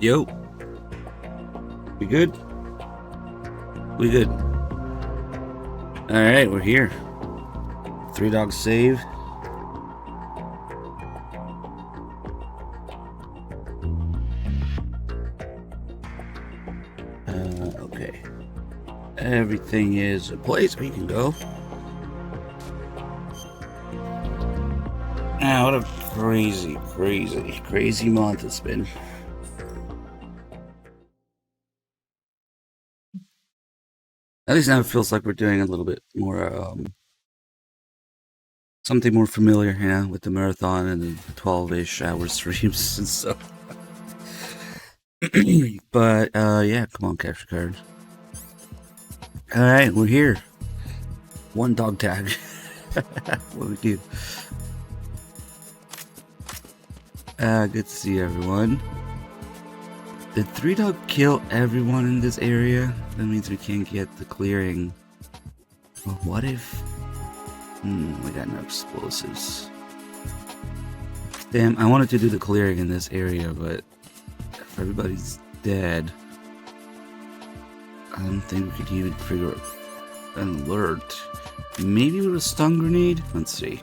Yo. We good? We good. Alright, we're here. 3 dogs save. Okay. Everything is a place where you can go. Ah, what a crazy month it's been. At least now it feels like we're doing a little bit more, something more familiar, you know, with the marathon and the 12-ish hour streams and stuff. But, yeah, come on, capture card. Alright, we're here. 1 dog tag. What do we do? Good to see everyone. Did 3 dog kill everyone in this area? That means we can't get the clearing. Well, what if... we got no explosives. Damn, I wanted to do the clearing in this area, but if everybody's dead, I don't think we could even trigger an alert. Maybe with a stun grenade? Let's see.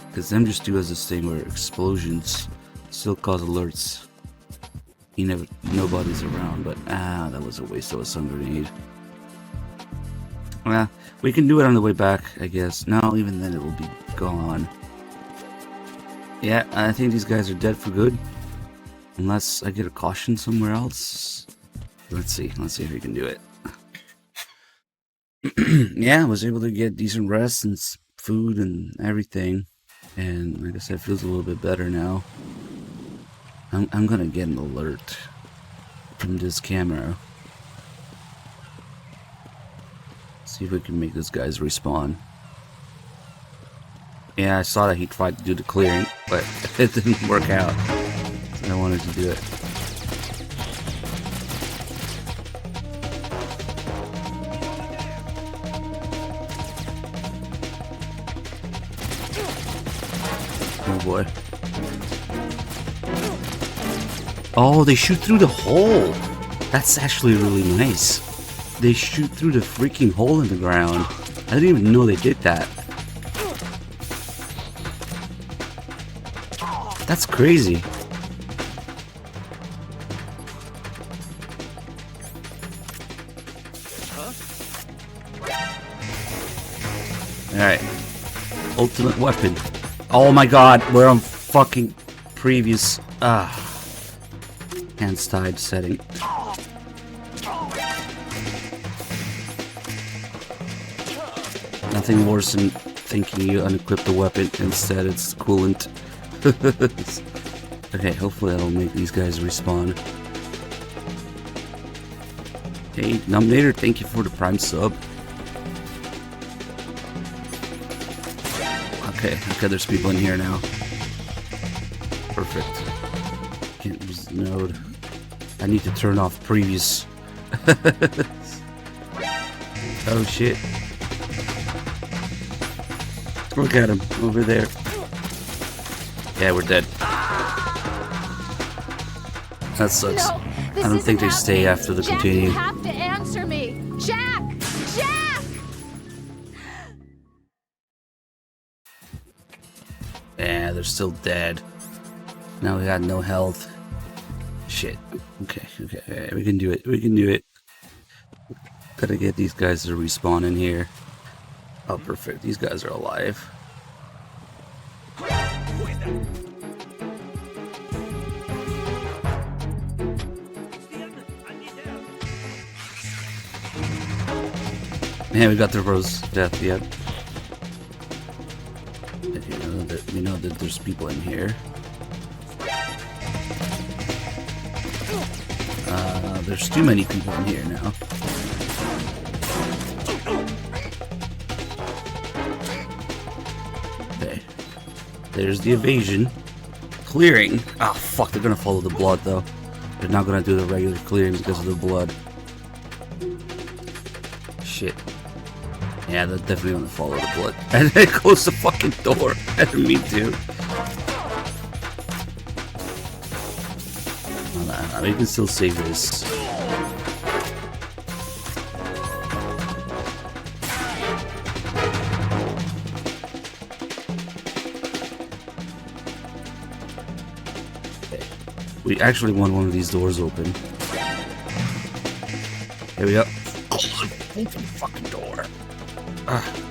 Because MGS has this thing where explosions still cause alerts. Nobody's around, but that was a waste of a stun grenade. Well, we can do it on the way back, I guess. No, even then it will be gone. Yeah, I think these guys are dead for good. Unless I get a caution somewhere else. Let's see if we can do it. Yeah, I was able to get decent rest and food and everything. And like I said, it feels a little bit better now. I'm gonna get an alert from this camera. See if we can make these guys respawn. Yeah, I saw that he tried to do the clearing, but it didn't work out. So I wanted to do it. Oh boy. Oh, they shoot through the hole. That's actually really nice. They shoot through the freaking hole in the ground. I didn't even know they did that. That's crazy. Alright. Ultimate weapon. Oh my god, we're on fucking previous... hands tied setting. Nothing worse than thinking you unequip the weapon, instead it's coolant. Okay, hopefully that'll make these guys respawn. Hey, Nominator, thank you for the Prime sub. Okay, there's people in here now. Perfect. Can't use the node. I need to turn off previous. Oh shit. Look at him over there. Yeah, we're dead. That sucks. No, I don't think they stay after the Jack, continue. You have to answer me. Jack! Jack! Yeah, they're still dead. Now we got no health. Shit. Okay. We can do it. Gotta get these guys to respawn in here. Oh, perfect. These guys are alive. Man, we got the rose death yet. We know that there's people in here. There's too many people in here now. Okay. There's the evasion. Clearing. Ah, fuck, they're gonna follow the blood, though. They're not gonna do the regular clearing because of the blood. Shit. Yeah, they're definitely gonna follow the blood. And then close the fucking door. I didn't mean to. We can still save this. Okay. We actually want one of these doors open. Here we go. Open the fucking door.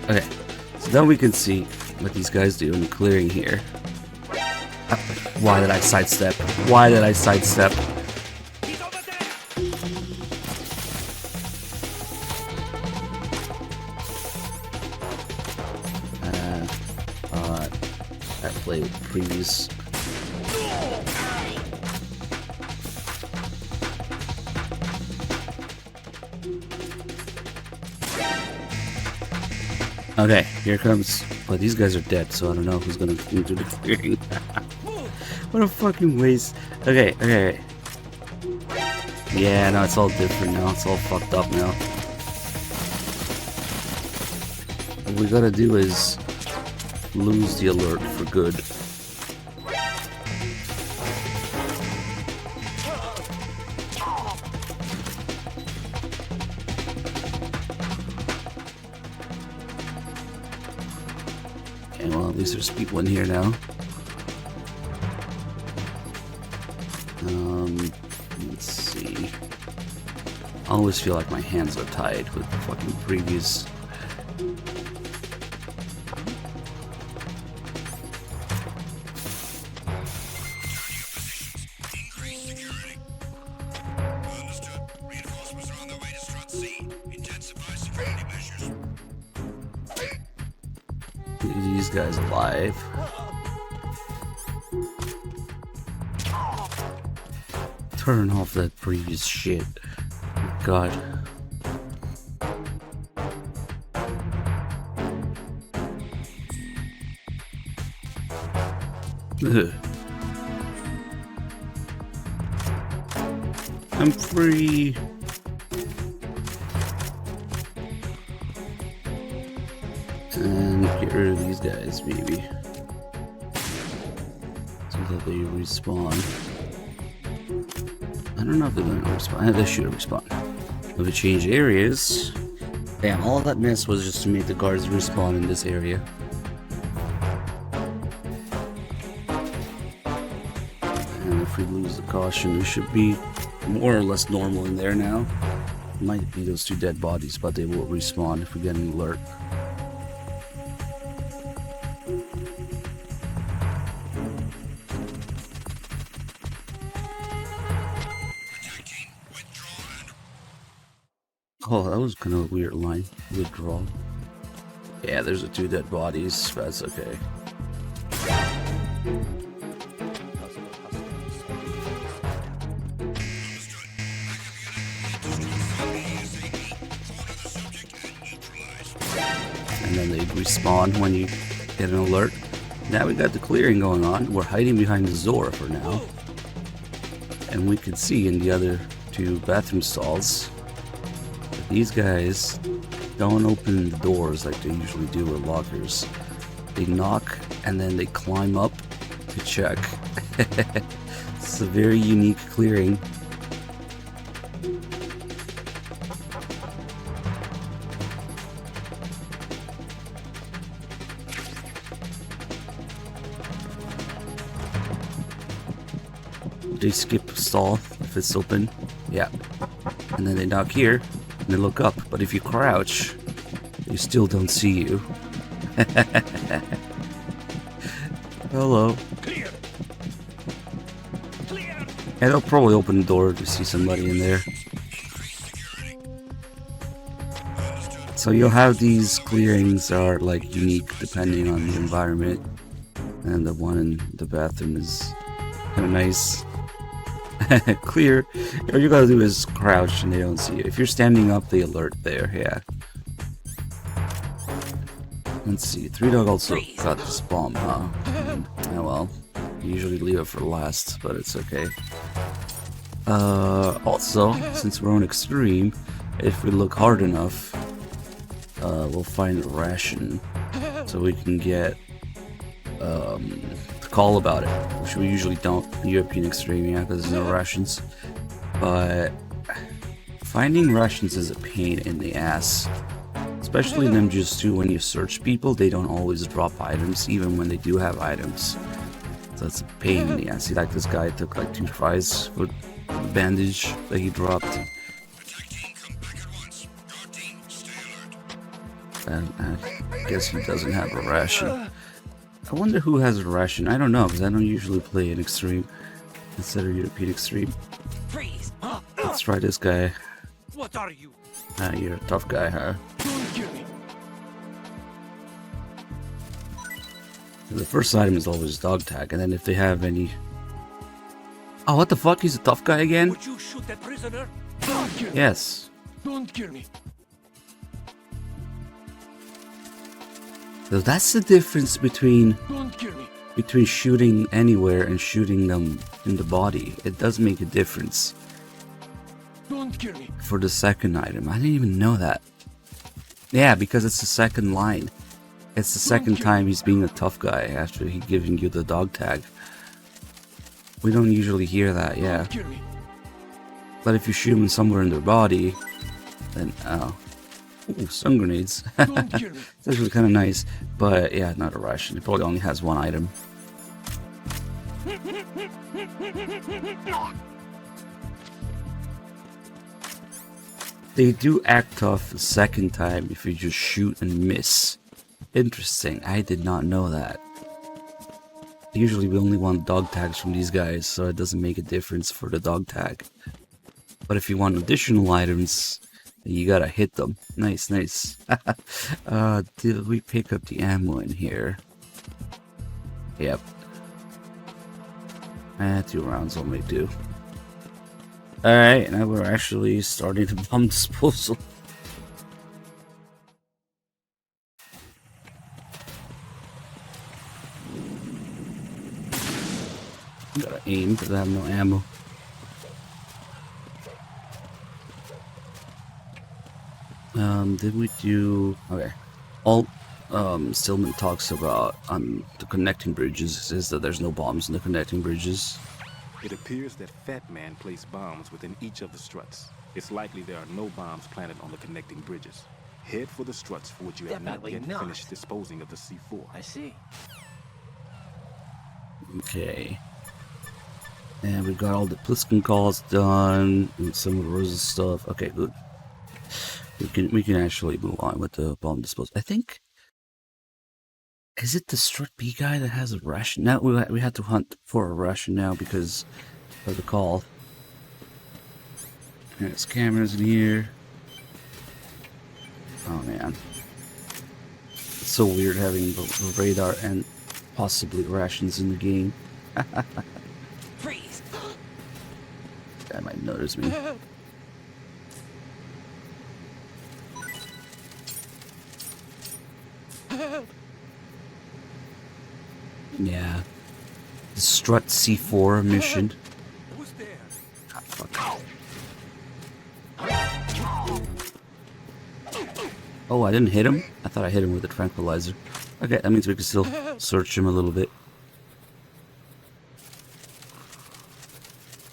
Okay. So now we can see what these guys do in the clearing here. Why did I sidestep? Why did I sidestep? I played previous. Okay, here comes. But these guys are dead, so I don't know who's gonna do the clearing. What a fucking waste. Okay, okay. Yeah, no, it's all different now. It's all fucked up now. What we gotta do is lose the alert for good. Okay, well, at least there's people in here now. Let's see. I always feel like my hands are tied with the fucking previous. These guys alive. Turn off that previous shit. God. Ugh. I'm free. And get rid of these guys, maybe. So that they respawn. I don't know if they're going to respawn. They should respawn. If we change areas. Damn, all that mess was just to make the guards respawn in this area. And if we lose the caution, we should be more or less normal in there now. Might be those two dead bodies, but they will respawn if we get an alert. Oh, that was kind of a weird line. Withdrawal. Yeah, there's the two dead bodies, but that's okay. And then they respawn when you get an alert. Now we got the clearing going on. We're hiding behind the Zora for now. And we can see in the other two bathroom stalls. These guys don't open the doors like they usually do with lockers. They knock and then they climb up to check. It's a very unique clearing. They skip a stall if it's open. Yeah. And then they knock here. And they look up, but if you crouch, they still don't see you. Hello. Clear. Clear. And they'll probably open the door to see somebody in there. So you'll have these clearings that are like unique depending on the environment. And the one in the bathroom is kind of nice. Clear. All you gotta do is crouch and they don't see you. If you're standing up, they alert there, yeah. Let's see. 3Dog also got this bomb, huh? Oh well. Usually leave it for last, but it's okay. Also, since we're on extreme, if we look hard enough, we'll find a ration. So we can get call about it, which we usually don't in European Extreme, yeah, because there's no rations. But finding rations is a pain in the ass. Especially in MGS 2, when you search people, they don't always drop items, even when they do have items. So it's a pain in the ass. See, like this guy took like 2 tries for the bandage that he dropped. And I guess he doesn't have a ration. I wonder who has a ration. I don't know, because I don't usually play in Extreme instead of European Extreme. Let's try this guy. What are you? Ah, you're a tough guy, huh? The first item is always dog tag, and then if they have any... Oh, what the fuck? He's a tough guy again? Would you shoot that prisoner? Yes. Don't kill me. So that's the difference between shooting anywhere and shooting them in the body. It does make a difference. Don't kill me. For the second item. I didn't even know that. Yeah, because it's the second line. It's the second time he's being a tough guy after he giving you the dog tag. We don't usually hear that, yeah. But if you shoot him somewhere in their body, then oh. Ooh, stun grenades. It's actually kind of nice. But yeah, not a ration. It probably only has 1 item. They do act tough the second time if you just shoot and miss. Interesting. I did not know that. Usually we only want dog tags from these guys, so it doesn't make a difference for the dog tag. But if you want additional items, you gotta hit them. Nice, nice. Did we pick up the ammo in here? Yep. 2 rounds only do. Alright, now we're actually starting the bomb disposal. Gotta aim because I have no ammo. Did we do... Okay. All Stillman talks about on the connecting bridges is that there's no bombs in the connecting bridges. It appears that Fat Man placed bombs within each of the struts. It's likely there are no bombs planted on the connecting bridges. Head for the struts for which you have not yet finished disposing of the C4. I see. Okay. And we got all the Pliskin calls done, and some of the Rosa stuff. Okay, good. We can actually move on with the bomb disposal. I think... Is it the Strut B guy that has a ration? Now we had to hunt for a ration now because of the call. There's cameras in here. Oh man. It's so weird having the radar and possibly rations in the game. Freeze. Guy might notice me. Yeah. The Strut C4 mission. Who's there? Ah, fuck. Oh, I didn't hit him? I thought I hit him with a tranquilizer. Okay, that means we can still search him a little bit.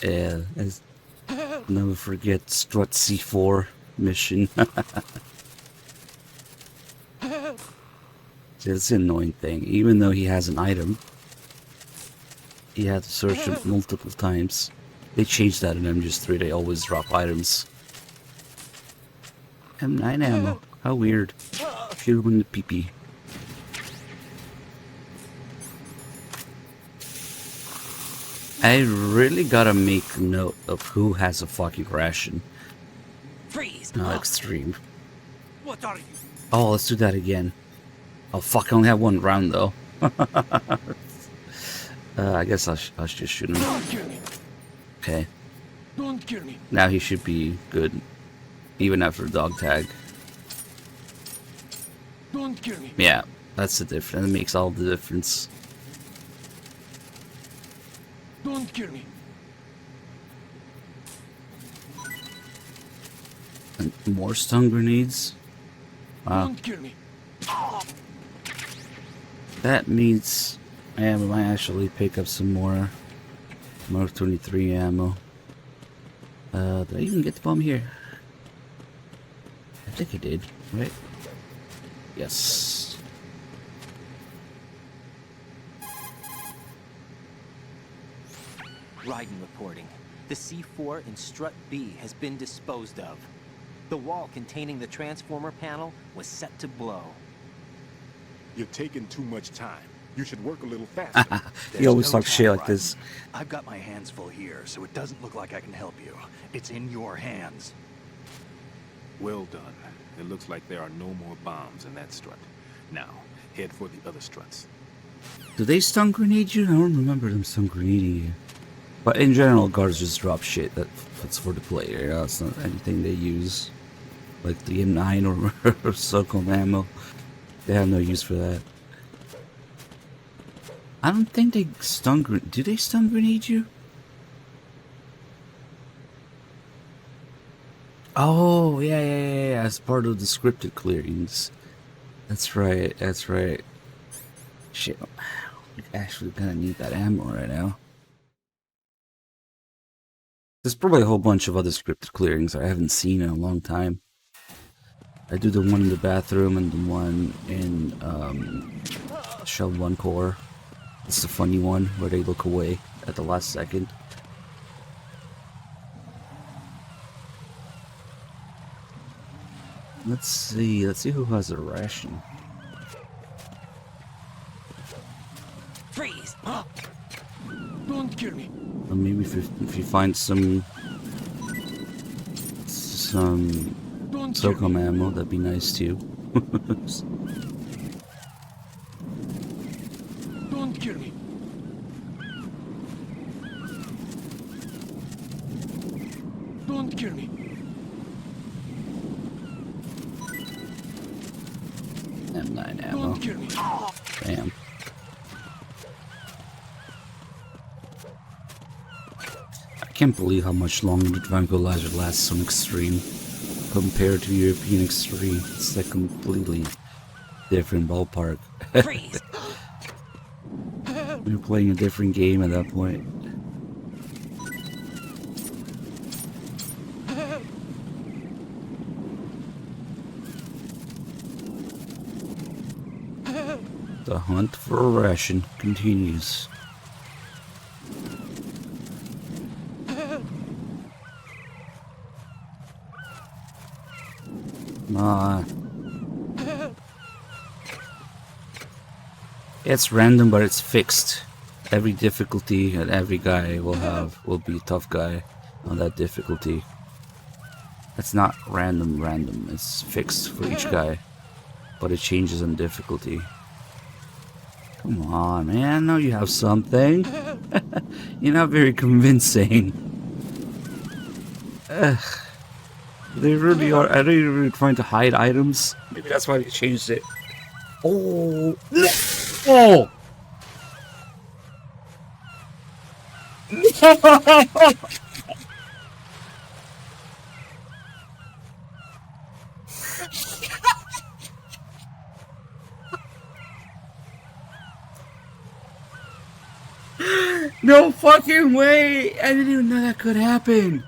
Yeah, never forget Strut C4 mission. It's an annoying thing. Even though he has an item, he had to search him multiple times. They changed that in MGS 3. They always drop items. M9 ammo. How weird. Shoot him in the pee-pee. I really gotta make note of who has a fucking ration. Freeze. Extreme. What are you? Oh, let's do that again. Oh fuck, I only have 1 round though. I guess I should just shoot him. Don't kill me. Okay. Don't kill me. Now he should be good. Even after the dog tag. Don't kill me. Yeah, that's the difference. It makes all the difference. Don't kill me. And more stun grenades. Wow. Don't kill me. That means Yeah, we might actually pick up some more Mark 23 ammo. Did I even get the bomb here? I think I did, right? Yes. Raiden reporting. The C4 in strut B has been disposed of. The wall containing the transformer panel was set to blow. You're taking too much time. You should work a little faster. He always talks shit like this. I've got my hands full here, so it doesn't look like I can help you. It's in your hands. Well done. It looks like there are no more bombs in that strut. Now, head for the other struts. Do they stun grenade you? I don't remember them stun grenading you. But in general, guards just drop shit that's for the player. You know? It's not anything they use. Like the M9 or circle ammo. They have no use for that. I don't think they stun grenade. Do they stun grenade you? Oh, yeah. As part of the scripted clearings. That's right, that's right. Shit. We actually kind of need that ammo right now. There's probably a whole bunch of other scripted clearings I haven't seen in a long time. I do the one in the bathroom and the one in Shell 1 core. It's the funny one where they look away at the last second. Let's see who has a ration. Freeze! Don't kill me. Or maybe if you find some Don't kill SOCOM me. ammo, that'd be nice too. Don't kill me. Don't kill me. M9 ammo. Don't kill me. Damn. I can't believe how much longer the tranquilizer lasts on Extreme compared to European Extreme. It's like completely different ballpark. Freeze! We're playing a different game at that point. The hunt for a ration continues. It's random, but it's fixed. Every difficulty and every guy will be a tough guy on that difficulty. It's not random. It's fixed for each guy, but it changes in difficulty. Come on, man. I know you have something. You're not very convincing. Ugh. They really are. Are they really trying to hide items? Maybe that's why they changed it. Oh. Oh. No fucking way! I didn't even know that could happen.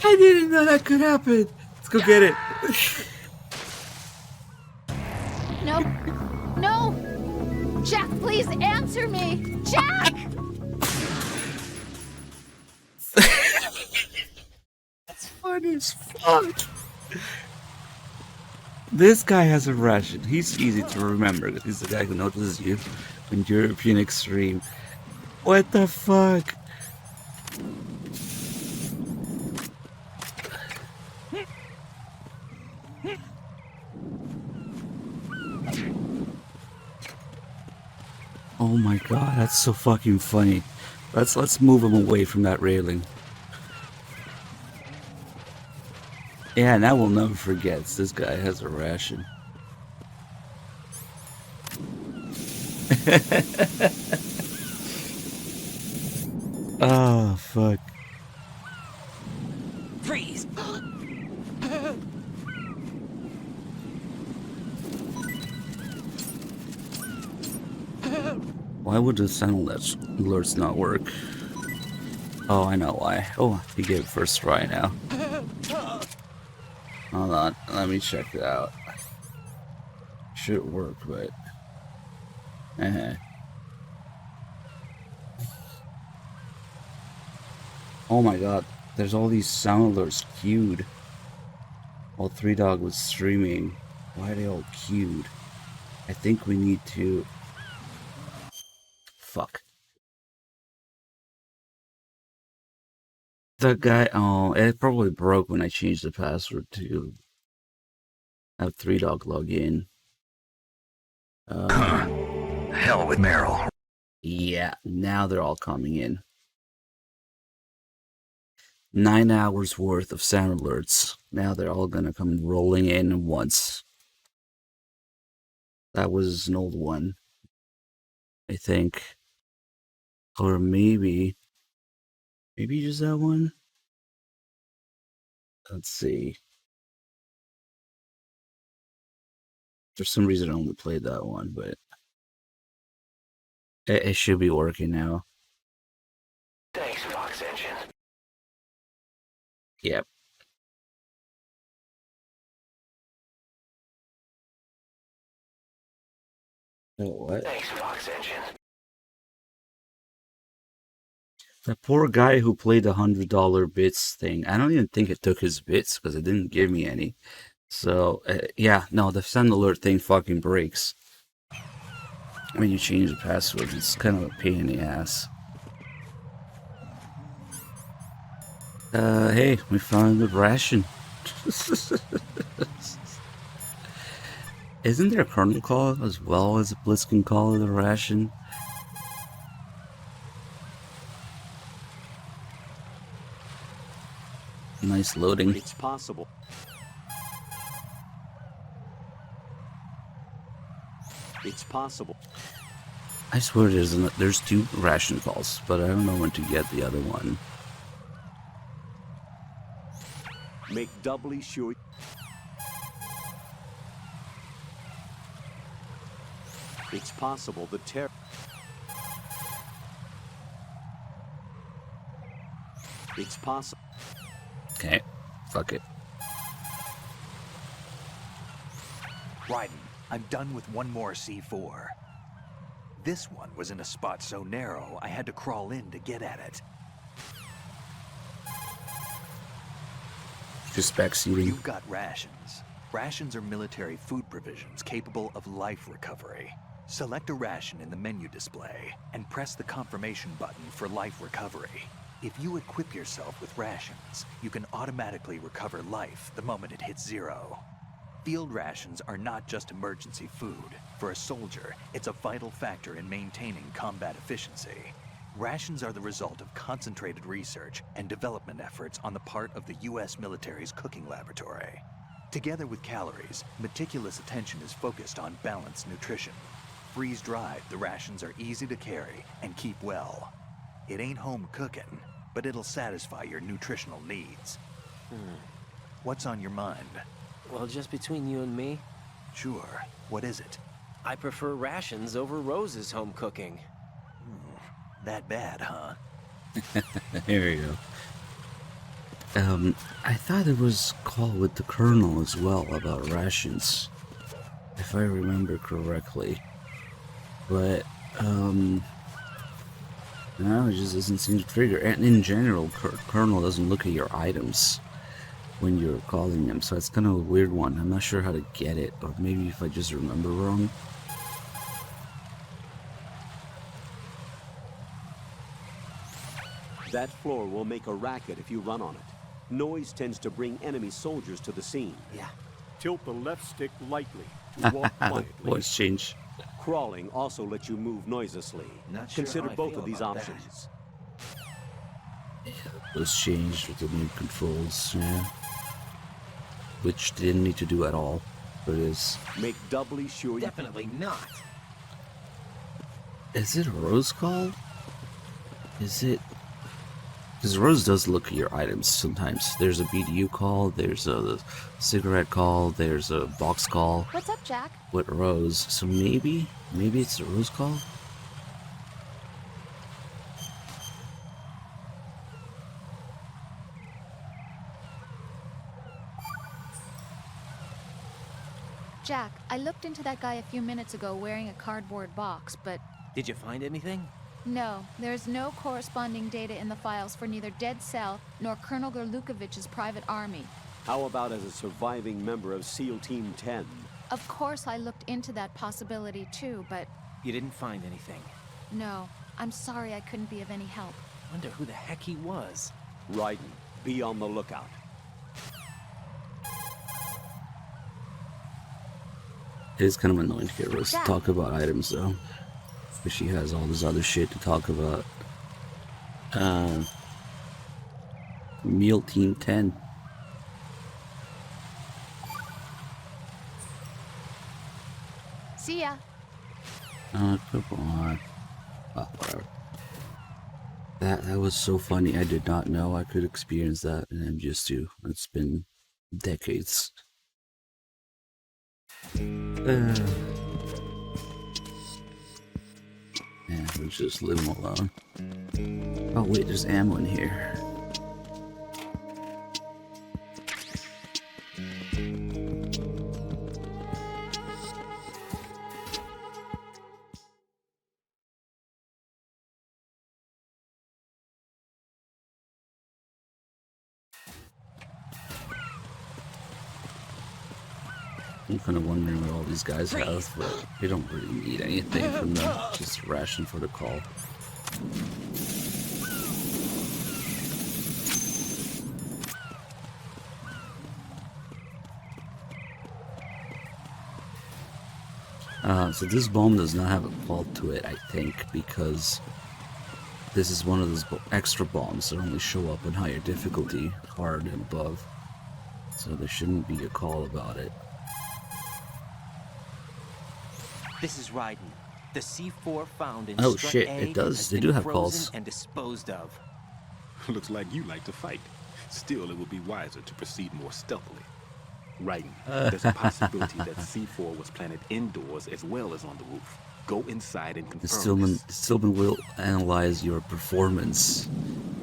I didn't know that could happen. Let's go get it. No. No! Jack, please answer me! Jack! That's funny as fuck. This guy has a ration. He's easy to remember. He's the guy who notices you in European Extreme. What the fuck? Oh my god, that's so fucking funny. Let's move him away from that railing. Yeah, now we'll never forget. This guy has a ration. Oh fuck. Freeze! Why would the sound alerts not work? Oh, I know why. Oh, you get it first try now. Hold on, let me check it out. Should work, but... Oh my god, there's all these sound alerts queued. While 3Dog was streaming. Why are they all queued? I think we need to... Fuck. That guy, oh, it probably broke when I changed the password to have 3Dog log in. Hell with Meryl. Yeah, now they're all coming in. 9 hours worth of sound alerts. Now they're all gonna come rolling in once. That was an old one, I think. Or maybe just that one? Let's see. For some reason I only played that one, but it should be working now. Thanks, Fox Engine. Yep. Oh, what? Thanks, Fox Engine. That poor guy who played the $100 bits thing. I don't even think it took his bits because it didn't give me any. So, yeah, no, the sound alert thing fucking breaks. When you change the password, it's kind of a pain in the ass. Hey, we found a ration. Isn't there a kernel call as well as a Blitzkin call of the ration? Nice loading. It's possible. It's possible. I swear there's 2 ration calls, but I don't know when to get the other one. Make doubly sure. It's possible the terror. It's possible. Okay, fuck it. Raiden, I'm done with one more C4. This one was in a spot so narrow, I had to crawl in to get at it. Just backseating. You've got rations. Rations are military food provisions capable of life recovery. Select a ration in the menu display and press the confirmation button for life recovery. If you equip yourself with rations, you can automatically recover life the moment it hits 0. Field rations are not just emergency food. For a soldier, it's a vital factor in maintaining combat efficiency. Rations are the result of concentrated research and development efforts on the part of the U.S. military's cooking laboratory. Together with calories, meticulous attention is focused on balanced nutrition. Freeze-dried, the rations are easy to carry and keep well. It ain't home cooking, but it'll satisfy your nutritional needs. What's on your mind? Well, just between you and me, Sure. What is it? I prefer rations over Rose's home cooking. That bad, huh? Here we go. I thought it was called with the Colonel as well about rations, if I remember correctly. But, no, it just doesn't seem to trigger. And in general, Colonel doesn't look at your items when you're calling them, so it's kind of a weird one. I'm not sure how to get it, or maybe if I just remember wrong. That floor will make a racket if you run on it. Noise tends to bring enemy soldiers to the scene. Yeah. Tilt the left stick lightly to walk quietly. Voice change. Crawling also lets you move noiselessly. Not sure Consider how I both feel of these about options. Was changed with the new controls, yeah. Which they didn't need to do at all, but it is. Make doubly sure you... Definitely not. Is it a Rose Call? Is it... Because Rose does look at your items sometimes. There's a BDU call, there's a cigarette call, there's a box call What's up, Jack? with Rose. So maybe it's a Rose call? Jack, I looked into that guy a few minutes ago wearing a cardboard box, but Did you find anything? no, there's no corresponding data in the files for neither Dead Cell nor Colonel Gorlukovich's private army. How about as a surviving member of SEAL Team 10? Of course, I looked into that possibility too, but You didn't find anything. no, I'm sorry I couldn't be of any help. Wonder who the heck he was. Raiden, be on the lookout. It is kind of annoying to get Rose to talk about items though. But she has all this other shit to talk about. Meal Team 10. See ya. Come on. Oh, whatever. That was so funny. I did not know I could experience that in MGS 2. It's been decades. Yeah, let's just leave him alone. Oh wait, there's ammo in here. I'm kind of wondering what all these guys have, but they don't really need anything from them. Just a ration for the call. So this bomb does not have a fault to it, I think, because this is one of those extra bombs that only show up in higher difficulty, hard and above. So there shouldn't be a call about it. This is Raiden. The C4 found in Oh Strut shit, A it does. has They been do have frozen calls. and disposed of. Looks like you like to fight. Still, it would be wiser to proceed more stealthily. Raiden, there's a possibility that C4 was planted indoors as well as on the roof. Go inside and confirm this. Stillman will analyze your performance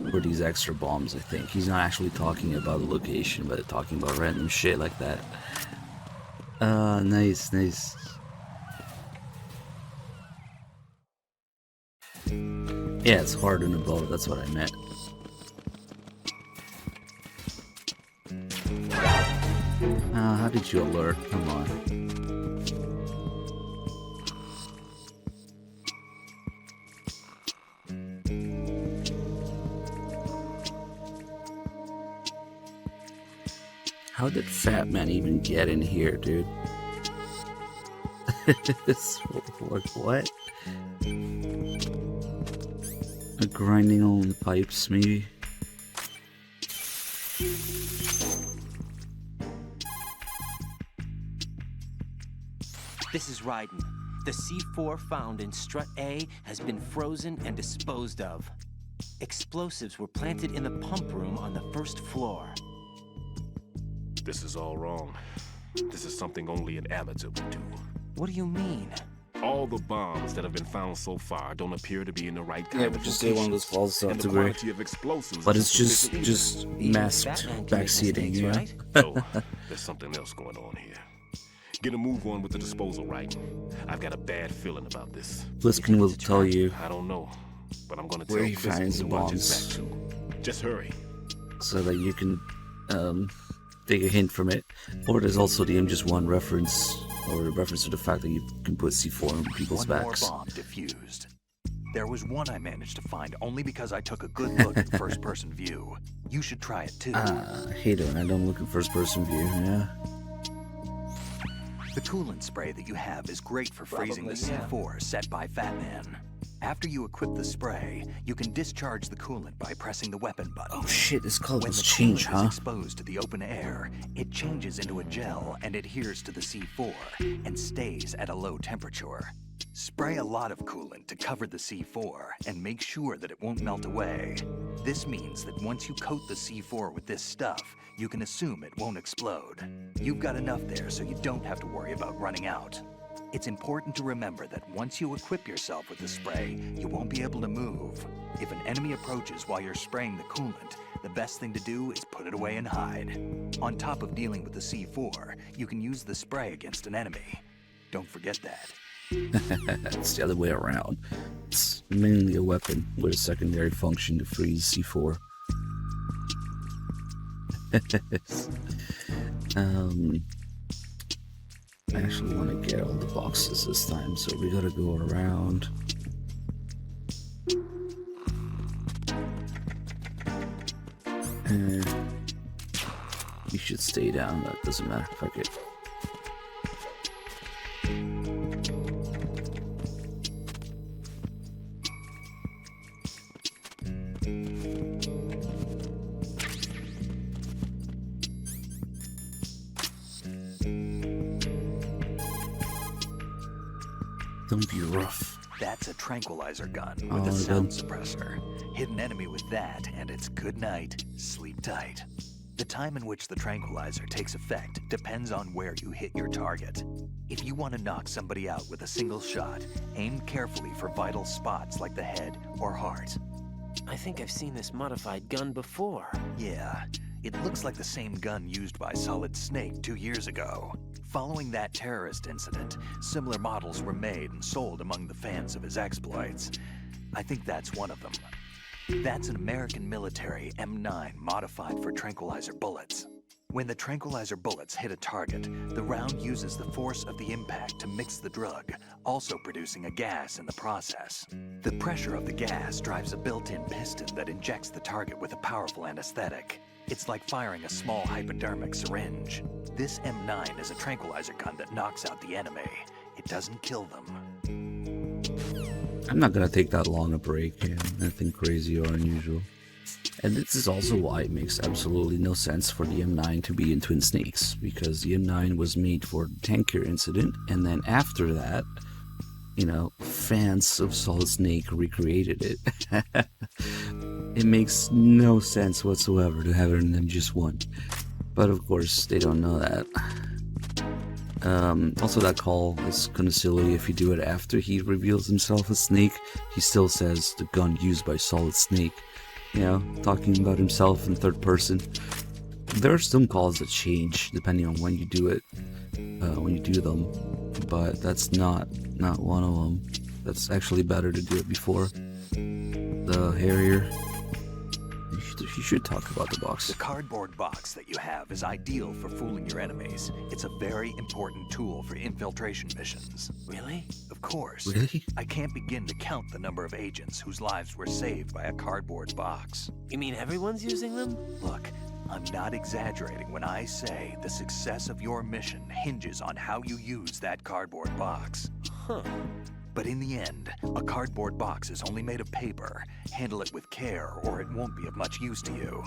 for these extra bombs, I think. He's not actually talking about the location, but talking about random shit like that. Nice. Yeah, it's hard and above, that's what I meant. How did you alert? Come on. How did Fat Man even get in here, dude? What? Grinding on the pipes, maybe? This is Raiden. The C4 found in Strut A has been frozen and disposed of. Explosives were planted in the pump room on the first floor. This is all wrong. This is something only an amateur would do. What do you mean? All the bombs that have been found so far don't appear to be in the right kind Yeah, of but just location. say one of those falls And out the to where. quantity of explosives But is it's just sufficient masked Batman can make backseating, mistakes, yeah. right? either. No, there's something else going on here. Get a move on with the disposal, right? I've got a bad feeling about this. Bliskin will tell you I don't know, but I'm gonna tell where he Bliskin finds to the watch his bombs, back too. Just hurry. so that you can take a hint from it. Or there's also the MGS1 reference, or a reference to the fact that you can put C4 on people's One backs. more bomb defused. There was one I managed to find only because I took a good look at first-person view. You should try it too. I hate it when I don't look in first-person view, yeah. The coolant spray that you have is great for freezing the Probably, C4 set by Fat Man. After you equip the spray, you can discharge the coolant by pressing the weapon button. Oh shit, this color When was the changed, coolant huh? is exposed to the open air, it changes into a gel and adheres to the C4 and stays at a low temperature. Spray a lot of coolant to cover the C4 and make sure that it won't melt away. This means that once you coat the C4 with this stuff, you can assume it won't explode. You've got enough there so you don't have to worry about running out. It's important to remember that once you equip yourself with the spray, you won't be able to move. If an enemy approaches while you're spraying the coolant, the best thing to do is put it away and hide. On top of dealing with the C4, you can use the spray against an enemy. Don't forget that. It's the other way around. It's mainly a weapon with a secondary function to freeze C4. I actually want to get all the boxes this time, so we gotta go around. You should stay down, that doesn't matter. Fuck it. Don't be rough. That's a tranquilizer gun with a sound suppressor. Hit an enemy with that, and it's good night, sleep tight. The time in which the tranquilizer takes effect depends on where you hit your target. If you want to knock somebody out with a single shot, aim carefully for vital spots like the head or heart. I think I've seen this modified gun before. Yeah, it looks like the same gun used by Solid Snake 2 years ago. Following that terrorist incident, similar models were made and sold among the fans of his exploits. I think that's one of them. That's an American military M9 modified for tranquilizer bullets. When the tranquilizer bullets hit a target, the round uses the force of the impact to mix the drug, also producing a gas in the process. The pressure of the gas drives a built-in piston that injects the target with a powerful anesthetic. It's like firing a small hypodermic syringe. This M9 is a tranquilizer gun that knocks out the enemy. It doesn't kill them. I'm not gonna take that long a break, nothing crazy or unusual. And this is also why it makes absolutely no sense for the M9 to be in Twin Snakes, because the M9 was made for the tanker incident, and then after that, you know, fans of Solid Snake recreated it. It makes no sense whatsoever to have it in MGS1. But of course, they don't know that. Also, that call is kinda silly. If you do it after he reveals himself as Snake, he still says the gun used by Solid Snake. You know, talking about himself in third person. There are some calls that change depending on when you do it, when you do them, but that's not one of them. That's actually better to do it before the Harrier. You should talk about the box. The cardboard box that you have is ideal for fooling your enemies. It's a very important tool for infiltration missions. Really? Of course. Really? I can't begin to count the number of agents whose lives were saved by a cardboard box. You mean everyone's using them? Look, I'm not exaggerating when I say the success of your mission hinges on how you use that cardboard box. Huh. But in the end, a cardboard box is only made of paper. Handle it with care or it won't be of much use to you.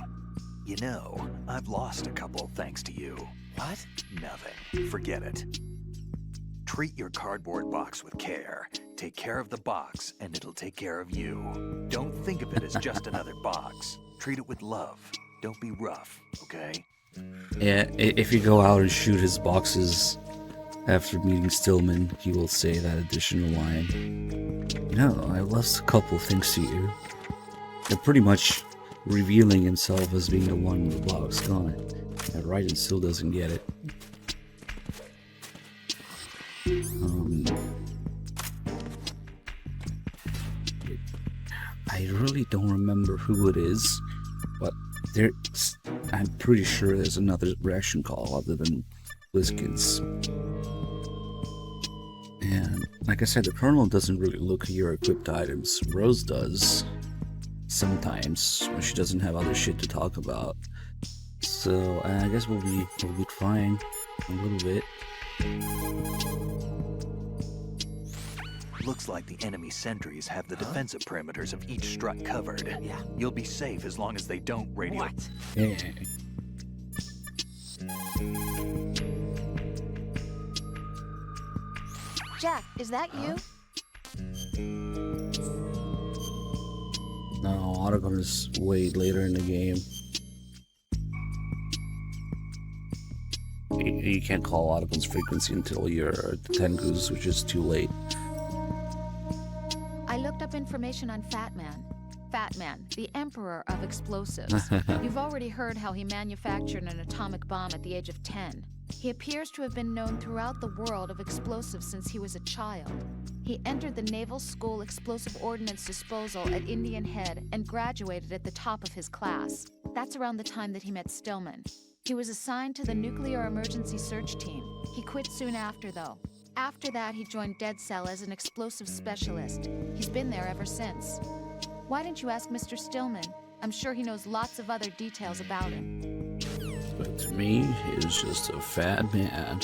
You know, I've lost a couple thanks to you. What? Nothing. Forget it. Treat your cardboard box with care. Take care of the box and it'll take care of you. Don't think of it as just another box. Treat it with love. Don't be rough, okay? Yeah, if you go out and shoot his boxes after meeting Stillman, he will say that additional line. No, I lost a couple thanks to you. They're pretty much revealing himself as being the one with the box gone. And Raiden still doesn't get it. I really don't remember who it is, but I'm pretty sure there's another ration call other than Bliskins. And like I said, the Colonel doesn't really look at your equipped items. Rose does sometimes when she doesn't have other shit to talk about. So I guess we'll be fine a little bit. Looks like the enemy sentries have the defensive perimeters of each strut covered. Yeah. You'll be safe as long as they don't radio. What? Yeah. Jack, is that you? No, I autogun is way later in the game. You can't call autogun's frequency until you're Tengu's, which is too late. I looked up information on Fat Man. Fat Man, the emperor of explosives. You've already heard how he manufactured an atomic bomb at the age of 10. He appears to have been known throughout the world of explosives since he was a child. He entered the Naval School Explosive Ordnance Disposal at Indian Head and graduated at the top of his class. That's around the time that he met Stillman. He was assigned to the Nuclear Emergency Search Team. He quit soon after, though. After that, he joined Dead Cell as an explosive specialist. He's been there ever since. Why didn't you ask Mr. Stillman? I'm sure he knows lots of other details about him. But to me, he's just a fat man.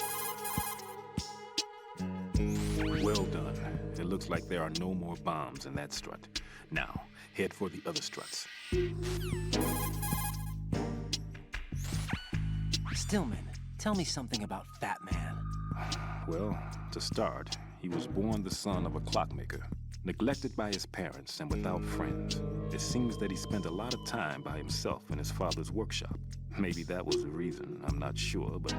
Well done. It looks like there are no more bombs in that strut. Now, head for the other struts. Stillman, tell me something about Fat Man. Well, to start, he was born the son of a clockmaker. Neglected by his parents and without friends, it seems that he spent a lot of time by himself in his father's workshop. Maybe that was the reason, I'm not sure, but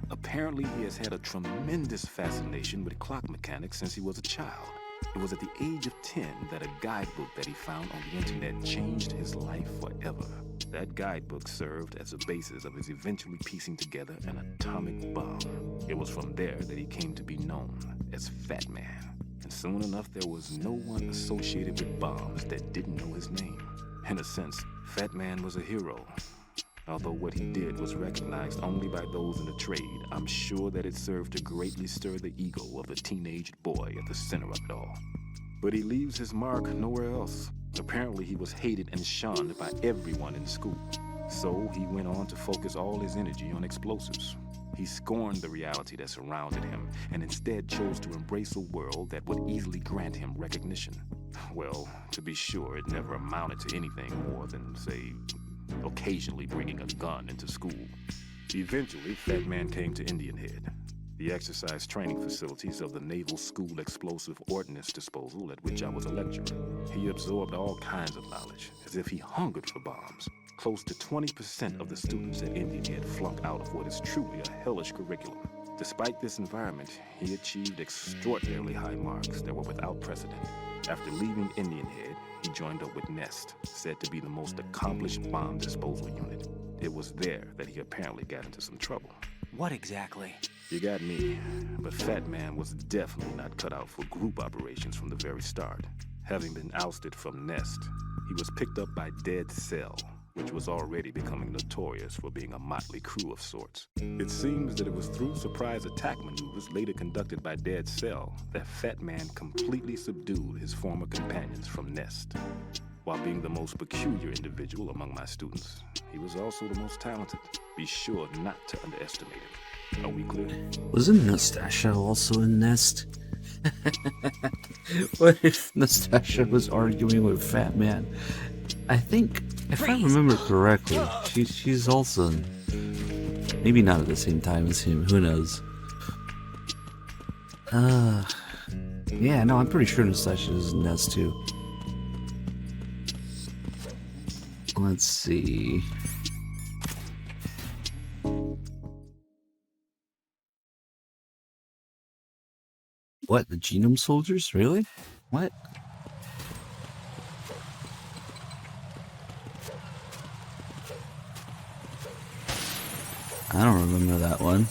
apparently he has had a tremendous fascination with clock mechanics since he was a child. It was at the age of 10 that a guidebook that he found on the internet changed his life forever. That guidebook served as a basis of his eventually piecing together an atomic bomb. It was from there that he came to be known as Fat Man. And soon enough, there was no one associated with bombs that didn't know his name. In a sense, Fat Man was a hero. Although what he did was recognized only by those in the trade, I'm sure that it served to greatly stir the ego of the teenage boy at the center of it all. But he leaves his mark nowhere else. Apparently he was hated and shunned by everyone in school. So he went on to focus all his energy on explosives. He scorned the reality that surrounded him and instead chose to embrace a world that would easily grant him recognition. Well, to be sure, it never amounted to anything more than, say, occasionally bringing a gun into school. Eventually, Fat Man came to Indian Head, the exercise training facilities of the Naval School Explosive Ordnance Disposal, at which I was a lecturer. He absorbed all kinds of knowledge, as if he hungered for bombs. Close to 20% of the students at Indian Head flunked out of what is truly a hellish curriculum. Despite this environment, he achieved extraordinarily high marks that were without precedent. After leaving Indian Head, he joined up with Nest, said to be the most accomplished bomb disposal unit. It was there that he apparently got into some trouble. What exactly? You got me, but Fat Man was definitely not cut out for group operations from the very start. Having been ousted from Nest, he was picked up by Dead Cell, which was already becoming notorious for being a motley crew of sorts. It seems that it was through surprise attack maneuvers later conducted by Dead Cell that Fat Man completely subdued his former companions from Nest. While being the most peculiar individual among my students, he was also the most talented. Be sure not to underestimate him. Are we clear? Wasn't Nastasha also in Nest? What if Nastasha was arguing with Fat Man? I think, if I remember correctly, she's also in, maybe not at the same time as him, who knows. Yeah, no, I'm pretty sure Nastasha is in Nest too. Let's see. What, the Genome Soldiers? Really? What? I don't remember that one.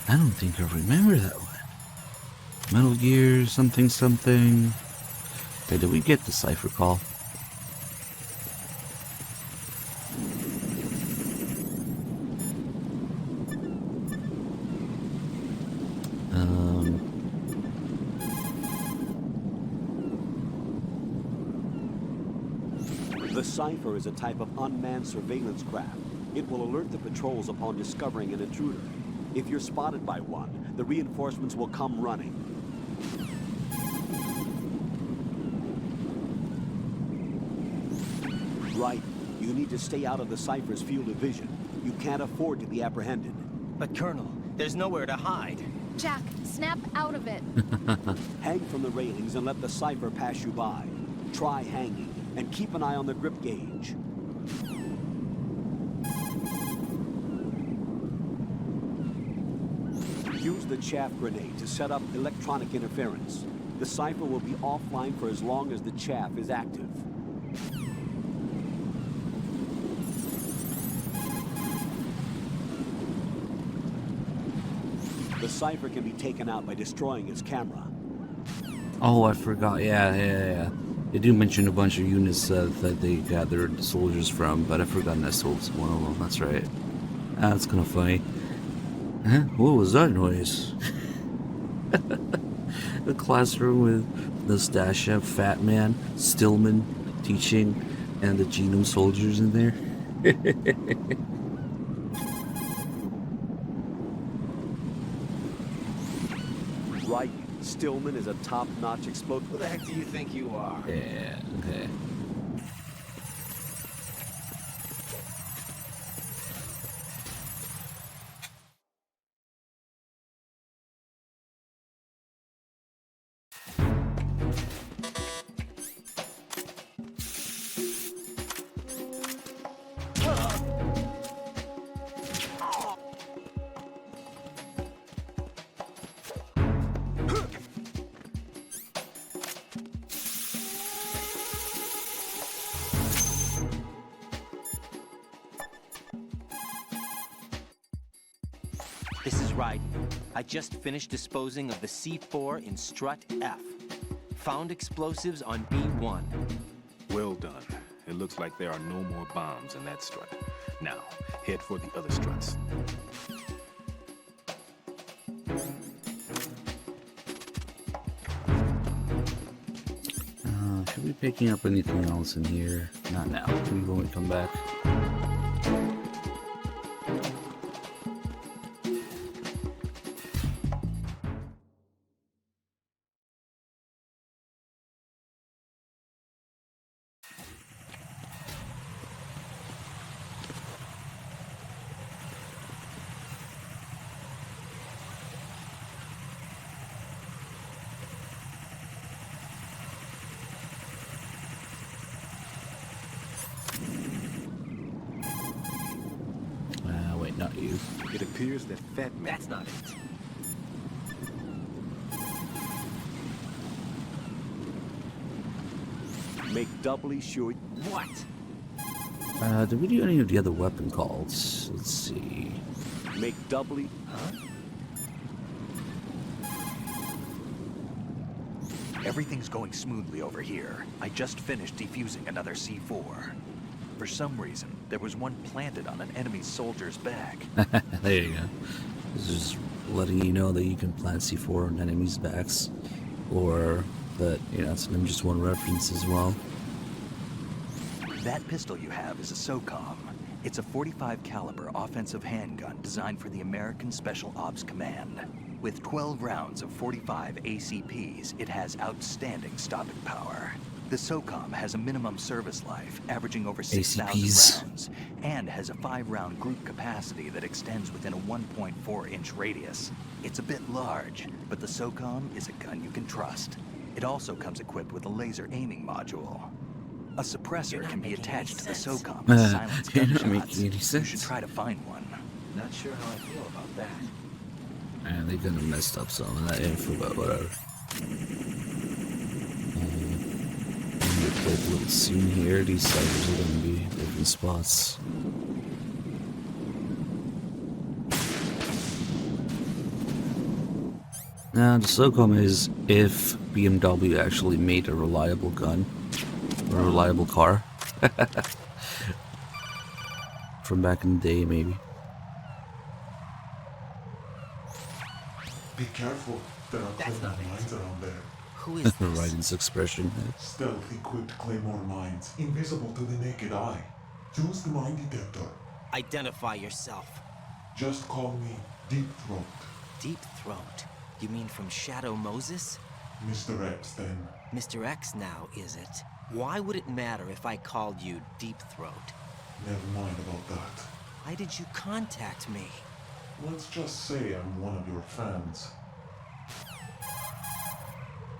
I don't think I remember that one. Metal Gear, something, something. Okay, did we get the cipher call? The Cypher is a type of unmanned surveillance craft. It will alert the patrols upon discovering an intruder. If you're spotted by one, the reinforcements will come running. Right. You need to stay out of the Cypher's field of vision. You can't afford to be apprehended. But Colonel, there's nowhere to hide. Jack, snap out of it. Hang from the railings and let the Cypher pass you by. Try hanging, and keep an eye on the grip gauge. Use the chaff grenade to set up electronic interference. The cipher will be offline for as long as the chaff is active. The cipher can be taken out by destroying its camera. Oh, I forgot. Yeah. They do mention a bunch of units that they gathered soldiers from, but I forgot Nestle's one of them. That's right. That's kind of funny. Huh? What was that noise? The classroom with Nastasha, Fat Man, Stillman teaching, and the Genome soldiers in there. Right, Stillman is a top-notch exploder. Who the heck do you think you are? Yeah, okay. This is Ryden. I just finished disposing of the C4 in strut F. Found explosives on B1. Well done. It looks like there are no more bombs in that strut. Now, head for the other struts. Should we be picking up anything else in here? Not now. Maybe when we come back. Wait, not you. It appears that Fat Man... That's not it. Make doubly sure. What? Did we do any of the other weapon calls? Let's see. Make doubly. Huh? Everything's going smoothly over here. I just finished defusing another C4. For some reason, there was one planted on an enemy soldier's back. There you go. This is just letting you know that you can plant C4 on enemies' backs, or that, you know, it's just one reference as well. That pistol you have is a SOCOM. It's a .45 caliber offensive handgun designed for the American Special Ops Command. With 12 rounds of .45 ACPs, it has outstanding stopping power. The SOCOM has a minimum service life, averaging over 6,000 rounds, and has a 5-round group capacity that extends within a 1.4-inch radius. It's a bit large, but the SOCOM is a gun you can trust. It also comes equipped with a laser aiming module. A suppressor can be attached to the SOCOM to silence gunshots. You should try to find one. Not sure how I feel about that. And they could have messed up some of that info, but whatever. A little scene here. These ciphers are going to be different spots. Now, the SOCOM is if BMW actually made a reliable gun, or a reliable car. From back in the day, maybe. Be careful, there are Claymore mines around there. Who is this? Raiden's expression. Stealth-equipped Claymore mines, invisible to the naked eye. Use the mine detector. Identify yourself. Just call me Deep Throat. Deep Throat? You mean from Shadow Moses? Mr. X, then. Mr. X now, is it? Why would it matter if I called you Deep Throat? Never mind about that. Why did you contact me? Let's just say I'm one of your fans.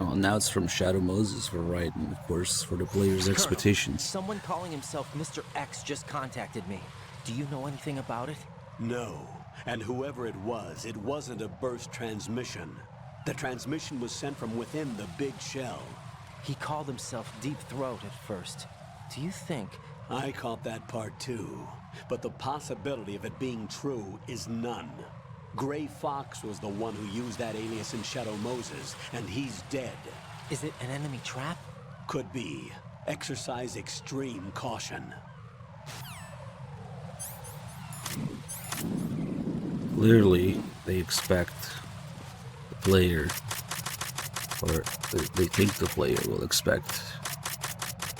Oh, now it's from Shadow Moses for Raiden, of course, for the player's Colonel, expectations. Someone calling himself Mr. X just contacted me. Do you know anything about it? No. And whoever it wasn't a burst transmission. The transmission was sent from within the big shell. He called himself Deep Throat at first. Do you think... I caught that part too. But the possibility of it being true is none. Gray Fox was the one who used that alias in Shadow Moses, and he's dead. Is it an enemy trap? Could be. Exercise extreme caution. Clearly, they expect the player, or they think the player will expect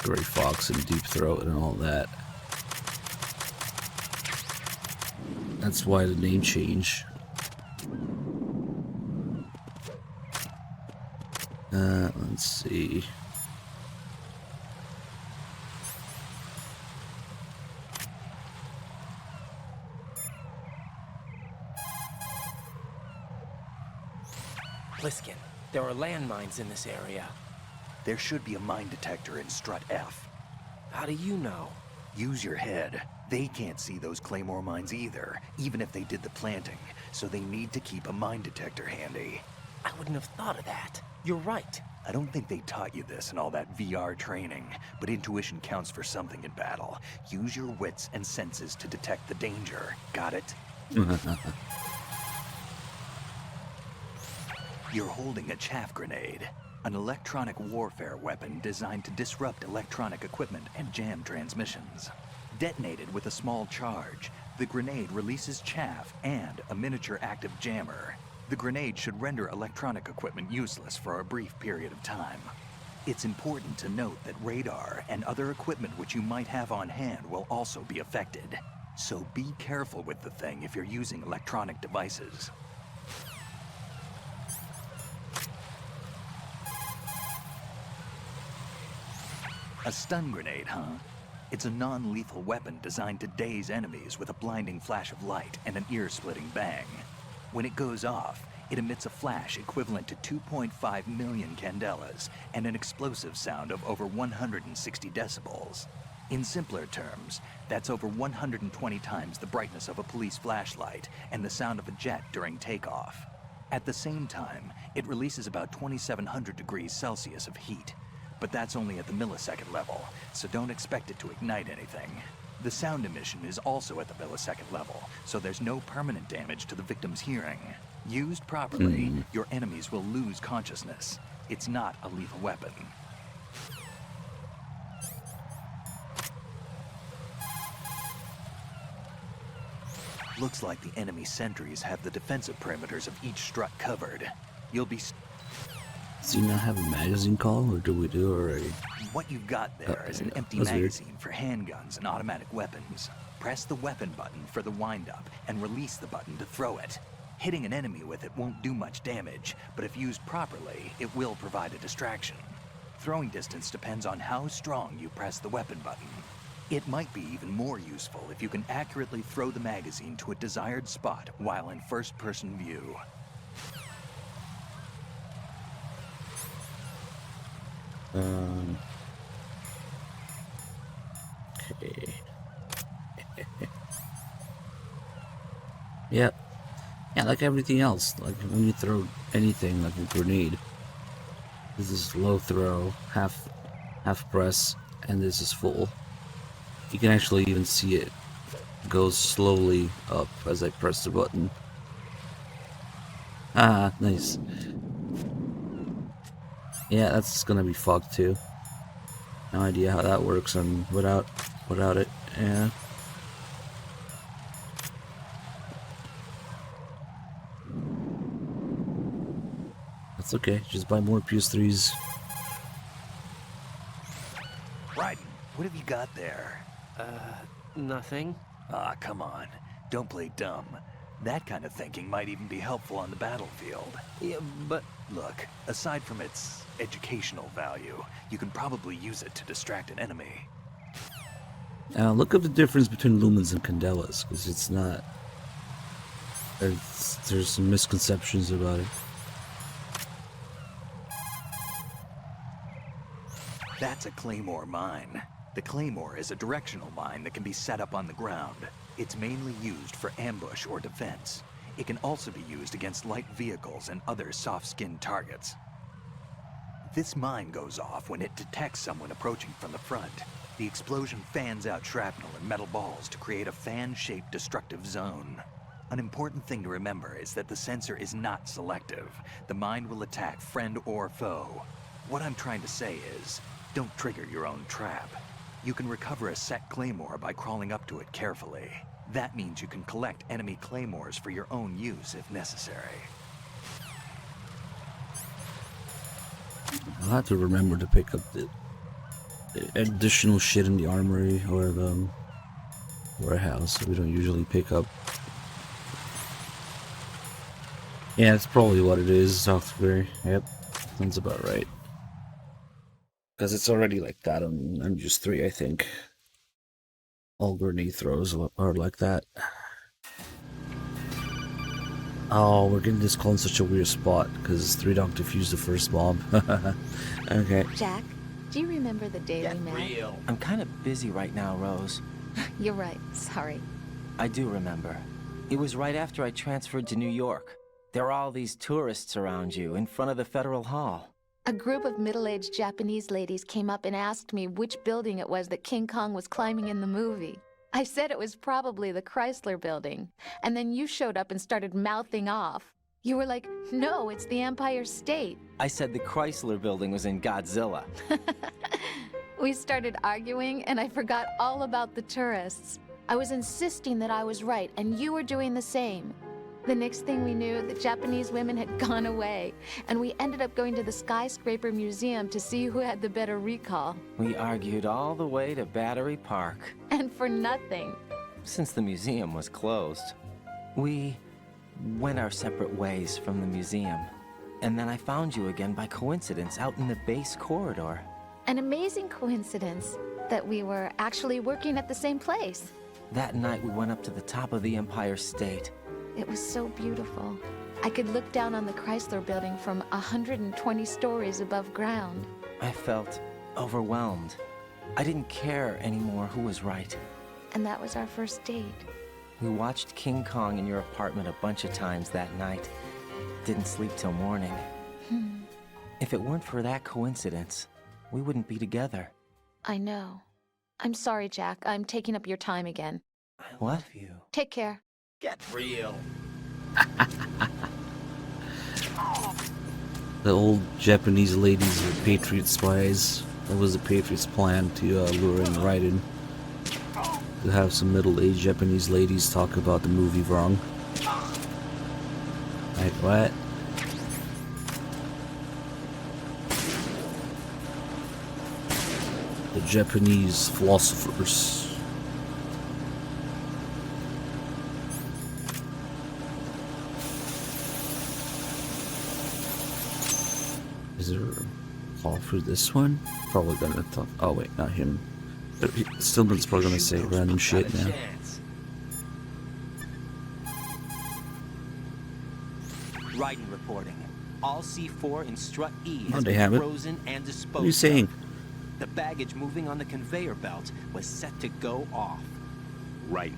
Gray Fox and Deep Throat and all that. That's why the name change. Let's see. Pliskin, there are landmines in this area. There should be a mine detector in strut F. How do you know? Use your head. They can't see those claymore mines either, even if they did the planting, so they need to keep a mine detector handy. I wouldn't have thought of that. You're right. I don't think they taught you this in all that VR training, but intuition counts for something in battle. Use your wits and senses to detect the danger. Got it? You're holding a chaff grenade, an electronic warfare weapon designed to disrupt electronic equipment and jam transmissions. Detonated with a small charge, the grenade releases chaff and a miniature active jammer. The grenade should render electronic equipment useless for a brief period of time. It's important to note that radar and other equipment which you might have on hand will also be affected. So be careful with the thing if you're using electronic devices. A stun grenade, huh? It's a non-lethal weapon designed to daze enemies with a blinding flash of light and an ear-splitting bang. When it goes off, it emits a flash equivalent to 2.5 million candelas and an explosive sound of over 160 decibels. In simpler terms, that's over 120 times the brightness of a police flashlight and the sound of a jet during takeoff. At the same time, it releases about 2,700 degrees Celsius of heat. But that's only at the millisecond level, so don't expect it to ignite anything. The sound emission is also at the millisecond level, so there's no permanent damage to the victim's hearing. Used properly, your enemies will lose consciousness. It's not a lethal weapon. Looks like the enemy sentries have the defensive perimeters of each strut covered. You'll be... Does he not have a magazine call, or do we do it already? What you've got there is an empty magazine for handguns and automatic weapons. Press the weapon button for the wind-up and release the button to throw it. Hitting an enemy with it won't do much damage, but if used properly, it will provide a distraction. Throwing distance depends on how strong you press the weapon button. It might be even more useful if you can accurately throw the magazine to a desired spot while in first-person view. Okay. Yep. Yeah, like everything else. Like when you throw anything, like a grenade, this is low throw, half press, and this is full. You can actually even see it goes slowly up as I press the button. Ah, nice. Yeah, that's gonna be fucked too. No idea how that works and without it. Yeah. That's okay. Just buy more PS3s. Raiden, what have you got there? Nothing. Ah, come on. Don't play dumb. That kind of thinking might even be helpful on the battlefield. Yeah, but... Look, aside from its educational value, you can probably use it to distract an enemy. Look up the difference between lumens and candelas, because it's not... There's some misconceptions about it. That's a claymore mine. The claymore is a directional mine that can be set up on the ground. It's mainly used for ambush or defense. It can also be used against light vehicles and other soft-skinned targets. This mine goes off when it detects someone approaching from the front. The explosion fans out shrapnel and metal balls to create a fan-shaped destructive zone. An important thing to remember is that the sensor is not selective. The mine will attack friend or foe. What I'm trying to say is, don't trigger your own trap. You can recover a set claymore by crawling up to it carefully. That means you can collect enemy claymores for your own use if necessary. I'll have to remember to pick up the additional shit in the armory or the warehouse that we don't usually pick up. Yeah, that's probably what it is, software. Yep, sounds about right. Because it's already like that on MGS 3, I think. All grenade throws are like that. Oh, we're getting this call in such a weird spot because 3 don't defuse the first bomb. Okay. Jack, do you remember the day we met? I'm kind of busy right now, Rose. You're right. Sorry. I do remember. It was right after I transferred to New York. There were all these tourists around you in front of the Federal Hall. A group of middle-aged Japanese ladies came up and asked me which building it was that King Kong was climbing in the movie. I said it was probably the Chrysler Building, and then you showed up and started mouthing off. You were like, no, it's the Empire State. I said the Chrysler Building was in Godzilla. We started arguing, and I forgot all about the tourists. I was insisting that I was right, and you were doing the same. The next thing we knew, the Japanese women had gone away, and we ended up going to the Skyscraper Museum to see who had the better recall. We argued all the way to Battery Park. And for nothing. Since the museum was closed, we went our separate ways from the museum. And then I found you again by coincidence out in the base corridor. An amazing coincidence that we were actually working at the same place. That night we went up to the top of the Empire State. It was so beautiful. I could look down on the Chrysler Building from 120 stories above ground. I felt overwhelmed. I didn't care anymore who was right. And that was our first date. We watched King Kong in your apartment a bunch of times that night. Didn't sleep till morning. If it weren't for that coincidence, we wouldn't be together. I know. I'm sorry, Jack. I'm taking up your time again. I love you. Take care. Get real. The old Japanese ladies are Patriot spies. That was the Patriots' plan to lure in Raiden. To have some middle-aged Japanese ladies talk about the movie wrong. Like what? The Japanese philosophers. Is there a call through this one? Probably gonna talk. Oh wait, not him. Stillman's probably gonna say random shit now. Raiden reporting. All C4 in strut E Oh, has they been have it. frozen and disposed What are you saying? of. The baggage moving on the conveyor belt was set to go off. Right.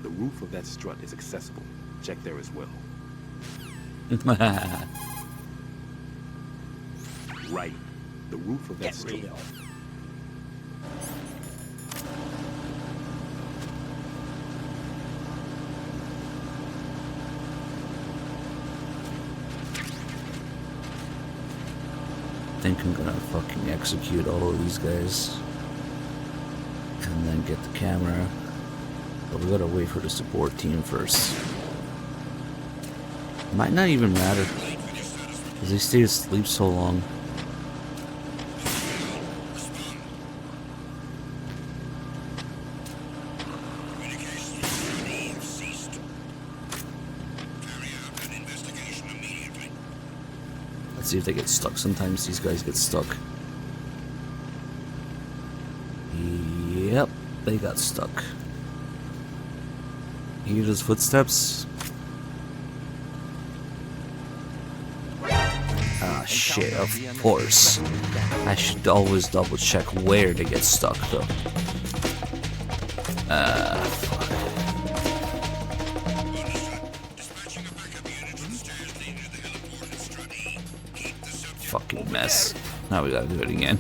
The roof of that strut is accessible. Check there as well. Right. The roof of that Get strut. real. I think I'm gonna fucking execute all of these guys. And then get the camera. But we gotta wait for the support team first. Might not even matter. Because they stay asleep so long. Let's see if they get stuck. Sometimes these guys get stuck. Yep, they got stuck. Hear his footsteps. Ah, shit, of course. I should always double check where they get stuck though. Fuck. Fucking mess. Now we gotta do it again.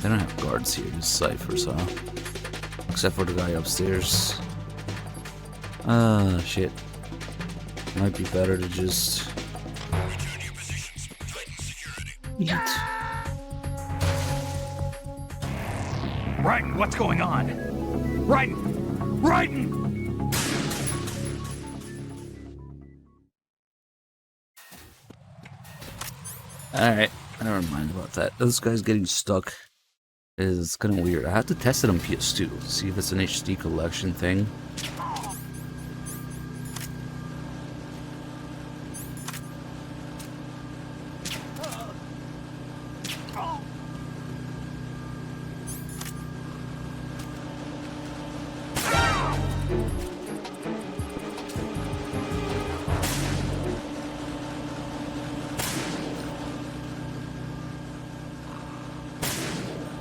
They don't have guards here, just ciphers, huh? Except for the guy upstairs. Shit. Might be better to just eat. Raiden, what's going on? Raiden! Raiden! Alright, never mind about that. This guy's getting stuck is kind of weird. I have to test it on PS2, see if it's an HD collection thing.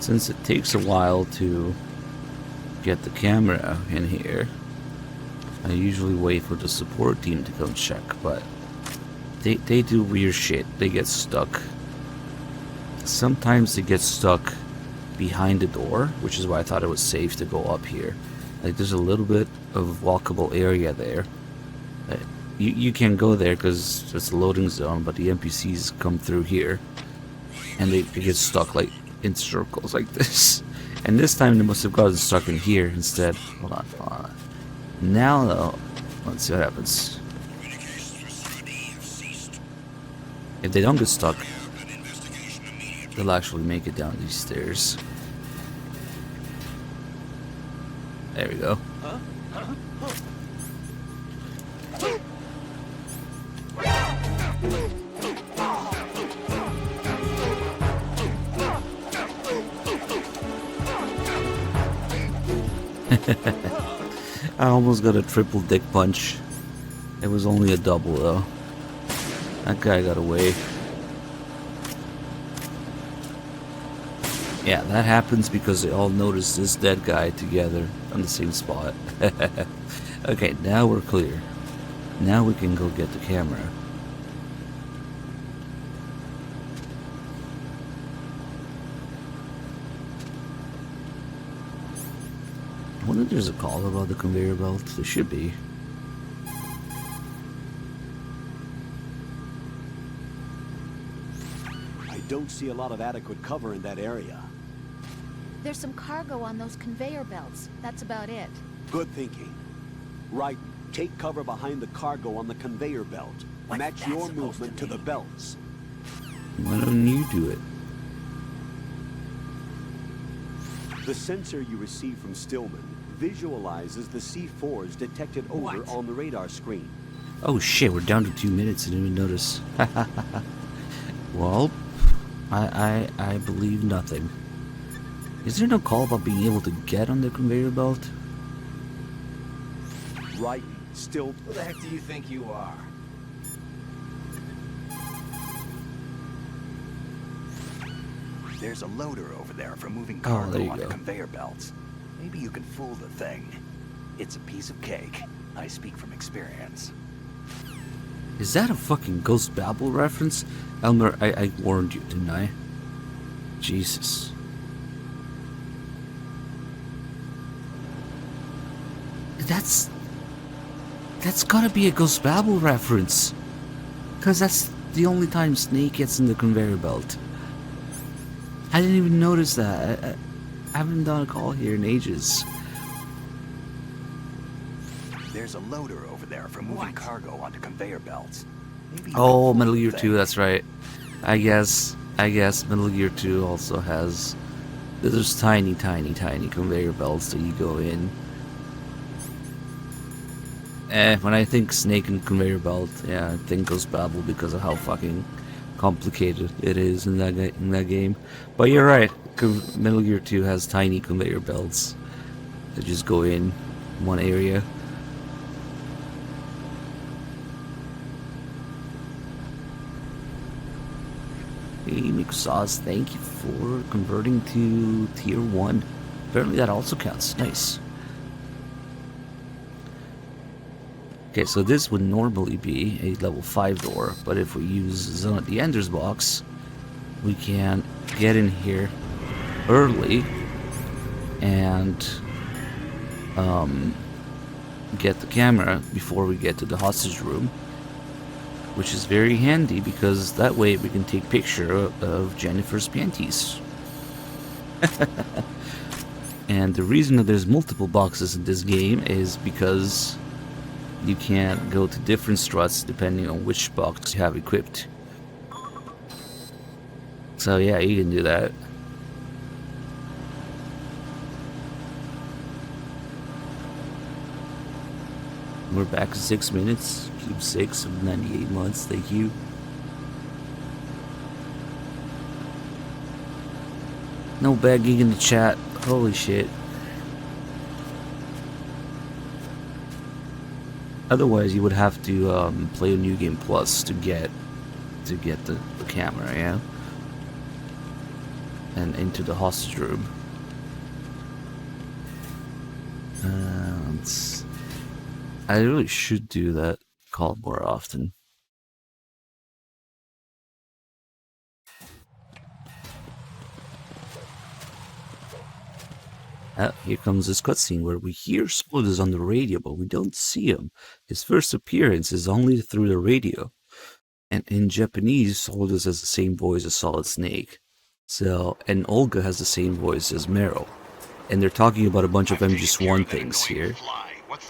Since it takes a while to get the camera in here, I usually wait for the support team to come check, but they do weird shit. They get stuck. Sometimes they get stuck behind the door, which is why I thought it was safe to go up here. Like, there's a little bit of walkable area there. You can't go there because it's a loading zone, but the NPCs come through here, and they get stuck like in circles like this. And this time they must have gotten stuck in here instead. Hold on. Now though, let's see what happens. If they don't get stuck, they'll actually make it down these stairs. There we go. I almost got a triple dick punch. It was only a double though. That guy got away. Yeah, that happens because they all noticed this dead guy together on the same spot. Okay, now we're clear. Now we can go get the camera. I wonder if there's a call about the conveyor belt. There should be. I don't see a lot of adequate cover in that area. There's some cargo on those conveyor belts. That's about it. Good thinking. Right, take cover behind the cargo on the conveyor belt. Match your movement to the belts. Why don't you do it? The sensor you receive from Stillman visualizes the C4's detected odor on the radar screen. Oh shit, we're down to 2 minutes. I didn't even notice. Well, I believe nothing. Is there no call about being able to get on the conveyor belt? Right, still. Who the heck do you think you are? There's a loader over there for moving there cargo you onto go. conveyor belts. Maybe you can fool the thing. It's a piece of cake. I speak from experience. Is that a fucking Ghost Babel reference? Elmer, I warned you, didn't I? Jesus. That's gotta be a Ghost Babel reference. Cause that's the only time Snake gets in the conveyor belt. I didn't even notice that. I haven't done a call here in ages. There's a loader over there for moving cargo onto conveyor belts. Maybe you Oh, can Metal fool Gear the 2, thing. that's right. I guess Metal Gear 2 also has... There's tiny conveyor belts that you go in. When I think Snake and conveyor belt, yeah, I think Ghost Babel because of how fucking complicated it is in that game. But you're right. Metal Gear 2 has tiny conveyor belts that just go in one area. Hey, McSauce, thank you for converting to tier 1. Apparently that also counts. Nice. Okay, so this would normally be a level 5 door, but if we use Zone at the Ender's box, we can get in here early and get the camera before we get to the hostage room, which is very handy because that way we can take picture of Jennifer's panties. And the reason that there's multiple boxes in this game is because you can go to different struts depending on which box you have equipped. So yeah, you can do that. We're back to 6 minutes. Cube 6 of 98 months. Thank you. No begging in the chat. Holy shit. Otherwise, you would have to play a New Game Plus to get the camera, yeah, and into the hostage room. I really should do that call more often. Here comes this cutscene where we hear Soldiers on the radio, but we don't see him. His first appearance is only through the radio. And in Japanese, Soldiers has the same voice as Solid Snake. So, and Olga has the same voice as Meryl. And they're talking about a bunch of MGS1 things here.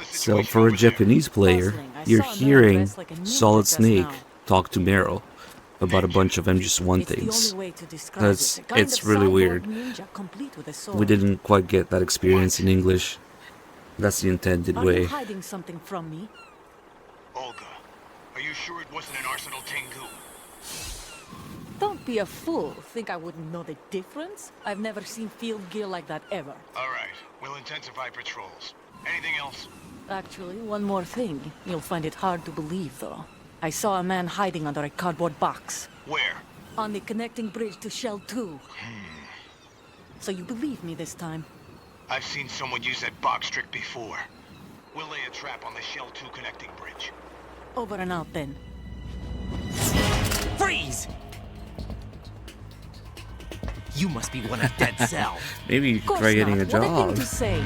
So for a Japanese player, you're hearing Solid Snake talk to Meryl about a bunch of MGS1 things. It's really weird. We didn't quite get that experience in English. That's the intended way. Are you hiding something from me? Olga, are you sure it wasn't an Arsenal Tengu? Don't be a fool. Think I wouldn't know the difference? I've never seen field gear like that ever. All right, we'll intensify patrols. Anything else? Actually, one more thing. You'll find it hard to believe, though. I saw a man hiding under a cardboard box. Where? On the connecting bridge to Shell 2. So you believe me this time? I've seen someone use that box trick before. We'll lay a trap on the Shell 2 connecting bridge. Over and out, then. Freeze! You must be one of Dead Cell. Maybe you could try getting a What a job. thing to say.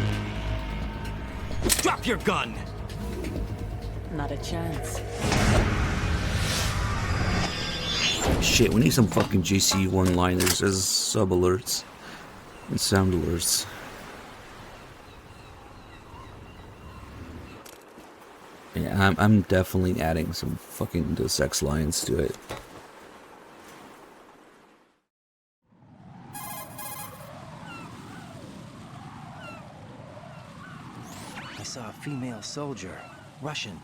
Drop your gun! Not a chance. Shit, we need some fucking JC one-liners as sub alerts and sound alerts. Yeah, I'm definitely adding some fucking Deus Ex lines to it. I saw a female soldier. Russian.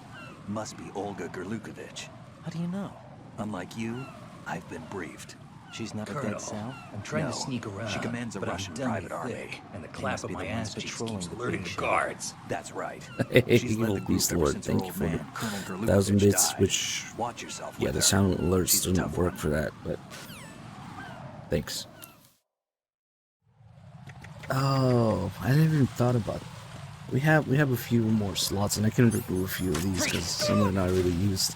Must be Olga Gerlukovich. How do you know? Unlike you, I've been briefed. She's not a Colonel, Dead Cell? I'm trying No, to sneak around. she commands a but I'm Russian dummy private army. thick, and the They clap must of be my the ass ones cheeks patrolling keeps the alerting big the ship. guards. That's right. Hey, She's led Evil the group Beast ever Lord, since her thank you old for man, the Colonel Gerlukovich 1,000 bits, died. which, Watch yourself yeah, with the her. sound alerts She's a didn't tough work one. for that, but thanks. Oh, I never even thought about it. We have a few more slots, and I can remove a few of these because some are not really used.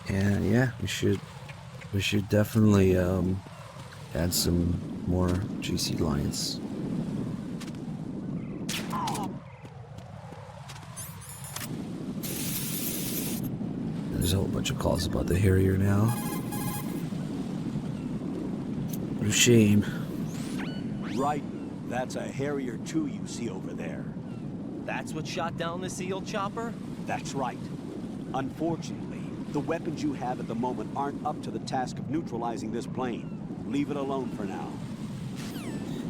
And yeah, we should definitely add some more GC lines. There's a whole bunch of calls about the Harrier now. What a shame. Right, that's a Harrier 2 you see over there. That's what shot down the SEAL chopper? That's right. Unfortunately, the weapons you have at the moment aren't up to the task of neutralizing this plane. Leave it alone for now.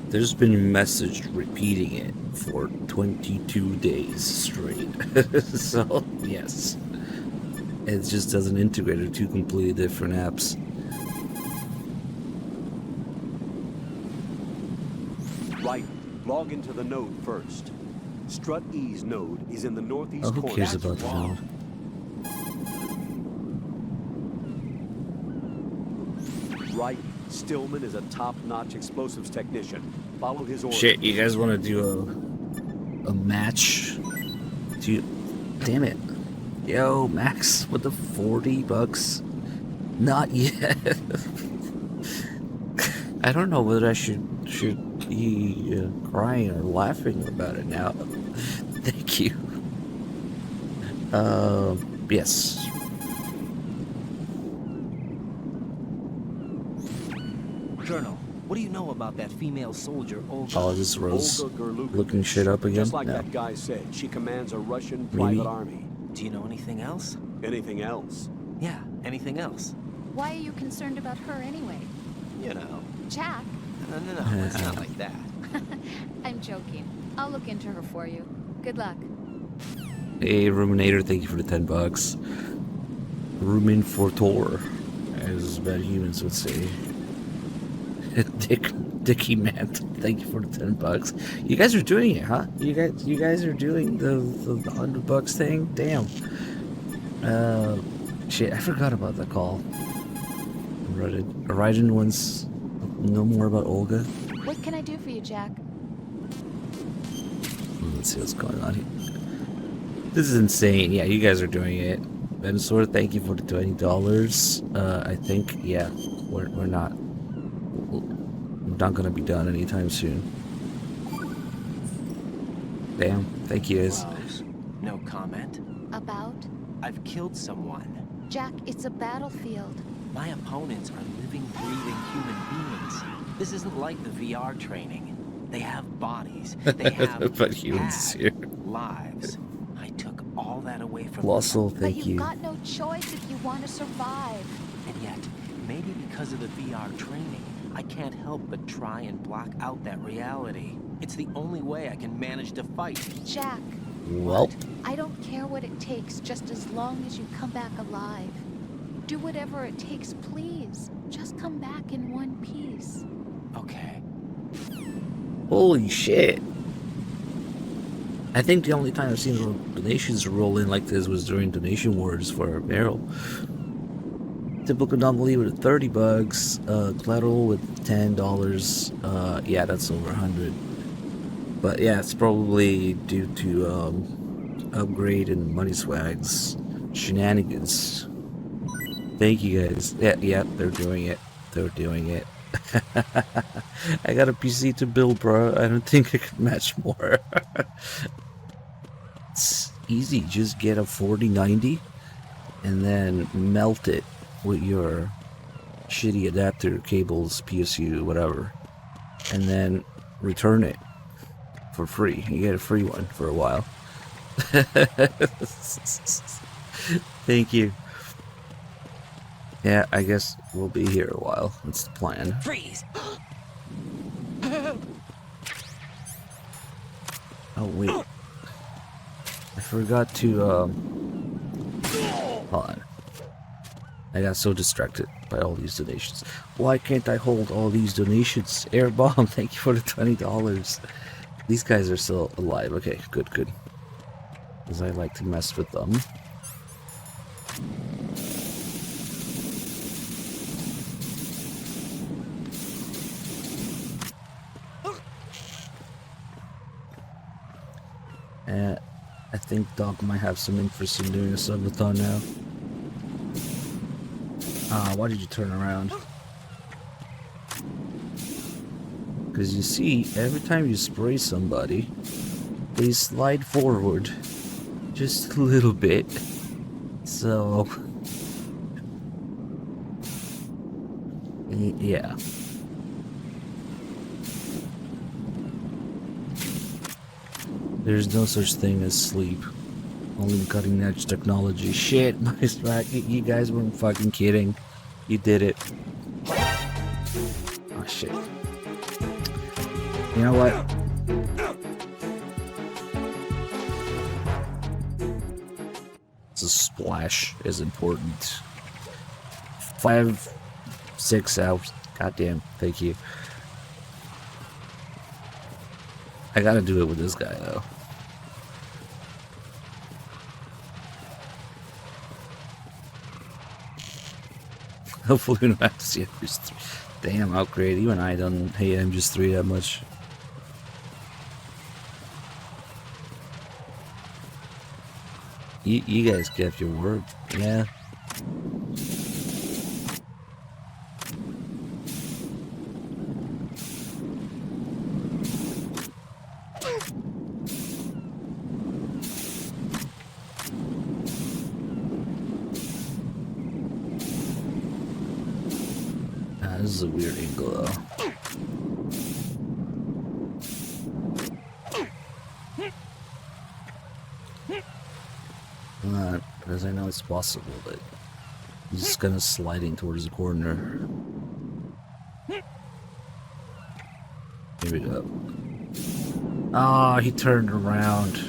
There's been a message repeating it for 22 days straight. So, yes. It just doesn't integrate with two completely different apps. Right. Log into the node first. Strut E's node is in the northeast Oh, who corner. cares about the node? Right. Stillman is a top-notch explosives technician. Follow his orders. Shit, you guys want to do a match? Do you? Damn it. Yo, Max, with the $40? Not yet. I don't know whether I should be crying or laughing about it now. Thank you. Yes. Colonel, what do you know about that female soldier, Olga? Oh, this Rose Olga Gurlukovich. looking shit up again? Just like No. that guy said, she commands a Russian Maybe. private army. Do you know anything else? Anything else? Yeah, anything else? Why are you concerned about her anyway? You know. Jack? No, it's not like that. I'm joking. I'll look into her for you. Good luck. Hey, Ruminator, thank you for the $10. Rumin Fortor, as bad humans would say. Dicky man, thank you for the $10. You guys are doing it, huh? You guys are doing the $100 thing. Damn. Shit, I forgot about that call. Raiden wants no more about Olga. What can I do for you, Jack? Let's see what's going on here. This is insane. Yeah, you guys are doing it. Venusaur, thank you for the $20. I think, yeah, we're not gonna be done anytime soon. Damn, thank you guys. Rose, no comment. About? I've killed someone. Jack, it's a battlefield. My opponents are living, breathing human beings. This isn't like the VR training. They have bodies. They have But humans here. lives. I took all that away from Lossel, them. thank But you. you've got no choice if you want to survive. And yet, maybe because of the VR training, I can't help but try and block out that reality. It's the only way I can manage to fight. Jack, Well, I don't care what it takes, just as long as you come back alive. Do whatever it takes, please. Just come back in one piece. Okay. holy shit. I think the only time I've seen donations roll in like this was during donation wars for Meryl. Typical anomaly with $30, collateral with $10. Yeah, that's over 100. But yeah, it's probably due to upgrade and money swags shenanigans. Thank you guys. Yeah, they're doing it. They're doing it. I got a PC to build, bro. I don't think I could match more. It's easy. Just get a 4090 and then melt it with your shitty adapter cables, PSU, whatever, and then return it for free. You get a free one for a while. Thank you. Yeah, I guess we'll be here a while. That's the plan. Freeze! Oh, wait. I forgot to, hold on. I got so distracted by all these donations. Why can't I hold all these donations? Airbomb, thank you for the $20. These guys are still alive. Okay, good. Because I like to mess with them. I think Doc might have some interest in doing a subathon now. Why did you turn around? Because you see, every time you spray somebody, they slide forward just a little bit. So, yeah. There's no such thing as sleep. Only cutting edge technology. Shit, nice rack. You guys weren't fucking kidding. You did it. Oh shit. You know what? The splash is important. 5, 6 hours. Goddamn. Thank you. I gotta do it with this guy though. Hopefully we don't have to see MGS3. Damn, upgrade. Even I don't hate MGS3 that much. You guys kept your word, yeah. This is a weird angle though. Because I know it's possible, but I'm just kind of sliding towards the corner. Here we go. Ah, he turned around.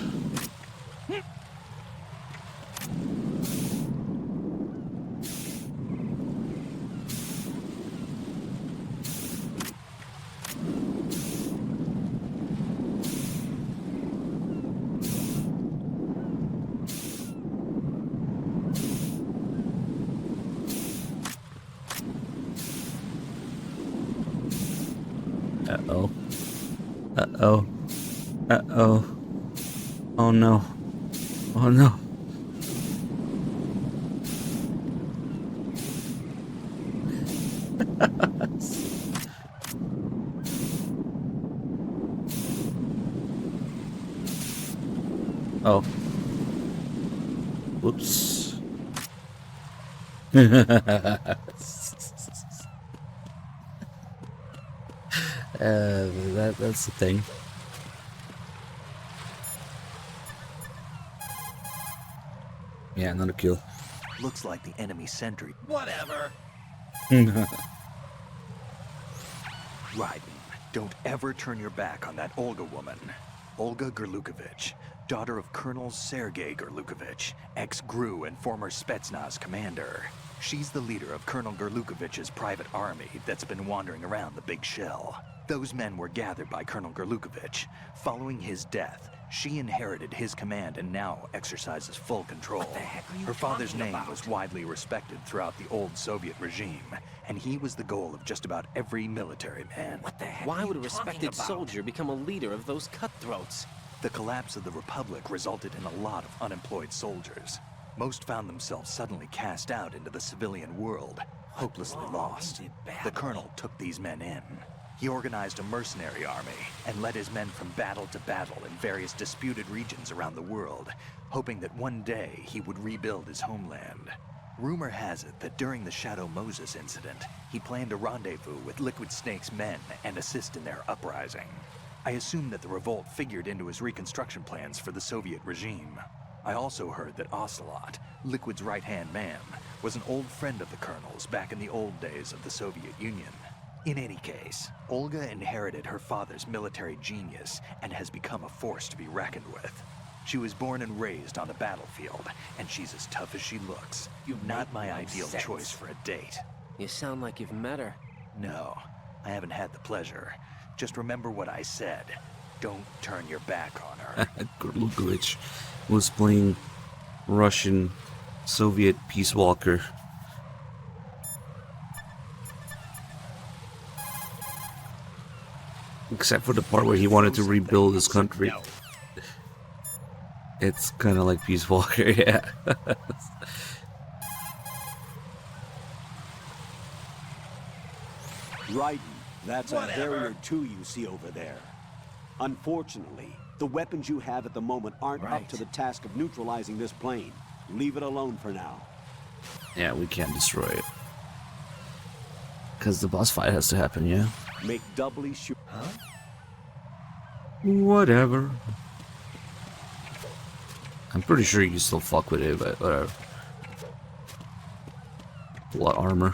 Uh-oh. Uh-oh. Uh-oh. Oh no. Oh no. Oh. Whoops. That's the thing. Yeah, another kill. Looks like the enemy sentry. Whatever. Raiden, don't ever turn your back on that Olga woman. Olga Gerlukovich, daughter of Colonel Sergei Gerlukovich, ex-GRU and former Spetsnaz commander. She's the leader of Colonel Gerlukovich's private army that's been wandering around the Big Shell. Those men were gathered by Colonel Gerlukovich. Following his death, she inherited his command and now exercises full control. Her father's name was widely respected throughout the old Soviet regime, and he was the goal of just about every military man. Why would a respected soldier become a leader of those cutthroats? The collapse of the Republic resulted in a lot of unemployed soldiers. Most found themselves suddenly cast out into the civilian world, hopelessly lost. The colonel took these men in. He organized a mercenary army and led his men from battle to battle in various disputed regions around the world, hoping that one day he would rebuild his homeland. Rumor has it that during the Shadow Moses incident, he planned a rendezvous with Liquid Snake's men and assist in their uprising. I assume that the revolt figured into his reconstruction plans for the Soviet regime. I also heard that Ocelot, Liquid's right-hand man, was an old friend of the Colonel's back in the old days of the Soviet Union. In any case, Olga inherited her father's military genius and has become a force to be reckoned with. She was born and raised on the battlefield, and she's as tough as she looks. Not my ideal choice for a date. You sound like you've met her. No, I haven't had the pleasure. Just remember what I said. Don't turn your back on her. Gerlukovich was playing Russian Soviet Peace Walker. Except for the part where he wanted to rebuild his country. It's kind of like Peace Walker, yeah. Raiden, that's a Harrier 2 you see over there. Unfortunately, the weapons you have at the moment aren't up to the task of neutralizing this plane. Leave it alone for now. Yeah, we can't destroy it. Because the boss fight has to happen, yeah? Make doubly sure. Huh? Whatever. I'm pretty sure you can still fuck with it, but whatever. A lot of armor.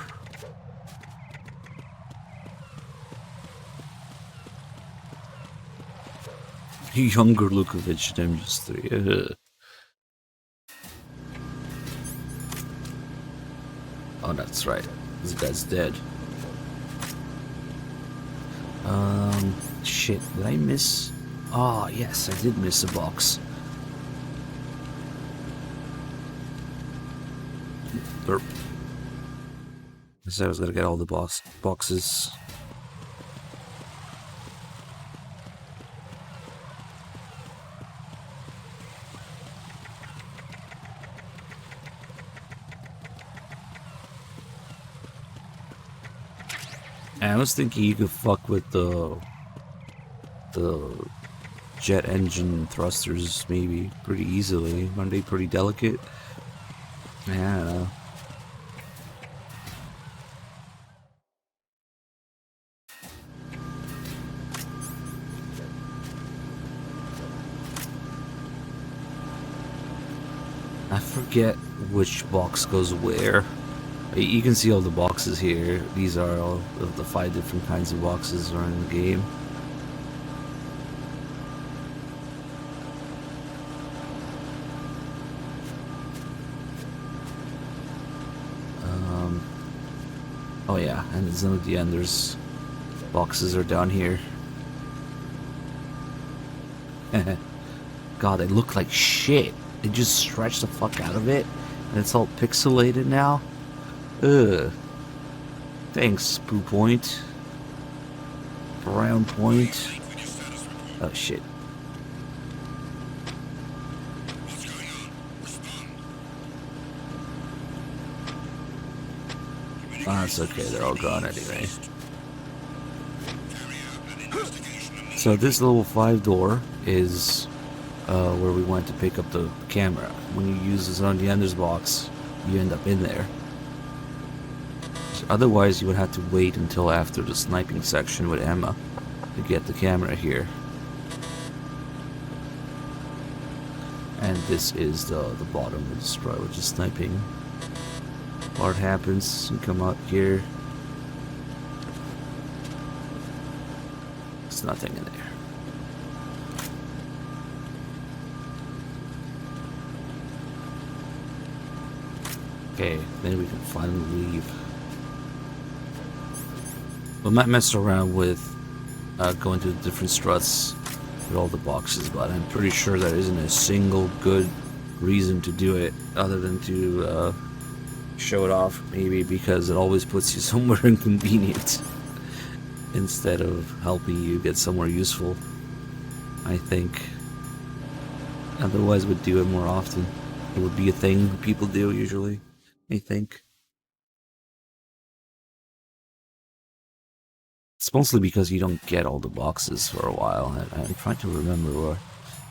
Younger Lukovich than MGS3. Oh, that's right. This guy's dead. Shit. Did I miss? Oh, yes, I did miss a box. Burp. I said I was gonna get all the boxes. And I was thinking you could fuck with the jet engine thrusters maybe pretty easily. Aren't they pretty delicate? Yeah, I don't know. I forget which box goes where. You can see all the boxes here. These are all of the 5 different kinds of boxes around the game. Oh yeah, and at Zone of the Enders boxes are down here. God, they look like shit. They just stretch the fuck out of it, and it's all pixelated now. Ugh. Thanks, Poo Point. Brown Point. Oh shit. Oh, that's okay, they're all gone anyway. So this level 5 door is where we went to pick up the camera. When you use this on the Enders box, you end up in there. So otherwise, you would have to wait until after the sniping section with Emma to get the camera here. And this is the bottom of the strut, which is sniping. Part happens, you come out here. There's nothing in there. Okay, then we can finally leave. We might mess around with going to the different struts with all the boxes, but I'm pretty sure there isn't a single good reason to do it other than to show it off, maybe because it always puts you somewhere inconvenient instead of helping you get somewhere useful, I think. Otherwise we'd do it more often. It would be a thing people do usually, I think. It's mostly because you don't get all the boxes for a while. I'm trying to remember where.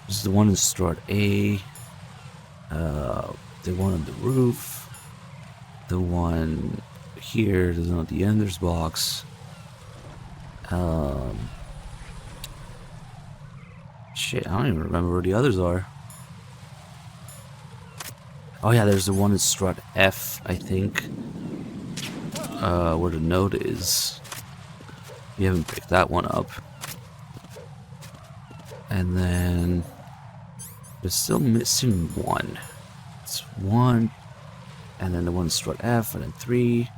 There's the one in Strut A, the one on the roof, the one here, there's one at the Enders box. Shit, I don't even remember where the others are. Oh yeah, there's the one in Strut F, I think. Where the note is. You haven't picked that one up. And then we're still missing one. It's 1, and then the one Strut F, and then 3,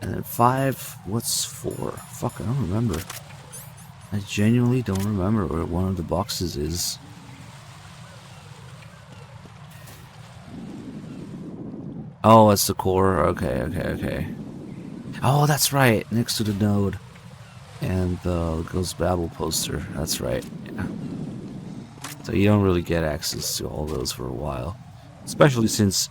and then 5. What's 4? Fuck, I don't remember. I genuinely don't remember where one of the boxes is. Oh, it's the core. Okay. Oh, that's right. Next to the node. And the Ghost Babel poster. That's right. Yeah. So you don't really get access to all those for a while. Especially since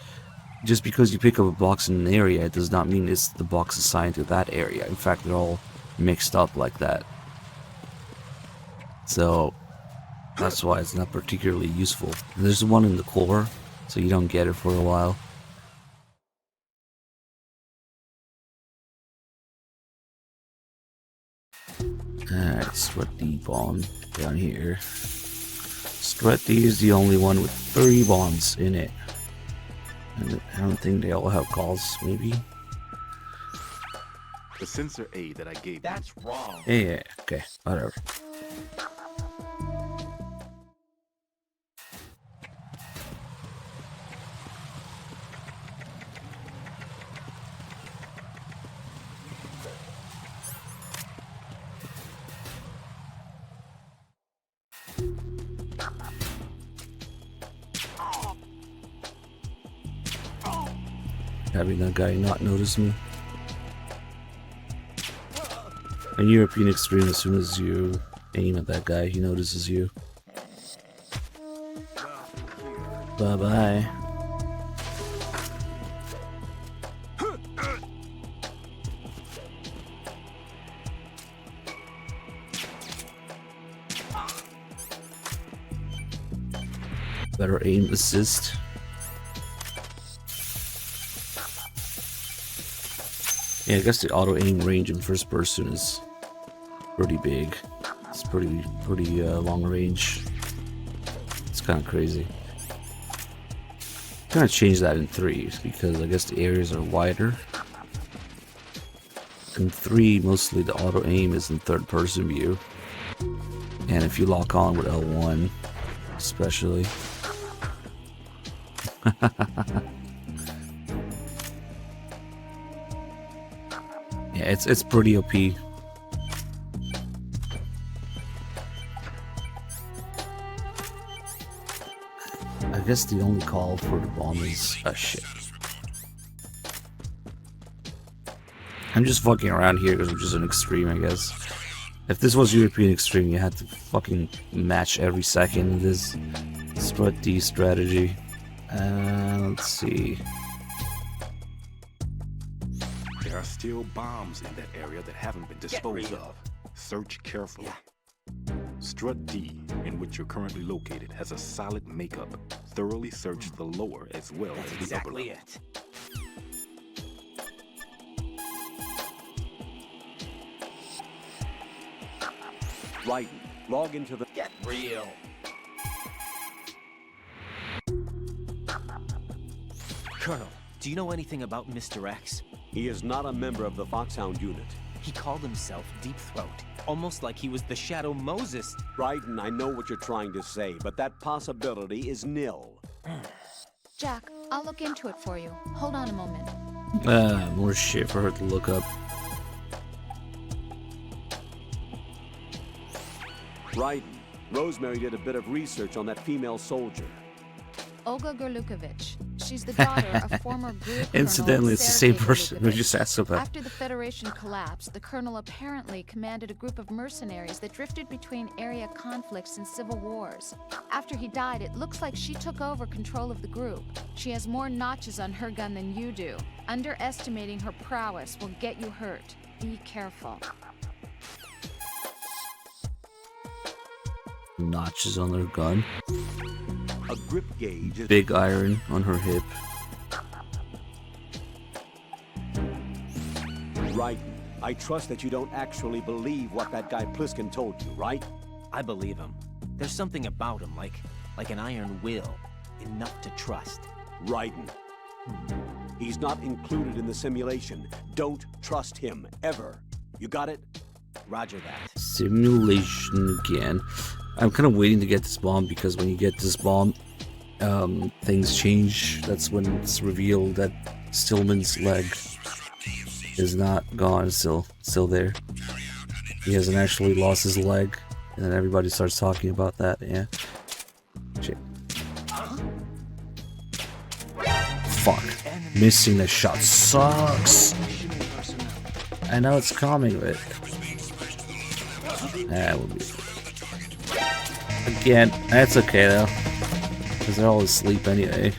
just because you pick up a box in an area, it does not mean it's the box assigned to that area. In fact, they're all mixed up like that. So that's why it's not particularly useful. And there's one in the core, so you don't get it for a while. Alright, Strut D bomb down here. Strut D is the only one with 3 bombs in it. And I don't think they all have calls, maybe. The sensor aid that I gave That's wrong. Yeah, okay, whatever. having that guy not notice me. In European Extreme, as soon as you aim at that guy, he notices you. Bye-bye. Better aim assist. Yeah, I guess the auto aim range in first person is pretty big. It's pretty long range. It's kind of crazy. Kind of change that in 3 because I guess the areas are wider. In 3, mostly the auto aim is in third person view, and if you lock on with L1, especially. Yeah, it's pretty OP. I guess the only call for the bomb is shit. I'm just fucking around here because I'm just an extreme, I guess. If this was European Extreme, you had to fucking match every second of this strut D strategy. Let's see. There are still bombs in that area that haven't been disposed of. Search carefully. Strut D, in which you're currently located, has a solid makeup. Thoroughly search the lower as well as the upper level. Right. Log into the... Get real. Colonel, do you know anything about Mr. X? He is not a member of the Foxhound unit. He called himself Deep Throat, almost like he was the Shadow Moses. Raiden, I know what you're trying to say, but that possibility is nil. Jack, I'll look into it for you. Hold on a moment. More shit for her to look up. Raiden, Rosemary did a bit of research on that female soldier. Olga Gorlukovich. She's the daughter of former group Incidentally, it's the same person we just asked about. After the Federation collapsed, the colonel apparently commanded a group of mercenaries that drifted between area conflicts and civil wars. After he died, it looks like she took over control of the group. She has more notches on her gun than you do. Underestimating her prowess will get you hurt. Be careful. Notches on her gun. A grip gauge is... Big iron on her hip. Raiden, I trust that you don't actually believe what that guy Pliskin told you, right? I believe him. There's something about him, like an iron will, enough to trust. Raiden. He's not included in the simulation. Don't trust him, ever. You got it? Roger that. Simulation again. I'm kind of waiting to get this bomb because when you get this bomb, things change. That's when it's revealed that Stillman's leg is not gone, still there. He hasn't actually lost his leg, and then everybody starts talking about that. Yeah. Shit. Fuck. Missing the shot sucks. I know it's coming, but that will be. Again, that's okay though, because they're all asleep anyway.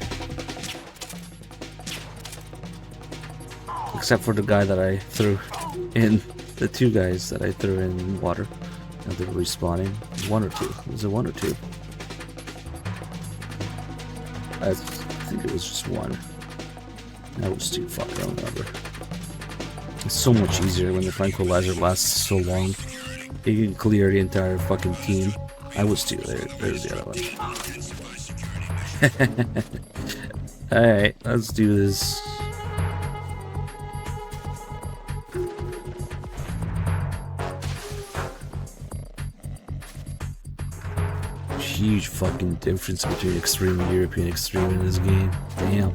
Except for the guy that I threw in, the 2 guys that I threw in water. Now they're respawning. 1 or 2. Was it 1 or 2? I think it was just 1. That was 2. Fuck, I don't remember. It's so much easier when the tranquilizer lasts so long. You can clear the entire fucking team. I was 2. There's the other one. Alright, let's do this. Huge fucking difference between Extreme and European Extreme in this game. Damn.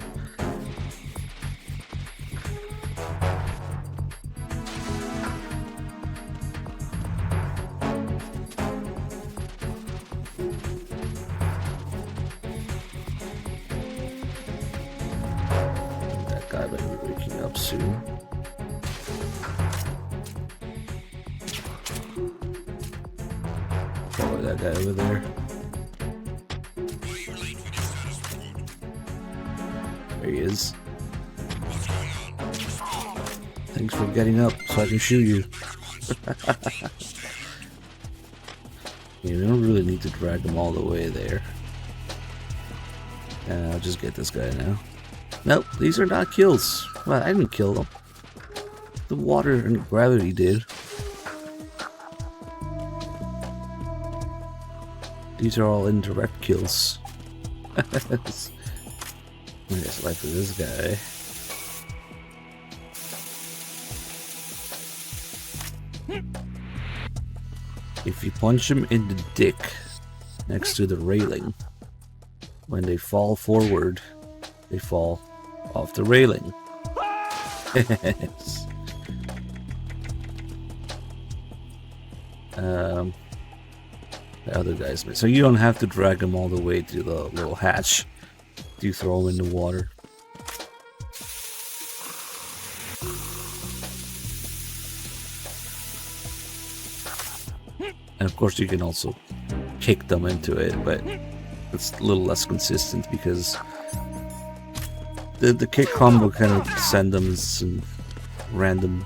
That guy better up soon. Follow that guy over there. There he is. Thanks for getting up so I can shoot you. You don't really need to drag them all the way there. I'll just get this guy now. Nope, these are not kills. Well, I didn't kill them. The water and gravity did. These are all indirect kills. I guess like for this guy. If you punch him in the dick next to the railing, when they fall forward, they fall off the railing. Yes. The other guys, so you don't have to drag them all the way to the little hatch. You throw them in the water. And of course you can also kick them into it, but it's a little less consistent because the kick combo kind of send them in some random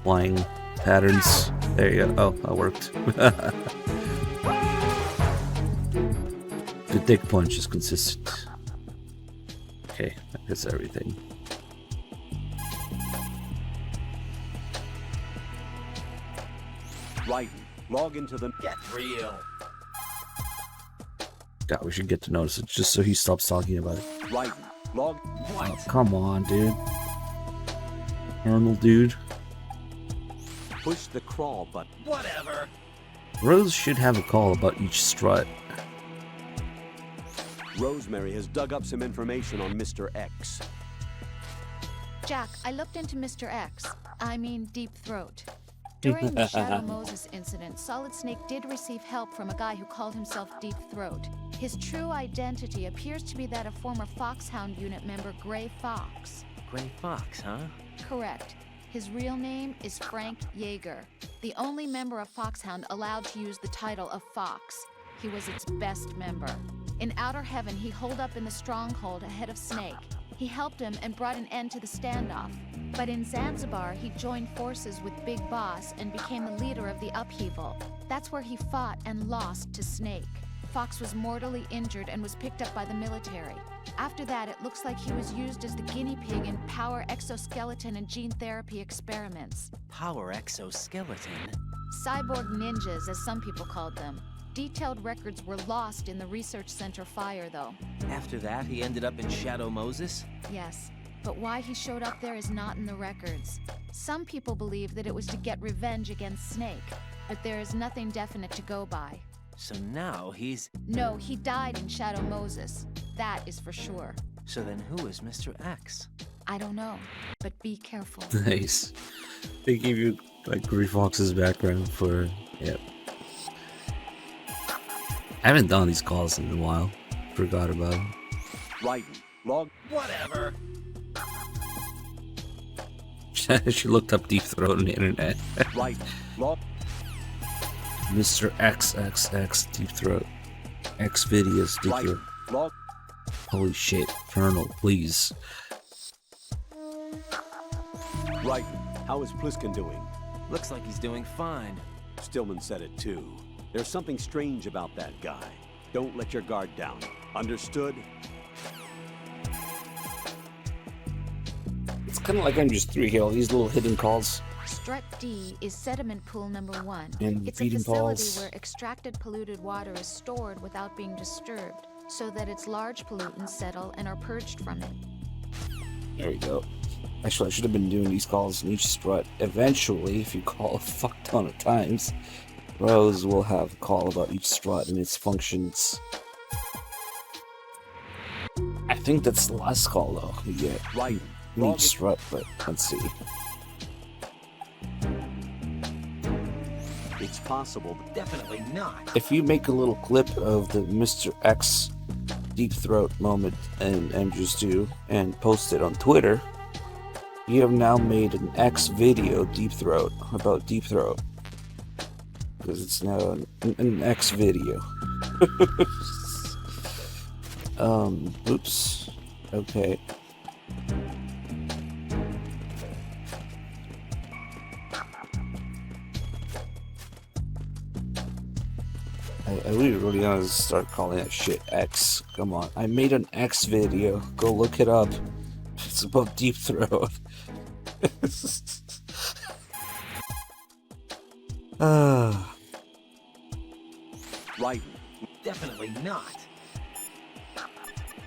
flying patterns. There you go. Oh, that worked. The dick punch is consistent. Okay, that's everything. Right. Log into the... Get real. God, we should get to notice it just so he stops talking about it. Right. Log... What? Oh, come on, dude. Arnold, dude. Push the crawl button. Whatever. Rose should have a call about each strut. Rosemary has dug up some information on Mr. X. Jack, I looked into Mr. X. I mean, Deep Throat. During the Shadow Moses incident, Solid Snake did receive help from a guy who called himself Deep Throat. His true identity appears to be that of former Foxhound Unit member Gray Fox. Gray Fox, huh? Correct. His real name is Frank Yeager, the only member of Foxhound allowed to use the title of Fox. He was its best member. In Outer Heaven, he holed up in the stronghold ahead of Snake. He helped him and brought an end to the standoff. But in Zanzibar, he joined forces with Big Boss and became the leader of the upheaval. That's where he fought and lost to Snake. Fox was mortally injured and was picked up by the military. After that, it looks like he was used as the guinea pig in power exoskeleton and gene therapy experiments. Power exoskeleton? Cyborg ninjas, as some people called them. Detailed records were lost in the research center fire, though. After that, he ended up in Shadow Moses? Yes, but why he showed up there is not in the records. Some people believe that it was to get revenge against Snake, but there is nothing definite to go by. So now he's... No, he died in Shadow Moses. That is for sure. So then who is Mr. X? I don't know, but be careful. Nice. They give you like Gray Fox's background for... Yep. I haven't done these calls in a while. Forgot about them. Right. Log. Whatever. She looked up Deep Throat on the internet. Right. Log. Mr. XXX Deep Throat. Xvideos Deep Throat. Right. Log. Holy shit. Colonel, please. Right. How is Pliskin doing? Looks like he's doing fine. Stillman said it too. There's something strange about that guy. Don't let your guard down. Understood? It's kind of like MGS3 here, all these little hidden calls. Strut D is sediment pool number 1. And it's a feeding facility balls. where extracted polluted water is stored without being disturbed, so that its large pollutants settle and are purged from it. There we go. Actually, I should have been doing these calls in each strut. Eventually, if you call a fuck ton of times, Rose will have a call about each strut and its functions. I think that's the last call, though. You get right. Each strut, but let's see. It's possible, but definitely not. If you make a little clip of the Mr. X Deep Throat moment in MGS2 and post it on Twitter, You have now made an X video, Deep Throat, about Deep Throat. Because it's now an X video. Oops. Okay. I really want to start calling that shit X. Come on. I made an X video. Go look it up. It's about Deep Throat. Right. Definitely not.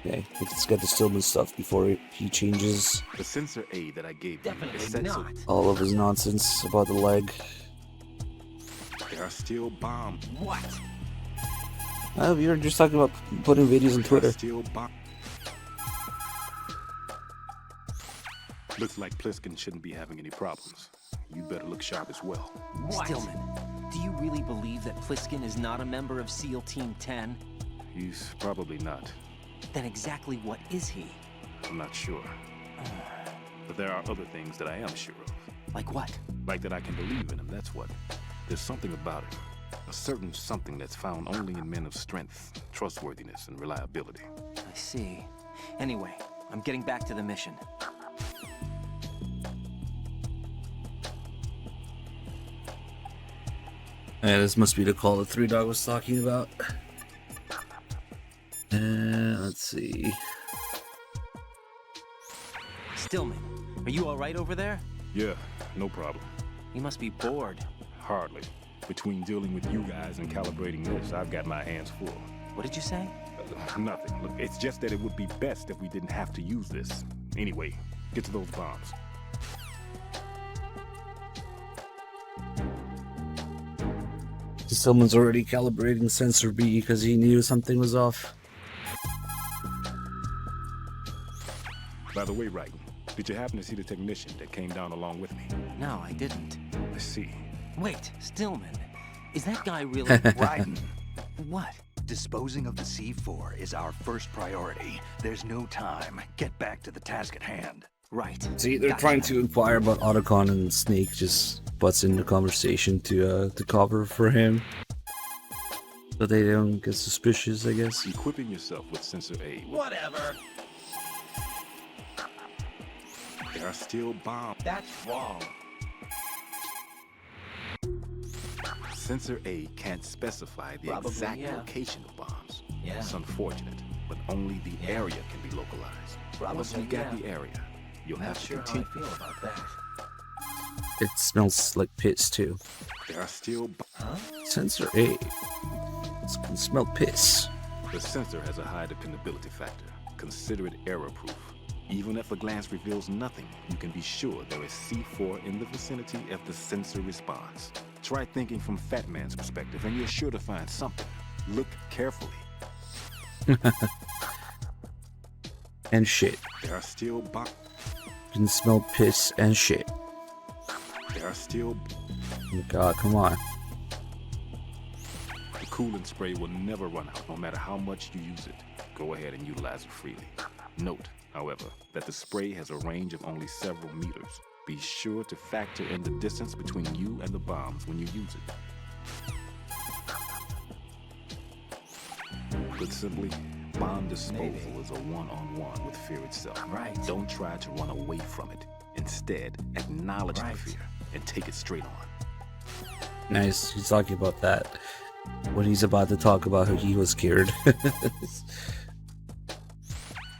Okay, let's get the Stillman stuff before he changes The sensor A that I gave you Definitely is set not. all of his nonsense about the leg. There are still bombs. What? Oh, you're just talking about putting videos on There are Twitter. still bombs. Looks like Pliskin shouldn't be having any problems. You better look sharp as well. What? Stillman, do you really believe that Pliskin is not a member of SEAL Team 10? He's probably not. Then exactly what is he? I'm not sure. But there are other things that I am sure of. Like what? Like that I can believe in him, that's what. There's something about him. A certain something that's found only in men of strength, trustworthiness, and reliability. I see. Anyway, I'm getting back to the mission. Yeah, this must be the call that Three Dog was talking about. Let's see. Stillman, are you alright over there? Yeah, no problem. You must be bored. Hardly. Between dealing with you guys and calibrating this, I've got my hands full. What did you say? Nothing. Look, it's just that it would be best if we didn't have to use this. Anyway, get to those bombs. Someone's already calibrating sensor B because he knew something was off. By the way, Wright, did you happen to see the technician that came down along with me? No, I didn't. I see. Wait, Stillman, is that guy really... Raiden, What? disposing of the C4 is our first priority. There's no time. Get back to the task at hand. Right. See, they're Gotcha. trying to inquire about Otacon, and Snake just butts in the conversation to cover for him. So they don't get suspicious, I guess. Equipping yourself with sensor A. Whatever. There are still bombs. That's wrong. Sensor A can't specify the Probably, exact yeah. location of bombs. Yeah. It's unfortunate, but only the area can be localized. Once Probably, you get yeah. the area, you'll Not have to sure how I continue. feel about that. It smells like piss too. There are still Sensor A. It can smell piss. The sensor has a high dependability factor. Consider it error-proof. Even if a glance reveals nothing, you can be sure there is C4 in the vicinity if the sensor responds. Try thinking from Fat Man's perspective, and you're sure to find something. Look carefully. And shit. There are still You can smell piss and shit. There are still Oh God, come on. The coolant spray will never run out, no matter how much you use it. Go ahead and utilize it freely. Note, however, that the spray has a range of only several meters. Be sure to factor in the distance between you and the bombs when you use it. Put simply, bomb disposal is a one-on-one with fear itself. Right. Don't try to run away from it. Instead, acknowledge Right. the fear and take it straight on. Nice, he's talking about that. When he's about to talk about how he was scared.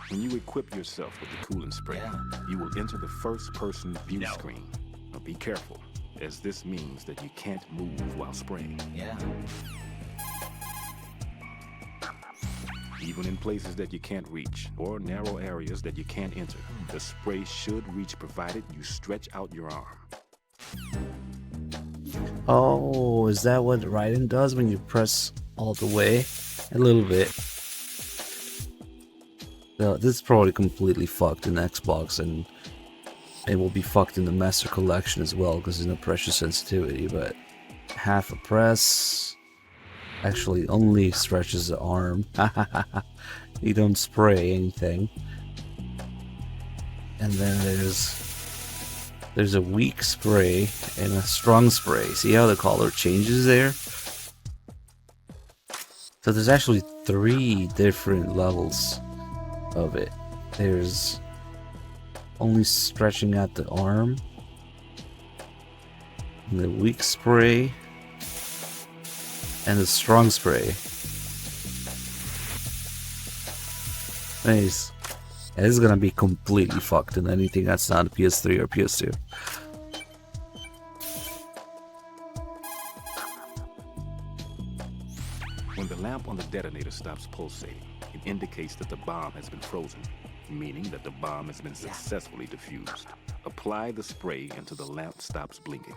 When you equip yourself with the coolant spray, you will enter the first-person view screen. Now be careful, as this means that you can't move while spraying. Yeah. Even in places that you can't reach, or narrow areas that you can't enter, the spray should reach provided you stretch out your arm. Oh, is that what Raiden does when you press all the way? A little bit. So this is probably completely fucked in Xbox, and it will be fucked in the Master Collection as well because there's no pressure sensitivity, but half a press actually only stretches the arm. You don't spray anything. And then there's There's a weak spray and a strong spray. See how the color changes there? So there's actually 3 different levels of it. There's only stretching out the arm, the weak spray, and the strong spray. Nice. This is gonna be completely fucked in anything that's not a PS3 or PS2. When the lamp on the detonator stops pulsating, it indicates that the bomb has been frozen, meaning that the bomb has been successfully diffused. Apply the spray until the lamp stops blinking.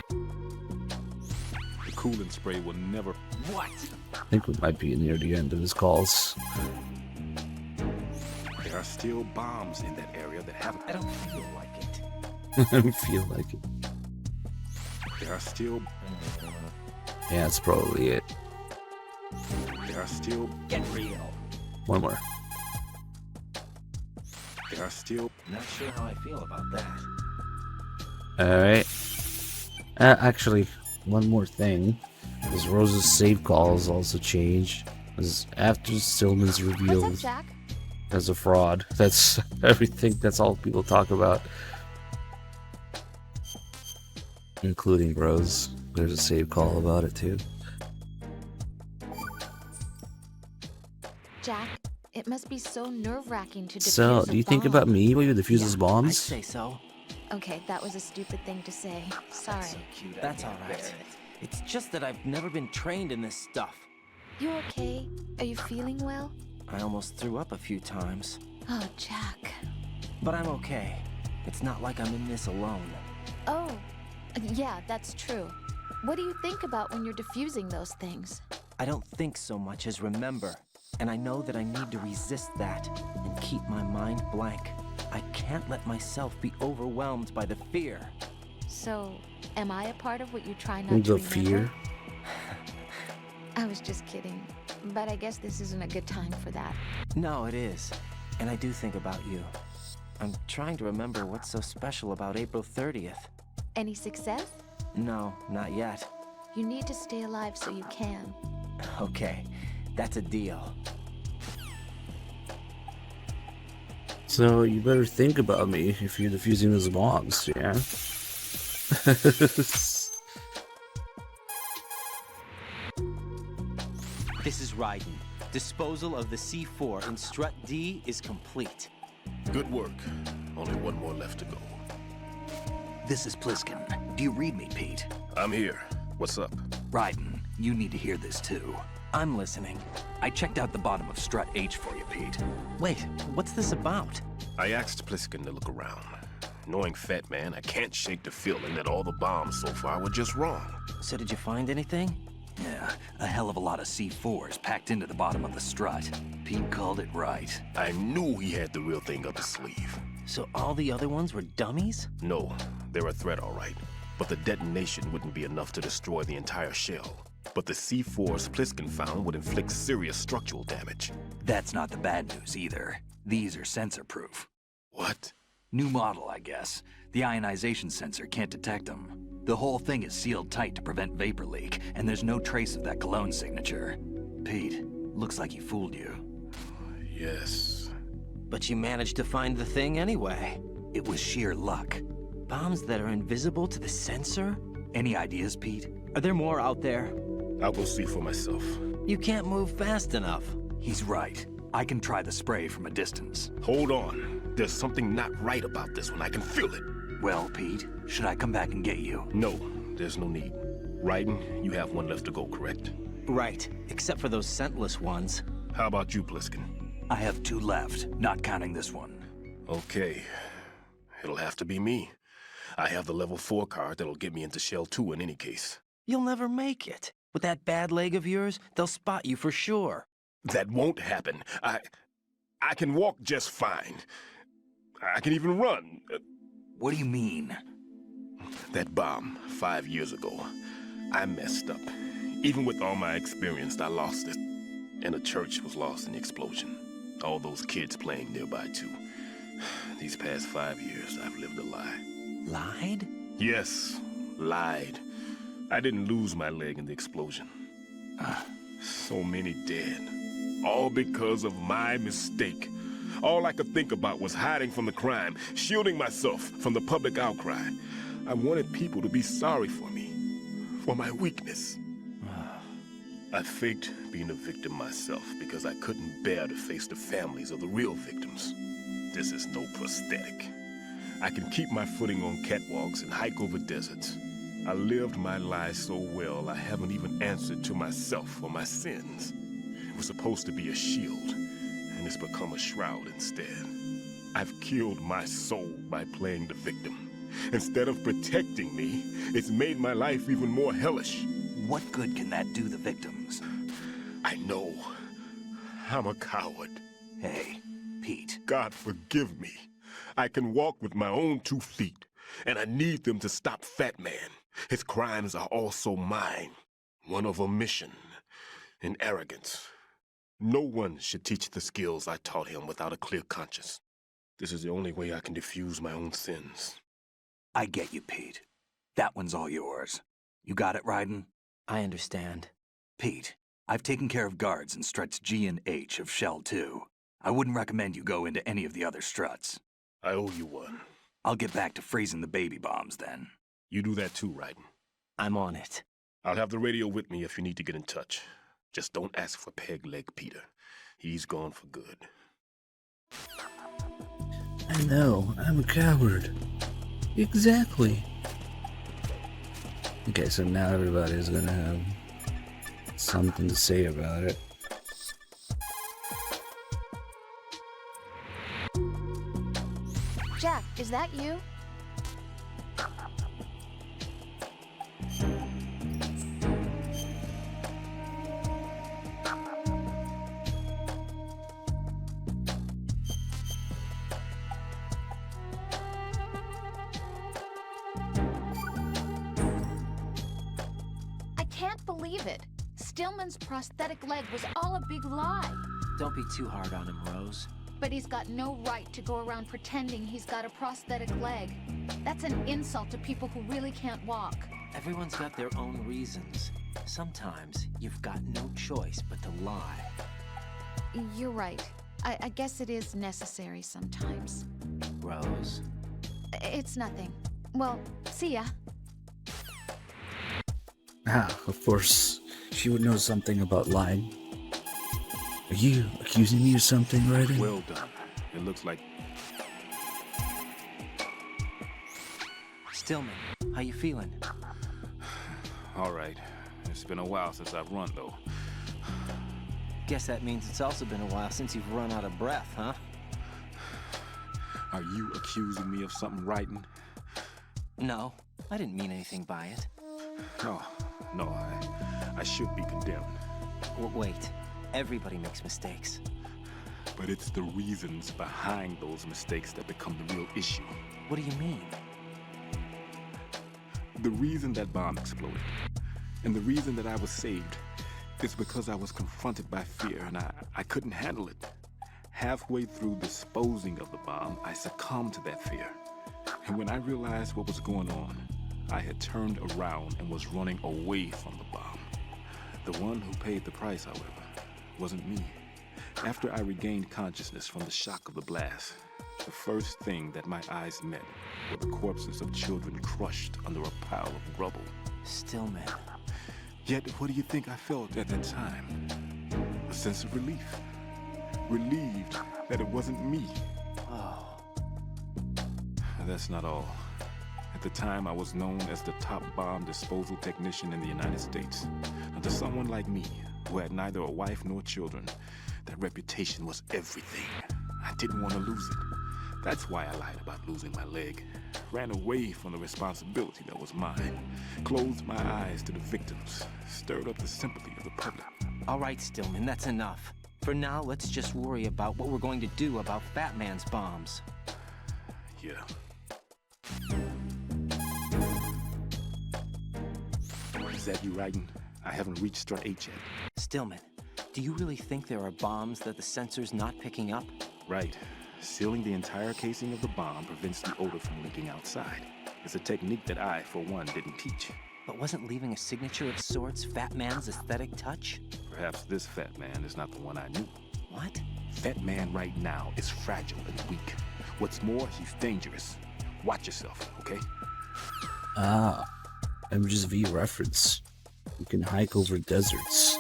The coolant spray will never... What? I think we might be near the end of his calls. There are still bombs in that area that haven't... I don't feel like it. I don't feel like it. There are still... Yeah, that's probably it. There are still... Get real. One more. There are still... Not sure how I feel about that. Alright. Actually, one more thing. Is Rose's save calls also change. Because after Stillman's revealed What's up, Jack? as a fraud, that's everything, that's all people talk about. Including Rose. There's a save call about it too. Jack, it must be so nerve-wracking to defuse So, do you think about me while you defuse his I'd bombs? say so. Okay, that was a stupid thing to say. Sorry. That's all right. It's just that I've never been trained in this stuff. You okay? Are you feeling well? I almost threw up a few times. Oh, Jack. But I'm okay. It's not like I'm in this alone. Oh, yeah, that's true. What do you think about when you're defusing those things? I don't think so much as remember. And I know that I need to resist that and keep my mind blank. I can't let myself be overwhelmed by the fear. So, am I a part of what you try not The to remember? fear? I was just kidding. But I guess this isn't a good time for that. No, it is. And I do think about you. I'm trying to remember what's so special about April 30th. Any success? No, not yet. You need to stay alive so you can. Okay, that's a deal. So, you better think about me if you're defusing those bombs, yeah? This is Raiden. Disposal of the C4 in Strut D is complete. Good work. Only one more left to go. This is Pliskin. Do you read me, Pete? I'm here. What's up? Raiden, you need to hear this too. I'm listening. I checked out the bottom of Strut H for you, Pete. Wait, what's this about? I asked Pliskin to look around. Knowing Fat Man, I can't shake the feeling that all the bombs so far were just wrong. So did you find anything? Yeah, a hell of a lot of C4s packed into the bottom of the strut. Pete called it right. I knew he had the real thing up his sleeve. So all the other ones were dummies? No, they're a threat, all right. But the detonation wouldn't be enough to destroy the entire shell. But the C4s Pliskin found would inflict serious structural damage. That's not the bad news either. These are sensor-proof. What? New model, I guess. The ionization sensor can't detect them. The whole thing is sealed tight to prevent vapor leak, and there's no trace of that cologne signature. Pete, looks like he fooled you. Yes. But you managed to find the thing anyway. It was sheer luck. Bombs that are invisible to the sensor? Any ideas, Pete? Are there more out there? I'll go see for myself. You can't move fast enough. He's right. I can try the spray from a distance. Hold on. There's something not right about this one. I can feel it. Well, Pete, should I come back and get you? No, there's no need. Raiden, you have one left to go, correct? Right, except for those scentless ones. How about you, Pliskin? I have 2 left, not counting this one. Okay. It'll have to be me. I have the level 4 card that'll get me into Shell 2 in any case. You'll never make it. With that bad leg of yours, they'll spot you for sure. That won't happen. I can walk just fine. I can even run. What do you mean? That bomb 5 years ago, I messed up. Even with all my experience, I lost it. And the church was lost in the explosion. All those kids playing nearby too. These past 5 years, I've lived a lie. Lied? Yes, lied. I didn't lose my leg in the explosion. So many dead. All because of my mistake. All I could think about was hiding from the crime, shielding myself from the public outcry. I wanted people to be sorry for me, for my weakness. I faked being a victim myself because I couldn't bear to face the families of the real victims. This is no prosthetic. I can keep my footing on catwalks and hike over deserts. I lived my lie so well, I haven't even answered to myself for my sins. It was supposed to be a shield, and it's become a shroud instead. I've killed my soul by playing the victim. Instead of protecting me, it's made my life even more hellish. What good can that do the victims? I know. I'm a coward. Hey, Pete. God forgive me. I can walk with my own 2 feet, and I need them to stop Fat Man. His crimes are also mine. One of omission and arrogance. No one should teach the skills I taught him without a clear conscience. This is the only way I can diffuse my own sins. I get you, Pete. That one's all yours. You got it, Raiden? I understand. Pete, I've taken care of guards in struts G and H of Shell 2. I wouldn't recommend you go into any of the other struts. I owe you one. I'll get back to freezing the baby bombs then. You do that too, Raiden. I'm on it. I'll have the radio with me if you need to get in touch. Just don't ask for Peg Leg Peter. He's gone for good. I know, I'm a coward. Exactly. Okay, so now everybody's gonna have something to say about it. Jack, is that you? I can't believe it. Stillman's prosthetic leg was all a big lie. Don't be too hard on him, Rose. But he's got no right to go around pretending he's got a prosthetic leg. That's an insult to people who really can't walk. Everyone's got their own reasons. Sometimes you've got no choice but to lie. You're right. I guess it is necessary sometimes. Rose. It's nothing. Well, see ya. Ah, of course. She would know something about lying. Are you accusing me of something, Raiden? Well done. It looks like... Stillman, how you feeling? All right. It's been a while since I've run, though. Guess that means it's also been a while since you've run out of breath, huh? Are you accusing me of something, Raiden? No, I didn't mean anything by it. No, I should be condemned. Wait, everybody makes mistakes. But it's the reasons behind those mistakes that become the real issue. What do you mean? The reason that bomb exploded, and the reason that I was saved, is because I was confronted by fear and I couldn't handle it. Halfway through disposing of the bomb, I succumbed to that fear. And when I realized what was going on, I had turned around and was running away from the bomb. The one who paid the price, however, wasn't me. After I regained consciousness from the shock of the blast, the first thing that my eyes met were the corpses of children crushed under a pile of rubble. Stillman. Yet, what do you think I felt at that time? A sense of relief. Relieved that it wasn't me. Oh. That's not all. At the time, I was known as the top bomb disposal technician in the United States. Now, to someone like me, who had neither a wife nor children, that reputation was everything. I didn't want to lose it. That's why I lied about losing my leg. Ran away from the responsibility that was mine. Closed my eyes to the victims. Stirred up the sympathy of the public. All right, Stillman, that's enough. For now, let's just worry about what we're going to do about Fat Man's bombs. Yeah. Is that you, Raiden? I haven't reached Strut 8 yet. Stillman, do you really think there are bombs that the sensor's not picking up? Right. Sealing the entire casing of the bomb prevents the odor from leaking outside. It's a technique that I, for one, didn't teach. But wasn't leaving a signature of sorts Fat Man's aesthetic touch? Perhaps this Fat Man is not the one I knew. What? Fat Man right now is fragile and weak. What's more, he's dangerous. Watch yourself, okay? Ah, MGS reference. You can hike over deserts.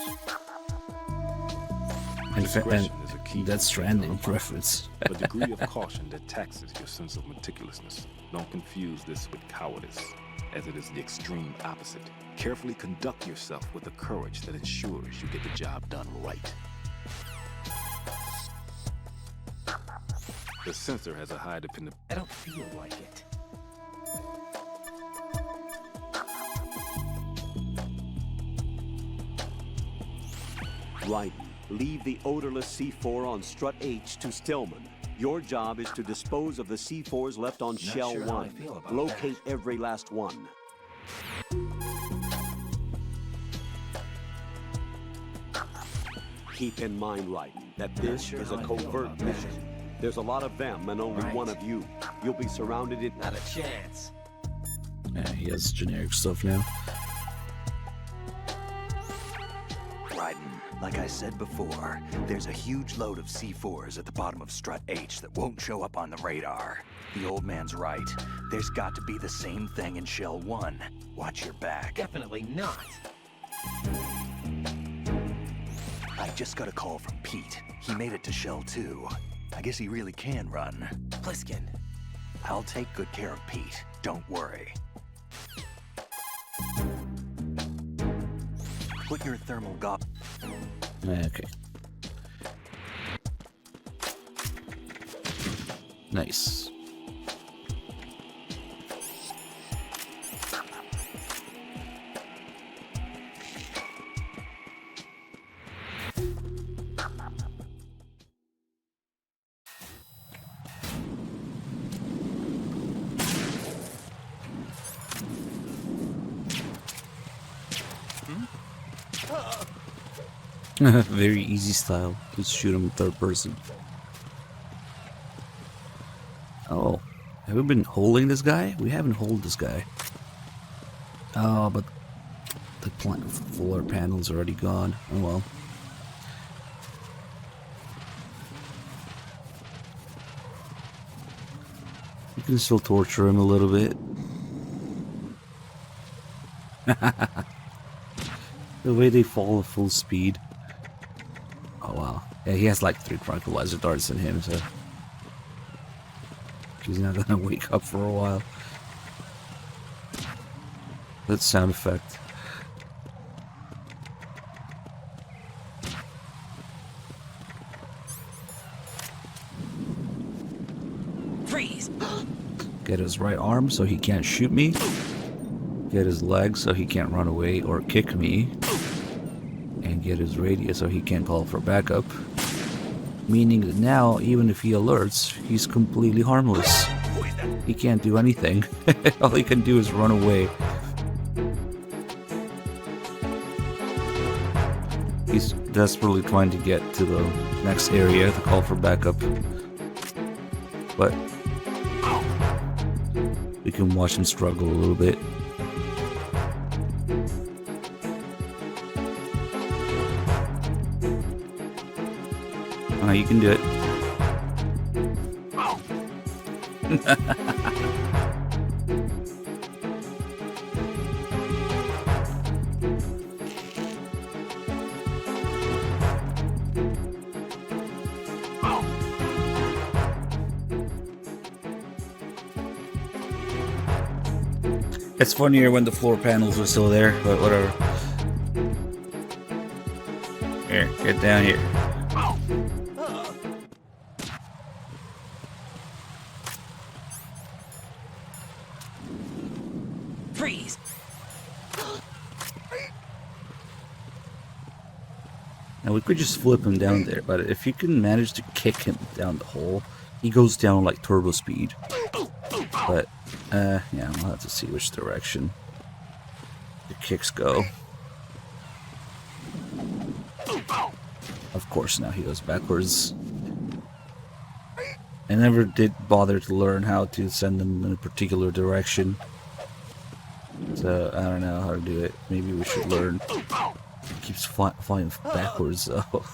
And Discretion is a key. Death Stranding reference. A degree of caution that taxes your sense of meticulousness. Don't confuse this with cowardice, as it is the extreme opposite. Carefully conduct yourself with a courage that ensures you get the job done right. The sensor has a high dependability. I don't feel like it. Right. Leave the odorless C4 on strut H to Stillman. Your job is to dispose of the C4s left on Shell sure how I 1. feel about Locate every last one. Keep in mind, Raiden, that this sure is how a I feel covert about that. mission. There's a lot of them and only Right. one of you. You'll be surrounded in... Not a chance. Yeah, he has generic stuff now. Raiden, like I said before, there's a huge load of C4s at the bottom of strut H that won't show up on the radar. The old man's right. There's got to be the same thing in Shell 1. Watch your back. Definitely not. I just got a call from Pete. He made it to Shell 2. I guess he really can run. Pliskin. I'll take good care of Pete. Don't worry. Put your thermal Okay. Nice. Very easy style. Just shoot him third person. Oh, have we been holding this guy? We haven't hold this guy. Oh, but the plant floor panel's already gone. Oh well. You can still torture him a little bit. The way they fall at full speed. Oh wow. Yeah, he has like 3 tranquilizer darts in him, so he's not gonna wake up for a while. That sound effect. Freeze! Get his right arm so he can't shoot me. Get his leg so he can't run away or kick me. And get his radio so he can't call for backup. Meaning that now, even if he alerts, he's completely harmless. He can't do anything. All he can do is run away. He's desperately trying to get to the next area to call for backup. But we can watch him struggle a little bit. You can do it. It's funnier when the floor panels are still there, but whatever. Here, get down here. Freeze! Now we could just flip him down there, but if you can manage to kick him down the hole, he goes down like turbo speed. But, yeah, we'll have to see which direction the kicks go. Of course, now he goes backwards. I never did bother to learn how to send them in a particular direction. So, I don't know how to do it. Maybe we should learn. It keeps flying backwards, though.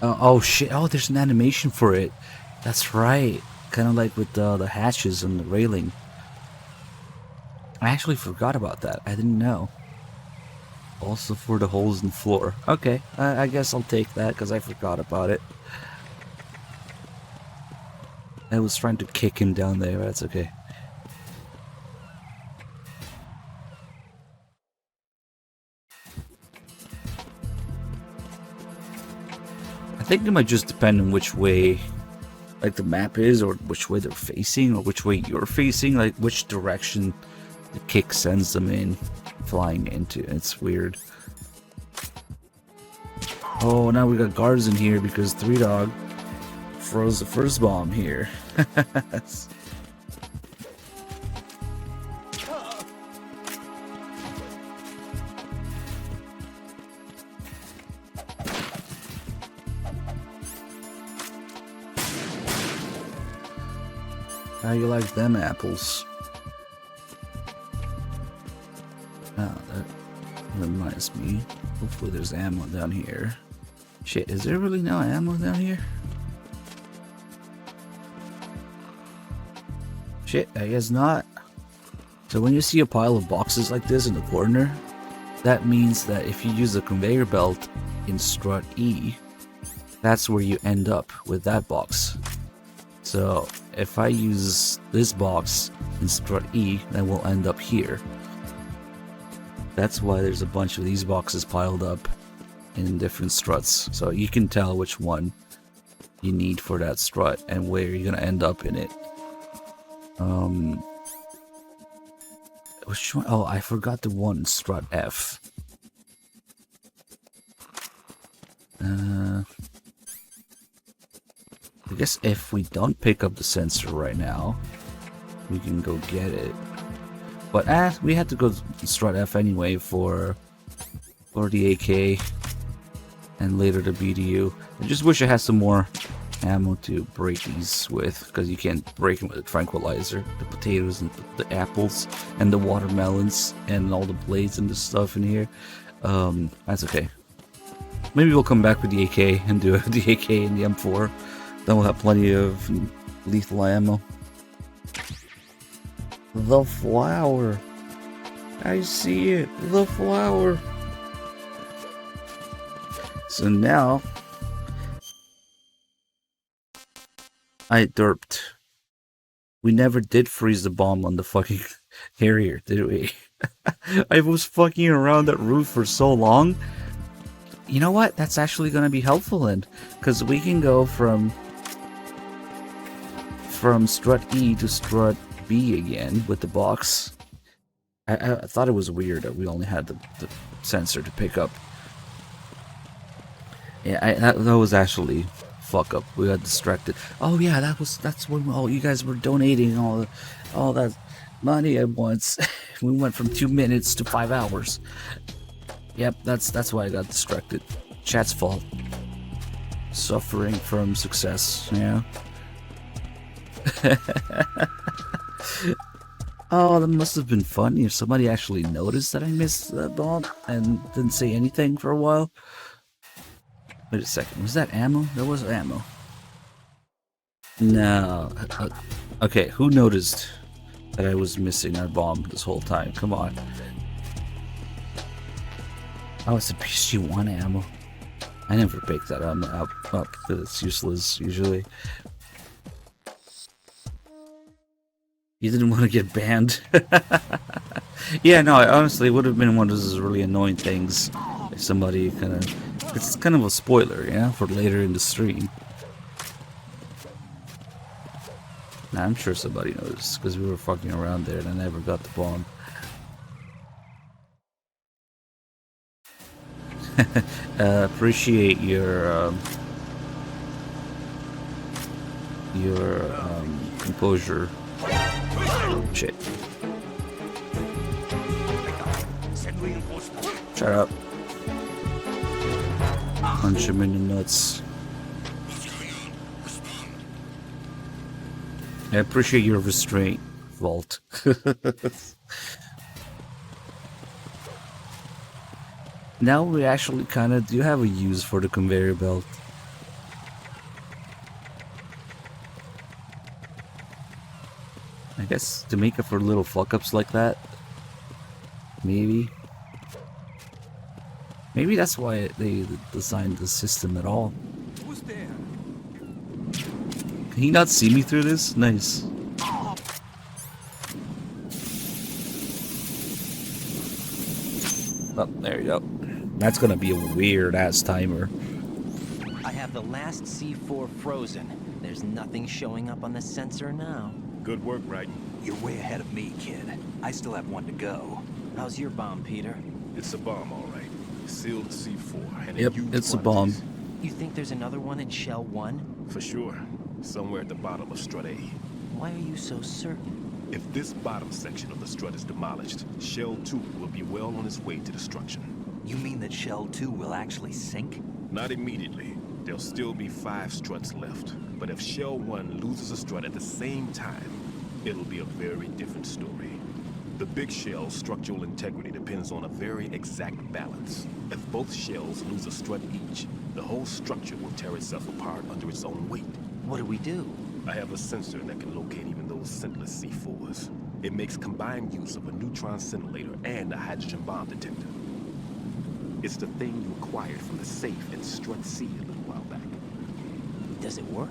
Oh, shit. Oh, there's an animation for it. That's right. Kind of like with the hatches and the railing. I actually forgot about that. I didn't know. Also for the holes in the floor. Okay, I guess I'll take that because I forgot about it. I was trying to kick him down there, but that's okay. I think it might just depend on which way like the map is, or which way they're facing, or which way you're facing, like which direction the kick sends them in, flying into. It's weird. Oh, now we got guards in here because 3Dog froze the first bomb here. How you like them apples? Oh, that reminds me. Hopefully there's ammo down here. Shit, is there really no ammo down here? Shit, I guess not. So when you see a pile of boxes like this in the corner, that means that if you use the conveyor belt in strut E, that's where you end up with that box. So if I use this box in strut E, then we'll end up here. That's why there's a bunch of these boxes piled up in different struts. So you can tell which one you need for that strut and where you're gonna end up in it. Which one? Oh, I forgot the one strut F. I guess if we don't pick up the sensor right now, we can go get it. But we had to go to strut F anyway for the AK and later the BDU. I just wish I had some more ammo to break these with, because you can't break them with a tranquilizer. The potatoes and the apples and the watermelons and all the blades and the stuff in here. That's okay. Maybe we'll come back with the AK and do the AK and the M4. Then we'll have plenty of lethal ammo. The flower. I see it. The flower. So now I derped. We never did freeze the bomb on the fucking Harrier, did we? I was fucking around that roof for so long. You know what? That's actually going to be helpful then, because we can go from strut E to strut B again with the box. I thought it was weird that we only had the sensor to pick up. Yeah, that was actually fuck up. We got distracted. Oh yeah, that's when you guys were donating all that money at once. We went from 2 minutes to 5 hours. Yep, that's why I got distracted. Chat's fault. Suffering from success, yeah. Oh, that must have been funny if somebody actually noticed that I missed that bomb and didn't say anything for a while. Wait a second, was that ammo? There was ammo. No. Okay, who noticed that I was missing that bomb this whole time? Come on. Oh, it's a PG-1 ammo. I never pick that ammo up because it's useless usually. You didn't want to get banned. Yeah, no, honestly, it would have been one of those really annoying things if somebody it's kind of a spoiler, yeah, for later in the stream. Nah, I'm sure somebody knows, because we were fucking around there and I never got the bomb. Appreciate your composure. Shit. Shut up. Punch him in the nuts. I appreciate your restraint, Vault. Now we actually kind of do have a use for the conveyor belt. I guess to make up for little fuck-ups like that. Maybe. Maybe that's why they designed the system at all. Who's there? Can he not see me through this? Nice. Oh, there you go. That's gonna be a weird-ass timer. I have the last C4 frozen. There's nothing showing up on the sensor now. Good work, right? You're way ahead of me, kid. I still have one to go. How's your bomb, Peter? It's a bomb, all right. Sealed C4. And Yep, it's a bomb. You think there's another one in Shell 1? For sure. Somewhere at the bottom of Strut A. Why are you so certain? If this bottom section of the strut is demolished, Shell 2 will be well on its way to destruction. You mean that Shell 2 will actually sink? Not immediately. There'll still be 5 struts left. But if Shell 1 loses a strut at the same time, it'll be a very different story. The big shell's structural integrity depends on a very exact balance. If both shells lose a strut each, the whole structure will tear itself apart under its own weight. What do we do? I have a sensor that can locate even those scentless C4s. It makes combined use of a neutron scintillator and a hydrogen bomb detector. It's the thing you acquired from the safe in Strut C a little while back. Does it work?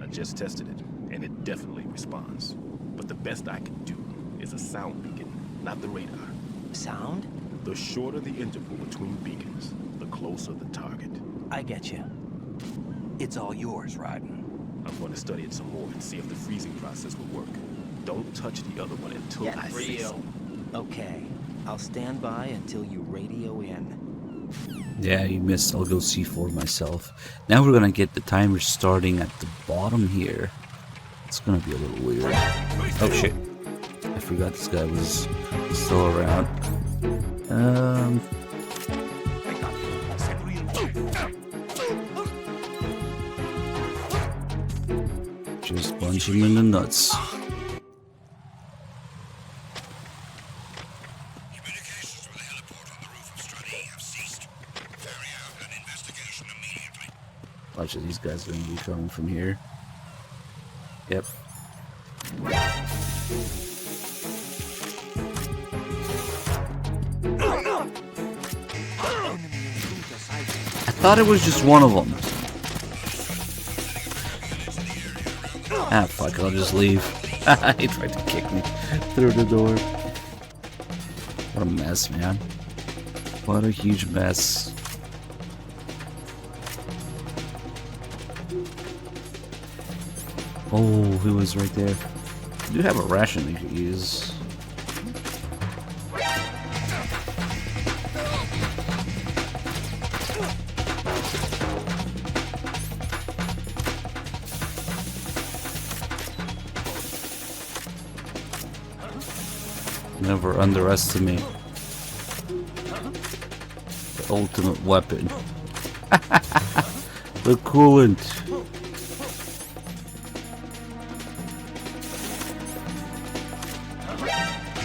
I just tested it, and it definitely responds. But the best I can do is a sound beacon, not the radar. Sound? The shorter the interval between beacons, the closer the target. I get you. It's all yours, Raiden. I'm going to study it some more and see if the freezing process will work. Don't touch the other one until I say so. Okay. I'll stand by until you radio in. Yeah, you missed. I'll go C4 myself. Now we're gonna get the timer starting at the bottom here. It's gonna be a little weird. Oh shit. I forgot this guy was still around. Just punch him in the nuts. Communications with the heliport on the roof of Strut E have ceased. Carry out an investigation immediately. Watch it, these guys are gonna be coming from here. Yep. I thought it was just one of them. Ah, fuck, I'll just leave. He tried to kick me through the door. What a mess, man. What a huge mess. Oh, he was right there. I do have a ration you could use. Never underestimate the ultimate weapon. The coolant.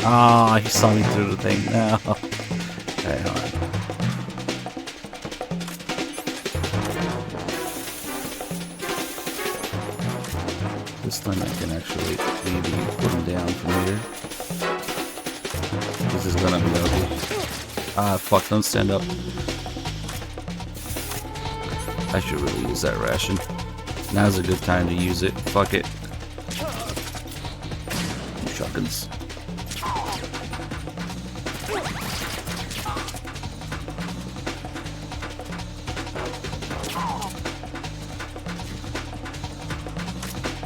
Ah, he saw me through the thing now. Okay, hold on. This time I can actually maybe put him down from here. This is gonna be ugly. Ah, fuck, don't stand up. I should really use that ration. Now's a good time to use it. Fuck it. Shotguns.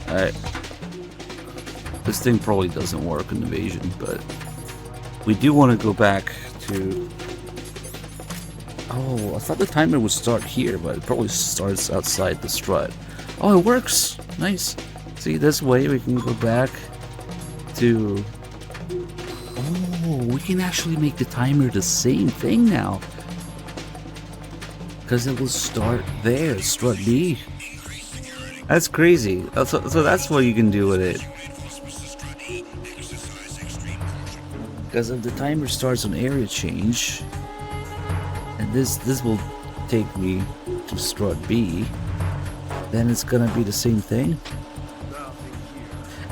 Alright. This thing probably doesn't work in evasion, but we do want to go back to... Oh, I thought the timer would start here, but it probably starts outside the strut. Oh, it works! Nice. See, this way we can go back to... Oh, we can actually make the timer the same thing now. Because it will start there, strut B. That's crazy. So that's what you can do with it. Because if the timer starts on area change, and this will take me to strut B, then it's gonna be the same thing.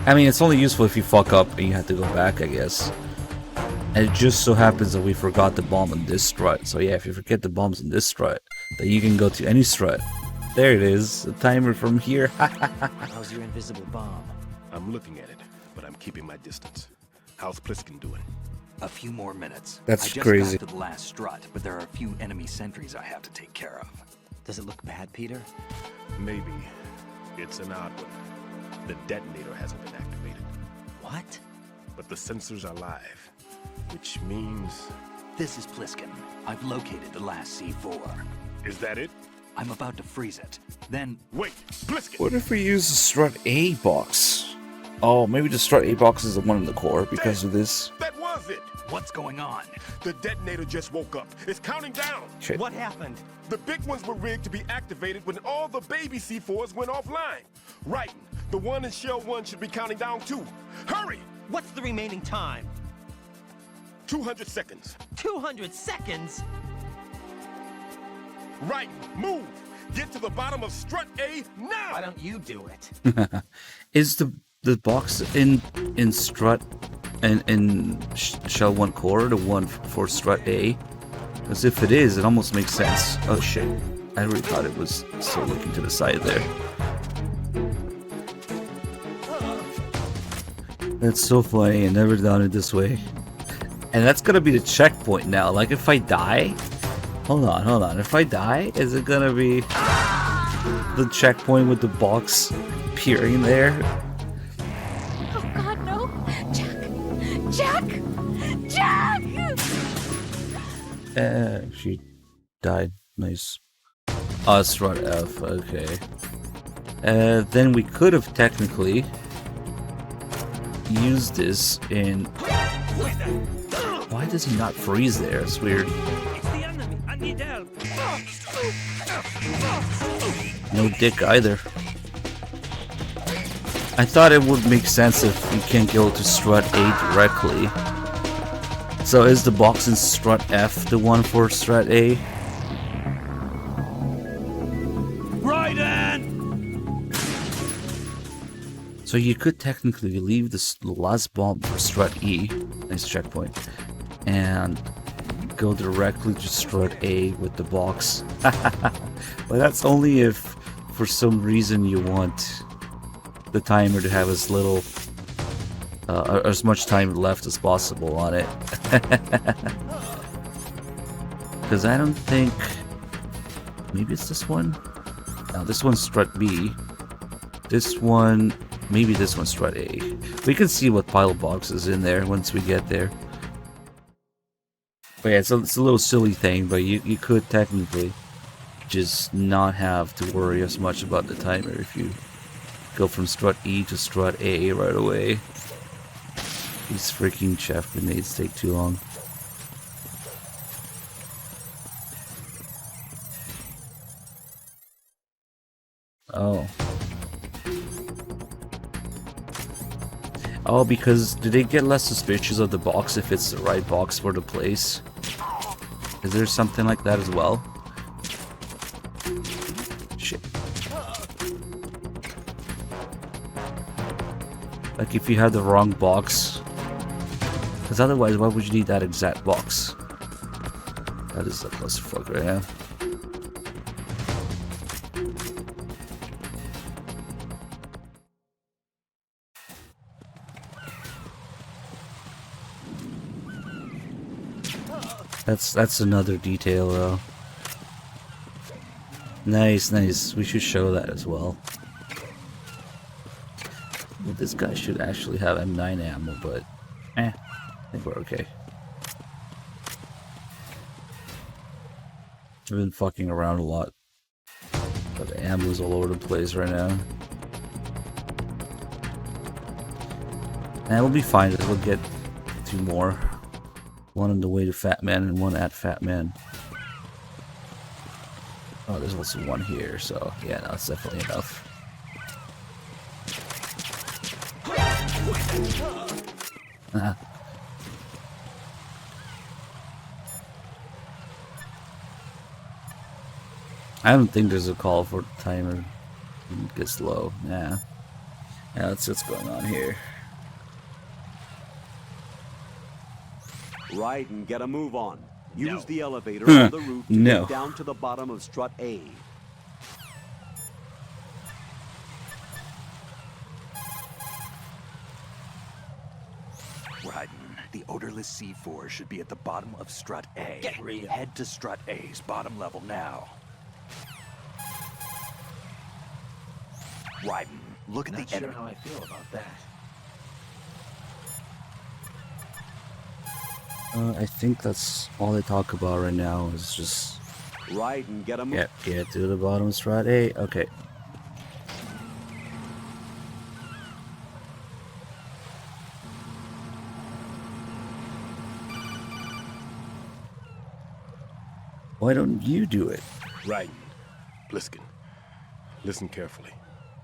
I mean, it's only useful if you fuck up and you have to go back, I guess. And it just so happens that we forgot the bomb on this strut. So yeah, if you forget the bombs on this strut, then you can go to any strut. There it is, the timer from here. How's your invisible bomb? I'm looking at it, but I'm keeping my distance. How's Pliskin doing? A few more minutes. That's I just crazy. got to the last strut, but there are a few enemy sentries I have to take care of. Does it look bad, Peter? Maybe. It's an odd one. The detonator hasn't been activated. What? But the sensors are live, which means... This is Pliskin. I've located the last C4. Is that it? I'm about to freeze it. Then... Wait, Pliskin! What if we use the strut A box? Oh, maybe the strut A box is the one in the core because of this. That was it! What's going on? The detonator just woke up. It's counting down! Shit. What happened? The big ones were rigged to be activated when all the baby C4s went offline. Right. The one in Shell 1 should be counting down too. Hurry! What's the remaining time? 200 seconds. 200 seconds? Right. Move! Get to the bottom of strut A now! Why don't you do it? Is the box in strut and in Shell 1 core the one for strut A? Because if it is, it almost makes sense. Oh shit. I really thought it was still looking to the side there. That's so funny. I never done it this way. And that's gonna be the checkpoint now. Like if I die... Hold on. If I die, is it gonna be the checkpoint with the box appearing there? Oh God, no! Jack! She died. Nice. Oh, strut F. Okay. Then we could have technically used this in... Why does he not freeze there? It's weird. No dick either. I thought it would make sense if you can't go to strut A directly. So is the box in strut F the one for strut A? Right in! So you could technically leave the last bomb for strut E, nice checkpoint, and go directly to strut A with the box. But that's only if for some reason you want the timer to have as little as much time left as possible on it. Because I don't think... Maybe it's this one? No, this one's strut B. This one... Maybe this one's strut A. We can see what pile of boxes in there once we get there. But yeah, it's a little silly thing, but you could technically just not have to worry as much about the timer if you go from strut E to strut A right away. These freaking chef grenades take too long. Oh. Oh, because do they get less suspicious of the box if it's the right box for the place? Is there something like that as well? Shit. Like if you have the wrong box. Because otherwise, why would you need that exact box? That is a clusterfuck right now. That's another detail though. Nice, nice. We should show that as well. Well, this guy should actually have M9 ammo, but I think we're okay. I've been fucking around a lot, but the ammo's all over the place right now. And we'll be fine. We'll get 2 more. One on the way to Fat Man and one at Fat Man. Oh, there's also one here, so yeah, no, it's definitely enough. I don't think there's a call for the timer. It gets low. Yeah. Yeah, that's what's going on here. Right, and get a move on. Use the elevator on the roof to get down to the bottom of strut A. Raiden, the odorless C4 should be at the bottom of strut A. Get real. Head to strut A's bottom level now. Raiden, look at Not the sure enemy. how I feel about that. I think that's all they talk about right now is just Right, and get a move. get to the bottom of strut A. Okay. Why don't you do it? Raiden, Bliskin, listen carefully.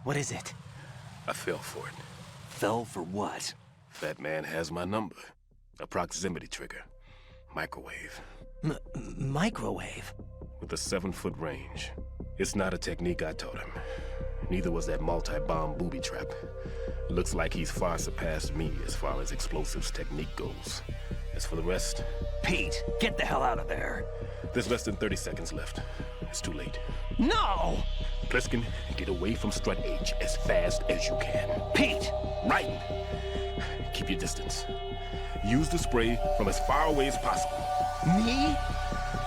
What is it? I fell for it. Fell for what? That man has my number. A proximity trigger. Microwave. Microwave? With a 7-foot range. It's not a technique I taught him. Neither was that multi-bomb booby trap. Looks like he's far surpassed me as far as explosives technique goes. As for the rest... Pete, get the hell out of there. There's less than 30 seconds left. It's too late. No! Bliskin, get away from strut H as fast as you can. Pete! Raiden, keep your distance. Use the spray from as far away as possible. Me?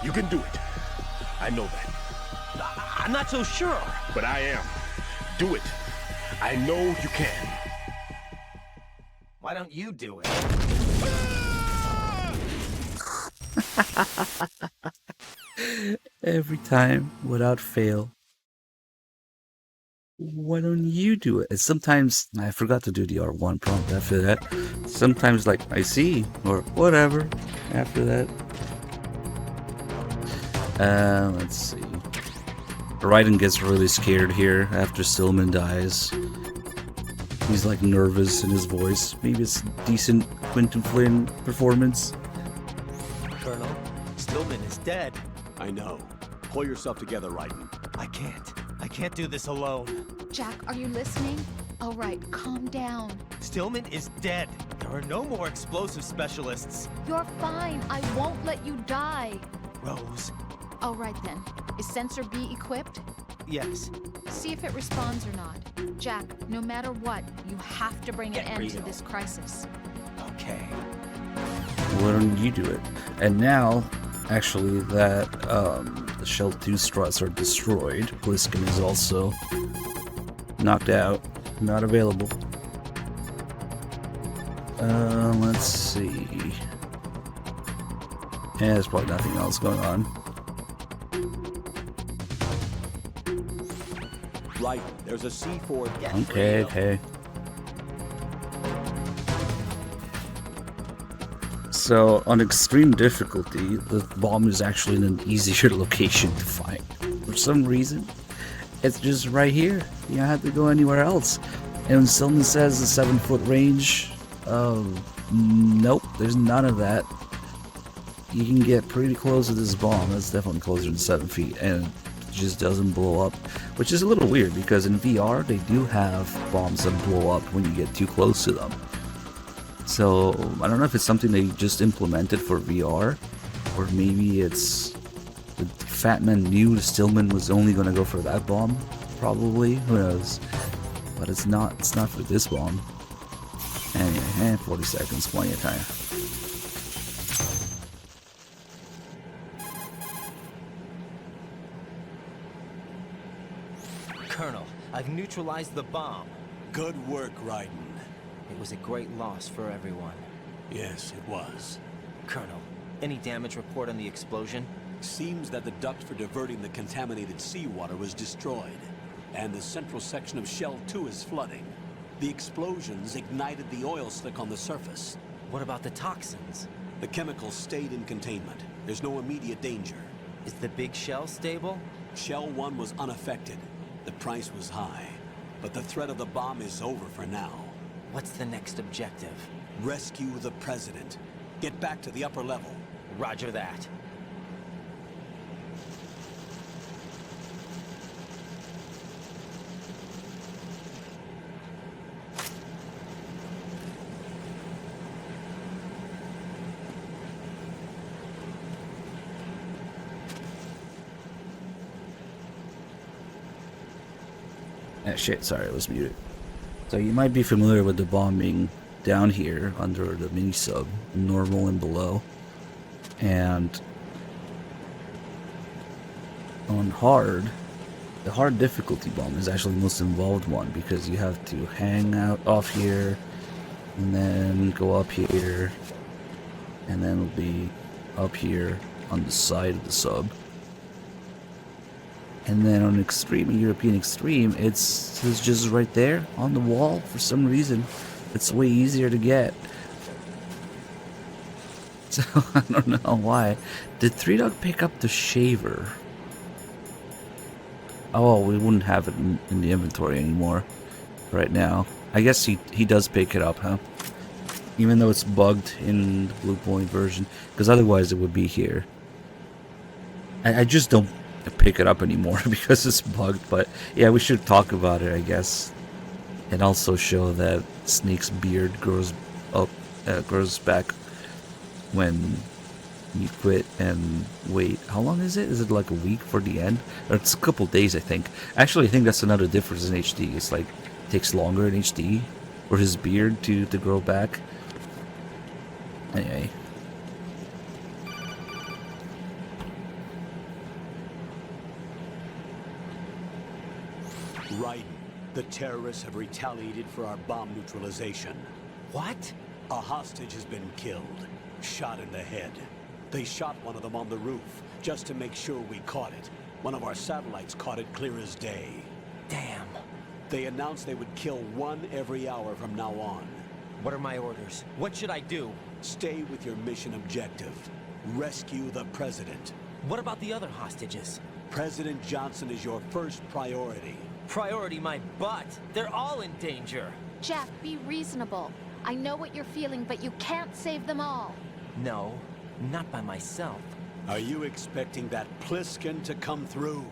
You can do it. I know that. I'm not so sure. But I am. Do it. I know you can. Why don't you do it? Every time, without fail. Why don't you do it? And sometimes, I forgot to do the R1 prompt after that. Sometimes, like, I see, or whatever, after that. Let's see. Raiden gets really scared here after Stillman dies. He's, like, nervous in his voice. Maybe it's decent Quentin Flynn performance. Colonel, Stillman is dead. I know. Pull yourself together, Raiden. I can't. I can't do this alone. Jack, are you listening? All right, calm down. Stillman is dead. There are no more explosive specialists. You're fine. I won't let you die. Rose. All right then. Is sensor B equipped? Yes. See if it responds or not. Jack, no matter what, you have to bring an end to this crisis. Okay. Why don't you do it? And now, actually, that the Shell 2 struts are destroyed. Bliskin is also knocked out, not available. Let's see. Yeah, there's probably nothing else going on. Right, there's a C4. Okay. So, on extreme difficulty, the bomb is actually in an easier location to find. For some reason, it's just right here. You don't have to go anywhere else. And when Stillman says the 7-foot range, nope, there's none of that. You can get pretty close to this bomb. That's definitely closer than 7 feet, and it just doesn't blow up. Which is a little weird, because in VR, they do have bombs that blow up when you get too close to them. So, I don't know if it's something they just implemented for VR, or maybe it's the Fat Man knew Stillman was only going to go for that bomb, probably, who knows. But it's not for this bomb. Anyway, 40 seconds, plenty of time. Colonel, I've neutralized the bomb. Good work, Raiden. It was a great loss for everyone. Yes, it was. Colonel, any damage report on the explosion? Seems that the duct for diverting the contaminated seawater was destroyed, and the central section of Shell 2 is flooding. The explosions ignited the oil slick on the surface. What about the toxins? The chemicals stayed in containment. There's no immediate danger. Is the big shell stable? Shell 1 was unaffected. The price was high, but the threat of the bomb is over for now. What's the next objective? Rescue the president. Get back to the upper level. Roger that. Ah, shit, sorry, it was muted. So you might be familiar with the bombing down here under the mini sub, normal and below. And on hard, the hard difficulty bomb is actually the most involved one because you have to hang out off here and then go up here and then it'll be up here on the side of the sub. And then on Extreme, European Extreme, it's just right there on the wall for some reason. It's way easier to get. So I don't know why. Did Three Dog pick up the shaver? Oh, we wouldn't have it in the inventory anymore right now. I guess he does pick it up, huh? Even though it's bugged in the Blue Point version, because otherwise it would be here. I just don't pick it up anymore because it's bugged, but yeah, we should talk about it, I guess. And also show that Snake's beard grows back when you quit and wait. How long is it? Is it like a week for the end? Or it's a couple days, I think. Actually, I think that's another difference in HD. It's like, it takes longer in HD for his beard to grow back. Anyway. Right. The terrorists have retaliated for our bomb neutralization. What? A hostage has been killed. Shot in the head. They shot one of them on the roof, just to make sure we caught it. One of our satellites caught it clear as day. Damn. They announced they would kill one every hour from now on. What are my orders? What should I do? Stay with your mission objective. Rescue the president. What about the other hostages? President Johnson is your first priority. Priority my butt. They're all in danger. Jeff, be reasonable. I know what you're feeling, but you can't save them all. No, not by myself. Are you expecting that Pliskin to come through?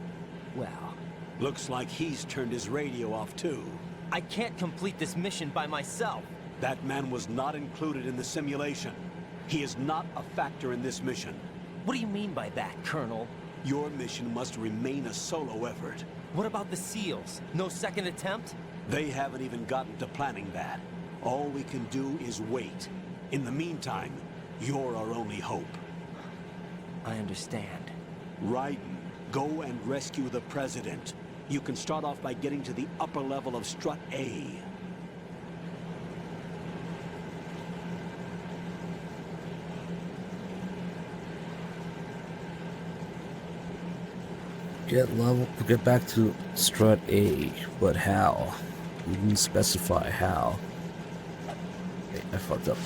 Well, looks like he's turned his radio off too. I can't complete this mission by myself. That man was not included in the simulation. He is not a factor in this mission. What do you mean by that, Colonel? Your mission must remain a solo effort. What about the SEALs? No second attempt? They haven't even gotten to planning that. All we can do is wait. In the meantime, you're our only hope. I understand. Raiden, go and rescue the president. You can start off by getting to the upper level of Strut A. Get back to Strut A, but how? You didn't specify how. Wait, I fucked up.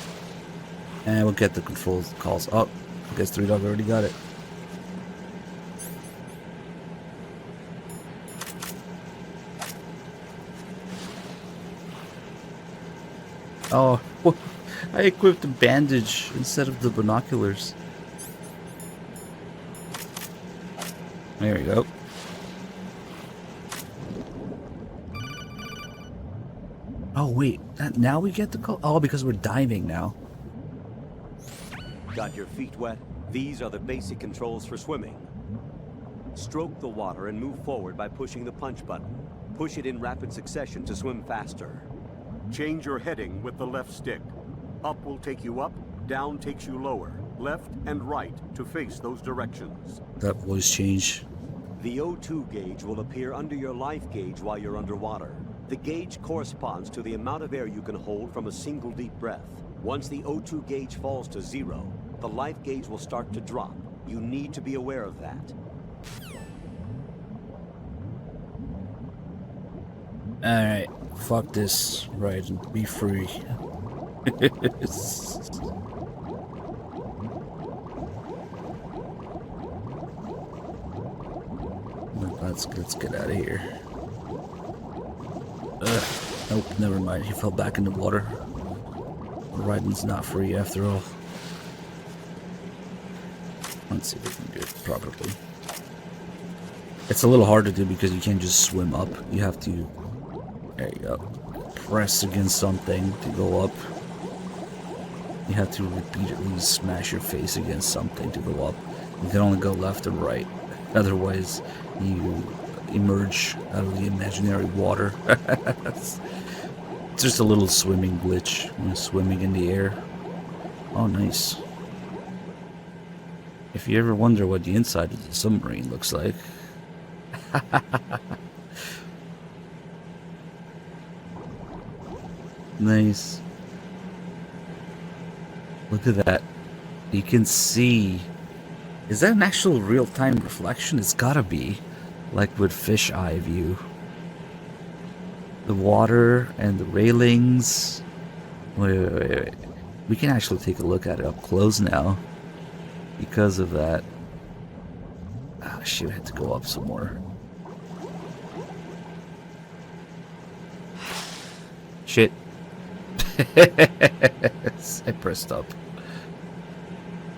And we'll get the control calls. Oh, I guess Three Dog already got it. Oh, I equipped a bandage instead of the binoculars. There we go. Oh wait, now we get the call? Oh, because we're diving now. Got your feet wet? These are the basic controls for swimming. Stroke the water and move forward by pushing the punch button. Push it in rapid succession to swim faster. Change your heading with the left stick. Up will take you up, down takes you lower. Left and right to face those directions. That voice change. The O2 gauge will appear under your life gauge while you're underwater. The gauge corresponds to the amount of air you can hold from a single deep breath. Once the O2 gauge falls to 0, the life gauge will start to drop. You need to be aware of that. Alright, fuck this, right, and be free. Let's get out of here. Nope, never mind. He fell back in the water. Raiden's not free after all. Let's see if we can do it properly. It's a little hard to do because you can't just swim up. You have to, there you go, press against something to go up. You have to repeatedly smash your face against something to go up. You can only go left and right. Otherwise, emerge out of the imaginary water. It's just a little swimming glitch. Swimming in the air. Oh, nice. If you ever wonder what the inside of the submarine looks like. Nice. Look at that. You can see. Is that an actual real-time reflection? It's gotta be. Like with fish eye view. The water and the railings. Wait. We can actually take a look at it up close now. Because of that. Oh shit, I had to go up some more. Shit. I pressed up.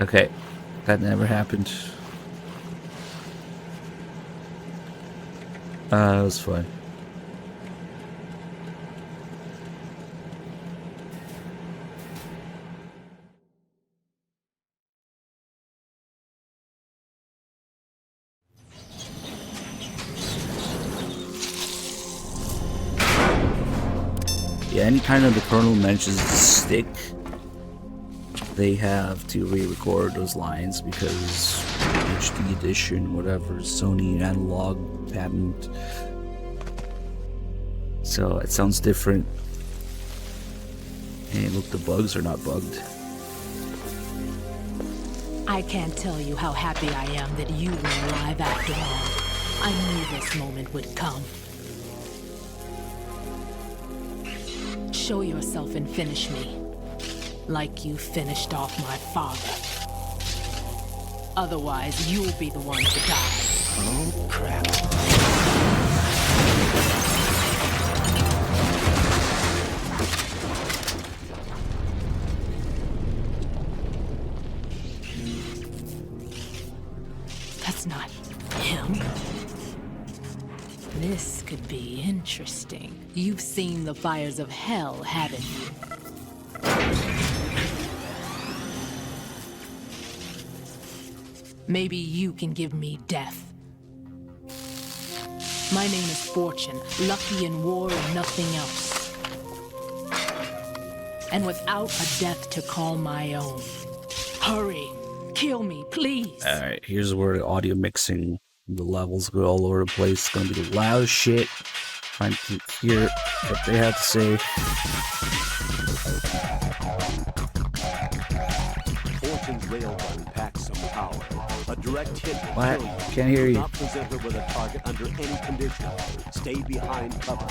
Okay. That never happened. That was fun. Yeah, anytime that the Colonel mentions the stick, they have to re-record those lines because HD edition, whatever, Sony analog patent. So it sounds different. And look, the bugs are not bugged. I can't tell you how happy I am that you were alive after all. I knew this moment would come. Show yourself and finish me. Like you finished off my father. Otherwise, you'll be the one to die. Oh, crap. That's not him. This could be interesting. You've seen the fires of hell, haven't you? Maybe you can give me death. My name is Fortune, lucky in war and nothing else. And without a death to call my own. Hurry, kill me, please. Alright, here's where the audio mixing, the levels go all over the place. It's gonna be the loud shit. Trying to hear what they have to say. Fortune's rail gun packs some power. A direct hit will What? kill you. Can't hear Do you. not present her with a target under any condition. Stay behind cover.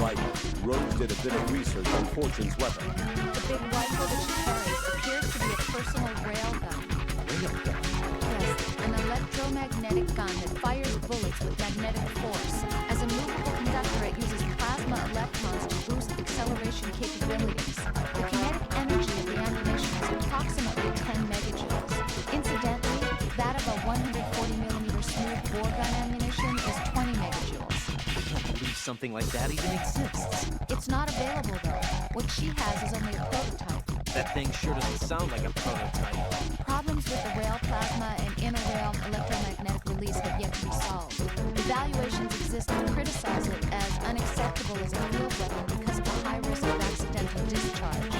Right. Rose did a bit of research on Fortune's weapon. The big rifle that she carries appears to be a personal railgun. Railgun? Yes, an electromagnetic gun that fires bullets with magnetic force. As a movable conductor, it uses plasma electrons to boost acceleration capabilities. The kinetic energy of the ammunition is approximately 10 megajoules. Incidentally, that of a 140mm smooth bore gun ammunition is 20 megajoules. I can't believe something like that even exists. It's not available though. What she has is only a prototype. That thing sure doesn't sound like a prototype. Problems with the rail plasma and inter-rail electromagnetic release have yet to be solved. Evaluations exist that criticize it as unacceptable as a field weapon because of the high risk of accidental discharge.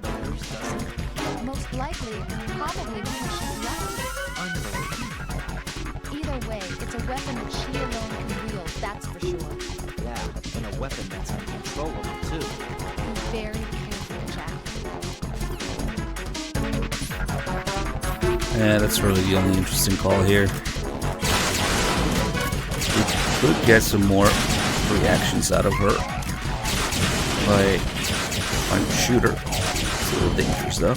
Hers doesn't. Most likely, probably because she's lucky. Unbelievable. Either way, it's a weapon that she alone can wield, that's for sure. Yeah, and a weapon that's uncontrollable, too. Be very careful, Jack. Yeah, that's really the only interesting call here. We could get some more reactions out of her by trying to shoot her. It's a little dangerous though.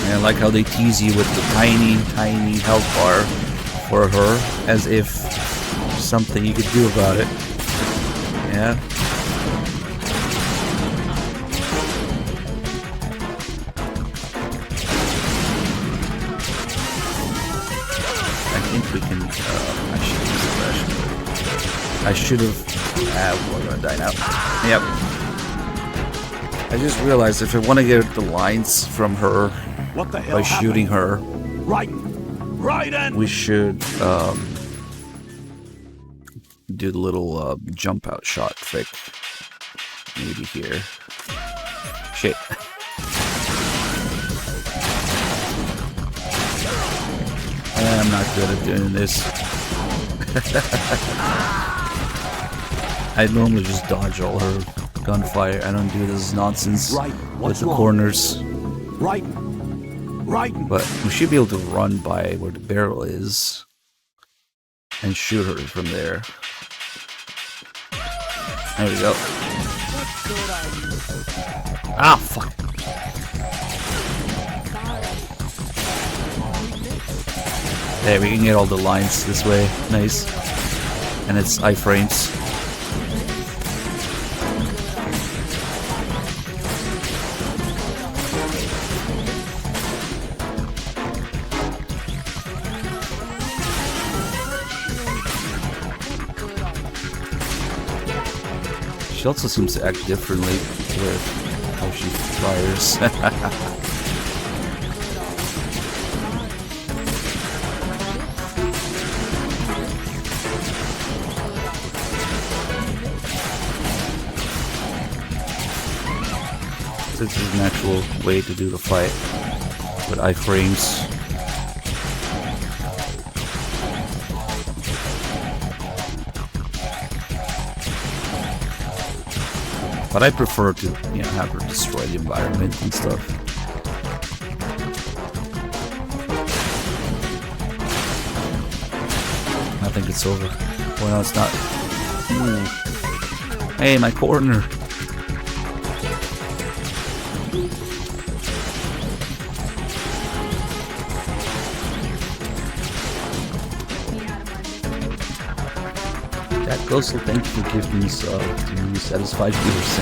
And I like how they tease you with the tiny, tiny health bar for her, as if something you could do about it. Yeah. We can, I should have, we're gonna die now. Yep. I just realized if I want to get the lines from her What the hell by shooting her, Right in! we should do the little jump out shot trick. Maybe here. Shit. I'm not good at doing this. I normally just dodge all her gunfire. I don't do this nonsense with the corners. Right. But we should be able to run by where the barrel is and shoot her from there. There we go. Ah, fuck. There, we can get all the lines this way. Nice. And it's iframes. She also seems to act differently with how she fires. This is an actual way to do the fight with iframes. But I prefer to, have her destroy the environment and stuff. I think it's over. Well, no, it's not. Ooh. Hey, my corner. Also, thank you for giving me sub to satisfy viewers.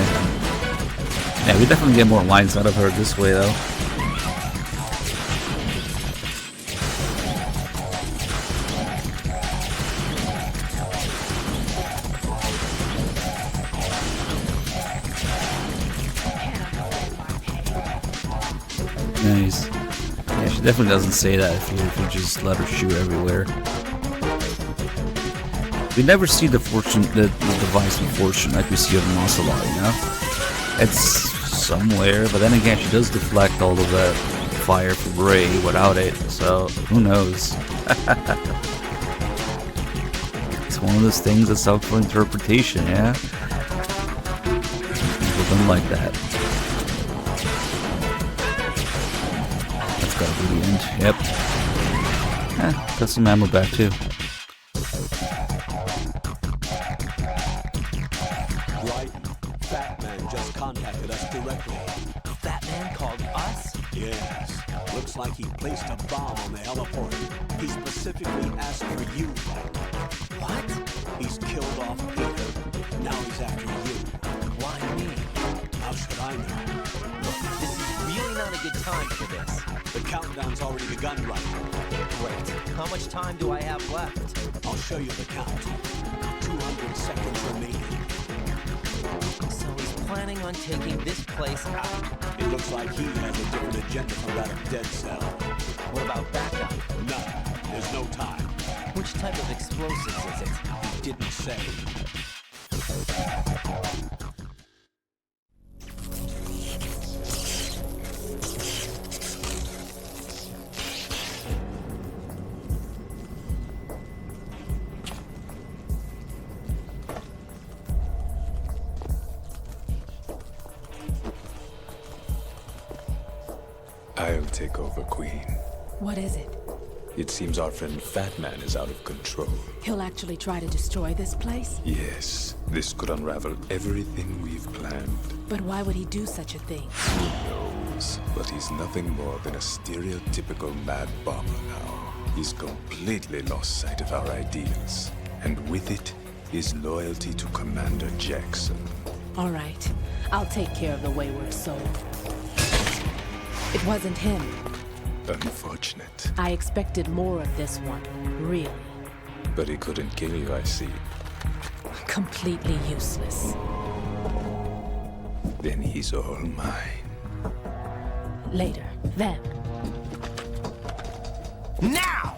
Yeah, we definitely get more lines out of her this way, though. Nice. Yeah, she definitely doesn't say that if you just let her shoot everywhere. We never see the device of fortune like we see on Ocelot, It's somewhere, but then again, she does deflect all of that fire from Ray without it, so who knows? It's one of those things that's up for interpretation, yeah? People don't like that. That's gotta be the end, yep. Got some ammo back too. Like he placed a bomb on the heliport. He specifically asked for you, right? What? He's killed off Peter. Now he's after you. Why me? How should I know? Look, this is really not a good time for this. The countdown's already begun, right? Great. How much time do I have left? I'll show you the count. 200 seconds remaining. So he's planning on taking this place out. It looks like he has a different agenda from that of Dead Cell. What about backup? None. There's no time. Which type of explosives is it? He didn't say. I'll take over, Queen. What is it? It seems our friend Fat Man is out of control. He'll actually try to destroy this place? Yes, this could unravel everything we've planned. But why would he do such a thing? Who knows? But he's nothing more than a stereotypical mad bomber now. He's completely lost sight of our ideals. And with it, his loyalty to Commander Jackson. All right. I'll take care of the wayward soul. It wasn't him. Unfortunate. I expected more of this one, really. But he couldn't kill you, I see. Completely useless. then he's all mine. Later, then. Now!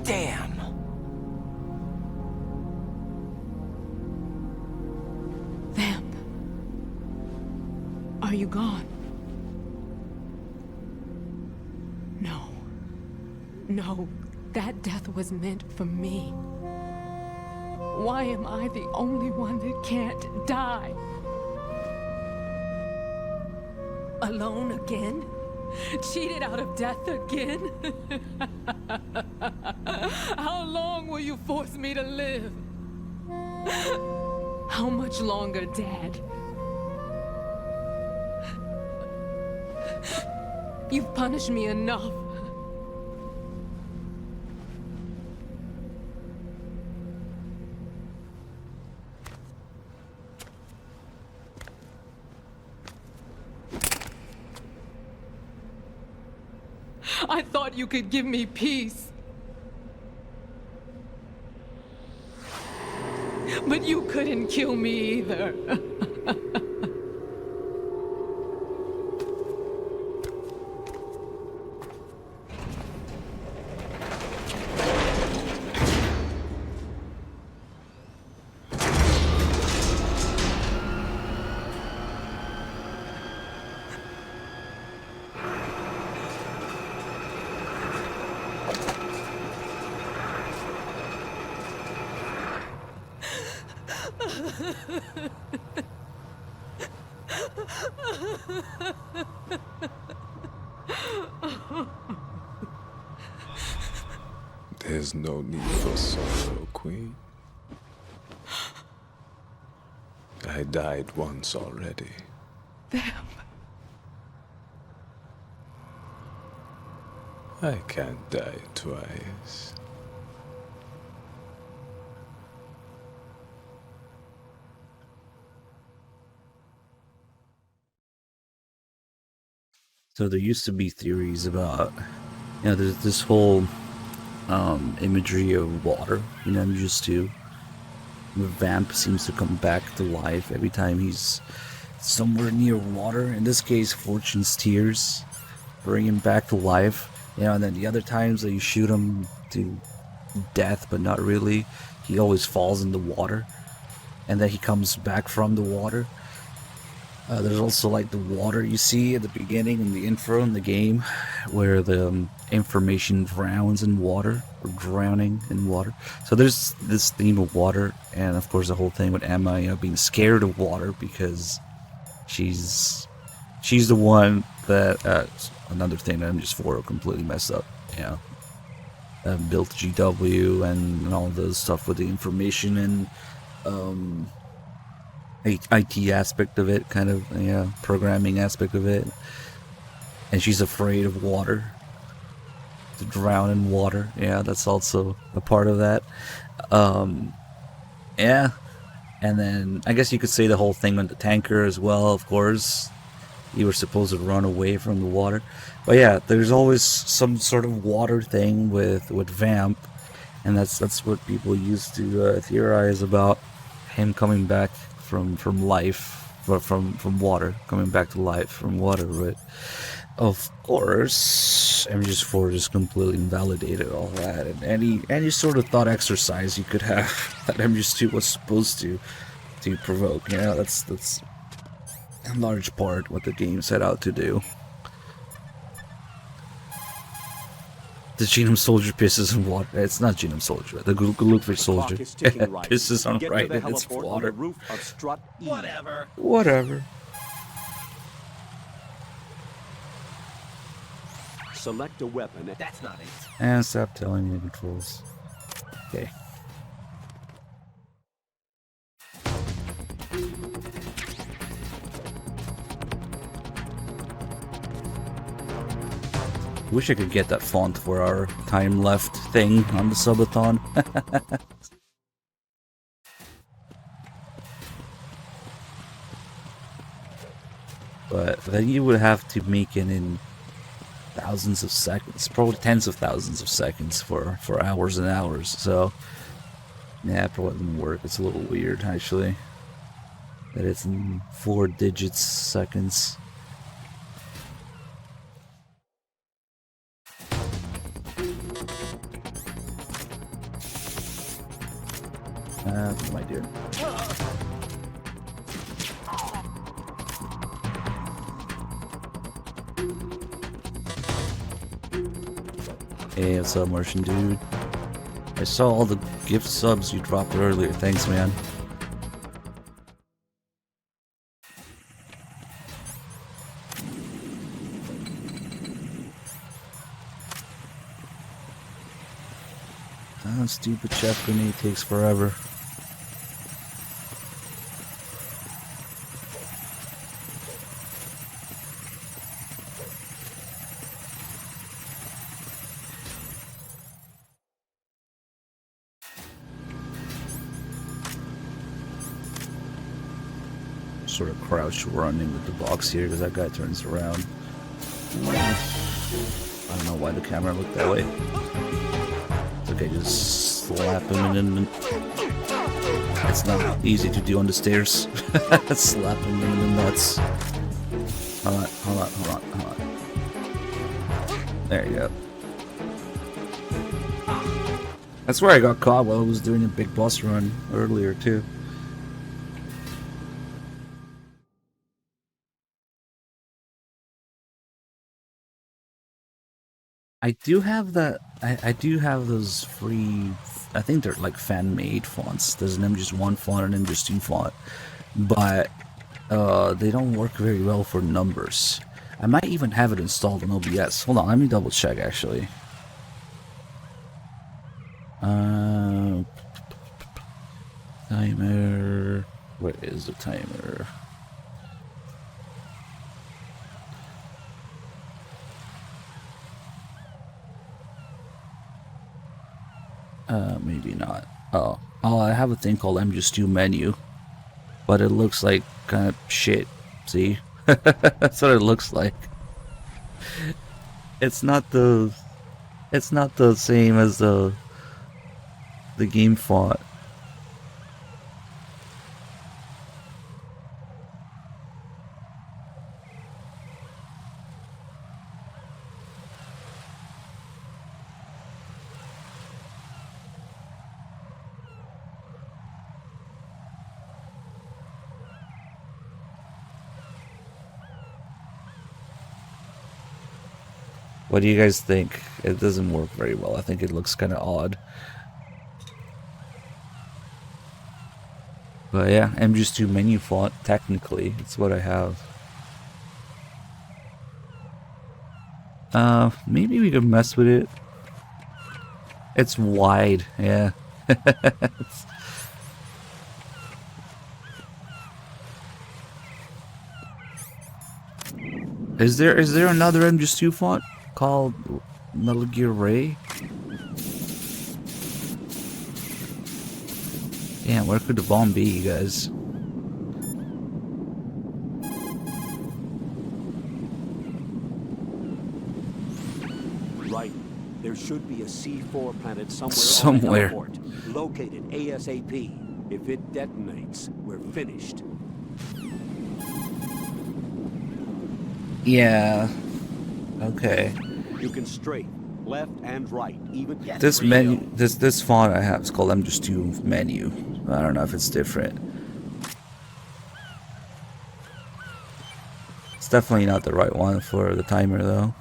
Damn! Vamp. Are you gone? No. No, that death was meant for me. Why am I the only one that can't die? Alone again? Cheated out of death again? How long will you force me to live? How much longer, Dad? You've punished me enough. I thought you could give me peace. But you couldn't kill me either. There's no need for sorrow, Queen. I died once already. Vamp. I can't die twice. So there used to be theories about, there's this whole imagery of water in MGS 2. The vamp seems to come back to life every time he's somewhere near water. In this case, Fortune's tears bring him back to life. And then the other times that you shoot him to death, but not really, he always falls in the water. And then he comes back from the water. There's also like the water you see at the beginning in the intro in the game, where the information drowns in water, or drowning in water. So there's this theme of water, and of course the whole thing with Emma, being scared of water because she's the one that another thing that MGS4 completely messed up. Built GW and all the stuff with the information and IT aspect of it, kind of, programming aspect of it. And she's afraid of water, to drown in water. That's also a part of that. And then I guess you could say the whole thing with the tanker as well. Of course, you were supposed to run away from the water, but there's always some sort of water thing with Vamp, and that's what people used to theorize about him coming back from life, from water, coming back to life from water. But of course, MGS4 just completely invalidated all that, and any sort of thought exercise you could have that MGS2 was supposed to provoke. That's in large part what the game set out to do. The Genome Soldier pisses on water. It's not Genome Soldier. The Gluckfish Soldier pisses on right in its water. Whatever. Select a weapon. That's not it. And stop telling me the controls. Okay. Wish I could get that font for our time left thing on the subathon. But then you would have to make it in thousands of seconds, probably tens of thousands of seconds for hours and hours. So yeah, it probably wouldn't work. It's a little weird actually that it's in 4 digits seconds. What am I doing? Hey, what's up, Martian dude? I saw all the gift subs you dropped earlier. Thanks, man. That stupid chef grenade takes forever. Sort of crouch running with the box here because that guy turns around. I don't know why the camera looked that way. It's okay, just slap him in the... It's not easy to do on the stairs. Slap him in the nuts. Hold on. There you go. That's where I got caught while I was doing a big boss run earlier too. I do have that. I do have those free. I think they're like fan-made fonts. There's an MGS1 font and an MGS2 font, but they don't work very well for numbers. I might even have it installed in OBS. Hold on, let me double check actually. Timer. Where is the timer? Maybe not. Oh, I have a thing called MGS2 menu, but it looks like kind of shit. See, that's what it looks like. It's not the same as the game font. What do you guys think? It doesn't work very well. I think it looks kind of odd. But yeah, MGS2 menu font, technically, it's what I have. Maybe we could mess with it. It's wide, yeah. Is there another MGS2 font called Metal Gear Ray? Yeah, where could the bomb be, you guys? Right. There should be a C4 planet somewhere. Somewhere. On the airport. Located ASAP. If it detonates, we're finished. Yeah. Okay. You can straight, left, and right. Even This menu, this font I have is called MGS2 menu. I don't know if it's different. It's definitely not the right one for the timer, though.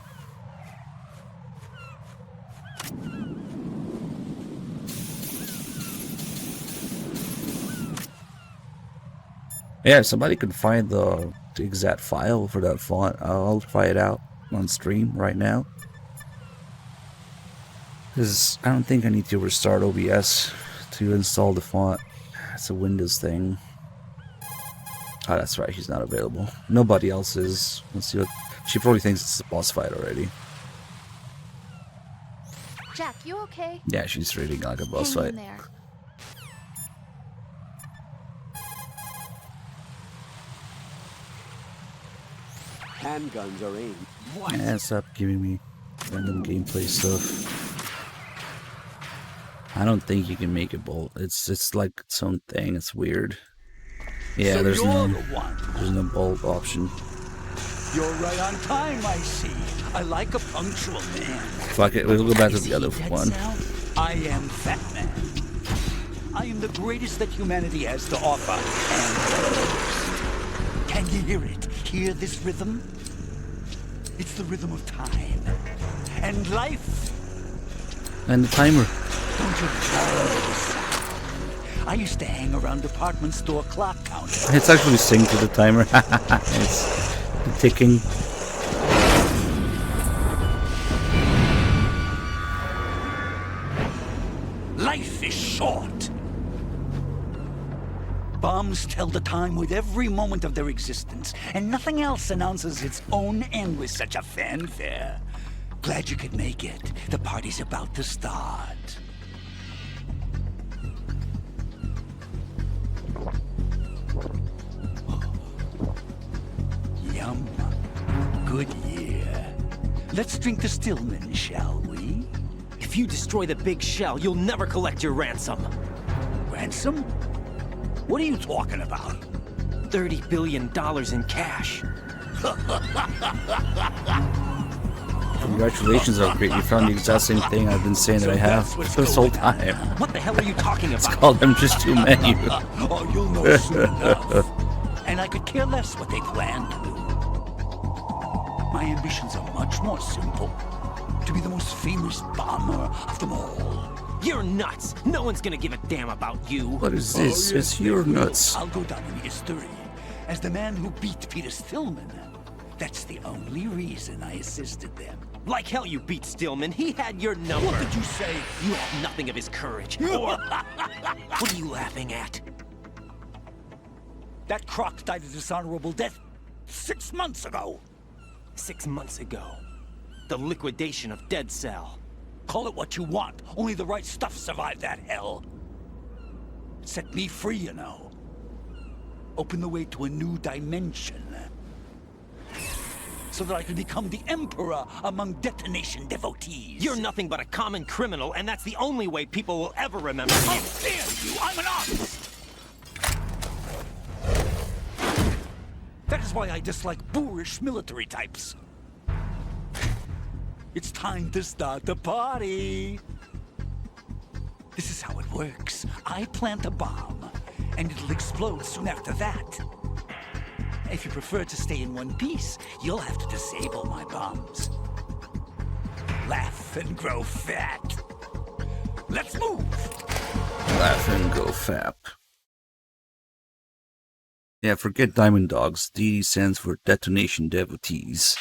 Yeah, if somebody can find the exact file for that font, I'll try it out on stream right now. Because I don't think I need to restart OBS to install the font. It's a Windows thing. Oh, that's right, he's not available. Nobody else is. Let's see what... She probably thinks it's a boss fight already. Jack, you okay? Yeah, she's treating it like a boss Hang fight. in there. Handguns are aimed. Yeah, stop giving me random gameplay stuff. I don't think you can make a bolt. It's like its own thing. It's weird. Yeah, So there's you're no the one. there's no bolt option. You're right on time, I see. I like a punctual man. Fuck it, we'll go back to Is the he other dead, one. Sal? I am Fat Man. I am the greatest that humanity has to offer. And can you hear it? Hear this rhythm? It's the rhythm of time. And life. And the timer. Don't you follow this? I used to hang around department store clock counters. It's actually synced to the timer. It's ticking. Life is short. Bombs tell the time with every moment of their existence, and nothing else announces its own end with such a fanfare. Glad you could make it. The party's about to start. Yum. Good year. Let's drink to Stillman, shall we? If you destroy the big shell, you'll never collect your ransom. Ransom? What are you talking about? $30 billion in cash. Congratulations, Upgrade. You found the exact same thing I've been saying that I have this whole time. What the hell are you talking about? It's called MGS2 menu. Oh, you'll know soon enough. And I could care less what they plan to do. My ambitions are much more simple. To be the most famous bomber of them all. You're nuts! No one's gonna give a damn about you. What is this? It's your nuts. I'll go down in history as the man who beat Peter Stillman. That's the only reason I assisted them. Like hell you beat Stillman. He had your number. What did you say? You have nothing of his courage. Or... What are you laughing at? That croc died a dishonorable death 6 months ago. 6 months ago. The liquidation of Dead Cell. Call it what you want. Only the right stuff survived that hell. Set me free, you know. Open the way to a new dimension. So that I can become the Emperor among detonation devotees. You're nothing but a common criminal, and that's the only way people will ever remember you. How dare you! I'm an artist! That is why I dislike boorish military types. It's time to start the party. This is how it works. I plant a bomb, and it'll explode soon after that. If you prefer to stay in one piece, you'll have to disable my bombs. Laugh and grow fat. Let's move! Laugh and go fap. Yeah, forget Diamond Dogs. DD stands for Detonation Devotees.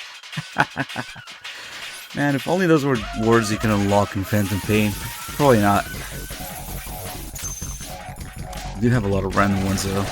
Man, if only those were words you can unlock in Phantom Pain. Probably not. You do have a lot of random ones though.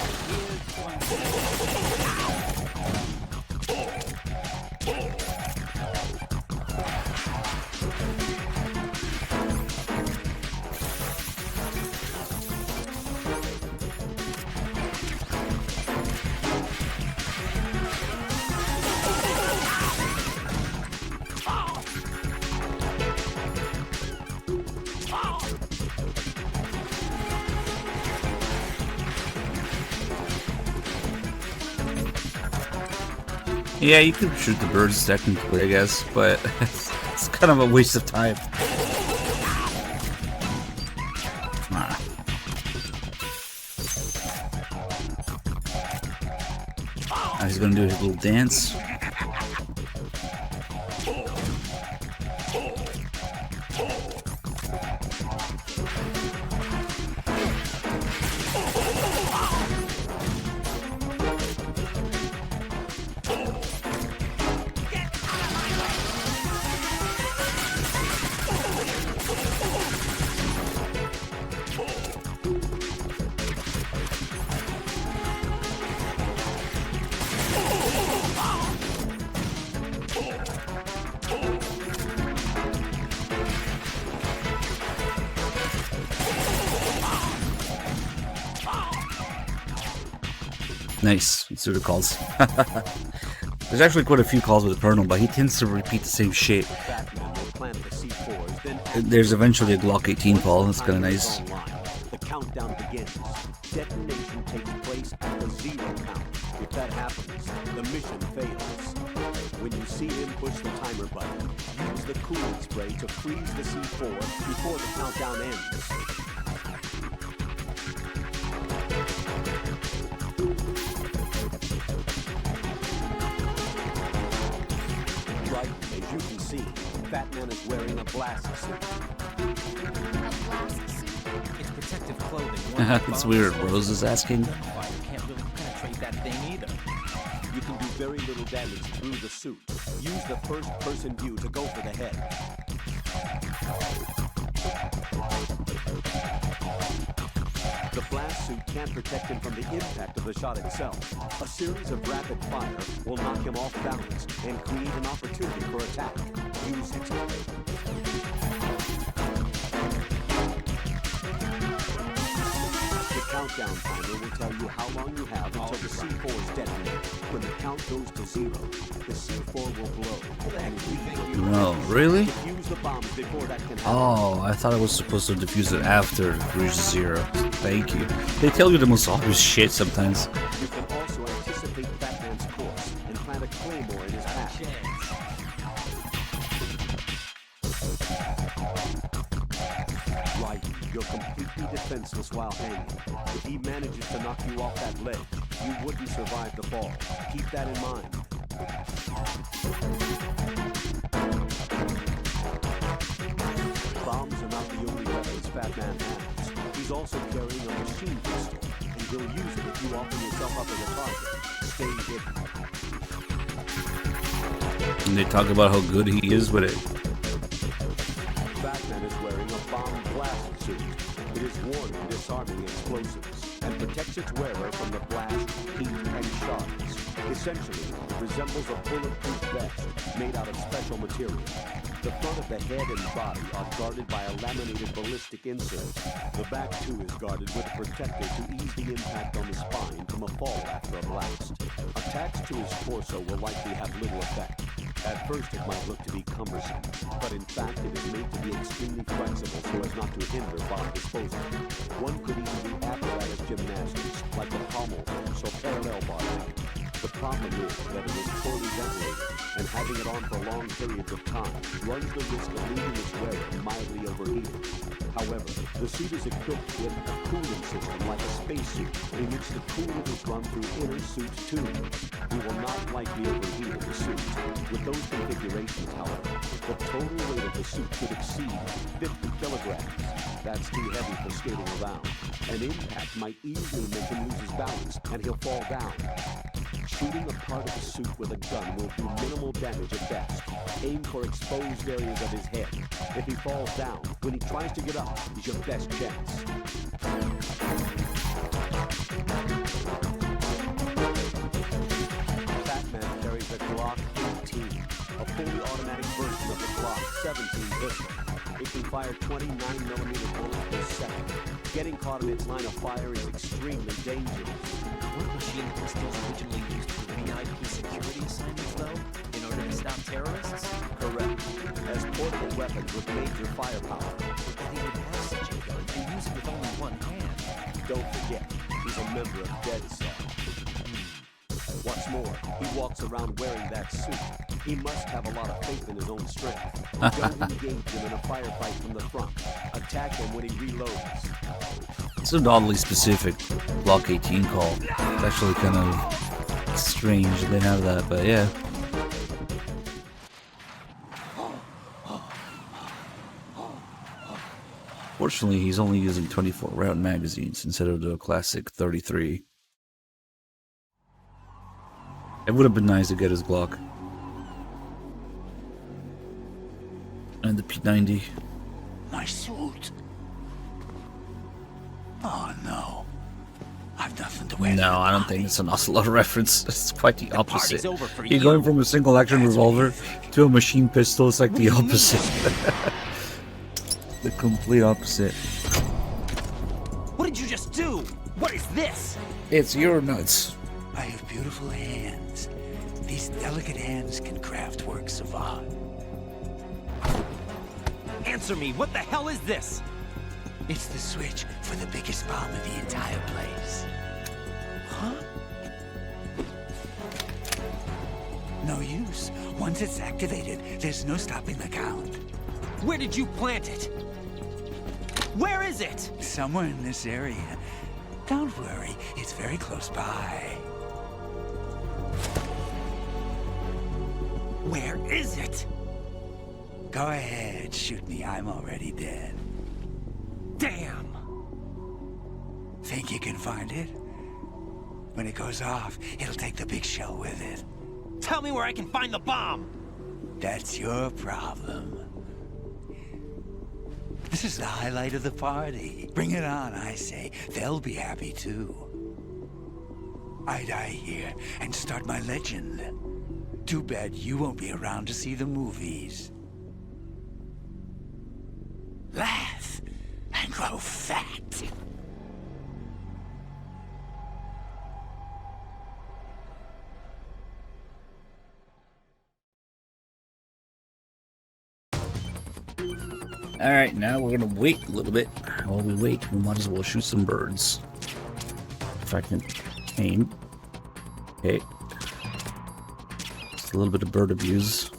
Yeah, you could shoot the birds technically, I guess, but it's kind of a waste of time. He's gonna do his little dance. Nice. Let's do the calls. There's actually quite a few calls with the Colonel, but he tends to repeat the same shit. There's eventually a Glock 18 call. That's kind of nice. The countdown begins. Detonation takes place at the 0 count. If that happens, the mission fails. When you see him push the timer button, use the cooling spray to freeze the C4 before the countdown ends. Right, as you can see, Batman is wearing a blast suit. It's protective clothing. That's weird. Rose is asking. Fire can't really penetrate that thing either. You can do very little damage through the suit. Use the first-person view to go for the head. The blast suit can't protect him from the impact of the shot itself. A series of rapid fire will knock him off balance and create an opportunity for attack. Use it. The countdown timer will tell you how long you have until the C4 is detonated. When the count goes to 0, the C4 will blow. No, really? Defuse the bombs before that can happen. Oh, I thought I was supposed to defuse it after it reaches 0. Thank you. They tell you the most obvious shit sometimes. You can also anticipate Batman's course and plant a claymore in his path. Right, you're completely defenseless while hanging. If he manages to knock you off that ledge, you wouldn't survive the fall. Keep that in mind. Bombs are not the only weapons Batman has. He's also carrying a machine pistol, and he'll use it if you offer yourself up as a target. Stay hidden. And they talk about how good he is with it. Batman is wearing a bomb blast suit. It is warning disarming explosives and protects its wearer from the blast, heat, and shards. Essentially, it resembles a bulletproof vest made out of special material. The front of the head and body are guarded by a laminated ballistic insert. The back, too, is guarded with a protector to ease the impact on the spine from a fall after a blast. Attached to his torso will likely have little effect. At first, it might look to be cumbersome, but in fact, it is made to be extremely flexible so as not to hinder bomb disposal. One could even do apparatus gymnastics, like a pommel horse or parallel barbing. The problem is that it is poorly ventilated, and having it on for long periods of time runs the risk of leaving its wearer mildly overheated. However, the suit is equipped with a cooling system like a spacesuit, in which the coolant is run through inner suit tubes. He will not likely overheat in the suit. With those configurations, however, the total weight of the suit could exceed 50 kilograms. That's too heavy for skating around. An impact might easily make him lose his balance, and he'll fall down. Shooting a part of the suit with a gun will do minimal damage at best. Aim for exposed areas of his head. If he falls down, when he tries to get up, is your best chance. Batman carries a Glock 18, a fully automatic version of the Glock 17 pistol. It can fire 29mm bullets per second. Getting caught in its line of fire is extremely dangerous. Weren't machine pistols originally used for VIP security assignments, though, in order to stop terrorists? Correct. As portable weapons with major firepower. And he would have such a gun and use it with only one hand. Don't forget, he's a member of Dead Cell. What's more, he walks around wearing that suit. He must have a lot of faith in his own strength. Don't engage him in a firefight from the front. Attack him when he reloads. It's an oddly specific Block 18 call. It's actually kind of strange they have that, but yeah. Fortunately, he's only using 24 round magazines instead of the classic 33. It would have been nice to get his Glock. And the P90. My suit. Oh no. I've nothing to wear. No, I don't think it's an Ocelot reference. It's quite the opposite. party's over for You're you. going from a single action revolver to a machine pistol. It's like the opposite. The complete opposite. What did you just do? What is this? It's your nuts. I beautiful hands. These delicate hands can craft works of art. Answer me, what the hell is this? It's the switch for the biggest bomb in the entire place. Huh? No use. Once it's activated, there's no stopping the count. Where did you plant it? Where is it? Somewhere in this area. Don't worry, it's very close by. Where is it? Go ahead, shoot me. I'm already dead. Damn! Think you can find it? When it goes off, it'll take the big shell with it. Tell me where I can find the bomb! That's your problem. This is the highlight of the party. Bring it on, I say. They'll be happy too. I die here and start my legend. Too bad you won't be around to see the movies. Laugh and grow fat. Alright, now we're gonna wait a little bit. While we wait, we might as well shoot some birds. If I can aim. Okay. Just a little bit of bird abuse.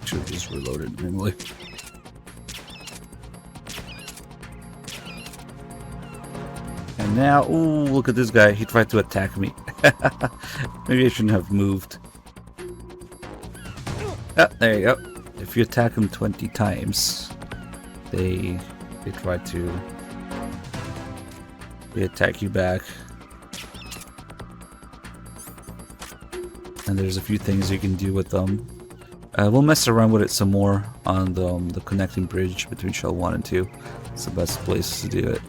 Should have just reloaded anyway. And now, ooh, look at this guy. He tried to attack me. Maybe I shouldn't have moved. Ah, there you go. If you attack them 20 times, they try to attack you back. And there's a few things you can do with them. We'll mess around with it some more on the connecting bridge between Shell 1 and 2. It's the best place to do it.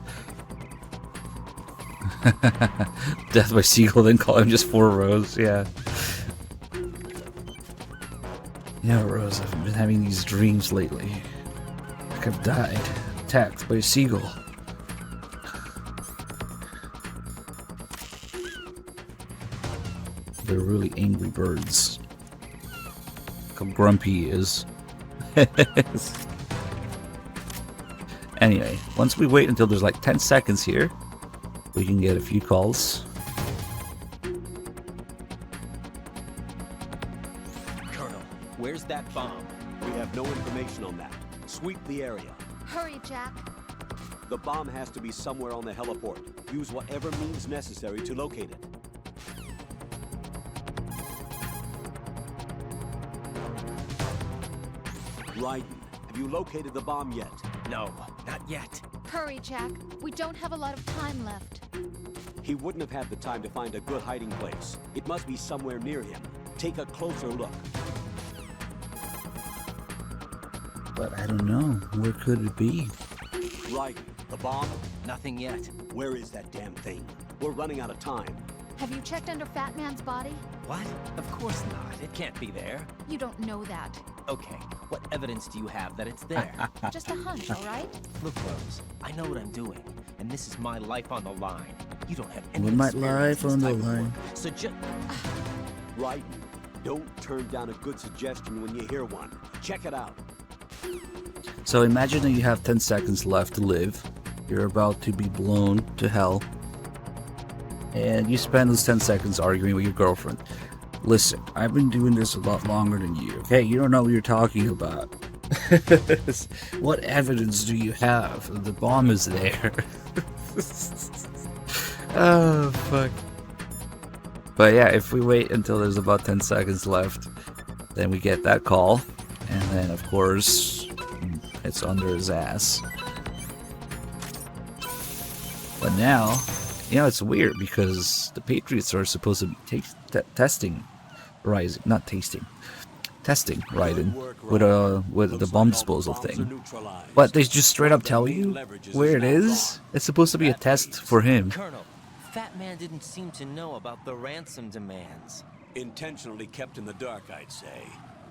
Death by Seagull, then call him just 4 Rose, yeah. Yeah, Rose, I've been having these dreams lately. Like I've died, attacked by a seagull. They're really angry birds. Look how grumpy he is. Anyway, once we wait until there's like 10 seconds here, we can get a few calls. Colonel, where's that bomb? We have no information on that. Sweep the area. Hurry, Jack. The bomb has to be somewhere on the heliport. Use whatever means necessary to locate it. Raiden, have you located the bomb yet? No, not yet. Hurry, Jack. We don't have a lot of time left. He wouldn't have had the time to find a good hiding place. It must be somewhere near him. Take a closer look. But I don't know. Where could it be? Raiden, the bomb? Nothing yet. Where is that damn thing? We're running out of time. Have you checked under Fat Man's body? What? Of course not. It can't be there. You don't know that. Okay, what evidence do you have that it's there? Just a hunch, all right? Look, Rose, I know what I'm doing, and this is my life on the line. You don't have any With my experience life in this on the type of line. work, so just... Raiden, don't turn down a good suggestion when you hear one. Check it out. So imagine that you have 10 seconds left to live. You're about to be blown to hell. And you spend those 10 seconds arguing with your girlfriend. Listen, I've been doing this a lot longer than you, okay? You don't know what you're talking about. What evidence do you have that the bomb is there? Oh, fuck. But yeah, if we wait until there's about 10 seconds left, then we get that call. And then, of course, it's under his ass. But now, you know, it's weird because the Patriots are supposed to be testing Raiden, not tasting, testing Raiden with the bomb disposal thing. But they just straight up tell you where it is. It's supposed to be a test for him. Colonel, Fat Man didn't seem to know about the ransom demands. Intentionally kept in the dark, I'd say.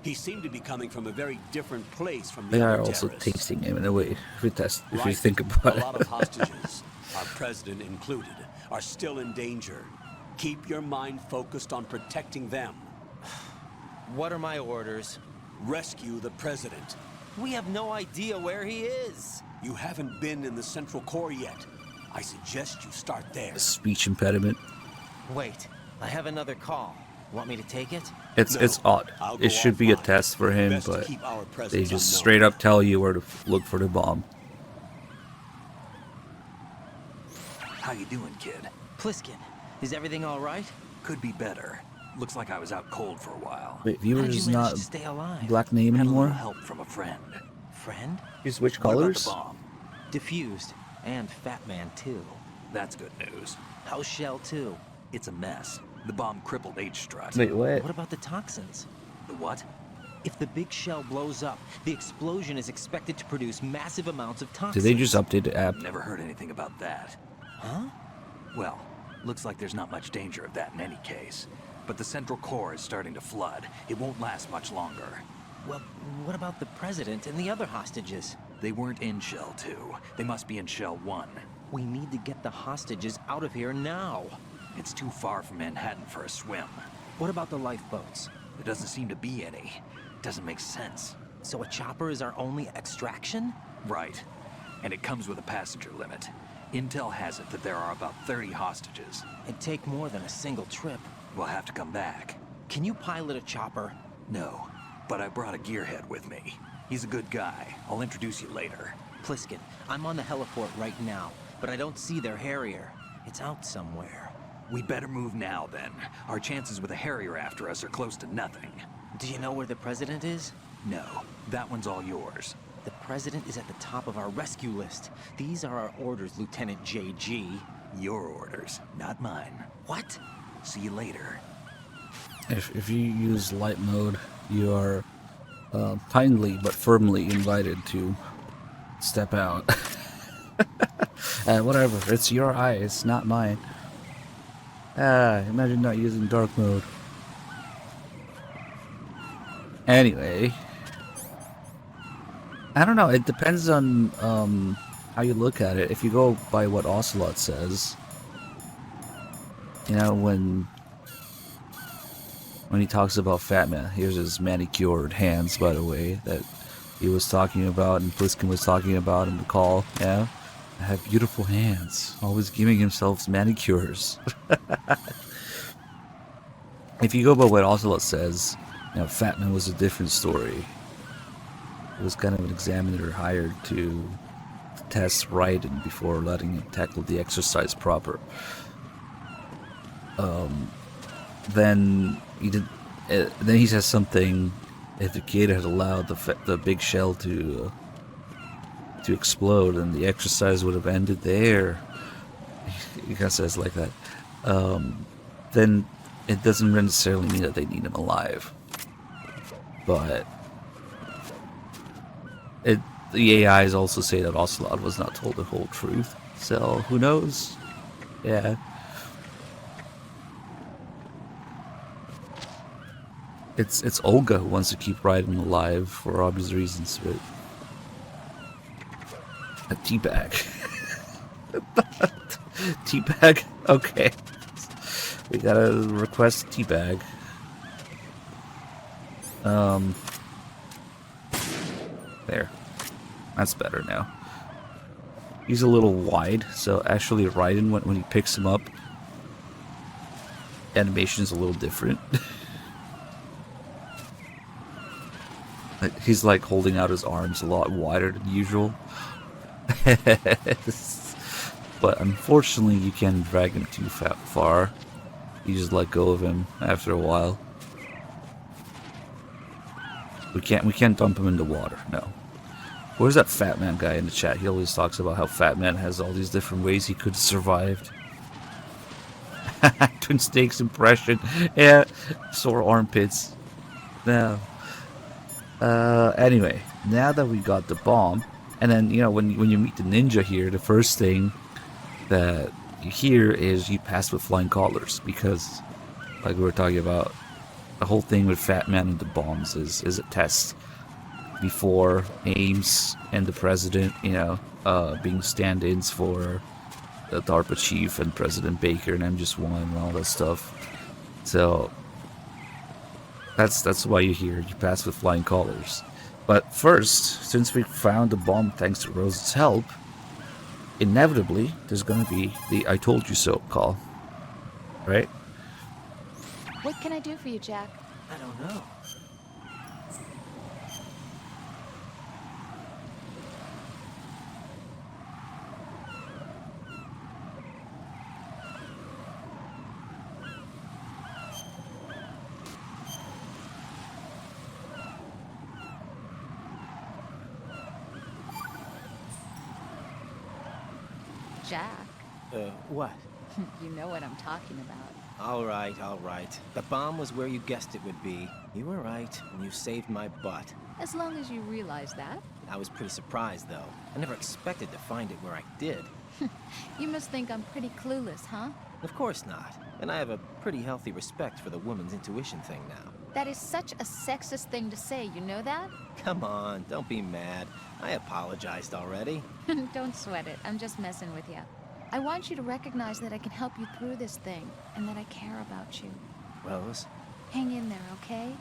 He seemed to be coming from a very different place from They the are other also terrorists. tasting him in a way, if you Right. think about A lot it. of hostages, our president included, are still in danger. Keep your mind focused on protecting them. What are my orders? Rescue the president. We have no idea where he is. You haven't been in the Central Core yet. I suggest you start there. Speech impediment. Wait, I have another call. Want me to take it? It's odd. I'll go It should be a offline. test for him, Best to but keep our they presence just unknown. straight up tell you where to look for the bomb. How you doing, kid? Pliskin, is everything all right? Could be better. Looks like I was out cold for a while. Wait, How did Viewers you is manage not to stay alive? black name Had a little anymore? help from a friend. Friend? You switch What about colors? the bomb? Diffused. And Fat Man, too. That's good news. How's Shell, too? It's a mess. The bomb crippled H-Strut. Wait, what? What about the toxins? The what? If the big shell blows up, the explosion is expected to produce massive amounts of Did toxins. they just update the app? Never heard anything about that. Huh? Well, looks like there's not much danger of that in any case. But the Central Core is starting to flood. It won't last much longer. Well, what about the president and the other hostages? They weren't in Shell 2. They must be in Shell 1. We need to get the hostages out of here now. It's too far from Manhattan for a swim. What about the lifeboats? There doesn't seem to be any. Doesn't make sense. So a chopper is our only extraction? Right. And it comes with a passenger limit. Intel has it that there are about 30 hostages. It'd take more than a single trip. We'll have to come back. Can you pilot a chopper? No, but I brought a gearhead with me. He's a good guy. I'll introduce you later. Pliskin, I'm on the heliport right now, but I don't see their Harrier. It's out somewhere. We better move now, then. Our chances with a Harrier after us are close to nothing. Do you know where the president is? No, that one's all yours. The president is at the top of our rescue list. These are our orders, Lieutenant JG. Your orders, not mine. What? See you later. If you use light mode, you are kindly but firmly invited to step out. Whatever, it's your eyes, not mine. Imagine not using dark mode. Anyway, I don't know, it depends on how you look at it. If you go by what Ocelot says, you know, when he talks about Fat Man, here's his manicured hands, by the way, that he was talking about and Pliskin was talking about in the call. Yeah, I have beautiful hands, always giving himself manicures. If you go by what Ocelot says, you know, Fat Man was a different story. It was kind of an examiner hired to test Raiden before letting him tackle the exercise proper. Then he did. Then he says something. If the kid had allowed the big shell to explode, and the exercise would have ended there. He kind of says like that. Then it doesn't necessarily mean that they need him alive. But the AIs also say that Ocelot was not told the whole truth. So who knows? Yeah. It's Olga who wants to keep Raiden alive for obvious reasons, but a teabag. Teabag? Okay. We gotta request teabag. There. That's better now. He's a little wide, so actually Raiden, when he picks him up, animation's a little different. He's like holding out his arms a lot wider than usual. But unfortunately you can't drag him too far. You just let go of him after a while. We can't dump him in the water, no. Where's that Fat Man guy in the chat? He always talks about how Fat Man has all these different ways he could have survived. Twin Snakes impression. Yeah, sore armpits. No. Anyway, now that we got the bomb, and then, you know, when you meet the ninja here, the first thing that you hear is you pass with flying colors, because, like we were talking about, the whole thing with Fat Man and the bombs is a test before Ames and the president, being stand-ins for the DARPA chief and President Baker and MGS1 and all that stuff. So that's why you're here. You pass with flying colors. But first, since we found the bomb thanks to Rose's help, inevitably there's gonna be the "I told you so" call, right? What can I do for you, Jack? I don't know. Jack, What? you know what I'm talking about. All right, all right. The bomb was where you guessed it would be. You were right, and you saved my butt. As long as you realize that. I was pretty surprised, though. I never expected to find it where I did. You must think I'm pretty clueless, huh? Of course not. And I have a pretty healthy respect for the woman's intuition thing now. That is such a sexist thing to say, you know that? Come on, don't be mad. I apologized already. Don't sweat it, I'm just messing with you. I want you to recognize that I can help you through this thing, and that I care about you. Rose? Hang in there, okay?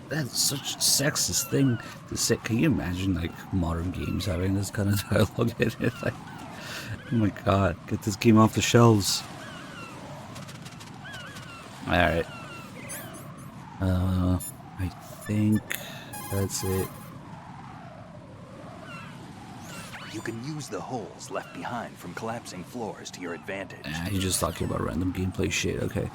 That's such a sexist thing to say. Can you imagine, like, modern games having this kind of dialogue in it? Like, oh my god, get this game off the shelves. Alright. I think that's it. You can use the holes left behind from collapsing floors to your advantage. You're just talking about random gameplay shit, okay.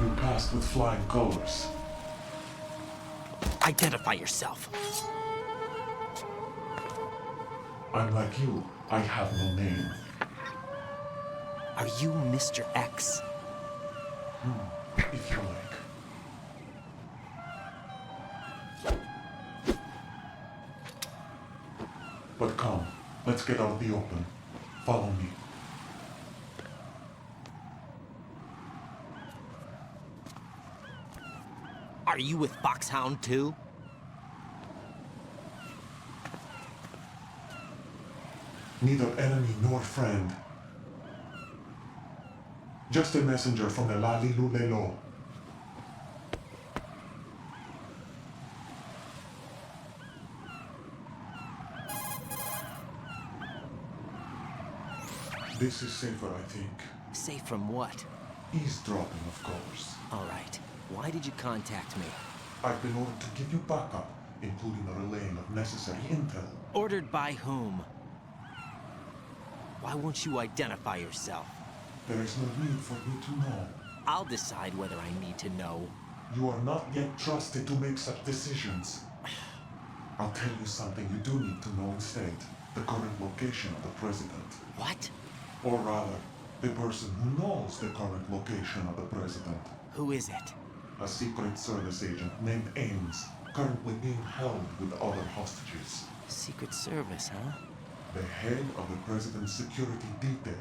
You passed with flying colors. Identify yourself. I'm like you. I have no name. Are you Mr. X? If you like. But come, let's get out of the open. Follow me. Are you with Foxhound too? Neither enemy nor friend. Just a messenger from the Lali Lulelo. This is safer, I think. Safe from what? Eavesdropping, of course. All right. Why did you contact me? I've been ordered to give you backup, including the relaying of necessary intel. Ordered by whom? Why won't you identify yourself? There is no need for me to know. I'll decide whether I need to know. You are not yet trusted to make such decisions. I'll tell you something you do need to know instead. The current location of the president. What? Or rather, the person who knows the current location of the president. Who is it? A Secret Service agent named Ames, currently being held with other hostages. Secret Service, huh? The head of the president's security detail,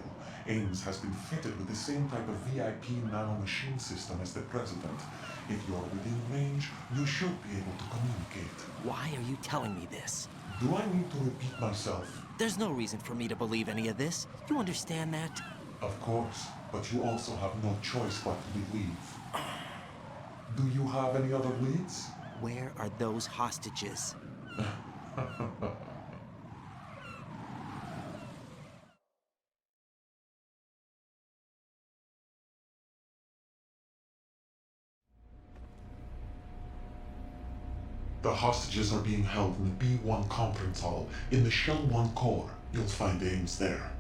Ames has been fitted with the same type of VIP nanomachine system as the president. If you're within range, you should be able to communicate. Why are you telling me this? Do I need to repeat myself? There's no reason for me to believe any of this. You understand that? Of course, but you also have no choice but to believe. Do you have any other leads? Where are those hostages? The hostages are being held in the B1 conference hall in the Shell 1 core. You'll find Ames there.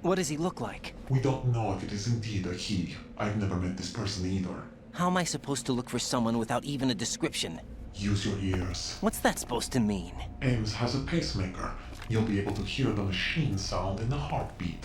What does he look like? We don't know if it is indeed a he. I've never met this person either. How am I supposed to look for someone without even a description? Use your ears. What's that supposed to mean? Ames has a pacemaker. You'll be able to hear the machine sound in the heartbeat.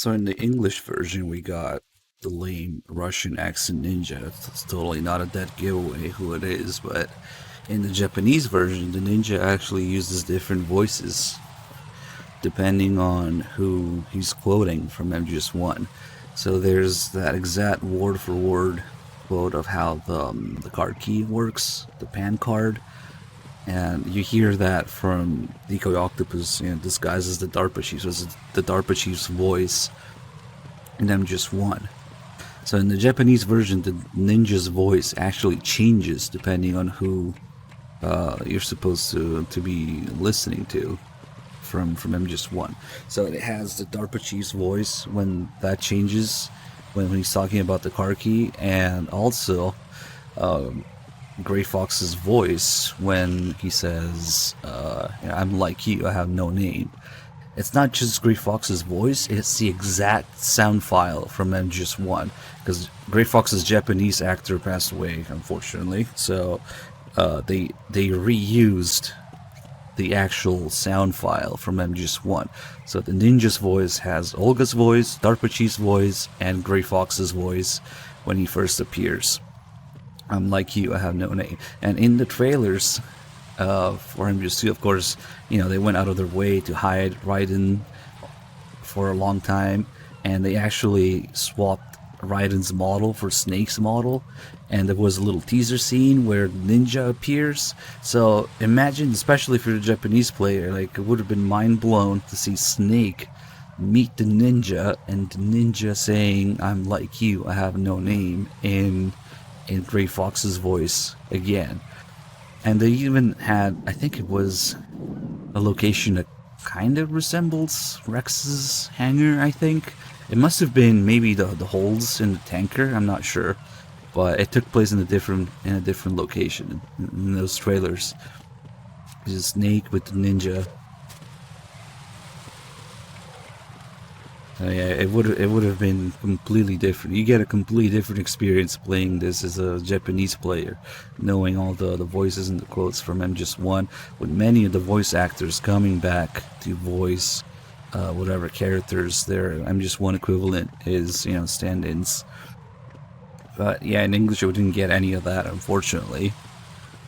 So in the English version, we got the lame Russian accent ninja. It's totally not a dead giveaway who it is, but in the Japanese version, the ninja actually uses different voices depending on who he's quoting from MGS 1. So there's that exact word for word quote of how the card key works, the pan card, and you hear that from Decoy Octopus, disguised as the DARPA chief. So it's the DARPA chief's voice in MGS 1. So in the Japanese version, the ninja's voice actually changes depending on who you're supposed to be listening to from MGS 1. So it has the DARPA chief's voice when that changes, when he's talking about the car key, and also Gray Fox's voice when he says, I'm like you, I have no name. It's not just Gray Fox's voice, it's the exact sound file from MGS 1, because Gray Fox's Japanese actor passed away, unfortunately, so they reused the actual sound file from MGS 1. So the ninja's voice has Olga's voice, DARPA Chief's voice, and Gray Fox's voice when he first appears. I'm like you, I have no name. And in the trailers for MGS 2, of course, they went out of their way to hide Raiden for a long time, and they actually swapped Raiden's model for Snake's model, and there was a little teaser scene where Ninja appears. So imagine, especially for the Japanese player, like, it would have been mind blown to see Snake meet the Ninja, and the Ninja saying, I'm like you, I have no name, in Gray Fox's voice again. And they even had, I think it was a location that kind of resembles Rex's hangar, I think. It must have been maybe the holes in the tanker, I'm not sure. But it took place in a different location in those trailers. There's a Snake with the Ninja. Yeah, it would have been completely different. You get a completely different experience playing this as a Japanese player, knowing all the voices and the quotes from MGS 1, with many of the voice actors coming back to voice whatever characters their MGS 1 equivalent is, stand-ins. But yeah, in English we didn't get any of that, unfortunately.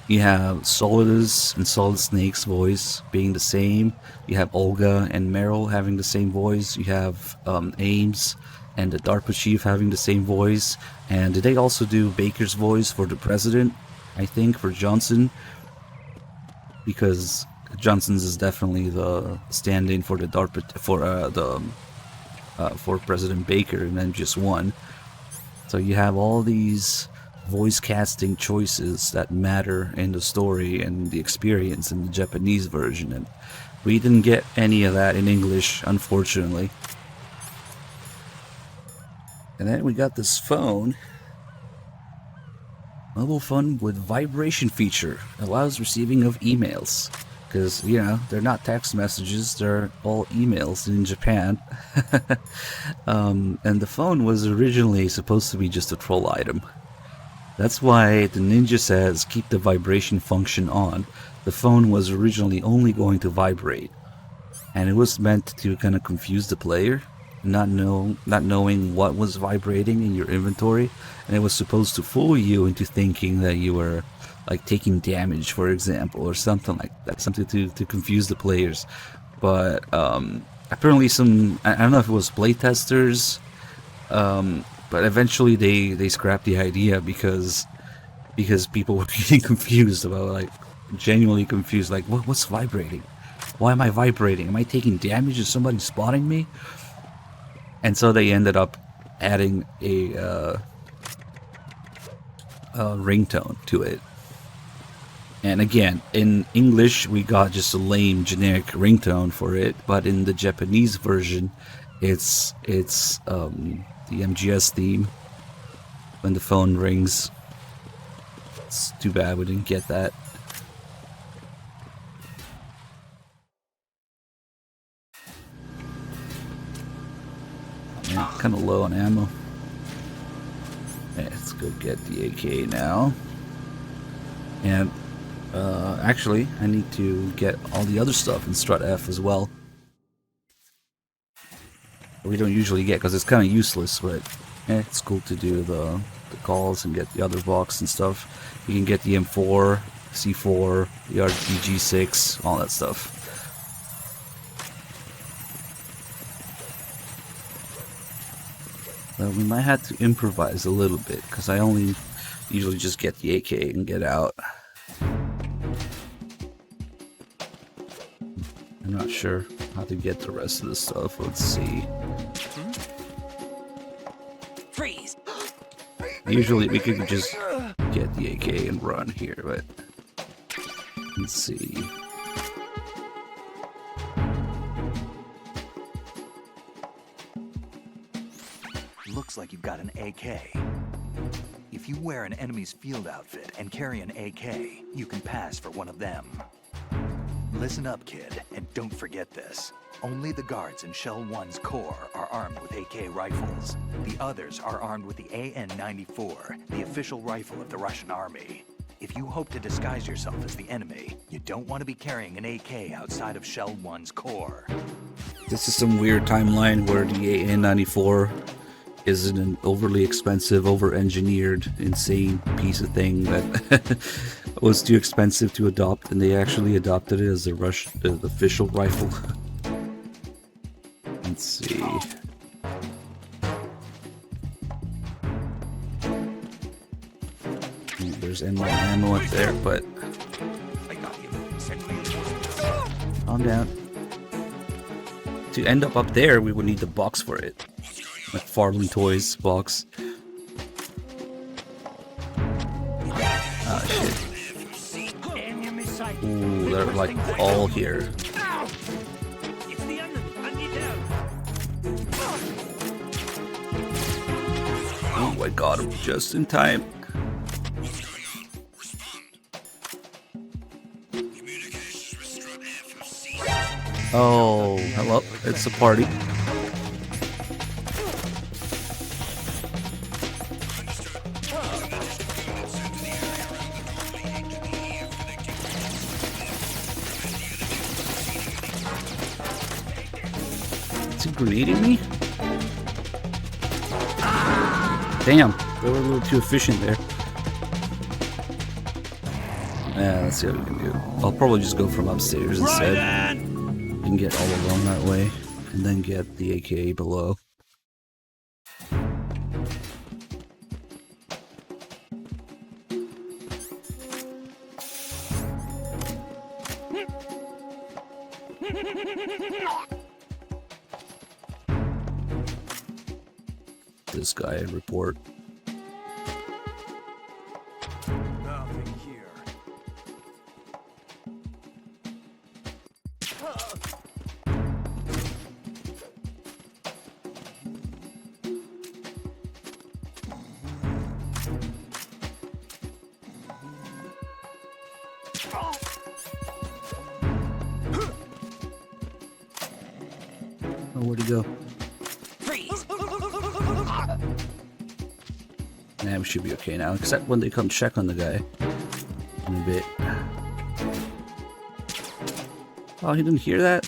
You have Solidus and Solid Snake's voice being the same. You have Olga and Meryl having the same voice. You have Ames and the DARPA chief having the same voice. And did they also do Baker's voice for the president? I think for Johnson, because Johnson's is definitely the stand-in for the DARPA for President Baker in MGS 1. So you have all these voice casting choices that matter in the story and the experience in the Japanese version, and we didn't get any of that in English, unfortunately. And then we got this phone, mobile phone with vibration feature, allows receiving of emails, because they're not text messages, they're all emails in Japan. And the phone was originally supposed to be just a troll item. That's why the Ninja says keep the vibration function on. The phone was originally only going to vibrate, and it was meant to kind of confuse the player, not knowing what was vibrating in your inventory, and it was supposed to fool you into thinking that you were like taking damage, for example, or something like that, something to confuse the players. But apparently I don't know if it was playtesters, but eventually they scrapped the idea because people were getting confused about, genuinely confused, what's vibrating? Why am I vibrating? Am I taking damage? Is somebody spotting me? And so they ended up adding a ringtone to it. And again, in English we got just a lame generic ringtone for it, but in the Japanese version it's the MGS theme when the phone rings. It's too bad we didn't get that. Man, kind of low on ammo. Yeah, let's go get the AK now. And actually, I need to get all the other stuff in Strut F as well. We don't usually get because it's kind of useless, but it's cool to do the calls and get the other box and stuff. You can get the M4, C4, the RPG6, all that stuff. But we might have to improvise a little bit because I only usually just get the AK and get out. I'm not sure how to get the rest of the stuff. Let's see. Freeze! Usually we could just get the AK and run here, but let's see. Looks like you've got an AK. If you wear an enemy's field outfit and carry an AK, you can pass for one of them. Listen up, kid, and don't forget this. Only the guards in Shell 1's core are armed with AK rifles. The others are armed with the AN-94, the official rifle of the Russian army. If you hope to disguise yourself as the enemy, you don't want to be carrying an AK outside of Shell 1's core. This is some weird timeline where the AN-94 isn't an overly expensive, over-engineered, insane piece of thing that was too expensive to adopt, and they actually adopted it as the official rifle. Let's see. There's ammo up there, but calm down. To end up there, we would need the box for it. Like Farley Toys box. Ah, shit. Ooh, they're like all here. Oh, I got him just in time. Oh, hello. It's a party. Is he grenading me? Damn, they were a little too efficient there. Yeah, let's see what we can do. I'll probably just go from upstairs instead. We can get all along that way, and then get the AK below. This guy report. Nothing here. Oh, where'd he go? Nah, we should be okay now, except when they come check on the guy in a bit. Oh, he didn't hear that?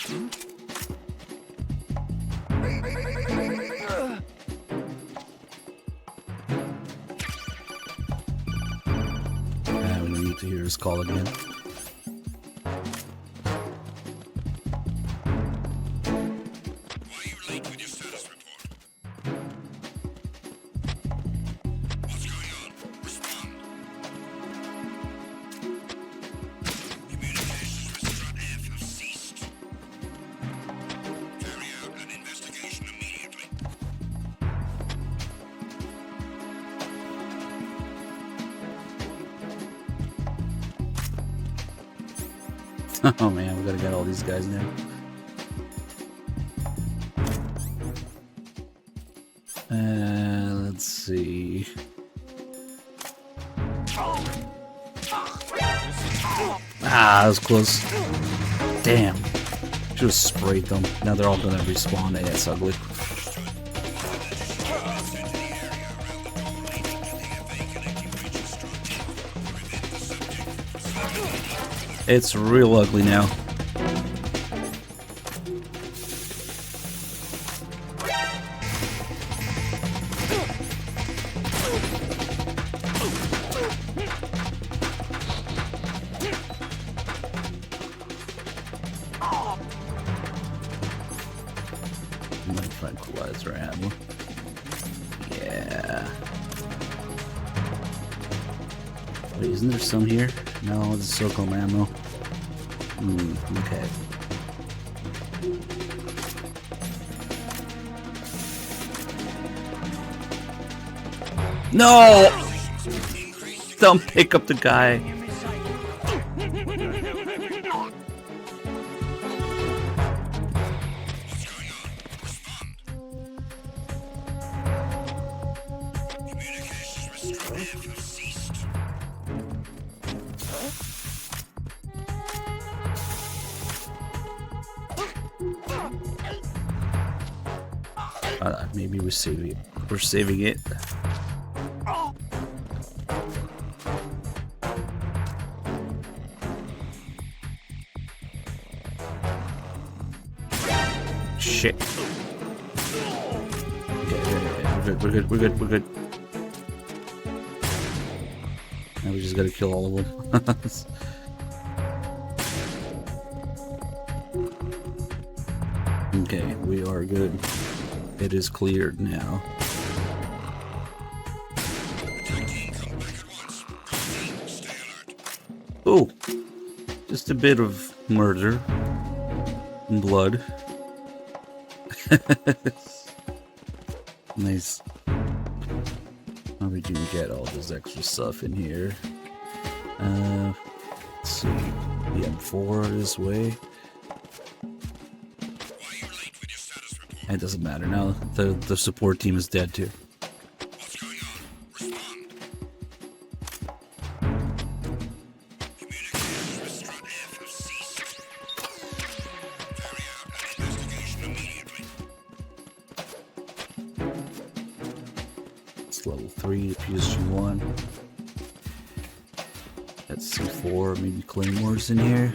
Nah, we don't need to hear his call again. Oh man, we gotta get all these guys now. Let's see. Ah, that was close. Damn. Should have sprayed them. Now they're all gonna respawn. Yeah, it's ugly. It's real ugly now. tranquilizer ammo. Yeah. Wait, isn't there some here? No, it's SOCOM ammo. Okay. No! Don't pick up the guy. Maybe we're saving it. We're saving it. Shit. Okay, we're good. Now we just gotta kill all of them. Okay, we are good. It is cleared now. Oh, just a bit of murder and blood. Nice. How we can get all this extra stuff in here? Let's see. The M4 this way. It doesn't matter now. The support team is dead too. What's going on? Respond. Communications with Strut F have ceased. Carry out an investigation immediately. It's level 3, the PSG-1. That's C4, maybe Claymore's in here.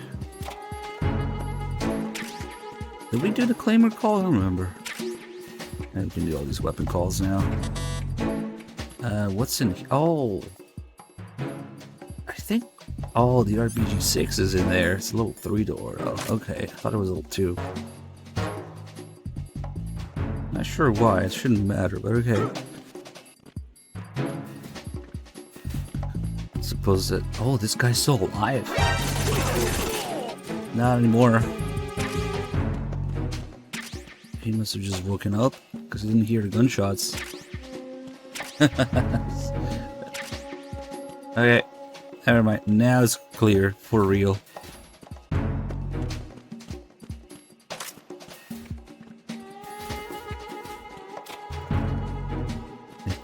Did we do the Claymore call? I don't remember. And we can do all these weapon calls now. What's in here? Oh. I think... Oh, the RPG-6 is in there. It's a level 3 door. Oh, okay. I thought it was a level 2. Not sure why. It shouldn't matter, but okay. I suppose that... Oh, this guy's still alive. Not anymore. He must have just woken up because he didn't hear the gunshots. Okay, never mind. Now it's clear for real. I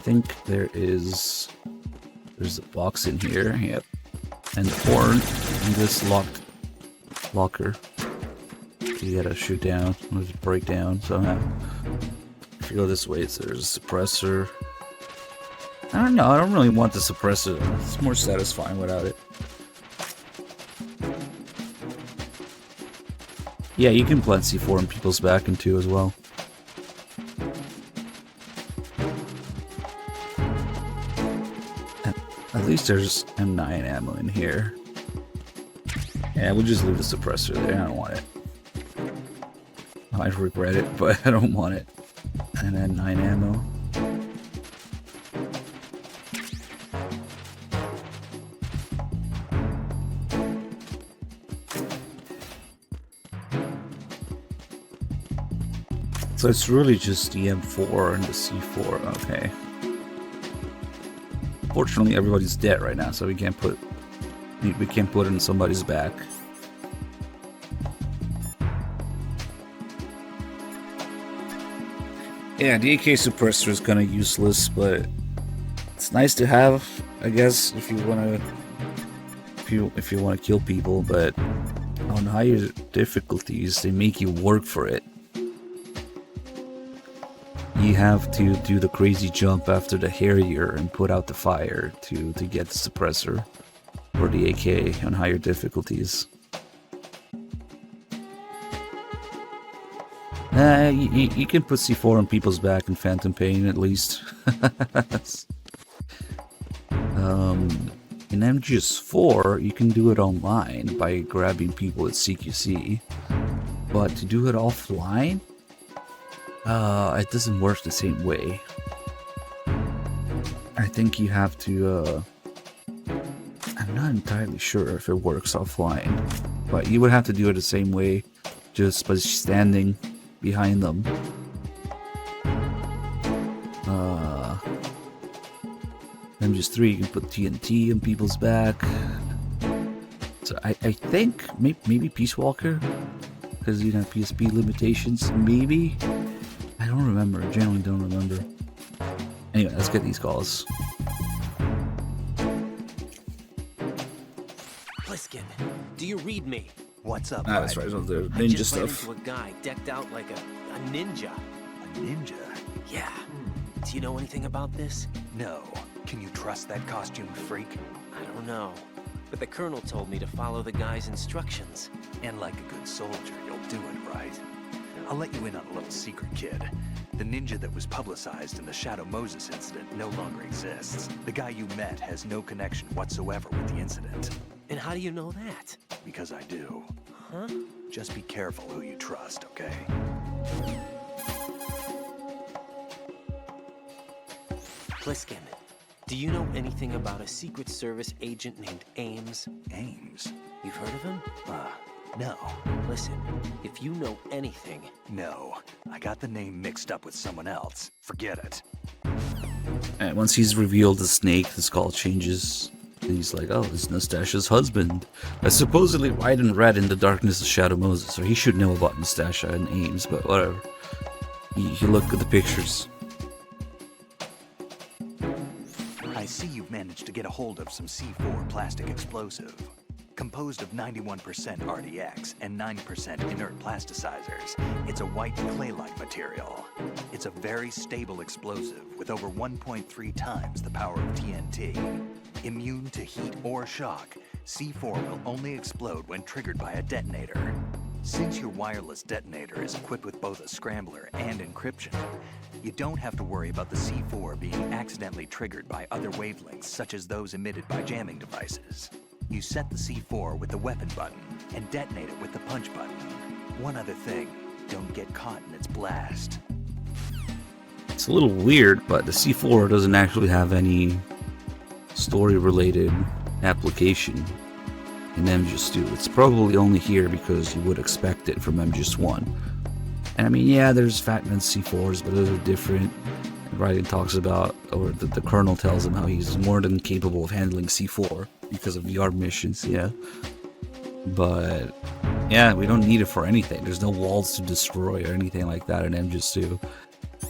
think there's a box in here. Yep, and the horn in this locker. You gotta shoot down, or break down somehow. If you go this way, there's a suppressor. I don't know, I don't really want the suppressor. It's more satisfying without it. Yeah, you can plant C4 in people's back and too as well. At least there's M9 ammo in here. Yeah, we'll just leave the suppressor there, I don't want it. I regret it, but I don't want it. And then 9 ammo. So it's really just the M4 and the C4, okay. Fortunately, everybody's dead right now, so we can't put it in somebody's back. Yeah, the AK suppressor is kind of useless, but it's nice to have, I guess, if you want to kill people. But on higher difficulties, they make you work for it. You have to do the crazy jump after the Harrier and put out the fire to get the suppressor or the AK on higher difficulties. You can put C4 on people's back in Phantom Pain at least. In MGS 4, you can do it online by grabbing people at CQC. But to do it offline, It doesn't work the same way. I think you have to, I'm not entirely sure if it works offline, but you would have to do it the same way, just by standing behind them. MGS3, you can put TNT on people's back. So I think maybe Peace Walker, because you know PSP limitations. Maybe, I don't remember. I generally don't remember. Anyway, let's get these calls. Pliskin, do you read me? What's up, Ah, that's right. So the I ninja just ran stuff. into a guy decked out like a ninja. A ninja? Yeah. Do you know anything about this? No. Can you trust that costume freak? I don't know. But the colonel told me to follow the guy's instructions. And like a good soldier, you'll do it right. I'll let you in on a little secret, kid. The ninja that was publicized in the Shadow Moses incident no longer exists. The guy you met has no connection whatsoever with the incident. And how do you know that? Because I do. Huh? Just be careful who you trust, okay? Pliskin, do you know anything about a Secret Service agent named Ames? Ames? You've heard of him? No. Listen, if you know anything... No. I got the name mixed up with someone else. Forget it. And once he's revealed the snake, the skull changes. And he's like, oh, it's Nastasha's husband. Supposedly white and red in the darkness of Shadow Moses. So he should know about Nastasha and Ames, but whatever. You look at the pictures. I see you've managed to get a hold of some C4 plastic explosive. Composed of 91% RDX and 9% inert plasticizers, it's a white clay-like material. It's a very stable explosive with over 1.3 times the power of TNT. Immune to heat or shock, C4 will only explode when triggered by a detonator. Since your wireless detonator is equipped with both a scrambler and encryption, you don't have to worry about the C4 being accidentally triggered by other wavelengths such as those emitted by jamming devices. You set the C4 with the weapon button and detonate it with the punch button. One other thing, don't get caught in its blast. It's a little weird, but the C4 doesn't actually have any story-related application in MGS2. It's probably only here because you would expect it from MGS1. And I mean, yeah, there's Fatman C4s, but those are different. Raiden talks about, or the colonel tells him how he's more than capable of handling C4 because of VR missions, yeah. But, yeah, we don't need it for anything. There's no walls to destroy or anything like that in MGS2.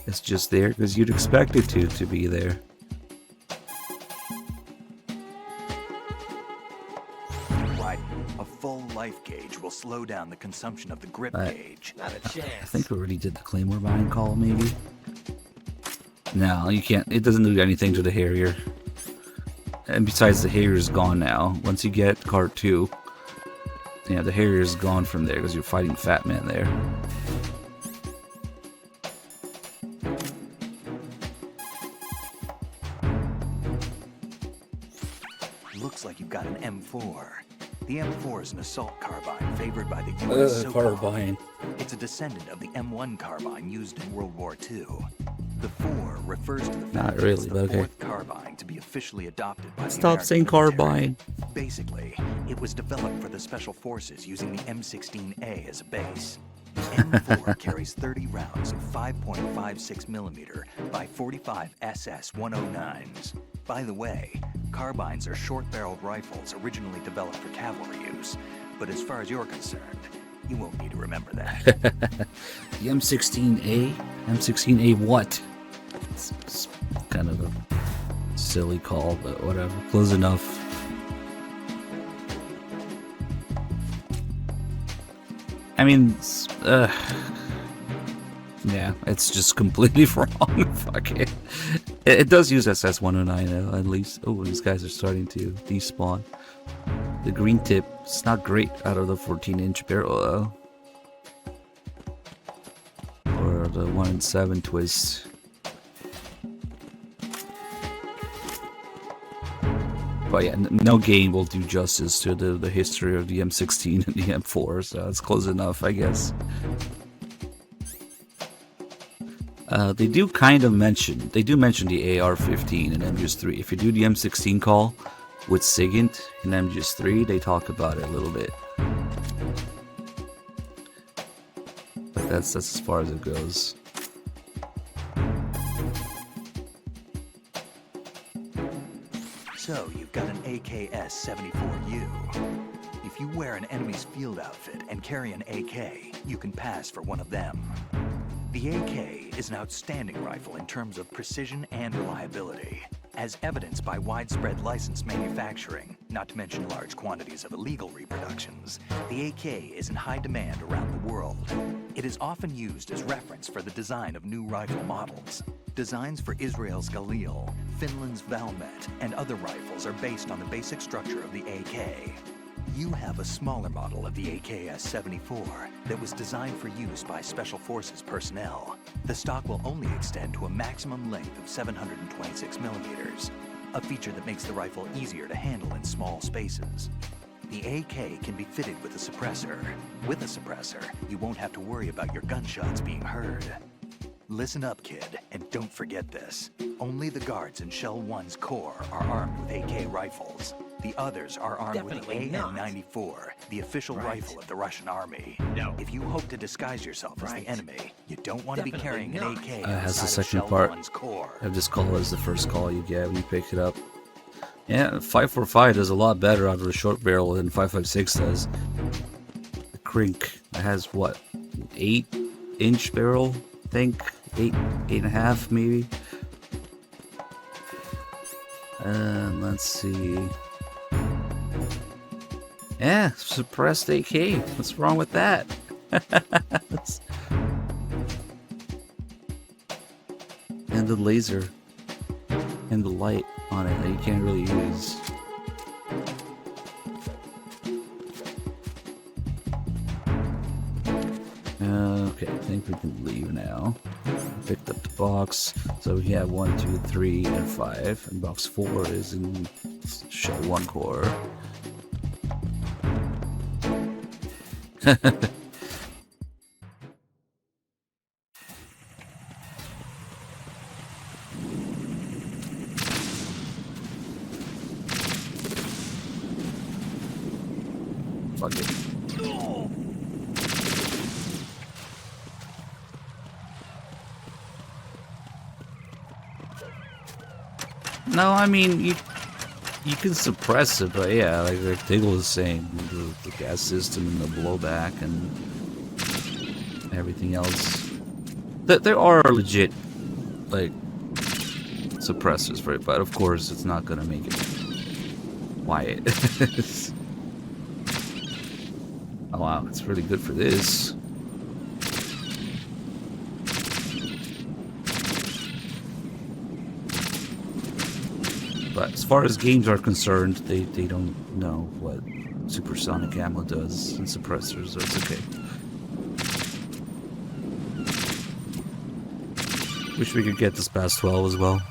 It's just there because you'd expect it to be there. Right. A full life gauge will slow down the consumption of the grip gauge. Not a chance. I think we already did the Claymore buying call, maybe? No, you can't. It doesn't do anything to the Harrier. And besides, the Harrier is gone now. Once you get Card 2, yeah, the Harrier is gone from there because you're fighting Fat Man there. Looks like you've got an M4. The M4 is an assault carbine favored by the U.S. Carbine. It's a descendant of the M1 carbine used in World War II. The 4 refers to the fact Not that really, it's the but okay. fourth carbine to be officially adopted by the Stop American saying military. carbine. Basically, it was developed for the Special Forces using the M16A as a base. The M4 carries 30 rounds of 5.56mm by 45 SS 109s. By the way, carbines are short-barreled rifles originally developed for cavalry use, but as far as you're concerned, you won't need to remember that. The M16A? M16A what? It's kind of a silly call, but whatever. Close enough. I mean, yeah, it's just completely wrong. Fuck it. It does use SS-109 though, at least. Oh, these guys are starting to despawn. The green tip, it's not great out of the 14-inch barrel though. Or the 1-in-7 twist. But yeah, no game will do justice to the history of the M16 and the M4, so it's close enough, I guess. They do kind of mention, they do mention the AR-15 in MGS3. If you do the M16 call with SIGINT in MGS3, they talk about it a little bit. But that's as far as it goes. So, you've got an AKS-74U. If you wear an enemy's field outfit and carry an AK, you can pass for one of them. The AK is an outstanding rifle in terms of precision and reliability, as evidenced by widespread licensed manufacturing, not to mention large quantities of illegal reproductions. The AK is in high demand around the world. It is often used as reference for the design of new rifle models. Designs for Israel's Galil, Finland's Valmet, and other rifles are based on the basic structure of the AK. You have a smaller model of the AKS-74 that was designed for use by Special Forces personnel. The stock will only extend to a maximum length of 726 millimeters, a feature that makes the rifle easier to handle in small spaces. The AK can be fitted with a suppressor. With a suppressor, you won't have to worry about your gunshots being heard. Listen up, kid, and don't forget this. Only the guards in Shell 1's Corps are armed with AK rifles. The others are armed with the AN-94, the official rifle of the Russian army. If you hope to disguise yourself as the enemy, you don't want to be carrying an AK Has the outside of second Shell part 1's Corps. of this call as the first call you get when you pick it up. Yeah, 5.45 does a lot better out of the short barrel than 5.56 does. The Krink has what, 8-inch barrel? I think 8.5 maybe. Let's see. Yeah, suppressed AK. What's wrong with that? And the laser and the light on it that you can't really use. Okay, I think we can leave now. Picked up the box. So we have 1, 2, 3, and 5. And box 4 is in Shell 1 core. Fuck it. No, I mean, you can suppress it, but yeah, like Diggle is saying, the gas system and the blowback and everything else. There are legit, like, suppressors for it, but of course it's not gonna make it quiet. Oh wow, it's really good for this. But as far as games are concerned, they don't know what supersonic ammo does and suppressors, so it's okay. Wish we could get this past 12 as well.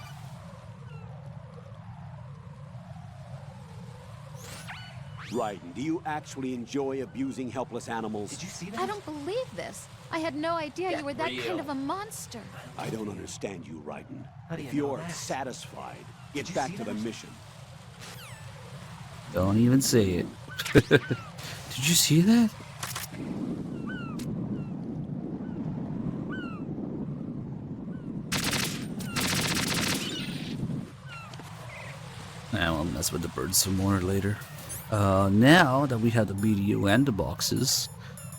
Raiden, do you actually enjoy abusing helpless animals? Did you see that? I don't believe this. I had no idea you were that kind of a monster. I don't understand you, Raiden. If you're satisfied, get back to the mission. Don't even say it. Did you see that? I'll mess with the birds some more later. Now that we have the BDU and the boxes,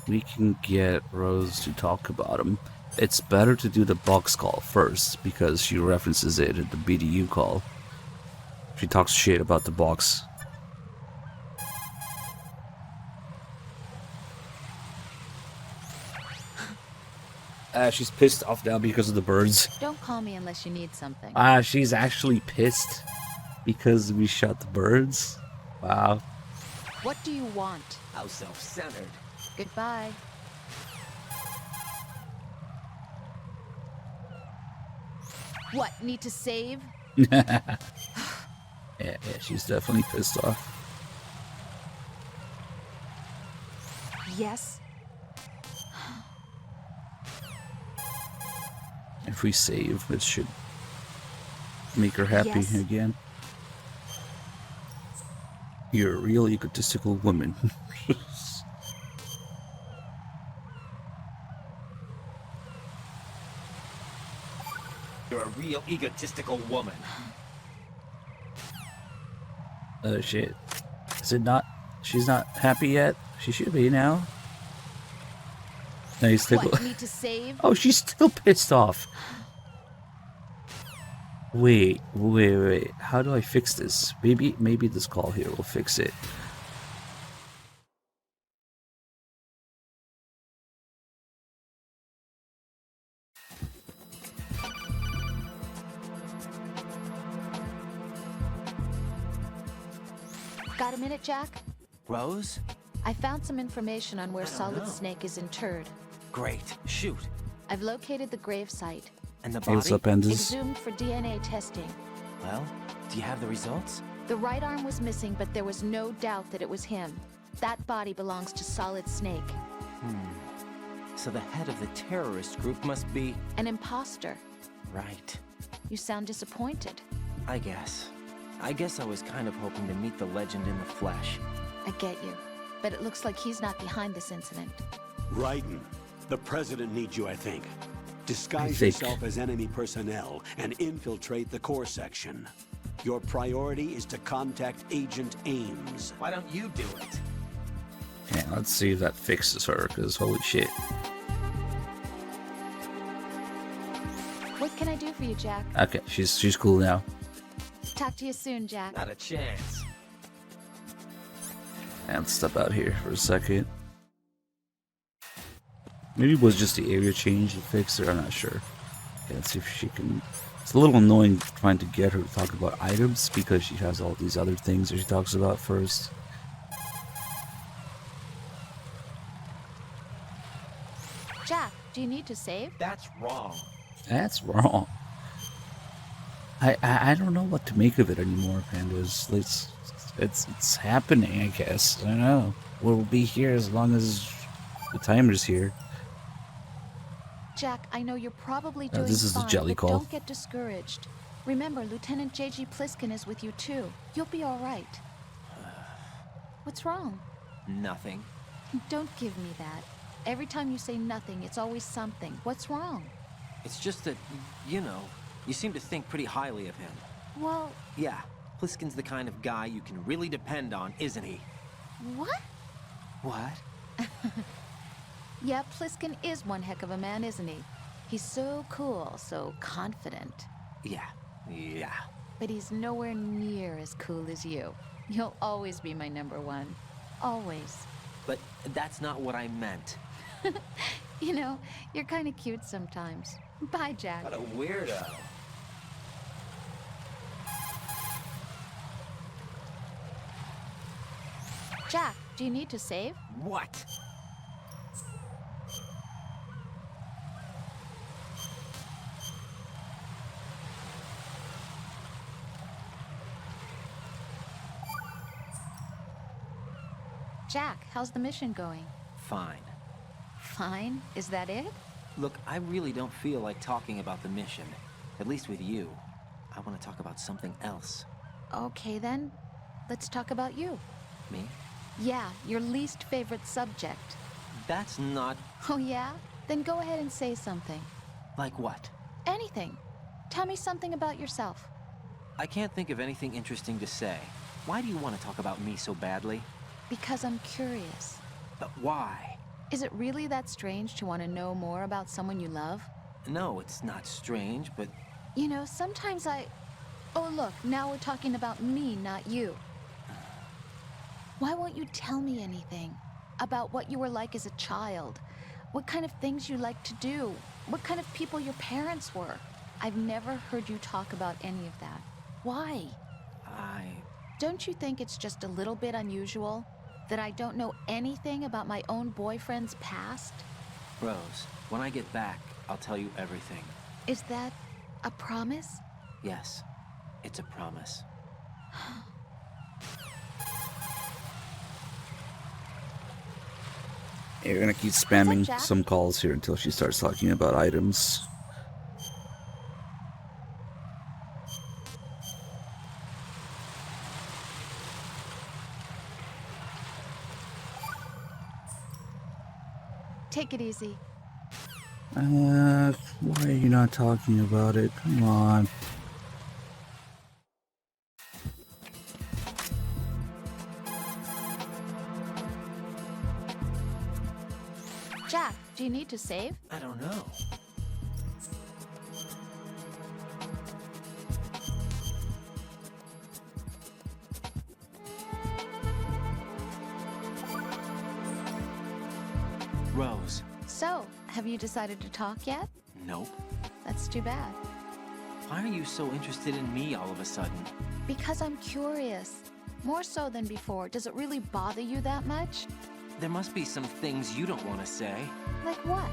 we can get Rose to talk about them. It's better to do the box call first because she references it in the BDU call. She talks shit about the box. She's pissed off now because of the birds. Don't call me unless you need something. She's actually pissed because we shot the birds. Wow. What do you want? How self-centered. Goodbye. What, need to save? yeah, she's definitely pissed off. Yes. If we save, it should make her happy Yes. again. You're a real egotistical woman. You're a real egotistical woman. Oh shit. Is it not? She's not happy yet? She should be now. Nice. What, need to save? Oh, she's still pissed off. Wait. How do I fix this? Maybe this call here will fix it. Got a minute, Jack? Rose? I found some information on where Solid Snake is interred. Great. Shoot. I've located the grave site. And the Hey, body? what's up, Enders? Exhumed for DNA testing. Well, do you have the results? The right arm was missing, but there was no doubt that it was him. That body belongs to Solid Snake. So the head of the terrorist group must be... An imposter. Right. You sound disappointed. I guess I was kind of hoping to meet the legend in the flesh. I get you. But it looks like he's not behind this incident. Raiden, the president needs you, I think. Disguise think- yourself as enemy personnel and infiltrate the core section. Your priority is to contact Agent Ames. Why don't you do it? Yeah, let's see if that fixes her, because holy shit. What can I do for you, Jack? Okay, she's cool now. Talk to you soon, Jack. Not a chance. And let's step out here for a second. Maybe it was just the area change that fixed her, I'm not sure. Okay, let's see if she can... It's a little annoying trying to get her to talk about items because she has all these other things that she talks about first. Jack, do you need to save? That's wrong. That's wrong. I don't know what to make of it anymore, Pandas. It's happening, I guess. I don't know. We'll be here as long as the timer's here. Jack, I know you're probably doing this is the fine, jelly but call. don't get discouraged. Remember, Lieutenant J.G. Pliskin is with you too. You'll be all right. What's wrong? Nothing. Don't give me that. Every time you say nothing, it's always something. What's wrong? It's just that, you know, you seem to think pretty highly of him. Well, Yeah, Pliskin's the kind of guy you can really depend on, isn't he? what? What? Yeah, Pliskin is one heck of a man, isn't he? He's so cool, so confident. Yeah. But he's nowhere near as cool as you. You'll always be my number one. Always. But that's not what I meant. You know, you're kind of cute sometimes. Bye, Jack. What a weirdo. Jack, do you need to save? What? Jack, how's the mission going? Fine. Fine? Is that it? Look, I really don't feel like talking about the mission. At least with you. I want to talk about something else. Okay, then. Let's talk about you. Me? Yeah, your least favorite subject. That's not... Oh, yeah? Then go ahead and say something. Like what? Anything. Tell me something about yourself. I can't think of anything interesting to say. Why do you want to talk about me so badly? Because I'm curious. But why? Is it really that strange to want to know more about someone you love? No, it's not strange, but... You know, sometimes Oh, look, now we're talking about me, not you. Why won't you tell me anything? About what you were like as a child? What kind of things you like to do? What kind of people your parents were? I've never heard you talk about any of that. Why? Don't you think it's just a little bit unusual? That I don't know anything about my own boyfriend's past? Rose, when I get back, I'll tell you everything. Is that a promise? Yes, it's a promise. You're gonna keep What's spamming up, Jack? some calls here until she starts talking about items. Take it easy. Why are you not talking about it? Come on. Jack, do you need to save? I don't know. Rose. So, have you decided to talk yet? Nope. That's too bad. Why are you so interested in me all of a sudden? Because I'm curious. More so than before. Does it really bother you that much? There must be some things you don't want to say. Like what?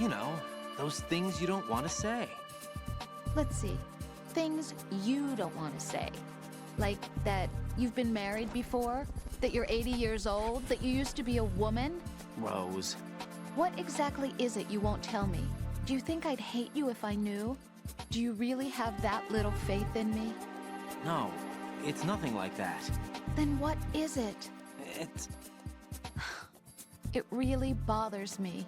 You know, those things you don't want to say. Let's see. Things you don't want to say. Like that you've been married before? That you're 80 years old? That you used to be a woman? Rose. What exactly is it you won't tell me? Do you think I'd hate you if I knew? Do you really have that little faith in me? No, it's nothing like that. Then what is it? It's... It really bothers me.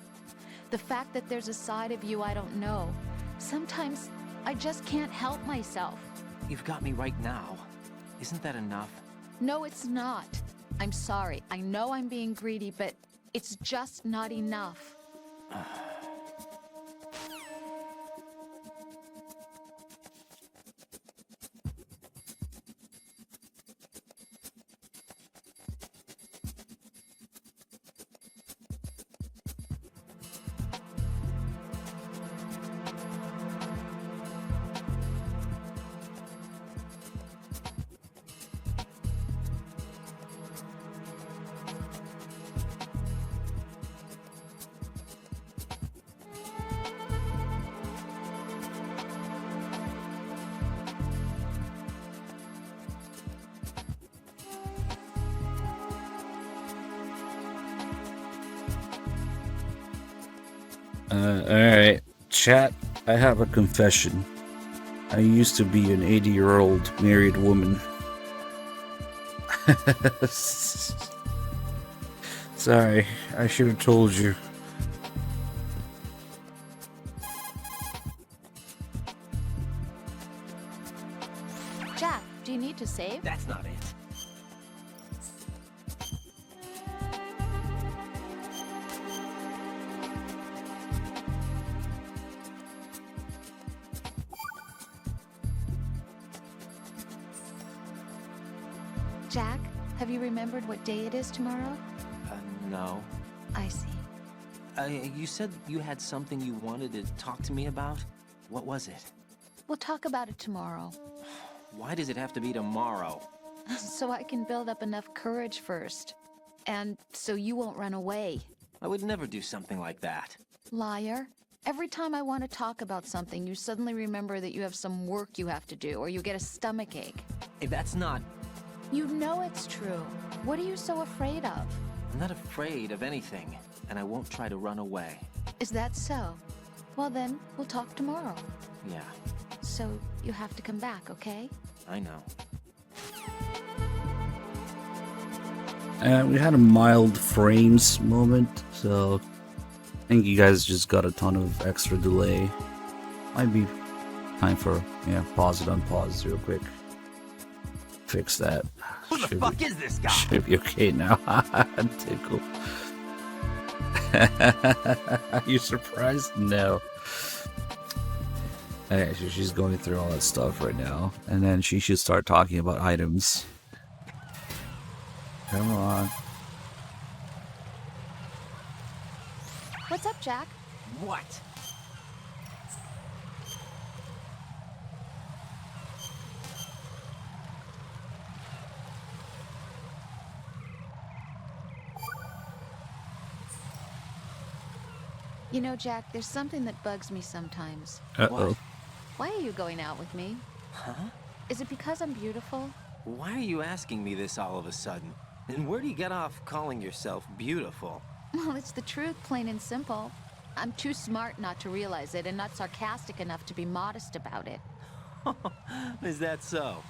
The fact that there's a side of you I don't know. Sometimes I just can't help myself. You've got me right now. Isn't that enough? No, it's not. I'm sorry. I know I'm being greedy, but it's just not enough. Alright. Chat, I have a confession. I used to be an 80-year-old married woman. Sorry, I should have told you. Jack, do you need to save? That's not it. Jack, have you remembered what day it is tomorrow? No. I see. You said you had something you wanted to talk to me about? What was it? We'll talk about it tomorrow. Why does it have to be tomorrow? So I can build up enough courage first. And so you won't run away. I would never do something like that. Liar. Every time I want to talk about something, you suddenly remember that you have some work you have to do, or you get a stomachache. Hey, that's not... You know it's true. What are you so afraid of? I'm not afraid of anything, and I won't try to run away. Is that so? Well then, we'll talk tomorrow. Yeah, So you have to come back, okay? I know. We had a mild frames moment, so I think you guys just got a ton of extra delay. Might be time for, pause it, unpause real quick. Fix that. Who the fuck is this guy? Should be okay now. Tickle. Are you surprised? No. Okay, so she's going through all that stuff right now, and then she should start talking about items. Come on. What's up, Jack? What? You know, Jack, there's something that bugs me sometimes. Uh-oh. Why are you going out with me? Huh? Is it because I'm beautiful? Why are you asking me this all of a sudden? And where do you get off calling yourself beautiful? Well, it's the truth, plain and simple. I'm too smart not to realize it and not sarcastic enough to be modest about it. Is that so?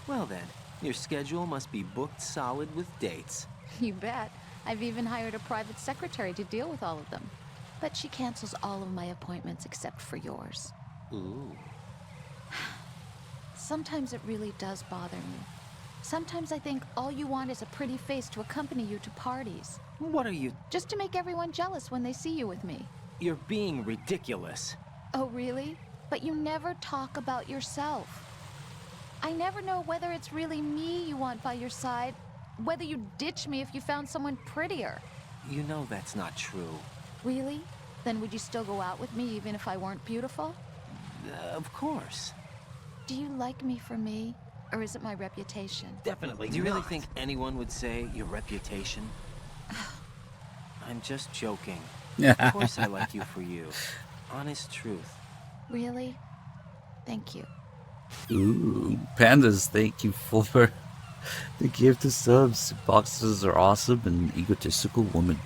Well then, your schedule must be booked solid with dates. You bet. I've even hired a private secretary to deal with all of them. But she cancels all of my appointments except for yours. Ooh. Sometimes it really does bother me. Sometimes I think all you want is a pretty face to accompany you to parties. What are you... Just to make everyone jealous when they see you with me. You're being ridiculous. Oh, really? But you never talk about yourself. I never know whether it's really me you want by your side, whether you'd ditch me if you found someone prettier. You know that's not true. Really? Then would you still go out with me even if I weren't beautiful? Of course. Do you like me for me? Or is it my reputation? Definitely. Do you really think anyone would say your reputation? I'm just joking. Of course I like you for you. Honest truth. Really? Thank you. Ooh, pandas, thank you for the gift of subs. Boxes are awesome and egotistical woman.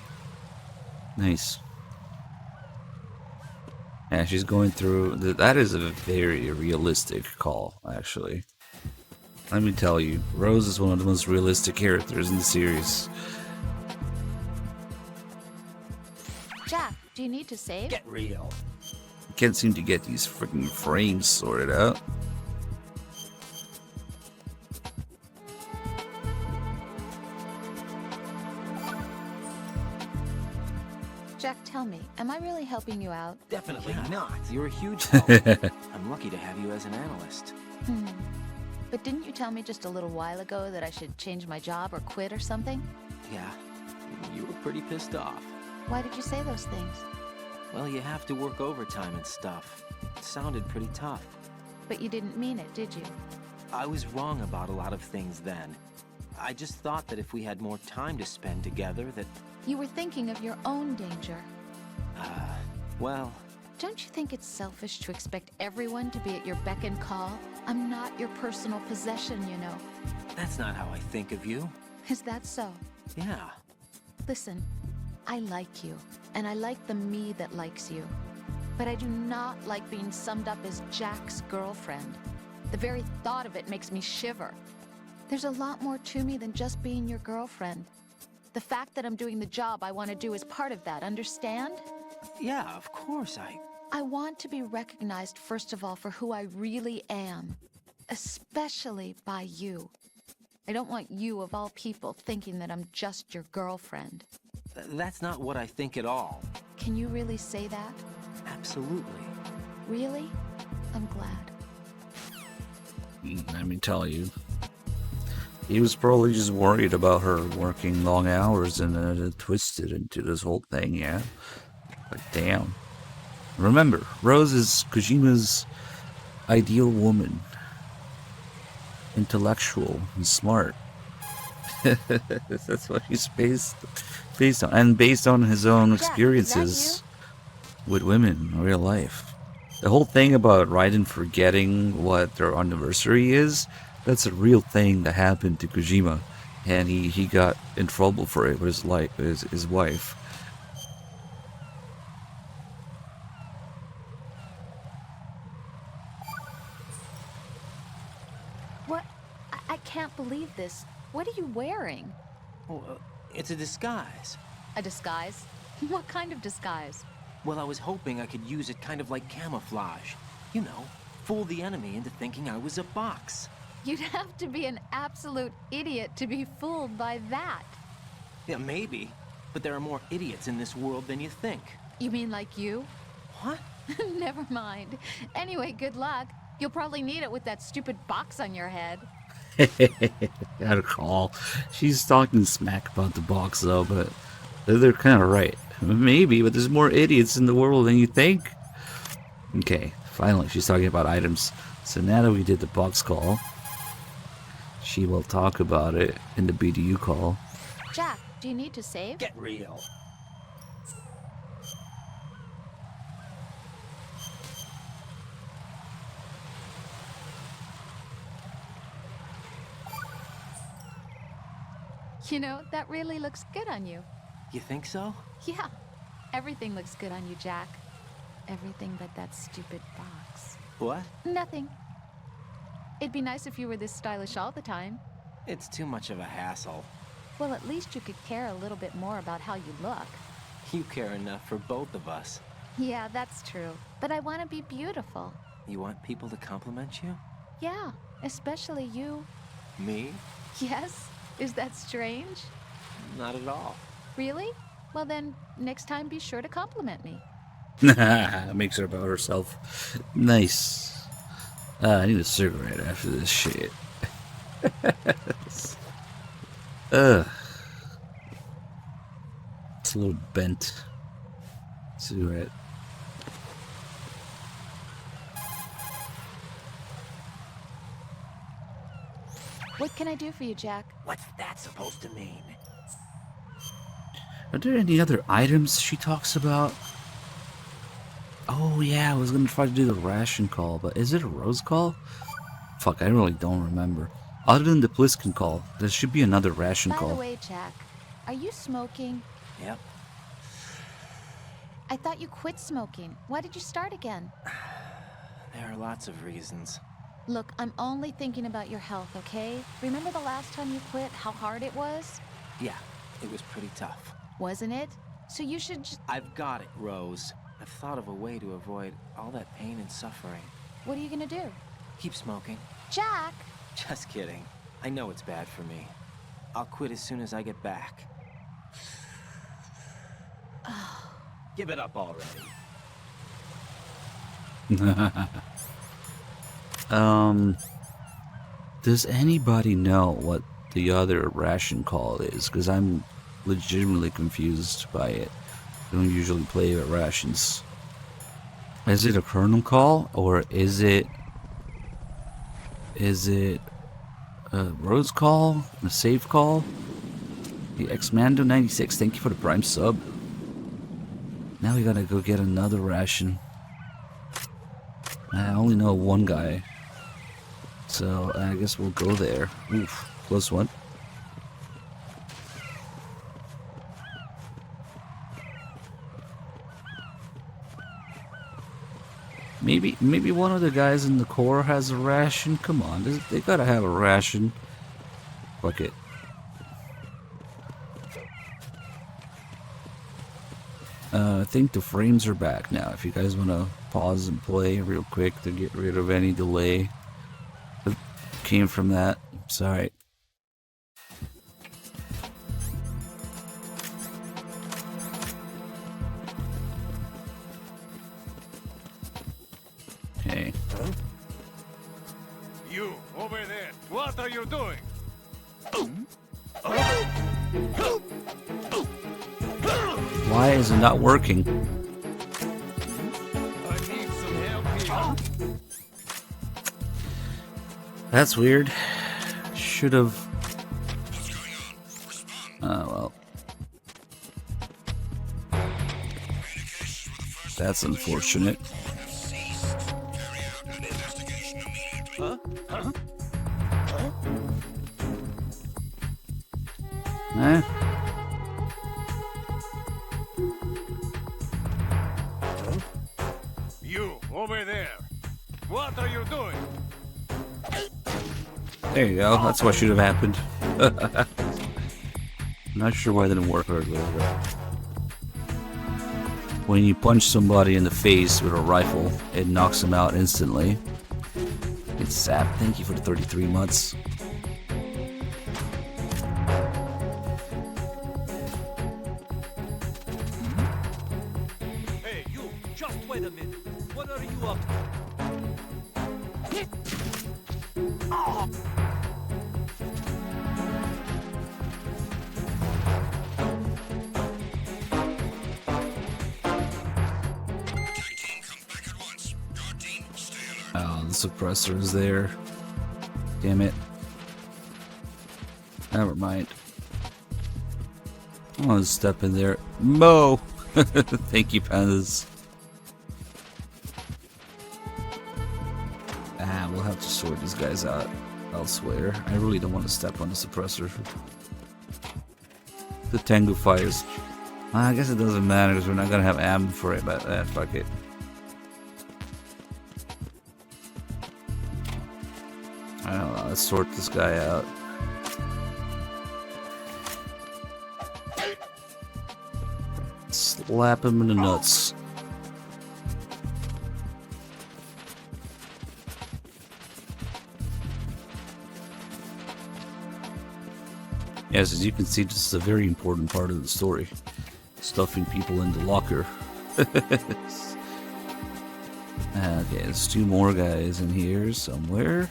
Nice. Yeah, she's going through... That is a very realistic call, actually. Let me tell you, Rose is one of the most realistic characters in the series. Jack, do you need to save? Get real. I can't seem to get these freaking frames sorted out. Jack, tell me, am I really helping you out? Definitely not. You're a huge help. I'm lucky to have you as an analyst. But didn't you tell me just a little while ago that I should change my job or quit or something? Yeah, you were pretty pissed off. Why did you say those things? Well, you have to work overtime and stuff. It sounded pretty tough. But you didn't mean it, did you? I was wrong about a lot of things then. I just thought that if we had more time to spend together, that... You were thinking of your own danger. Well... Don't you think it's selfish to expect everyone to be at your beck and call? I'm not your personal possession, you know. That's not how I think of you. Is that so? Yeah. Listen, I like you, and I like the me that likes you. But I do not like being summed up as Jack's girlfriend. The very thought of it makes me shiver. There's a lot more to me than just being your girlfriend. The fact that I'm doing the job I want to do is part of that, understand? Yeah, of course, I want to be recognized, first of all, for who I really am. Especially by you. I don't want you, of all people, thinking that I'm just your girlfriend. That's not what I think at all. Can you really say that? Absolutely. Really? I'm glad. Let me tell you. He was probably just worried about her working long hours and twisted into this whole thing, yeah? Like, damn. Remember, Rose is Kojima's ideal woman. Intellectual and smart. That's what he's based on. And based on his own experiences with women in real life. The whole thing about Raiden forgetting what their anniversary is, that's a real thing that happened to Kojima. And he got in trouble for it with his wife. What? I can't believe this. What are you wearing? Well, it's a disguise. A disguise? What kind of disguise? Well, I was hoping I could use it kind of like camouflage. You know, fool the enemy into thinking I was a box. You'd have to be an absolute idiot to be fooled by that. Yeah, maybe. But there are more idiots in this world than you think. You mean like you? What? Never mind. Anyway, good luck. You'll probably need it with that stupid box on your head. Got a call. She's talking smack about the box though, but they're kind of right. Maybe, but there's more idiots in the world than you think. Okay, finally she's talking about items. So now that we did the box call, she will talk about it in the BDU call. Jack, do you need to save? Get real. You know, that really looks good on you. You think so? Yeah, everything looks good on you, Jack. Everything but that stupid box. What? Nothing. It'd be nice if you were this stylish all the time. It's too much of a hassle. Well, at least you could care a little bit more about how you look. You care enough for both of us. Yeah, that's true. But I want to be beautiful. You want people to compliment you? Yeah, especially you. Me? Yes? Is that strange? Not at all. Really? Well then, next time be sure to compliment me. Makes her about herself. Nice. I need a cigarette after this shit. Ugh. It's a little bent. Cigarette. What can I do for you, Jack? What's that supposed to mean? Are there any other items she talks about? Oh yeah, I was gonna try to do the ration call, but is it a rose call? Fuck, I really don't remember. Other than the Pliskin call, there should be another ration By call. the way, Jack, are you smoking? Yep. I thought you quit smoking. Why did you start again? There are lots of reasons. Look, I'm only thinking about your health, okay? Remember the last time you quit, how hard it was? Yeah, it was pretty tough. Wasn't it? So you should I've got it, Rose. I've thought of a way to avoid all that pain and suffering. What are you gonna do? Keep smoking. Jack! Just kidding. I know it's bad for me. I'll quit as soon as I get back. Give it up already. Does anybody know what the other ration call is? Because I'm legitimately confused by it. I don't usually play with rations. Is it a kernel call, or is it a rose call, a save call? The Xmando 96, thank you for the prime sub. Now we gotta go get another ration. I only know one guy, so I guess we'll go there. Oof, close one. Maybe one of the guys in the Corps has a ration. Come on, they gotta have a ration. Fuck it. I think the frames are back now. If you guys want to pause and play real quick to get rid of any delay that came from that. Sorry. Okay. You, over there, what are you doing? Why is it not working? I need some help here. That's weird. Should have. Oh well. That's unfortunate. Eh? You, over there, what are you doing? There you go. That's what should have happened. Not sure why it didn't work earlier. When you punch somebody in the face with a rifle, it knocks them out instantly. It's Sap. Thank you for the 33 months. Hey, you, just wait a minute. What are you up Oh, the suppressor is there. Damn it. Never mind. I want to step in there. Mo! Thank you, Pandas. We'll have to sort these guys out elsewhere. I really don't want to step on the suppressor. The Tengu fires. I guess it doesn't matter because we're not gonna have ammo for it, but fuck it. I don't know, let's sort this guy out. Slap him in the nuts. Yes, as you can see, this is a very important part of the story. Stuffing people in the locker. Okay, there's 2 more guys in here somewhere.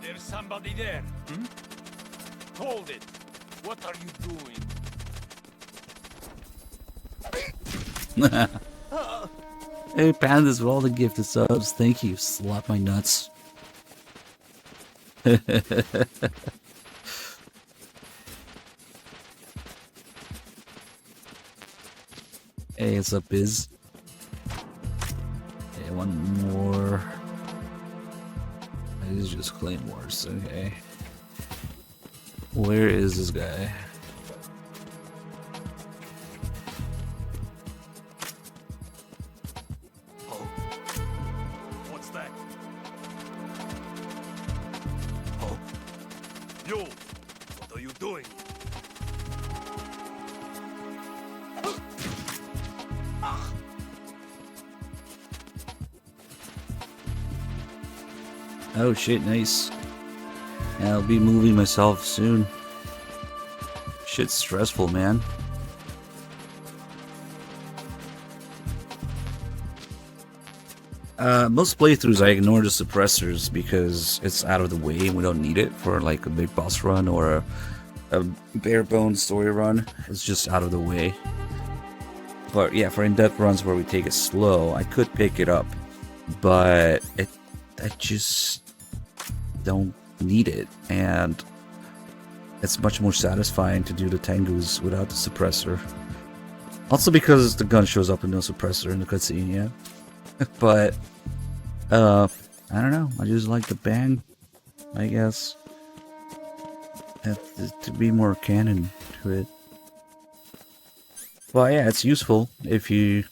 There's somebody there. Hmm? Hold it. What are you doing? Hey, pandas with all the gifted subs. Thank you. Slap my nuts. Hey, what's up, Biz? Okay, 1 more. These are just claymores. Okay. Where is this guy? What's that? Oh. You! What are you doing? Oh shit, nice. I'll be moving myself soon. Shit's stressful, man. Most playthroughs I ignore the suppressors because it's out of the way and we don't need it for like a big boss run or a bare bones story run. It's just out of the way. But yeah, for in-depth runs where we take it slow, I could pick it up, but I just don't need it, and it's much more satisfying to do the tangos without the suppressor. Also because the gun shows up with no suppressor in the cutscene, yeah. But I don't know. I just like the bang, I guess. To be more canon to it. Well, yeah, it's useful if you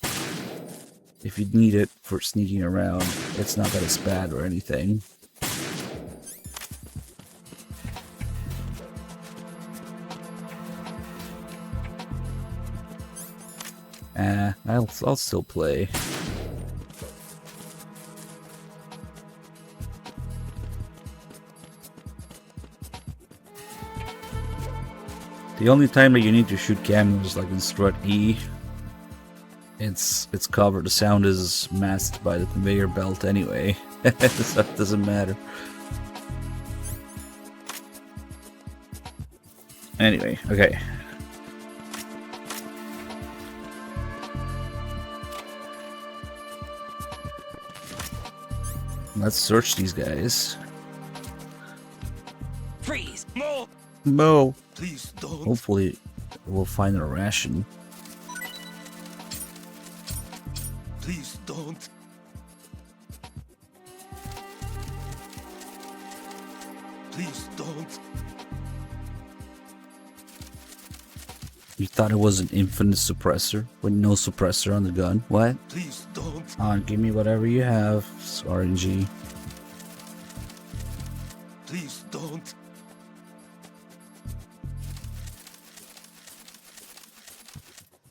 need it for sneaking around. It's not that it's bad or anything. I'll still play. The only time that you need to shoot cameras is like in strut E. It's covered. The sound is masked by the conveyor belt anyway. So it doesn't matter. Anyway, okay. Let's search these guys. Freeze! Mo! Please don't. Hopefully we'll find a ration. Please don't. Please don't. You thought it was an infinite suppressor with no suppressor on the gun? What? Please don't. Give me whatever you have, RNG. Please don't.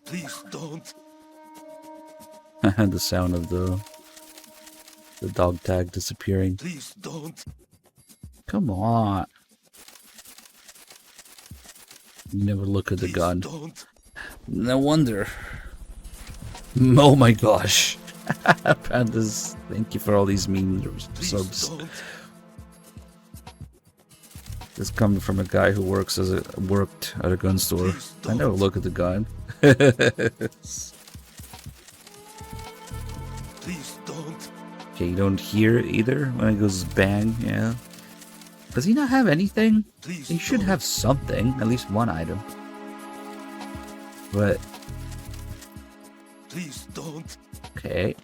Please don't. The sound of the dog tag disappearing. Please don't. Come on. You never look at the gun. Don't. No wonder. Oh my gosh. Pandas, thank you for all these memes subs. Don't. This coming from a guy who worked at a gun store. I never look at the gun. Please don't. Okay, you don't hear it either when it goes bang, yeah. Does he not have anything? Please he should have something, at least one item. But please don't. okay.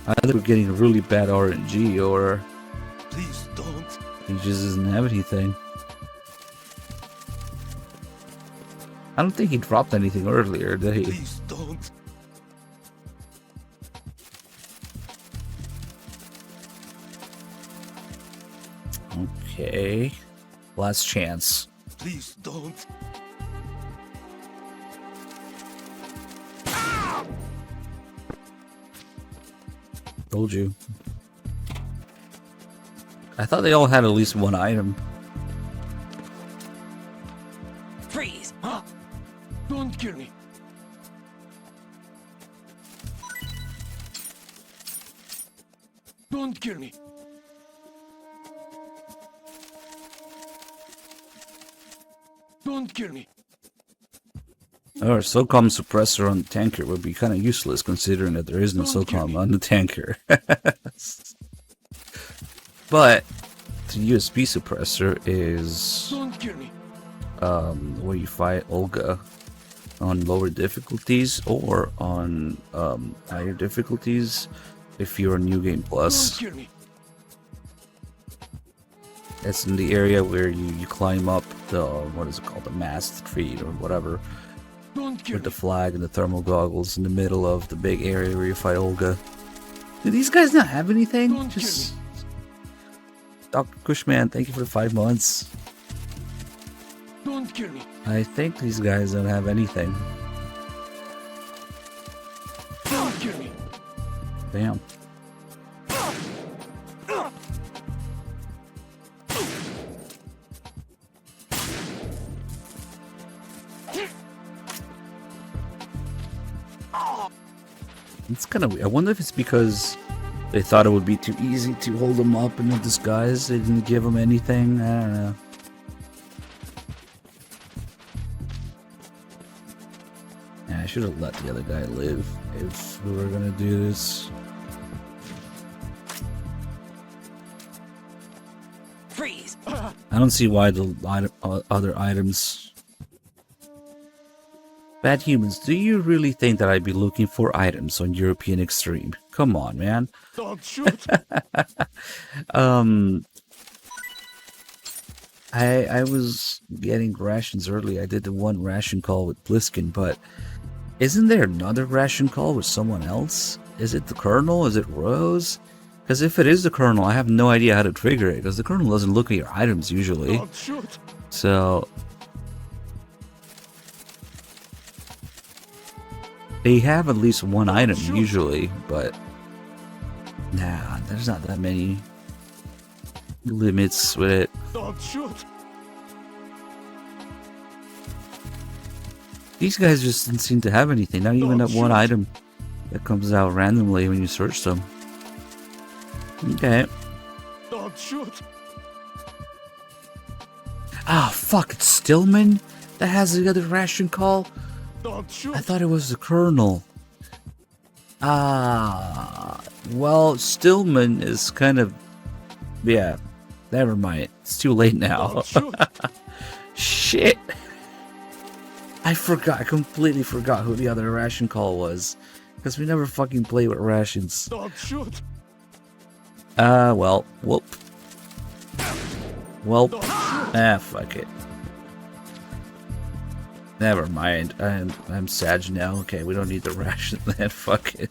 Either we're getting really bad RNG or please don't. he just doesn't have anything. I don't think he dropped anything earlier, did he? Please don't. Okay. Last chance. Please don't. Told you. I thought they all had at least one item. Freeze! Huh? Don't kill me. Don't kill me. Don't kill me. Or SOCOM suppressor on the tanker would be kind of useless considering that there is no SOCOM on the tanker. But the USB suppressor is Don't kill me. where you fight Olga on lower difficulties or on higher difficulties if you're on New Game Plus. Don't kill me. It's in the area where you climb up the, what is it called, the mast tree or whatever, with the flag and the thermal goggles in the middle of the big area where you fight Olga. Do these guys not have anything? Just Dr. Cushman, thank you for the 5 months. Don't kill me. I think these guys don't have anything. Don't kill me. Damn. It's kind of weird. I wonder if it's because they thought it would be too easy to hold them up in a disguise. They didn't give them anything. I don't know. Yeah, I should have let the other guy live if we were gonna do this. Freeze! I don't see why the other items... Bad humans, do you really think that I'd be looking for items on European Extreme? Come on, man. Don't shoot! I was getting rations early. I did the one ration call with Bliskin, but isn't there another ration call with someone else? Is it the Colonel? Is it Rose? Because if it is the Colonel, I have no idea how to trigger it, because the Colonel doesn't look at your items usually. Don't shoot! So... they have at least one item usually, but... nah, there's not that many limits with it. Don't shoot! These guys just didn't seem to have anything, not even that one item that comes out randomly when you search them. Okay. Don't shoot! Ah, fuck, it's Stillman that has the other ration call? Don't shoot! I thought it was the Colonel. Ah, well, Stillman is kind of... yeah, never mind. It's too late now. Shit! I forgot, I completely forgot who the other ration call was. Because we never fucking play with rations. Don't shoot! Well, whoop. Well, fuck it. Never mind. I'm sad now. Okay, we don't need the ration then. Fuck it.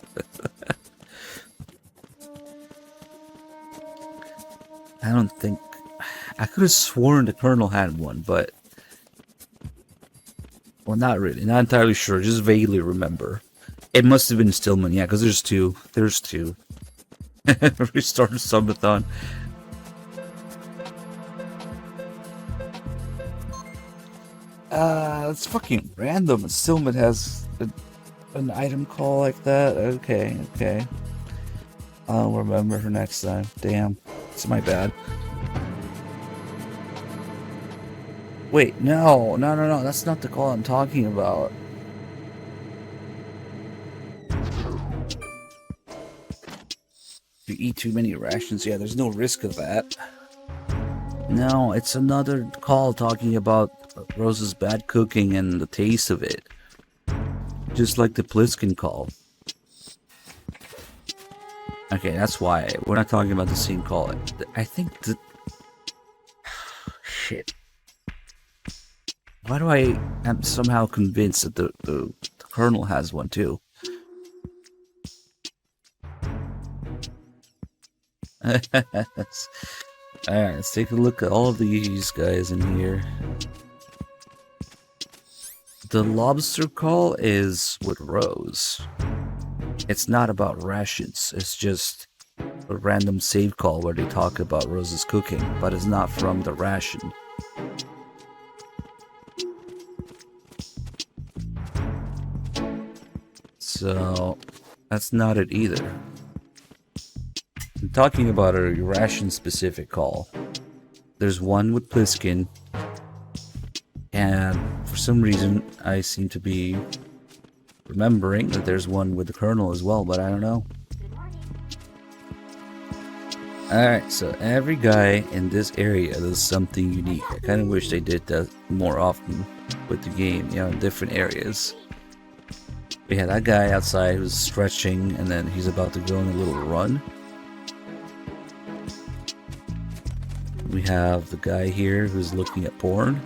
I don't think... I could have sworn the Colonel had one, but... well, not really. Not entirely sure. Just vaguely remember. It must have been Stillman, yeah, because there's two. There's two. Restart Subathon. It's fucking random. Stillman has an item call like that. Okay, okay. I'll remember for next time. Damn. It's my bad. Wait, no. That's not the call I'm talking about. If you eat too many rations, yeah, there's no risk of that. No, it's another call talking about Rose's bad cooking and the taste of it. Just like the Pliskin call. Okay, that's why. We're not talking about the same call. I think the... shit. Why do I am somehow convinced that the Colonel has one too? Alright, let's take a look at all of these guys in here. The lobster call is with Rose. It's not about rations, it's just a random save call where they talk about Rose's cooking, but it's not from the ration. So, that's not it either. I'm talking about a ration-specific call. There's one with Pliskin, and for some reason, I seem to be remembering that there's one with the Colonel as well, but I don't know. Alright, so every guy in this area does something unique. I kind of wish they did that more often with the game, you know, in different areas. We had that guy outside who's stretching, and then he's about to go on a little run. We have the guy here who's looking at porn.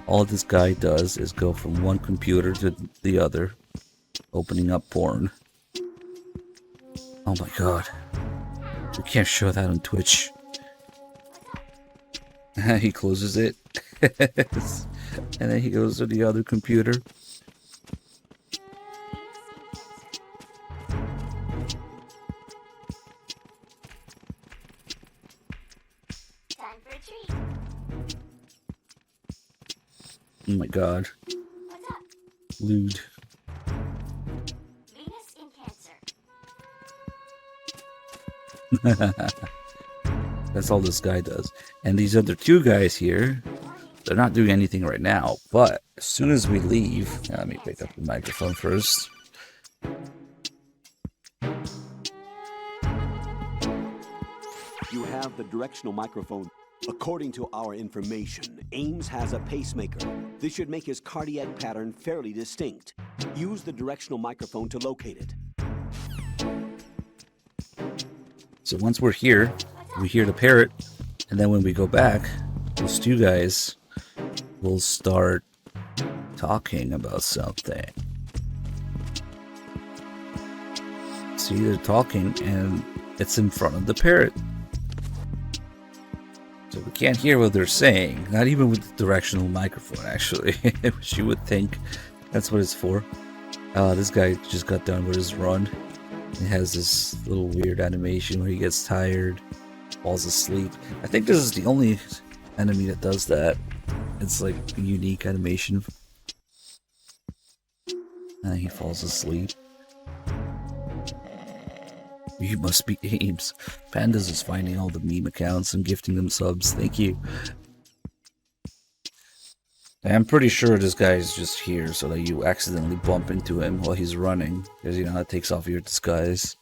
All this guy does is go from one computer to the other, opening up porn. Oh my god. We can't show that on Twitch. He closes it. And then he goes to the other computer. Oh my god. What's up? Lewd. Venus in Cancer. That's all this guy does. And these other two guys here, they're not doing anything right now, but as soon as we leave, let me pick up the microphone first. You have the directional microphone. According to our information, Ames has a pacemaker. This should make his cardiac pattern fairly distinct. Use the directional microphone to locate it. So once we're here, we hear the parrot, and then when we go back, those two guys will start talking about something. See, they're talking, and it's in front of the parrot. So we can't hear what they're saying, not even with the directional microphone, actually, which you would think that's what it's for. This guy just got done with his run. He has this little weird animation where he gets tired, falls asleep. I think this is the only enemy that does that. It's like a unique animation. And he falls asleep. You must be Ames. Pandas is finding all the meme accounts and gifting them subs. Thank you. I'm pretty sure this guy is just here so that you accidentally bump into him while he's running. Because, you know, that takes off your disguise.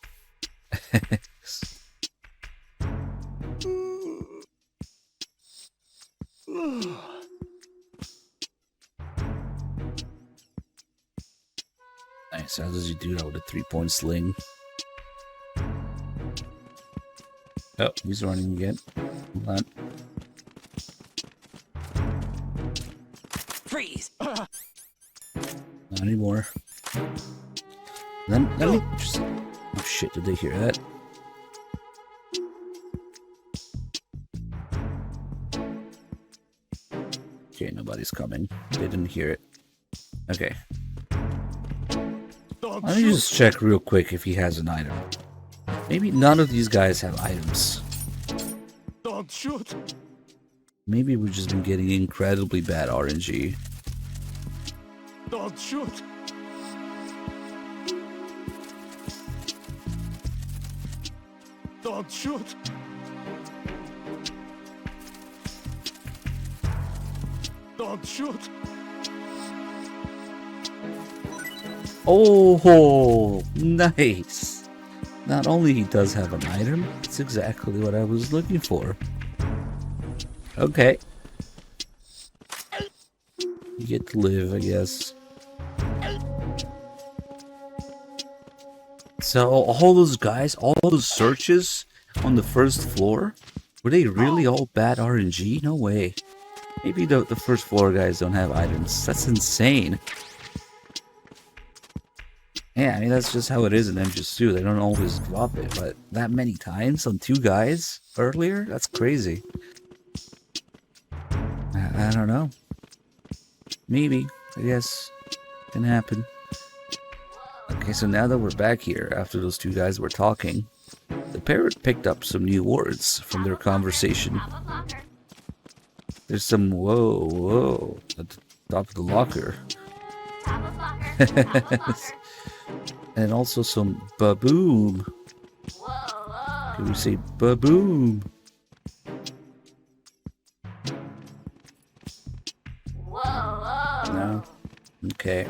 Nice. How does he do that with a 3-point sling? Oh, he's running again. Hold on. Freeze! Not anymore. Then let me just... Oh shit, did they hear that? Okay, nobody's coming. They didn't hear it. Okay. Let me just check real quick if he has an item. Maybe none of these guys have items. Don't shoot! Maybe we've just been getting incredibly bad RNG. Don't shoot! Don't shoot! Don't shoot! Oh, nice! Not only he does have an item, it's exactly what I was looking for. Okay. You get to live, I guess. So, all those guys, all those searches on the first floor, were they really all bad RNG? No way. Maybe the first floor guys don't have items. That's insane. Yeah, I mean, that's just how it is in MGS 2. They don't always drop it, but that many times on 2 guys earlier? That's crazy. I don't know. Maybe. I guess. Can happen. Okay, so now that we're back here, after those 2 guys were talking, the parrot picked up some new words from their conversation. There's some whoa at the top of the locker. And also some ba-boom. Can we say ba-boom? No? Okay.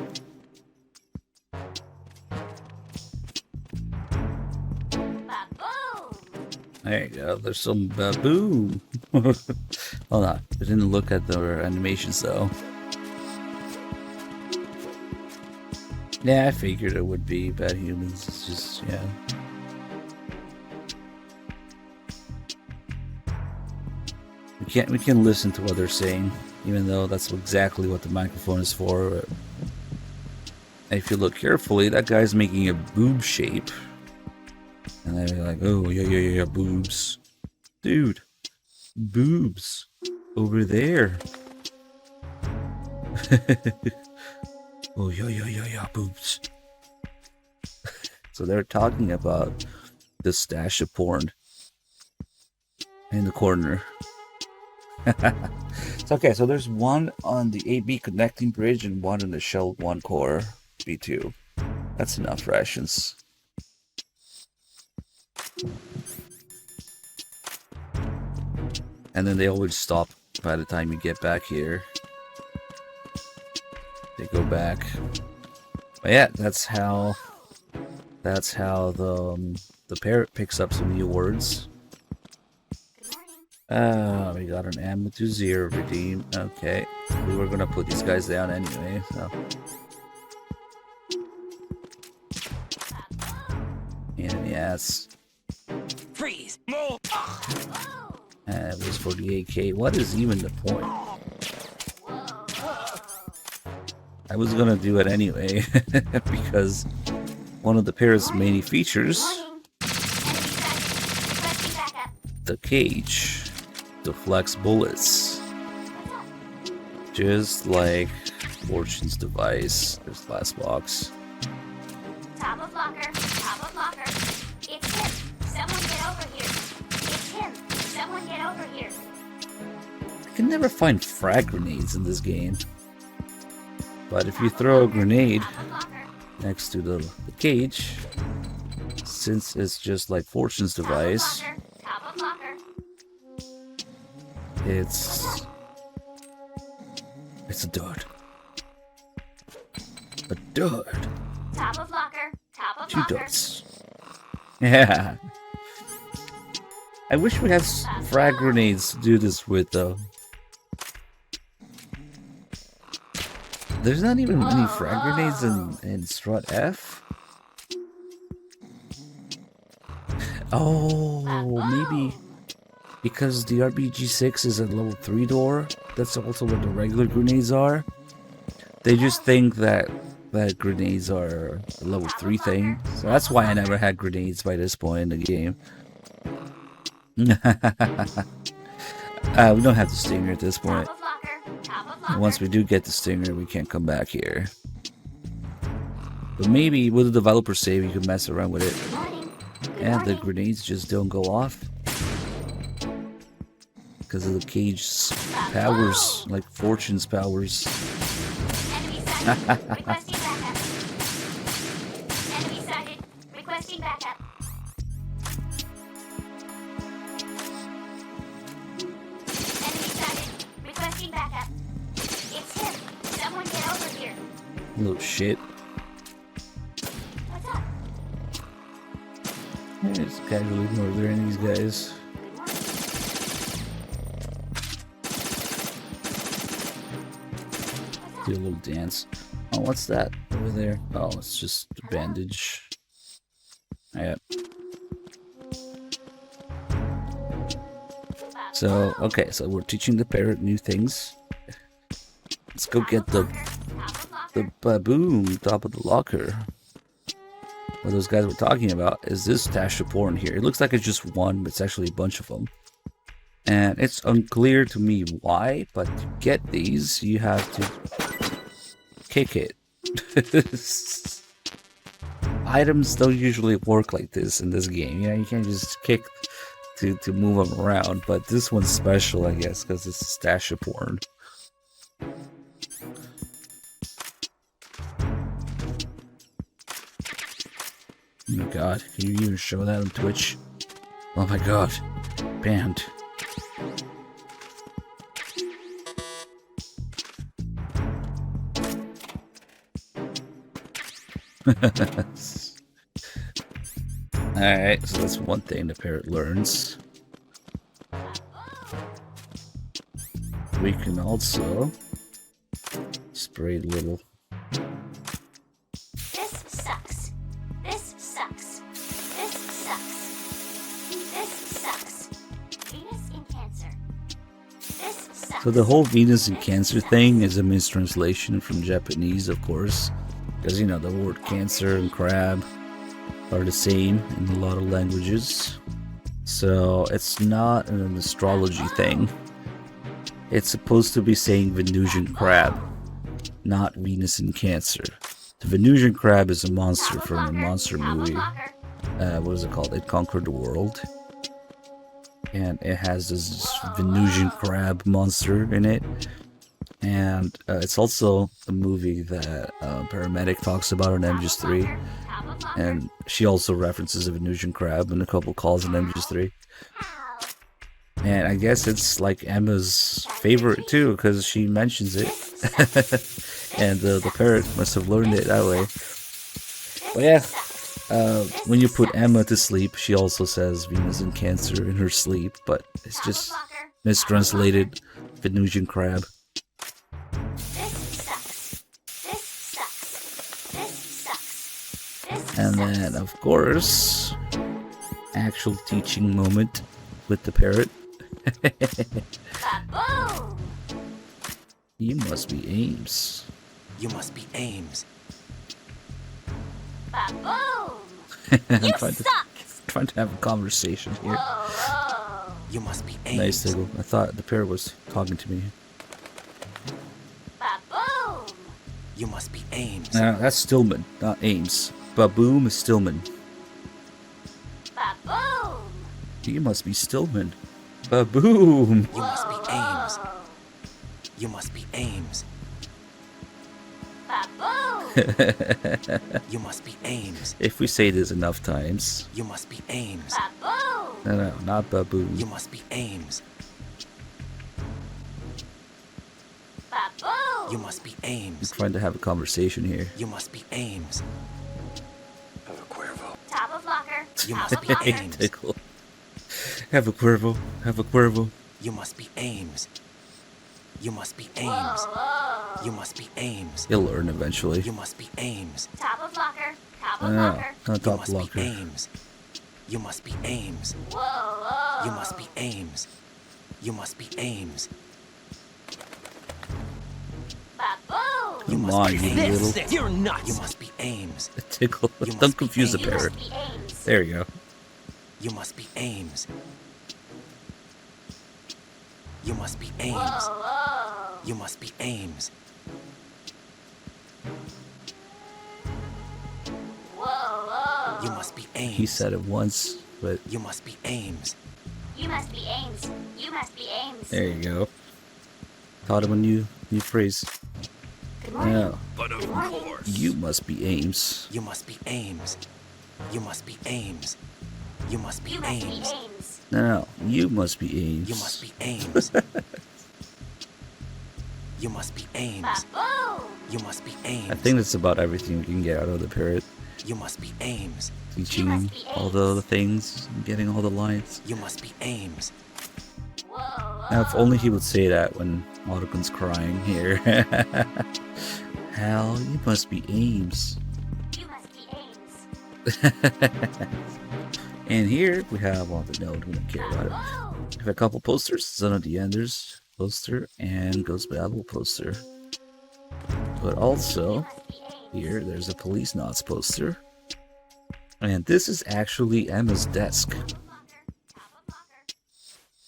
There you go, there's some ba-boom. Hold on, I didn't look at their animations though. Yeah, I figured it would be bad humans. It's just, yeah. We can listen to what they're saying, even though that's exactly what the microphone is for. If you look carefully, that guy's making a boob shape. And they're like, oh, yeah, boobs. Dude, boobs. Over there. Oh, yeah, boobs. So they're talking about the stash of porn in the corner. It's okay, so there's one on the AB connecting bridge and one on the Shell 1 core B2. That's enough rations. And then they always stop by the time you get back here. They go back. But yeah, that's how the parrot picks up some new words. We got an ammo to 0 redeem. Okay. We were gonna put these guys down anyway, so. And yes. Freeze! It was for the AK. What is even the point? I was gonna do it anyway, because one of the parrot's main features, the cage, deflects bullets. Just like Fortune's device. There's the last box. Top of locker, top of locker. It's him. Someone get over here. It's him. Someone get over here. I can never find frag grenades in this game. But if you throw a grenade next to the cage, since it's just like Fortune's device, it's a dud. A dud. Top of locker, top of 2 locker. duds. Yeah. I wish we had frag grenades to do this with though. There's not even any frag grenades in Strut F. Oh, maybe because the RPG-6 is a level 3 door. That's also where the regular grenades are. They just think that grenades are a level 3 thing. So that's why I never had grenades by this point in the game. We don't have the Stinger at this point. And once we do get the Stinger, we can't come back here. But maybe with the developer save, you can mess around with it. And the grenades just don't go off. Because of the cage's powers, like Fortune's powers. Enemy sighted. Requesting backup. Enemy sighted. Requesting backup. Enemy sighted. Requesting backup. It's him. Someone get over here. Little shit. What's up? Just casually murdering these guys. Do a little dance. Oh, what's that over there? Oh, it's just a bandage. Yeah. So, okay, so we're teaching the parrot new things. Let's go get the baboon top of the locker. what those guys were talking about is this stash of porn here. It looks like it's just one, but it's actually a bunch of them. And it's unclear to me why, but to get these, you have to kick it. Items don't usually work like this in this game. You know, you can't just kick to move them around, but this one's special, I guess, because it's a stash of porn. Oh my god, can you even show that on Twitch? Oh my god, banned. Alright, so that's one thing the parrot learns. We can also spray little. This sucks. This sucks. This sucks. This sucks. Venus in Cancer. This sucks. So the whole Venus in Cancer thing is a mistranslation from Japanese, of course. Because, you know, the word cancer and crab are the same in a lot of languages. So it's not an astrology thing. It's supposed to be saying Venusian crab, not Venus in Cancer. The Venusian crab is a monster from a monster movie. What is it called? It Conquered the World. And it has this Venusian crab monster in it. And it's also a movie that Paramedic talks about on MGS3. And she also references a Venusian crab in a couple calls on MGS3. And I guess it's like Emma's favorite too, because she mentions it. And the parrot must have learned it that way. But yeah, when you put Emma to sleep, she also says Venus in Cancer in her sleep, but it's just mistranslated Venusian crab. And then, of course, actual teaching moment with the parrot. You must be Ames. You must be Ames. You trying to have a conversation here. Whoa. You must be Ames. Nice, Diggle. I thought the parrot was talking to me. Baboom. You must be Ames. No, that's Stillman, not Ames. Baboom is Stillman. Baboom. You must be Stillman. Baboom. You must be Ames. You must be Ames. Baboom. You must be Ames. If we say this enough times. You must be Ames. Baboom. No, not baboon. You must be Ames. Baboom. You must be Ames. I'm trying to have a conversation here. You must be Ames. Top of locker. You Top must of be locker. Ames. Tickle. Have a Cuervo. Have a Cuervo. You must be Ames. You must be Ames. Whoa. You must be Ames. You'll learn eventually. You must be Ames. Top of locker. Top of No, locker. not You top must locker. be Ames. You must be Ames. Whoa. You must be Ames. You must be Ames. Baboom. You Come must on, be you Ames. little You're nuts. You must be Ames. Tickle. You must Don't be confuse the Ames. You parrot. must be Ames. There you go. You must be Ames. You must be Ames. Whoa. You must be Ames. Whoa. You must be Ames. He said it once, but You must be Ames. You must be Ames. You must be Ames. there you go. Taught him a new phrase. Good morning. Yeah. But of Good morning. course. You must be Ames. You must be Ames. You must be Ames. You must be You must be Ames. Ames. No, you must be Ames. You must be Ames. You must be Ames. Baboom. You must be Ames. I think that's about everything we can get out of the parrot. You must be Ames. Teaching must be all the other things, getting all the lines. You must be Ames. Whoa. Now, if only he would say that when Ottoman's crying here. Hal, you must be Ames. You must be Ames. And here we have on the note, we don't care about it. Baboom. We have a couple posters, Son of the Enders poster and Ghost Babel poster. But also, Must be Ames. here there's a Police Knots poster. And this is actually Emma's desk.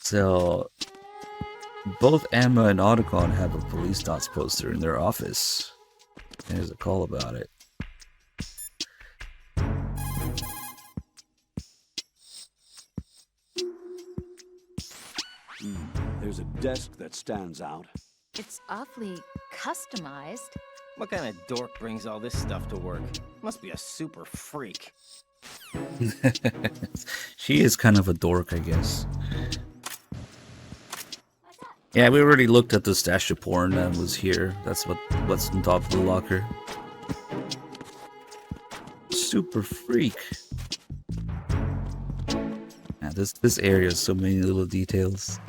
So both Emma and Otacon have a police dots poster in their office. There's a call about it. There's a desk that stands out. It's awfully customized. What kind of dork brings all this stuff to work? Must be a super freak. She is kind of a dork, I guess. Yeah, we already looked at the stash of porn that was here. That's what's on top of the locker. Super freak. Yeah, this area has so many little details.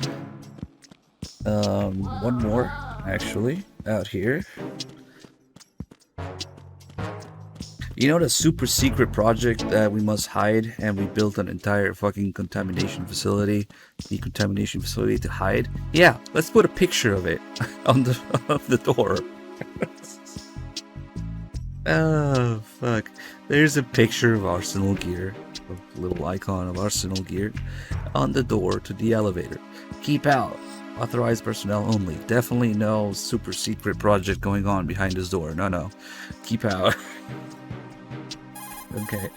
One more, actually, out here. You know the super secret project that we must hide, and we built an entire fucking decontamination facility to hide? Yeah, let's put a picture of it on the door. Oh, fuck. There's a picture of Arsenal gear, a little icon of Arsenal gear, on the door to the elevator. Keep out. Authorized personnel only. Definitely no super secret project going on behind this door. No. Keep out. Okay.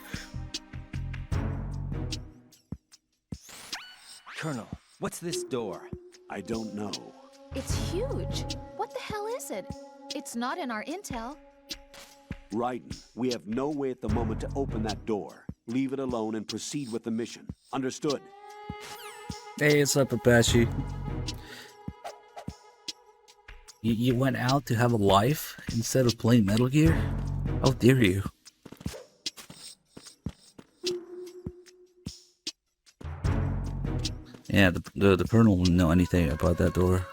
Colonel, what's this door? I don't know. It's huge. What the hell is it? It's not in our intel. Raiden, we have no way at the moment to open that door. Leave it alone and proceed with the mission. Understood? Hey, what's up, Apache? You went out to have a life instead of playing Metal Gear? How dare you? Yeah, the Colonel wouldn't know anything about that door.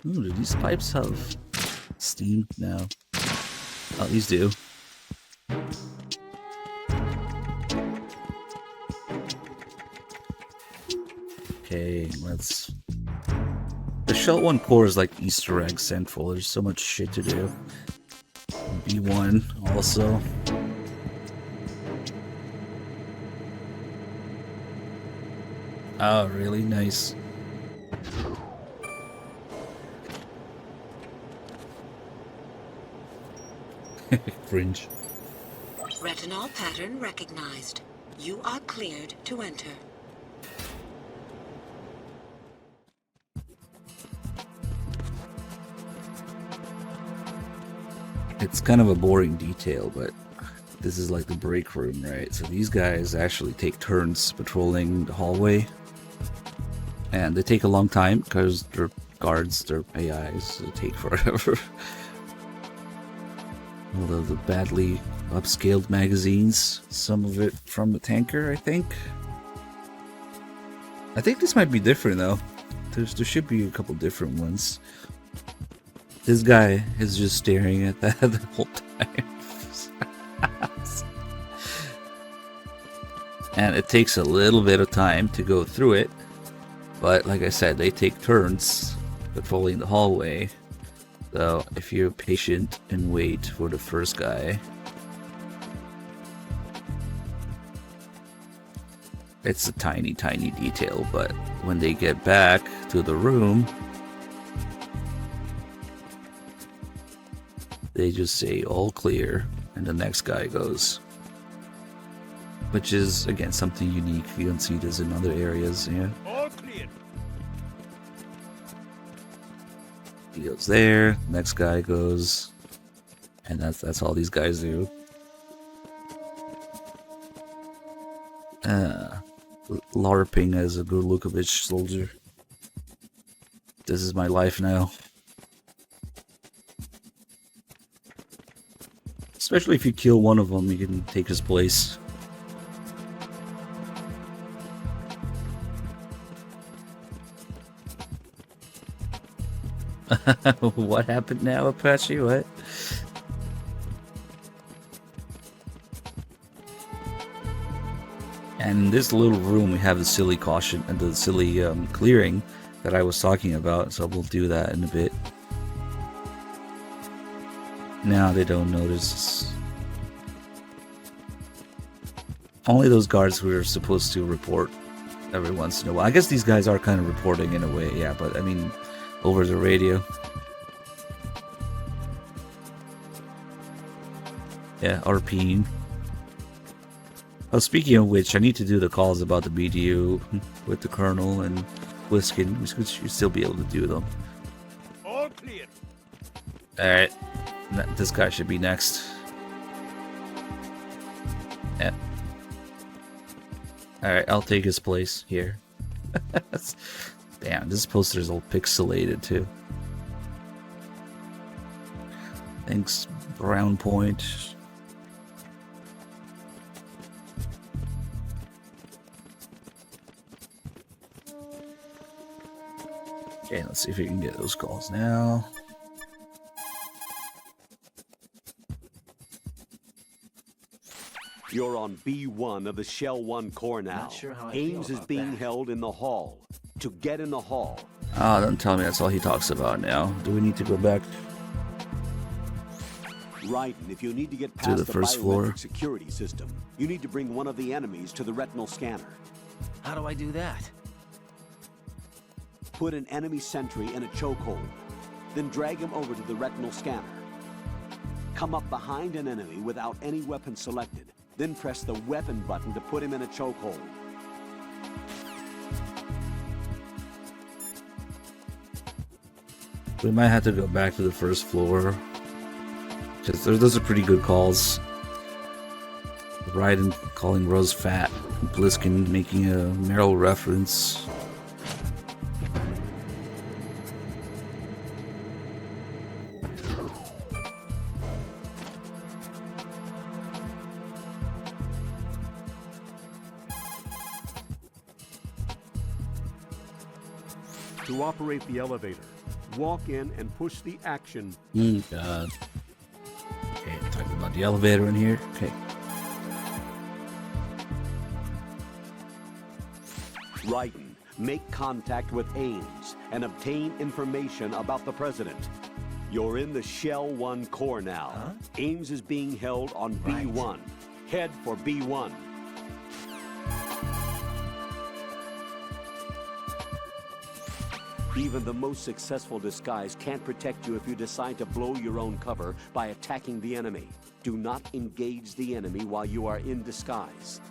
Ooh, do these pipes have steam? No. Oh, these do. Okay, let's... The Shell 1 core is like Easter egg central. There's so much shit to do. B1 also. Oh, really? Nice. Cringe. Retinol pattern recognized. You are cleared to enter. It's kind of a boring detail, but this is like the break room, right? So these guys actually take turns patrolling the hallway. And they take a long time because they're guards, they're AIs, so they take forever. All of the badly upscaled magazines, some of it from the tanker, I think. I think this might be different though. There should be a couple different ones. This guy is just staring at that the whole time. And it takes a little bit of time to go through it. But like I said, they take turns patrolling the hallway. So if you're patient and wait for the first guy, it's a tiny detail, but when they get back to the room, they just say all clear and the next guy goes. Which is, again, something unique. You don't see this in other areas, yeah. All clear. He goes there, next guy goes, and that's all these guys do. LARPing as a Gurlukovich soldier. This is my life now. Especially if you kill one of them, you can take his place. What happened now, Apache? What? And in this little room, we have the silly caution and the silly clearing that I was talking about, so we'll do that in a bit. Now they don't notice. Only those guards who are supposed to report every once in a while. I guess these guys are kind of reporting in a way, yeah, but I mean, over the radio. Yeah, RPing. Oh, speaking of which, I need to do the calls about the BDU with the Colonel and Bliskin. We should still be able to do them. All clear. Alright. This guy should be next. Yeah. Alright, I'll take his place here. Damn, this poster's all pixelated too. Thanks, Brown Point. Okay, let's see if we can get those calls now. You're on B1 of the Shell 1 core now. Not sure how I Ames feel is about being that. held in the hall. To get in the hall, Ah, don't tell me that's all he talks about now. Do we need to go back? Right, and if you need to get To past the the first biometric floor? security system, you need to bring one of the enemies to the retinal scanner. How do I do that? Put an enemy sentry in a chokehold, then drag him over to the retinal scanner. Come up behind an enemy without any weapon selected, then press the weapon button to put him in a chokehold. We might have to go back to the first floor. Because those are pretty good calls. Raiden calling Rose fat. Bliskin making a Meryl reference. To operate the elevator, walk in and push the action. God. Okay, talking about the elevator in here. Okay. Raiden, make contact with Ames and obtain information about the president. You're in the Shell 1 core now. Huh? Ames is being held on Right. B1. Head for B1. Even the most successful disguise can't protect you if you decide to blow your own cover by attacking the enemy. Do not engage the enemy while you are in disguise.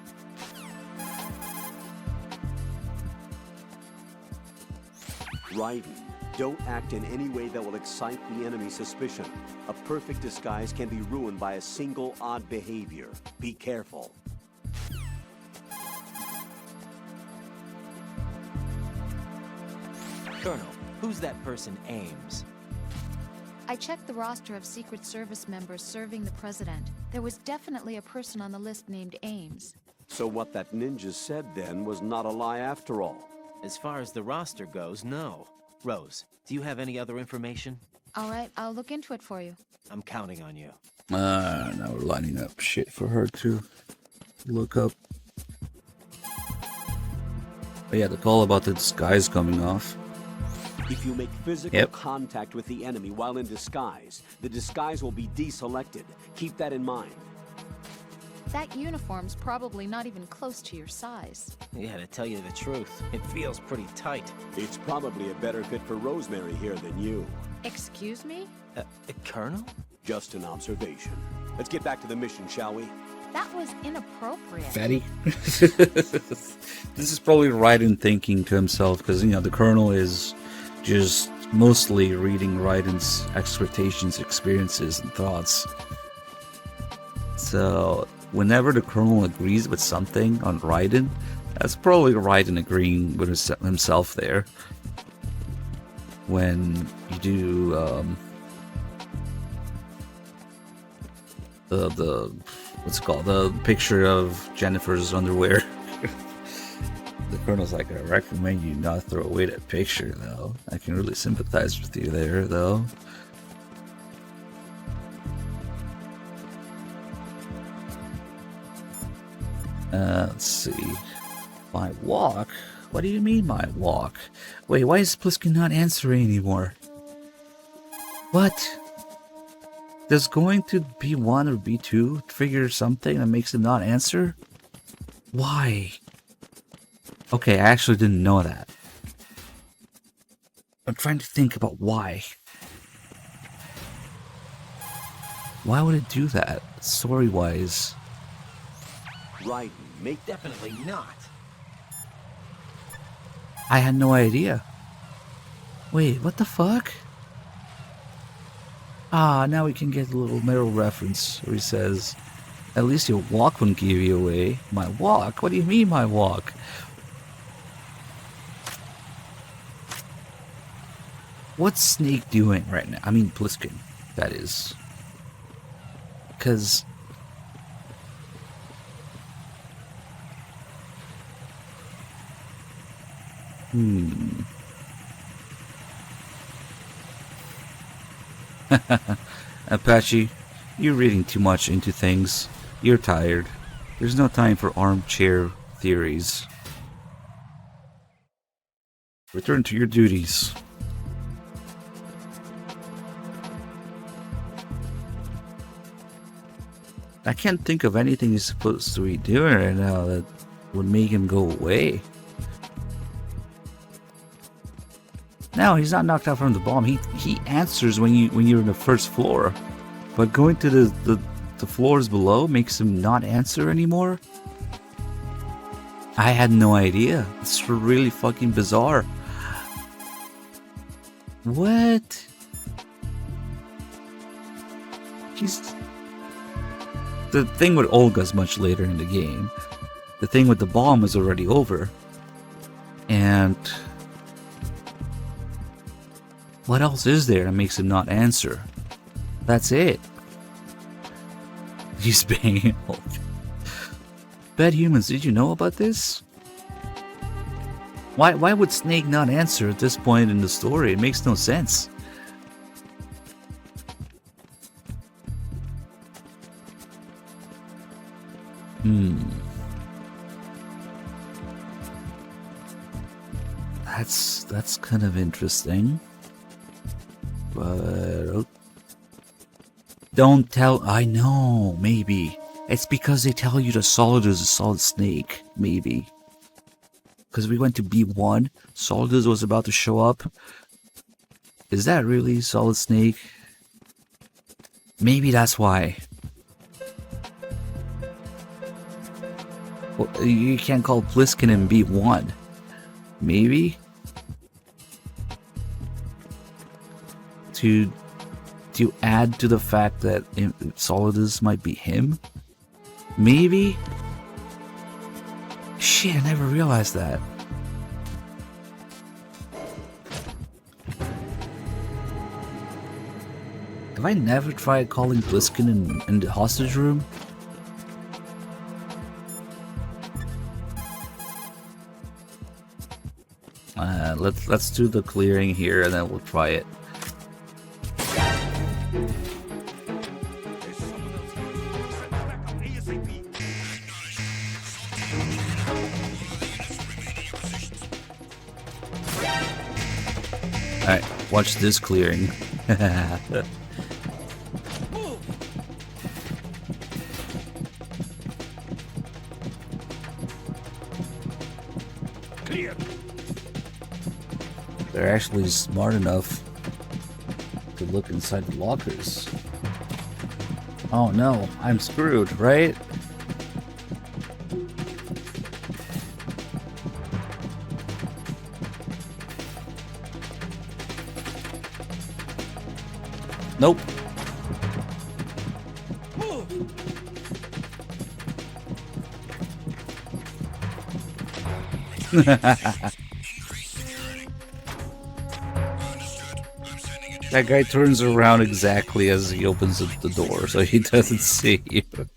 Raiden, don't act in any way that will excite the enemy's suspicion. A perfect disguise can be ruined by a single odd behavior. Be careful. Colonel, who's that person, Ames? I checked the roster of Secret Service members serving the president. There was definitely a person on the list named Ames. So what that ninja said then was not a lie after all. As far as the roster goes, no. Rose, do you have any other information? All right, I'll look into it for you. I'm counting on you. Now we're lining up shit for her to look up. But yeah, the call about the disguise coming off. If you make physical contact with the enemy while in disguise, the disguise will be deselected. Keep that in mind. That uniform's probably not even close to your size. Yeah, to tell you the truth, it feels pretty tight. It's probably a better fit for Rosemary here than you. Excuse me? Colonel? Just an observation. Let's get back to the mission, shall we? That was inappropriate. Fatty. This is probably Raiden thinking to himself, because, you know, the Colonel is just mostly reading Raiden's expectations, experiences, and thoughts. So, whenever the Colonel agrees with something on Raiden, that's probably Raiden agreeing with himself there. When you do the what's it called, the picture of Jennifer's underwear. The Colonel's like, I recommend you not throw away that picture, though. I can really sympathize with you there, though. Let's see. My walk? What do you mean my walk? Wait, why is Pliskin not answering anymore? What? Does going to B1 or B2 trigger something that makes him not answer? Why? Okay, I actually didn't know that. I'm trying to think about why. Why would it do that, story-wise? Right, make Definitely not. I had no idea. Wait, what the fuck? Ah, now we can get a little Meryl reference where he says, at least your walk won't give you away. My walk? What do you mean my walk? What's Snake doing right now? I mean Pliskin, that is. Because... Apache, you're reading too much into things. You're tired. There's no time for armchair theories. Return to your duties. I can't think of anything he's supposed to be doing right now that would make him go away. No, he's not knocked out from the bomb. He answers when you're in the first floor, but going to the floors below makes him not answer anymore. I had no idea. It's really fucking bizarre. What? The thing with Olga's much later in the game. The thing with the bomb is already over. And what else is there that makes him not answer? That's it. He's banging Olga. Bad humans, did you know about this? Why would Snake not answer at this point in the story? It makes no sense. That's kind of interesting. But don't tell. I know, maybe. It's because they tell you the Solidus is a Solid Snake. Maybe. Because we went to B1. Solidus was about to show up. Is that really Solid Snake? Maybe that's why. Well, you can't call Pliskin in B1. Maybe? To add to the fact that Solidus might be him? Maybe? Shit, I never realized that. Have I never tried calling Pliskin in the hostage room? Let's do the clearing here and then we'll try it. Alright, watch this clearing. Clear. They're actually smart enough to look inside the lockers. Oh no, I'm screwed, right? Nope. That guy turns around exactly as he opens up the door, so he doesn't see you. Fuck.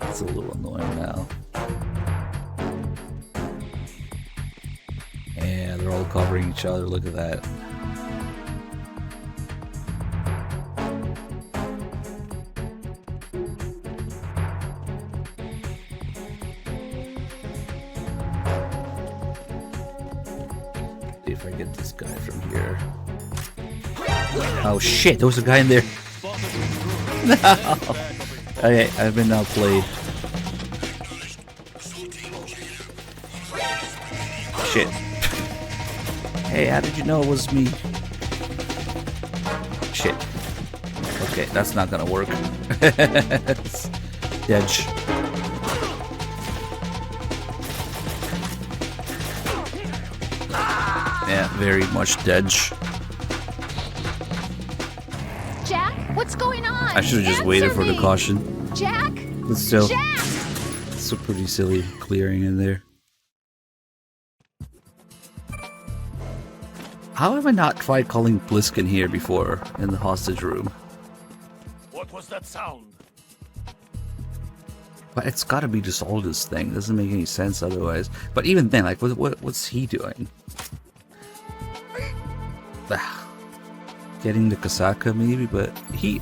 It's a little annoying now. Yeah, they're all covering each other. Look at that. if I get this guy from here. Oh shit, there was a guy in there. No! Okay, I've been outplayed. Shit. Hey, how did you know it was me? Shit. Okay, that's not gonna work. Edge. Yeah, very much dead. Jack, what's going on? I should have just waited for the caution. Jack? But still, Jack! it's a pretty silly clearing in there. How have I not tried calling Bliskin here before in the hostage room? What was that sound? But it's gotta be just all this thing. Doesn't make any sense otherwise. But even then, like, what's he doing? Getting the Kasaka maybe, but he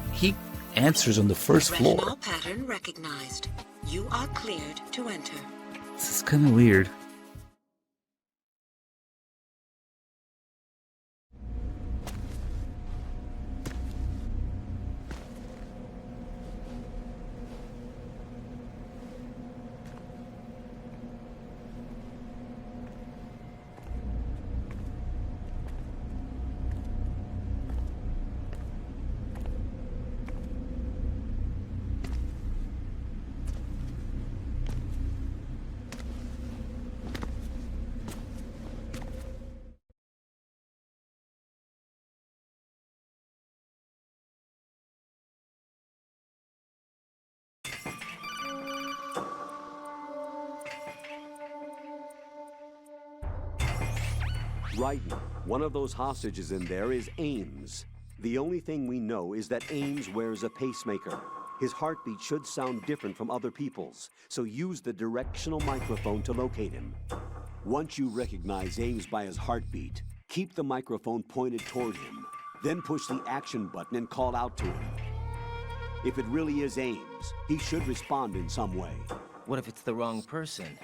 answers on the first floor. Retinol pattern recognized. You are cleared to enter. This is kind of weird. Right. One of those hostages in there is Ames. The only thing we know is that Ames wears a pacemaker. His heartbeat should sound different from other people's, so use the directional microphone to locate him. Once you recognize Ames by his heartbeat, keep the microphone pointed toward him. Then push the action button and call out to him. If it really is Ames, he should respond in some way. What if it's the wrong person?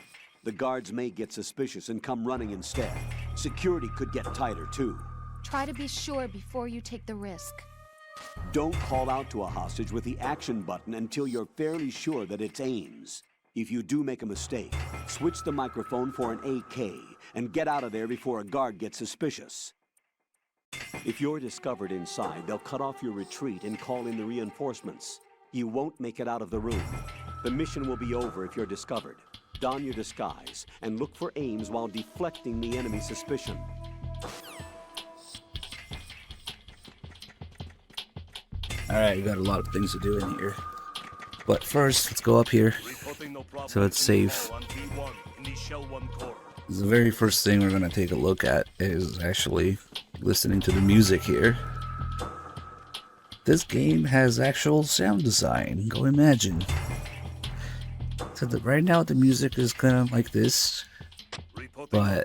The guards may get suspicious and come running instead. Security could get tighter, too. Try to be sure before you take the risk. Don't call out to a hostage with the action button until you're fairly sure that it's Ames. If you do make a mistake, switch the microphone for an AK and get out of there before a guard gets suspicious. If you're discovered inside, they'll cut off your retreat and call in the reinforcements. You won't make it out of the room. The mission will be over if you're discovered. Don your disguise and look for Ames while deflecting the enemy's suspicion. Alright, we got a lot of things to do in here. But first, let's go up here. So it's safe. The very first thing we're going to take a look at is actually listening to the music here. This game has actual sound design. Go imagine. So right now the music is kind of like this. But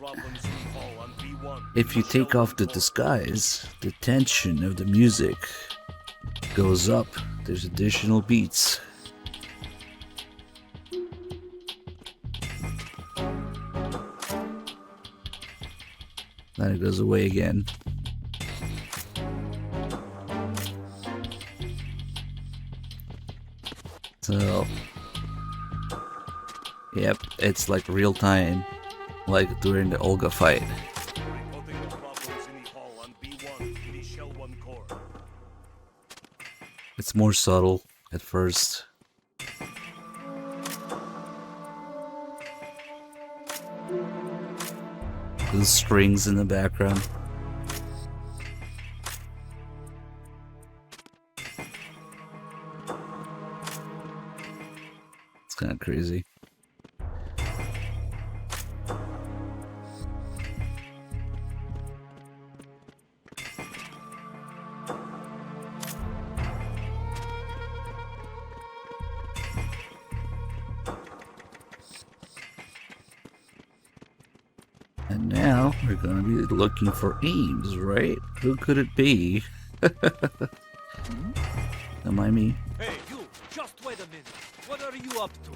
if you take off the disguise, the tension of the music goes up. There's additional beats. Then it goes away again. So, yep, it's like real time, like during the Olga fight. It's more subtle at first. The strings in the background. It's kind of crazy. And now we're gonna be looking for Ames, right? Who could it be? Don't mind me. Hey, you! Just wait a minute. What are you up to?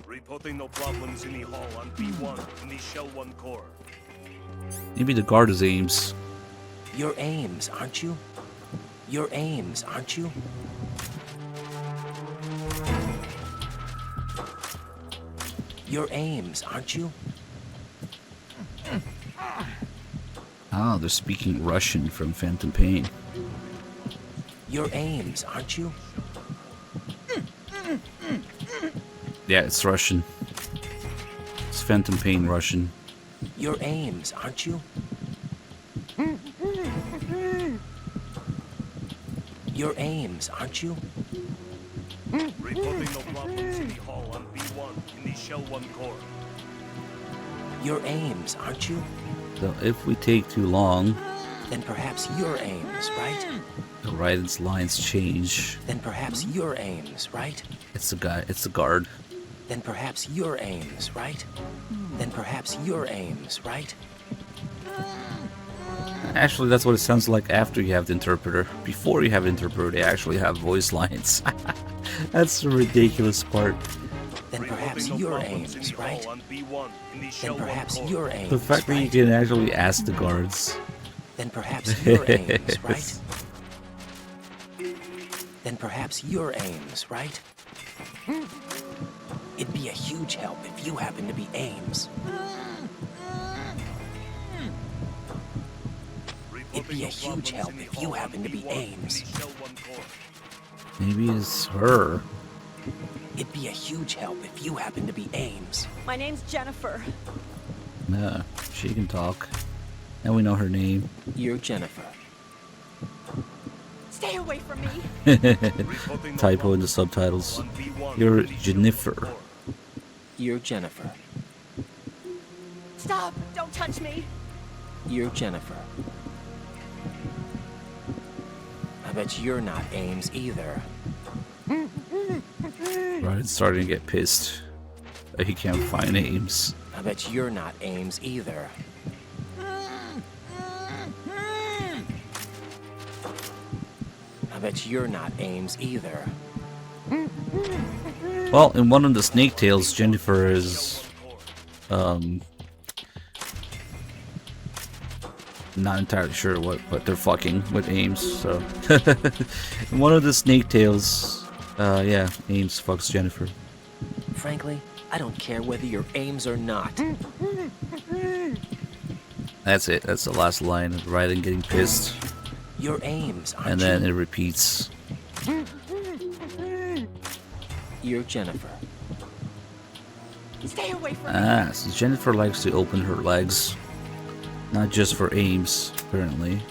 Reporting no problems in the hall on B1 in the Shell 1 core. Maybe the guard is Ames. You're Ames, aren't you? You're Ames, aren't you? You're Ames, aren't you? Oh, they're speaking Russian from Phantom Pain. You're Ames, aren't you? Yeah, it's Russian. It's Phantom Pain Russian. You're Ames, aren't you? You're Ames, aren't you? Reporting no problem, City Hall on B1 in the Shell 1 core. You're Ames, aren't you? So if we take too long, then perhaps you're Ames, right? the Raiden's lines change. Then perhaps you're Ames, right? It's the guy. It's the guard. Then perhaps you're Ames, right? Then perhaps you're Ames, right? Actually, that's what it sounds like after you have the interpreter. Before you have the interpreter, they actually have voice lines. That's the ridiculous part. Then perhaps you're Ames, right? Then perhaps you're Ames. The fact that you can actually ask the guards. Then perhaps you're Ames, right? Then perhaps you're Ames, right? It'd be a huge help if you happen to be Ames. It'd be a huge help if you happen to be Ames. Maybe it's her. It'd be a huge help if you happen to be Ames. My name's Jennifer. No, she can talk. And we know her name. You're Jennifer. Stay away from me. Typo in the subtitles. You're Jennifer. You're Jennifer. Stop! Don't touch me. You're Jennifer. I bet you're not Ames either. Ryan's starting to get pissed that he can't find Ames. I bet you're not Ames either. I bet you're not Ames either. Well, in one of the Snake Tales, Jennifer is not entirely sure what they're fucking with Ames. So in one of the Snake Tales, yeah, Ames fucks Jennifer. Frankly, I don't care whether you're Ames or not. That's it. That's the last line of Ryden getting pissed. You're Ames, aren't and then it repeats. You're Jennifer. Stay away from me. So Jennifer likes to open her legs. Not just for Ames, apparently.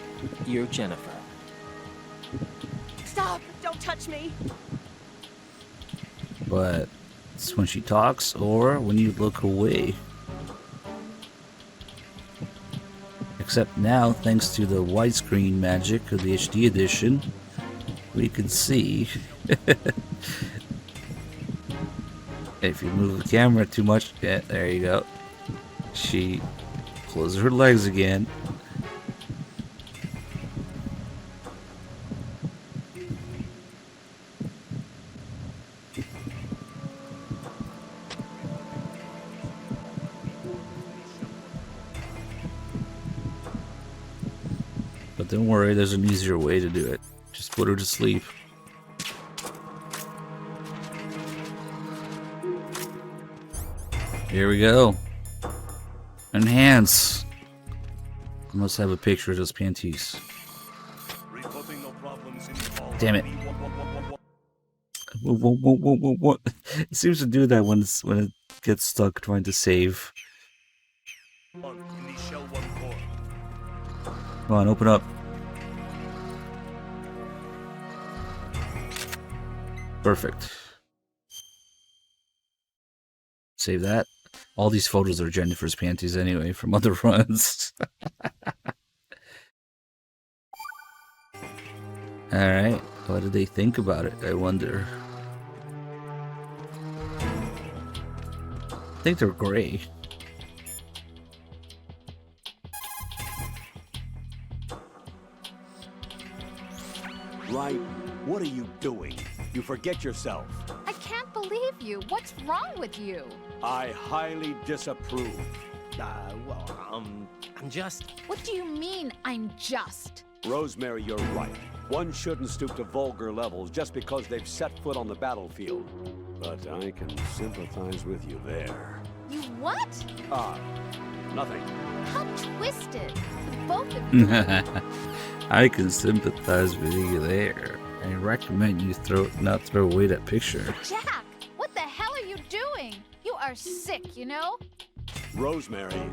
You're Jennifer. Stop! Don't touch me. But it's when she talks or when you look away. Except now, thanks to the widescreen magic of the HD edition, we can see. If you move the camera too much, yeah, there you go. She closes her legs again. But don't worry, there's an easier way to do it. Just put her to sleep. Here we go. Enhance. I must have a picture of those panties. Damn it. What? It seems to do that when it gets stuck trying to save. Come on, open up. Perfect. Save that. All these photos are Jennifer's panties anyway from other runs. Alright, what did they think about it, I wonder? I think they're gray. Right, what are you doing? You forget yourself. I can't believe you. What's wrong with you? I highly disapprove. I'm just... What do you mean, I'm just? Rosemary, you're right. One shouldn't stoop to vulgar levels just because they've set foot on the battlefield. But I can sympathize with you there. You what? Nothing. How twisted. Both of you. I can sympathize with you there. I recommend you not throw away that picture. Jack, what the hell are you doing? You are sick, you know? Rosemary.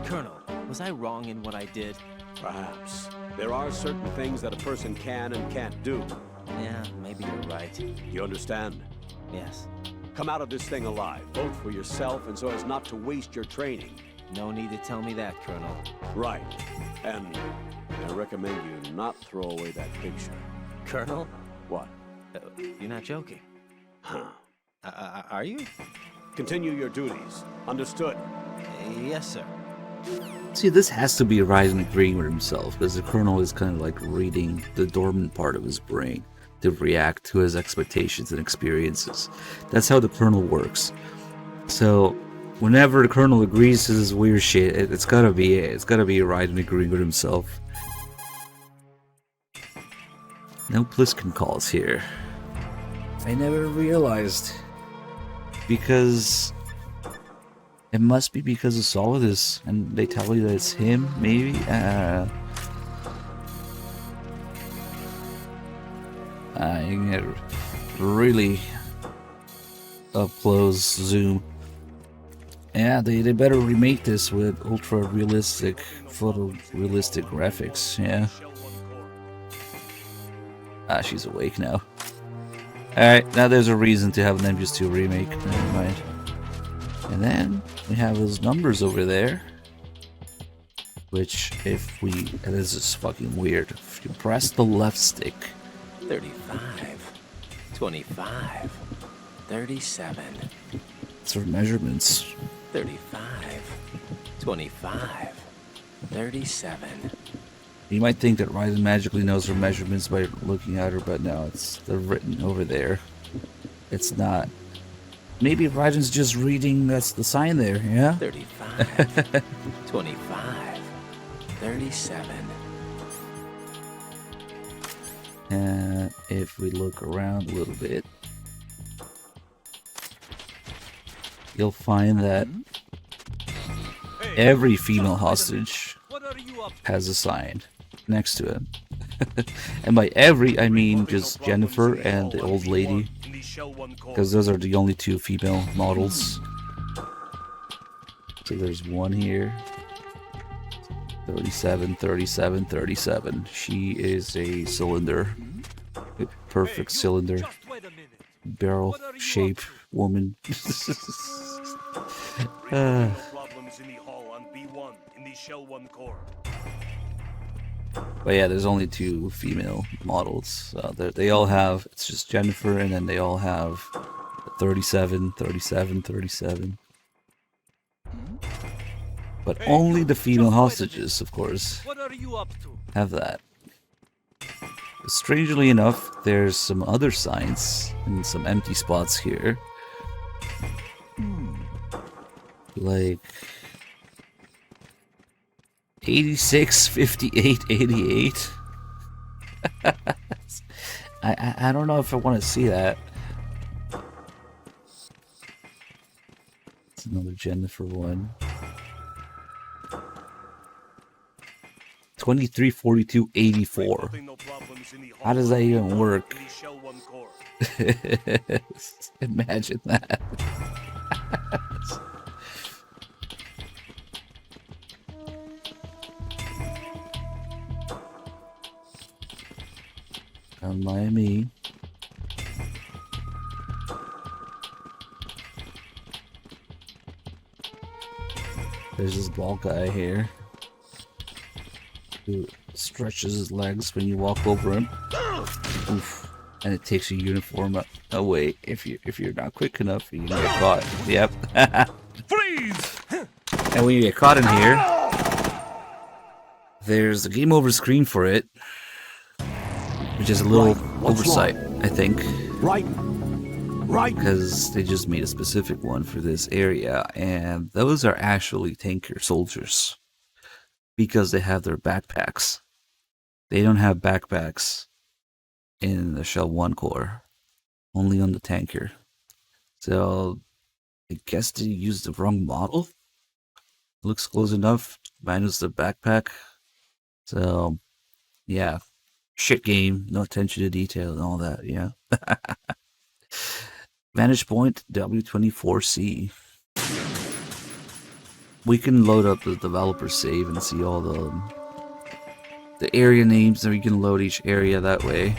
Colonel, was I wrong in what I did? Perhaps. There are certain things that a person can and can't do. Yeah, maybe you're right. You understand? Yes. Come out of this thing alive, both for yourself and so as not to waste your training. No need to tell me that, Colonel. Right. And I recommend you not throw away that picture. Colonel? What? You're not joking. Huh. Are you? Continue your duties. Understood? Yes, sir. See, this has to be Raiden agreeing with himself, because the Colonel is kind of like reading the dormant part of his brain to react to his expectations and experiences. That's how the Colonel works. So, whenever the Colonel agrees to this weird shit, it's gotta be it. It's gotta be Raiden agreeing with himself. No Pliskin calls here. I never realized. Because... it must be because of Solidus, and they tell you that it's him, maybe? I can get really up close zoom. Yeah, they better remake this with ultra-realistic, photorealistic graphics, yeah. She's awake now. Alright, now there's a reason to have an MGS 2 remake, never mind. And then we have those numbers over there, which if we, and this is fucking weird, if you press the left stick, 35, 25, 37. it's for measurements. 35, 25, 37. You might think that Raiden magically knows her measurements by looking at her, but no, they're written over there. It's not. Maybe Raiden's just reading, that's the sign there, yeah? 35, 25, 37. If we look around a little bit, you'll find that every female hostage has a sign next to it. And by every, I mean just Jennifer and the old lady, because those are the only two female models. So there's one here. 37, 37, 37. She is a cylinder. A perfect cylinder. Barrel shape woman. But yeah, there's only two female models. So they all have, it's just Jennifer, and then they all have 37, 37, 37. But only the female hostages, of course, have that. Strangely enough, there's some other signs and some empty spots here. Like 86, 58, 88. I don't know if I want to see that. It's another Jennifer one. 23, 42, 84. How does that even work? Imagine that. Don't mind me. There's this bald guy here who stretches his legs when you walk over him. Oof. And it takes your uniform away if you're not quick enough. You get caught. Yep. Freeze! And when you get caught in here, there's a game over screen for it, which is a little oversight, I think. Right. Right. Because they just made a specific one for this area, and those are actually tanker soldiers because they have their backpacks. They don't have backpacks in the Shell 1 core, only on the tanker. So I guess they used the wrong model. Looks close enough, minus the backpack. So yeah, shit game, no attention to detail and all that, yeah. Vantage point W24C. We can load up the developer save and see all the area names, and we can load each area that way.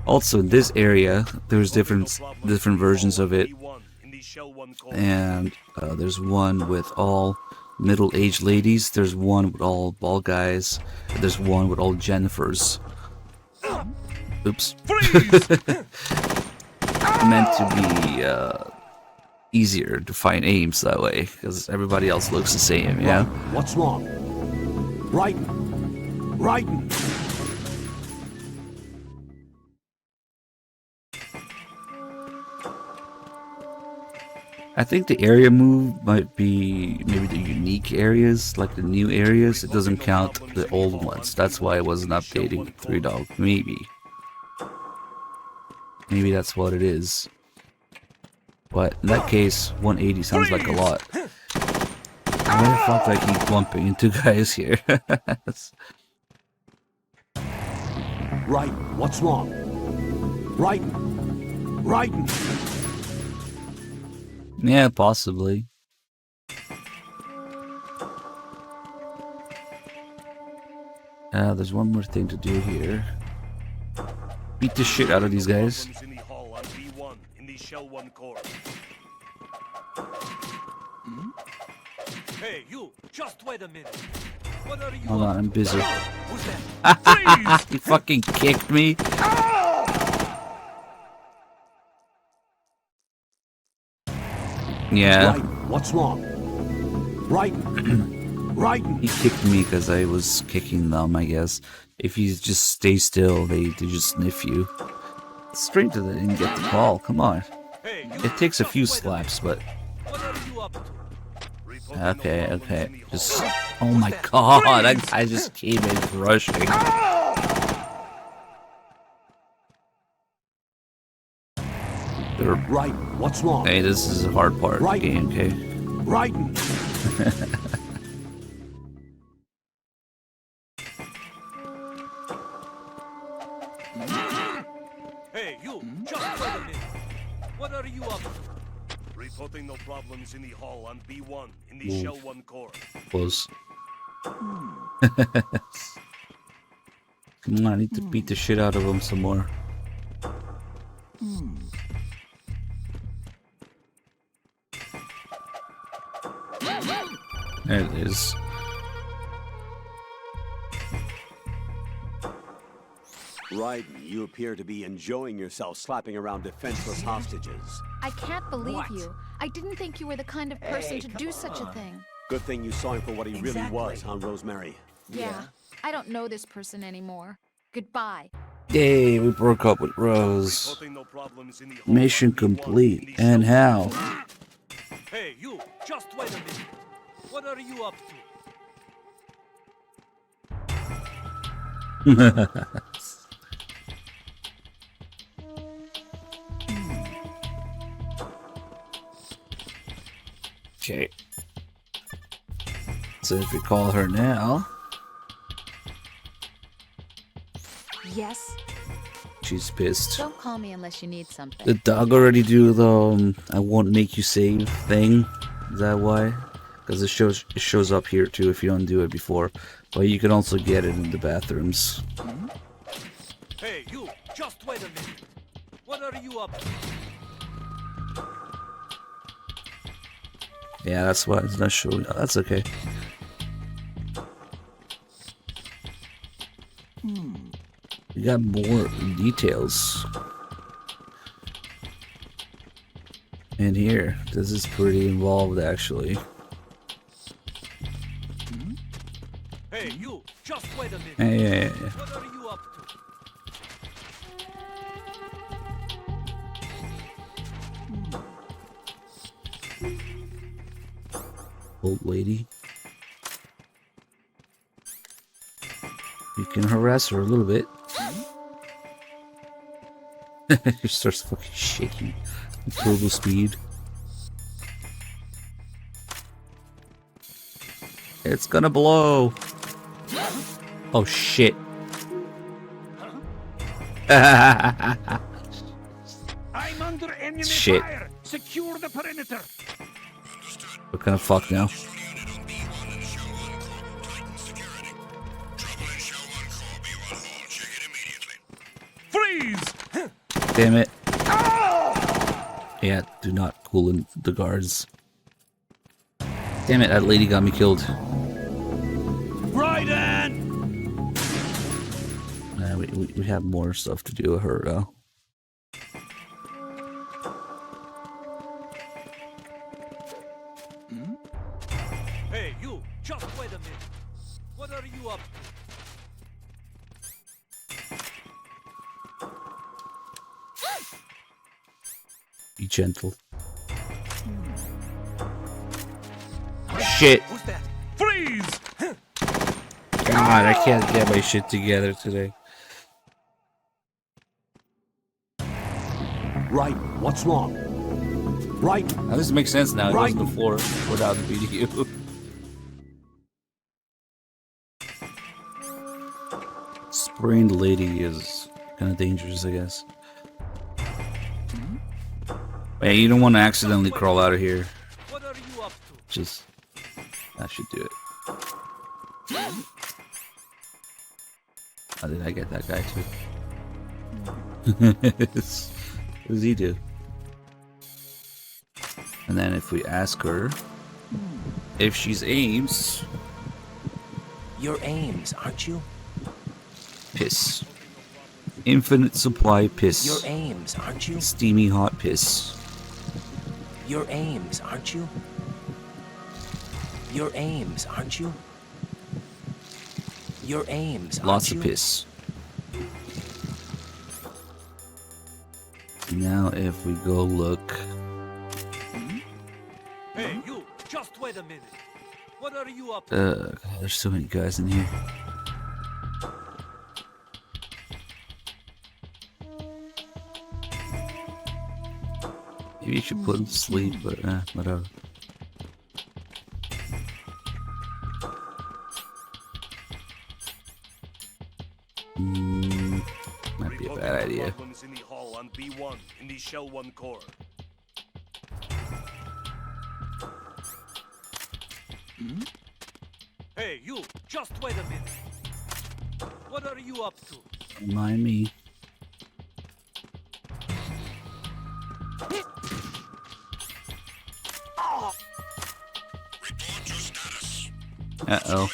Also, in this area, there's different versions of it, and there's one with all middle-aged ladies. There's one with all bald guys. There's one with all Jennifers. Oops. Meant to be easier to find aims that way, because everybody else looks the same, yeah? What's wrong? Right. Right. I think the area move might be maybe the unique areas, like the new areas. It doesn't count the old ones. That's why it wasn't updating 3-dog. Maybe. Maybe that's what it is. But in that case, 180 sounds like a lot. Why the fuck do I keep bumping into guys here? Right. What's wrong? Right. Right. Yeah, possibly. There's one more thing to do here. Beat the shit out of these guys. Hey, you! Just wait a minute. What are you? Hold on, I'm busy. Who's that? He fucking kicked me. Yeah. Right. What's wrong? Right. Right. He kicked me because I was kicking them, I guess. If you just stay still, they just sniff you. It's strange that they didn't get the ball. Come on. It takes a few slaps, but... Okay, okay. Just... Oh my god, that guy just came in rushing. Right. What's wrong? Hey, this is a hard part of the game, okay? Right. Hey, you! Just wait a minute. What are you up to? Reporting no problems in the hall on B1 in the Shell 1 core. Close. Come on, I need to beat the shit out of him some more. There it is. Right, you appear to be enjoying yourself slapping around defenseless hostages. I can't believe you. I didn't think you were the kind of person to do such a thing. Good thing you saw him for what he really was, huh, Rosemary? Yeah. I don't know this person anymore. Goodbye. Yay, we broke up with Rose. Mission complete. And how? Hey, you! Just wait a minute. What are you up to? Okay. So if we call her now, Yes? she's pissed. Don't call me unless you need something. Did Dog already do the I won't make you save thing? Is that why? Because it shows up here too if you don't do it before. But you can also get it in the bathrooms. Hey, you! Just wait a minute. What are you up to? Yeah, that's why it's not showing. Oh, that's okay. We got more details in here. This is pretty involved, actually. Hey, you! Just wait a minute. Yeah. What are you up to? Old lady. You can harass her a little bit. She starts fucking shaking. Turbo speed. It's gonna blow. Oh shit. I'm under enemy Shit. fire. Secure the perimeter. What kind of fuck now? Freeze! Damn it. Yeah, do not cool in the guards. Damn it, that lady got me killed. Raiden! We have more stuff to do with her though. Hey, you! Just wait a minute. What are you up to? Be gentle. Shit. Who's that? Freeze! God, I can't get my shit together today. Right, what's wrong? Right. Now this makes sense now. It Right. wasn't before without the video. Spraying the lady is kind of dangerous, I guess. Hey, you don't want to accidentally crawl out of here. What are you up to? Just, that should do it. How did I get that guy too? What does he do? And then if we ask her if she's Ames, You're Ames, aren't you? piss. Infinite supply piss. You're Ames, aren't you? Steamy hot piss. You're Ames, aren't you? You're Ames, aren't you? You're Ames, aren't Lots you? of piss. Now if we go look. Hey, you! Just wait a minute. What are you up to? God, there's so many guys in here. Maybe you should put him to sleep, but whatever. Might be a bad idea. Problems in the hall on B1 in the Shell 1 core. Hey, you! Just wait a minute. What are you up to? Don't mind me. Uh-oh.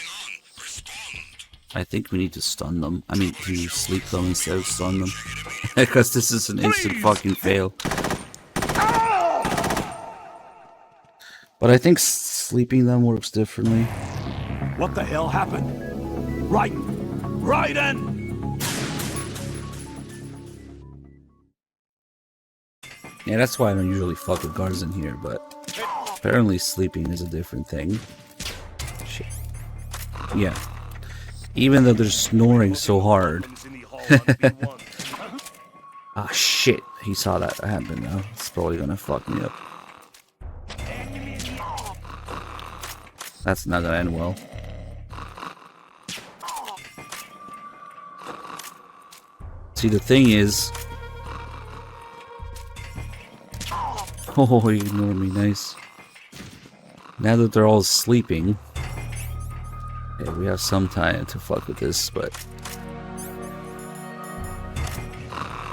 I think we need to stun them. I mean, to sleep them instead of stun them. Because this is an instant fucking fail. But I think sleeping them works differently. What the hell happened? Raiden! Raiden! Yeah, that's why I don't usually fuck with guards in here, but apparently sleeping is a different thing. Shit. Yeah. Even though they're snoring so hard. Ah, shit. He saw that happen now. It's probably gonna fuck me up. That's not gonna end well. See, the thing is... Oh, he ignored me. Nice. Now that they're all sleeping... Okay, we have some time to fuck with this, but...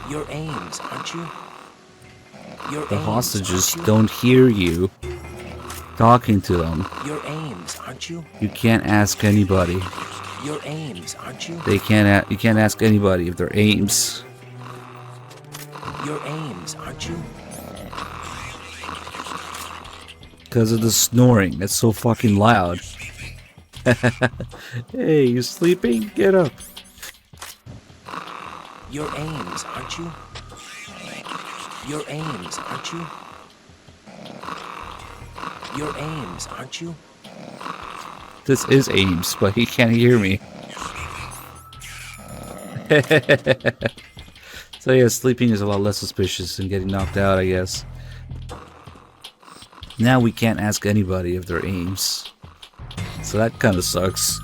You're Ames, aren't you? You're The Ames, hostages aren't you? don't hear you talking to them. You're Ames, aren't you? You can't ask anybody. You're Ames, aren't you? They can't. You can't ask anybody if they're Ames. You're Ames, aren't you? Because of the snoring. That's so fucking loud. Hey, you sleeping? Get up. You're Ames, aren't you? You're Ames, aren't you? You're Ames, aren't you? This is Ames, but he can't hear me. So yeah, sleeping is a lot less suspicious than getting knocked out, I guess. Now we can't ask anybody if they're Ames. So that kind of sucks.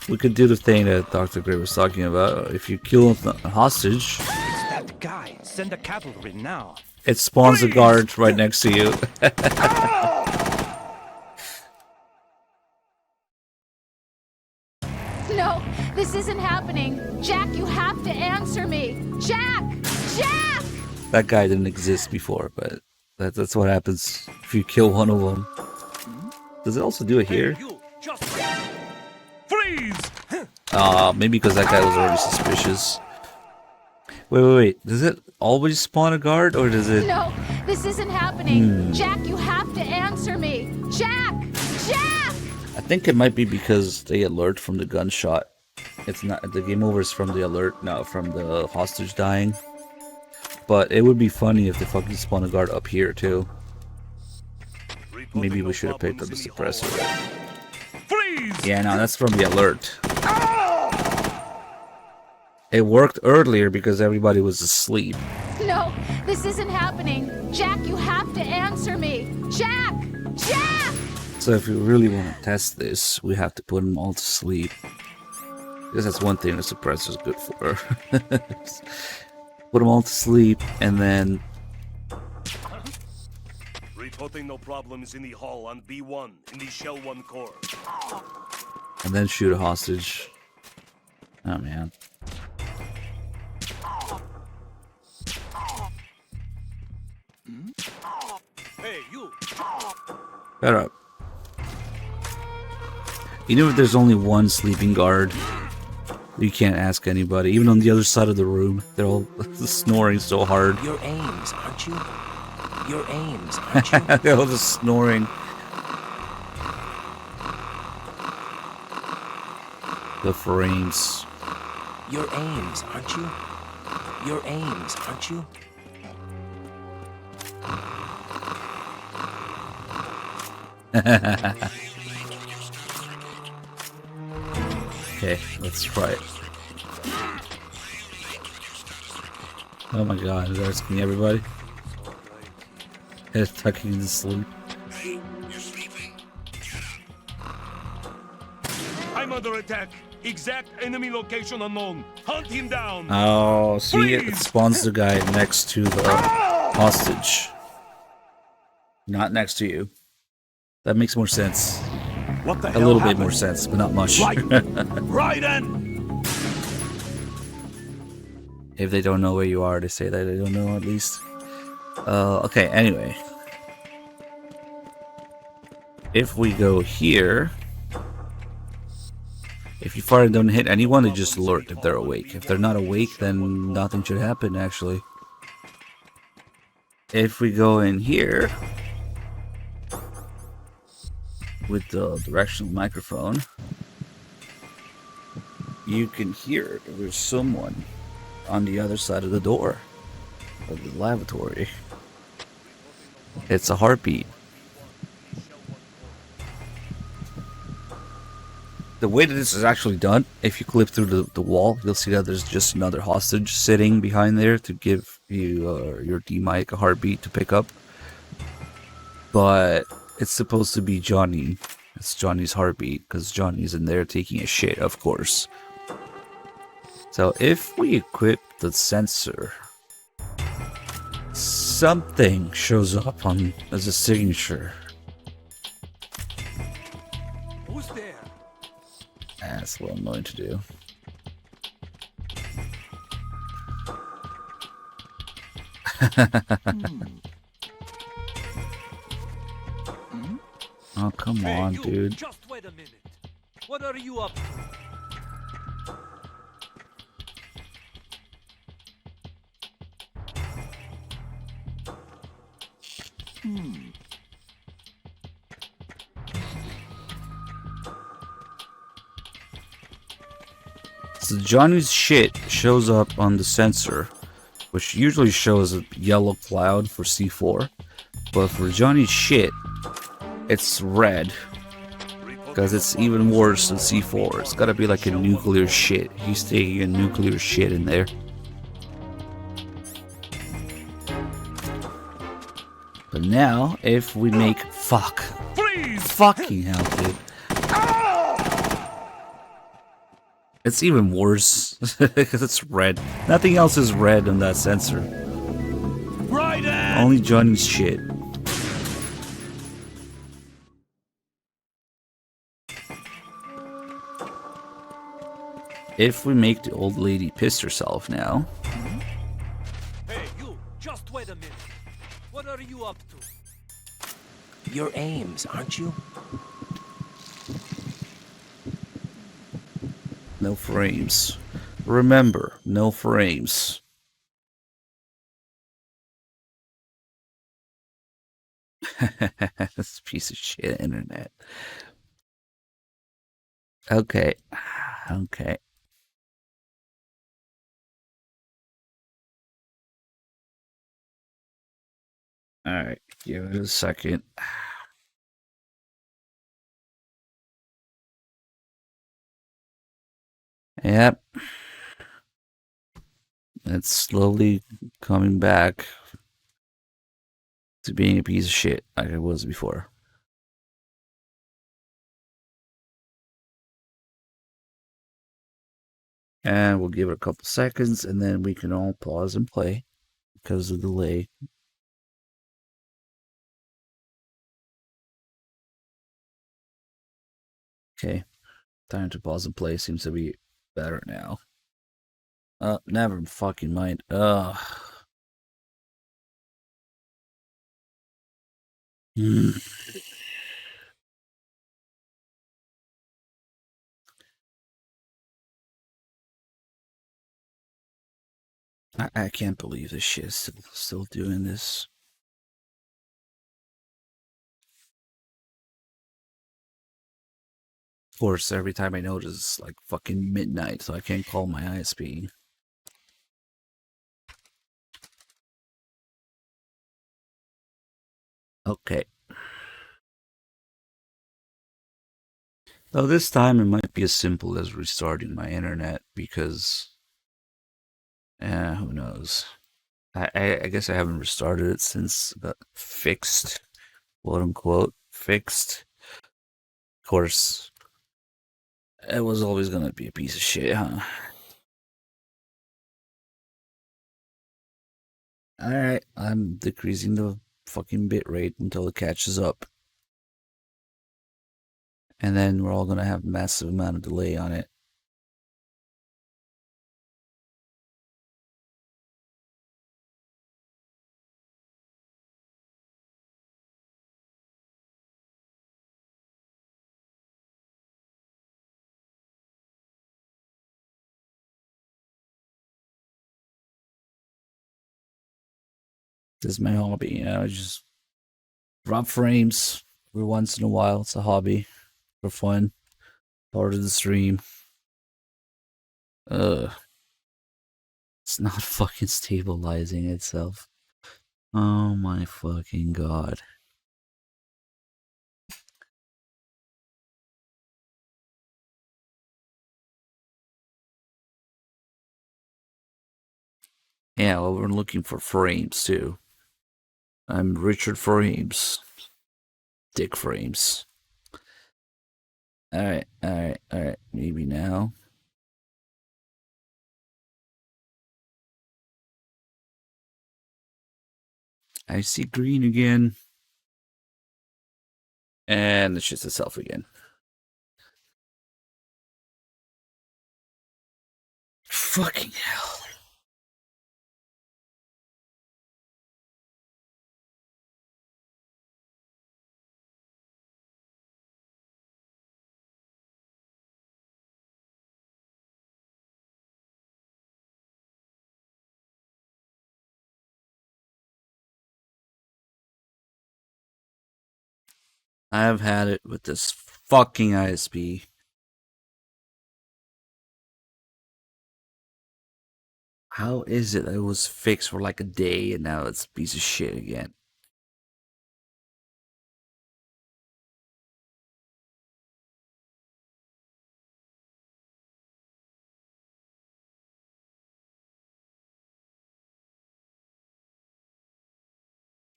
We could do the thing that Dr. Gray was talking about. If you kill a hostage, It's that guy. Send the cavalry now. it spawns a guard right next to you. No, this isn't happening. Jack, you have to answer me. Jack! Jack! That guy didn't exist before, but that's what happens if you kill one of them. Does it also do it here? Freeze! Maybe because that guy was already suspicious. Wait. Does it always spawn a guard, or does it... No, this isn't happening. Jack, you have to answer me. Jack! Jack! I think it might be because they alert from the gunshot. It's not... The game over is from the alert, not from the hostage dying. But it would be funny if they fucking spawn a guard up here, too. Maybe we should have picked up the suppressor. Freeze! Yeah, no, that's from the alert. It worked earlier because everybody was asleep. No, this isn't happening. Jack, you have to answer me. Jack! Jack! So if we really want to test this, we have to put them all to sleep. Because that's one thing the suppressor is good for. Put them all to sleep, and then... Reporting no problems in the hall on B1 in the Shell 1 core. And then shoot a hostage. Oh, man. Hey, you! Shut up. You know if there's only one sleeping guard, you can't ask anybody. Even on the other side of the room, they're all snoring so hard. You're Ames, aren't you? You're Ames, aren't you? They're all just snoring. The frames. You're Ames, aren't you? You're Ames, aren't you? Okay, let's try it. Oh my god, is that asking everybody? It's tucking into sleep. I'm under attack. Exact enemy location unknown. Hunt him down. Oh, see, it Freeze! spawns the guy next to the hostage. Not next to you. That makes more sense. What the A hell little bit happened? more sense, but not much. Right in. If they don't know where you are, they say that they don't know at least. Okay, anyway. If we go here... If you fire and don't hit anyone, they just alert if they're awake. If they're not awake, then nothing should happen, actually. If we go in here... with the directional microphone, you can hear there's someone on the other side of the door of the lavatory. It's a heartbeat. The way that this is actually done, if you clip through the wall, you'll see that there's just another hostage sitting behind there to give you your D-mic a heartbeat to pick up. But it's supposed to be Johnny. It's Johnny's heartbeat, because Johnny's in there taking a shit, of course. So if we equip the sensor, something shows up on as a signature. Who's there? That's what I'm going to do. Oh, come on, you, dude. Just wait a minute. What are you up to? So Johnny's shit shows up on the sensor, which usually shows a yellow cloud for C4, but for Johnny's shit, it's red. Because it's even worse than C4. It's gotta be like a nuclear shit. He's taking a nuclear shit in there. But now, if we make... Fuck. Please! Fucking hell, dude. It's even worse. Because it's red. Nothing else is red on that sensor. Right at! Only Johnny's shit. If we make the old lady piss herself now... Hey, you! Just wait a minute. What are you up to? You're Ames, aren't you? No frames. Remember, no frames. This piece of shit internet. Okay. Okay. Alright, give it a second. Yep. It's slowly coming back to being a piece of shit like it was before. And we'll give it a couple seconds and then we can all pause and play because of the delay. Okay. Time to pause and play seems to be better now. Never fucking mind. Ugh. I can't believe this shit is still doing this. Of course, every time I notice it's like fucking midnight, so I can't call my ISP. Okay. Though this time it might be as simple as restarting my internet because, who knows? I guess I haven't restarted it since it got fixed, quote unquote, fixed. Of course, it was always gonna be a piece of shit, huh? Alright, I'm decreasing the fucking bit rate until it catches up. And then we're all gonna have a massive amount of delay on it. This is my hobby, you know, just drop frames every once in a while. It's a hobby for fun, part of the stream. It's not fucking stabilizing itself. Oh my fucking god. Yeah, well, we're looking for frames too. I'm Richard Frames. Dick Frames. Alright, alright, alright. Maybe now. I see green again. And it shits itself again. Fucking hell. I've had it with this fucking ISP. How is it that it was fixed for like a day and now it's a piece of shit again?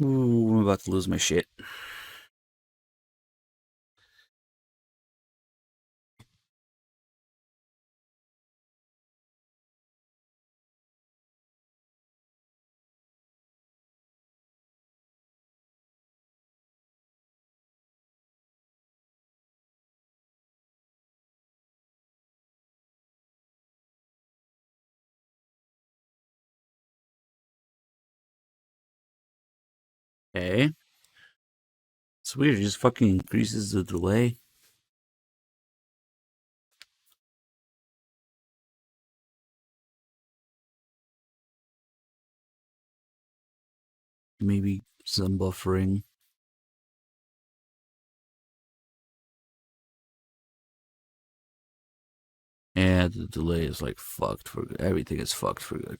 Ooh, I'm about to lose my shit. Okay. It's weird, it just fucking increases the delay. Maybe some buffering. And the delay is like fucked for good. Everything is fucked for good.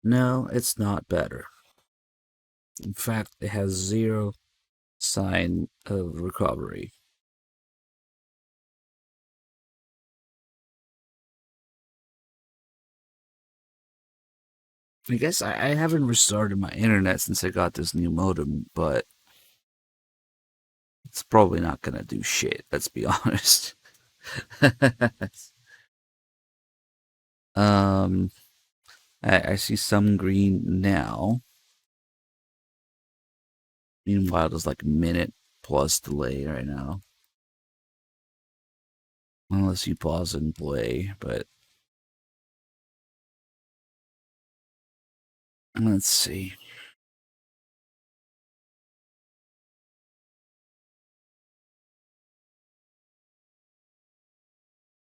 No, it's not better. In fact, it has zero sign of recovery. I guess I haven't restarted my internet since I got this new modem, but it's probably not gonna do shit, let's be honest. I see some green now. Meanwhile, there's like a minute plus delay right now. Unless you pause and play, but let's see.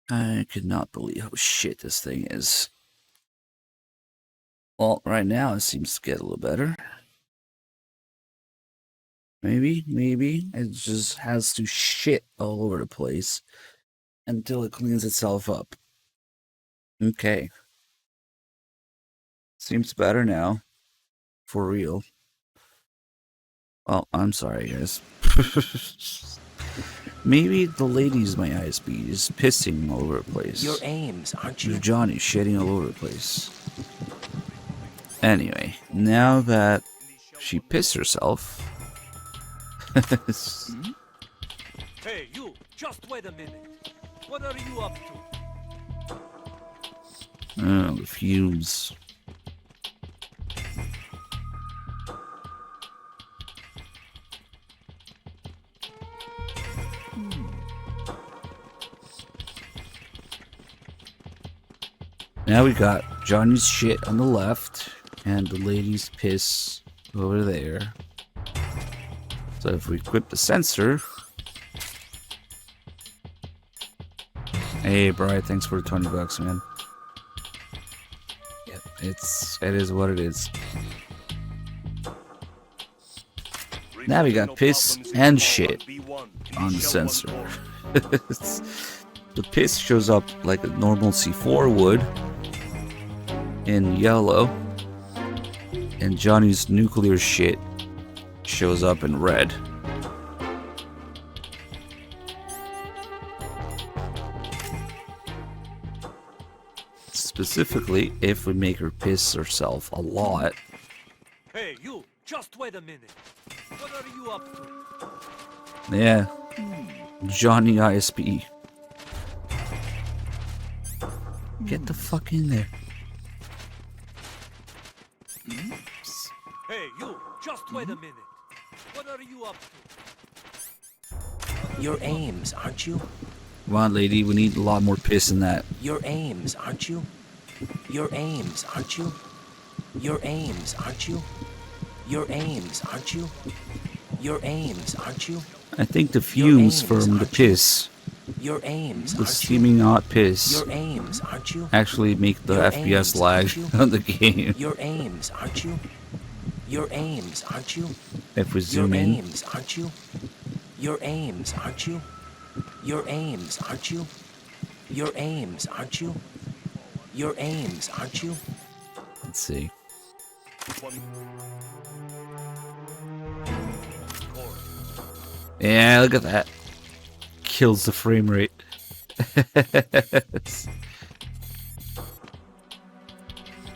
I could not believe how shit this thing is. Well, right now it seems to get a little better. Maybe it just has to shit all over the place until it cleans itself up. Okay. Seems better now. For real. Oh, I'm sorry, guys. Maybe the ladies my ISP is pissing all over the place. Your aims, aren't you? Johnny's shitting all over the place. Anyway, now that she pissed herself. Hey, you! Just wait a minute. What are you up to? Oh, the fumes. Now we got Johnny's shit on the left and the lady's piss over there. So if we equip the sensor. Hey, Brian, thanks for the $20, man. Yep, it is what it is. Now we got piss and shit on the sensor. The piss shows up like a normal C4 would in yellow, and Johnny's nuclear shit shows up in red. Specifically, if we make her piss herself a lot. Hey, you! Just wait a minute. What are you up to? Yeah. Johnny ISP. Get the fuck in there. Hey, you! Just wait a minute. What are you up to? Your aims, aren't you? Come on, lady, we need a lot more piss in that. Your aims, aren't you? Your aims, aren't you? Your aims, aren't you? Your aims, aren't you? Your aims, aren't you? I think the fumes from the piss Your aims, The aren't steaming hot piss. Your aims, aren't you? Actually make the Your FPS aims, lag aren't you? on the game. Your aims, aren't you? Your aims, aren't you? If we Your zoom in. aims, aren't you? Your aims, aren't you? Your aims, aren't you? Your aims, aren't you? Your aims, aren't you? Let's see. Yeah, look at that. Kills the frame rate.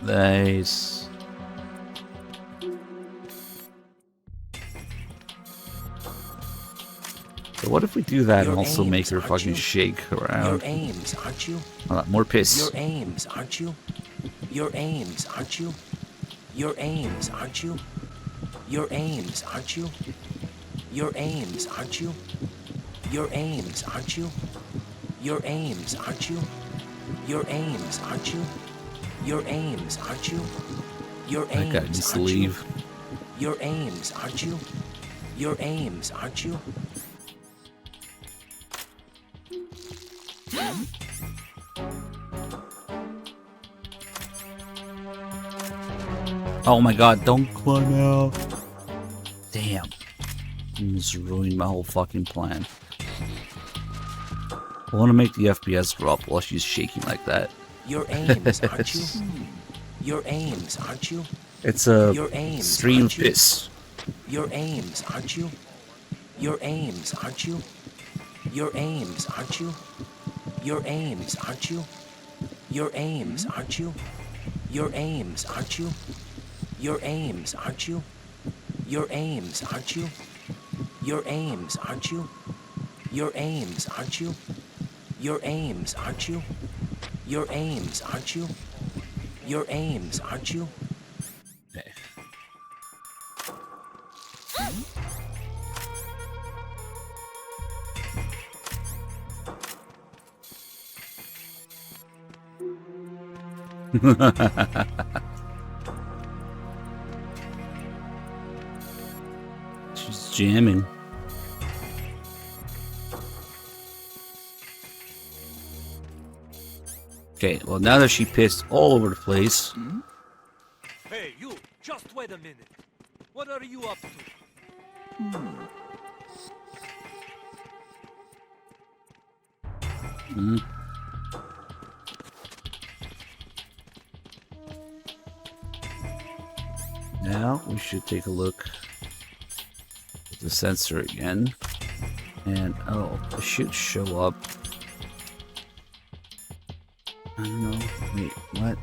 Nice. So what if we do that and also make her fucking shake around? Your aims, aren't you? More piss. Your aims, aren't you? Your aims, aren't you? Your aims, aren't you? Your aims, aren't you? Your aims, aren't you? Your aims, aren't you? Your aims, aren't you? Your aims, aren't you? Your aims, aren't you? Your aims, That guy needs to aren't you? leave. Your aims, aren't you? Your aims, aren't you? Oh my god, don't climb out. Damn. This ruined my whole fucking plan. I want to make the FPS drop while she's shaking like that. Your aims, aren't you? Your aims, aren't you? It's a Your aims, stream aren't you? piss. Your aims, aren't you? Your aims, aren't you? Your aims, aren't you? Your aims, aren't you? Your aims, aren't you? Your aims, aren't you? Your aims, aren't you? Your aims, aren't you? Your aims, aren't you? Your aims, aren't you? Your aims, aren't you? Your aims, aren't you? Your aims, aren't you? Okay. She's jamming. Okay, well now that she pissed all over the place, Hey, you! Just wait a minute. What are you up to? now we should take a look at the sensor again. And oh, it should show up. I don't know. Wait, what?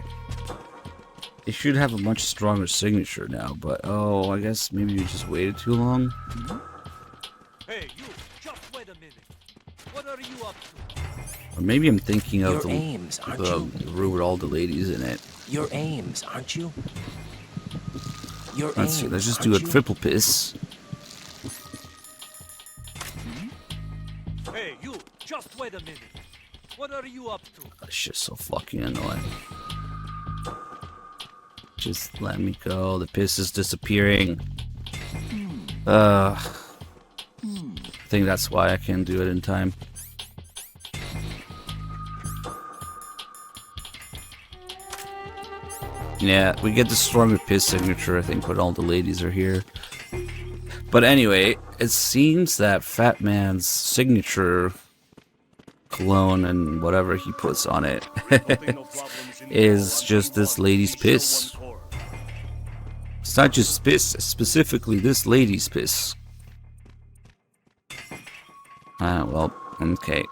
It should have a much stronger signature now, but oh, I guess maybe you just waited too long. Hey, you! Just wait a minute. What are you up to? Or maybe I'm thinking of Your the aims, aren't the room with all the ladies in it. Your aims, aren't you? Your Let's see, aims, let's just do a aren't you? triple piss. Hey, you! Just wait a minute. What are you up to? That's just so fucking annoying. Just let me go. The piss is disappearing. I think that's why I can't do it in time. Yeah, we get the stronger piss signature, I think, when all the ladies are here. But anyway, it seems that Fat Man's signature cologne and whatever he puts on it is just this lady's piss. It's not just piss, it's specifically this lady's piss. Well, okay.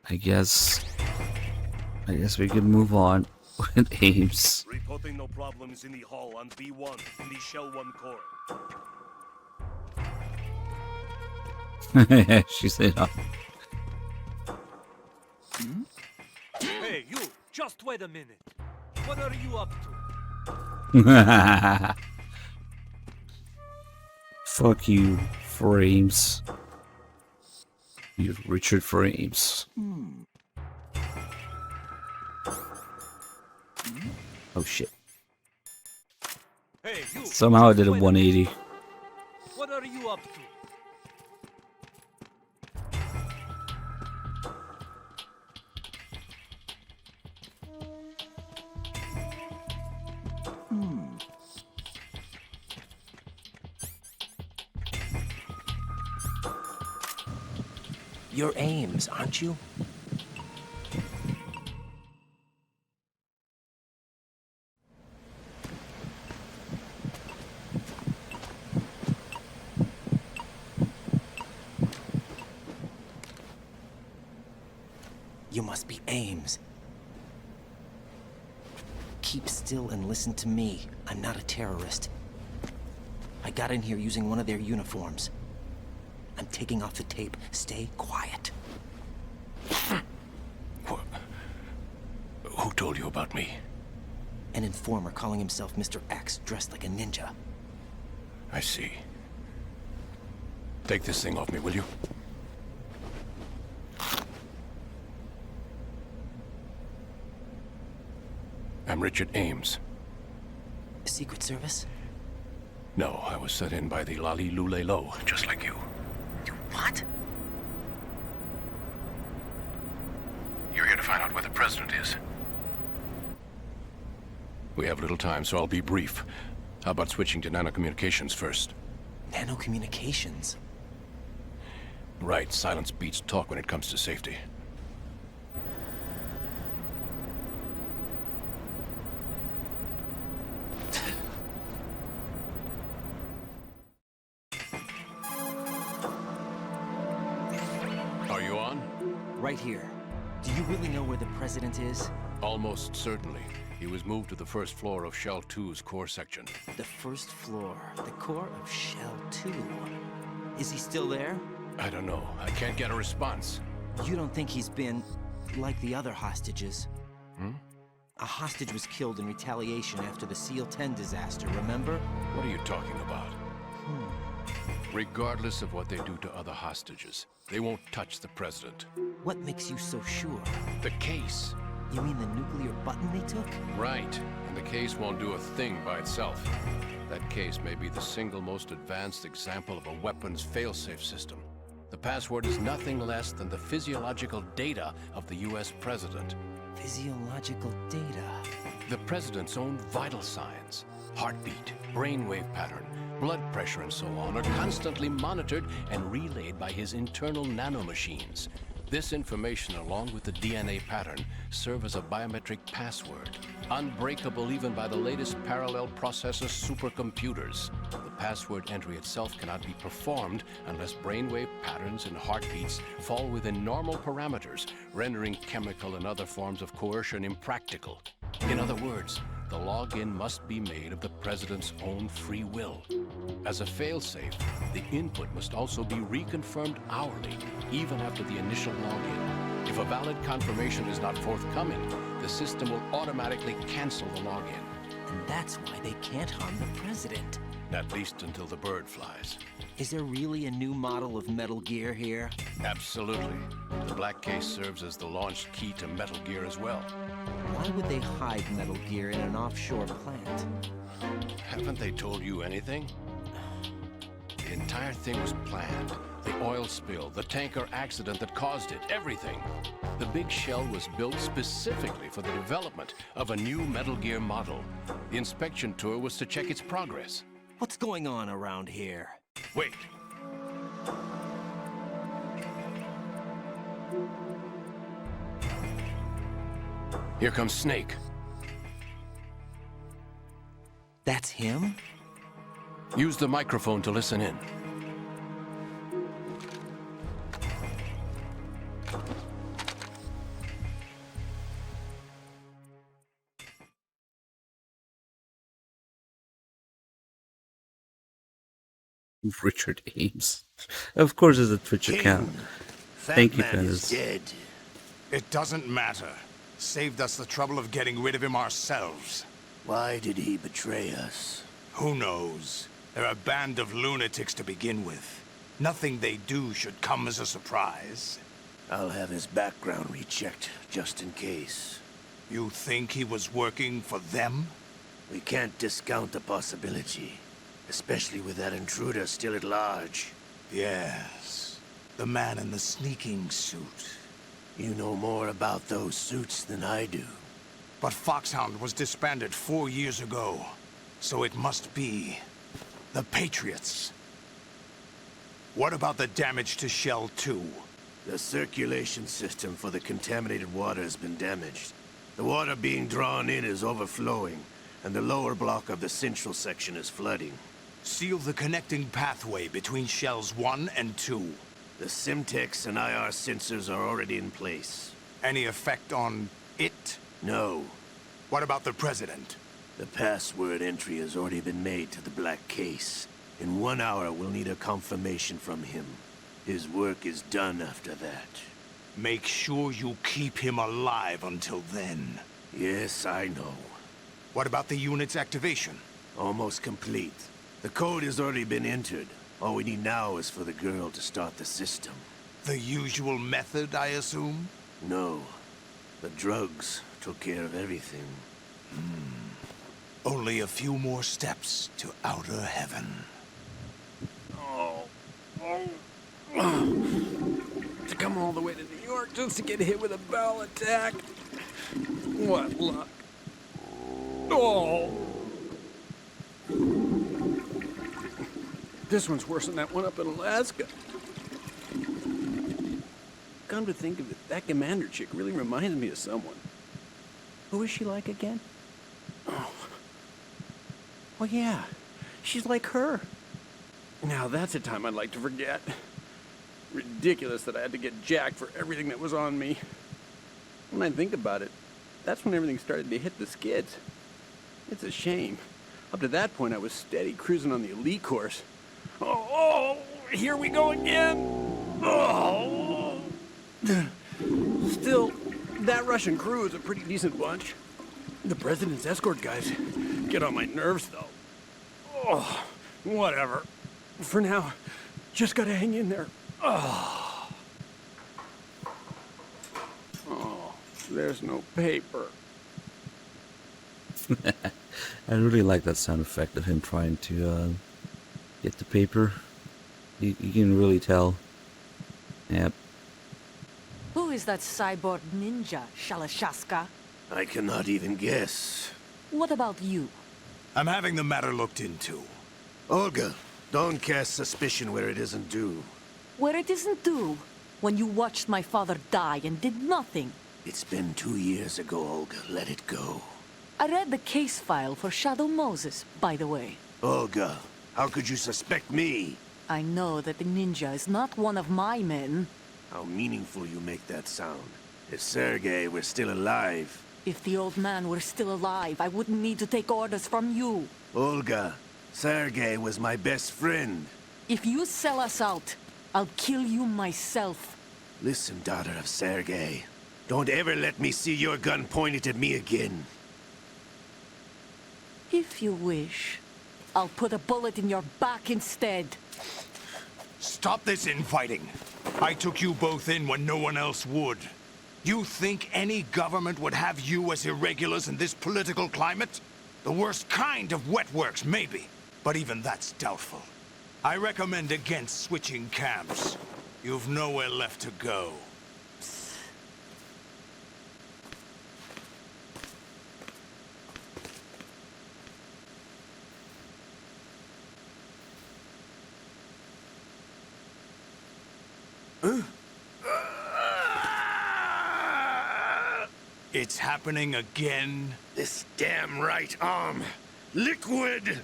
I guess we can move on with Ames. Reporting no problems in the hall on B1 in the Shell 1 core. She said, Hey, you! Just wait a minute. What are you up to? Fuck you, Frames. You Richard Frames. Oh shit. Hey, you! Somehow I did a Just wait 180. What are you up to? You're Ames, aren't you? You must be Ames. Keep still and listen to me. I'm not a terrorist. I got in here using one of their uniforms. I'm taking off the tape. Stay quiet. Who told you about me? An informer calling himself Mr. X, dressed like a ninja. I see. Take this thing off me, will you? I'm Richard Ames. Secret Service? No, I was sent in by the Lali Lule Lo, just like you. What? You're here to find out where the president is. We have little time, so I'll be brief. How about switching to nanocommunications first? Nanocommunications? Right, silence beats talk when it comes to safety. Are you on? Right here. Do you really know where the president is? Almost certainly. He was moved to the first floor of Shell 2's core section. The first floor. The core of Shell 2. Is he still there? I don't know. I can't get a response. You don't think he's been like the other hostages? Hmm? A hostage was killed in retaliation after the SEAL 10 disaster, remember? What are you talking about? Regardless of what they do to other hostages, they won't touch the president. What makes you so sure? The case. You mean the nuclear button they took? Right. And the case won't do a thing by itself. That case may be the single most advanced example of a weapons failsafe system. The password is nothing less than the physiological data of the US president. Physiological data? The president's own vital signs, heartbeat, brainwave pattern, blood pressure and so on are constantly monitored and relayed by his internal nanomachines. This information, along with the DNA pattern, serve as a biometric password, unbreakable even by the latest parallel processor supercomputers. The password entry itself cannot be performed unless brainwave patterns and heartbeats fall within normal parameters, rendering chemical and other forms of coercion impractical. In other words, the login must be made of the president's own free will. As a failsafe, the input must also be reconfirmed hourly, even after the initial login. If a valid confirmation is not forthcoming, the system will automatically cancel the login. And that's why they can't harm the president. At least until the bird flies. Is there really a new model of Metal Gear here? Absolutely. The black case serves as the launch key to Metal Gear as well. Why would they hide Metal Gear in an offshore plant? Haven't they told you anything? The entire thing was planned. The oil spill, the tanker accident that caused it, everything. The big shell was built specifically for the development of a new Metal Gear model. The inspection tour was to check its progress. What's going on around here? Wait. Here comes Snake. That's him? Use the microphone to listen in. Richard Ames. Of course, it's a Twitch account. Thank you, Fat Man is fellas. dead. It doesn't matter. Saved us the trouble of getting rid of him ourselves. Why did he betray us? Who knows? They're a band of lunatics to begin with. Nothing they do should come as a surprise. I'll have his background rechecked, just in case. You think he was working for them? We can't discount the possibility. Especially with that intruder still at large. Yes. The man in the sneaking suit. You know more about those suits than I do. But Foxhound was disbanded 4 years ago. So it must be the Patriots. What about the damage to Shell 2? The circulation system for the contaminated water has been damaged. The water being drawn in is overflowing, and the lower block of the central section is flooding. Seal the connecting pathway between shells 1 and 2. The Simtex and IR sensors are already in place. Any effect on it? No. What about the President? The password entry has already been made to the black case. In 1 hour, we'll need a confirmation from him. His work is done after that. Make sure you keep him alive until then. Yes, I know. What about the unit's activation? Almost complete. The code has already been entered. All we need now is for the girl to start the system. The usual method, I assume? No. The drugs took care of everything. Only a few more steps to outer heaven. To come all the way to New York just to get hit with a bowel attack. What luck. Oh! This one's worse than that one up in Alaska. Come to think of it, that commander chick really reminds me of someone. Who is she like again? Oh yeah, she's like her. Now that's a time I'd like to forget. Ridiculous that I had to get jacked for everything that was on me. When I think about it, that's when everything started to hit the skids. It's a shame. Up to that point, I was steady cruising on the elite course. Oh, here we go again! Oh! Still, that Russian crew is a pretty decent bunch. The President's escort guys get on my nerves, though. Oh, whatever. For now, just gotta hang in there. Oh, there's no paper. I really like that sound effect of him trying to get the paper. You can really tell. Yep. Who is that cyborg ninja, Shalashaska? I cannot even guess. What about you? I'm having the matter looked into. Olga, don't cast suspicion where it isn't due. Where it isn't due? When you watched my father die and did nothing. It's been 2 years ago, Olga. Let it go. I read the case file for Shadow Moses, by the way. Olga, how could you suspect me? I know that the ninja is not one of my men. How meaningful you make that sound. If Sergei were still alive... If the old man were still alive, I wouldn't need to take orders from you. Olga, Sergei was my best friend. If you sell us out, I'll kill you myself. Listen, daughter of Sergei. Don't ever let me see your gun pointed at me again. If you wish, I'll put a bullet in your back instead. Stop this infighting. I took you both in when no one else would. You think any government would have you as irregulars in this political climate? The worst kind of wet works, maybe. But even that's doubtful. I recommend against switching camps. You've nowhere left to go. It's happening again? This damn right arm. Liquid!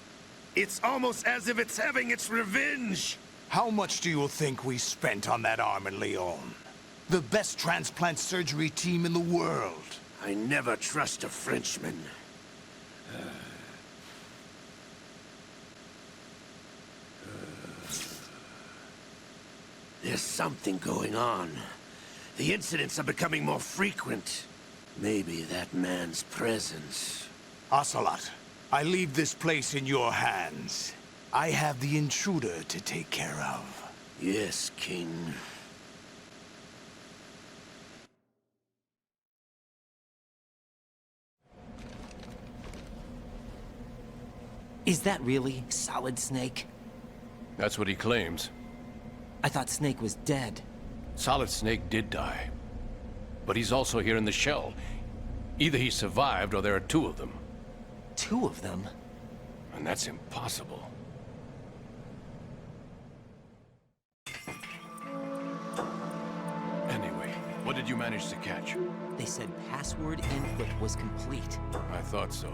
It's almost as if it's having its revenge. How much do you think we spent on that arm in Lyon? The best transplant surgery team in the world. I never trust a Frenchman. There's something going on. The incidents are becoming more frequent. Maybe that man's presence. Ocelot, I leave this place in your hands. I have the intruder to take care of. Yes, King. Is that really Solid Snake? That's what he claims. I thought Snake was dead. Solid Snake did die. But he's also here in the shell. Either he survived or there are two of them. Two of them? And that's impossible. did you manage to catch? They said password input was complete. I thought so.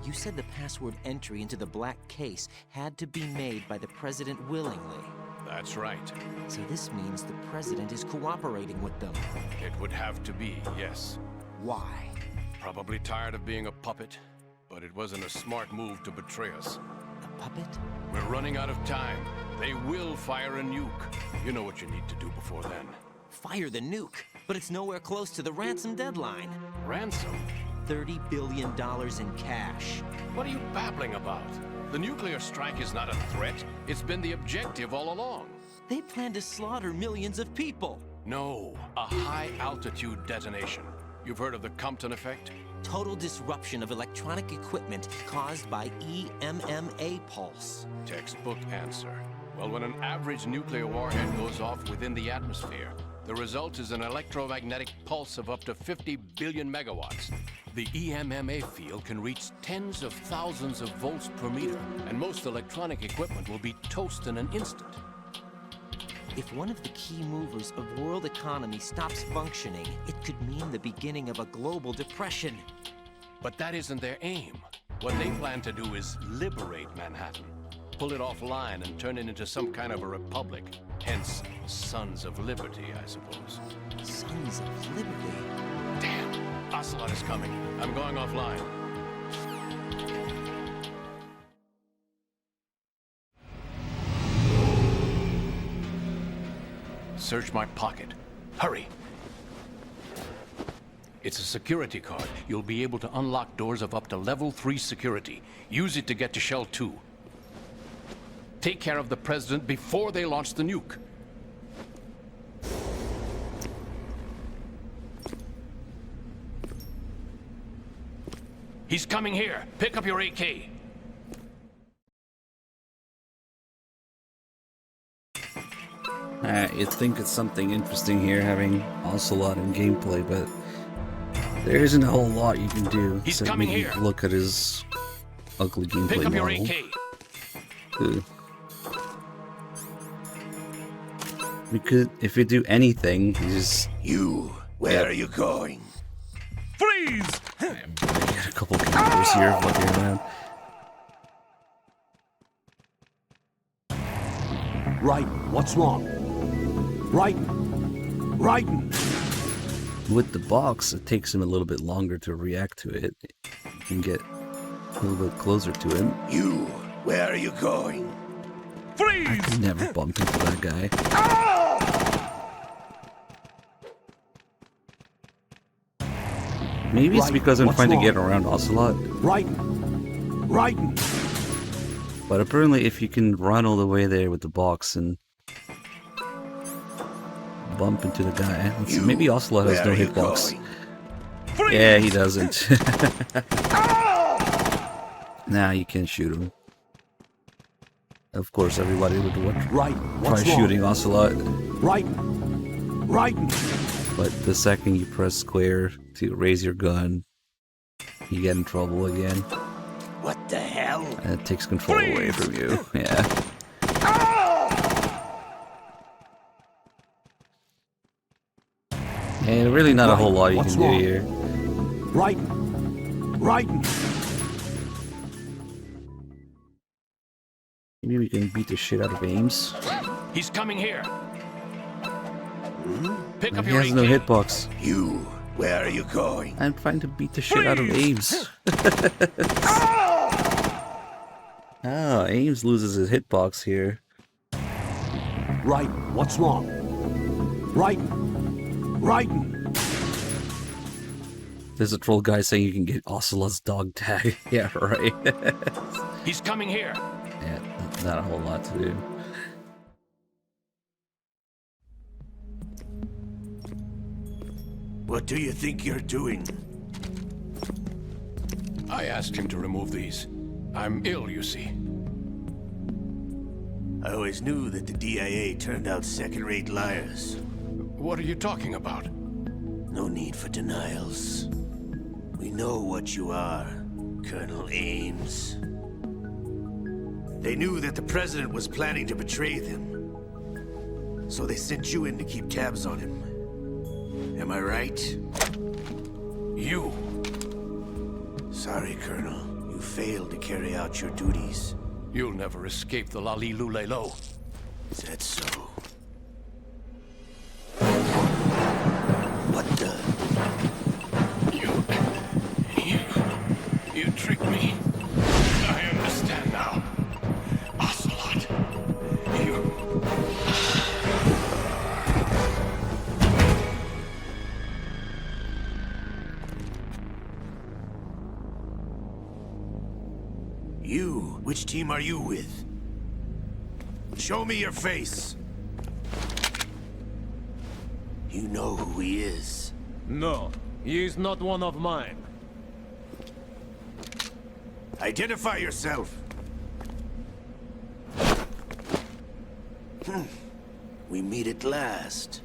You said the password entry into the black case had to be made by the president willingly. That's right. So this means the president is cooperating with them. It would have to be, yes. Why? Probably tired of being a puppet, but it wasn't a smart move to betray us. A puppet? We're running out of time. They will fire a nuke. You know what you need to do before then. Fire the nuke, but it's nowhere close to the ransom deadline. Ransom? $30 billion in cash. What are you babbling about? The nuclear strike is not a threat. It's been the objective all along. They plan to slaughter millions of people. No, a high-altitude detonation. You've heard of the Compton effect? Total disruption of electronic equipment caused by EMMA pulse. Textbook answer. Well, when an average nuclear warhead goes off within the atmosphere, the result is an electromagnetic pulse of up to 50 billion megawatts. The EMMA field can reach tens of thousands of volts per meter, and most electronic equipment will be toast in an instant. If one of the key movers of world economy stops functioning, it could mean the beginning of a global depression. But that isn't their aim. What they plan to do is liberate Manhattan. Pull it offline and turn it into some kind of a republic. Hence, Sons of Liberty, I suppose. Sons of Liberty? Damn! Ocelot is coming. I'm going offline. Search my pocket. Hurry! It's a security card. You'll be able to unlock doors of up to level 3 security. Use it to get to Shell 2. Take care of the president before they launch the nuke. He's coming here. Pick up your AK. You'd think it's something interesting here, having Ocelot in gameplay, but there isn't a whole lot you can do. He's except coming maybe here. Look at his ugly gameplay Pick up your model. AK. We could, if we do anything, just... Where are you going? Freeze! Get a couple characters here flying around. Right, what's wrong? Right. With the box, it takes him a little bit longer to react to it. You can get a little bit closer to him. Where are you going? Freeze! I could never bump into that guy. Maybe it's because I'm trying to get around Ocelot. Right. But apparently if you can run all the way there with the box and bump into the guy. Let's see, maybe Ocelot has no hitbox. Yeah, he doesn't. Nah, you can't shoot him. Of course, everybody would try shooting Ocelot. Right. But the second you press square to raise your gun, you get in trouble again. What the hell? And it takes control away from you. Yeah. And really not a whole lot you can do here. Right. Maybe we can beat the shit out of Ames. He's coming here. Pick up He your has AK. no hitbox. Where are you going? I'm trying to beat the shit out of Ames. Oh, Ames loses his hitbox here. Right, what's wrong? Right. There's a troll guy saying you can get Ocelot's dog tag. Yeah, right. He's coming here. Yeah, not a whole lot to do. What do you think you're doing? I asked him to remove these. I'm ill, you see. I always knew that the DIA turned out second-rate liars. What are you talking about? No need for denials. We know what you are, Colonel Ames. They knew that the president was planning to betray them. So they sent you in to keep tabs on him. Am I right? You. Sorry, Colonel. You failed to carry out your duties. You'll never escape the Lali-Lulelo. Is that so? What the? You tricked me. I understand now. Ocelot. You? Which team are you with? Show me your face. You know who he is. No, he is not one of mine. Identify yourself. We meet at last.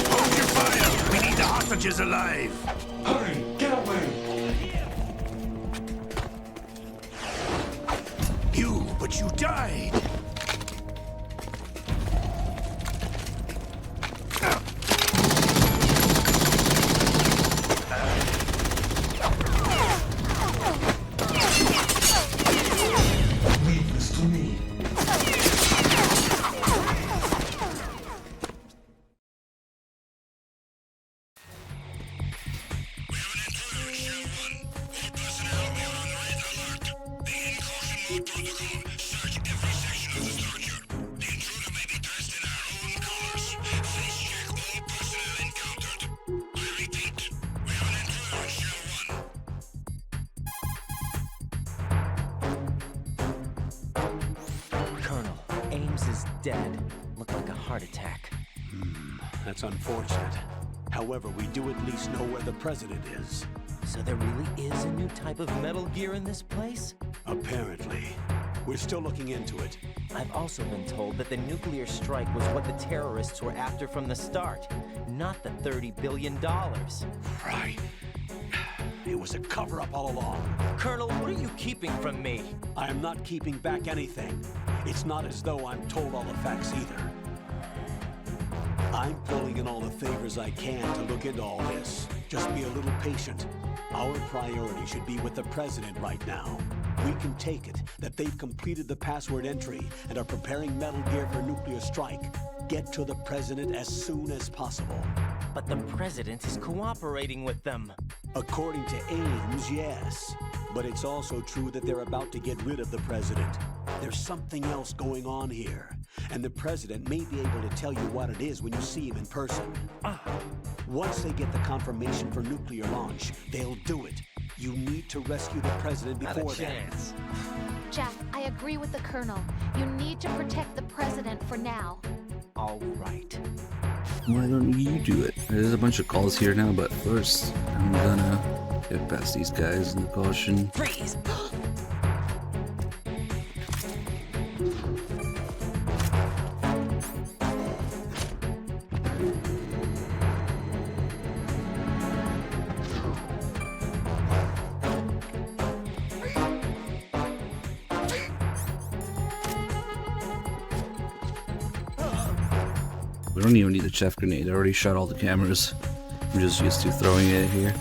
Hold your fire! We need the hostages alive! Hurry! Get away! But you died! Leave this to me. Colonel, Ames is dead. Looked like a heart attack. That's unfortunate. However, we do at least know where the president is. So there really is a new type of Metal Gear in this place? Apparently. We're still looking into it. I've also been told that the nuclear strike was what the terrorists were after from the start, not the $30 billion. Right. It was a cover-up all along. Colonel, what are you keeping from me? I am not keeping back anything. It's not as though I'm told all the facts either. I'm pulling in all the favors I can to look into all this. Just be a little patient. Our priority should be with the president right now. We can take it that they've completed the password entry and are preparing Metal Gear for nuclear strike. Get to the president as soon as possible. But the president is cooperating with them. According to Ames, yes. But it's also true that they're about to get rid of the president. There's something else going on here. And the president may be able to tell you what it is when you see him in person. Once they get the confirmation for nuclear launch, they'll do it. You need to rescue the president before that. Jack, I agree with the Colonel. You need to protect the president for now. All right. Why don't you do it? There's a bunch of calls here now, but first, I'm gonna get past these guys in the caution. Freeze! We don't even need the chef grenade. I already shot all the cameras. I'm just used to throwing it here.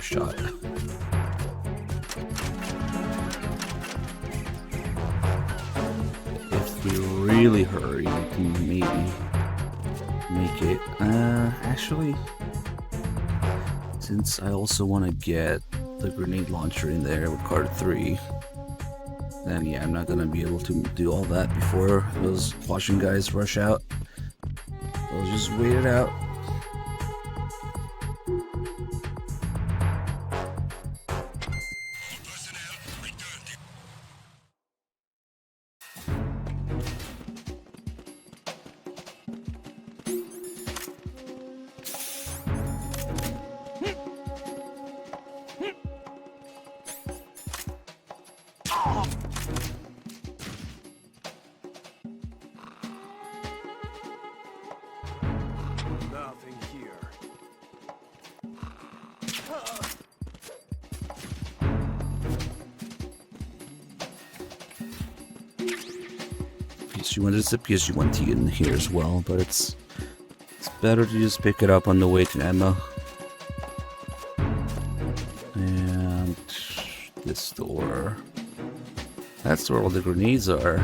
Shot. If we really hurry, we can make it. Actually, since I also want to get the grenade launcher in there with card 3, then yeah, I'm not gonna be able to do all that before those Washington guys rush out. We'll just wait it out. Nothing here. PSG1, there's a PSG1T in here as well, but it's better to just pick it up on the way to Emma. And this door. That's where all the grenades are.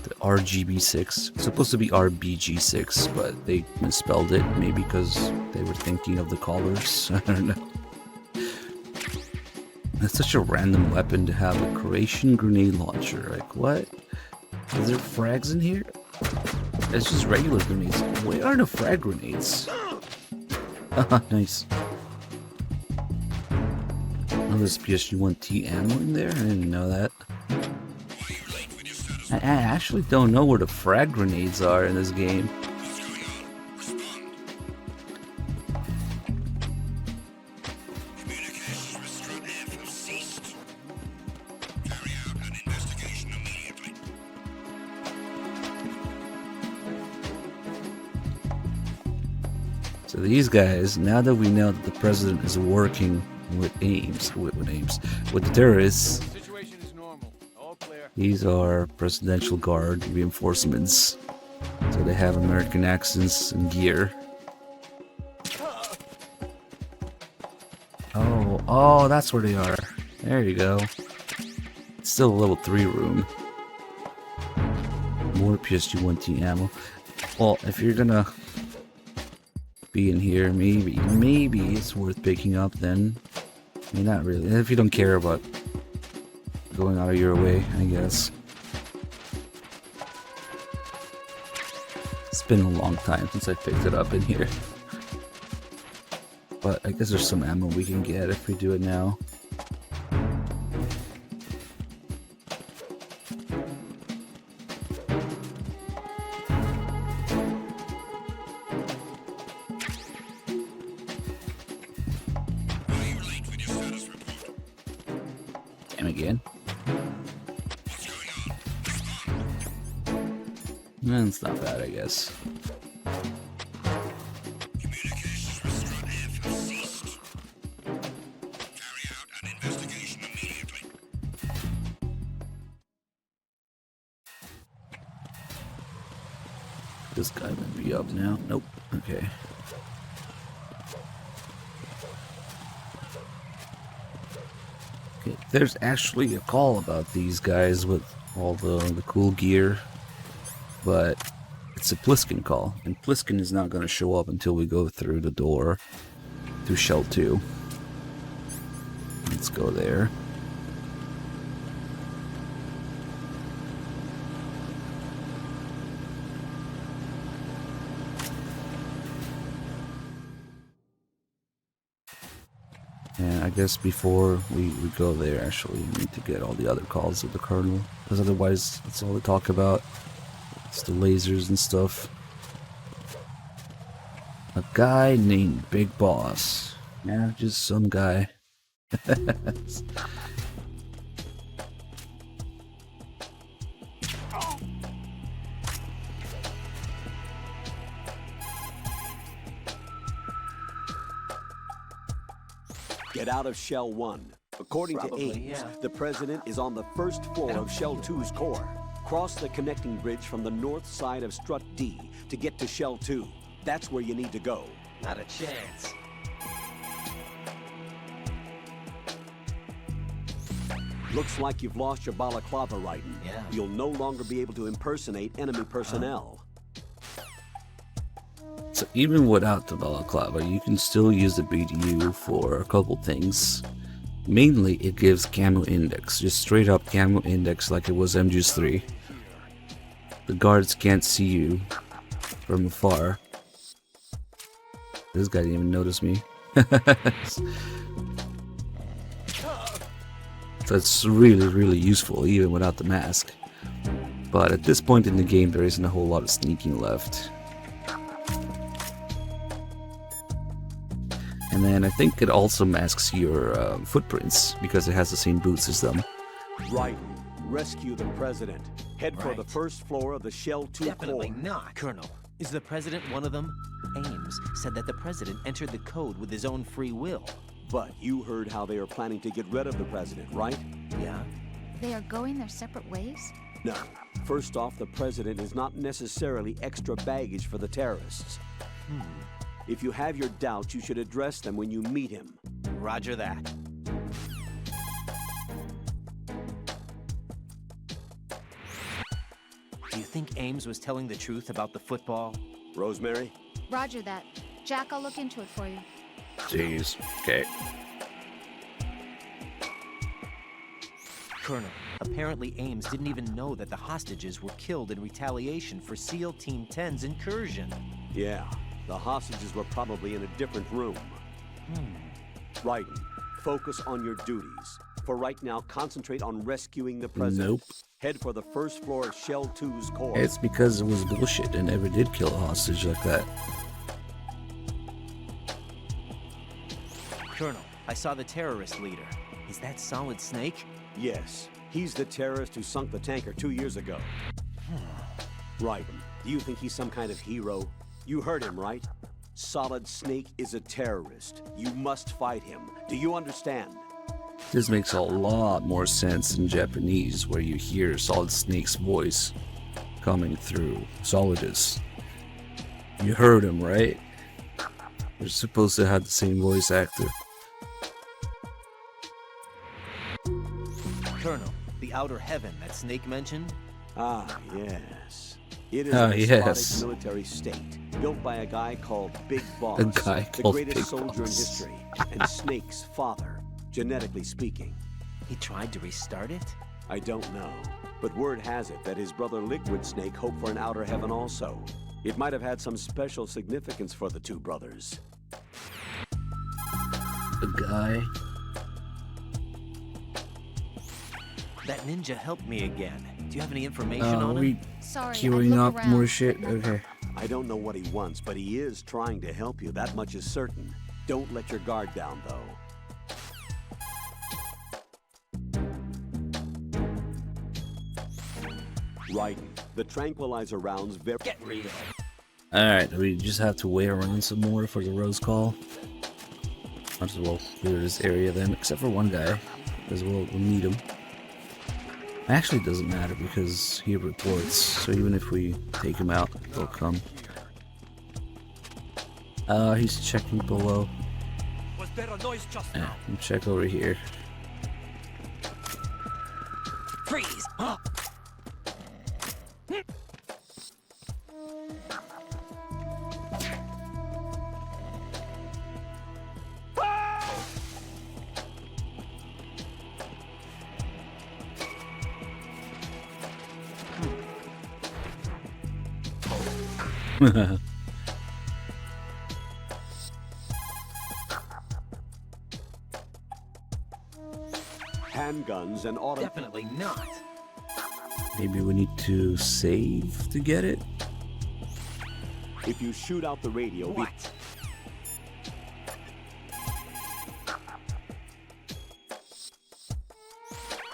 The RGB6. It's supposed to be RBG6, but they misspelled it, maybe because they were thinking of the colors. I don't know. That's such a random weapon to have, a Croatian grenade launcher. Like, what? Is there frags in here? It's just regular grenades. Where are the frag grenades? Nice. Oh, there's PSG1T ammo in there? I didn't know that. I actually don't know where the frag grenades are in this game. So these guys, now that we know that the president is working with with the terrorists, these are presidential guard reinforcements. So they have American accents and gear. Oh, that's where they are. There you go. It's still a level 3 room. More PSG1T ammo. Well, if you're gonna be in here, maybe it's worth picking up then. I mean, not really. If you don't care about going out of your way, I guess. It's been a long time since I picked it up in here. But I guess there's some ammo we can get if we do it now. Again. It's not bad, I guess. This guy might be up now. Nope. Okay. There's actually a call about these guys with all the cool gear, but it's a Pliskin call, and Pliskin is not going to show up until we go through the door to Shell 2. Let's go there. And I guess before we go there, actually, we need to get all the other calls of the Colonel. Because otherwise, that's all they talk about. It's the lasers and stuff. A guy named Big Boss. Yeah, just some guy. Get out of Shell 1. According to Ames, the president is on the first floor of Shell 2's core. Cross the connecting bridge from the north side of Strut D to get to Shell 2. That's where you need to go. Not a chance. Looks like you've lost your balaclava, Raiden. Yeah. You'll no longer be able to impersonate enemy personnel. So even without the balaclava, you can still use the BDU for a couple things. Mainly, it gives camo index, just straight up camo index like it was MGS 3. The guards can't see you from afar. This guy didn't even notice me. So it's really, really useful even without the mask. But at this point in the game, there isn't a whole lot of sneaking left. And then I think it also masks your footprints because it has the same boots as them. Right. Rescue the president. Head for the first floor of the Shell 2 Definitely core. not. Colonel, is the president one of them? Ames said that the president entered the code with his own free will. But you heard how they are planning to get rid of the president, right? Yeah. They are going their separate ways? No. First off, the president is not necessarily extra baggage for the terrorists. If you have your doubts, you should address them when you meet him. Roger that. Do you think Ames was telling the truth about the football? Rosemary? Roger that. Jack, I'll look into it for you. Jeez. Okay. Colonel, apparently Ames didn't even know that the hostages were killed in retaliation for SEAL Team 10's incursion. Yeah, the hostages were probably in a different room. Right. Focus on your duties. For right now, concentrate on rescuing the president. Nope. Head for the first floor of Shell 2's core. It's because it was bullshit and never did kill a hostage like that. Colonel, I saw the terrorist leader. Is that Solid Snake? Yes. He's the terrorist who sunk the tanker 2 years ago. Right. Do you think he's some kind of hero? You heard him, right? Solid Snake is a terrorist. You must fight him. Do you understand? This makes a lot more sense in Japanese, where you hear Solid Snake's voice coming through Solidus. You heard him, right? You're supposed to have the same voice actor. Colonel, the outer heaven that Snake mentioned? Ah, yes. It is Ah, a yes. despotic military state, built by a guy called Big Boss, A guy the called greatest Big soldier in Boss. history, and Snake's father, genetically speaking. He tried to restart it? I don't know, but word has it that his brother Liquid Snake hoped for an outer heaven also. It might have had some special significance for the two brothers. A guy. That ninja helped me again. Do you have any information on him? We Sorry, queuing I'd up look more around. shit? Okay. I don't know what he wants, but he is trying to help you. That much is certain. Don't let your guard down, though. Right. The tranquilizer rounds very... Get real. Alright, we just have to wait around some more for the Rose Call. Might as well clear this area then, except for one guy, because we'll need him. Actually, it doesn't matter because he reports, so even if we take him out, they'll come. He's checking below. Was there a noise just Yeah, now? we'll check over here. Freeze! Handguns and auto... Definitely not. Maybe we need to save to get it? If you shoot out the radio... What?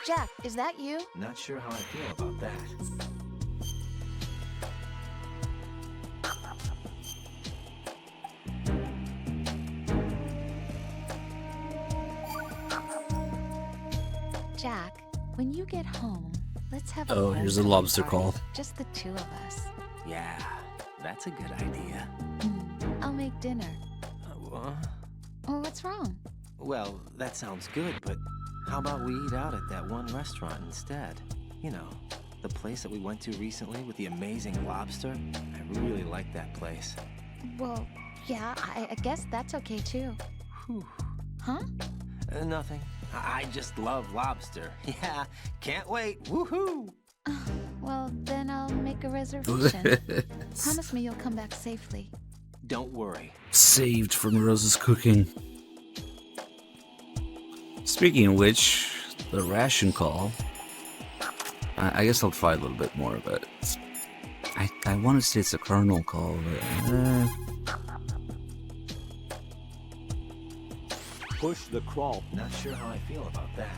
Jack, is that you? Not sure how I feel about that. Jack, when you get home, let's have a Oh, here's the homecoming lobster party. call. Just the two of us. Yeah, that's a good idea. I'll make dinner. Oh, what's wrong? Well, that sounds good, but how about we eat out at that one restaurant instead? You know, the place that we went to recently with the amazing lobster. I really like that place. Well, yeah, I guess that's okay too. Huh? Nothing. I just love lobster. Yeah, can't wait. Woohoo! Well, then I'll make a reservation. Promise me you'll come back safely. Don't worry. Saved from Rose's cooking. Speaking of which, the ration call. I guess I'll try a little bit more, but I want to say it's a Colonel call, but Push the crawl. Not sure how I feel about that.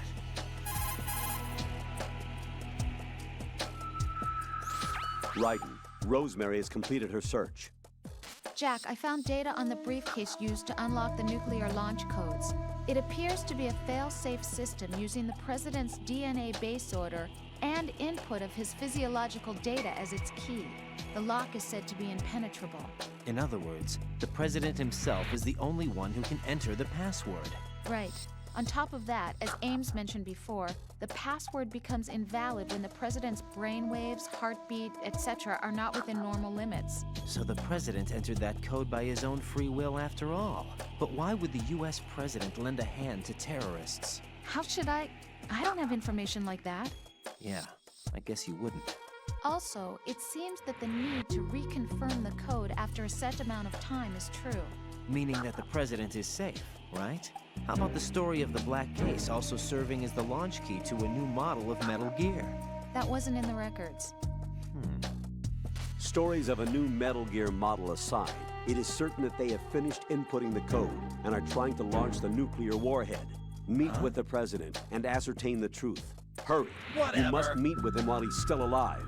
Raiden, Rosemary has completed her search. Jack, I found data on the briefcase used to unlock the nuclear launch codes. It appears to be a fail-safe system using the President's DNA base order and input of his physiological data as its key. The lock is said to be impenetrable. In other words, the President himself is the only one who can enter the password. Right. On top of that, as Ames mentioned before, the password becomes invalid when the President's brainwaves, heartbeat, etc. are not within normal limits. So the President entered that code by his own free will after all. But why would the US President lend a hand to terrorists? How should I don't have information like that. Yeah, I guess you wouldn't. Also, it seems that the need to reconfirm the code after a set amount of time is true. Meaning that the President is safe, right? How about the story of the Black Case also serving as the launch key to a new model of Metal Gear? That wasn't in the records. Stories of a new Metal Gear model aside, it is certain that they have finished inputting the code and are trying to launch the nuclear warhead. Meet with the President and ascertain the truth. Hurry. Whatever. You must meet with him while he's still alive.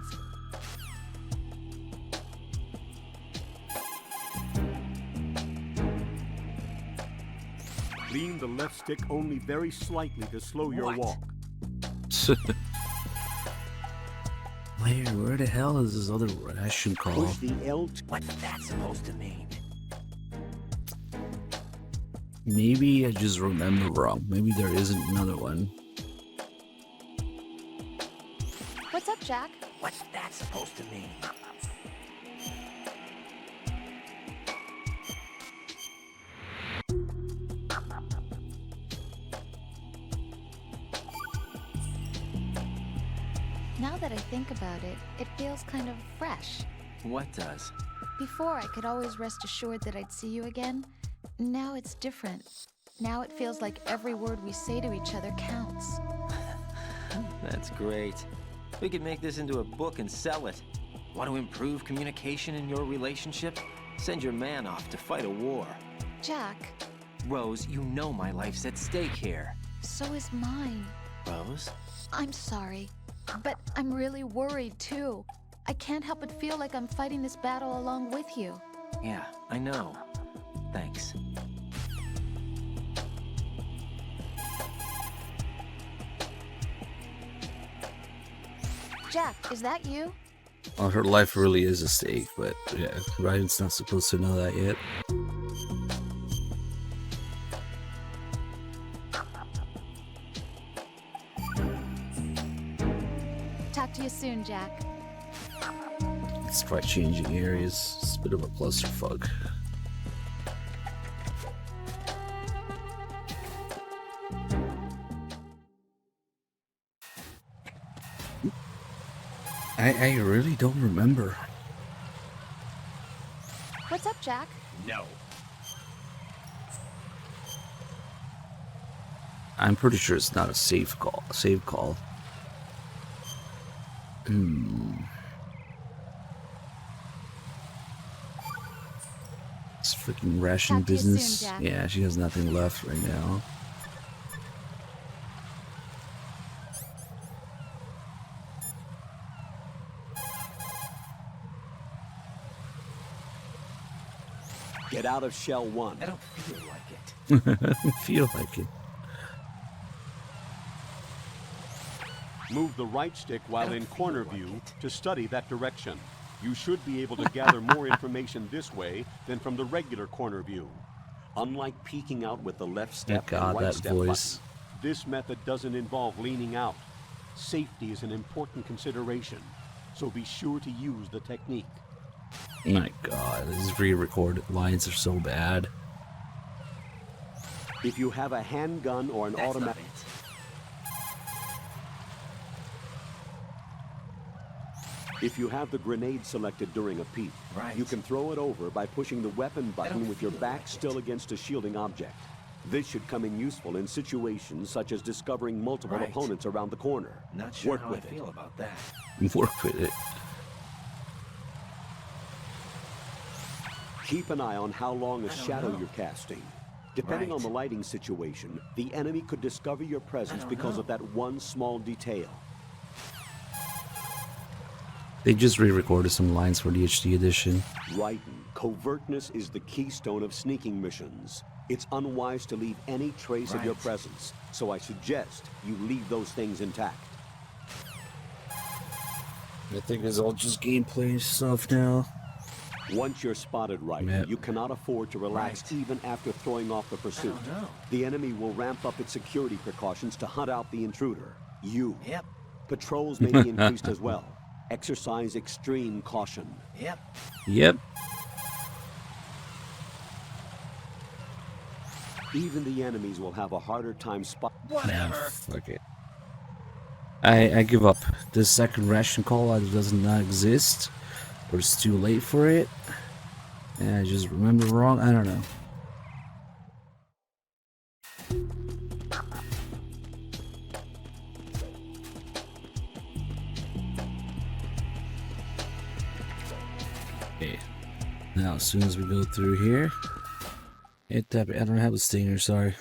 Lean the left stick only very slightly to slow your walk. Where the hell is this other ration call? Push the L. What's that supposed to mean? Maybe I just remember wrong. Maybe there isn't another one. What's up, Jack? What's that supposed to mean? Now that I think about it, it feels kind of fresh. What does? Before, I could always rest assured that I'd see you again. Now it's different. Now it feels like every word we say to each other counts. That's great. We could make this into a book and sell it. Want to improve communication in your relationship? Send your man off to fight a war. Jack. Rose, you know my life's at stake here. So is mine. Rose? I'm sorry, but I'm really worried too. I can't help but feel like I'm fighting this battle along with you. Yeah, I know. Thanks. Jack, is that you? Well, her life really is at stake, but yeah, Ryan's not supposed to know that yet. Talk to you soon, Jack. Let's try changing areas. It's a bit of a clusterfuck. I really don't remember. What's up, Jack? No. I'm pretty sure it's not a save call. It's freaking ration Talk to you soon, business. Jack. Yeah, she has nothing left right now. Get out of Shell 1. I don't feel like it. I feel like it. Move the right stick while in corner view to study that direction. You should be able to gather more information this way than from the regular corner view. Unlike peeking out with the left step Thank God, and right that step voice. button, this method doesn't involve leaning out. Safety is an important consideration, so be sure to use the technique. My god, these re-recorded lines are so bad. If you have a handgun or an automatic... If you have the grenade selected during a peek, you can throw it over by pushing the weapon button with your back still against a shielding object. This should come in useful in situations such as discovering multiple opponents around the corner. Not sure Work how with I feel about that. Work with it. Keep an eye on how long a shadow you're casting. Depending on the lighting situation, the enemy could discover your presence because of that one small detail. They just re-recorded some lines for the HD edition. Raiden, covertness is the keystone of sneaking missions. It's unwise to leave any trace of your presence, so I suggest you leave those things intact. I think it's all just gameplay stuff now. Once you're spotted, you cannot afford to relax even after throwing off the pursuit. The enemy will ramp up its security precautions to hunt out the intruder. You. Patrols may be increased as well. Exercise extreme caution. Yep. Even the enemies will have a harder time Whatever. Fuck it. I give up. The second ration call either does not exist, or it's too late for it. And I just remember wrong. I don't know. Okay. Now, as soon as we go through here, I don't have a stinger. Sorry.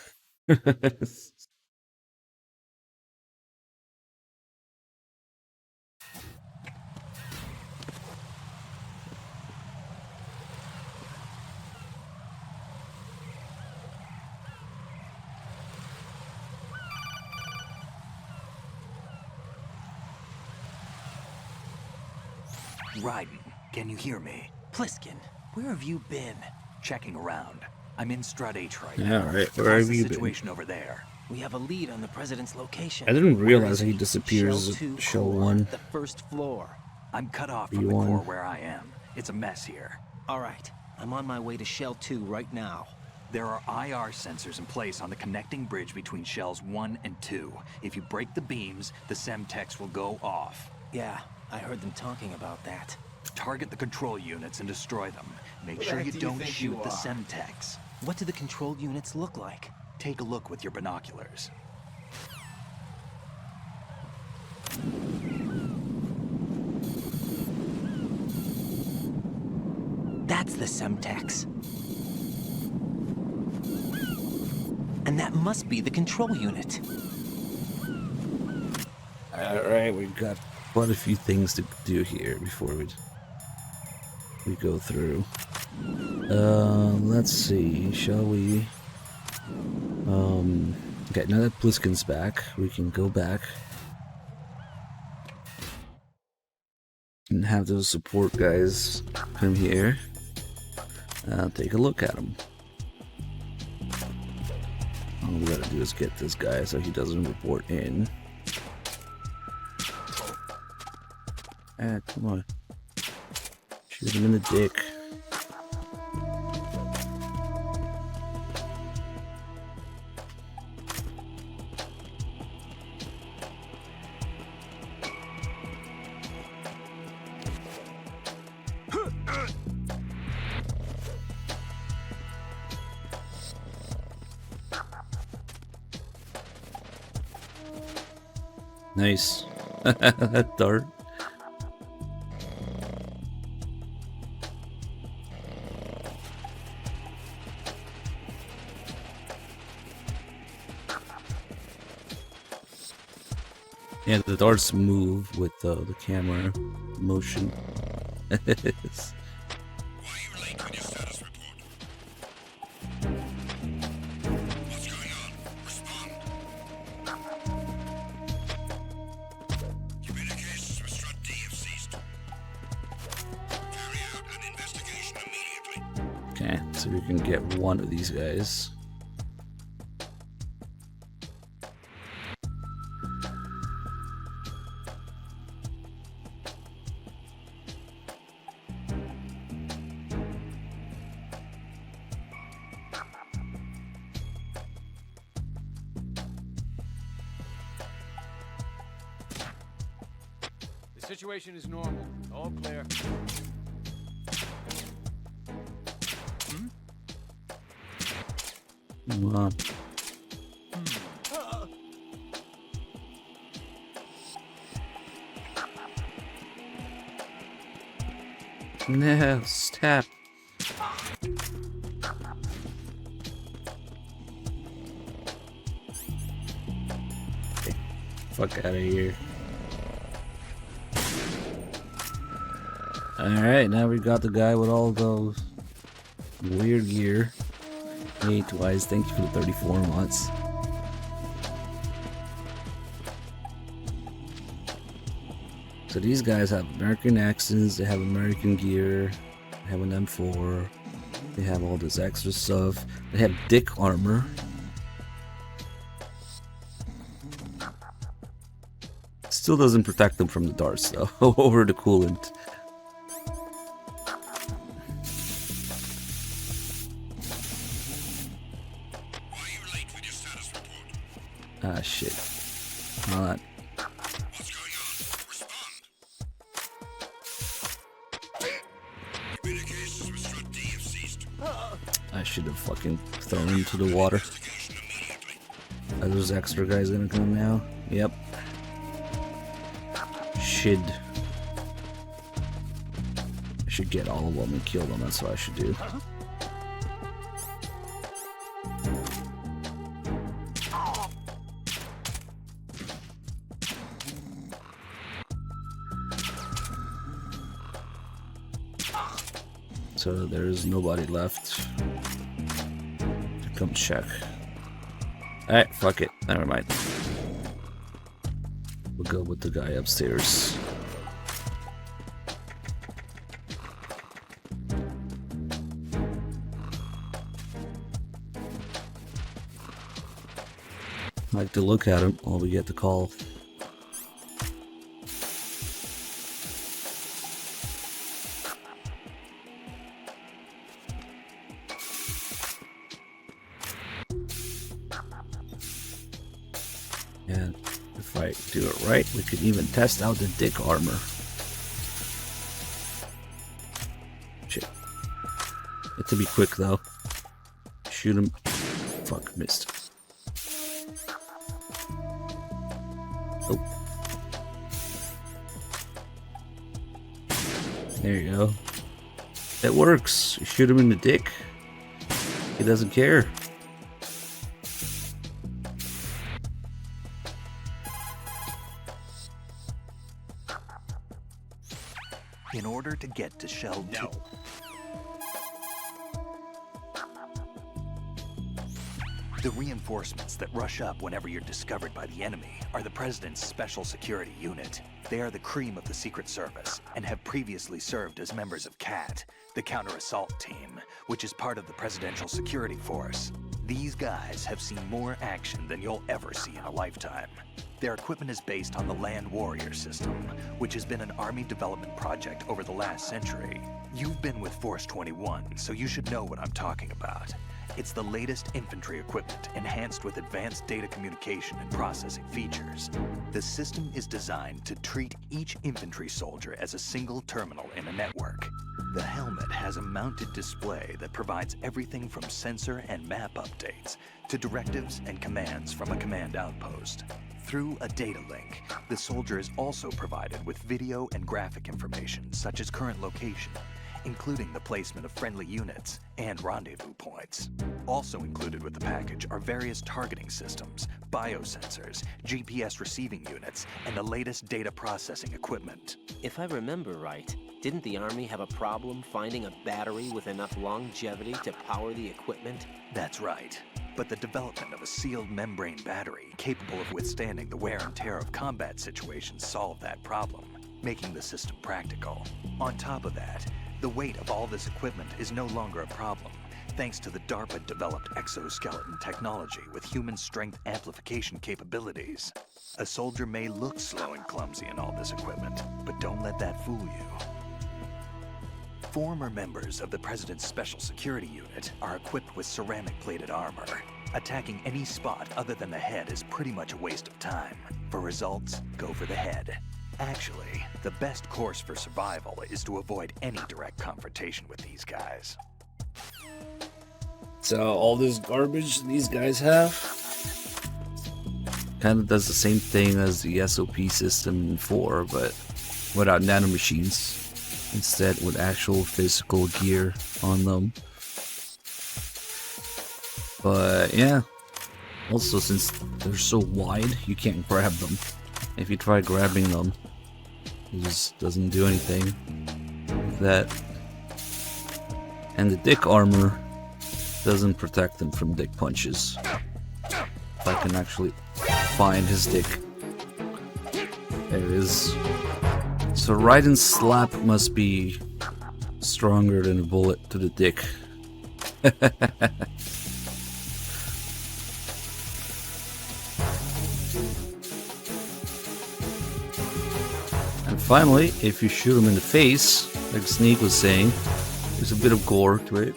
Raiden, can you hear me? Pliskin, where have you been? Checking around. I'm in Strut H right Yeah, now. right. Where have How's the you been? situation over there? We have a lead on the president's location. I didn't Where realize is he he? disappears Shell at 2 Shell core, 1. The first floor. I'm cut off from the B1. core where I am. It's a mess here. All right, I'm on my way to Shell 2 right now. There are IR sensors in place on the connecting bridge between Shells 1 and 2. If you break the beams, the Semtex will go off. Yeah, I heard them talking about that. Target the control units and destroy them. Make Who the sure heck you do you don't think shoot you the are? Semtex. What do the control units look like? Take a look with your binoculars. That's the Semtex. And that must be the control unit. Alright, we've got quite a few things to do here before we go through. Let's see, shall we? Okay, now that Pliskin's back, we can go back and have those support guys come here. Take a look at him. All we gotta do is get this guy so he doesn't report in. Ah, come on. Shoot him in the dick. Nice. That dart. Yeah, the darts move with the camera motion. Okay, so we can get one of these guys. Situation is normal. All clear. Come on. No, stop. Fuck out of here. Alright, now we got the guy with all those weird gear. Hey, Twice, thank you for the 34 months. So these guys have American accents, they have American gear, they have an M4, they have all this extra stuff, they have dick armor. Still doesn't protect them from the darts though, over the coolant. Ah shit. Hold on. I should have fucking thrown him to the water. Are those extra guys gonna come now? Yep. Should. I should get all of them and kill them, that's what I should do. So there's nobody left to come check. Alright, fuck it. Never mind. We'll go with the guy upstairs. Like to look at him while we get the call. And if I do it right, we could even test out the dick armor. Shit. Have to be quick though. Shoot him. Fuck, missed. Oh. There you go. That works. You shoot him in the dick. He doesn't care. In order to get to Shell 2... The reinforcements that rush up whenever you're discovered by the enemy are the President's Special Security Unit. They are the cream of the Secret Service and have previously served as members of CAT, the Counter-Assault Team, which is part of the Presidential Security Force. These guys have seen more action than you'll ever see in a lifetime. Their equipment is based on the Land Warrior system, which has been an Army development project over the last century. You've been with Force 21, so you should know what I'm talking about. It's the latest infantry equipment enhanced with advanced data communication and processing features. The system is designed to treat each infantry soldier as a single terminal in a network. The helmet has a mounted display that provides everything from sensor and map updates to directives and commands from a command outpost. Through a data link, the soldier is also provided with video and graphic information such as current location, including the placement of friendly units and rendezvous points. Also included with the package are various targeting systems, biosensors, GPS receiving units, and the latest data processing equipment. If I remember right, didn't the Army have a problem finding a battery with enough longevity to power the equipment? That's right. But the development of a sealed membrane battery capable of withstanding the wear and tear of combat situations solved that problem, making the system practical. On top of that, the weight of all this equipment is no longer a problem, thanks to the DARPA-developed exoskeleton technology with human strength amplification capabilities. A soldier may look slow and clumsy in all this equipment, but don't let that fool you. Former members of the President's Special Security Unit are equipped with ceramic-plated armor. Attacking any spot other than the head is pretty much a waste of time. For results, go for the head. Actually, the best course for survival is to avoid any direct confrontation with these guys. So all this garbage these guys have kind of does the same thing as the SOP system in 4, but without nanomachines. Instead with actual physical gear on them. But yeah, also since they're so wide, you can't grab them. If you try grabbing them, it just doesn't do anything with that. And the dick armor doesn't protect them from dick punches. If I can actually find his dick. There it is. So Raiden's slap must be stronger than a bullet to the dick. And finally, if you shoot him in the face, like Sneak was saying, there's a bit of gore to it.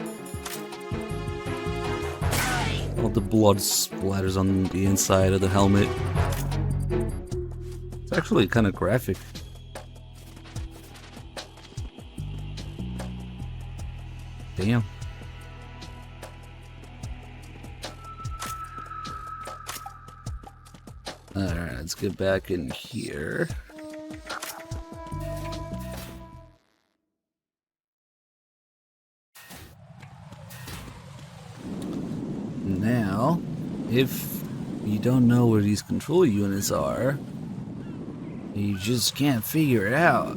All the blood splatters on the inside of the helmet. It's actually kind of graphic. Damn. Alright, let's get back in here. Now, if you don't know where these control units are, you just can't figure it out.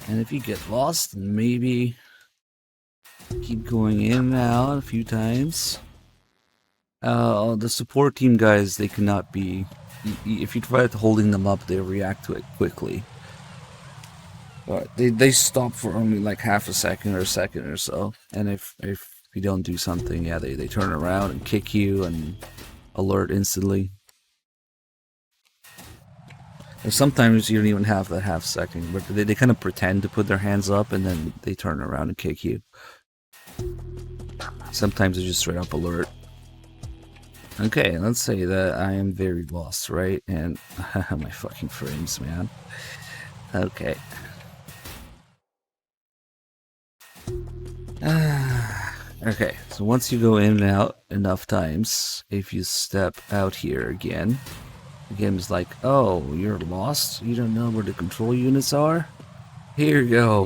And if you get lost, maybe keep going in and out a few times. The support team guys, they cannot be... If you try holding them up, they react to it quickly. But they stop for only like half a second or a second or so. And if you don't do something, yeah, they turn around and kick you and alert instantly. And sometimes you don't even have that half second, but they kind of pretend to put their hands up and then they turn around and kick you. Sometimes they just straight up alert. Okay, let's say that I am very lost, right? And my fucking frames, man. Okay. Okay, so once you go in and out enough times, if you step out here again, the game's like, oh, you're lost? You don't know where the control units are? Here you go.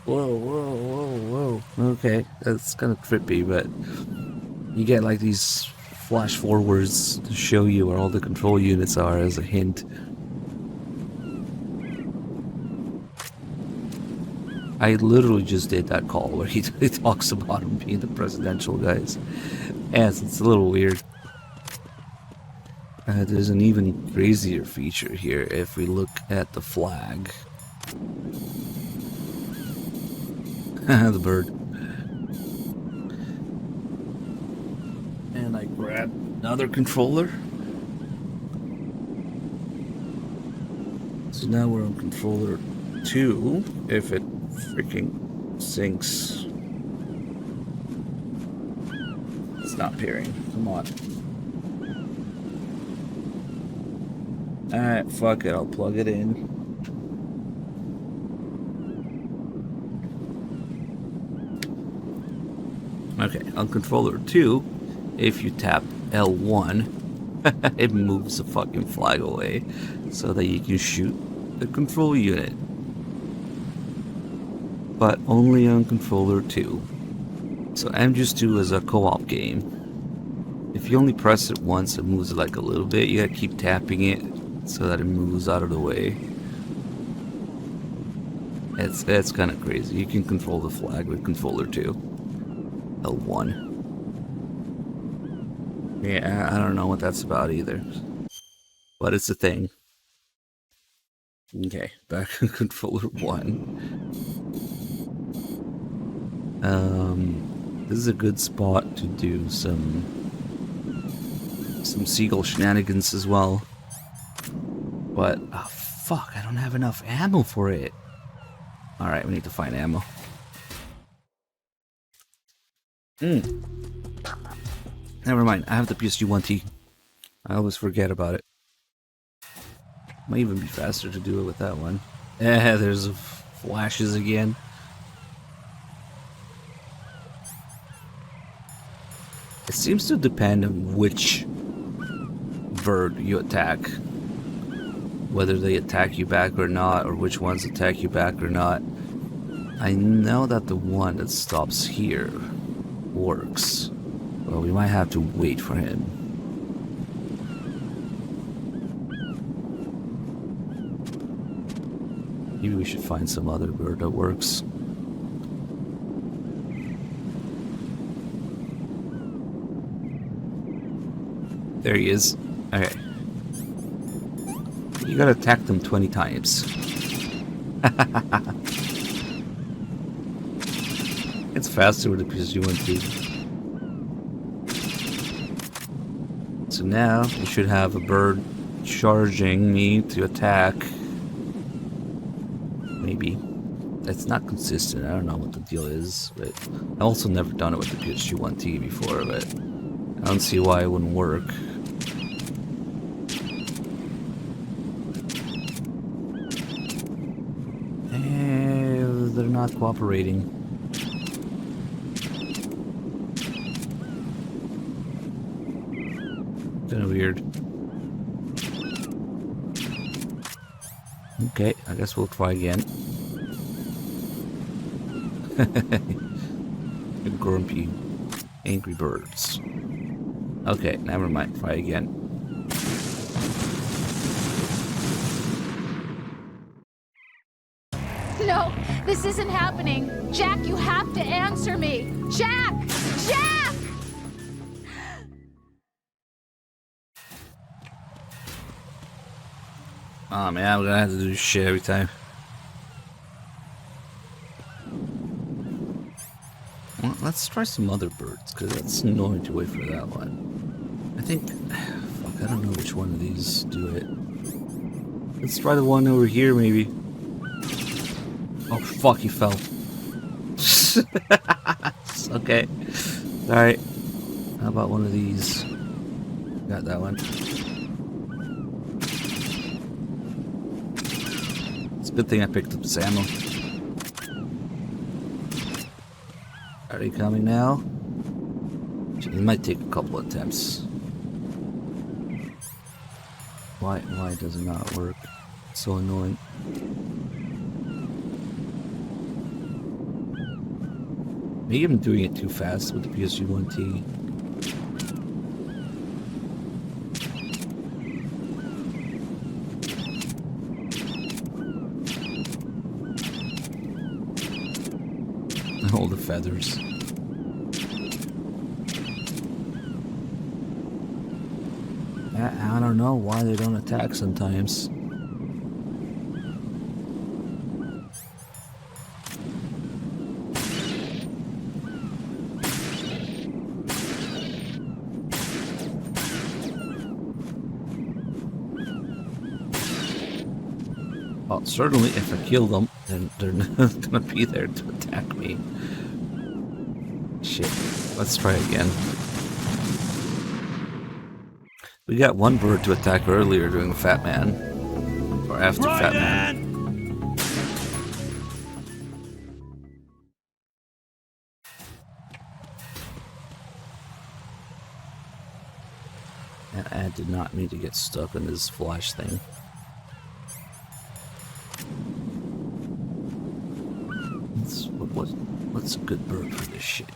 Whoa, whoa, whoa, whoa. Okay, that's kind of trippy, but you get like these flash forwards to show you where all the control units are as a hint. I literally just did that call where he talks about him being the presidential guys. Yes, it's a little weird. There's an even crazier feature here if we look at the flag. The bird. And I grab another controller. So now we're on controller 2, if it freaking syncs. It's not pairing. Come on. Alright, fuck it, I'll plug it in. Okay, on controller 2, if you tap L1, it moves the fucking flag away so that you can shoot the control unit. But only on controller 2. So MGS 2 is a co-op game. If you only press it once, it moves like a little bit. You gotta keep tapping it so that it moves out of the way. It's kind of crazy. You can control the flag with controller 2. L1. Yeah, I don't know what that's about either. But it's a thing. Okay, back on controller 1. This is a good spot to do some seagull shenanigans as well. But, oh fuck, I don't have enough ammo for it. Alright, we need to find ammo. Never mind, I have the PSG-1T. I always forget about it. Might even be faster to do it with that one. There's flashes again. It seems to depend on which bird you attack. Whether they attack you back or not, or which ones attack you back or not. I know that the one that stops here works. Well, we might have to wait for him. Maybe we should find some other bird that works. There he is. Okay. You gotta attack them 20 times. It's faster with the PSU-12. So now we should have a bird charging me to attack. Maybe. That's not consistent. I don't know what the deal is, but I've also never done it with the PSU-1T before, but I don't see why it wouldn't work. They're not cooperating. Kinda weird. Okay, I guess we'll try again. Grumpy, angry birds. Okay, never mind. Try again. No, this isn't happening. Jack, you have to answer me. Jack! Jack! Oh man, I'm gonna have to do this shit every time. Well, let's try some other birds, because that's annoying to wait for that one. I think... Fuck, I don't know which one of these do it. Let's try the one over here, maybe. Oh, fuck, he fell. Okay. Alright. How about one of these? Got that one. It's a good thing I picked up this ammo. Are they coming now? It might take a couple attempts. Why does it not work? It's so annoying. Maybe I'm doing it too fast with the PSU-1T. All the feathers. I don't know why they don't attack sometimes. Well, certainly if I kill them, then they're not gonna be there to attack me. Shit. Let's try again. We got one bird to attack earlier during Fat Man. Or after Fat Man. And I did not mean to get stuck on this flash thing. What's a good bird for this shit?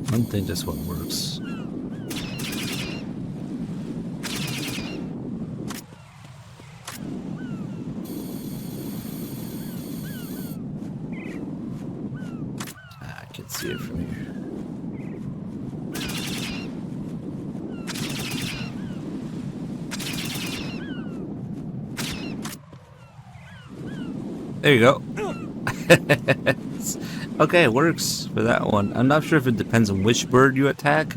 I don't think this one works. I can see it from here. There you go. Okay, it works for that one. I'm not sure if it depends on which bird you attack,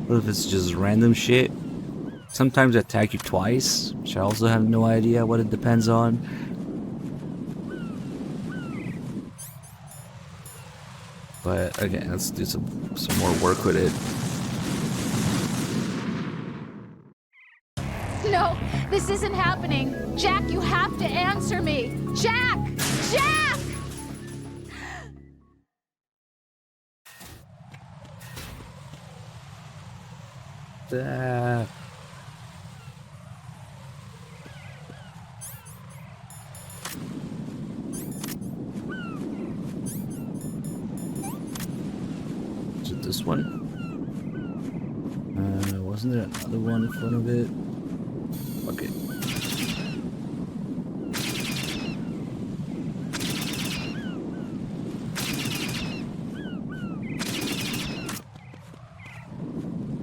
or if it's just random shit. Sometimes they attack you twice, which I also have no idea what it depends on. But again, let's do some more work with it. No, this isn't happening. Jack, you have to answer me. Jack! Jack! Is it this one? Wasn't there another one in front of it? Okay.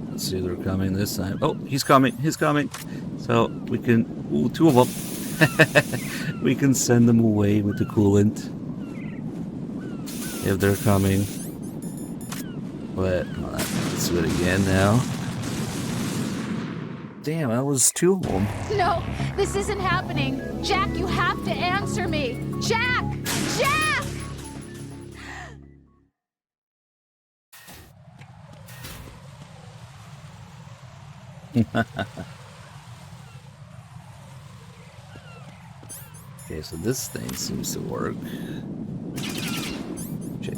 Let's see if they're coming this time. Oh, he's coming. He's coming. So we can... Ooh, two of them. We can send them away with the coolant. If they're coming. But, let's do it again now. Damn, that was two of them. No, this isn't happening. Jack, you have to answer me. Jack! Jack! Okay, so this thing seems to work. Shit.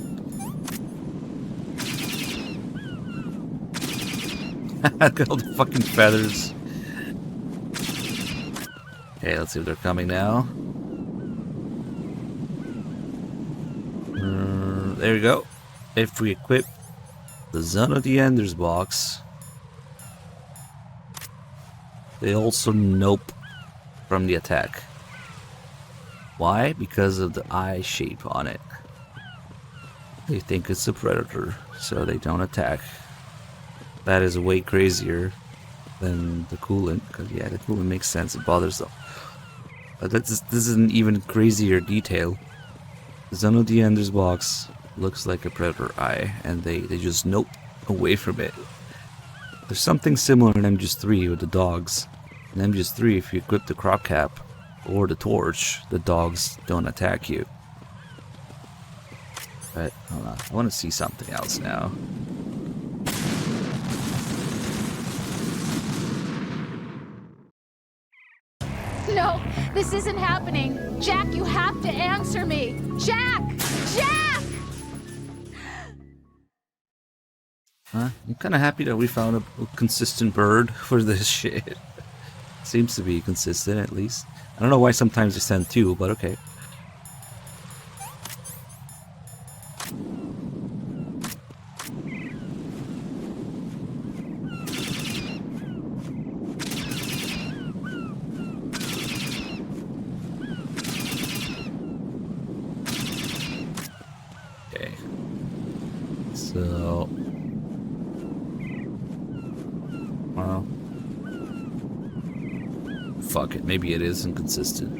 Got all the fucking feathers. Okay, let's see if they're coming now. There we go. If we equip the Zone of the Enders box, they also nope from the attack. Why? Because of the eye shape on it. They think it's a predator, so they don't attack. That is way crazier than the coolant, because yeah, the coolant makes sense, it bothers them. But this is an even crazier detail. The Zone of the Enders box looks like a predator eye, and they just nope away from it. There's something similar in MGS3 with the dogs. In MGS3, if you equip the crop cap or the torch, the dogs don't attack you. But hold on, I want to see something else now. No, this isn't happening. Jack, you have to answer me. Jack! Jack! I'm kind of happy that we found a consistent bird for this shit. Seems to be consistent, at least. I don't know why sometimes they send two, but okay. Okay. So... well... fuck it, maybe it is inconsistent.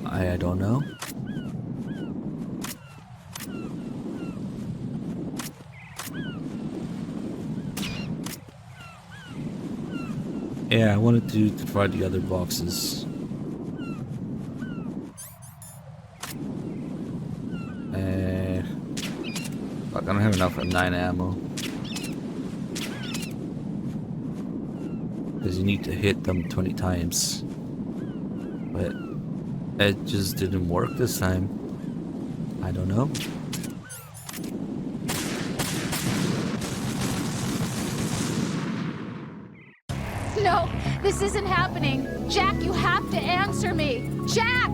I don't know. Yeah, I wanted to try the other boxes. Fuck, I don't have enough for 9 ammo. Because you need to hit them 20 times. But it just didn't work this time. I don't know. No, this isn't happening. Jack, you have to answer me. Jack!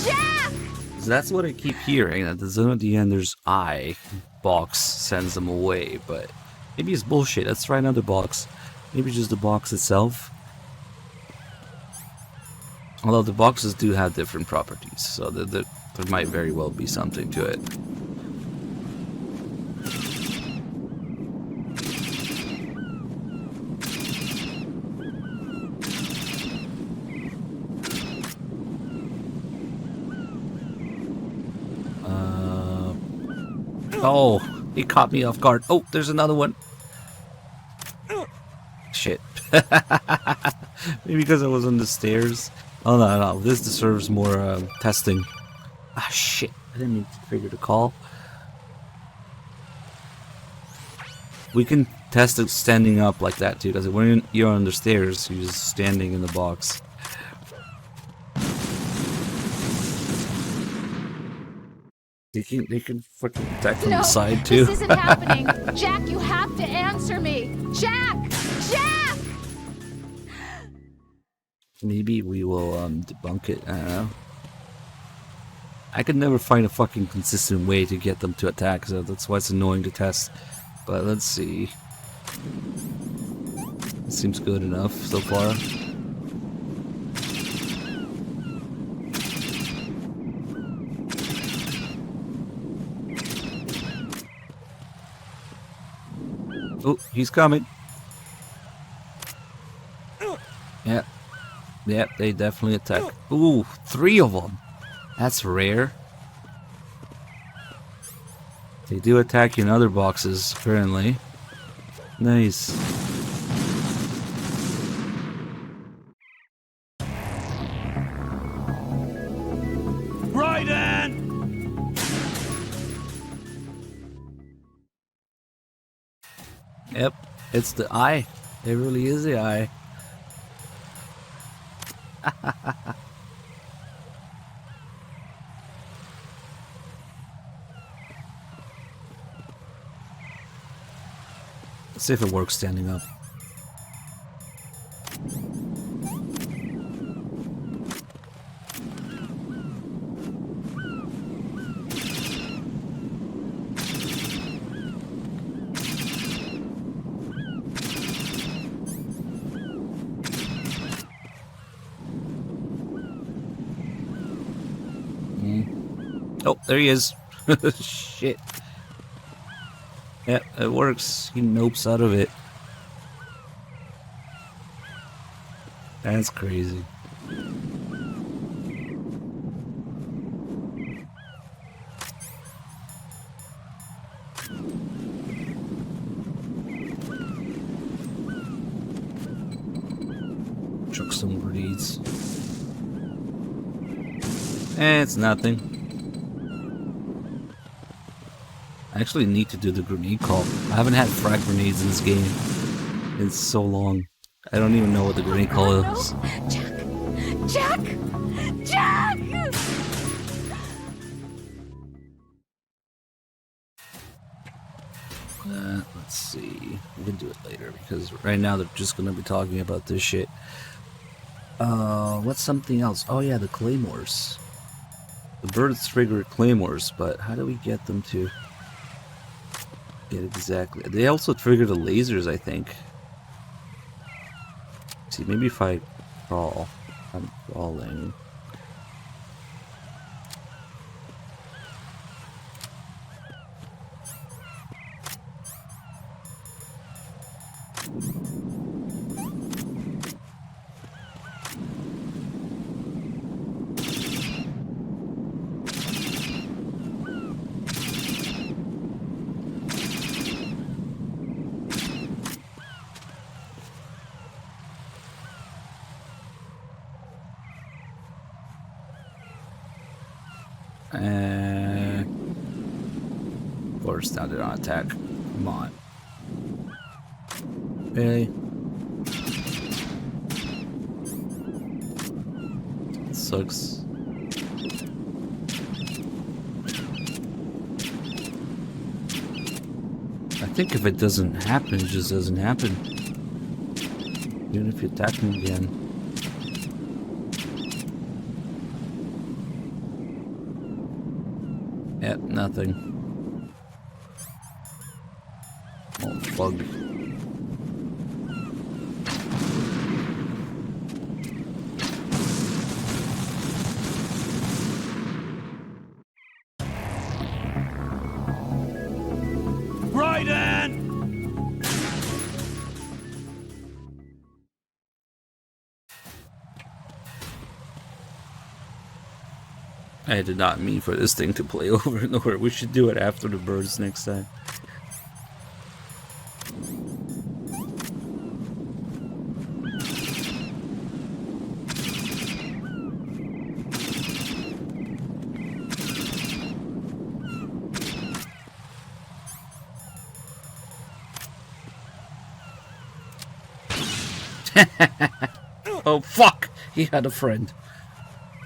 Jack! So that's what I keep hearing, that the Zone of the Enders eye box sends them away, but maybe it's bullshit. Let's try another box. Maybe just the box itself. Although the boxes do have different properties, so there might very well be something to it. Oh, he caught me off guard. Oh, there's another one. Shit. Maybe because I was on the stairs. Oh no, this deserves more testing. Ah shit, I didn't mean to trigger the call. we can test it standing up like that too, because when you're on the stairs, you're just standing in the box. They can fucking attack from the side too. This isn't happening. Jack, you have to answer me. Jack! Jack! Maybe we will debunk it. I don't know. I could never find a fucking consistent way to get them to attack, so that's why it's annoying to test. But let's see. It seems good enough so far. Oh, he's coming. Yep. Yep, they definitely attack. Ooh, 3 of them. That's rare. They do attack in other boxes, apparently. Nice. Raiden! Yep, it's the eye. It really is the eye. Let's see if it works standing up. Oh, there he is. Shit. Yeah, it works. He nopes out of it. That's crazy. Chuck some grenades. It's nothing. I actually need to do the grenade call. I haven't had frag grenades in this game in so long. I don't even know what the grenade call is. Jack! Jack! Let's see. We can do it later because right now they're just gonna be talking about this shit. What's something else? Oh yeah, the claymores. The birds trigger claymores, but how do we get them to get exactly? They also trigger the lasers, I think. See, maybe if I crawl, I'm crawling. Of course, now they're on attack. Come on. Really? It sucks. I think if it doesn't happen, it just doesn't happen. Even if you attack them again. Yep, nothing. Oh, bug. Raiden! I did not mean for this thing to play over and over. We should do it after the birds next time. Oh, fuck! He had a friend.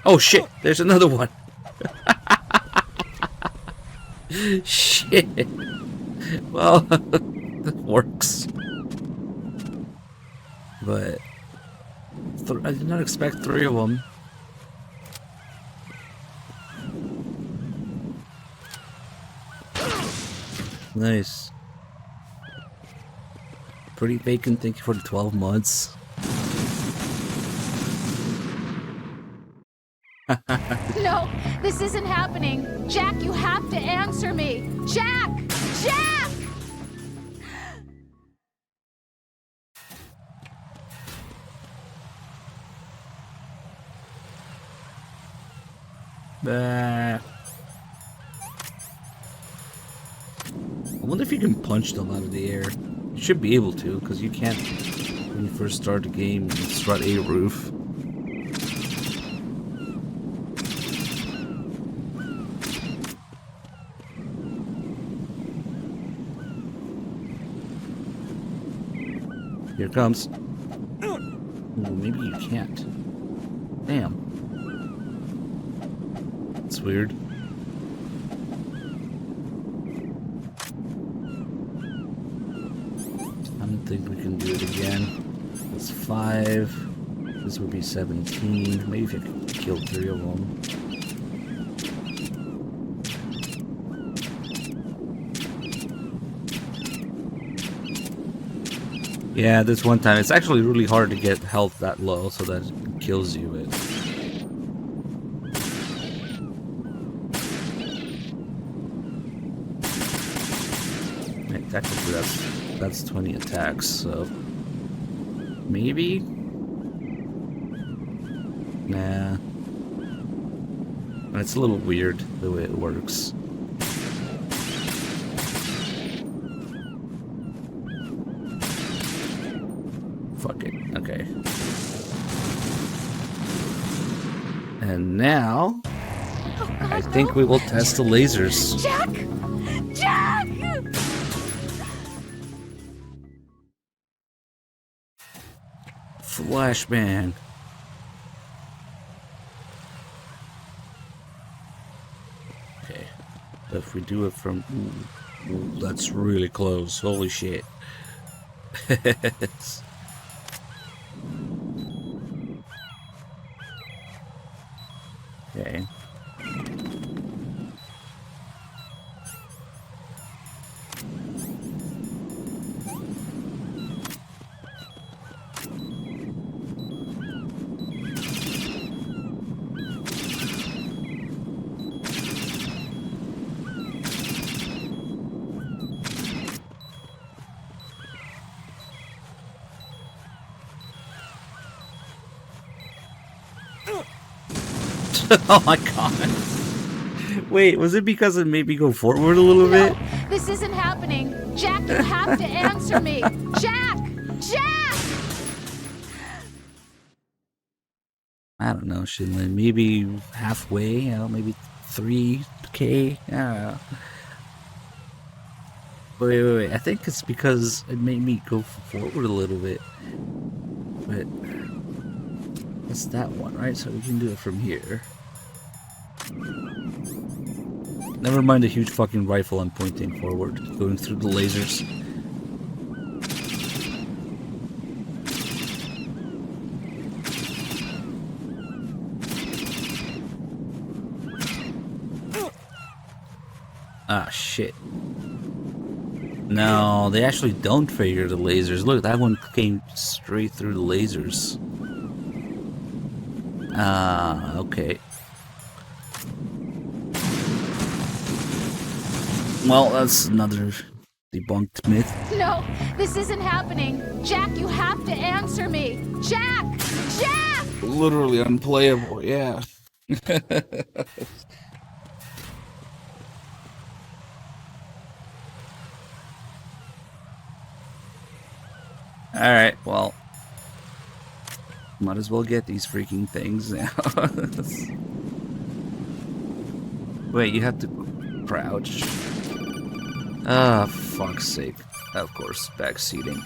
Oh, shit! There's another one! Shit! Well, that works. But... I did not expect 3 of them. Nice. Pretty bacon, thank you for the 12 months. No, this isn't happening. Jack, you have to answer me. Jack! Jack! I wonder if you can punch them out of the air. You should be able to, because you can't when you first start the game strut a roof. Here it comes. Ooh, maybe you can't. Damn. That's weird. I don't think we can do it again. That's 5. This would be 17. Maybe if I could kill 3 of them. Yeah, this one time, it's actually really hard to get health that low so that it kills you. Technically, that's 20 attacks, so maybe? Nah. It's a little weird the way it works. Fuck it. Okay. And now, I think we will test the lasers. Jack! Jack! Flashbang. Okay. If we do it from... Ooh, that's really close. Holy shit. Okay. Oh my god. Wait, was it because it made me go forward a little bit? This isn't happening. Jack, you have to answer me. Jack! Jack! I don't know, Shinlin. Maybe halfway, you know, maybe 3K. I don't know. Wait. I think it's because it made me go forward a little bit. But that's that one, right? So we can do it from here. Never mind the huge fucking rifle I'm pointing forward, going through the lasers. Ah, shit. No, they actually don't figure the lasers. Look, that one came straight through the lasers. Ah, okay. Well, that's another debunked myth. No, this isn't happening. Jack, you have to answer me. Jack! Jack! Literally unplayable, yeah. Alright, well. Might as well get these freaking things now. Wait, you have to crouch. Ah, fuck's sake. Of course, backseating.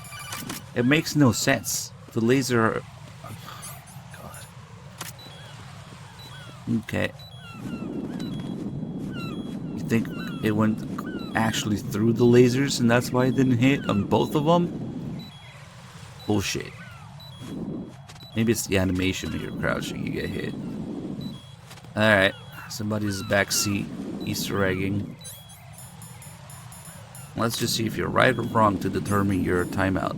It makes no sense. The laser... God. Okay. You think it went actually through the lasers and that's why it didn't hit on both of them? Bullshit. Maybe it's the animation when you're crouching, you get hit. Alright. Somebody's backseat Easter egging. Let's just see if you're right or wrong to determine your timeout.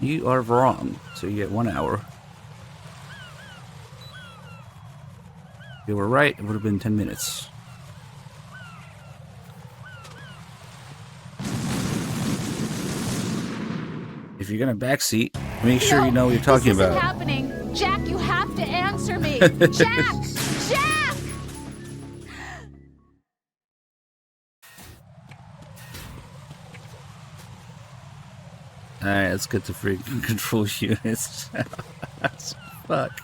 You are wrong, so you get 1 hour. If you were right, it would have been 10 minutes. If you're gonna backseat, make sure you know what you're talking this about. Isn't happening. Jack, you have to answer me. Jack! Jack! Alright, let's get to freaking control units. Fuck.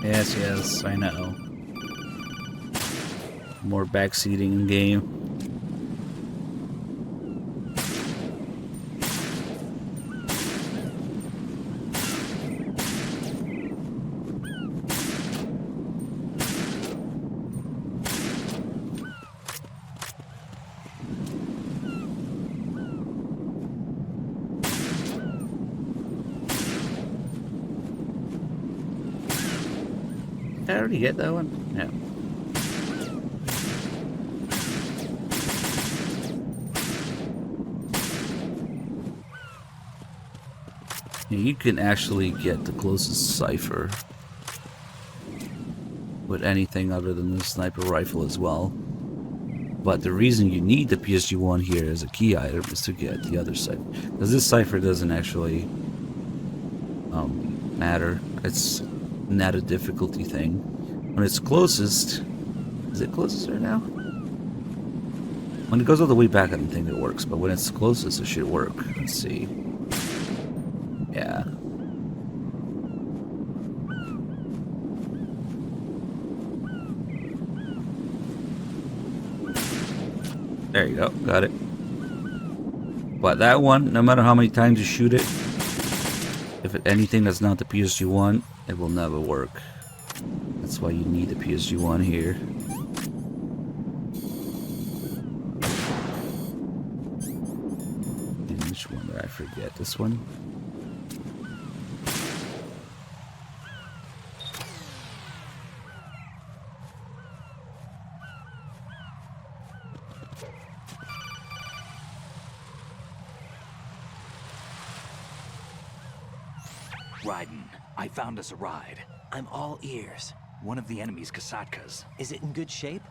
Yes, yes, I know. More backseating in game. Did I already get that one? Yeah. You can actually get the closest cipher with anything other than the sniper rifle as well. But the reason you need the PSG-1 here as a key item is to get the other cipher. Because this cipher doesn't actually matter. It's not a difficulty thing. When it's closest... Is it closest right now? When it goes all the way back, I don't think it works. But when it's closest, it should work. Let's see. Yeah. There you go. Got it. But that one, no matter how many times you shoot it, if anything that's not the PSG-1, it will never work. That's why you need the PSG-1 here. And which one did I forget? This one? Raiden, I found us a ride. I'm all ears. One of the enemy's Kasatkas. Is it in good shape?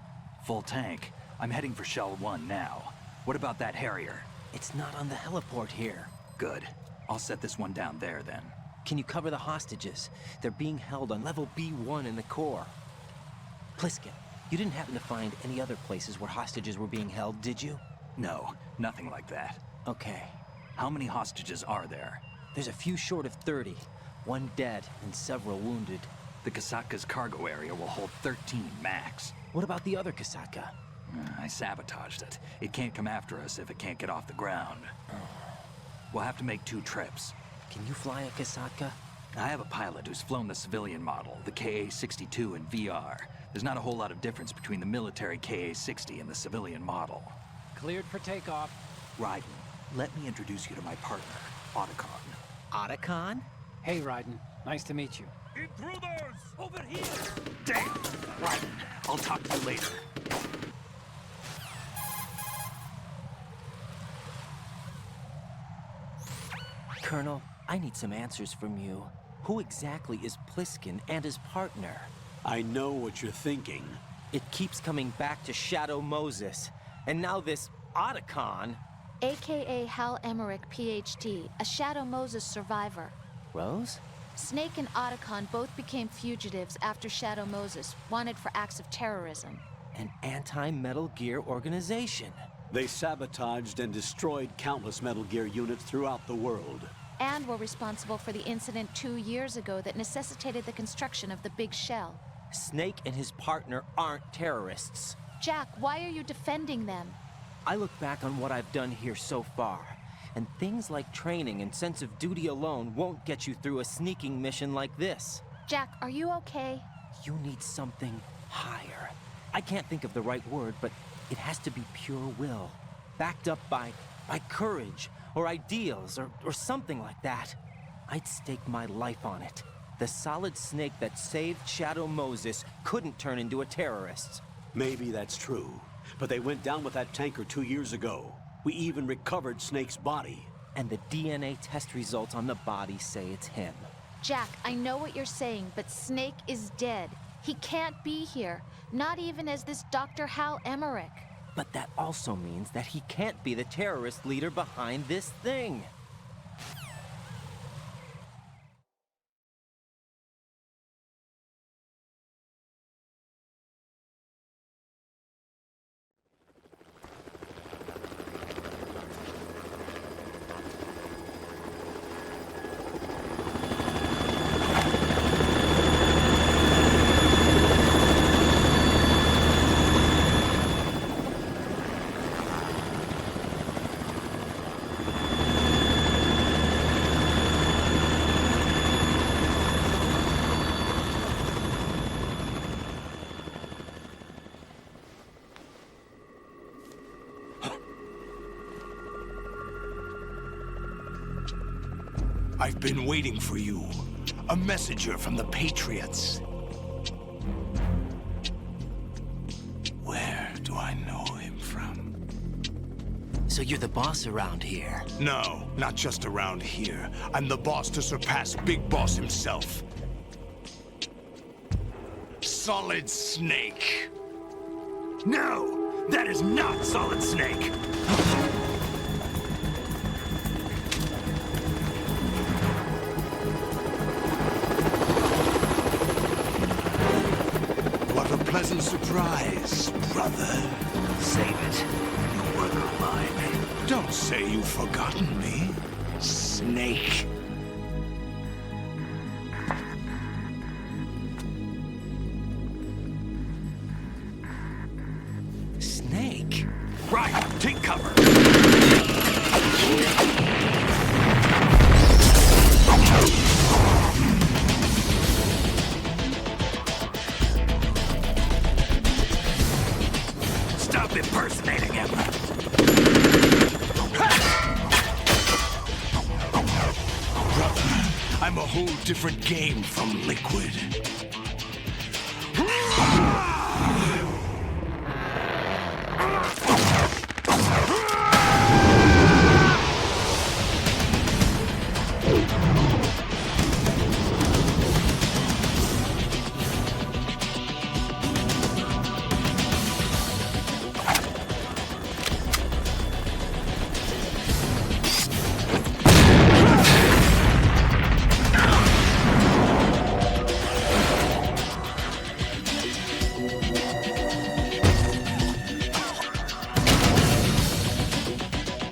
Full tank. I'm heading for Shell 1 now. What about that Harrier? It's not on the heliport here. Good. I'll set this one down there then. Can you cover the hostages? They're being held on level B1 in the core. Pliskin, you didn't happen to find any other places where hostages were being held, did you? No, nothing like that. Okay. How many hostages are there? There's a few short of 30. 1 dead and several wounded. The Kasatka's cargo area will hold 13 max. What about the other Kasatka? I sabotaged it. It can't come after us if it can't get off the ground. We'll have to make 2 trips. Can you fly a Kasatka? I have a pilot who's flown the civilian model, the KA-62 in VR. There's not a whole lot of difference between the military KA-60 and the civilian model. Cleared for takeoff. Raiden, let me introduce you to my partner, Otacon. Otacon? Hey, Raiden. Nice to meet you. Intruders! Over here! Damn! Raiden, I'll talk to you later. Colonel, I need some answers from you. Who exactly is Pliskin and his partner? I know what you're thinking. It keeps coming back to Shadow Moses. And now this Otacon. AKA Hal Emmerich, PhD, a Shadow Moses survivor. Rose? Snake and Otacon both became fugitives after Shadow Moses, wanted for acts of terrorism. An anti-Metal Gear organization. They sabotaged and destroyed countless Metal Gear units throughout the world. And were responsible for the incident 2 years ago that necessitated the construction of the Big Shell. Snake and his partner aren't terrorists. Jack, why are you defending them? I look back on what I've done here so far, and things like training and sense of duty alone won't get you through a sneaking mission like this. Jack, are you okay? You need something higher. I can't think of the right word, but it has to be pure will, backed up by courage, or ideals, or something like that. I'd stake my life on it. The solid Snake that saved Shadow Moses couldn't turn into a terrorist. Maybe that's true, but they went down with that tanker 2 years ago. We even recovered Snake's body. And the DNA test results on the body say it's him. Jack, I know what you're saying, but Snake is dead. He can't be here, not even as this Dr. Hal Emmerich. But that also means that he can't be the terrorist leader behind this thing. I've been waiting for you. A messenger from the Patriots. Where do I know him from? So you're the boss around here? No, not just around here. I'm the boss to surpass Big Boss himself. Solid Snake. No, that is not Solid Snake. Pleasant surprise, brother. Save it. You work of mine. Don't say you've forgotten me, Snake. Snake? Right, take cover. Stop impersonating him. Brother, I'm a whole different game from Liquid.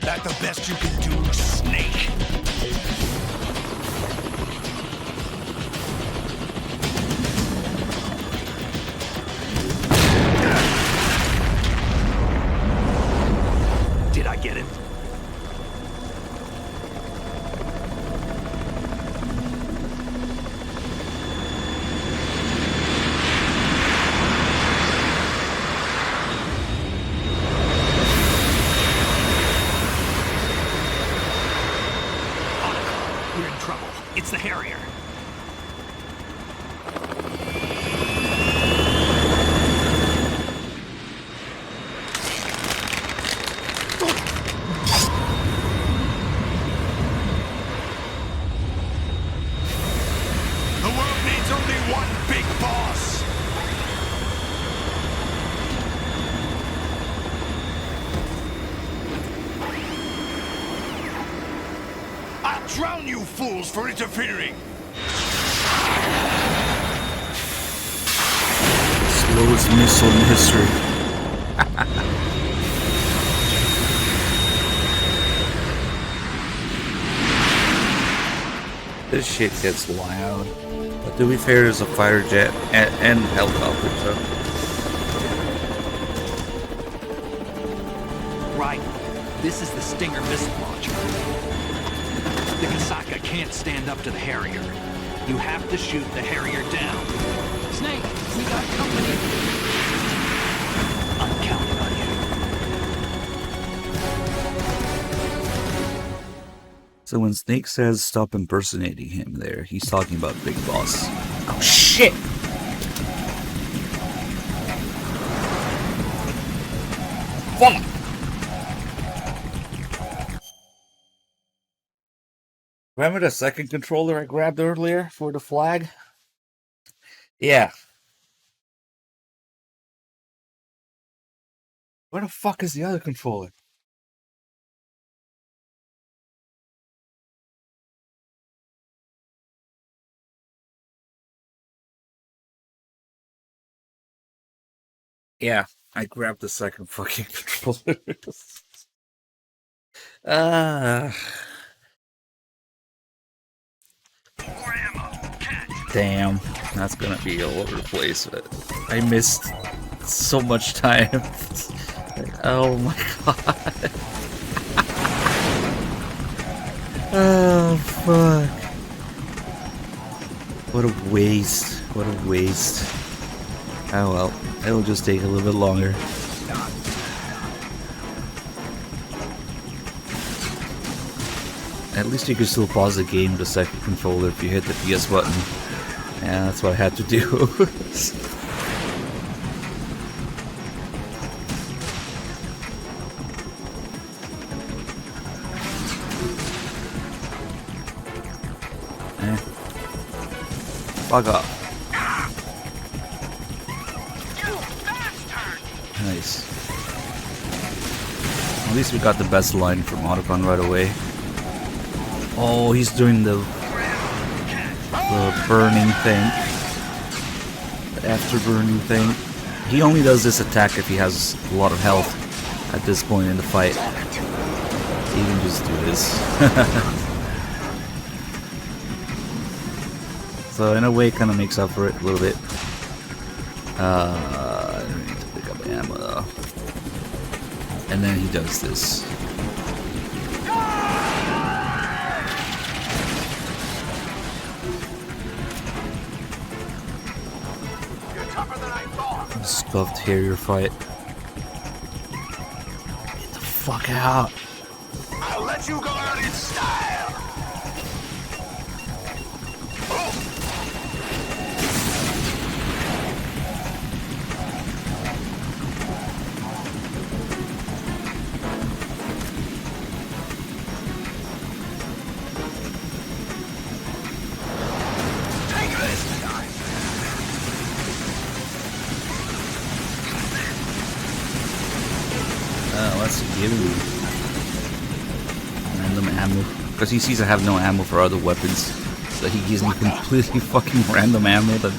That the best you can do, Snake? Did I get it? We're in trouble. It's the Harrier. The world needs only one big boss. I'll drown you fools for interfering! slowest missile in history. This shit gets loud. But to be fair, there's a fighter jet and helicopter, so. Right. This is the Stinger missile launcher. The Kasaka can't stand up to the Harrier. You have to shoot the Harrier down. Snake, we got company. I'm counting on you. So when Snake says stop impersonating him there, he's talking about Big Boss. Oh shit! Fuck! Remember the second controller I grabbed earlier for the flag? Yeah. Where the fuck is the other controller? Yeah, I grabbed the second fucking controller. Damn, that's gonna be all over the place, but I missed so much time. Oh my god. Oh fuck. What a waste. What a waste. Oh well, it'll just take a little bit longer. At least you can still pause the game with the second controller if you hit the PS button. Yeah, that's what I had to do. Fuck off. Nice. At least we got the best line from Otacon right away. Oh, he's doing the burning thing. The after-burning thing. He only does this attack if he has a lot of health at this point in the fight. He can just do this. So in a way, it kind of makes up for it a little bit. I need to pick up ammo though. And then he does this. Scuffed Harrier fight. Get the fuck out. I'll let you go out in style. Let's give him random ammo. Because he sees I have no ammo for other weapons. So he gives me completely fucking random ammo that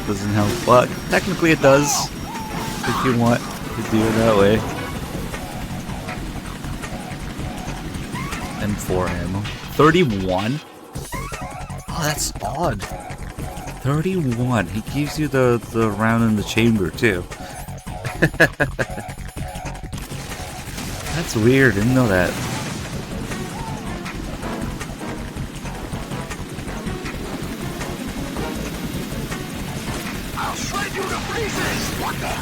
doesn't help. But technically it does. If you want to do it that way. M4 ammo. 31? Oh, that's odd. 31. He gives you the round in the chamber too. That's weird, didn't know that. I'll shred you to pieces, Waka!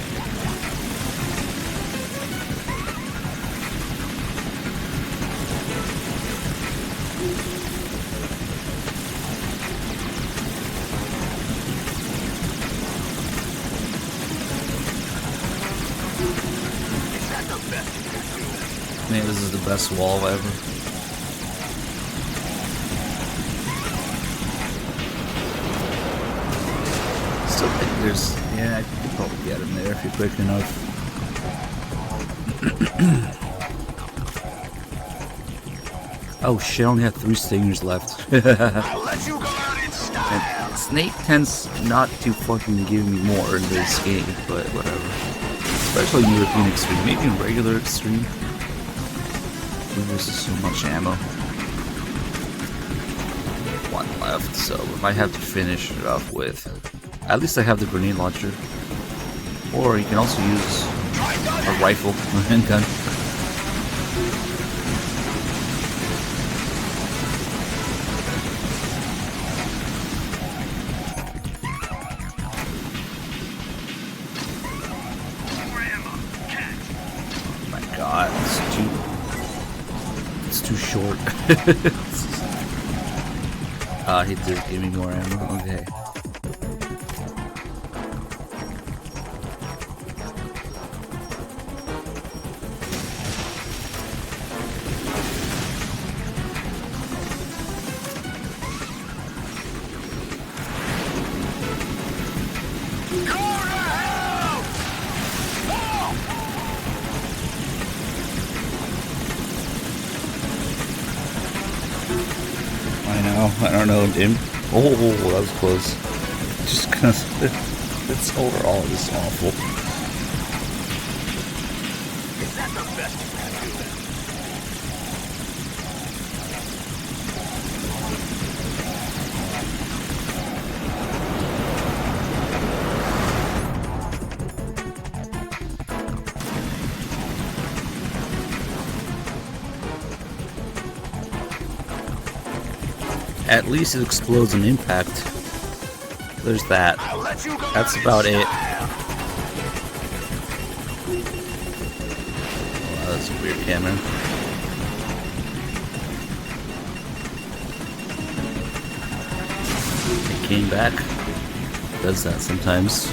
Man, this is the best wall ever. Still think there's... Yeah, I could probably get him there if you're quick enough. Oh shit, I only have 3 stingers left. I'll let you go out in style. Snake tends not to fucking give me more in this game, but whatever. Especially in European Extreme, maybe in regular Extreme. This is so much ammo. One left, so we might have to finish it off with. At least I have the grenade launcher. Or you can also use a rifle, a handgun. Too short. He did give me more ammo. Okay. I don't know, Dim. Oh, that was close. Just because it's overall just awful. Is that the best you can do? At least it explodes on impact. There's that. That's about it. Oh, that's a weird camera. It came back. Does that sometimes.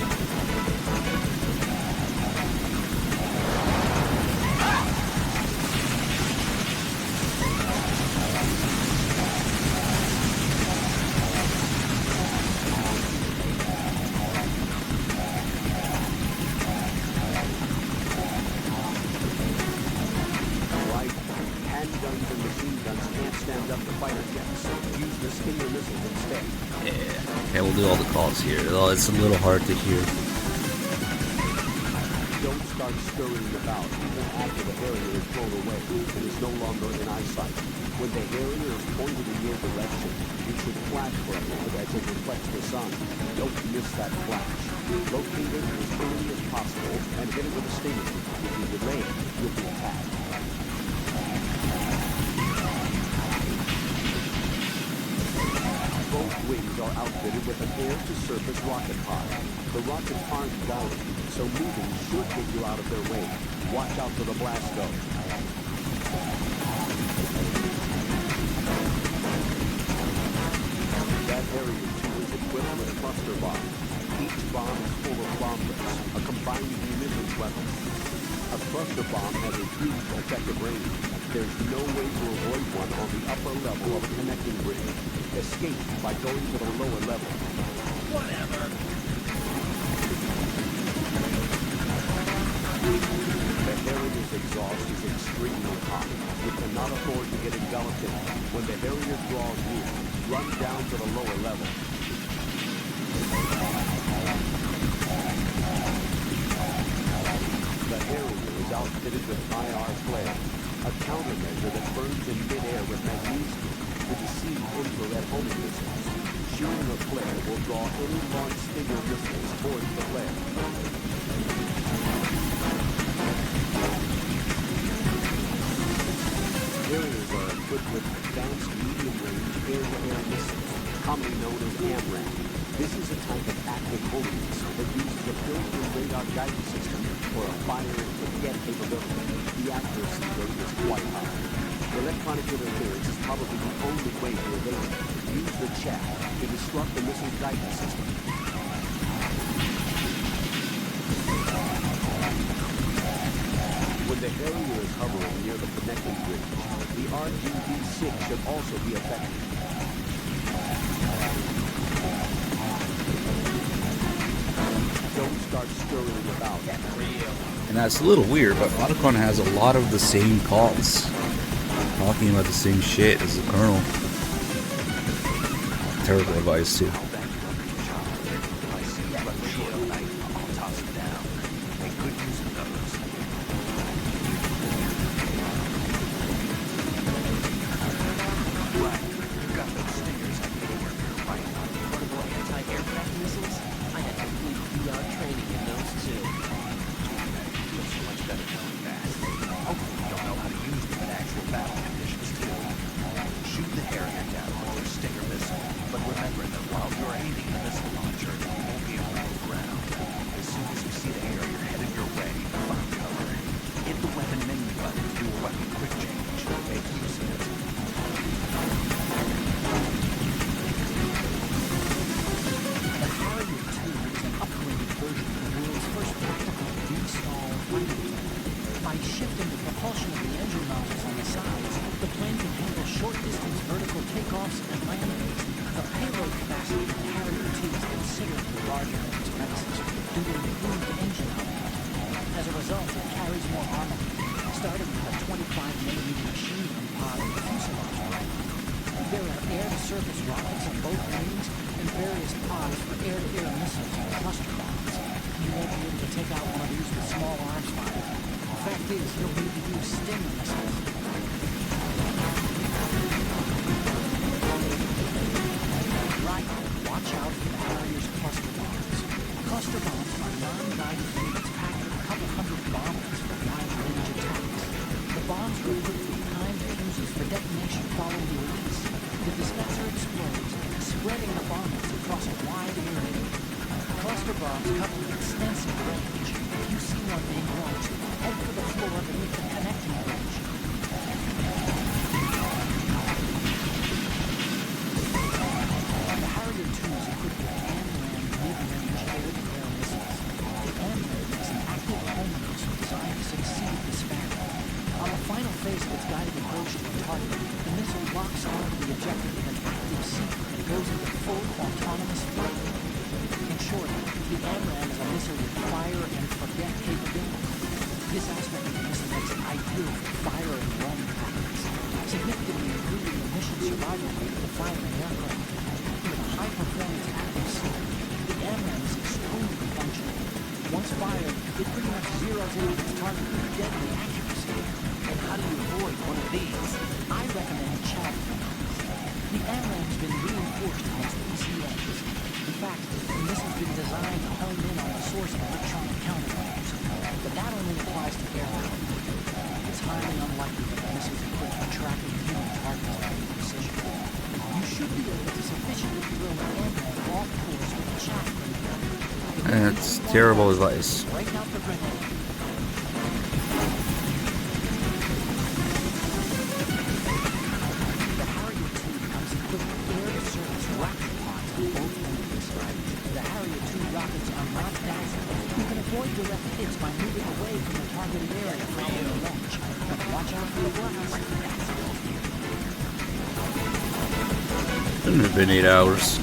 Here, though it's a little hard to hear. Don't start scurrying about even after the area is blown away and is no longer in eyesight. When the area is pointed in your direction, you should flash for a moment as it reflects the sun. Don't miss that flash. Locate it as early as possible and hit it with a stinger. If you delay, you'll be attacked. Both wings are outfitted with an air-to-surface rocket pod. The rockets aren't guided, so moving should get you out of their way. Watch out for the blast though. That area too is equipped with cluster bombs. Each bomb is full of bomblets, a combined munitions weapon. A cluster bomb has a huge effective range. There's no way to avoid one on the upper level of a connecting bridge. Escape by going to the lower level. Whatever. The Harrier's exhaust is extremely hot. You cannot afford to get enveloped in it. When the Harrier draws near, run down to the lower level. The Harrier is outfitted with IR flare, a countermeasure that burns in midair with magnesium to deceive infrared homing missiles. Shooting a flare will draw any launch Stinger missiles towards the flare. Harriers are equipped with advanced medium-range air-to-air missiles, commonly known as AMRAAM. This is a type of active homing missile that uses a built-in radar guidance system or a fire-and-forget capability. The accuracy rate is quite high. Electronic interference is probably the only way to evade it. Use the chaff to disrupt the missile guidance system. When the Harrier is hovering near the connecting bridge, the RGB-6 should also be effective. Don't start scurrying about. And that's a little weird, but Otacon has a lot of the same calls. Talking about the same shit as the Colonel. Terrible advice, too. By shifting the propulsion of the engine nozzles on the sides, the plane can handle short-distance vertical takeoffs and landings. The payload capacity of the Harrier II is considerably larger than its predecessor due to improved engine output. As a result, it carries more armament, starting with a 25mm machine gun pod in the fuselage line. There are air-to-surface rockets on both wings and various pods for air-to-air missiles and cluster bombs. You won't be able to take out one of these with small arms fire. The fact is, you'll need to use Sting missiles. Right, watch out for the Harrier's cluster bombs. Cluster bombs are non-guided units packed with a couple hundred bombers for wide-range attacks. The bombs are equipped with timed fuses for detonation following the release. The dispenser explodes, spreading the bombers across a wide area. Cluster bombs cover an extensive range. If you see one being launched, head for the floor beneath the connecting bridge. The Harrier II is equipped with AMRAAM mid-range air-to-air missiles. The AMRAAM is an active home missile designed to succeed the Sparrow. On the final phase of its guided approach to a target, the missile locks onto the objective with an active sequence and goes into full autonomous flight. In short, the AMRAAM is a missile with fire-and-forget capability. This aspect of the missile makes it ideal for fire and run tactics, significantly improving the mission survival rate of the firing aircraft. With a high-performance active sequence, the AMRAAM is extremely functional. Once fired, it pretty much zeroes in on its target with deadly accuracy. And how do you avoid one of these? I recommend chaff grenades. The AMRAAM's been reinforced against ECAs. In fact, the missile's been designed to home in on the source of electronic countermeasures, but that only applies to aircraft. It's highly unlikely that the missile's equipped for tracking human targets with precision. You should be able to sufficiently throw an AMRAAM off course with a chaff grenade. That's terrible advice. Break out the grenade. The Harrier II comes equipped with air-to-surface rocket pods on both wings. The Harrier II rockets are not dazzling. You can avoid direct hits by moving away from the targeted area following the launch. But watch out for the blast. Shouldn't have been 8 hours.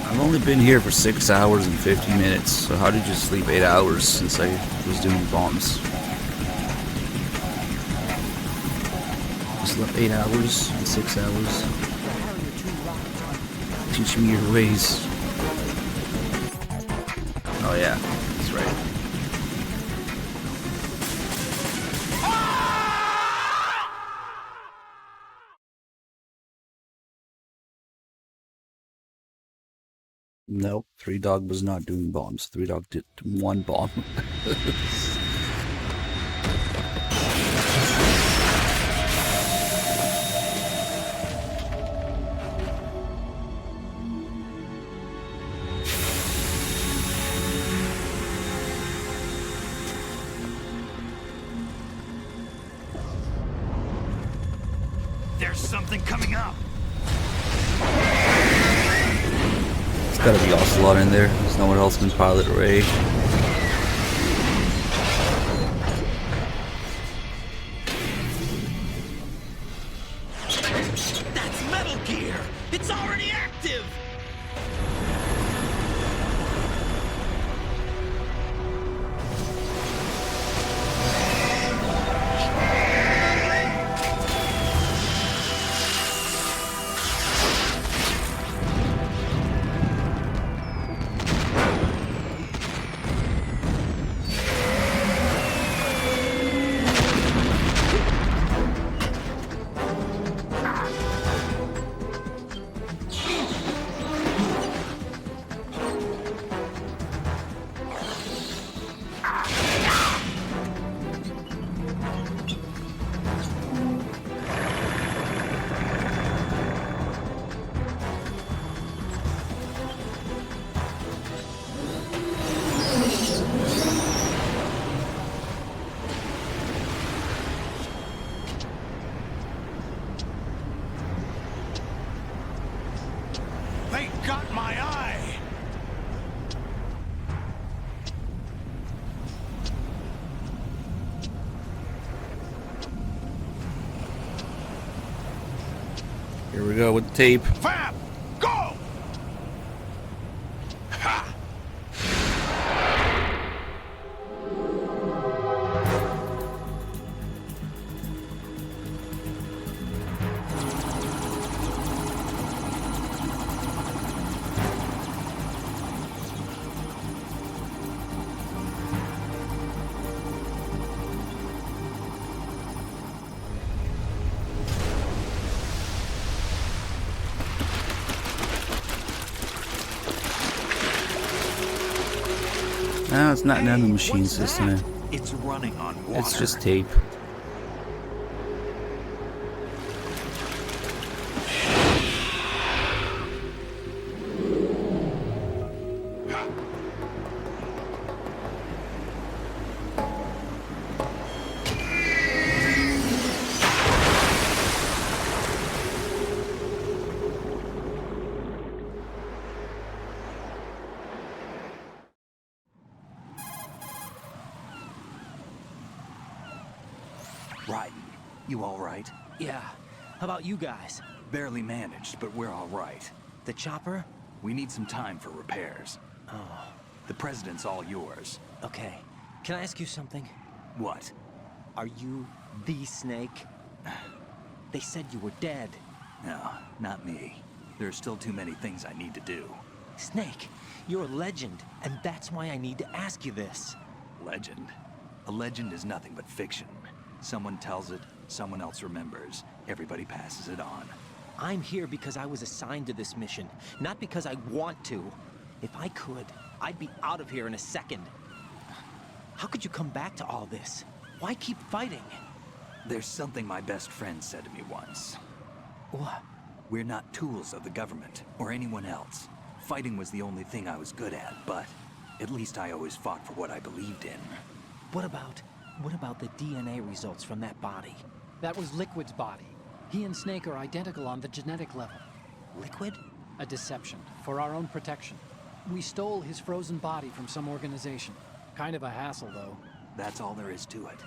I've only been here for 6 hours and 50 minutes, so how did you sleep 8 hours since I was doing bombs? I slept 8 hours and 6 hours. Teach me your ways. Oh yeah, that's right. Nope, 3 Dog was not doing bombs. 3 Dog did 1 bomb. There's something coming up. There's gotta be Ocelot in there. There's no one else can pilot Ray. That's Metal Gear! It's already active! They got my eye! Here we go with the tape. Fab! Go! Ha! No, it's not nano machine system. It's running on water. It's just tape. Right. You all right? Yeah. How about you guys? Barely managed, but we're all right. The chopper? We need some time for repairs. Oh. The president's all yours. Okay. Can I ask you something? What? Are you the Snake? They said you were dead. No, not me. There are still too many things I need to do. Snake, you're a legend, and that's why I need to ask you this. Legend? A legend is nothing but fiction. Someone tells it, someone else remembers. Everybody passes it on. I'm here because I was assigned to this mission, not because I want to. If I could, I'd be out of here in a second. How could you come back to all this? Why keep fighting? There's something my best friend said to me once. What? We're not tools of the government or anyone else. Fighting was the only thing I was good at, but at least I always fought for what I believed in. What about the DNA results from that body? That was Liquid's body. He and Snake are identical on the genetic level. Liquid? A deception, for our own protection. We stole his frozen body from some organization. Kind of a hassle, though. That's all there is to it.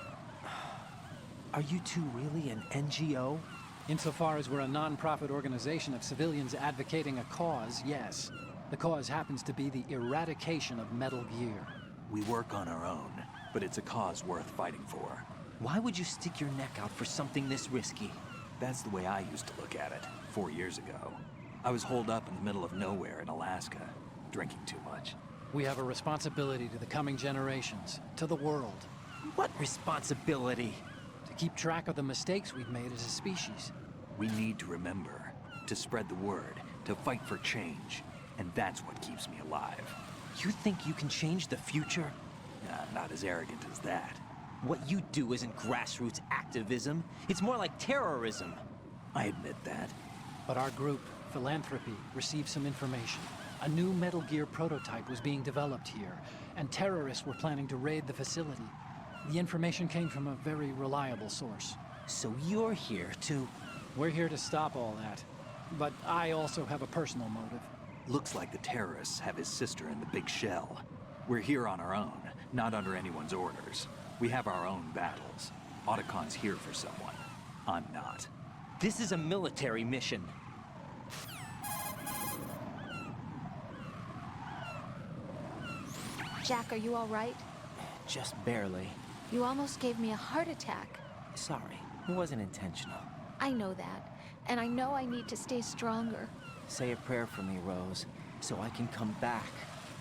Are you two really an NGO? Insofar as we're a non-profit organization of civilians advocating a cause, yes. The cause happens to be the eradication of Metal Gear. We work on our own, but it's a cause worth fighting for. Why would you stick your neck out for something this risky? That's the way I used to look at it 4 years ago. I was holed up in the middle of nowhere in Alaska, drinking too much. We have a responsibility to the coming generations, to the world. What responsibility? To keep track of the mistakes we've made as a species. We need to remember, to spread the word, to fight for change. And that's what keeps me alive. You think you can change the future? Not as arrogant as that. What you do isn't grassroots activism. It's more like terrorism. I admit that. But our group, Philanthropy, received some information. A new Metal Gear prototype was being developed here, and terrorists were planning to raid the facility. The information came from a very reliable source. So you're here to... We're here to stop all that. But I also have a personal motive. Looks like the terrorists have his sister in the big shell. We're here on our own, not under anyone's orders. We have our own battles. Otacon's here for someone. I'm not. This is a military mission. Jack, are you all right? Just barely. You almost gave me a heart attack. Sorry, it wasn't intentional. I know that, and I know I need to stay stronger. Say a prayer for me, Rose, so I can come back.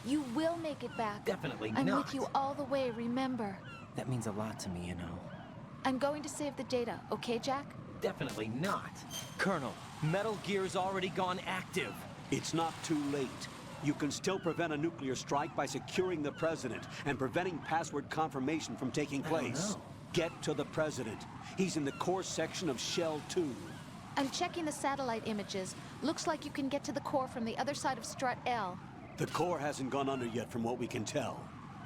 You will make it back. Definitely I'm not. with you all the way, remember. That means a lot to me, you know. I'm going to save the data, okay, Jack? Definitely not. Colonel, Metal Gear's already gone active. It's not too late. You can still prevent a nuclear strike by securing the president and preventing password confirmation from taking place. Get to the president. He's in the core section of Shell 2. I'm checking the satellite images. Looks like you can get to the core from the other side of Strut L. The core hasn't gone under yet from what we can tell.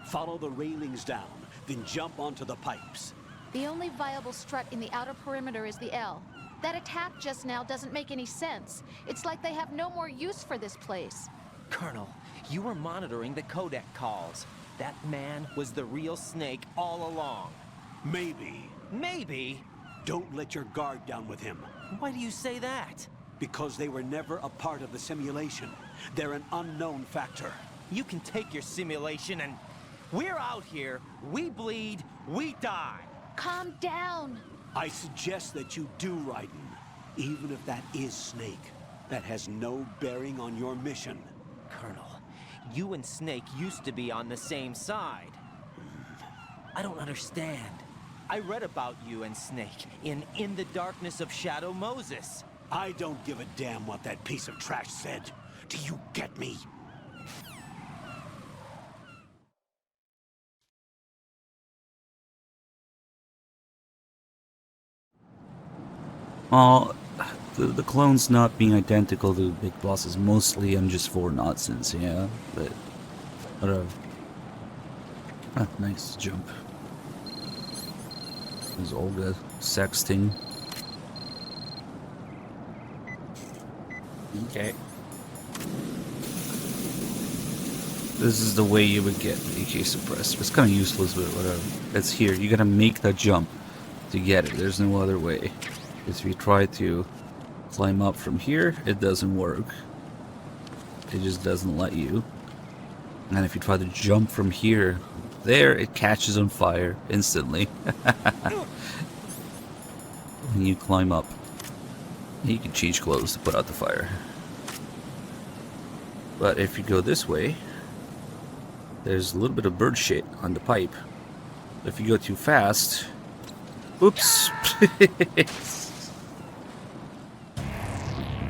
Follow the railings down, then jump onto the pipes. The only viable strut in the outer perimeter is the L. That attack just now doesn't make any sense. It's like they have no more use for this place. Colonel, you were monitoring the codec calls. That man was the real Snake all along. Maybe. Maybe? Don't let your guard down with him. Why do you say that? Because they were never a part of the simulation. They're an unknown factor. You can take your simulation and... We're out here, we bleed, we die. Calm down. I suggest that you do, Raiden. Even if that is Snake. That has no bearing on your mission. Colonel, you and Snake used to be on the same side. I don't understand. I read about you and Snake in the Darkness of Shadow Moses. I don't give a damn what that piece of trash said. Do you get me? The clones not being identical to Big Boss is mostly MGS4 nonsense, yeah, but whatever. Ah, nice jump. There's Olga sexting. Okay. This is the way you would get the AK suppressed. It's kind of useless, but whatever. It's here. You gotta make that jump to get it. There's no other way. If you try to climb up from here, it doesn't work. It just doesn't let you. And if you try to jump from here, there, it catches on fire instantly. And you climb up. You can change clothes to put out the fire. But if you go this way, there's a little bit of bird shit on the pipe. If you go too fast, oops.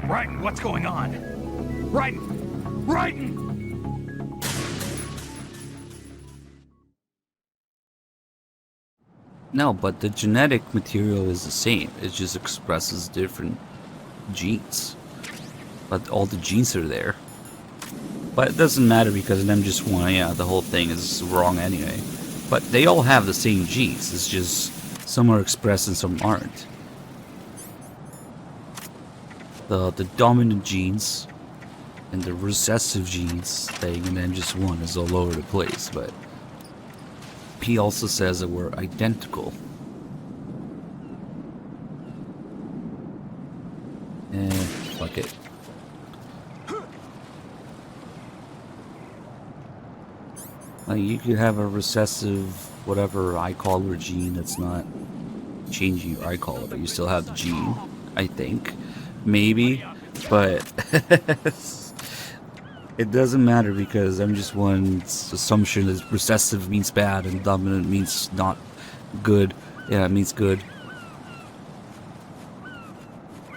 Raiden, what's going on? Raiden! Raiden! No, but the genetic material is the same. It just expresses different genes. But all the genes are there. But it doesn't matter because in MGS1, yeah, the whole thing is wrong anyway. But they all have the same genes. It's just some are expressed and some aren't. The dominant genes and the recessive genes thing in MGS1 is all over the place, but P also says that we're identical. Fuck it. Like, you could have a recessive whatever eye color gene that's not changing your eye color, but you still have the gene, I think. Maybe, but it doesn't matter because MGS1's assumption is recessive means bad and dominant means not good. Yeah, it means good.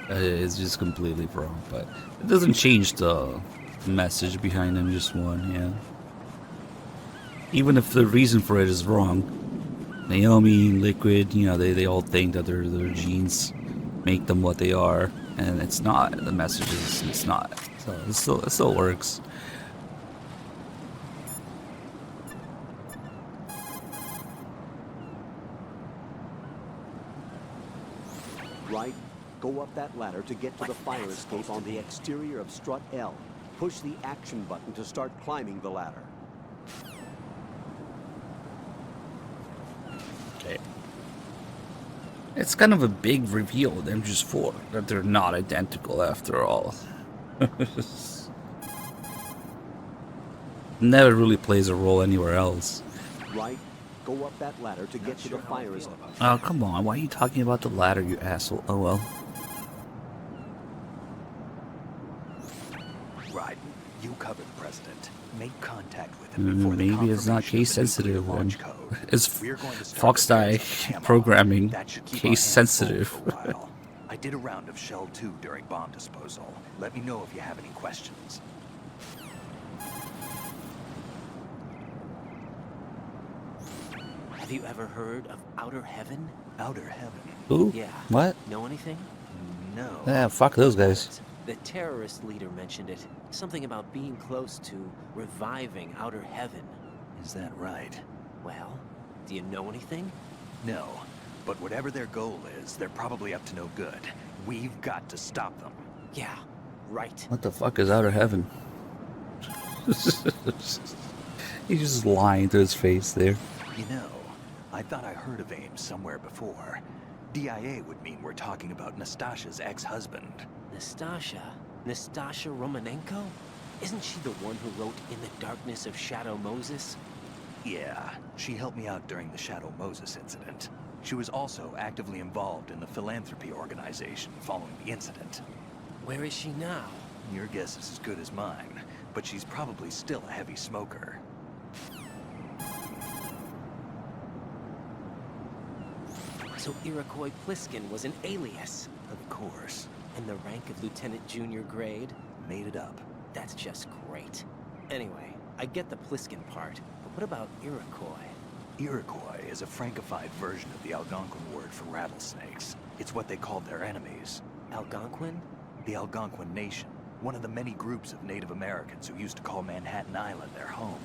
It's just completely wrong, but it doesn't change the message behind MGS1, yeah. Even if the reason for it is wrong, Naomi and Liquid, you know, they all think that their genes make them what they are. And it's not. The message is it's not. So it still works. Right, go up that ladder to get to the fire escape on the exterior of strut L. Push the action button to start climbing the ladder. Okay. It's kind of a big reveal with MGS4 that they're not identical after all. Never really plays a role anywhere else. Right, go up that ladder to get to the fire escape. Oh, come on. Why are you talking about the ladder, you asshole? Oh, well. Raiden, you cover the president. Make contact with him before the maybe it's not confirmation case of the nuclear sensitive then. launch code. It's We're going to start Fox Die programming case sensitive. I did a round of Shell 2 during bomb disposal. Let me know if you have any questions. Have you ever heard of Outer Heaven? Outer Heaven? Who? Yeah. What? Know anything? No. Yeah, fuck those guys. The terrorist leader mentioned it. Something about being close to reviving Outer Heaven. Is that right? Well, do you know anything? No. But whatever their goal is, they're probably up to no good. We've got to stop them. Yeah, right. What the fuck is out of heaven? He's just lying to his face there. You know, I thought I heard of Ames somewhere before. DIA would mean we're talking about Nastasha's ex-husband. Nastasha? Nastasha Romanenko? Isn't she the one who wrote In the Darkness of Shadow Moses? Yeah, she helped me out during the Shadow Moses incident. She was also actively involved in the philanthropy organization following the incident. Where is she now? Your guess is as good as mine, but she's probably still a heavy smoker. So Iroquois Pliskin was an alias? Of course. And the rank of Lieutenant Junior grade? Made it up. That's just great. Anyway, I get the Pliskin part, but what about Iroquois? Iroquois is a Frankified version of the Algonquin word for rattlesnakes. It's what they called their enemies. Algonquin? The Algonquin Nation, one of the many groups of Native Americans who used to call Manhattan Island their home.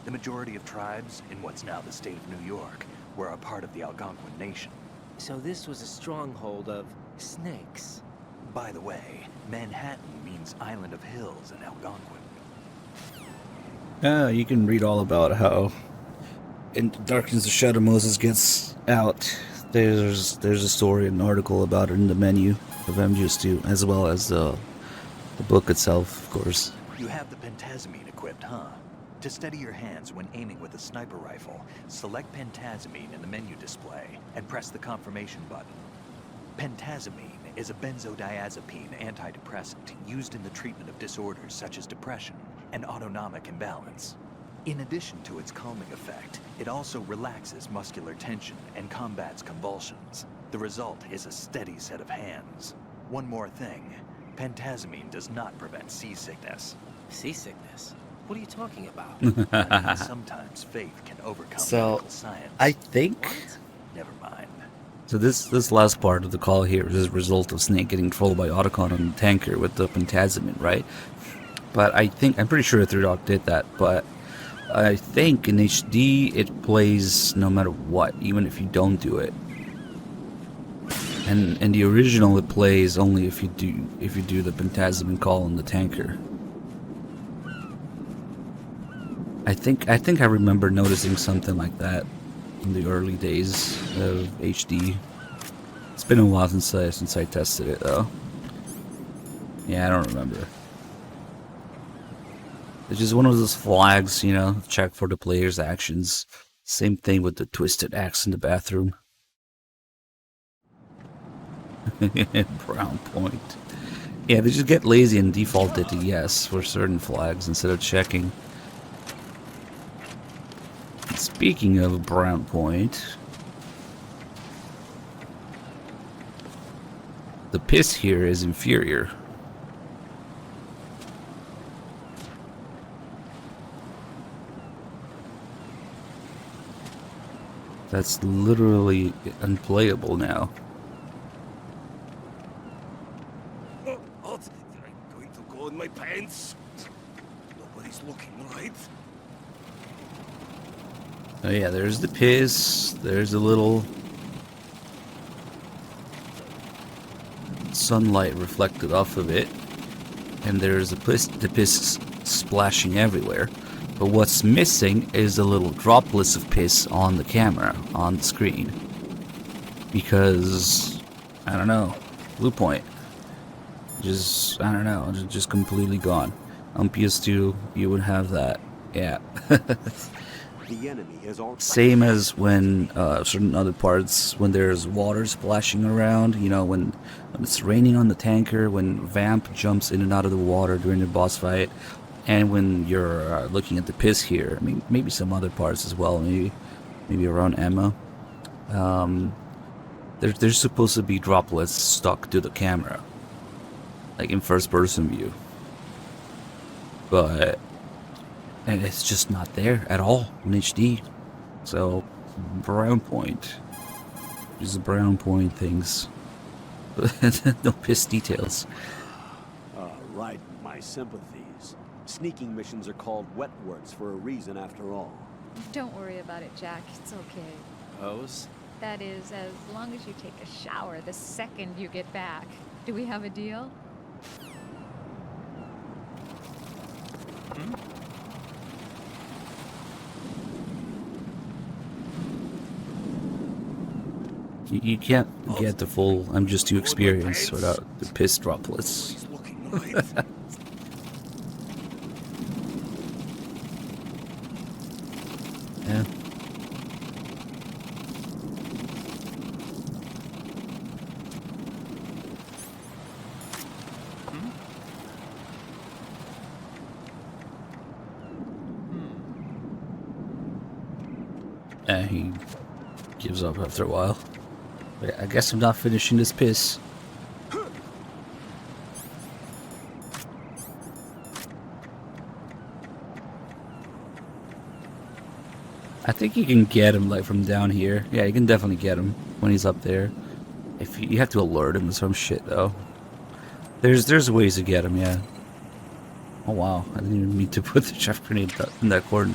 The majority of tribes in what's now the state of New York were a part of the Algonquin Nation. So this was a stronghold of snakes. By the way, Manhattan means Island of Hills in Algonquin. You can read all about how in Darkness of Shadow Moses gets out. There's a story, an article about it in the menu of MGS 2, as well as the book itself, of course. You have the pentazamine equipped, huh? To steady your hands when aiming with a sniper rifle, select pentazamine in the menu display and press the confirmation button. Pentazamine is a benzodiazepine antidepressant used in the treatment of disorders such as depression and autonomic imbalance. In addition to its calming effect, it also relaxes muscular tension and combats convulsions. The result is a steady set of hands. One more thing, pentazamine does not prevent seasickness. Seasickness? What are you talking about? I mean, sometimes faith can overcome medical science. I think... What? Never mind. So this last part of the call here is a result of Snake getting trolled by Otacon on the tanker with the pentazamine, right? But I'm pretty sure 3Doc did that, but I think in HD it plays no matter what, even if you don't do it. And in the original it plays only if you do the pentazamine call on the tanker. I think I remember noticing something like that in the early days of HD. It's been a while since I tested it though. Yeah, I don't remember. It's just one of those flags, you know, check for the player's actions. Same thing with the twisted axe in the bathroom. Brown point. Yeah, they just get lazy and default it to yes for certain flags instead of checking. Speaking of brown point, the piss here is inferior. That's literally unplayable now. I'm going to go in my pants. Nobody's looking, right? Oh yeah, there's the piss, there's a little sunlight reflected off of it, and there's the piss splashing everywhere. But what's missing is the little droplets of piss on the camera, on the screen. Because, I don't know, blue point. Just, I don't know, just completely gone. On PS2, you would have that, yeah. The enemy is all Same as when certain other parts, when there's water splashing around, you know, when it's raining on the tanker, when Vamp jumps in and out of the water during the boss fight, and when you're looking at the piss here. I mean, maybe some other parts as well, maybe around ammo. There's supposed to be droplets stuck to the camera, like in first-person view. But... and it's just not there at all in HD. So, brown point. Just brown point things. No piss details. Right, my sympathies. Sneaking missions are called wet works for a reason after all. Don't worry about it, Jack. It's okay. Pose? That is, as long as you take a shower the second you get back. Do we have a deal? You can't get the full I'm just too experienced without the piss droplets. Yeah. He gives up after a while. But I guess I'm not finishing this piss. I think you can get him like from down here. Yeah, you can definitely get him when he's up there. If you have to alert him or some shit though. There's ways to get him, yeah. Oh wow, I didn't even mean to put the chef grenade in that corner.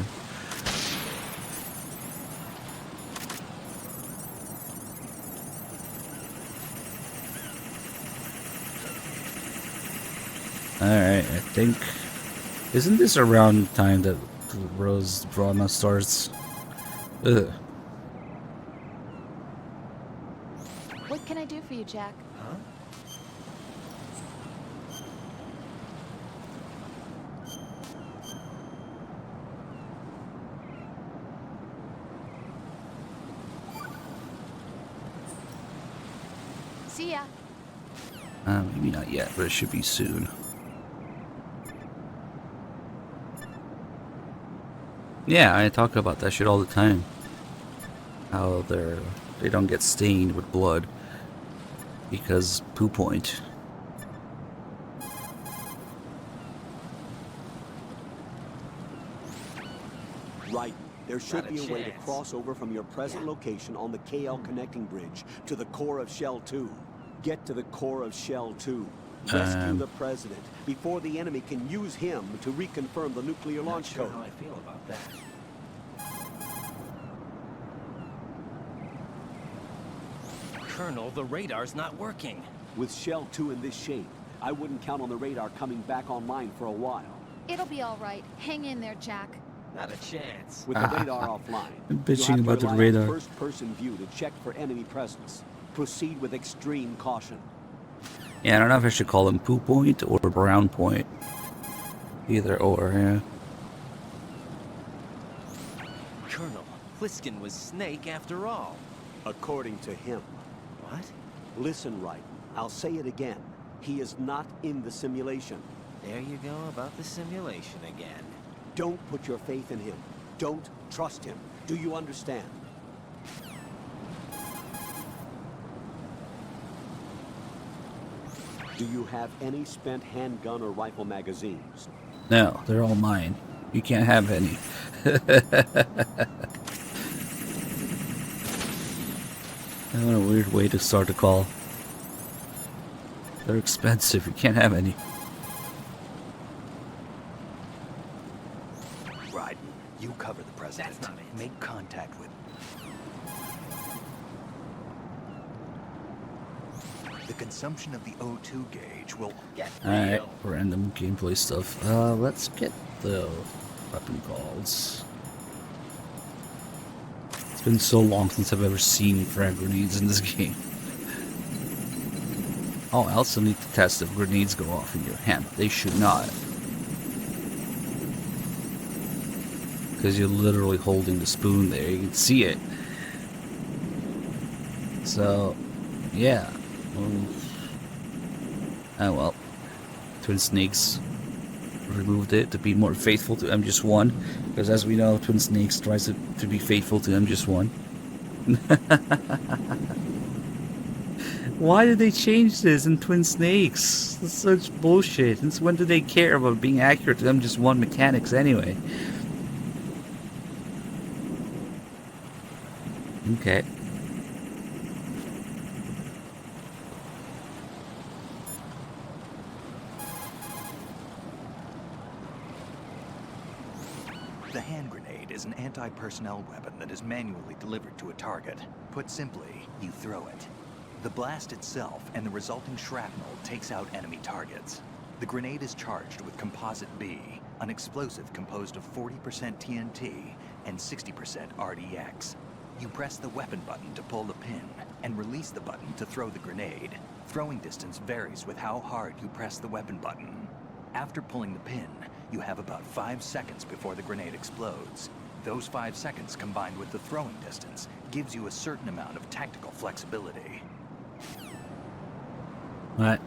Alright, I think... Isn't this around the time that Rose drama starts? Ugh. What can I do for you, Jack? Huh? See ya. Maybe not yet, but it should be soon. Yeah, I talk about that shit all the time. How they don't get stained with blood because poo point. Right. There should be a way to cross over from your present location on the KL connecting bridge to the core of Shell 2. Get to the core of Shell 2. Rescue the president before the enemy can use him to reconfirm the nuclear launch code. How I feel about that. Colonel, the radar's not working. With Shell 2 in this shape, I wouldn't count on the radar coming back online for a while. It'll be all right. Hang in there, Jack. Not a chance. With the radar offline, I'm you'll bitching have to about the rely on radar. first-person view to check for enemy presence. Proceed with extreme caution. Yeah, I don't know if I should call him poo point or brown point. Either or, yeah. Colonel, Pliskin was Snake after all. According to him. What? Listen, Wright. I'll say it again. He is not in the simulation. There you go about the simulation again. Don't put your faith in him. Don't trust him. Do you understand? Do you have any spent handgun or rifle magazines? No, they're all mine. You can't have any. What a weird way to start a call. They're expensive. You can't have any. Right. You cover the president. That's not it. Make contact with... The consumption of the O2 gauge will... Alright, random gameplay stuff. Let's get the weapon calls. It's been so long since I've ever seen frag grenades in this game. Oh, I also need to test if grenades go off in your hand. They should not. Because you're literally holding the spoon there. You can see it. So, yeah. Oh well. Twin Snakes removed it to be more faithful to MGS1. Because as we know, Twin Snakes tries to be faithful to MGS1. Why did they change this in Twin Snakes? That's such bullshit. Since when do they care about being accurate to MGS1 mechanics anyway? Okay. The hand grenade is an anti-personnel weapon that is manually delivered to a target. Put simply, you throw it. The blast itself and the resulting shrapnel takes out enemy targets. The grenade is charged with Composite B, an explosive composed of 40% TNT and 60% RDX. You press the weapon button to pull the pin, and release the button to throw the grenade. Throwing distance varies with how hard you press the weapon button. After pulling the pin, you have about 5 seconds before the grenade explodes. Those 5 seconds combined with the throwing distance gives you a certain amount of tactical flexibility. Right.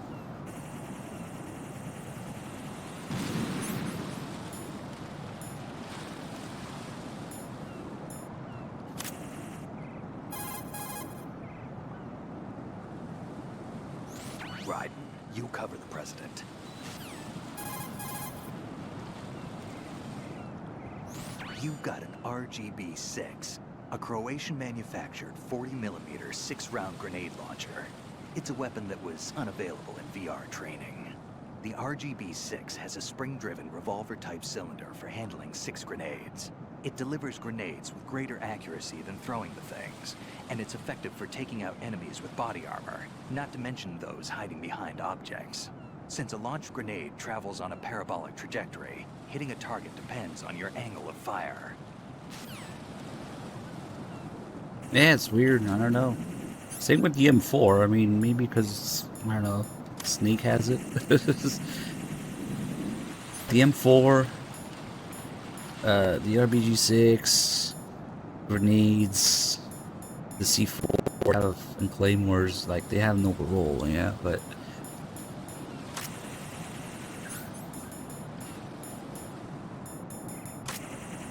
Right, you cover the president. You've got an RGB-6, a Croatian-manufactured 40mm 6-round grenade launcher. It's a weapon that was unavailable in VR training. The RGB-6 has a spring-driven revolver-type cylinder for handling 6 grenades. It delivers grenades with greater accuracy than throwing the things, and it's effective for taking out enemies with body armor, not to mention those hiding behind objects. Since a launched grenade travels on a parabolic trajectory, hitting a target depends on your angle of fire. Yeah, it's weird. I don't know. Same with the M4. I mean, maybe because, I don't know, Snake has it. The M4, the RBG-6, grenades, the C4 and Claymores, like, they have no role, yeah, but...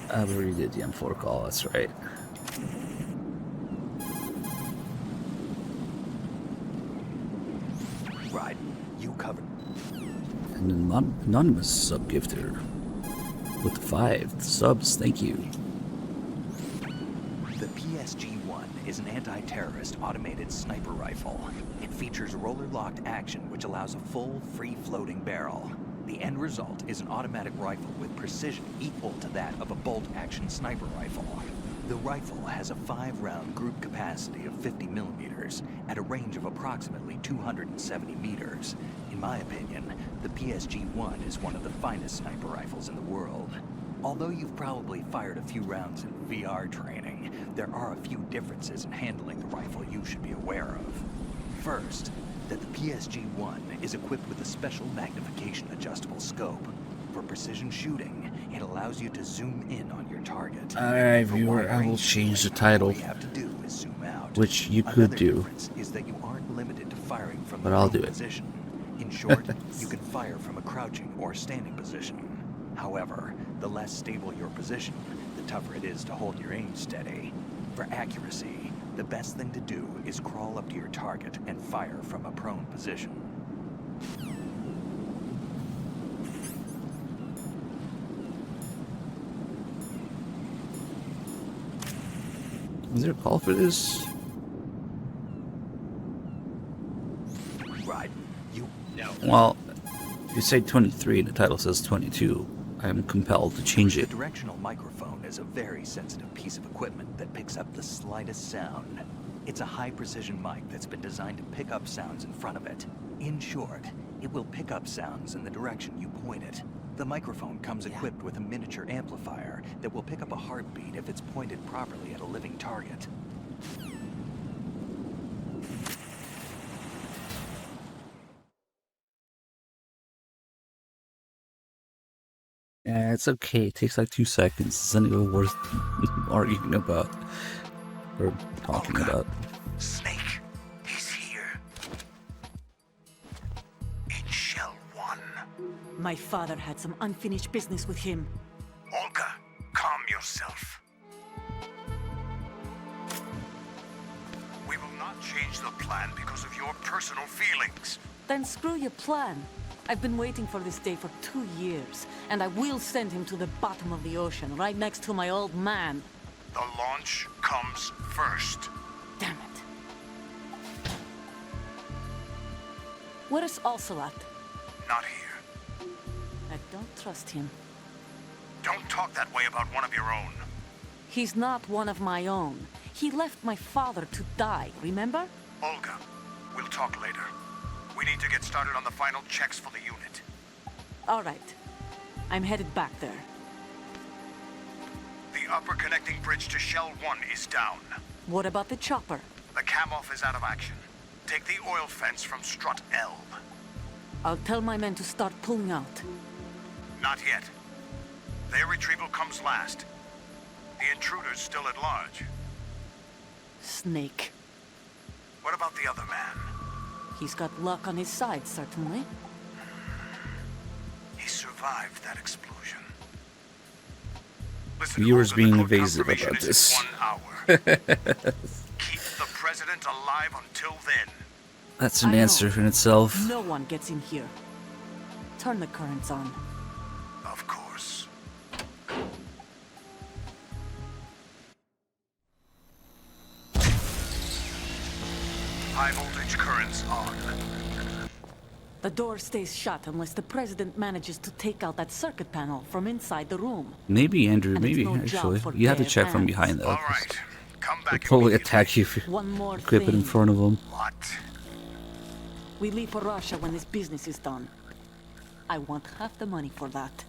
I already did the M4 call, that's right. Right, you covered. An anonymous sub-gifter with 5 subs, thank you. The PSG-1 is an anti-terrorist automated sniper rifle. It features roller-locked action which allows a full, free-floating barrel. The end result is an automatic rifle with precision equal to that of a bolt-action sniper rifle. The rifle has a 5-round group capacity of 50mm at a range of approximately 270 meters. In my opinion, the PSG-1 is one of the finest sniper rifles in the world. Although you've probably fired a few rounds in VR training, there are a few differences in handling the rifle you should be aware of. First, that the PSG-1 is equipped with a special magnification adjustable scope. For precision shooting, it allows you to zoom in on your target. Alright, viewer, I will change the title, which you could do, is that you aren't limited to firing from but the I'll prone do it. position. In short, you can fire from a crouching or standing position. However, the less stable your position, the tougher it is to hold your aim steady. For accuracy, the best thing to do is crawl up to your target and fire from a prone position. Is there a call for this? Right, you know. Well, you say 23 and the title says 22. I am compelled to change it. The directional microphone is a very sensitive piece of equipment that picks up the slightest sound. It's a high-precision mic that's been designed to pick up sounds in front of it. In short, it will pick up sounds in the direction you point it. The microphone comes equipped with a miniature amplifier that will pick up a heartbeat if it's pointed properly at a living target. Yeah, it's okay. It takes like 2 seconds. It's not even worth arguing about or talking about. Snake, he's here. In Shell 1. My father had some unfinished business with him. Olga, calm yourself. We will not change the plan because of your personal feelings. Then screw your plan. I've been waiting for this day for 2 years, and I will send him to the bottom of the ocean, right next to my old man. The launch comes first. Damn it. Where is Ocelot? Not here. I don't trust him. Don't talk that way about one of your own. He's not one of my own. He left my father to die, remember? Olga, We'll talk later. We need to get started on the final checks for the unit. All right. I'm headed back there. The upper connecting bridge to Shell 1 is down. What about the chopper? The cam-off is out of action. Take the oil fence from strut L. I'll tell my men to start pulling out. Not yet. Their retrieval comes last. The intruder's still at large. Snake. What about the other man? He's got luck on his side, certainly. He survived that explosion. Listen, Viewers Hogan, being the code evasive confirmation about is this. in 1 hour. Keep the president alive until then. That's an I know. answer in itself. No one gets in here. Turn the currents on. Of course. High voltage currents on. The door stays shut unless the president manages to take out that circuit panel from inside the room. Maybe, Andrew, And it's maybe, no job actually. for You have to bare check from hands. behind, though. All right. Come They'll back probably attack you if you One more equip it in thing. front of them. What? We leave for Russia when this business is done. I want half the money for that.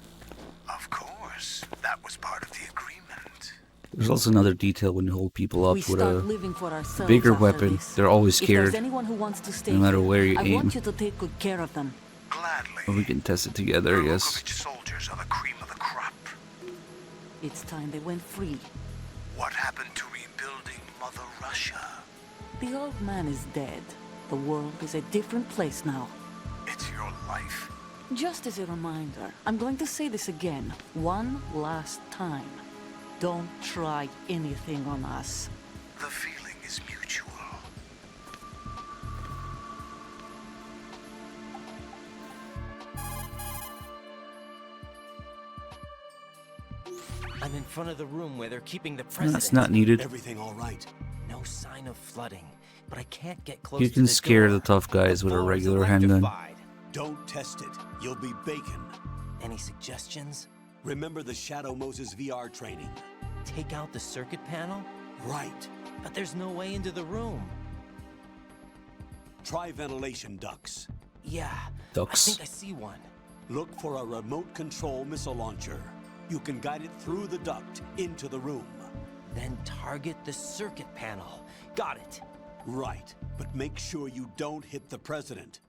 Of course. That was part of the agreement. There's also another detail when you hold people up We with start a living for ourselves bigger after weapon. this. They're always If scared. there's anyone who wants to stay no matter here, where you I aim. want you to take good care of them. But we can test it together, I guess. Soldiers are the cream of the crop. It's time they went free. What happened to rebuilding Mother Russia? The old man is dead. The world is a different place now. It's your life. Just as a reminder, I'm going to say this again, one last time. Don't try anything on us. The feeling is mutual. I'm in front of the room where they're keeping the president. That's not needed. Everything all right? No sign of flooding, but I can't get close You to can the scare door. the tough guys with a regular handgun. Don't test it. You'll be bacon. Any suggestions? Remember the Shadow Moses VR training? Take out the circuit panel? Right. But there's no way into the room. Try ventilation ducts. Yeah, Ducts. I think I see one. Look for a remote control missile launcher. You can guide it through the duct into the room. Then target the circuit panel. Got it. Right, but make sure you don't hit the president.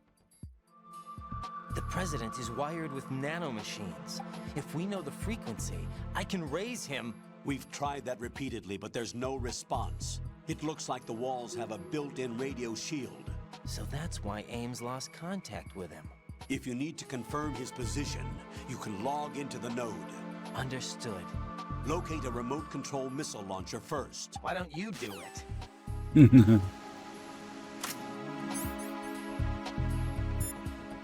The president is wired with nanomachines. If we know the frequency, I can raise him. We've tried that repeatedly, but there's no response. It looks like the walls have a built-in radio shield. So that's why Ames lost contact with him. If you need to confirm his position, you can log into the node. Understood. Locate a remote control missile launcher first. Why don't you do it?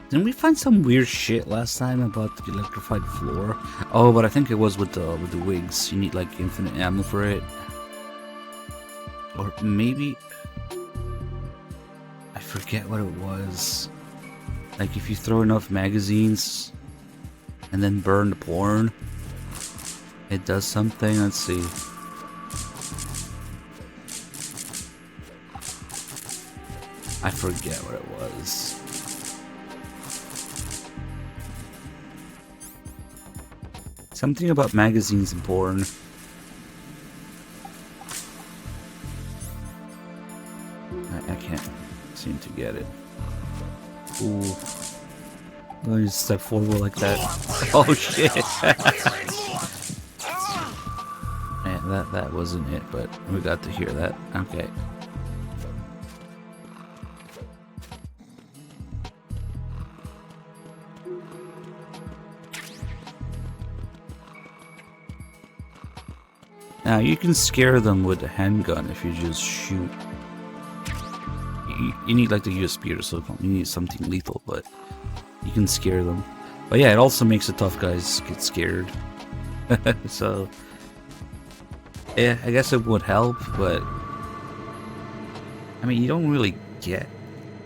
Didn't we find some weird shit last time about the electrified floor? Oh, but I think it was with the wigs. You need like infinite ammo for it. Or maybe I forget what it was. Like if you throw enough magazines and then burn the porn, it does something. Let's see. I forget what it was. Something about magazines and porn. I can't seem to get it. Ooh. Let me step forward like that. Oh shit! Man, that wasn't it, but we got to hear that. Okay. Now you can scare them with a handgun if you just shoot. You need like the USB or something. You need something lethal, but you can scare them. But yeah, it also makes the tough guys get scared. So yeah, I guess it would help, but I mean, you don't really get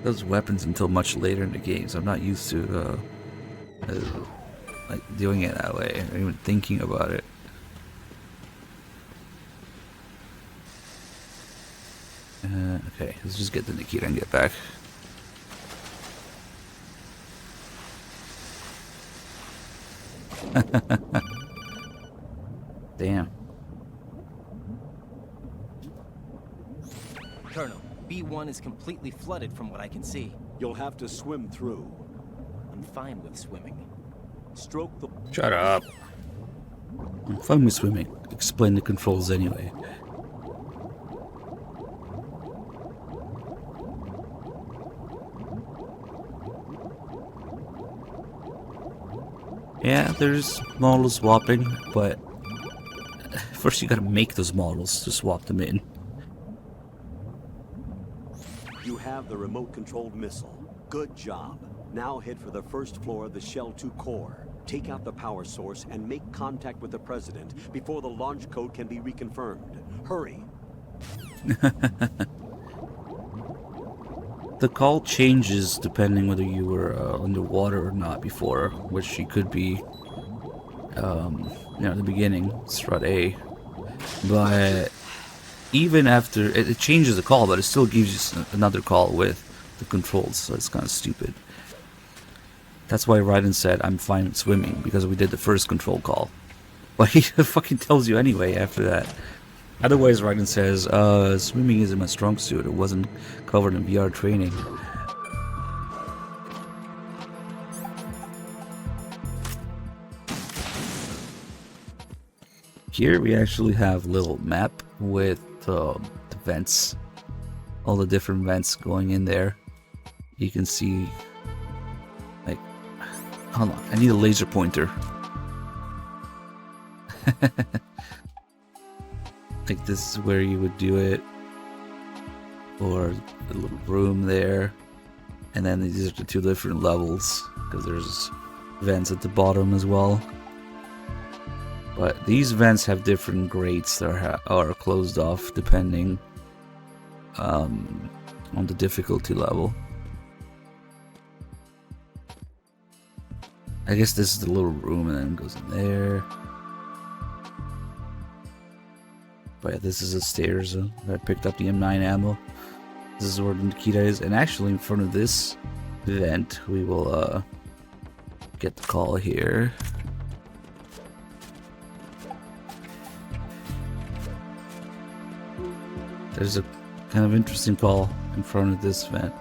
those weapons until much later in the game. So I'm not used to like doing it that way, or even thinking about it. Okay, let's just get the Nikita and get back. Damn. Colonel, B1 is completely flooded from what I can see. You'll have to swim through. I'm fine with swimming. Stroke the... Shut up. I'm fine with swimming. Explain the controls anyway. Yeah, there's model swapping, but first you gotta make those models to swap them in. You have the remote-controlled missile. Good job. Now head for the first floor of the Shell 2 core. Take out the power source and make contact with the President before the launch code can be reconfirmed. Hurry. The call changes depending whether you were underwater or not before, which you could be, at the beginning, strut A. But even after, it changes the call, but it still gives you another call with the controls, so it's kind of stupid. That's why Raiden said, I'm fine with swimming, because we did the first control call. But he fucking tells you anyway after that. Otherwise, Raiden says, swimming isn't my strong suit, it wasn't covered in VR training. Here we actually have a little map with the vents. All the different vents going in there. You can see, like, hold on, I need a laser pointer. Like this is where you would do it, or the little room there, and then these are the two different levels because there's vents at the bottom as well. But these vents have different grates that are closed off depending on the difficulty level. I guess this is the little room and then it goes in there. But yeah, this is the stairs. I picked up the M9 ammo. This is where Nikita is, and actually in front of this vent we will get the call here. There's a kind of interesting call in front of this vent.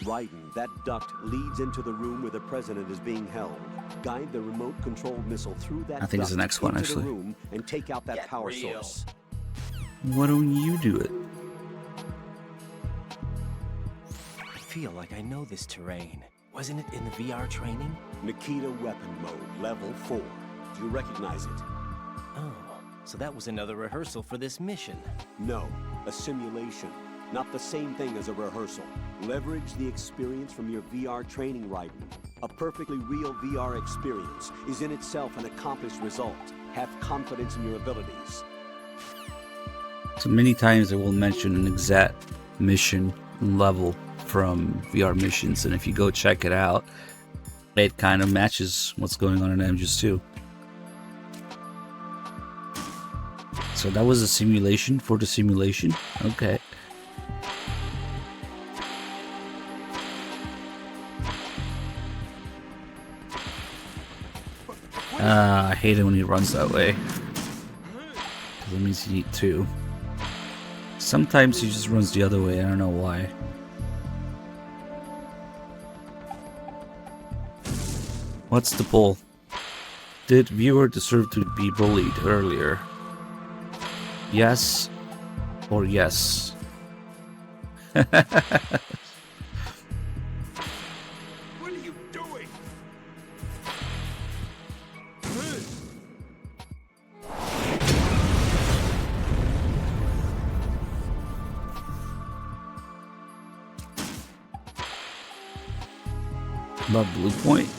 Raiden, that duct leads into the room where the President is being held. Guide the remote-controlled missile through that I think it's the next one, actually. the room and take out that power source. Why don't you do it? I feel like I know this terrain. Wasn't it in the VR training? Nikita weapon mode, level 4. Do you recognize it? Oh, so that was another rehearsal for this mission. No, a simulation. Not the same thing as a rehearsal. Leverage the experience from your VR training, Raiden. A perfectly real VR experience is in itself an accomplished result. Have confidence in your abilities. So many times I will mention an exact mission level from VR missions, and if you go check it out, it kind of matches what's going on in MGS 2. So that was a simulation for the simulation? Okay. I hate it when he runs that way. That means you need two. Sometimes he just runs the other way, I don't know why. What's the poll? Did viewer deserve to be bullied earlier? Yes or yes? What are you doing? About blue point?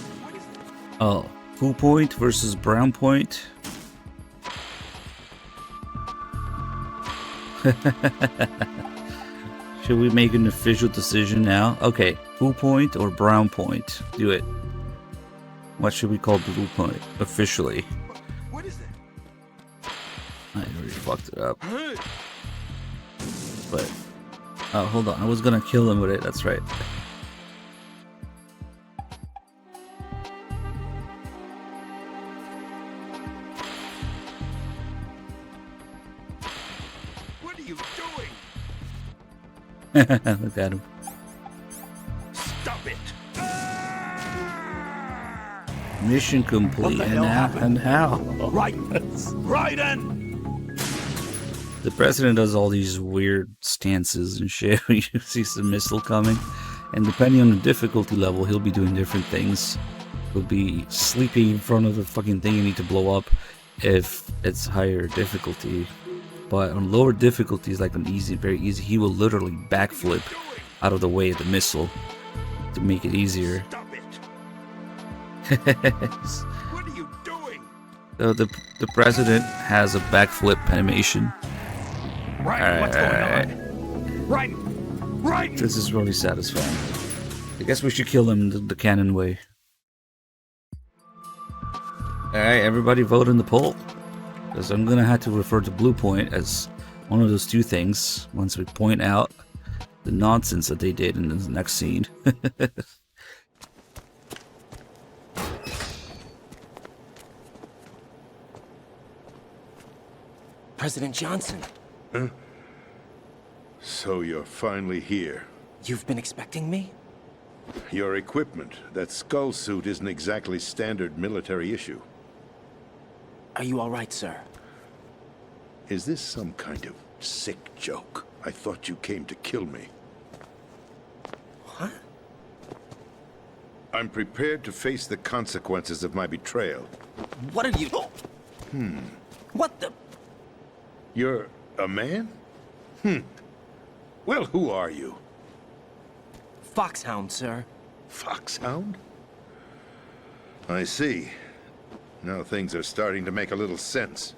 Oh, blue point versus brown point. Should we make an official decision now? Okay, blue point or brown point? Do it. What should we call blue point officially? What is that? I already fucked it up. But oh, hold on. I was gonna kill him with it. That's right. Look at him. Stop it! Mission complete. And how? Raiden! The president does all these weird stances and shit. You see some missile coming, and depending on the difficulty level, he'll be doing different things. He'll be sleeping in front of the fucking thing you need to blow up if it's higher difficulty. But on lower difficulties, like on easy, very easy, he will literally backflip out of the way of the missile to make it easier. What are you doing? So the president has a backflip animation. Right, what's going on? Right. This is really satisfying. I guess we should kill him the canon way. Alright, everybody vote in the poll. Because I'm gonna have to refer to Blue Point as one of those two things once we point out the nonsense that they did in the next scene. President Johnson. Huh? So you're finally here. You've been expecting me? Your equipment, that skull suit, isn't exactly standard military issue. Are you all right, sir? Is this some kind of sick joke? I thought you came to kill me. What? I'm prepared to face the consequences of my betrayal. What are you... What the... You're a man? Well, who are you? Foxhound, sir. Foxhound? I see. Now things are starting to make a little sense.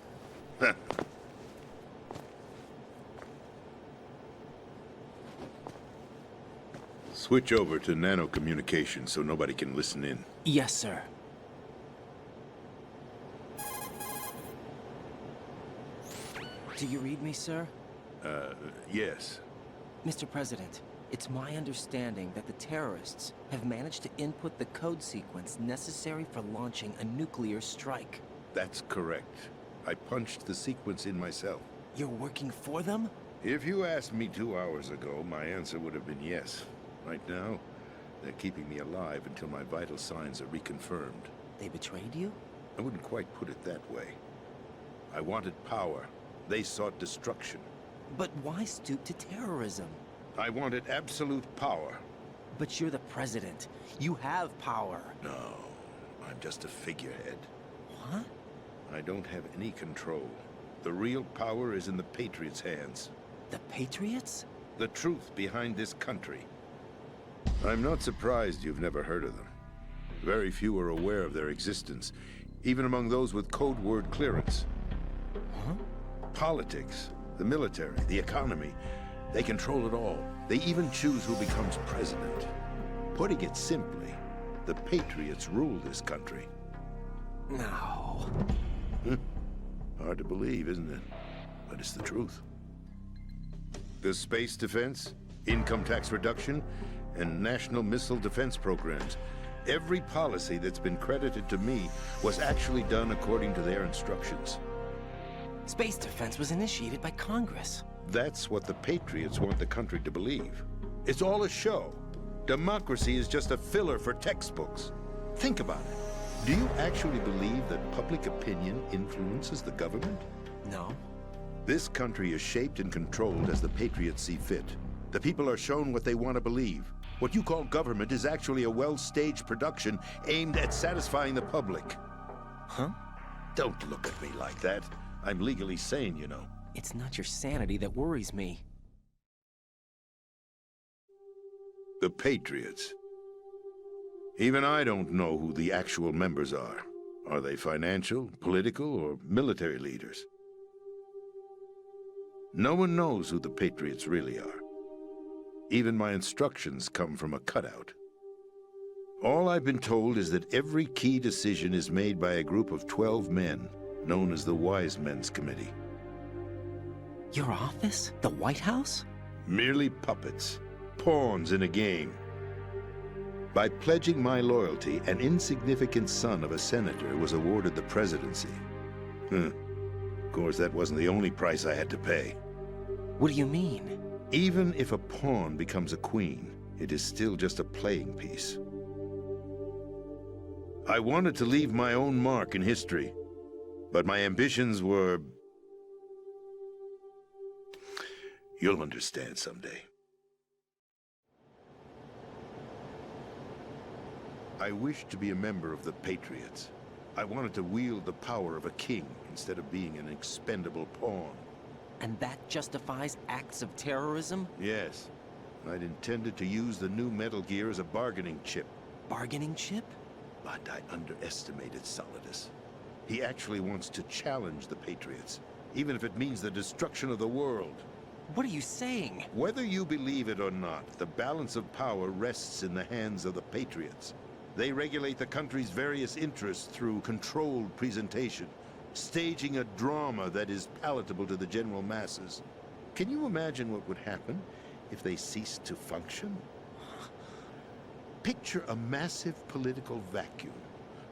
Switch over to nano-communication so nobody can listen in. Yes, sir. Do you read me, sir? Yes. Mr. President, it's my understanding that the terrorists have managed to input the code sequence necessary for launching a nuclear strike. That's correct. I punched the sequence in myself. You're working for them? If you asked me 2 hours ago, my answer would have been yes. Right now, they're keeping me alive until my vital signs are reconfirmed. They betrayed you? I wouldn't quite put it that way. I wanted power. They sought destruction. But why stoop to terrorism? I wanted absolute power. But you're the president. You have power. No, I'm just a figurehead. What? I don't have any control. The real power is in the Patriots' hands. The Patriots? The truth behind this country. I'm not surprised you've never heard of them. Very few are aware of their existence, even among those with code word clearance. Huh? Politics, the military, the economy, they control it all. They even choose who becomes president. Putting it simply, the Patriots rule this country. No. Hard to believe, isn't it? But it's the truth. The space defense, income tax reduction, and national missile defense programs. Every policy that's been credited to me was actually done according to their instructions. Space defense was initiated by Congress. That's what the Patriots want the country to believe. It's all a show. Democracy is just a filler for textbooks. Think about it. Do you actually believe that public opinion influences the government? No. This country is shaped and controlled as the Patriots see fit. The people are shown what they want to believe. What you call government is actually a well-staged production aimed at satisfying the public. Huh? Don't look at me like that. I'm legally sane, you know. It's not your sanity that worries me. The Patriots. Even I don't know who the actual members are. Are they financial, political, or military leaders? No one knows who the Patriots really are. Even my instructions come from a cutout. All I've been told is that every key decision is made by a group of 12 men, known as the Wise Men's Committee. Your office? The White House? Merely puppets, pawns in a game. By pledging my loyalty, an insignificant son of a senator was awarded the presidency. Of course, that wasn't the only price I had to pay. What do you mean? Even if a pawn becomes a queen, it is still just a playing piece. I wanted to leave my own mark in history, but my ambitions were... You'll understand someday. I wished to be a member of the Patriots. I wanted to wield the power of a king instead of being an expendable pawn. And that justifies acts of terrorism? Yes. I'd intended to use the new Metal Gear as a bargaining chip. Bargaining chip? But I underestimated Solidus. He actually wants to challenge the Patriots, even if it means the destruction of the world. What are you saying? Whether you believe it or not, the balance of power rests in the hands of the Patriots. They regulate the country's various interests through controlled presentation, staging a drama that is palatable to the general masses. Can you imagine what would happen if they ceased to function? Picture a massive political vacuum,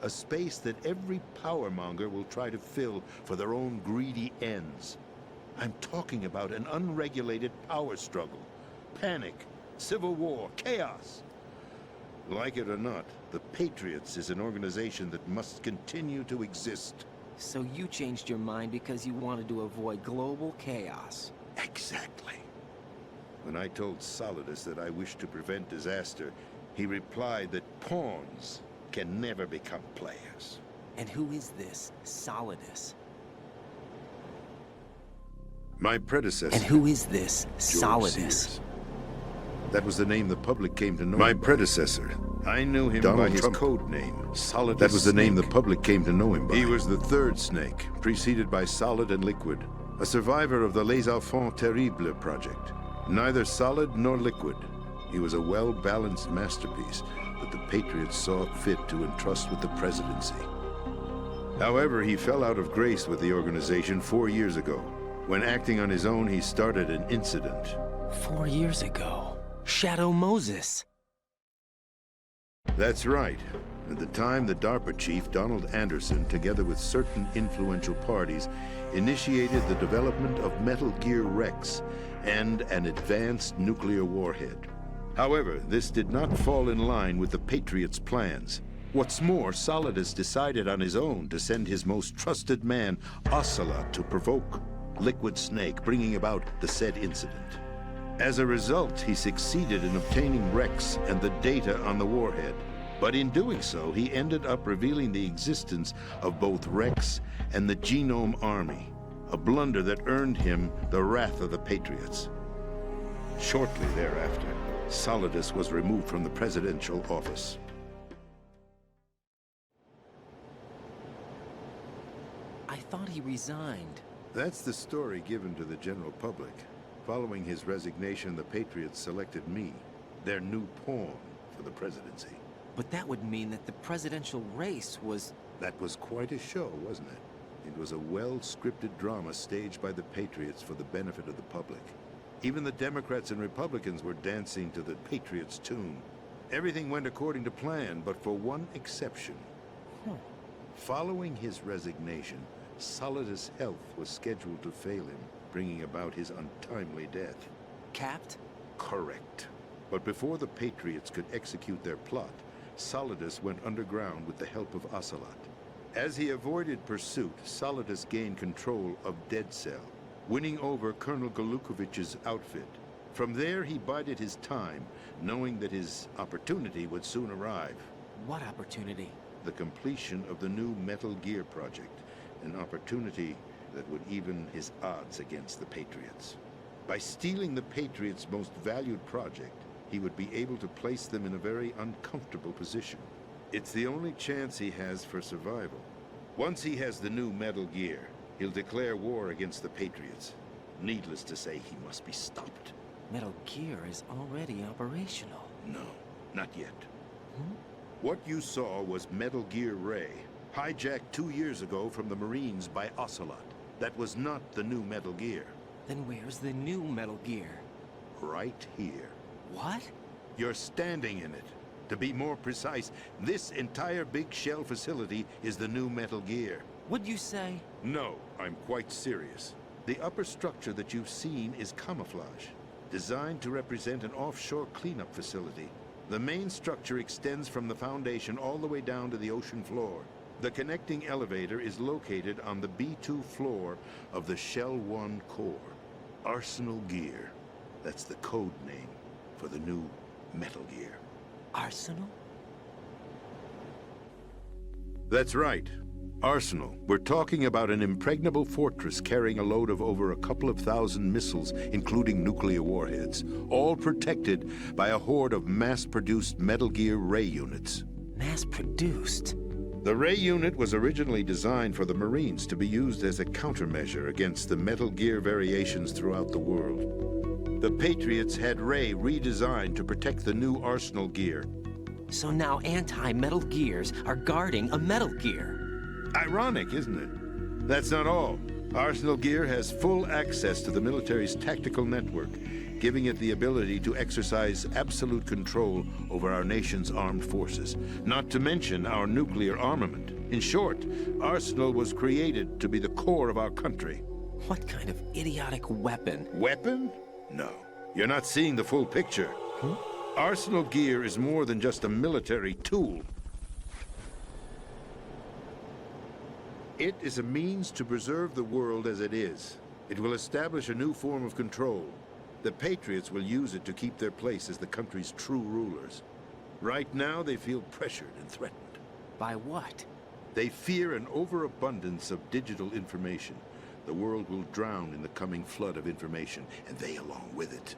a space that every powermonger will try to fill for their own greedy ends. I'm talking about an unregulated power struggle, panic, civil war, chaos. Like it or not, the Patriots is an organization that must continue to exist. So you changed your mind because you wanted to avoid global chaos. Exactly. When I told Solidus that I wished to prevent disaster, he replied that pawns can never become players. And who is this Solidus? My predecessor. And who is this Solidus? Solidus? That was the name the public came to know. My predecessor. I knew him by his code name, Solidus. That was the name the public came to know him by. He was the third snake, preceded by Solid and Liquid, a survivor of the Les Enfants Terribles project. Neither solid nor liquid. He was a well-balanced masterpiece that the Patriots saw fit to entrust with the presidency. However, he fell out of grace with the organization 4 years ago. When acting on his own, he started an incident. 4 years ago. Shadow Moses. That's right. At the time, the DARPA chief, Donald Anderson, together with certain influential parties, initiated the development of Metal Gear Rex and an advanced nuclear warhead. However, this did not fall in line with the Patriots' plans. What's more, Solidus decided on his own to send his most trusted man, Ocelot, to provoke Liquid Snake, bringing about the said incident. As a result, he succeeded in obtaining Rex and the data on the warhead. But in doing so, he ended up revealing the existence of both Rex and the Genome Army, a blunder that earned him the wrath of the Patriots. Shortly thereafter, Solidus was removed from the presidential office. I thought he resigned. That's the story given to the general public. Following his resignation, the Patriots selected me, their new pawn, for the presidency. But that would mean that the presidential race was... That was quite a show, wasn't it? It was a well-scripted drama staged by the Patriots for the benefit of the public. Even the Democrats and Republicans were dancing to the Patriots' tune. Everything went according to plan, but for one exception. Following his resignation, Solidus' health was scheduled to fail him, bringing about his untimely death. Capped? Correct. But before the Patriots could execute their plot, Solidus went underground with the help of Ocelot. As he avoided pursuit, Solidus gained control of Dead Cell, winning over Colonel Golukovich's outfit. From there, he bided his time, knowing that his opportunity would soon arrive. What opportunity? The completion of the new Metal Gear project, an opportunity that would even his odds against the Patriots. By stealing the Patriots' most valued project, he would be able to place them in a very uncomfortable position. It's the only chance he has for survival. Once he has the new Metal Gear, he'll declare war against the Patriots. Needless to say, he must be stopped. Metal Gear is already operational. No, not yet. What you saw was Metal Gear Ray, hijacked 2 years ago from the Marines by Ocelot. That was not the new Metal Gear. Then where's the new Metal Gear? Right here. What? You're standing in it. To be more precise, this entire big shell facility is the new Metal Gear. What'd you say? No, I'm quite serious. The upper structure that you've seen is camouflage. designed to represent an offshore cleanup facility. The main structure extends from the foundation all the way down to the ocean floor. The connecting elevator is located on the B2 floor of the Shell 1 core. Arsenal Gear. That's the code name for the new Metal Gear. Arsenal? That's right. Arsenal. We're talking about an impregnable fortress carrying a load of over a couple of thousand missiles, including nuclear warheads, all protected by a horde of mass-produced Metal Gear Ray units. Mass-produced? The Ray unit was originally designed for the Marines to be used as a countermeasure against the Metal Gear variations throughout the world. The Patriots had Ray redesigned to protect the new Arsenal Gear. So now anti-Metal Gears are guarding a Metal Gear. Ironic, isn't it? That's not all. Arsenal Gear has full access to the military's tactical network, giving it the ability to exercise absolute control over our nation's armed forces, not to mention our nuclear armament. In short, Arsenal was created to be the core of our country. What kind of idiotic weapon? Weapon? No. You're not seeing the full picture. Arsenal Gear is more than just a military tool. It is a means to preserve the world as it is. It will establish a new form of control. The Patriots will use it to keep their place as the country's true rulers. Right now, they feel pressured and threatened. By what? They fear an overabundance of digital information. The world will drown in the coming flood of information, and they along with it.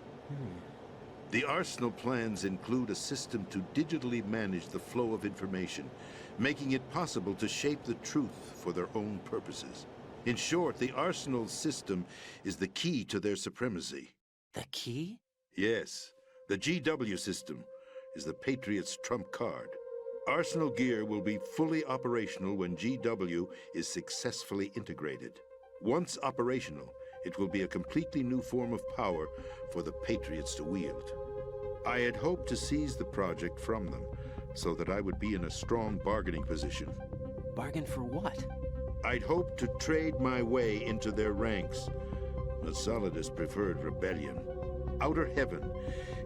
The Arsenal plans include a system to digitally manage the flow of information, making it possible to shape the truth for their own purposes. In short, the Arsenal system is the key to their supremacy. The key? Yes. The GW system is the Patriots' trump card. Arsenal Gear will be fully operational when GW is successfully integrated. Once operational, it will be a completely new form of power for the Patriots to wield. I had hoped to seize the project from them, so that I would be in a strong bargaining position. Bargain for what? I'd hoped to trade my way into their ranks. The Solidus preferred rebellion. Outer Heaven,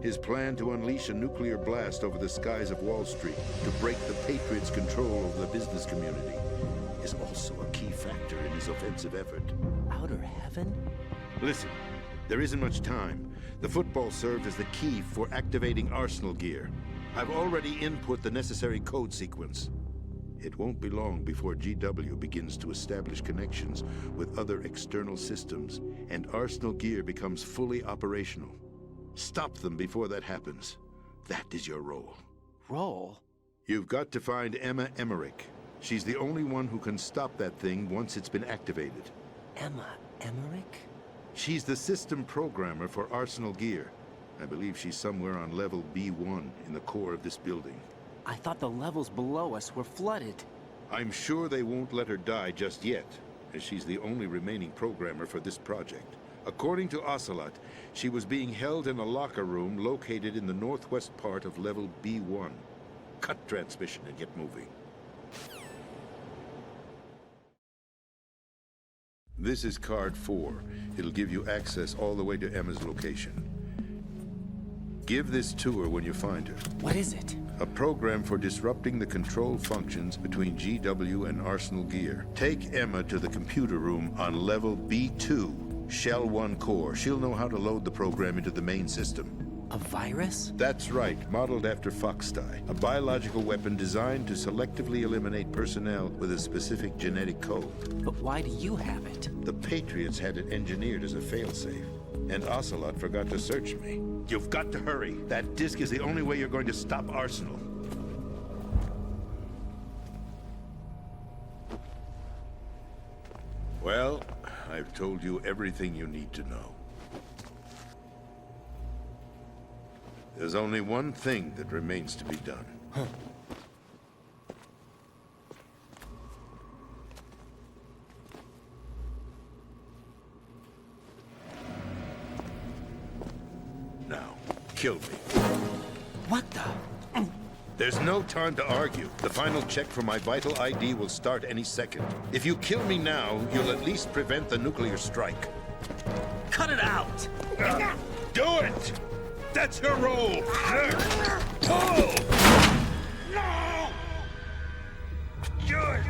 his plan to unleash a nuclear blast over the skies of Wall Street to break the Patriots' control over the business community, is also a key factor in his offensive effort. Outer Heaven? Listen, there isn't much time. The football served as the key for activating Arsenal Gear. I've already input the necessary code sequence. It won't be long before GW begins to establish connections with other external systems, and Arsenal Gear becomes fully operational. Stop them before that happens. That is your role. Role? You've got to find Emma Emmerich. She's the only one who can stop that thing once it's been activated. Emma Emmerich? She's the system programmer for Arsenal Gear. I believe she's somewhere on level B1 in the core of this building. I thought the levels below us were flooded. I'm sure they won't let her die just yet, as she's the only remaining programmer for this project. According to Ocelot, she was being held in a locker room located in the northwest part of level B1. Cut transmission and get moving. This is card 4. It'll give you access all the way to Emma's location. Give this to her when you find her. What is it? A program for disrupting the control functions between GW and Arsenal Gear. Take Emma to the computer room on level B2, Shell 1 core. She'll know how to load the program into the main system. A virus? That's right, modeled after Foxdie. A biological weapon designed to selectively eliminate personnel with a specific genetic code. But why do you have it? The Patriots had it engineered as a failsafe, and Ocelot forgot to search me. You've got to hurry. That disk is the only way you're going to stop Arsenal. Well, I've told you everything you need to know. There's only one thing that remains to be done. Now, kill me. What the? There's no time to argue. The final check for my vital ID will start any second. If you kill me now, you'll at least prevent the nuclear strike. Cut it out! Do it! That's your role! Pull! No! Good!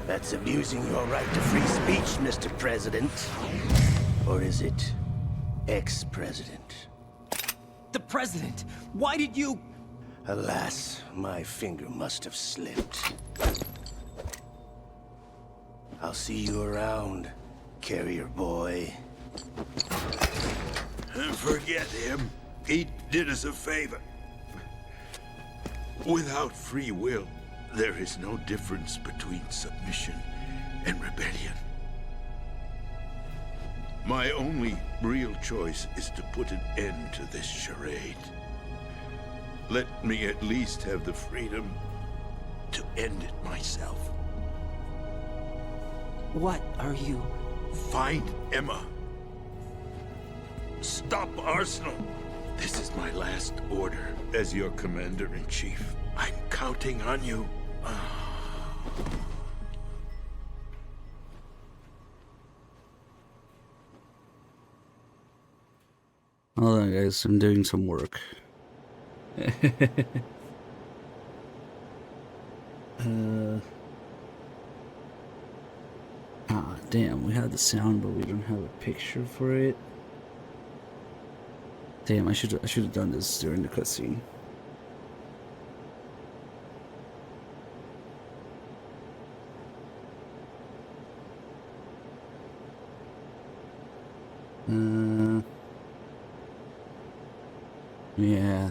That's abusing your right to free speech, Mr. President. Or is it ex-president? The president! Why did you... Alas, my finger must have slipped. I'll see you around, carrier boy. Forget him. He did us a favor. Without free will, there is no difference between submission and rebellion. My only real choice is to put an end to this charade. Let me at least have the freedom to end it myself. What are you... Find Emma. Stop Arsenal. This is my last order as your commander-in-chief. I'm counting on you. Hold on, guys. I'm doing some work. Damn, we have the sound, but we don't have a picture for it. Damn, I should have done this during the cutscene. Yeah.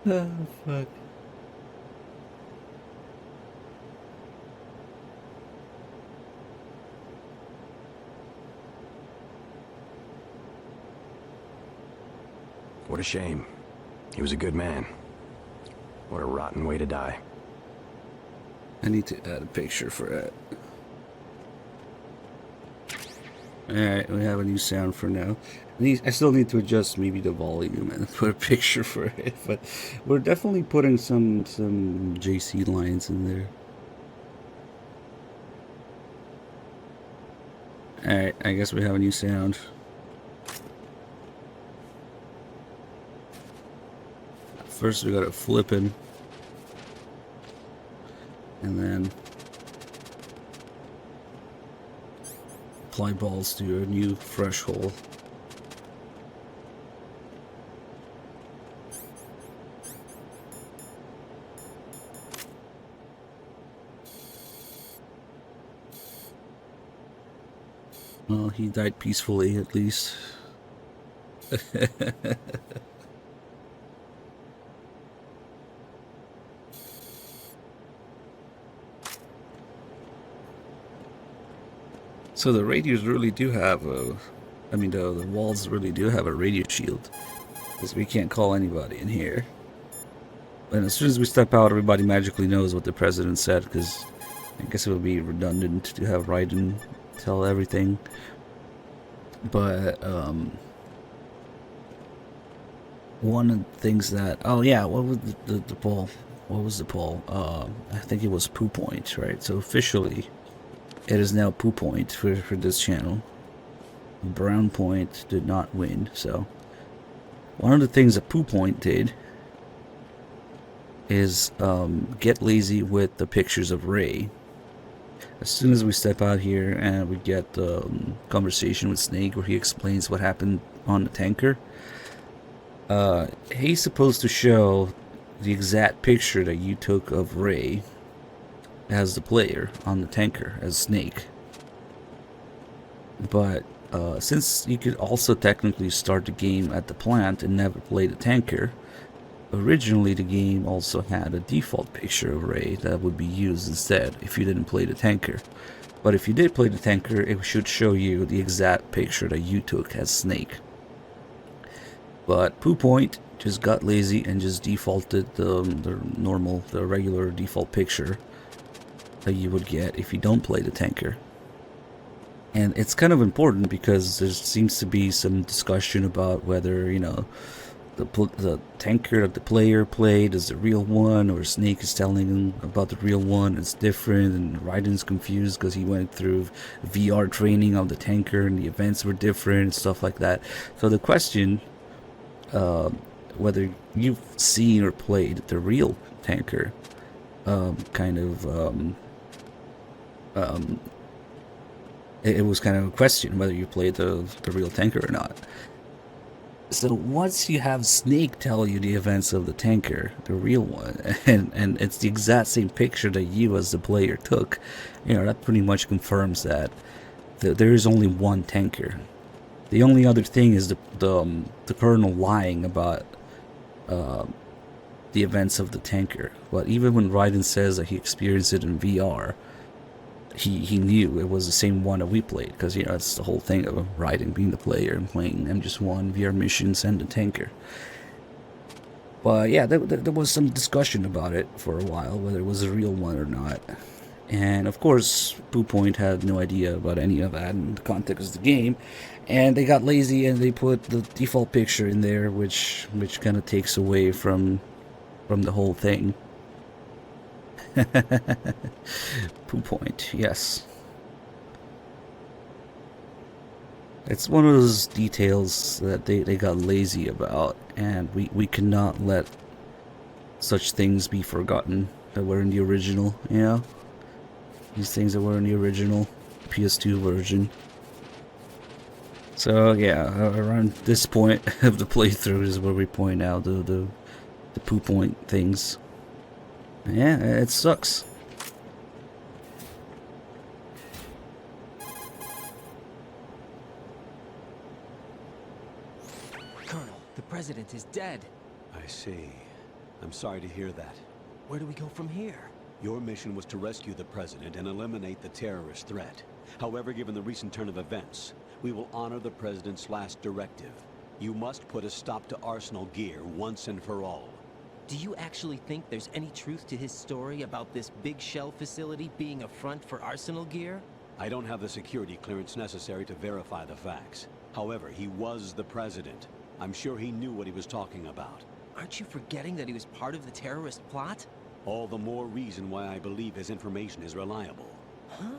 Oh, fuck. What a shame. He was a good man. What a rotten way to die. I need to add a picture for it. Alright, we have a new sound for now. I still need to adjust maybe the volume and put a picture for it, but we're definitely putting some JC lines in there. Alright, I guess we have a new sound. First we gotta flip in. And then apply balls to a new fresh hole. Well, he died peacefully at least. So the radios really do have a... I mean, the walls really do have a radio shield. Because we can't call anybody in here. And as soon as we step out, everybody magically knows what the president said, because I guess it would be redundant to have Raiden tell everything. But, one of the things that... Oh, yeah, what was the poll? What was the poll? I think it was Poo Point, right? So officially... it is now Poo Point for this channel. Brown Point did not win, so... one of the things that Poo Point did is get lazy with the pictures of Rey. As soon as we step out here and we get the conversation with Snake where he explains what happened on the tanker, he's supposed to show the exact picture that you took of Rey as the player on the tanker as Snake. But since you could also technically start the game at the plant and never play the tanker, originally the game also had a default picture of Rey that would be used instead if you didn't play the tanker. But if you did play the tanker, it should show you the exact picture that you took as Snake. But Poo Point just got lazy and just defaulted the regular default picture that you would get if you don't play the tanker. And it's kind of important because there seems to be some discussion about whether, you know, the tanker that the player played is the real one, or Snake is telling him about the real one. It's different, and Raiden's confused because he went through VR training of the tanker and the events were different and stuff like that. So the question, whether you've seen or played the real tanker, it was kind of a question whether you played the real tanker or not. So once you have Snake tell you the events of the tanker, the real one, and it's the exact same picture that you as the player took, you know, that pretty much confirms that there is only one tanker. The only other thing is the Colonel lying about the events of the tanker. But even when Raiden says that he experienced it in VR, he knew it was the same one that we played, because, you know, that's the whole thing of Raiden being the player and playing MGS1 VR missions and the tanker. But yeah, there was some discussion about it for a while, whether it was a real one or not. And of course, Poo Point had no idea about any of that in the context of the game, and they got lazy and they put the default picture in there, which kind of takes away from the whole thing. Poo Point, yes. It's one of those details that they got lazy about, and we cannot let such things be forgotten that were in the original, you know? These things that were in the original PS2 version. So yeah, around this point of the playthrough is where we point out the Poo Point things. Yeah, it sucks. Colonel, the president is dead. I see. I'm sorry to hear that. Where do we go from here? Your mission was to rescue the president and eliminate the terrorist threat. However, given the recent turn of events, we will honor the president's last directive. You must put a stop to Arsenal Gear once and for all. Do you actually think there's any truth to his story about this big shell facility being a front for Arsenal Gear? I don't have the security clearance necessary to verify the facts. However, he was the president. I'm sure he knew what he was talking about. Aren't you forgetting that he was part of the terrorist plot? All the more reason why I believe his information is reliable. Huh?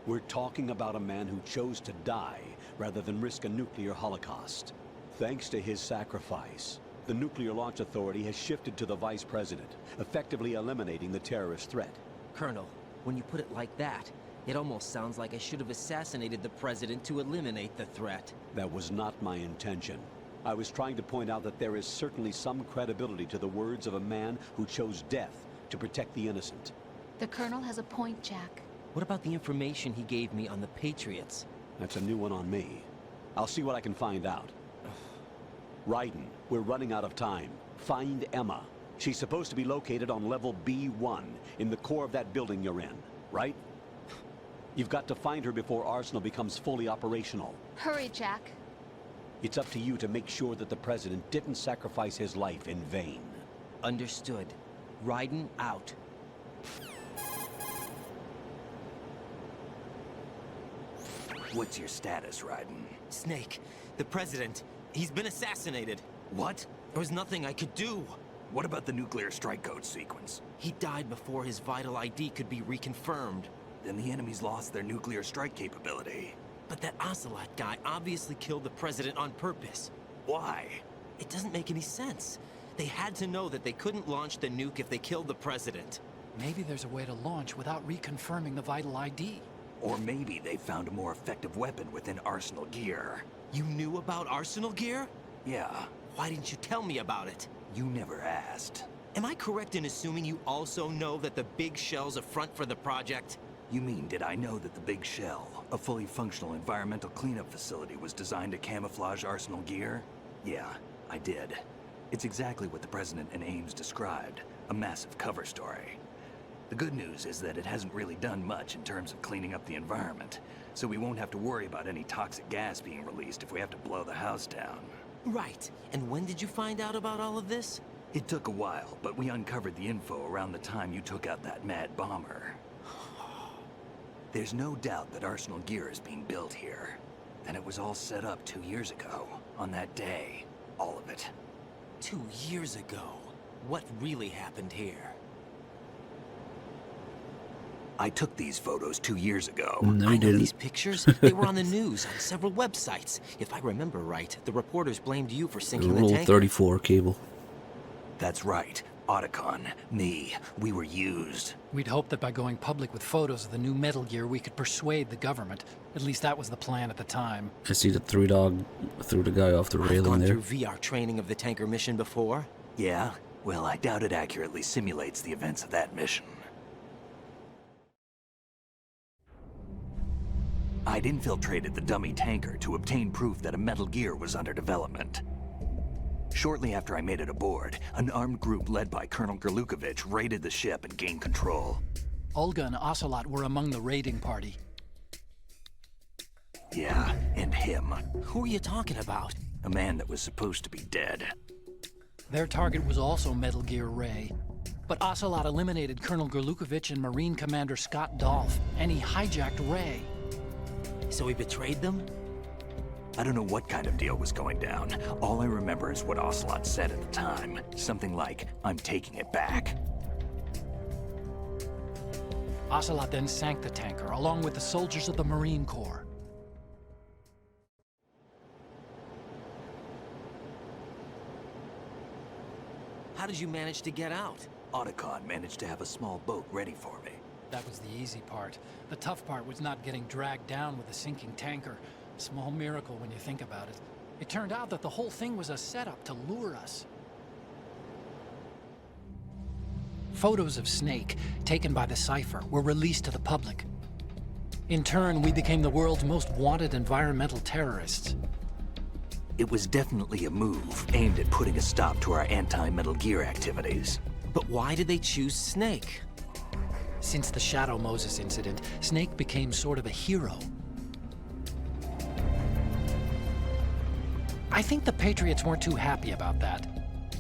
We're talking about a man who chose to die rather than risk a nuclear holocaust. Thanks to his sacrifice, the Nuclear Launch Authority has shifted to the Vice President, effectively eliminating the terrorist threat. Colonel, when you put it like that, it almost sounds like I should have assassinated the President to eliminate the threat. That was not my intention. I was trying to point out that there is certainly some credibility to the words of a man who chose death to protect the innocent. The Colonel has a point, Jack. What about the information he gave me on the Patriots? That's a new one on me. I'll see what I can find out. Raiden, we're running out of time. Find Emma. She's supposed to be located on level B1, in the core of that building you're in, right? You've got to find her before Arsenal becomes fully operational. Hurry, Jack. It's up to you to make sure that the President didn't sacrifice his life in vain. Understood. Raiden out. What's your status, Raiden? Snake, the President, he's been assassinated. What? There was nothing I could do. What about the nuclear strike code sequence? He died before his vital ID could be reconfirmed. Then the enemy's lost their nuclear strike capability. But that Ocelot guy obviously killed the President on purpose. Why? It doesn't make any sense. They had to know that they couldn't launch the nuke if they killed the President. Maybe there's a way to launch without reconfirming the vital ID. Or maybe they found a more effective weapon within Arsenal Gear. You knew about Arsenal Gear? Yeah. Why didn't you tell me about it? You never asked. Am I correct in assuming you also know that the Big Shell's a front for the project? You mean, did I know that the Big Shell, a fully functional environmental cleanup facility, was designed to camouflage Arsenal Gear? Yeah, I did. It's exactly what the President and Ames described, a massive cover story. The good news is that it hasn't really done much in terms of cleaning up the environment, so we won't have to worry about any toxic gas being released if we have to blow the house down. Right. And when did you find out about all of this? It took a while, but we uncovered the info around the time you took out that mad bomber. There's no doubt that Arsenal gear is being built here. And it was all set up 2 years ago, on that day. All of it. 2 years ago? What really happened here? I took these photos 2 years ago. No, I you know didn't. these pictures. They were on the news on several websites. If I remember right, the reporters blamed you for sinking the Rule tanker. 34 cable. That's right. Otacon, me, we were used. We'd hoped that by going public with photos of the new Metal Gear, we could persuade the government. At least that was the plan at the time. I see the 3-dog threw the guy off the I've railing gone there. through VR training of the tanker mission before. Yeah? Well, I doubt it accurately simulates the events of that mission. I'd infiltrated the dummy tanker to obtain proof that a Metal Gear was under development. Shortly after I made it aboard, an armed group led by Colonel Gerlukovich raided the ship and gained control. Olga and Ocelot were among the raiding party. Yeah, and him. Who are you talking about? A man that was supposed to be dead. Their target was also Metal Gear Ray. But Ocelot eliminated Colonel Gerlukovich and Marine Commander Scott Dolph, and he hijacked Ray. So he betrayed them? I don't know what kind of deal was going down. All I remember is what Ocelot said at the time. Something like, "I'm taking it back." Ocelot then sank the tanker, along with the soldiers of the Marine Corps. How did you manage to get out? Otacon managed to have a small boat ready for me. That was the easy part. The tough part was not getting dragged down with a sinking tanker. A small miracle when you think about it. It turned out that the whole thing was a setup to lure us. Photos of Snake, taken by the Cypher, were released to the public. In turn, we became the world's most wanted environmental terrorists. It was definitely a move aimed at putting a stop to our anti-Metal Gear activities. But why did they choose Snake? Since the Shadow Moses incident, Snake became sort of a hero. I think the Patriots weren't too happy about that.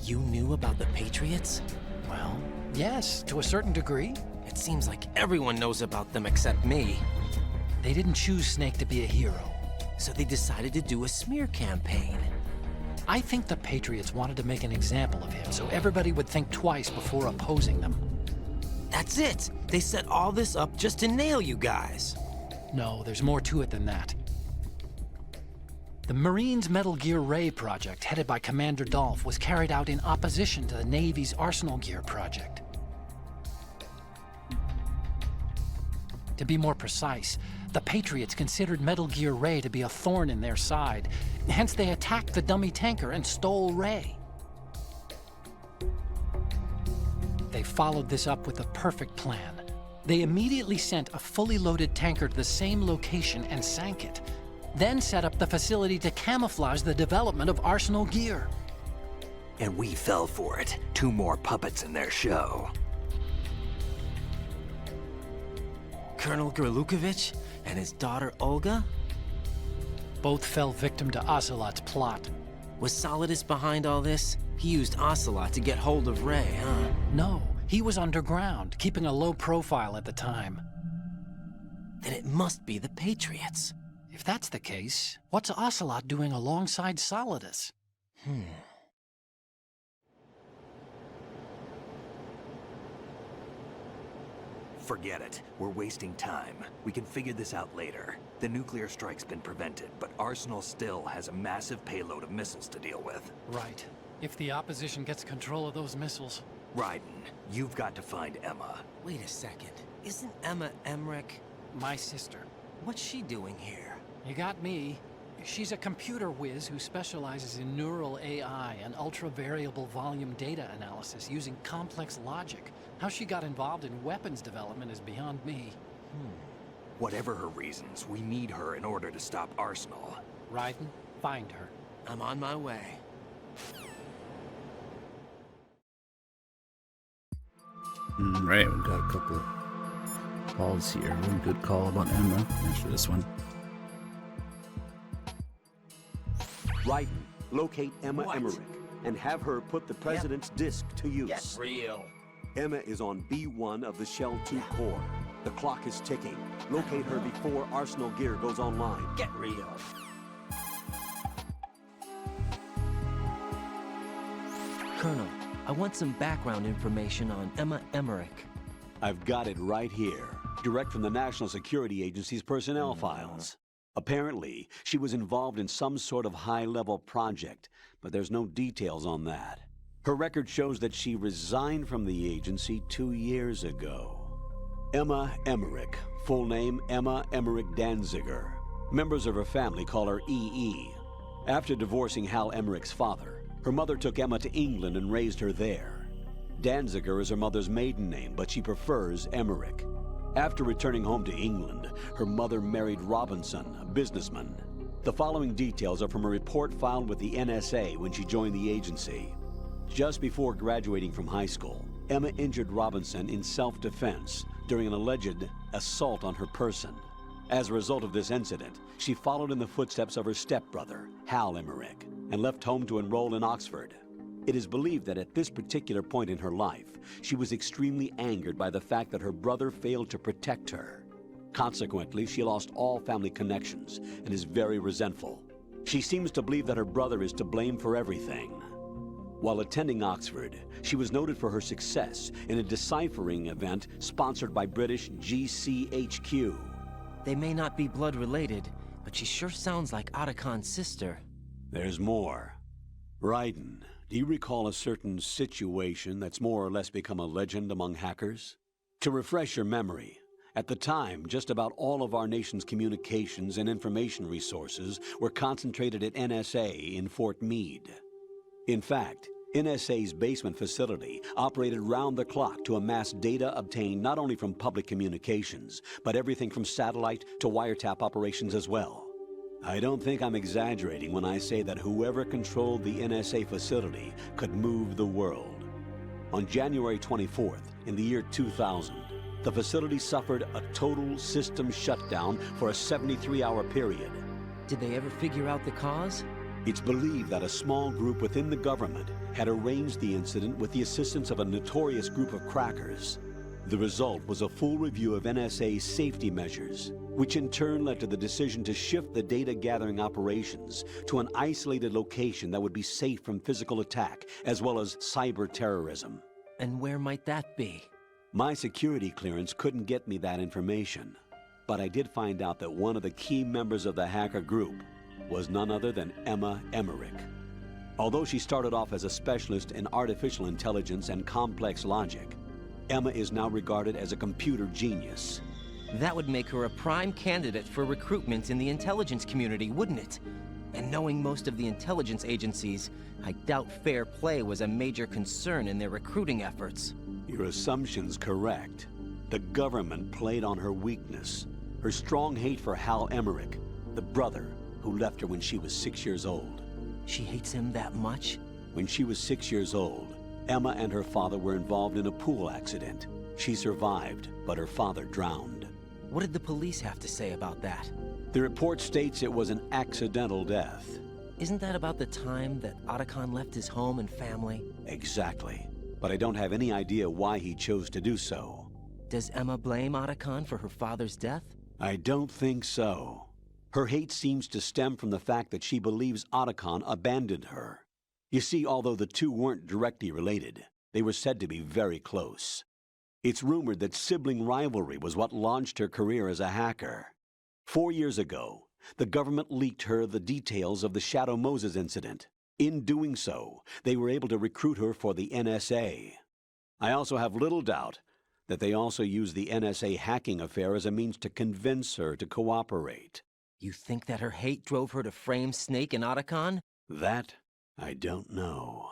You knew about the Patriots? Well, yes, to a certain degree. It seems like everyone knows about them except me. They didn't choose Snake to be a hero. So they decided to do a smear campaign. I think the Patriots wanted to make an example of him so everybody would think twice before opposing them. That's it! They set all this up just to nail you guys. No, there's more to it than that. The Marines' Metal Gear Ray project, headed by Commander Dolph, was carried out in opposition to the Navy's Arsenal Gear project. To be more precise, the Patriots considered Metal Gear Ray to be a thorn in their side. Hence, they attacked the dummy tanker and stole Ray. They followed this up with a perfect plan. They immediately sent a fully loaded tanker to the same location and sank it. Then set up the facility to camouflage the development of Arsenal Gear. And we fell for it. 2 more puppets in their show. Colonel Gerlukovich and his daughter Olga? Both fell victim to Ocelot's plot. Was Solidus behind all this? He used Ocelot to get hold of Ray, huh? No, he was underground, keeping a low profile at the time. Then it must be the Patriots. If that's the case, what's Ocelot doing alongside Solidus? Forget it. We're wasting time. We can figure this out later. The nuclear strike's been prevented, but Arsenal still has a massive payload of missiles to deal with. Right. If the opposition gets control of those missiles... Raiden, you've got to find Emma. Wait a second. Isn't Emma Emmerich my sister? What's she doing here? You got me. She's a computer whiz who specializes in neural AI and ultra-variable volume data analysis using complex logic. How she got involved in weapons development is beyond me. Whatever her reasons, we need her in order to stop Arsenal. Raiden, find her. I'm on my way. Right, we've got a couple of calls here. One good call about Emma. Thanks for this one. Raiden, locate Emma Emmerich and have her put the President's disc to use. Real. Emma is on B1 of the Shell 2 core. The clock is ticking. Locate her before Arsenal gear goes online. Get real. Colonel, I want some background information on Emma Emmerich. I've got it right here. Direct from the National Security Agency's personnel files. Apparently, she was involved in some sort of high-level project, but there's no details on that. Her record shows that she resigned from the agency 2 years ago. Emma Emmerich, full name Emma Emmerich Danziger. Members of her family call her EE. After divorcing Hal Emmerich's father, her mother took Emma to England and raised her there. Danziger is her mother's maiden name, but she prefers Emmerich. After returning home to England, her mother married Robinson, a businessman. The following details are from a report filed with the NSA when she joined the agency. Just before graduating from high school, Emma injured Robinson in self-defense during an alleged assault on her person. As a result of this incident, she followed in the footsteps of her stepbrother, Hal Emmerich, and left home to enroll in Oxford. It is believed that at this particular point in her life, she was extremely angered by the fact that her brother failed to protect her. Consequently, she lost all family connections and is very resentful. She seems to believe that her brother is to blame for everything. While attending Oxford, she was noted for her success in a deciphering event sponsored by British GCHQ. They may not be blood related, but she sure sounds like Otachan's sister. There's more. Raiden, do you recall a certain situation that's more or less become a legend among hackers? To refresh your memory, at the time, just about all of our nation's communications and information resources were concentrated at NSA in Fort Meade. In fact, NSA's basement facility operated round the clock to amass data obtained not only from public communications, but everything from satellite to wiretap operations as well. I don't think I'm exaggerating when I say that whoever controlled the NSA facility could move the world. On January 24th, in the year 2000, the facility suffered a total system shutdown for a 73-hour period. Did they ever figure out the cause? It's believed that a small group within the government had arranged the incident with the assistance of a notorious group of crackers. The result was a full review of NSA's safety measures, which in turn led to the decision to shift the data-gathering operations to an isolated location that would be safe from physical attack, as well as cyber terrorism. And where might that be? My security clearance couldn't get me that information, but I did find out that one of the key members of the hacker group was none other than Emma Emmerich. Although she started off as a specialist in artificial intelligence and complex logic, Emma is now regarded as a computer genius. That would make her a prime candidate for recruitment in the intelligence community, wouldn't it? And knowing most of the intelligence agencies, I doubt fair play was a major concern in their recruiting efforts. Your assumption's correct. The government played on her weakness, her strong hate for Hal Emmerich, the brother who left her when she was 6 years old. She hates him that much? When she was 6 years old, Emma and her father were involved in a pool accident. She survived, but her father drowned. What did the police have to say about that? The report states it was an accidental death. Isn't that about the time that Otachan left his home and family? Exactly. But I don't have any idea why he chose to do so. Does Emma blame Otachan for her father's death? I don't think so. Her hate seems to stem from the fact that she believes Otachan abandoned her. You see, although the two weren't directly related, they were said to be very close. It's rumored that sibling rivalry was what launched her career as a hacker. 4 years ago, the government leaked her the details of the Shadow Moses incident. In doing so, they were able to recruit her for the NSA. I also have little doubt that they also used the NSA hacking affair as a means to convince her to cooperate. You think that her hate drove her to frame Snake and Otachan? That, I don't know.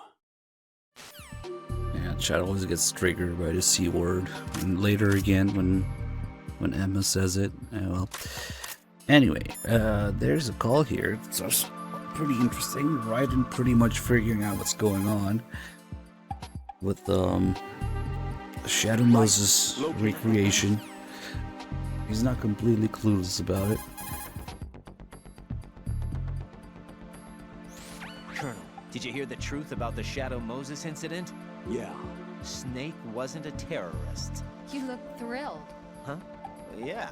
Yeah, Shadow always gets triggered by the C word. And later again, when Emma says it, well. Anyway, there's a call here. It's pretty interesting. Raiden pretty much figuring out what's going on with Shadow Moses recreation. He's not completely clueless about it. Colonel, did you hear the truth about the Shadow Moses incident? Yeah. Snake wasn't a terrorist. You look thrilled. Huh? yeah.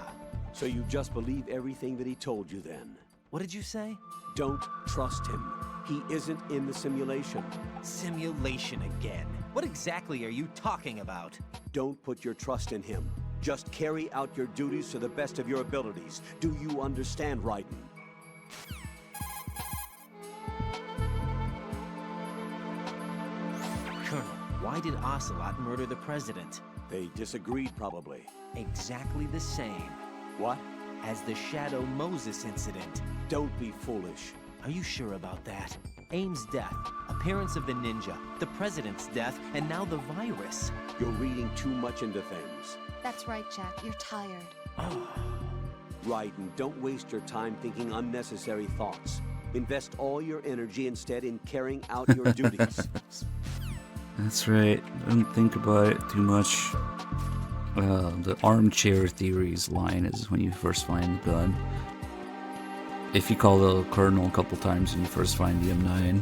So you just believe everything that he told you then? What did you say? Don't trust him. He isn't in the simulation. Simulation again. What exactly are you talking about? Don't put your trust in him. Just carry out your duties to the best of your abilities. Do you understand, Raiden? Colonel, why did Ocelot murder the president? They disagreed, probably. Exactly the same. What? As the Shadow Moses incident. Don't be foolish. Are you sure about that? Ames' death, appearance of the ninja, the president's death, and now the virus. You're reading too much into things. That's right, Jack. You're tired. Raiden, don't waste your time thinking unnecessary thoughts. Invest all your energy instead in carrying out your duties. That's right. Don't think about it too much. The armchair theories line is when you first find the gun. If you call the colonel a couple times when you first find the M9,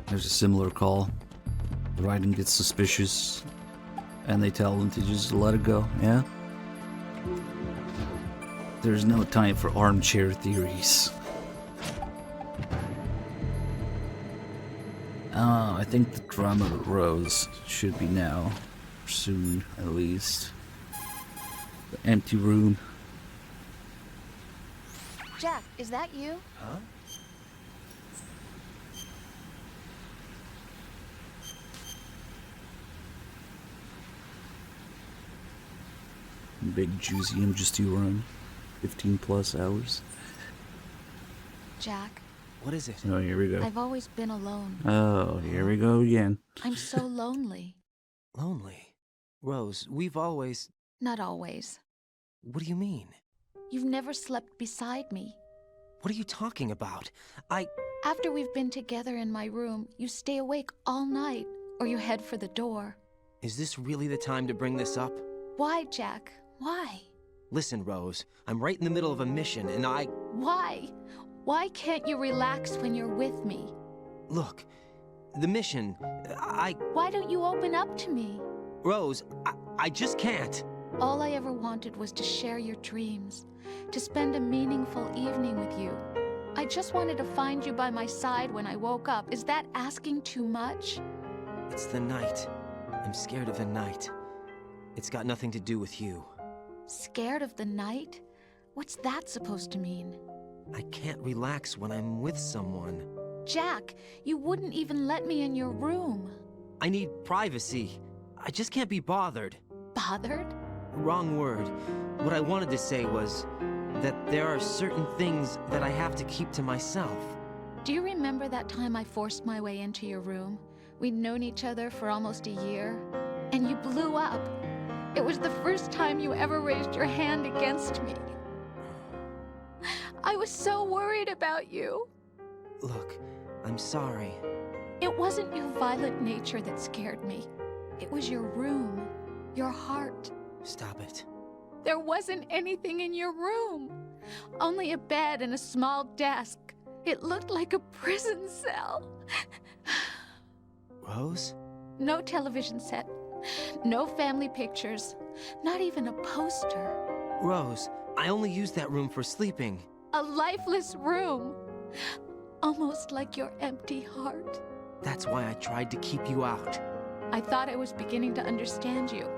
there's a similar call. Raiden gets suspicious, and they tell him to just let it go, yeah? There's no time for armchair theories. I think the drama rose should be now. Soon, at least. The empty room. Jack, is that you? Huh? Big juicy MGS2 run. 15 plus hours. Jack. What is it? Oh, here we go. I've always been alone. Oh, here we go again. I'm so lonely. Lonely? Rose, we've always... Not always. What do you mean? You've never slept beside me. What are you talking about? After we've been together in my room, you stay awake all night, or you head for the door. Is this really the time to bring this up? Why, Jack? Why? Listen, Rose, I'm right in the middle of a mission, and Why? Why can't you relax when you're with me? Look, the mission, Why don't you open up to me? Rose, I just can't. All I ever wanted was to share your dreams, to spend a meaningful evening with you. I just wanted to find you by my side when I woke up. Is that asking too much? It's the night. I'm scared of the night. It's got nothing to do with you. Scared of the night? What's that supposed to mean? I can't relax when I'm with someone. Jack, you wouldn't even let me in your room. I need privacy. I just can't be bothered. Bothered? Wrong word. What I wanted to say was that there are certain things that I have to keep to myself. Do you remember that time I forced my way into your room? We'd known each other for almost a year, and you blew up. It was the first time you ever raised your hand against me. I was so worried about you. Look, I'm sorry. It wasn't your violent nature that scared me. It was your room, your heart. Stop it. There wasn't anything in your room. Only a bed and a small desk. It looked like a prison cell. Rose? No television set. No family pictures. Not even a poster. Rose, I only use that room for sleeping. A lifeless room. Almost like your empty heart. That's why I tried to keep you out. I thought I was beginning to understand you.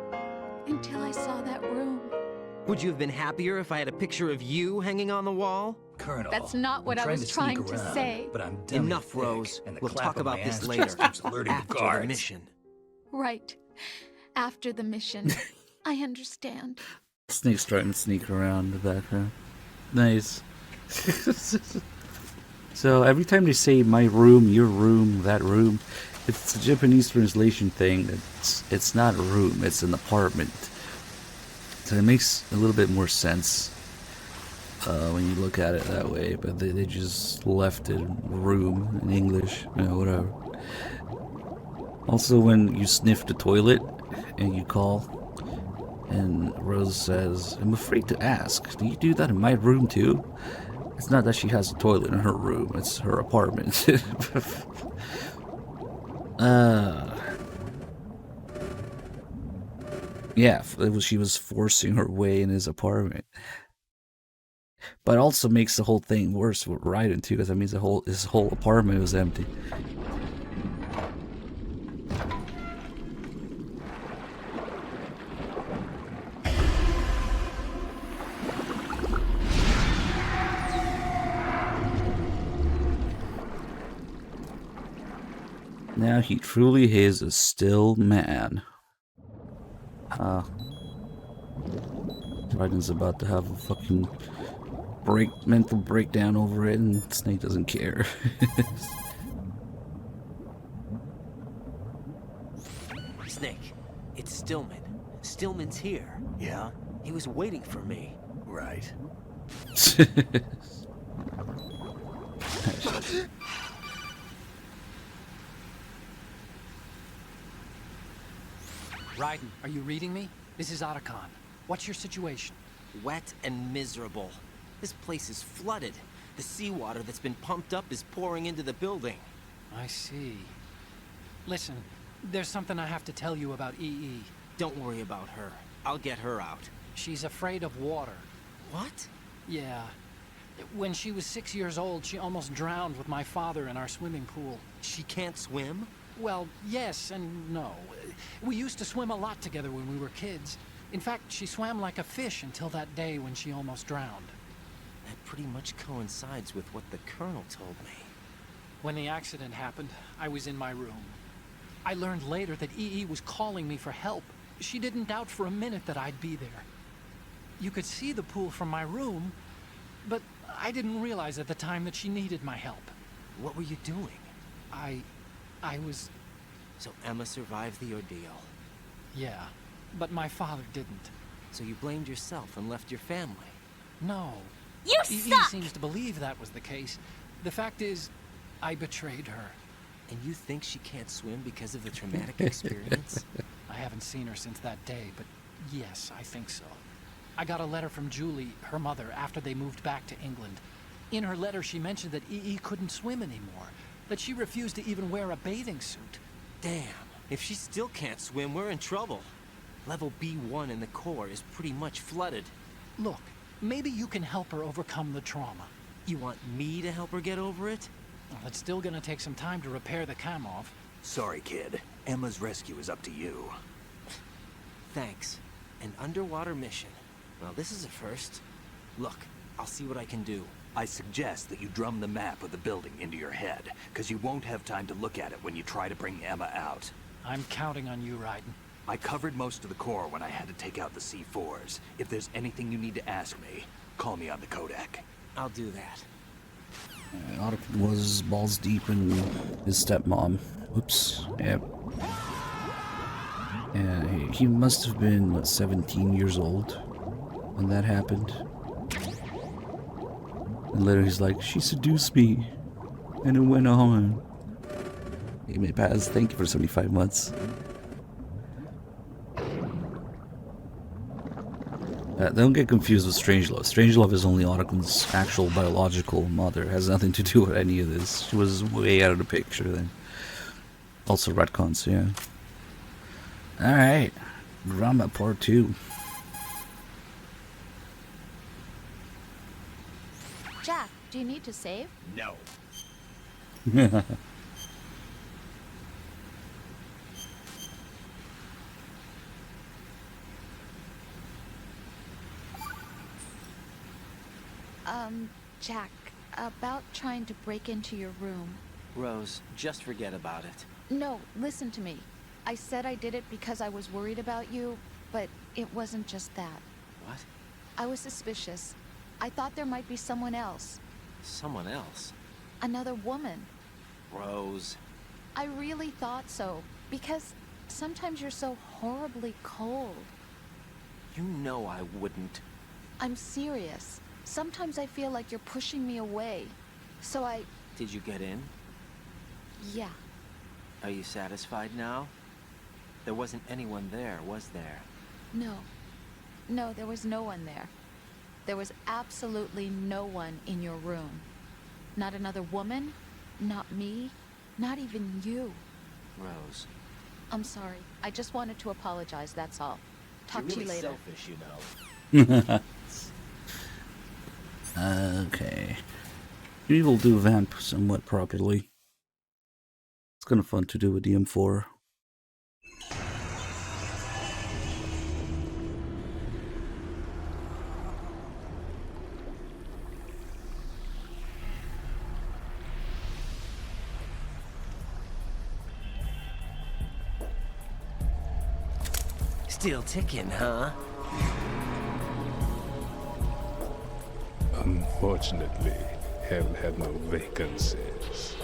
Until I saw that room. Would you have been happier if I had a picture of you hanging on the wall? Colonel, that's not what I was trying to say. But I'm enough, Rose. We'll talk about this later. After the mission. Right. After the mission. I understand. Snake's trying to sneak around the background. Nice. So every time they say my room, your room, that room, it's a Japanese translation thing. It's not a room, it's an apartment. So it makes a little bit more sense when you look at it that way, but they just left it room in English, you know, whatever. Also, when you sniff the toilet and you call, and Rose says, I'm afraid to ask, do you do that in my room too? It's not that she has a toilet in her room, it's her apartment. Yeah, she was forcing her way in his apartment. But it also makes the whole thing worse with Raiden too, because that means his whole apartment was empty. Now he truly is a still man. Raiden's about to have a fucking mental breakdown over it, and Snake doesn't care. Snake, it's Stillman. Stillman's here. Yeah? He was waiting for me. Right. Raiden, are you reading me? This is Otacon. What's your situation? Wet and miserable. This place is flooded. The seawater that's been pumped up is pouring into the building. I see. Listen, there's something I have to tell you about EE. Don't worry about her. I'll get her out. She's afraid of water. What? Yeah. When she was 6 years old, she almost drowned with my father in our swimming pool. She can't swim? Well, yes and no. We used to swim a lot together when we were kids. In fact, she swam like a fish until that day when she almost drowned. That pretty much coincides with what the Colonel told me. When the accident happened, I was in my room. I learned later that EE was calling me for help. She didn't doubt for a minute that I'd be there. You could see the pool from my room, but I didn't realize at the time that she needed my help. What were you doing? I was... So Emma survived the ordeal? Yeah, but my father didn't. So you blamed yourself and left your family? No. You EE suck! seems to believe that was the case. The fact is, I betrayed her. And you think she can't swim because of the traumatic experience? I haven't seen her since that day, but yes, I think so. I got a letter from Julie, her mother, after they moved back to England. In her letter, she mentioned that EE couldn't swim anymore, that she refused to even wear a bathing suit. Damn, if she still can't swim, we're in trouble. Level B1 in the core is pretty much flooded. Look, maybe you can help her overcome the trauma. You want me to help her get over it? Well, it's still gonna take some time to repair the cam off. Sorry, kid. Emma's rescue is up to you. Thanks. An underwater mission. Well, this is a first. Look, I'll see what I can do. I suggest that you drum the map of the building into your head, because you won't have time to look at it when you try to bring Emma out. I'm counting on you, Raiden. I covered most of the core when I had to take out the C4s. If there's anything you need to ask me, call me on the Kodak. I'll do that. Otacon was balls deep in his stepmom. Oops. Yep. And he must have been, what, 17 years old when that happened. And later he's like, she seduced me. And it went on. Hey, may pass. Thank you for 75 months. Don't get confused with Strangelove. Strangelove is only Otacon's actual biological mother. It has nothing to do with any of this. She was way out of the picture then. Also retcons, yeah. Alright. Drama part 2. Jack, do you need to save? No. Jack, about trying to break into your room. Rose, just forget about it. No, listen to me. I said I did it because I was worried about you, but it wasn't just that. What? I was suspicious. I thought there might be someone else. Someone else? Another woman. Rose. I really thought so, because sometimes you're so horribly cold. You know I wouldn't. I'm serious. Sometimes I feel like you're pushing me away. So I... Did you get in? Yeah. Are you satisfied now? There wasn't anyone there, was there? No. No, there was no one there. There was absolutely no one in your room. Not another woman, not me, not even you. Rose. I'm sorry. I just wanted to apologize, that's all. Talk to you later. Selfish, you know. Okay. We will do Vamp somewhat properly. It's kind of fun to do with the M4. Still ticking, huh? Unfortunately, hell had no vacancies.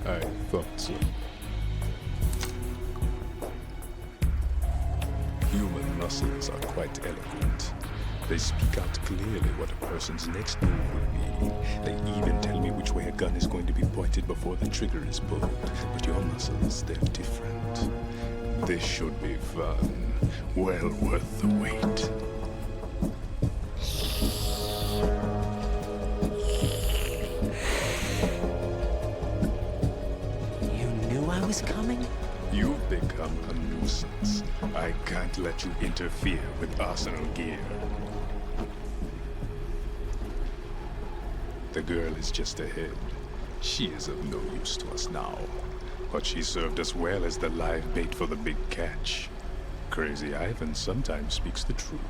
I thought so. Human muscles are quite eloquent. They speak out clearly what a person's next move will be. They even tell me which way a gun is going to be pointed before the trigger is pulled. But your muscles, they're different. This should be fun. Well worth the wait. I was coming? You've become a nuisance. I can't let you interfere with Arsenal gear. The girl is just ahead. She is of no use to us now. But she served us well as the live bait for the big catch. Crazy Ivan sometimes speaks the truth.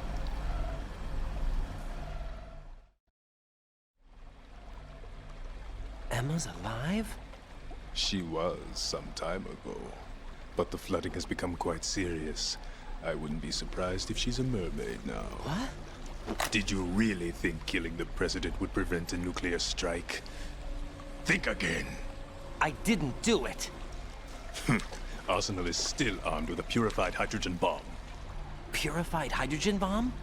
Emma's alive? She was some time ago, but the flooding has become quite serious. I wouldn't be surprised if she's a mermaid now. What? Did you really think killing the president would prevent a nuclear strike? Think again. I didn't do it. Arsenal is still armed with a purified hydrogen bomb. Purified hydrogen bomb?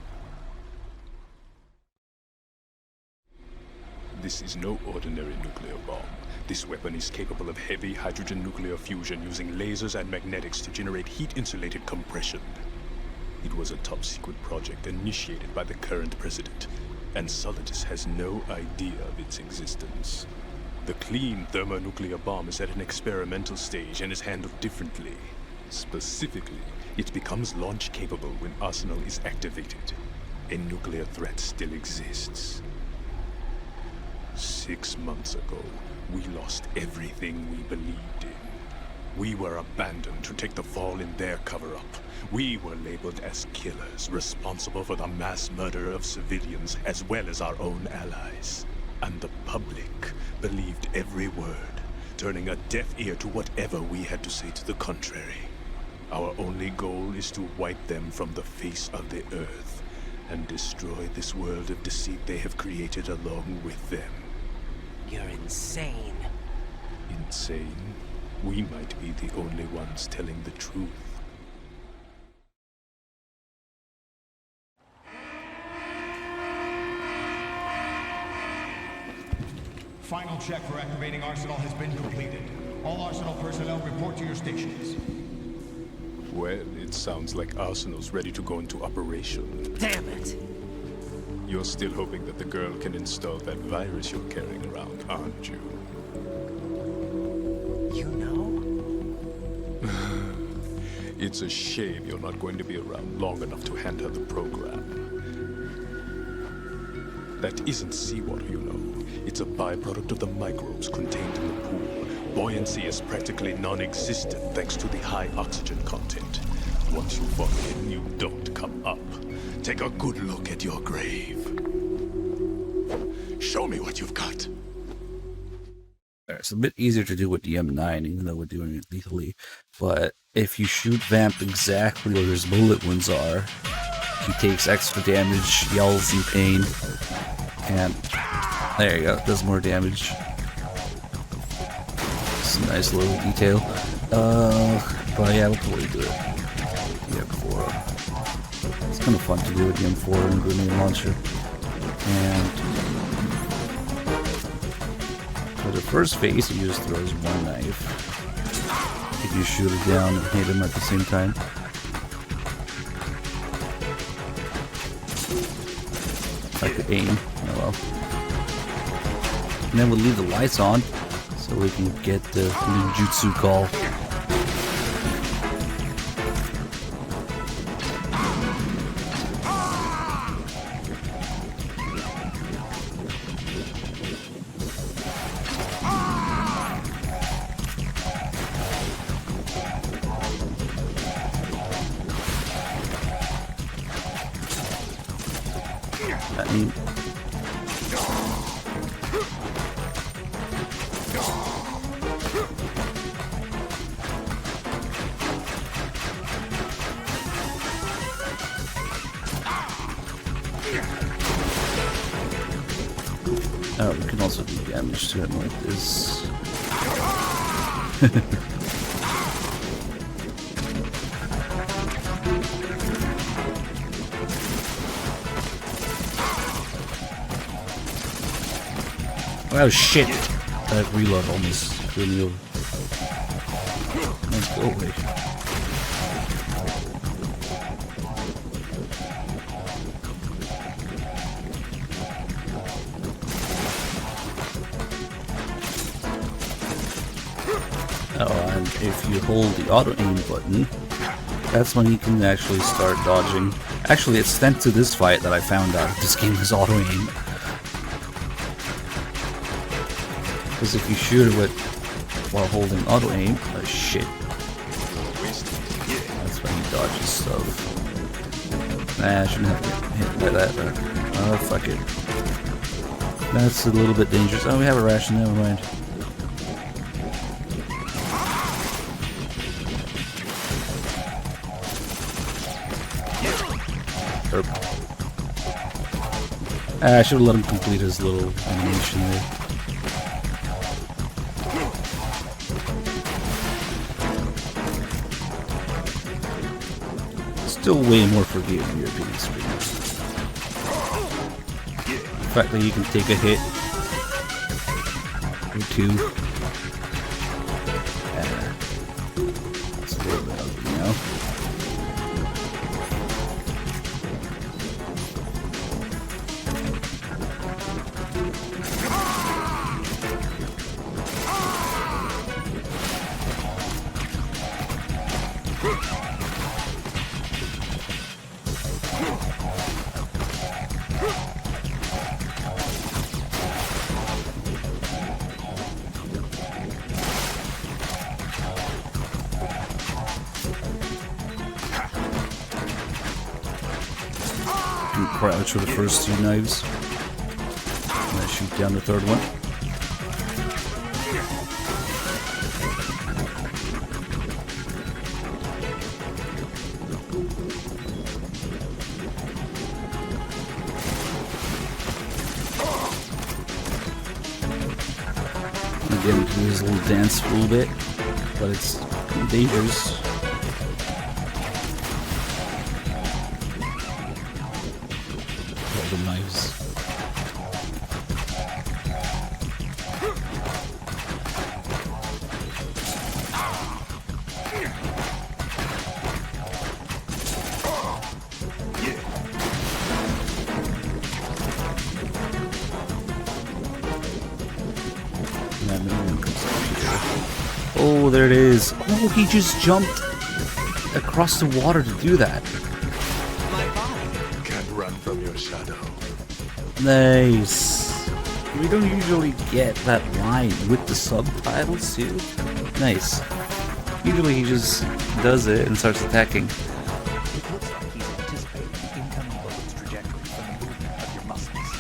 This is no ordinary nuclear bomb. This weapon is capable of heavy hydrogen nuclear fusion using lasers and magnetics to generate heat-insulated compression. It was a top-secret project initiated by the current president, and Solidus has no idea of its existence. The clean thermonuclear bomb is at an experimental stage and is handled differently. Specifically, it becomes launch-capable when Arsenal is activated. A nuclear threat still exists. 6 months ago, we lost everything we believed in. We were abandoned to take the fall in their cover-up. We were labeled as killers, responsible for the mass murder of civilians as well as our own allies. And the public believed every word, turning a deaf ear to whatever we had to say to the contrary. Our only goal is to wipe them from the face of the earth and destroy this world of deceit they have created along with them. You're insane. Insane? We might be the only ones telling the truth. Final check for activating Arsenal has been completed. All Arsenal personnel report to your stations. Well, it sounds like Arsenal's ready to go into operation. Damn it! You're still hoping that the girl can install that virus you're carrying around, aren't you? You know? It's a shame you're not going to be around long enough to hand her the program. That isn't seawater, you know. It's a byproduct of the microbes contained in the pool. Buoyancy is practically non-existent thanks to the high oxygen content. Once you fall in, you don't come up. Take a good look at your grave. Show me what you've got. It's a bit easier to do with the M9, even though we're doing it lethally. But if you shoot Vamp exactly where his bullet wounds are, he takes extra damage, yells in pain, and there you go, does more damage. It's a nice little detail. But yeah, we'll totally do it. The M4. It's kind of fun to do with the M4 and grenade launcher. And For the first phase, he just throws one knife. If you shoot it down and hit him at the same time. I could aim. Oh well. And then we'll leave the lights on so we can get the ninjutsu call. That mean oh, we can also do damage to him like this. Oh shit! That reload almost threw me over. Let's go away. Oh, and if you hold the auto aim button, that's when you can actually start dodging. Actually, it's thanks to this fight that I found out this game is auto aim. Because if you shoot it with while holding auto aim, oh shit. That's when he dodges stuff. Nah, I shouldn't have been hit by that. Oh, fuck it. That's a little bit dangerous. Oh, we have a ration, never mind. I should have let him complete his little animation there. Still way more forgiving European streamers. The fact that you can take a hit or two. It's a little bit ugly now. Crouch for the first two knives. And then shoot down the third one. Again, do his little dance a little bit, but it's dangerous. The knives. Oh, there it is. Oh, he just jumped across the water to do that. Nice. We don't usually get that line with the subtitles too. Nice. Usually he just does it and starts attacking. It looks like he's anticipating the incoming bullet's trajectory from the movement of your muscles.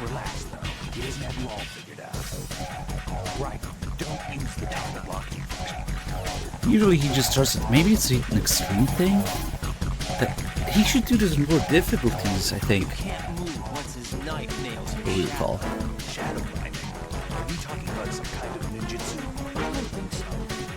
Relax though. He doesn't have you all figured out. Right. Don't use the target blocking function. Usually he just starts it. Maybe it's an extreme thing? That he should do this in more difficulties, I think. What do you call? Shadow binding. Are we talking about some kind of ninjutsu? I don't think so.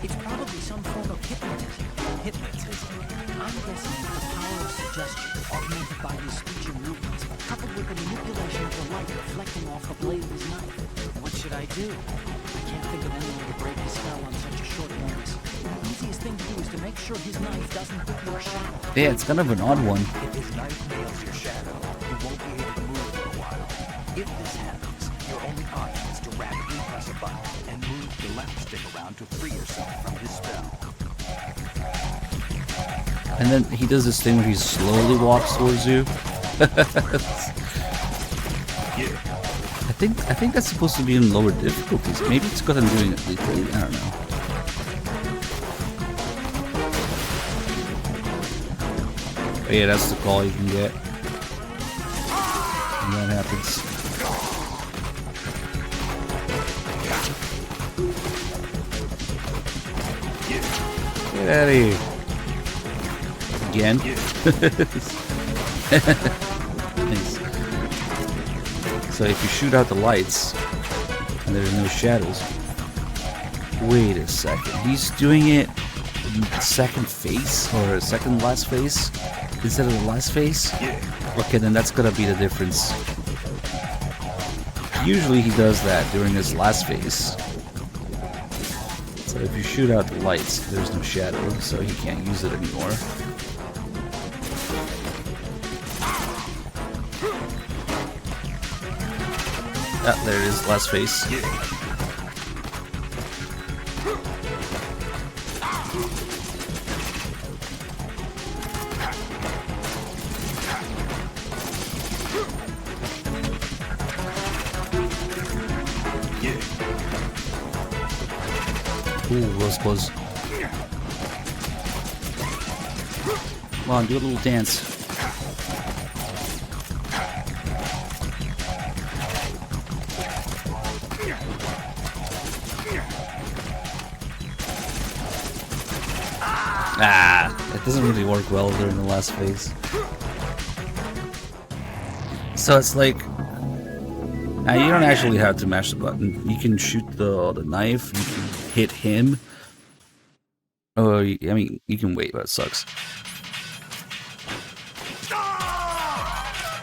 It's probably some form of hypnotism. Hypnotism. I'm guessing it's the power of suggestion, augmented by his speech and movements, coupled with the manipulation of the light reflecting off the blade of his knife. What should I do? I think of anyone to break his spell on such a short notice. The easiest thing to do is to make sure his knife doesn't hit your shadow. Yeah, it's kind of an odd one. If his knife nails your shadow, you won't be able to move for a while. If this happens, your only option is to rapidly press a button and move the left stick around to free yourself from his spell. And then he does this thing where he slowly walks towards you. I think that's supposed to be in lower difficulties. Maybe it's because I'm doing it legally. I don't know. But yeah, that's the call you can get. And that happens. Get out of here. Again. Nice. So if you shoot out the lights and there's no shadows. Wait a second. He's doing it second face or second last face instead of the last face? Okay, then that's gonna be the difference. Usually he does that during his last phase. So if you shoot out the lights, there's no shadow, so he can't use it anymore. Ah, there it is, last phase. Ooh, that was close. Come on, do a little dance. Ah, it doesn't really work well during the last phase. So it's like, you don't actually have to mash the button. You can shoot the knife, you can hit him. Oh, I mean, you can wait, but it sucks.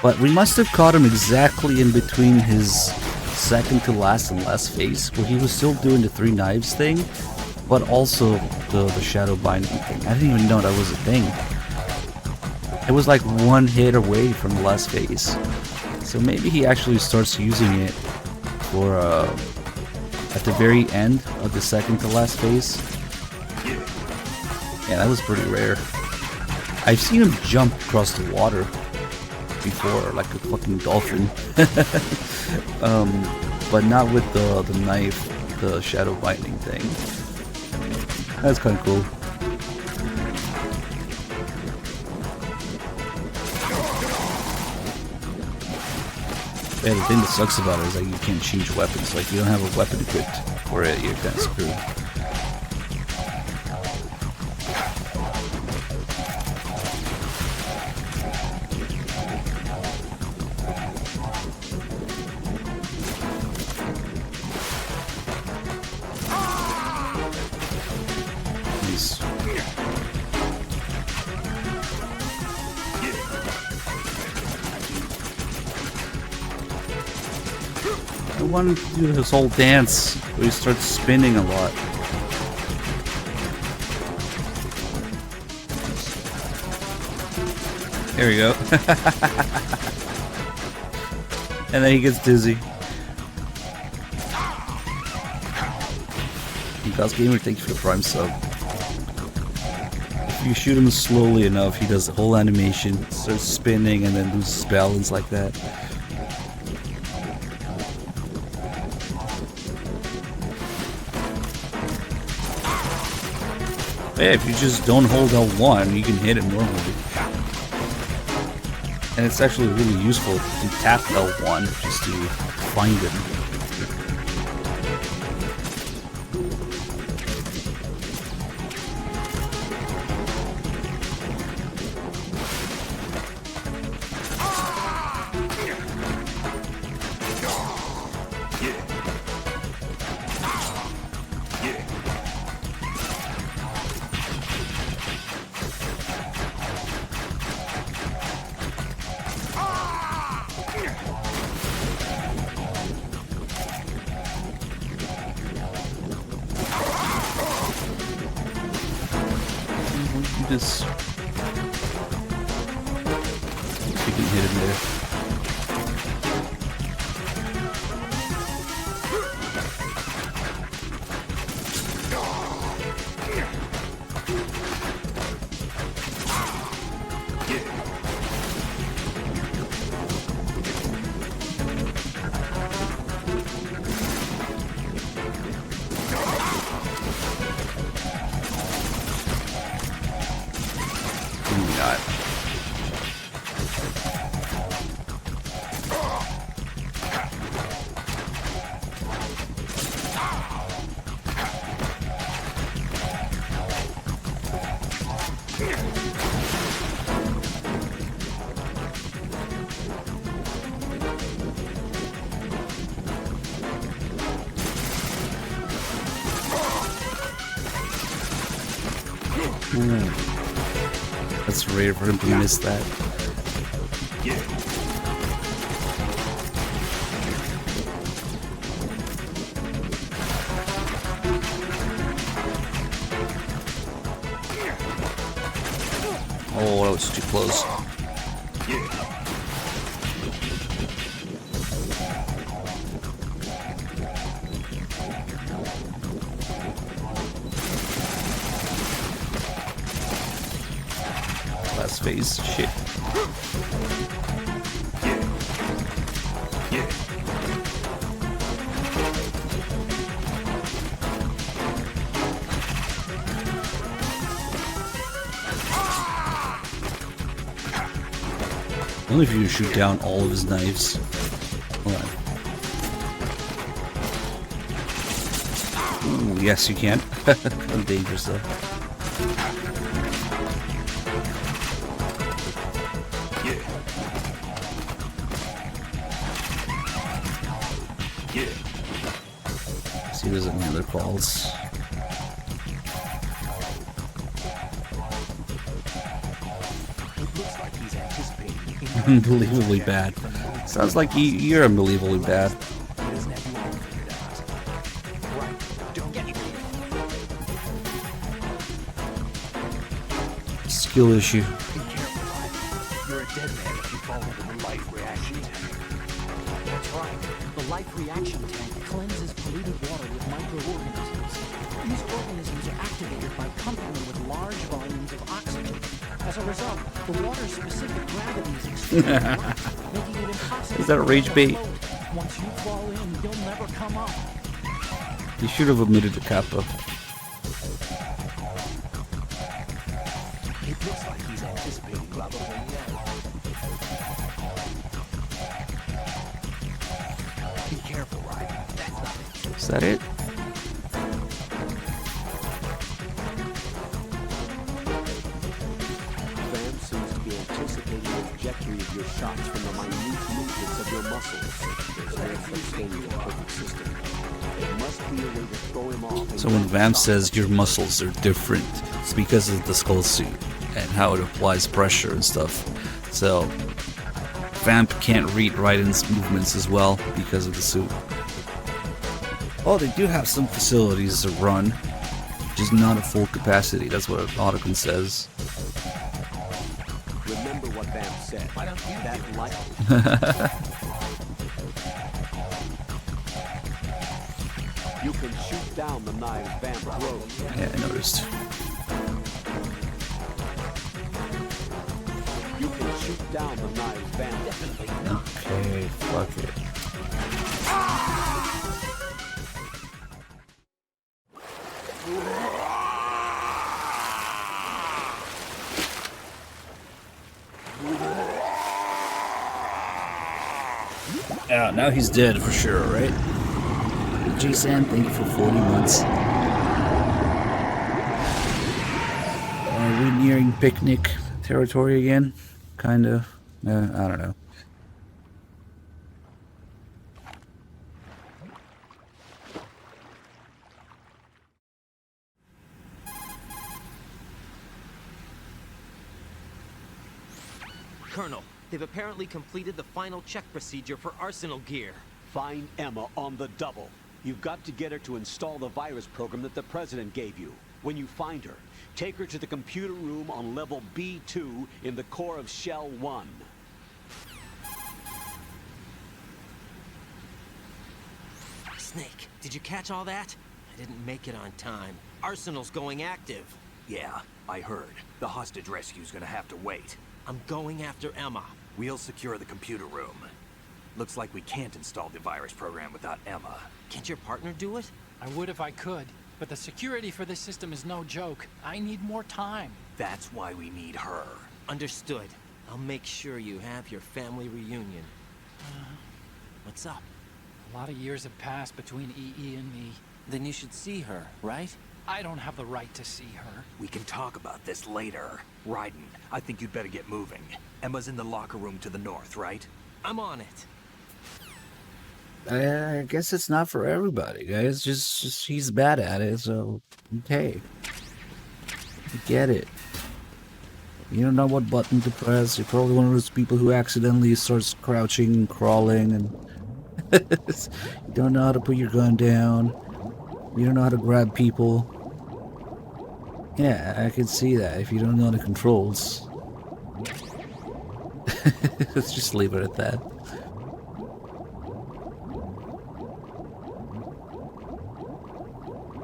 But we must have caught him exactly in between his second to last and last phase, where he was still doing the 3 knives thing, but also the shadow binding thing. I didn't even know that was a thing. It was like 1 hit away from the last phase. So maybe he actually starts using it for at the very end of the second to last phase. Yeah, that was pretty rare. I've seen him jump across the water before, like a fucking dolphin. But not with the knife, the shadow binding thing. That's kind of cool. Yeah, the thing that sucks about it is like you can't change weapons. Like, you don't have a weapon equipped for it, you're kind of screwed. Nice. I wanted to do this whole dance where he starts spinning a lot. There we go. And then he gets dizzy. God's Gamer, thank you for the Prime sub. If you shoot him slowly enough, he does the whole animation, starts spinning, and then loses balance like that. Yeah, if you just don't hold L1, you can hit it normally. And it's actually really useful to tap L1 just to find him. do this. We can hit him there. That's rare for him to miss that. Oh, that was too close. Last phase, shit. Only if you shoot down all of his knives. Hold on. Ooh, yes, you can. I'm dangerous though. See, there's any other calls. Unbelievably bad. Sounds like you're unbelievably bad. Skill issue. You're a dead man if you fall into the life reaction tank. That's right. The life reaction tank cleanses polluted water with microorganisms. These organisms are activated by pumping them with large volumes of oxygen. As a result, the water's specific gravity is extremely light, making it impossible. Is that rage bait? Once you fall in, you'll never come up. You should have omitted the kappa. It looks like he's anticipating lava volcano. Be careful, Ryder. That's not it. Is that it? Vam seems to be anticipating the trajectory of your shots from the minute movements of your muscles. There's no such thing as a perfect system. There must be a way to throw him off. So when Vam says your muscles are different, it's because of the skull suit and how it applies pressure and stuff. So Vamp can't read Raiden's movements as well because of the suit. Oh, they do have some facilities to run, just not at full capacity. That's what Otacon says. Remember what Vamp said. Why don't you that light? You can shoot down the knives Vamp throws. Yeah, I noticed. You can shoot down the knives Vamp. Definitely not. Okay, fuck it. Yeah, now he's dead for sure, right? Jason, thank you for 40 months. Are we nearing picnic territory again? Kind of. I don't know. Colonel, they've apparently completed the final check procedure for arsenal gear. Find Emma on the double. You've got to get her to install the virus program that the president gave you. When you find her, take her to the computer room on level B2 in the core of Shell 1. Snake, did you catch all that? I didn't make it on time. Arsenal's going active. Yeah, I heard. The hostage rescue's gonna have to wait. I'm going after Emma. We'll secure the computer room. Looks like we can't install the virus program without Emma. Can't your partner do it? I would if I could, but the security for this system is no joke. I need more time. That's why we need her. Understood. I'll make sure you have your family reunion. What's up? A lot of years have passed between EE and me. Then you should see her, right? I don't have the right to see her. We can talk about this later. Raiden, I think you'd better get moving. Emma's in the locker room to the north, right? I'm on it. I guess it's not for everybody, guys. Just she's bad at it, so okay. I get it. You don't know what button to press. You're probably one of those people who accidentally starts crouching and crawling, and you don't know how to put your gun down. You don't know how to grab people. Yeah, I can see that if you don't know the controls. Let's just leave it at that.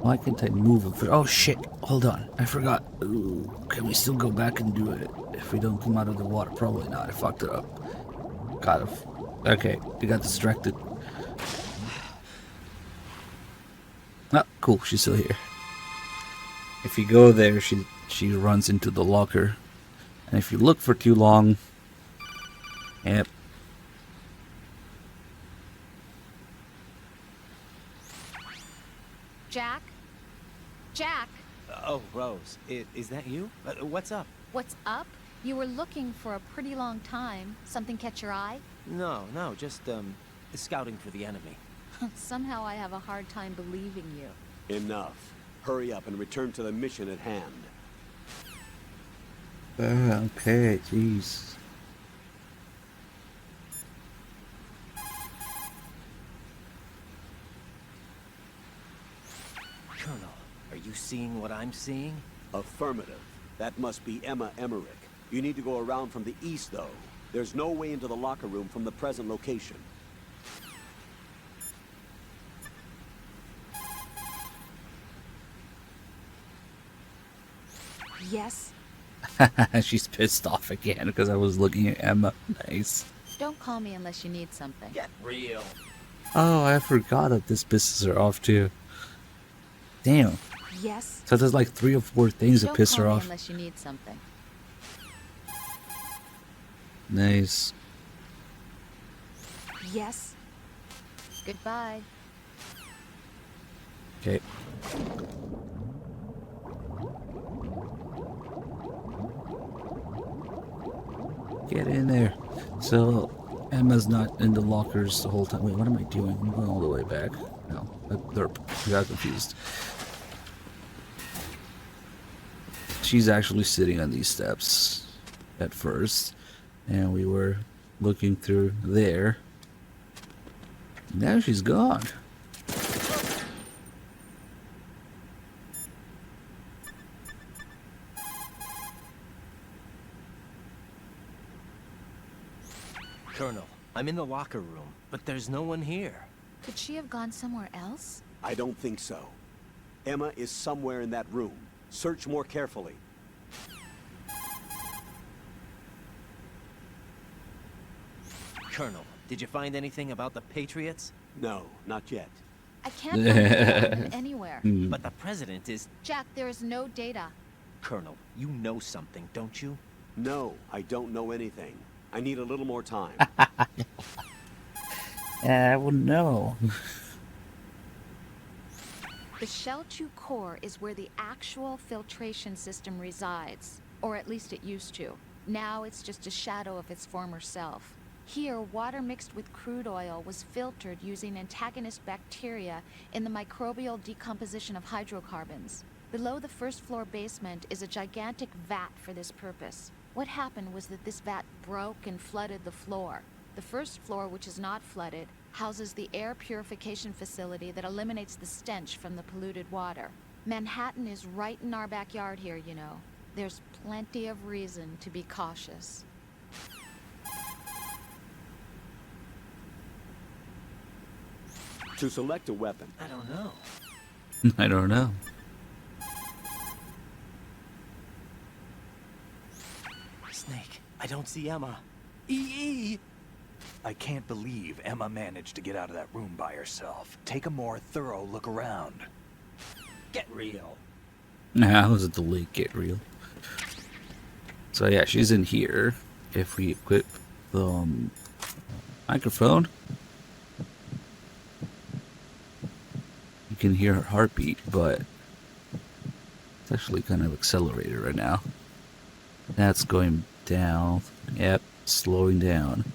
Why can't I move it? Oh shit, hold on, I forgot. Ooh, can we still go back and do it if we don't come out of the water? Probably not, I fucked it up. Kind of. Okay, we got distracted. Oh, cool, she's still here. If you go there, she runs into the locker. And if you look for too long... Yep. Jack? Jack? Oh, Rose, is that you? What's up? What's up? You were looking for a pretty long time. Something catch your eye? No, just, scouting for the enemy. Somehow I have a hard time believing you. Enough. Hurry up and return to the mission at hand. Okay, jeez. Colonel, are you seeing what I'm seeing? Affirmative. That must be Emma Emmerich. You need to go around from the east, though. There's no way into the locker room from the present location. Yes? She's pissed off again because I was looking at Emma. Nice. Don't call me unless you need something. Get real. Oh, I forgot that this pisses her off too. Damn. Yes? So there's like 3 or 4 things that piss her Don't call me off. unless you need something. Nice. Yes? Goodbye. Okay. Get in there. So, Emma's not in the lockers the whole time. Wait, what am I doing? I'm going all the way back. No, I got confused. She's actually sitting on these steps at first. And we were looking through there. Now she's gone. Colonel, I'm in the locker room, but there's no one here. Could she have gone somewhere else? I don't think so. Emma is somewhere in that room. Search more carefully. Colonel, did you find anything about the Patriots? No, not yet. I can't find them anywhere. But the President is... Jack, there is no data. Colonel, you know something, don't you? No, I don't know anything. I need a little more time. I wouldn't know. The Shell 2 core is where the actual filtration system resides. Or at least it used to. Now it's just a shadow of its former self. Here, water mixed with crude oil was filtered using antagonist bacteria in the microbial decomposition of hydrocarbons. Below the first floor basement is a gigantic vat for this purpose. What happened was that this vat broke and flooded the floor. The first floor, which is not flooded, houses the air purification facility that eliminates the stench from the polluted water. Manhattan is right in our backyard here, you know. There's plenty of reason to be cautious. To select a weapon. I don't know. I don't know. Snake, I don't see Emma. EE! I can't believe Emma managed to get out of that room by herself. Take a more thorough look around. Get real. Nah, I was at the lake, get real. So yeah, she's in here. If we equip the microphone, you can hear her heartbeat, but it's actually kind of accelerated right now. That's going down. Yep, slowing down.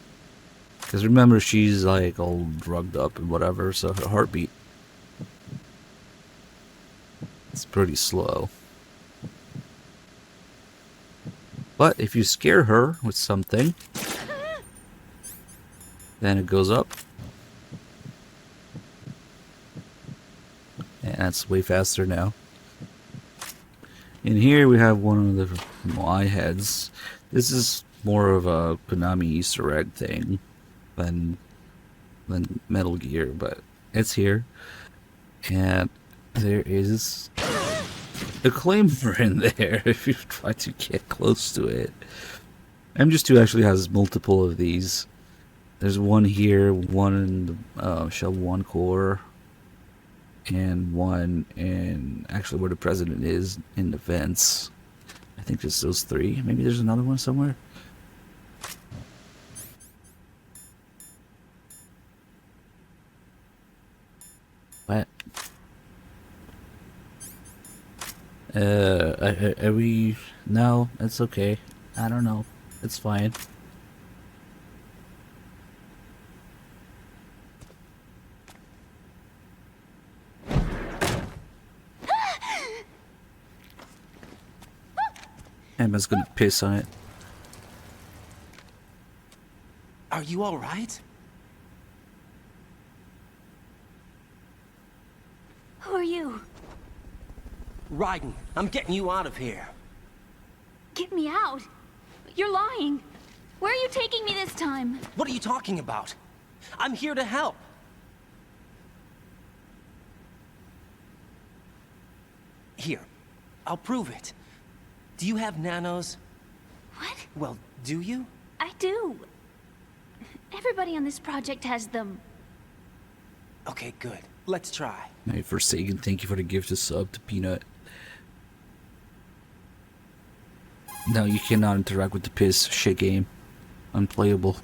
Because remember, she's like all drugged up and whatever, so her heartbeat is pretty slow. But if you scare her with something, then it goes up. And that's way faster now. In here we have one of the eye heads. This is more of a Konami Easter egg thing than Metal Gear, but it's here. And there is a claymore in there if you try to get close to it. MGS2 actually has multiple of these. There's one here, one in the Shell 1 core, and one in actually where the president is in the vents. I think just those three. Maybe there's another one somewhere. What? Are we... No, it's okay. I don't know. It's fine. Emma's gonna piss on it. Are you alright? Who are you? Raiden, I'm getting you out of here. Get me out. You're lying. Where are you taking me this time? What are you talking about? I'm here to help. Here, I'll prove it. Do you have nanos? What? Well, do you? I do. Everybody on this project has them. Okay, good. Let's try. Hey, Forsaken, thank you for the gift of sub to Peanut. No, you cannot interact with the piss shit game. Unplayable.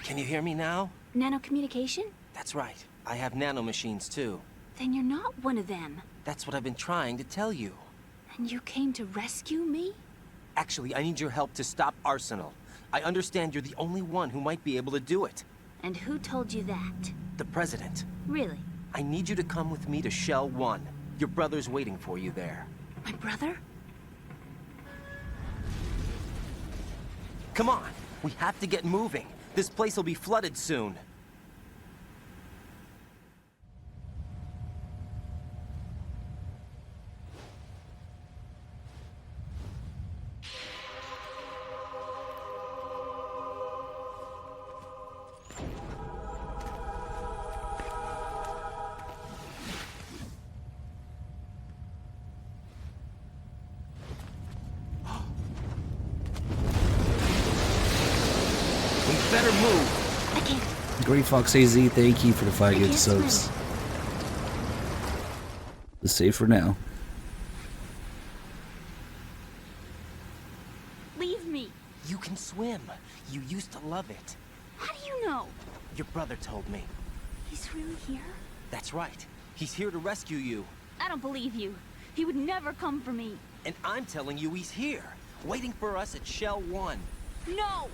Can you hear me now? Nanocommunication? That's right. I have nanomachines too. Then you're not one of them. That's what I've been trying to tell you. And you came to rescue me? Actually, I need your help to stop Arsenal. I understand you're the only one who might be able to do it. And who told you that? The President. Really? I need you to come with me to Shell 1. Your brother's waiting for you there. My brother? Come on! We have to get moving. This place will be flooded soon. Better move. I can't. Great Fox AZ, thank you for the 5 gift subs. It's safe for now. Leave me. You can swim. You used to love it. How do you know? Your brother told me. He's really here? That's right. He's here to rescue you. I don't believe you. He would never come for me. And I'm telling you he's here, waiting for us at Shell 1. No!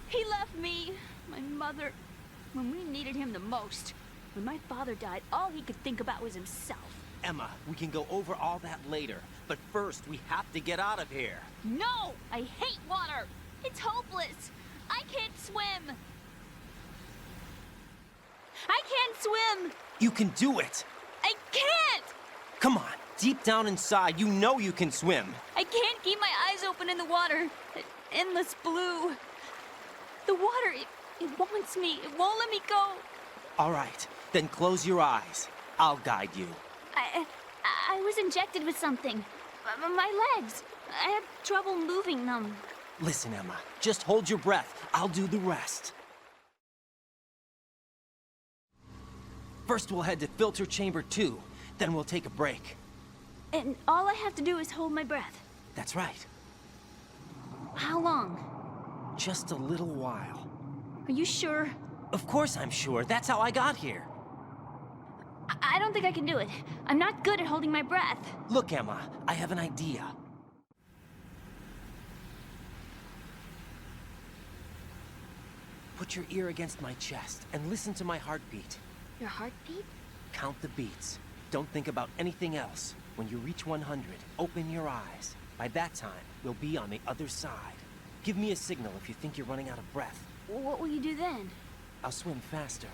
He left me, my mother, when we needed him the most. When my father died, all he could think about was himself. Emma, we can go over all that later. But first, we have to get out of here. No! I hate water! It's hopeless! I can't swim! I can't swim! You can do it! I can't! Come on, Deep down inside, you know you can swim. I can't keep my eyes open in the water. That endless blue. The water, it wants me. It won't let me go. All right, then close your eyes. I'll guide you. I was injected with something. My legs. I have trouble moving them. Listen, Emma, just hold your breath. I'll do the rest. First, we'll head to filter chamber 2. Then we'll take a break. And all I have to do is hold my breath. That's right. How long? Just a little while. Are you sure? Of course I'm sure. That's how I got here. I don't think I can do it. I'm not good at holding my breath. Look, Emma, I have an idea. Put your ear against my chest and listen to my heartbeat. Your heartbeat? Count the beats. Don't think about anything else. When you reach 100, open your eyes. By that time, we'll be on the other side. Give me a signal if you think you're running out of breath. What will you do then? I'll swim faster.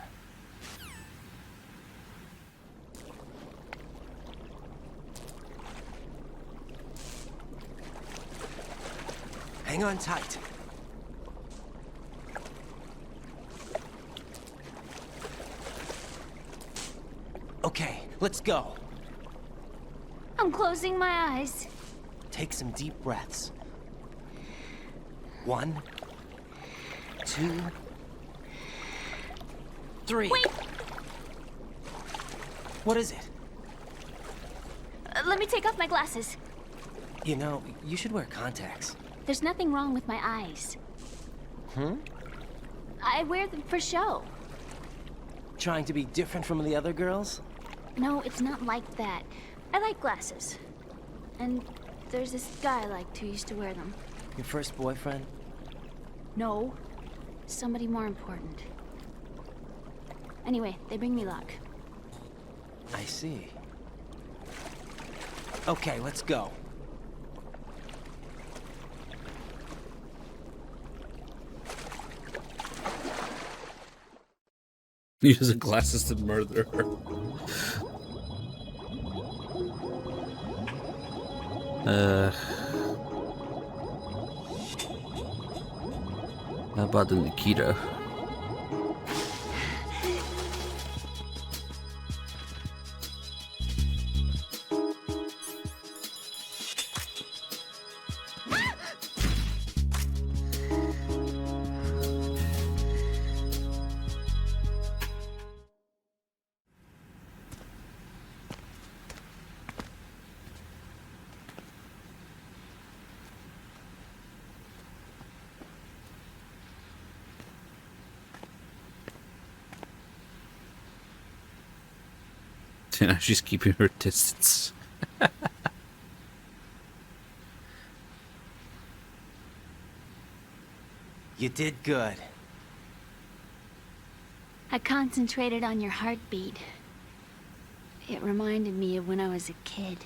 Hang on tight. Okay, let's go. I'm closing my eyes. Take some deep breaths. 1, 2, 3. Wait! What is it? Let me take off my glasses. You know, you should wear contacts. There's nothing wrong with my eyes. I wear them for show. Trying to be different from the other girls? No, it's not like that. I like glasses. And there's this guy I liked who used to wear them. Your first boyfriend? No. Somebody more important. Anyway, they bring me luck. I see. Okay, let's go. Using glasses to murder her. How about the Nikita? Now she's keeping her distance. You did good. I concentrated on your heartbeat. It reminded me of when I was a kid.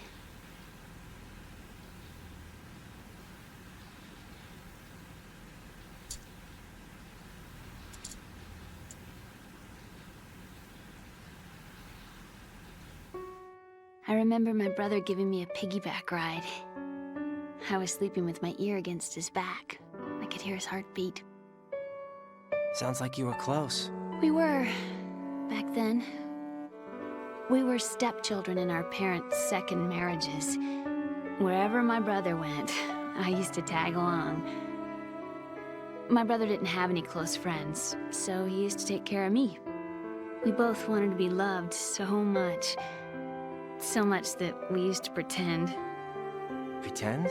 I remember my brother giving me a piggyback ride. I was sleeping with my ear against his back. I could hear his heartbeat. Sounds like you were close. We were, back then. We were stepchildren in our parents' second marriages. Wherever my brother went, I used to tag along. My brother didn't have any close friends, so he used to take care of me. We both wanted to be loved so much. So much that we used to pretend. Pretend?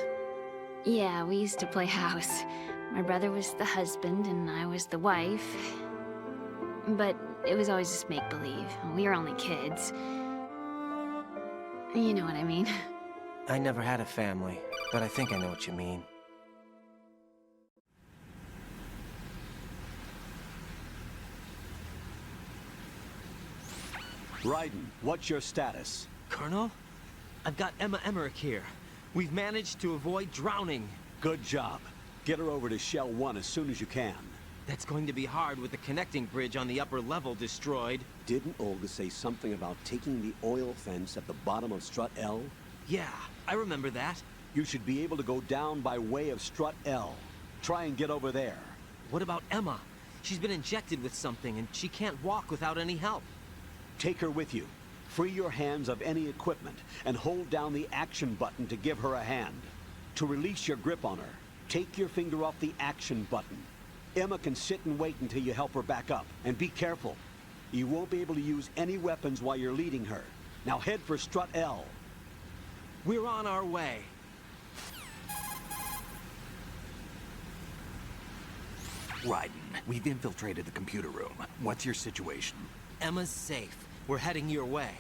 Yeah, we used to play house. My brother was the husband and I was the wife. But it was always just make-believe. We were only kids. You know what I mean. I never had a family, but I think I know what you mean. Raiden, what's your status? Colonel? I've got Emma Emmerich here. We've managed to avoid drowning. Good job. Get her over to Shell 1 as soon as you can. That's going to be hard with the connecting bridge on the upper level destroyed. Didn't Olga say something about taking the oil fence at the bottom of Strut L? Yeah, I remember that. You should be able to go down by way of strut L. Try and get over there. What about Emma? She's been injected with something and she can't walk without any help. Take her with you. Free your hands of any equipment and hold down the action button to give her a hand. To release your grip on her, take your finger off the action button. Emma can sit and wait until you help her back up. And be careful. You won't be able to use any weapons while you're leading her. Now head for strut L. We're on our way. Raiden, we've infiltrated the computer room. What's your situation? Emma's safe. We're heading your way.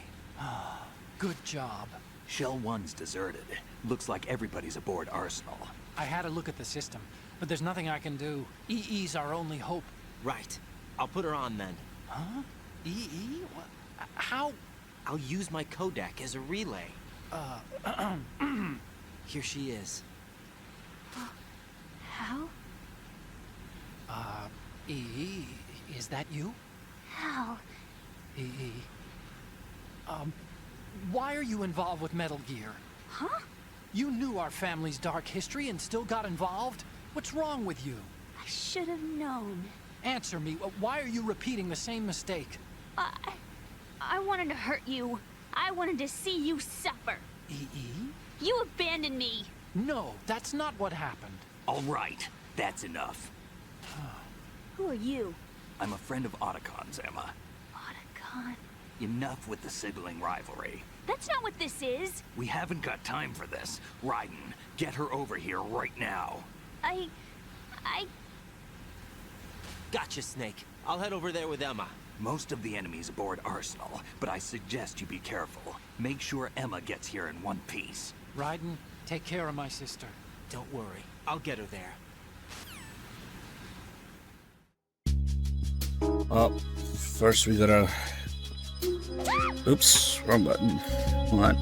Good job. Shell 1's deserted. Looks like everybody's aboard Arsenal. I had a look at the system, but there's nothing I can do. EE's our only hope. Right. I'll put her on then. Huh? EE? What? How? I'll use my Kodak as a relay. Here she is. How? EE, is that you? How? EE. Why are you involved with Metal Gear? Huh? You knew our family's dark history and still got involved? What's wrong with you? I should have known. Answer me. Why are you repeating the same mistake? I wanted to hurt you. I wanted to see you suffer. EE? You abandoned me. No, that's not what happened. All right, that's enough. Who are you? I'm a friend of Otacon's, Emma. Otacon? Enough with the sibling rivalry. That's not what this is. We haven't got time for this. Raiden, get her over here right now. I... Gotcha, Snake. I'll head over there with Emma. Most of the enemy's aboard Arsenal, but I suggest you be careful. Make sure Emma gets here in one piece. Raiden, take care of my sister. Don't worry. I'll get her there. Oh, first we gotta... Oops, wrong button. Hold on.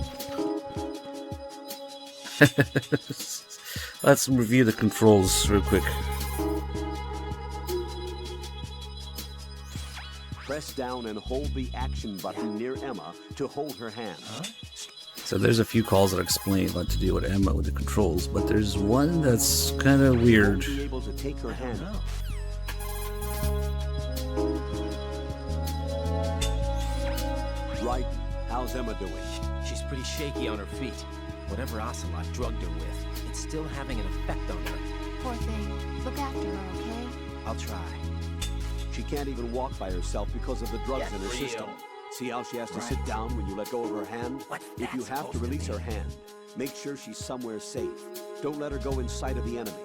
Let's review the controls real quick. Press down and hold the action button near Emma to hold her hand. So there's a few calls that explain what to do with Emma with the controls, but there's one that's kind of weird. Be able to take her hand. Right. How's Emma doing? She's pretty shaky on her feet. Whatever Ocelot drugged her with, it's still having an effect on her. Poor thing. Look after her, okay? I'll try. She can't even walk by herself because of the drugs in her real. system. See how she has to sit down when you let go of her hand? If you have to release her hand, make sure she's somewhere safe. Don't let her go in sight of the enemy.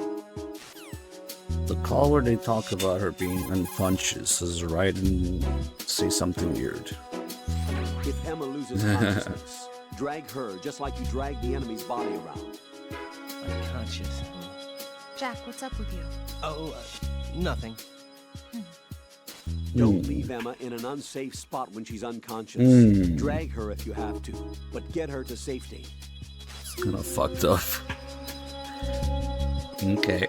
The call where they talk about her being unconscious is right and say something weird. If Emma loses consciousness, drag her just like you drag the enemy's body around. Unconscious. Jack, what's up with you? Oh, nothing. Don't leave Emma in an unsafe spot when she's unconscious. Drag her if you have to, but get her to safety. It's kind of fucked up. Okay.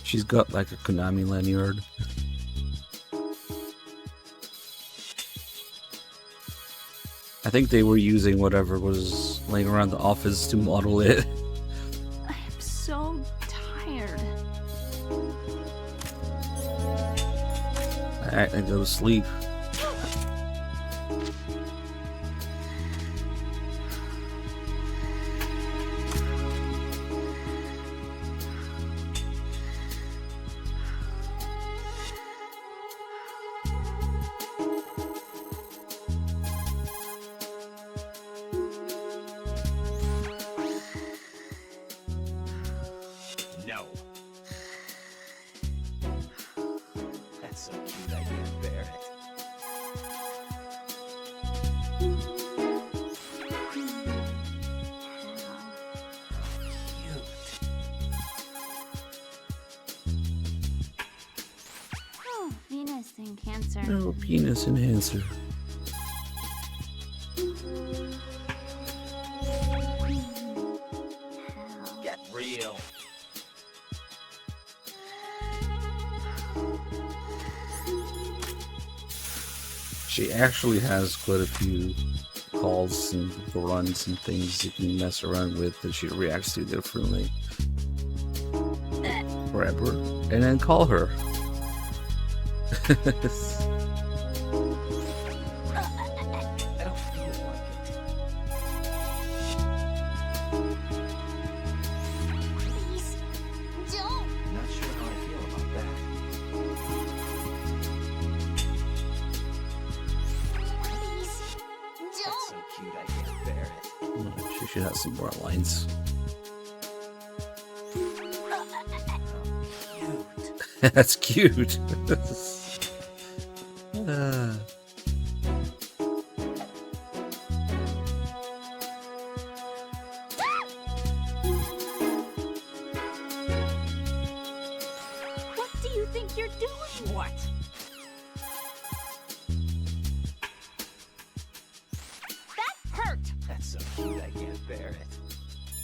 She's got like a Konami lanyard. I think they were using whatever was laying around the office to model it. I am so tired. Alright, I go to sleep. No. That's so cute I can't bear it. Oh, Venus and Cancer. No penis enhancer. Get real. She actually has quite a few calls and runs and things you can mess around with that she reacts to differently. Grab her and then call her. She should have some more lines. That's cute. What do you think you're doing? What? That hurt! That's so cute, I can't bear it.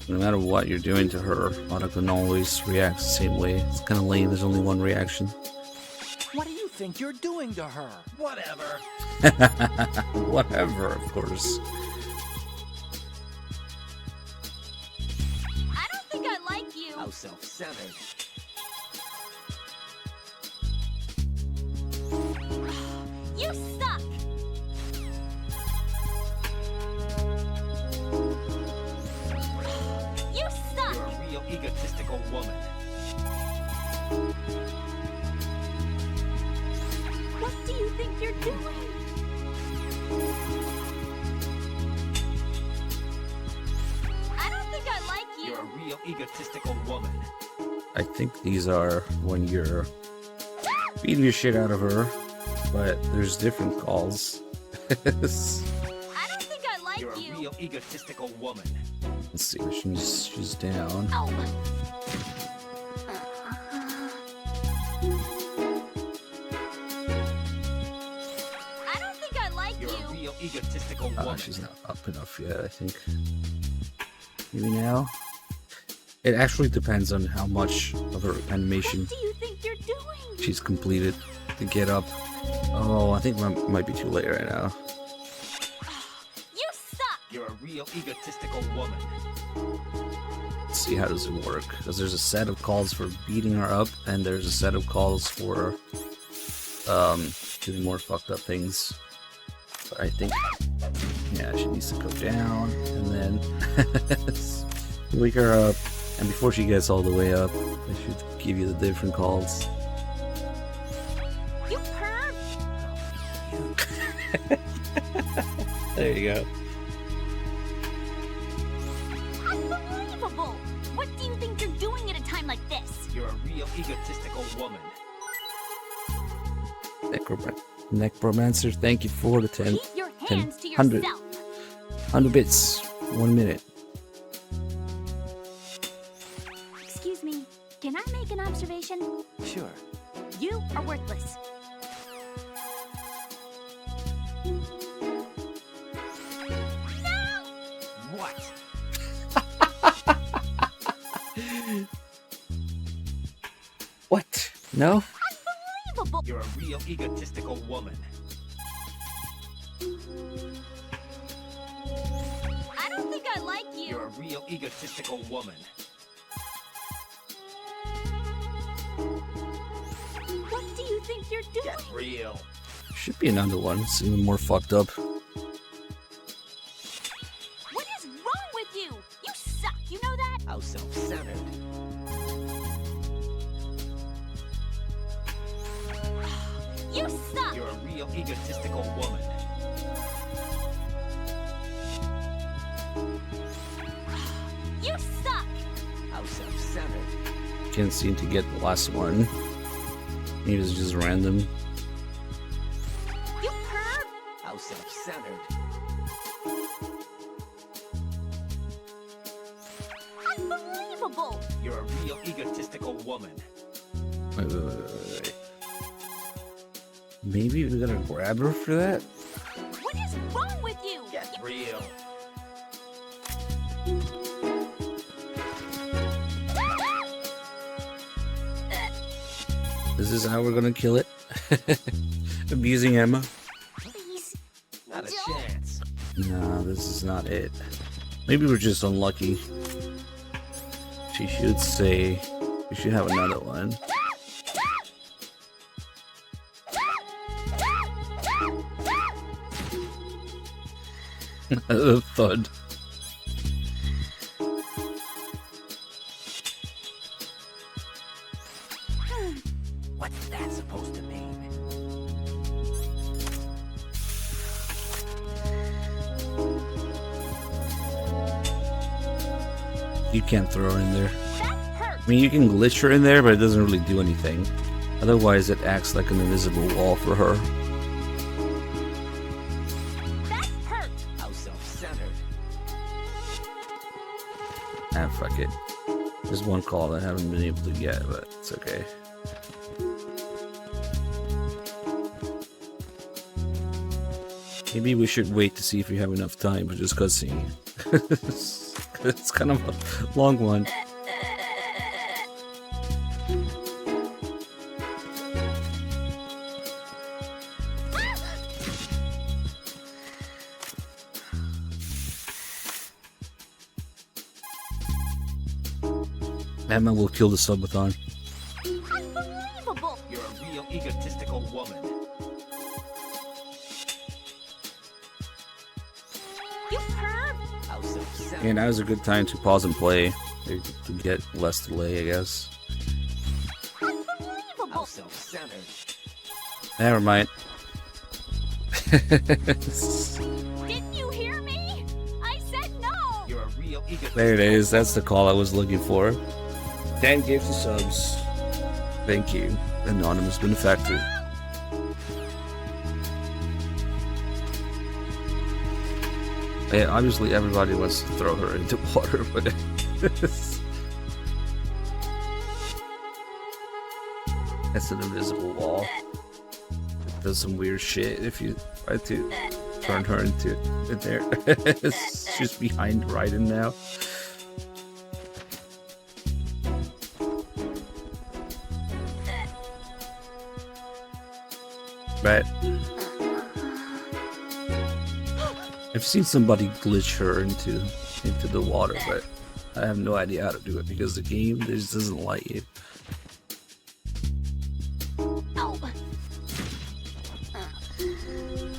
No matter what you're doing to her, Otacon always reacts the same way. It's kind of lame, there's only one reaction. What do you think you're doing to her? Whatever. Whatever, of course. I don't think I like you. How self-centered. You suck! You suck! You're a real egotistical woman. What do you think you're doing? I don't think I like you. You're a real egotistical woman. I think these are when you're beating your shit out of her, but there's different calls. I don't think I like You're you. a real egotistical woman. Let's see, she's down. Ow. I don't think I like You're you. a real egotistical woman. She's not up enough yet, I think. Maybe now? It actually depends on how much of her animation What do you think you're doing? she's completed to get up. Oh, I think it might be too late right now. You suck! You're a real egotistical woman. Let's see, how does it work? Because there's a set of calls for beating her up, and there's a set of calls for doing more fucked up things. But I think, yeah, she needs to go down, and then wake her up, and before she gets all the way up, I should give you the different calls. You perv! There you go. Unbelievable! What do you think you're doing at a time like this? You're a real egotistical woman. Necromancer, thank you for the 10, Keep your 10, hands to 100, yourself. 100 bits, 1 minute. Excuse me, can I make an observation? Sure. You are worthless. What? What? No? Unbelievable! You're a real egotistical woman. I don't think I like you. You're a real egotistical woman. What do you think you're doing? Get real. Should be another one. It's even more fucked up. What is wrong with you? You suck, you know that? How self-centered. You suck! You're a real egotistical woman. You suck! How self-centered. Can't seem to get the last one. Maybe it's just random. You perv! How self-centered. Unbelievable! You're a real egotistical woman. Wait. Maybe we gotta grab her for that? What is wrong with you? Get real. This is how we're gonna kill it. Abusing Emma. Please, No, this is not it. Maybe we're just unlucky. She should say we should have another one. A thud. What's that supposed to mean? You can't throw her in there. I mean, you can glitch her in there, but it doesn't really do anything. Otherwise, it acts like an invisible wall for her. That hurt! How self-centered. Ah, fuck it. There's one call I haven't been able to get, but it's okay. Maybe we should wait to see if we have enough time for this cutscene. It's kind of a long one. Emma will kill the Subathon. Unbelievable! You're a real egotistical woman. You perv! How self-centered. And that was a good time to pause and play to get less delay, I guess. Unbelievable! How self-centered. Never mind. Didn't you hear me? I said no! You're a real egotistical. There it is. That's the call I was looking for. 10 gifts of subs. Thank you, anonymous benefactor. Yeah, obviously everybody wants to throw her into water, but that's an invisible wall. It does some weird shit if you try to turn her into in there. She's behind Raiden now. Right. I've seen somebody glitch her into the water, but I have no idea how to do it because the game just doesn't like it.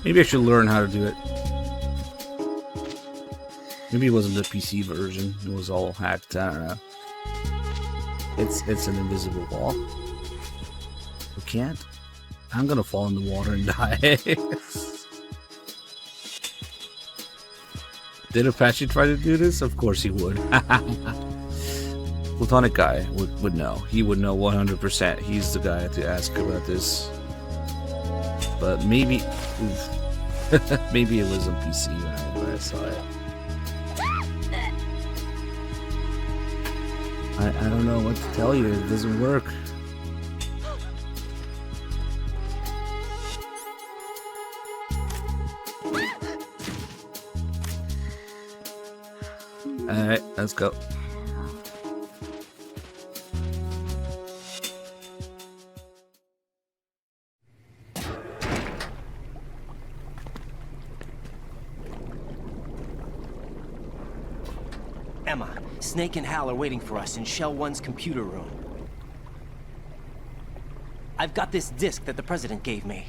Maybe I should learn how to do it. Maybe it wasn't the PC version; it was all hacked. I don't know. It's an invisible wall. We can't. I'm gonna fall in the water and die. Did Apache try to do this? Of course he would. Platonic guy would know. He would know 100%. He's the guy to ask about this. But maybe... maybe it was on PC when I saw it. I don't know what to tell you. It doesn't work. Alright, let's go. Emma, Snake and Hal are waiting for us in Shell 1's computer room. I've got this disk that the President gave me.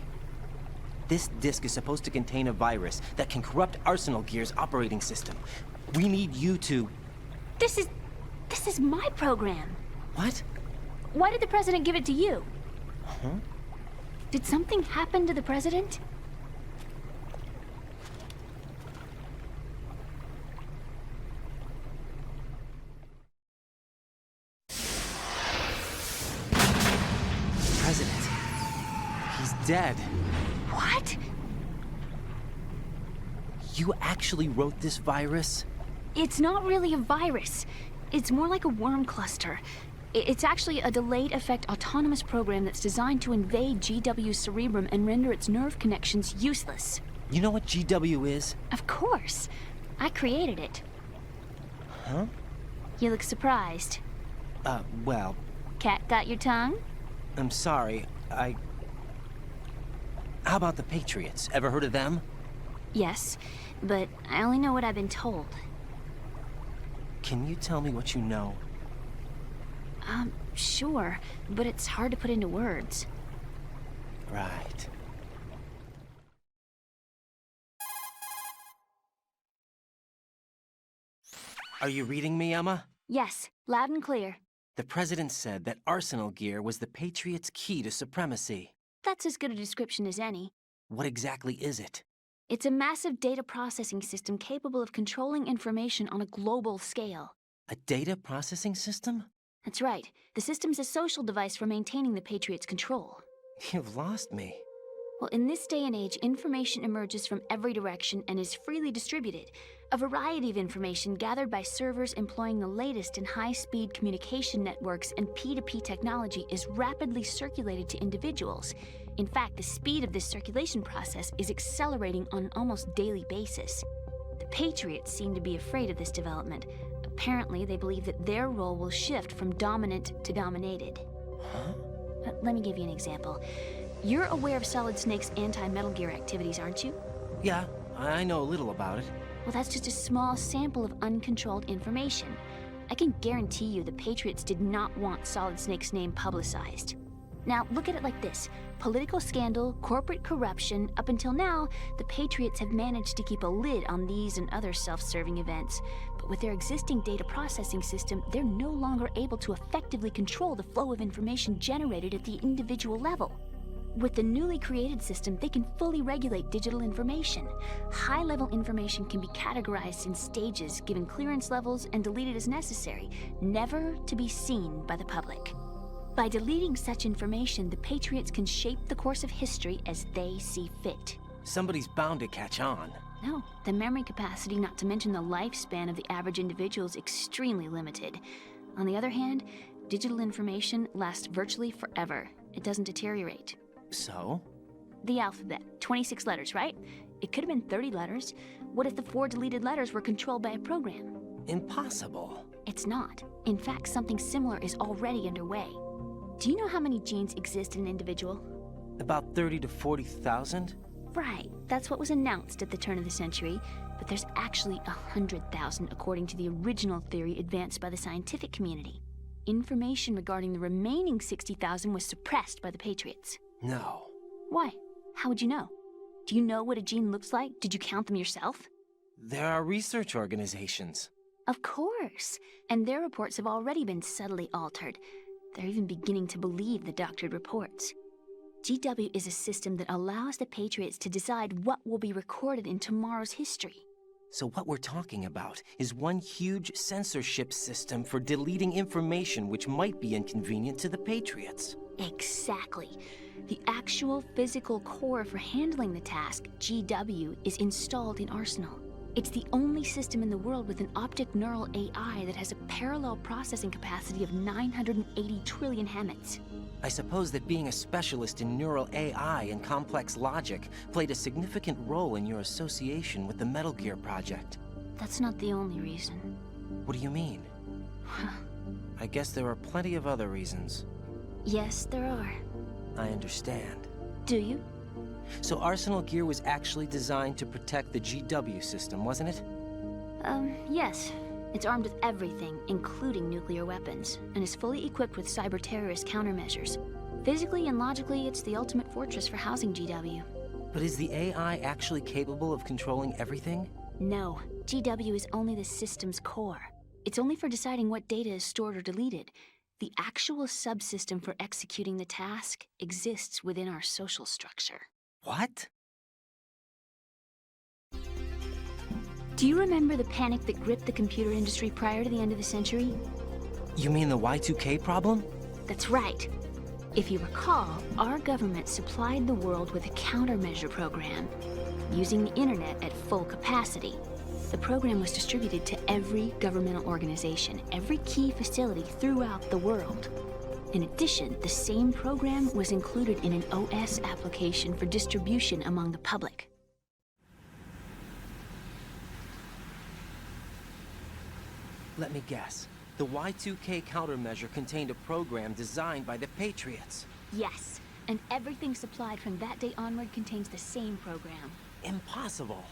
This disk is supposed to contain a virus that can corrupt Arsenal Gear's operating system. We need you to... This is my program. What? Why did the President give it to you? Huh? Did something happen to the President? President. He's dead. What? You actually wrote this virus? It's not really a virus. It's more like a worm cluster. It's actually a delayed effect autonomous program that's designed to invade GW's cerebrum and render its nerve connections useless. You know what GW is? Of course. I created it. Huh? You look surprised. Well... Cat got your tongue? I'm sorry, How about the Patriots? Ever heard of them? Yes, but I only know what I've been told. Can you tell me what you know? Sure, but it's hard to put into words. Right. Are you reading me, Emma? Yes, loud and clear. The President said that Arsenal gear was the Patriots' key to supremacy. That's as good a description as any. What exactly is it? It's a massive data processing system capable of controlling information on a global scale. A data processing system? That's right. The system's a social device for maintaining the Patriots' control. You've lost me. Well, in this day and age, information emerges from every direction and is freely distributed. A variety of information gathered by servers employing the latest in high-speed communication networks and P2P technology is rapidly circulated to individuals. In fact, the speed of this circulation process is accelerating on an almost daily basis. The Patriots seem to be afraid of this development. Apparently, they believe that their role will shift from dominant to dominated. Huh? Let me give you an example. You're aware of Solid Snake's anti-Metal Gear activities, aren't you? Yeah, I know a little about it. Well, that's just a small sample of uncontrolled information. I can guarantee you the Patriots did not want Solid Snake's name publicized. Now, look at it like this. Political scandal, corporate corruption, up until now, the Patriots have managed to keep a lid on these and other self-serving events. But with their existing data processing system, they're no longer able to effectively control the flow of information generated at the individual level. With the newly created system, they can fully regulate digital information. High-level information can be categorized in stages, given clearance levels, and deleted as necessary, never to be seen by the public. By deleting such information, the Patriots can shape the course of history as they see fit. Somebody's bound to catch on. No, the memory capacity, not to mention the lifespan of the average individual, is extremely limited. On the other hand, digital information lasts virtually forever. It doesn't deteriorate. So? The alphabet, 26 letters, right? It could have been 30 letters. What if the 4 deleted letters were controlled by a program? Impossible. It's not. In fact, something similar is already underway. Do you know how many genes exist in an individual? About 30 to 40,000? Right. That's what was announced at the turn of the century. But there's actually 100,000 according to the original theory advanced by the scientific community. Information regarding the remaining 60,000 was suppressed by the Patriots. No. Why? How would you know? Do you know what a gene looks like? Did you count them yourself? There are research organizations. Of course. And their reports have already been subtly altered. They're even beginning to believe the doctored reports. GW is a system that allows the Patriots to decide what will be recorded in tomorrow's history. So what we're talking about is one huge censorship system for deleting information which might be inconvenient to the Patriots. Exactly. The actual physical core for handling the task, GW, is installed in Arsenal. It's the only system in the world with an optic neural AI that has a parallel processing capacity of 980 trillion Hammets. I suppose that being a specialist in neural AI and complex logic played a significant role in your association with the Metal Gear project. That's not the only reason. What do you mean? I guess there are plenty of other reasons. Yes, there are. I understand. Do you? So Arsenal gear was actually designed to protect the GW system, wasn't it? Yes. It's armed with everything, including nuclear weapons, and is fully equipped with cyber-terrorist countermeasures. Physically and logically, it's the ultimate fortress for housing GW. But is the AI actually capable of controlling everything? No. GW is only the system's core. It's only for deciding what data is stored or deleted. The actual subsystem for executing the task exists within our social structure. What? Do you remember the panic that gripped the computer industry prior to the end of the century? You mean the Y2K problem? That's right. If you recall, our government supplied the world with a countermeasure program, using the internet at full capacity. The program was distributed to every governmental organization, every key facility throughout the world. In addition, the same program was included in an OS application for distribution among the public. Let me guess. The Y2K countermeasure contained a program designed by the Patriots. Yes, and everything supplied from that day onward contains the same program. Impossible.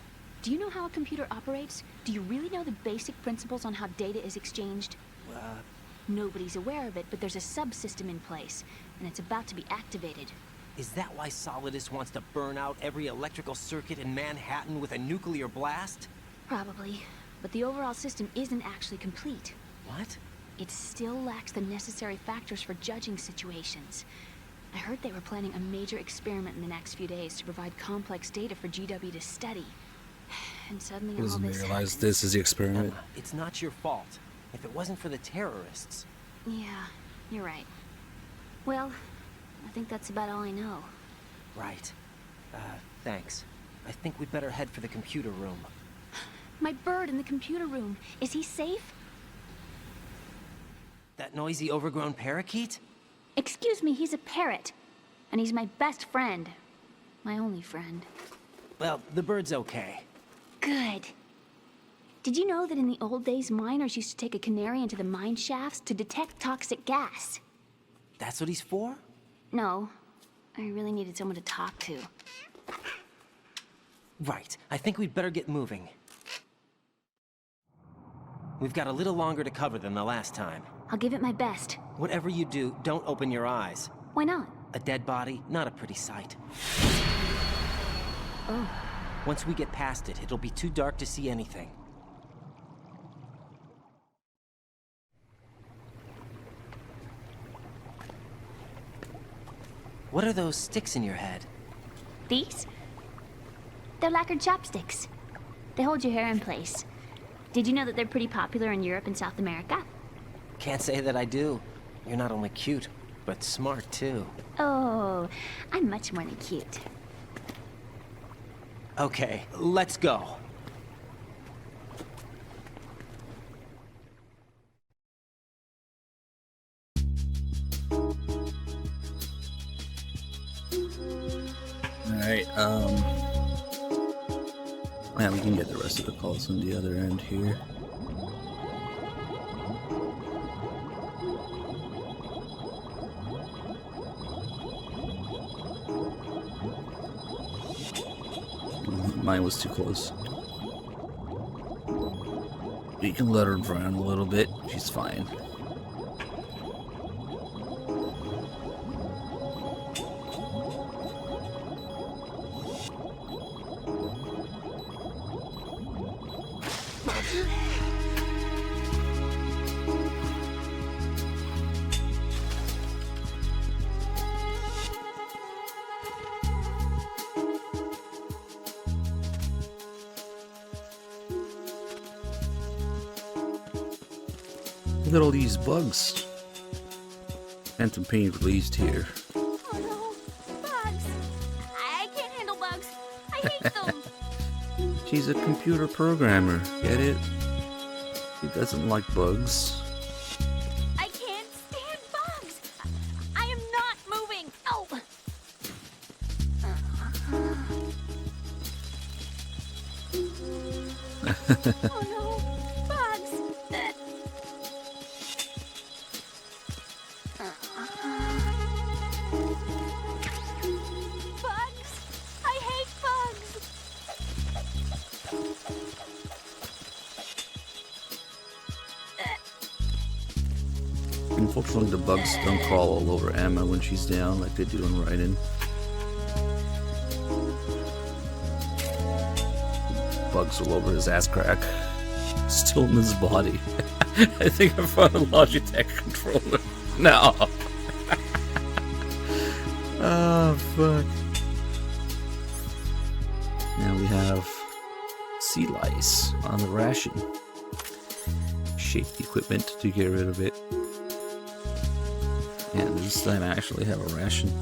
Do you know how a computer operates? Do you really know the basic principles on how data is exchanged? Nobody's aware of it, but there's a subsystem in place, and it's about to be activated. Is that why Solidus wants to burn out every electrical circuit in Manhattan with a nuclear blast? Probably, but the overall system isn't actually complete. What? It still lacks the necessary factors for judging situations. I heard they were planning a major experiment in the next few days to provide complex data for GW to study. And suddenly all Doesn't this realize happens. this is the experiment. It's not your fault. If it wasn't for the terrorists... Yeah, you're right. Well, I think that's about all I know. Right. Thanks. I think we'd better head for the computer room. My bird in the computer room. Is he safe? That noisy, overgrown parakeet? Excuse me, he's a parrot. And he's my best friend. My only friend. Well, the bird's okay. Good. Did you know that in the old days, miners used to take a canary into the mine shafts to detect toxic gas? That's what he's for? No. I really needed someone to talk to. Right. I think we'd better get moving. We've got a little longer to cover than the last time. I'll give it my best. Whatever you do, don't open your eyes. Why not? A dead body, not a pretty sight. Oh. Once we get past it, it'll be too dark to see anything. What are those sticks in your head? These? They're lacquered chopsticks. They hold your hair in place. Did you know that they're pretty popular in Europe and South America? Can't say that I do. You're not only cute, but smart too. Oh, I'm much more than cute. Okay, let's go. Alright, yeah, we can get the rest of the calls on the other end here. Mine was too close. You can let her drown a little bit, she's fine. Look at all these bugs. Phantom pain released here. Oh no, bugs! I can't handle bugs. I hate them. She's a computer programmer, get it? She doesn't like bugs. I can't stand bugs. I am not moving. Oh. Oh no, bugs! Bugs! I hate bugs! Unfortunately, the bugs don't crawl all over Emma when she's down like they do in Raiden. Bugs all over his ass crack. Still in his body. I think I found a Logitech controller. No. Oh, fuck. Now we have sea lice on the ration. Shake the equipment to get rid of it. And this time I actually have a ration.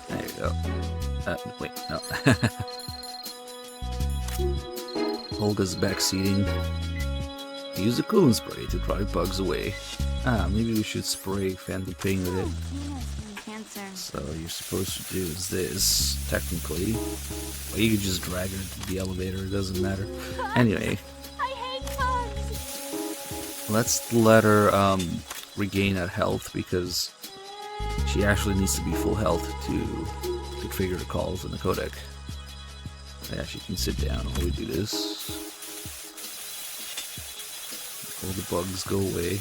There you go. Wait, no. Olga's backseating. Use a cooling spray to drive bugs away. Maybe we should spray Phantom Pain with it. Cancer. So you're supposed to do is this, technically. Or you could just drag her to the elevator, it doesn't matter. Anyway. I hate bugs! Let's let her regain that health because she actually needs to be full health to configure the calls in the codec. I actually can sit down while we do this. All the bugs go away.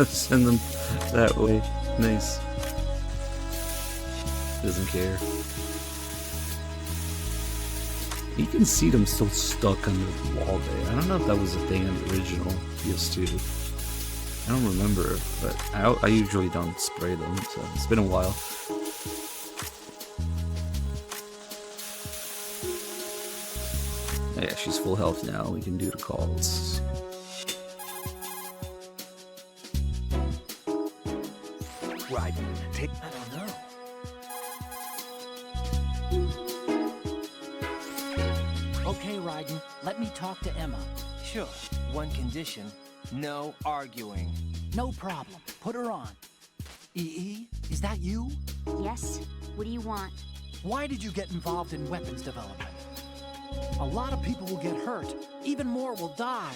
Send them that way. Nice. Doesn't care. You can see them still stuck on the wall there. I don't know if that was a thing in the original PS2. I don't remember, but I usually don't spray them, so it's been a while. Yeah, she's full health now. We can do the calls. Right. Take. I don't know. Okay, Raiden, let me talk to Emma. Sure. One condition. No arguing. No problem. Put her on. EE, is that you? Yes? What do you want? Why did you get involved in weapons development? A lot of people will get hurt. Even more will die.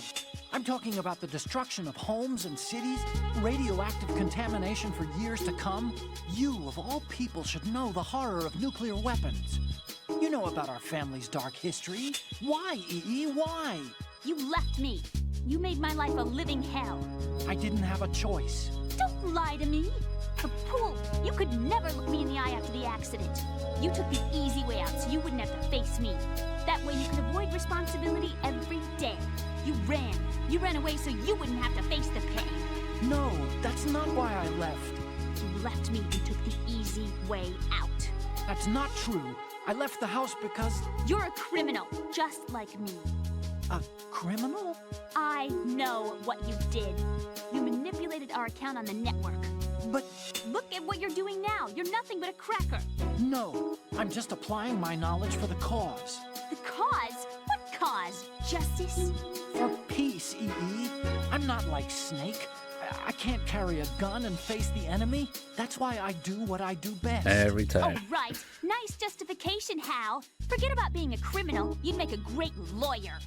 I'm talking about the destruction of homes and cities, radioactive contamination for years to come. You, of all people, should know the horror of nuclear weapons. You know about our family's dark history. Why, EE? Why? You left me. You made my life a living hell. I didn't have a choice. Don't lie to me. The pool, you could never look me in the eye after the accident. You took the easy way out so you wouldn't have to face me. That way you could avoid responsibility every day. You ran. You ran away so you wouldn't have to face the pain. No, that's not why I left. You left me and took the easy way out. That's not true. I left the house because... You're a criminal, just like me. A criminal? I know what you did. You manipulated our account on the network. But... Look at what you're doing now. You're nothing but a cracker. No, I'm just applying my knowledge for the cause. The cause? What cause? Justice? For peace, EE. I'm not like Snake. I can't carry a gun and face the enemy. That's why I do what I do best. Every time. Oh, right. Nice justification, Hal. Forget about being a criminal. You'd make a great lawyer.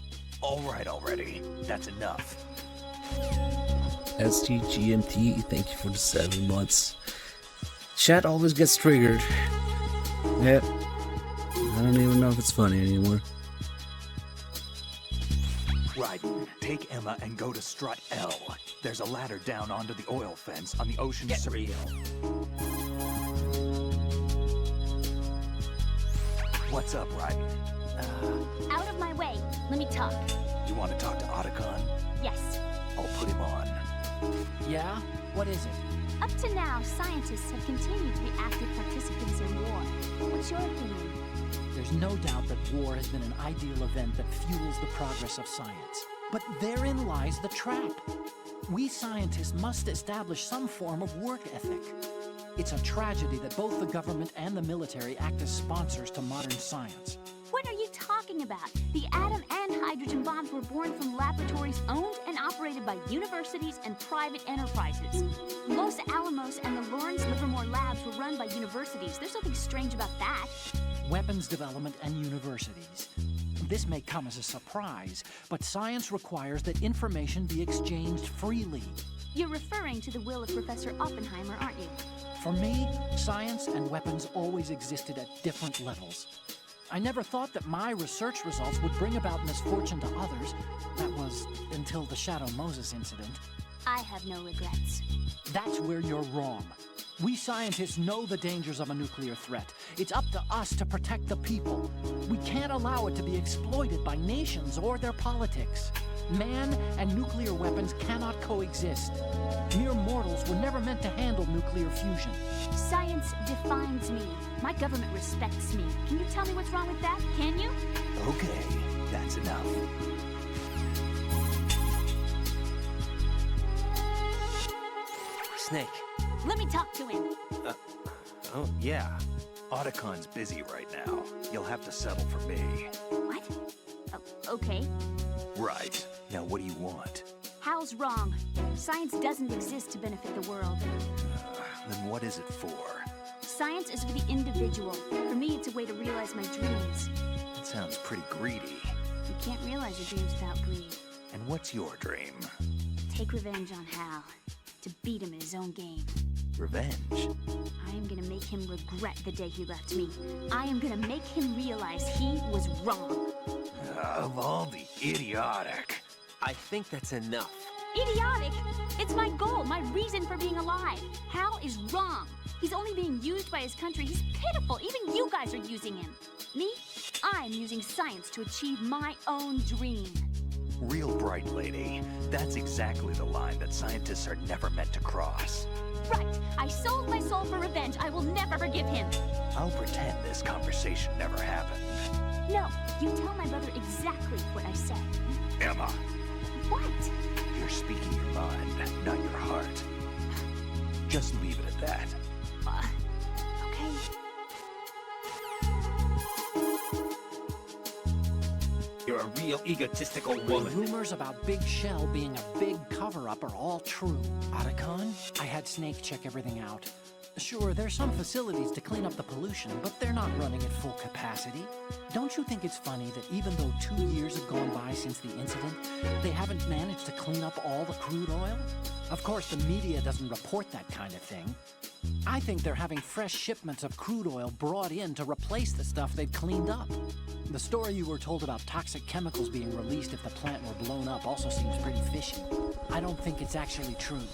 All right already. That's enough. STGMT, thank you for the 7 months. Chat always gets triggered. Yep. I don't even know if it's funny anymore. Raiden, take Emma and go to strut L. There's a ladder down onto the oil fence on the ocean survey. What's up, Raiden? Out of my way. Let me talk. You want to talk to Otacon? Yes. I'll put him on. Yeah? What is it? Up to now, scientists have continued to be active participants in war. What's your opinion? There's no doubt that war has been an ideal event that fuels the progress of science. But therein lies the trap. We scientists must establish some form of work ethic. It's a tragedy that both the government and the military act as sponsors to modern science. What are you talking about? The atom and hydrogen bombs were born from laboratories owned and operated by universities and private enterprises. Los Alamos and the Lawrence Livermore labs were run by universities. There's nothing strange about that. Weapons development and universities. This may come as a surprise, but science requires that information be exchanged freely. You're referring to the will of Professor Oppenheimer, aren't you? For me, science and weapons always existed at different levels. I never thought that my research results would bring about misfortune to others. That was until the Shadow Moses incident. I have no regrets. That's where you're wrong. We scientists know the dangers of a nuclear threat. It's up to us to protect the people. We can't allow it to be exploited by nations or their politics. Man and nuclear weapons cannot coexist. Mere mortals were never meant to handle nuclear fusion. Science defines me. My government respects me. Can you tell me what's wrong with that? Can you? Okay, that's enough. Snake. Let me talk to him. Oh, yeah. Otacon's busy right now. You'll have to settle for me. What? Oh, okay. Right. Now what do you want? Hal's wrong. Science doesn't exist to benefit the world. Then what is it for? Science is for the individual. For me, it's a way to realize my dreams. That sounds pretty greedy. You can't realize your dreams without greed. And what's your dream? take revenge on Hal. To beat him in his own game. Revenge? I am gonna make him regret the day he left me. I am gonna make him realize he was wrong. Of all the idiotic. I think that's enough. Idiotic! It's my goal, my reason for being alive. Hal is wrong. He's only being used by his country. He's pitiful. Even you guys are using him. Me? I'm using science to achieve my own dream. Real bright, lady. That's exactly the line that scientists are never meant to cross. Right. I sold my soul for revenge. I will never forgive him. I'll pretend this conversation never happened. No, you tell my brother exactly what I said. Emma, What? you're speaking your mind, not your heart. Just leave it at that. Okay. You're a real egotistical woman. Rumors about Big Shell being a big cover-up are all true. Otacon? I had Snake check everything out. Sure, there's some facilities to clean up the pollution, but they're not running at full capacity. Don't you think it's funny that even though 2 years have gone by since the incident, they haven't managed to clean up all the crude oil? Of course, the media doesn't report that kind of thing. I think they're having fresh shipments of crude oil brought in to replace the stuff they've cleaned up. The story you were told about toxic chemicals being released if the plant were blown up also seems pretty fishy. I don't think it's actually true.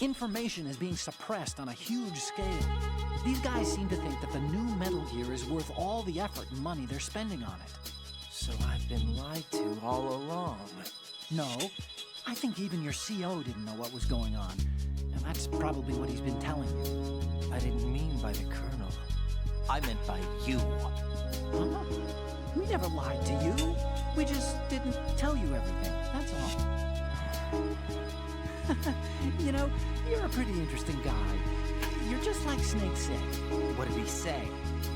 Information is being suppressed on a huge scale. These guys seem to think that the new Metal Gear is worth all the effort and money they're spending on it. So I've been lied to all along. No, I think even your CO didn't know what was going on. And that's probably what he's been telling you. I didn't mean by the Colonel. I meant by you. Huh? We never lied to you. We just didn't tell you everything, that's all. You know, you're a pretty interesting guy. You're just like Snake said. What did he say?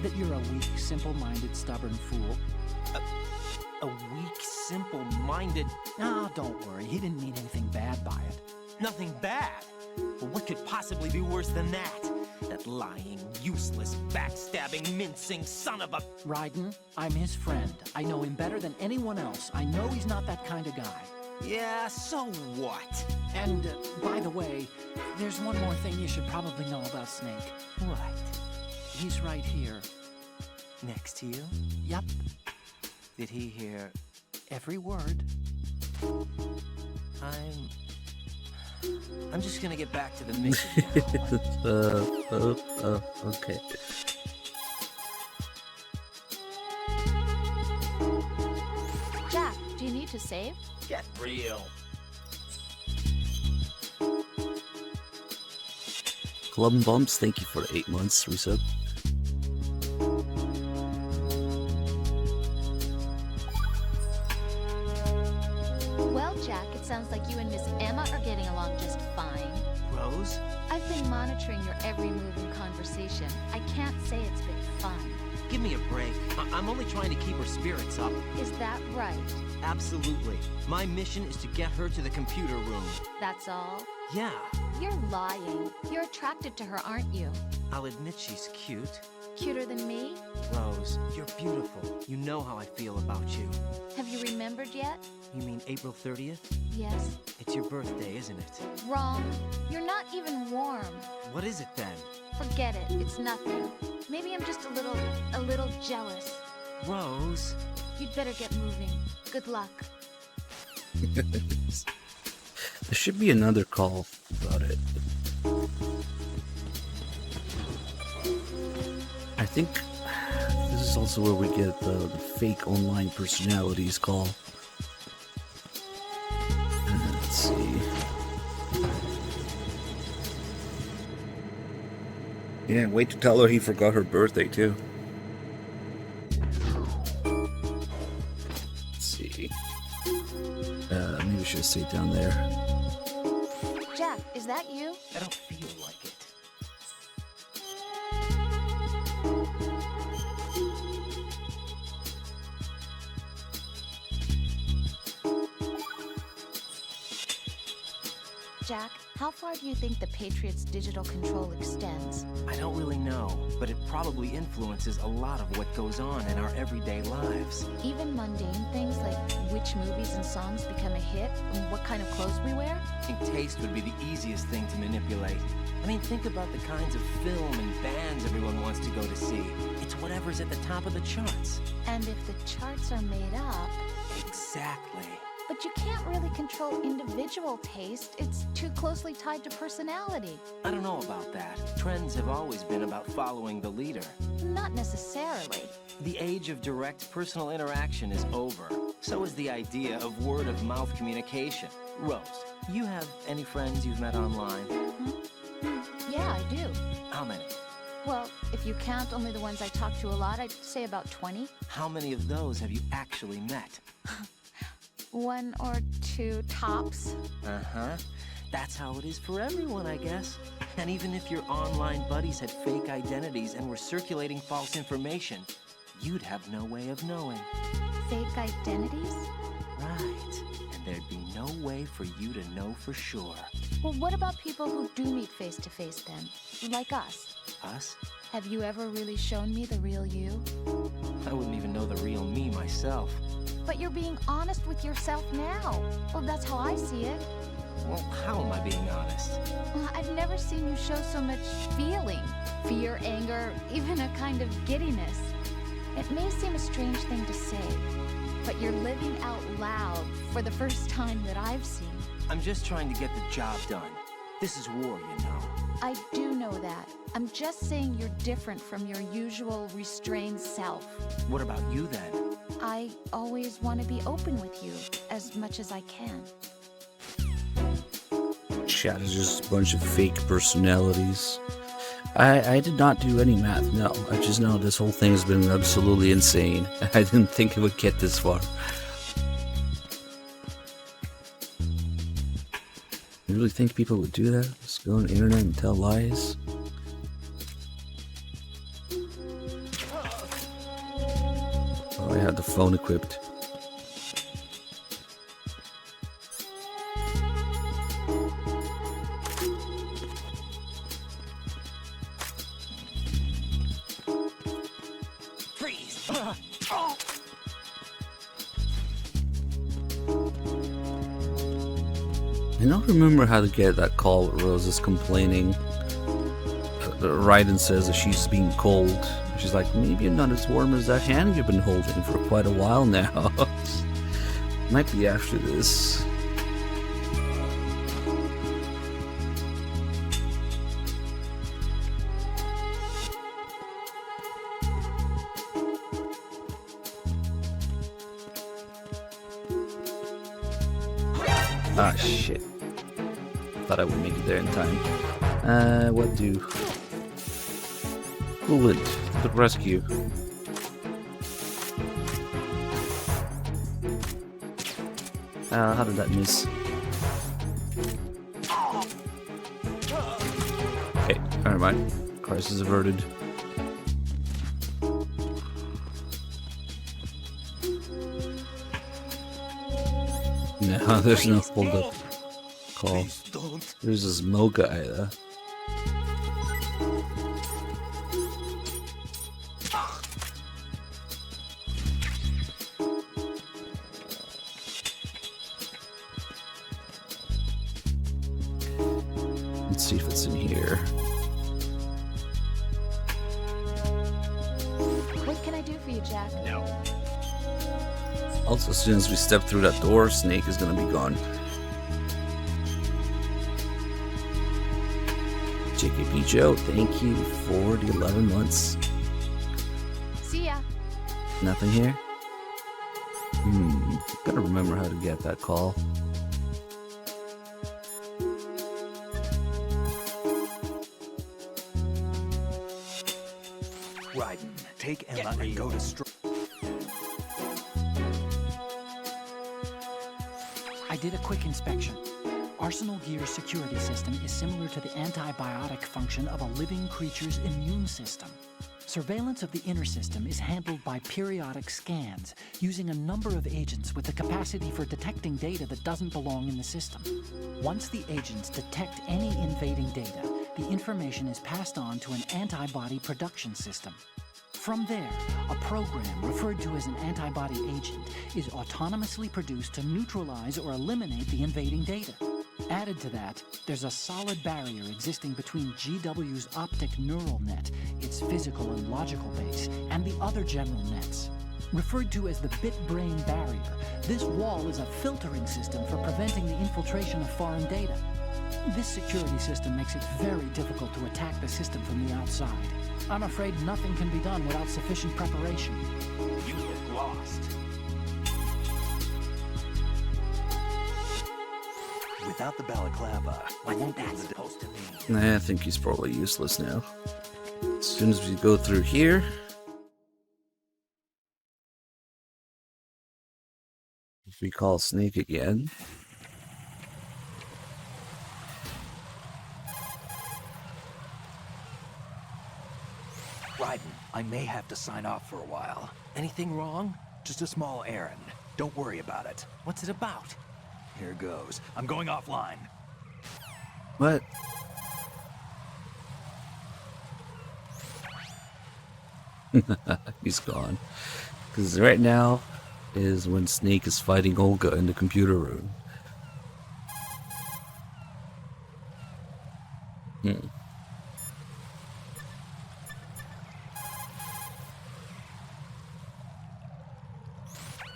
That you're a weak, simple-minded, stubborn fool. A weak, simple-minded... Oh, don't worry. He didn't mean anything bad by it. Nothing bad? Well, what could possibly be worse than that? That lying, useless, backstabbing, mincing son of a... Raiden, I'm his friend. I know him better than anyone else. I know he's not that kind of guy. Yeah, so what? And, by the way, there's one more thing you should probably know about Snake. What? He's right here. Next to you? Yep. Did he hear... every word? I'm just gonna get back to the mission now. Okay. Jack, do you need to save? Get real. Club Bumps, thank you for 8 months resub. Well, Jack, it sounds like you and Miss Emma are getting along just fine. Rose? I've been monitoring your every move and conversation. I can't say it's been fun. Give me a break. I'm only trying to keep her spirits up. Is that right? Absolutely. My mission is to get her to the computer room. That's all? Yeah. You're lying. You're attracted to her, aren't you? I'll admit she's cute. Cuter than me? Rose, you're beautiful. You know how I feel about you. Have you remembered yet? You mean April 30th? Yes. It's your birthday, isn't it? Wrong. You're not even warm. What is it then? Forget it. It's nothing. Maybe I'm just a little jealous. Rose? You'd better get moving. Good luck. There should be another call about it. I think this is also where we get the fake online personalities call. Let's see. Yeah, wait to tell her he forgot her birthday too. Let's see. Maybe we should stay down there. Jack, is that you? I don't feel like it. Jack, How far do you think the Patriots' digital control extends? I don't really know, but it probably influences a lot of what goes on in our everyday lives. Even mundane things like which movies and songs become a hit and what kind of clothes we wear? I think taste would be the easiest thing to manipulate. I mean, think about the kinds of film and bands everyone wants to go to see. It's whatever's at the top of the charts. And if the charts are made up... Exactly. But you can't really control individual taste. It's too closely tied to personality. I don't know about that. Trends have always been about following the leader. Not necessarily. The age of direct personal interaction is over. So is the idea of word-of-mouth communication. Rose, you have any friends you've met online? Yeah, I do. How many? Well, if you count only the ones I talk to a lot, I'd say about 20. How many of those have you actually met? 1 or 2 tops. Uh-huh. That's how it is for everyone, I guess. And even if your online buddies had fake identities and were circulating false information, you'd have no way of knowing. Fake identities? Right. And there'd be no way for you to know for sure. Well, what about people who do meet face-to-face then? Like us. Us? Have you ever really shown me the real you? I wouldn't even know the real me myself. But you're being honest with yourself now. Well, that's how I see it. Well, how am I being honest? Well, I've never seen you show so much feeling. Fear, anger, even a kind of giddiness. It may seem a strange thing to say, but you're living out loud for the first time that I've seen. I'm just trying to get the job done. This is war, you know. I do know that. I'm just saying you're different from your usual restrained self. What about you then? I always want to be open with you as much as I can. Chat is just a bunch of fake personalities. I did not do any math, no. I just know this whole thing has been absolutely insane. I didn't think it would get this far. You really think people would do that? Just go on the internet and tell lies? Oh, I had the phone equipped. Freeze! I don't remember how to get that call where Rose is complaining. Raiden says that she's being cold. She's like, maybe you're not as warm as that hand you've been holding for quite a while now. Might be after this. Ah, shit. Thought I would make it there in time. What do? Coolant. The rescue. How did that miss? Okay, never mind. Crisis averted. No, there's no hold up call. There's this Mo guy there. Let's see if it's in here. What can I do for you, Jack? No. Also, as soon as we step through that door, Snake is gonna be gone. JKP Joe, thank you for the 11 months. See ya. Nothing here? Gotta remember how to get that call. Raiden, take Emma and go to I did a quick inspection. Arsenal Gear's security system is similar to the antibiotic function of a living creature's immune system. Surveillance of the inner system is handled by periodic scans, using a number of agents with the capacity for detecting data that doesn't belong in the system. Once the agents detect any invading data, the information is passed on to an antibody production system. From there, a program referred to as an antibody agent is autonomously produced to neutralize or eliminate the invading data. Added to that, there's a solid barrier existing between GW's optic neural net, its physical and logical base, and the other general nets. Referred to as the bit-brain barrier, this wall is a filtering system for preventing the infiltration of foreign data. This security system makes it very difficult to attack the system from the outside. I'm afraid nothing can be done without sufficient preparation. You look lost. Without the balaclava, I won't be able to supposed to be. I think he's probably useless now. As soon as we go through here... If we call Snake again... Raiden, I may have to sign off for a while. Anything wrong? Just a small errand. Don't worry about it. What's it about? Here goes. I'm going offline. What? He's gone. Because right now is when Snake is fighting Olga in the computer room.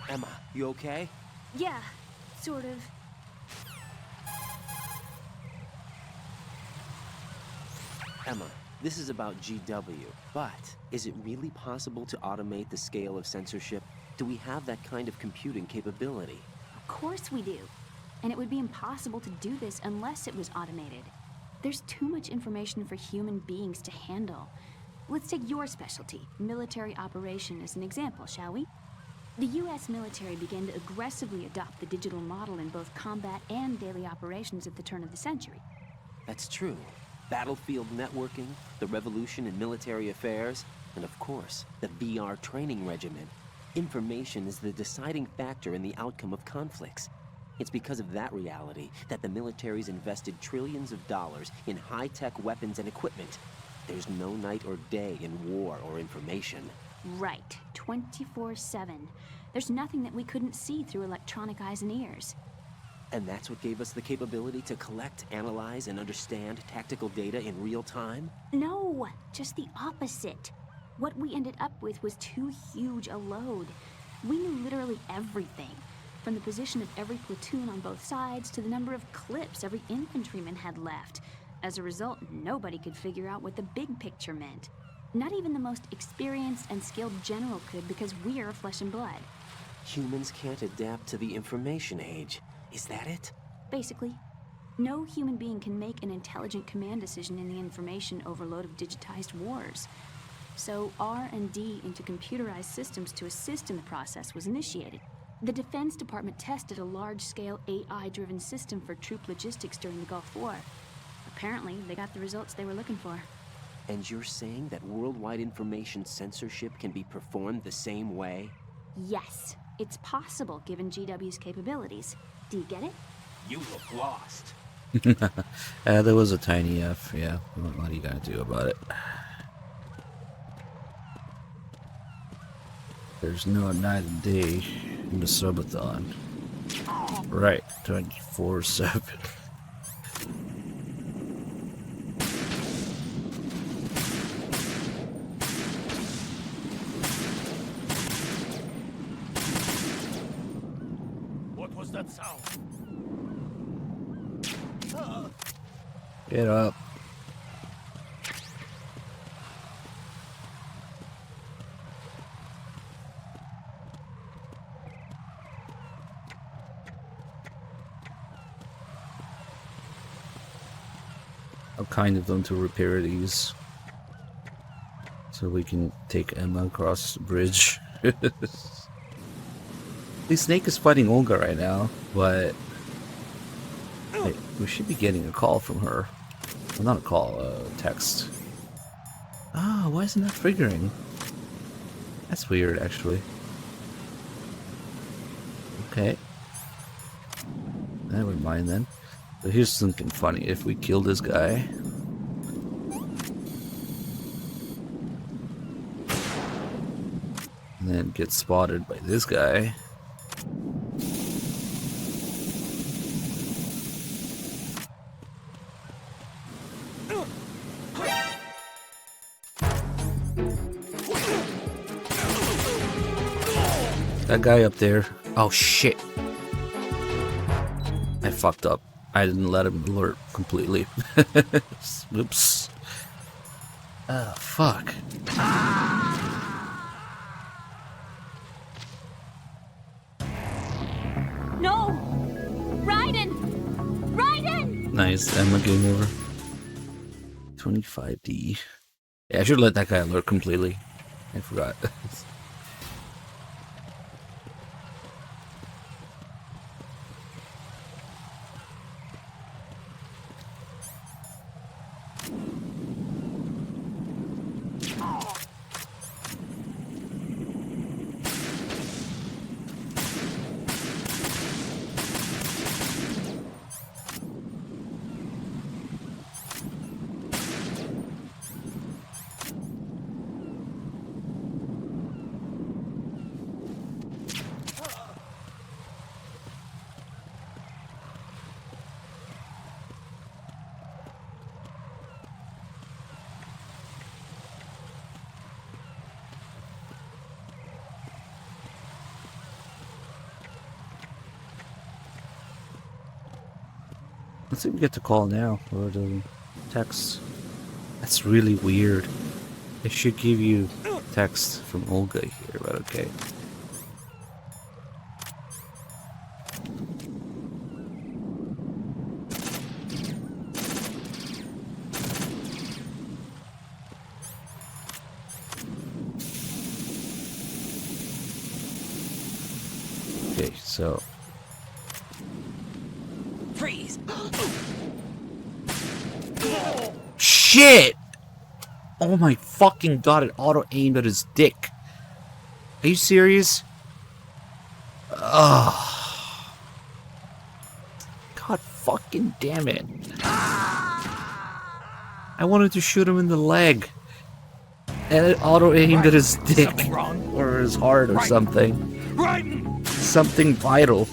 Emma, you okay? Yeah, sort of. Emma, this is about GW, but is it really possible to automate the scale of censorship? Do we have that kind of computing capability? Of course we do. And it would be impossible to do this unless it was automated. There's too much information for human beings to handle. Let's take your specialty, military operation, as an example, shall we? The U.S. military began to aggressively adopt the digital model in both combat and daily operations at the turn of the century. That's true. Battlefield networking, the revolution in military affairs, and of course, the VR training regimen. Information is the deciding factor in the outcome of conflicts. It's because of that reality that the military's invested trillions of dollars in high-tech weapons and equipment. There's no night or day in war or information. Right, 24/7. There's nothing that we couldn't see through electronic eyes and ears. And that's what gave us the capability to collect, analyze, and understand tactical data in real time? No, just the opposite. What we ended up with was too huge a load. We knew literally everything, from the position of every platoon on both sides to the number of clips every infantryman had left. As a result, nobody could figure out what the big picture meant. Not even the most experienced and skilled general could, because we're flesh and blood. Humans can't adapt to the information age. Is that it? Basically. No human being can make an intelligent command decision in the information overload of digitized wars. So R&D into computerized systems to assist in the process was initiated. The Defense Department tested a large-scale AI-driven system for troop logistics during the Gulf War. Apparently, they got the results they were looking for. And you're saying that worldwide information censorship can be performed the same way? Yes, it's possible given GW's capabilities. Do you get it? You look lost. There was a tiny F, yeah. What are you gonna do about it? There's no night and day in the Subathon. Right, 24/7. What was that sound? Get up. I'll kind of them to repair these so we can take Emma across the bridge. The Snake is fighting Olga right now, but hey, we should be getting a call from her. Well, not a call, a text. Ah, why isn't that triggering? That's weird, actually. Okay. I wouldn't mind then. But here's something funny. If we kill this guy... and then get spotted by this guy... that guy up there... oh shit! I fucked up. I didn't let him alert completely. Oops. Oh, fuck. No! Raiden! Raiden! Nice, Emma, game over. 25D. Yeah, I should let that guy alert completely. I forgot. Let's see if we get to call now, or the text. That's really weird. It should give you text from Olga here, but okay. Okay, so... freeze! Shit! Oh my fucking god, it auto-aimed at his dick. Are you serious? Ugh. God fucking damn it. I wanted to shoot him in the leg. And it auto-aimed at his dick. Or his heart or something. Something vital.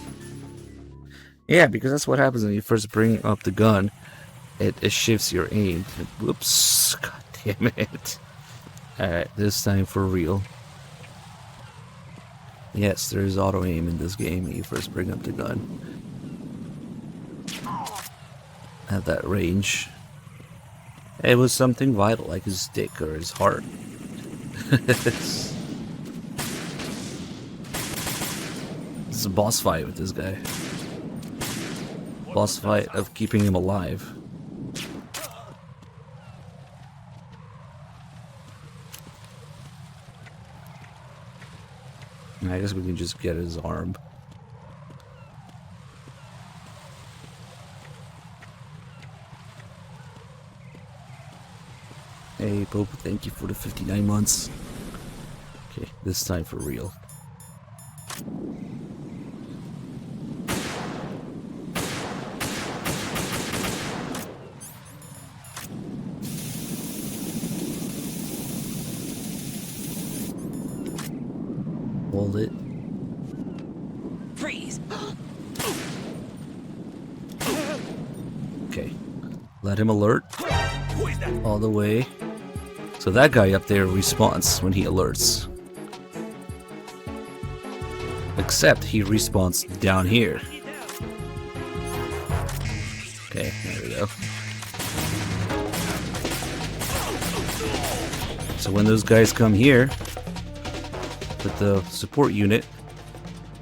Yeah, because that's what happens when you first bring up the gun. It shifts your aim. Whoops. God damn it. Alright, this time for real. Yes, there is auto aim in this game when you first bring up the gun. At that range. It was something vital, like his dick or his heart. It's a boss fight with this guy. Boss fight of keeping him alive. I guess we can just get his arm. Hey, Pope, thank you for the 59 months. Okay, this time for real. Hold it. Freeze! Okay. Let him alert. All the way. So that guy up there respawns when he alerts. Except he respawns down here. Okay, there we go. So when those guys come here with the support unit,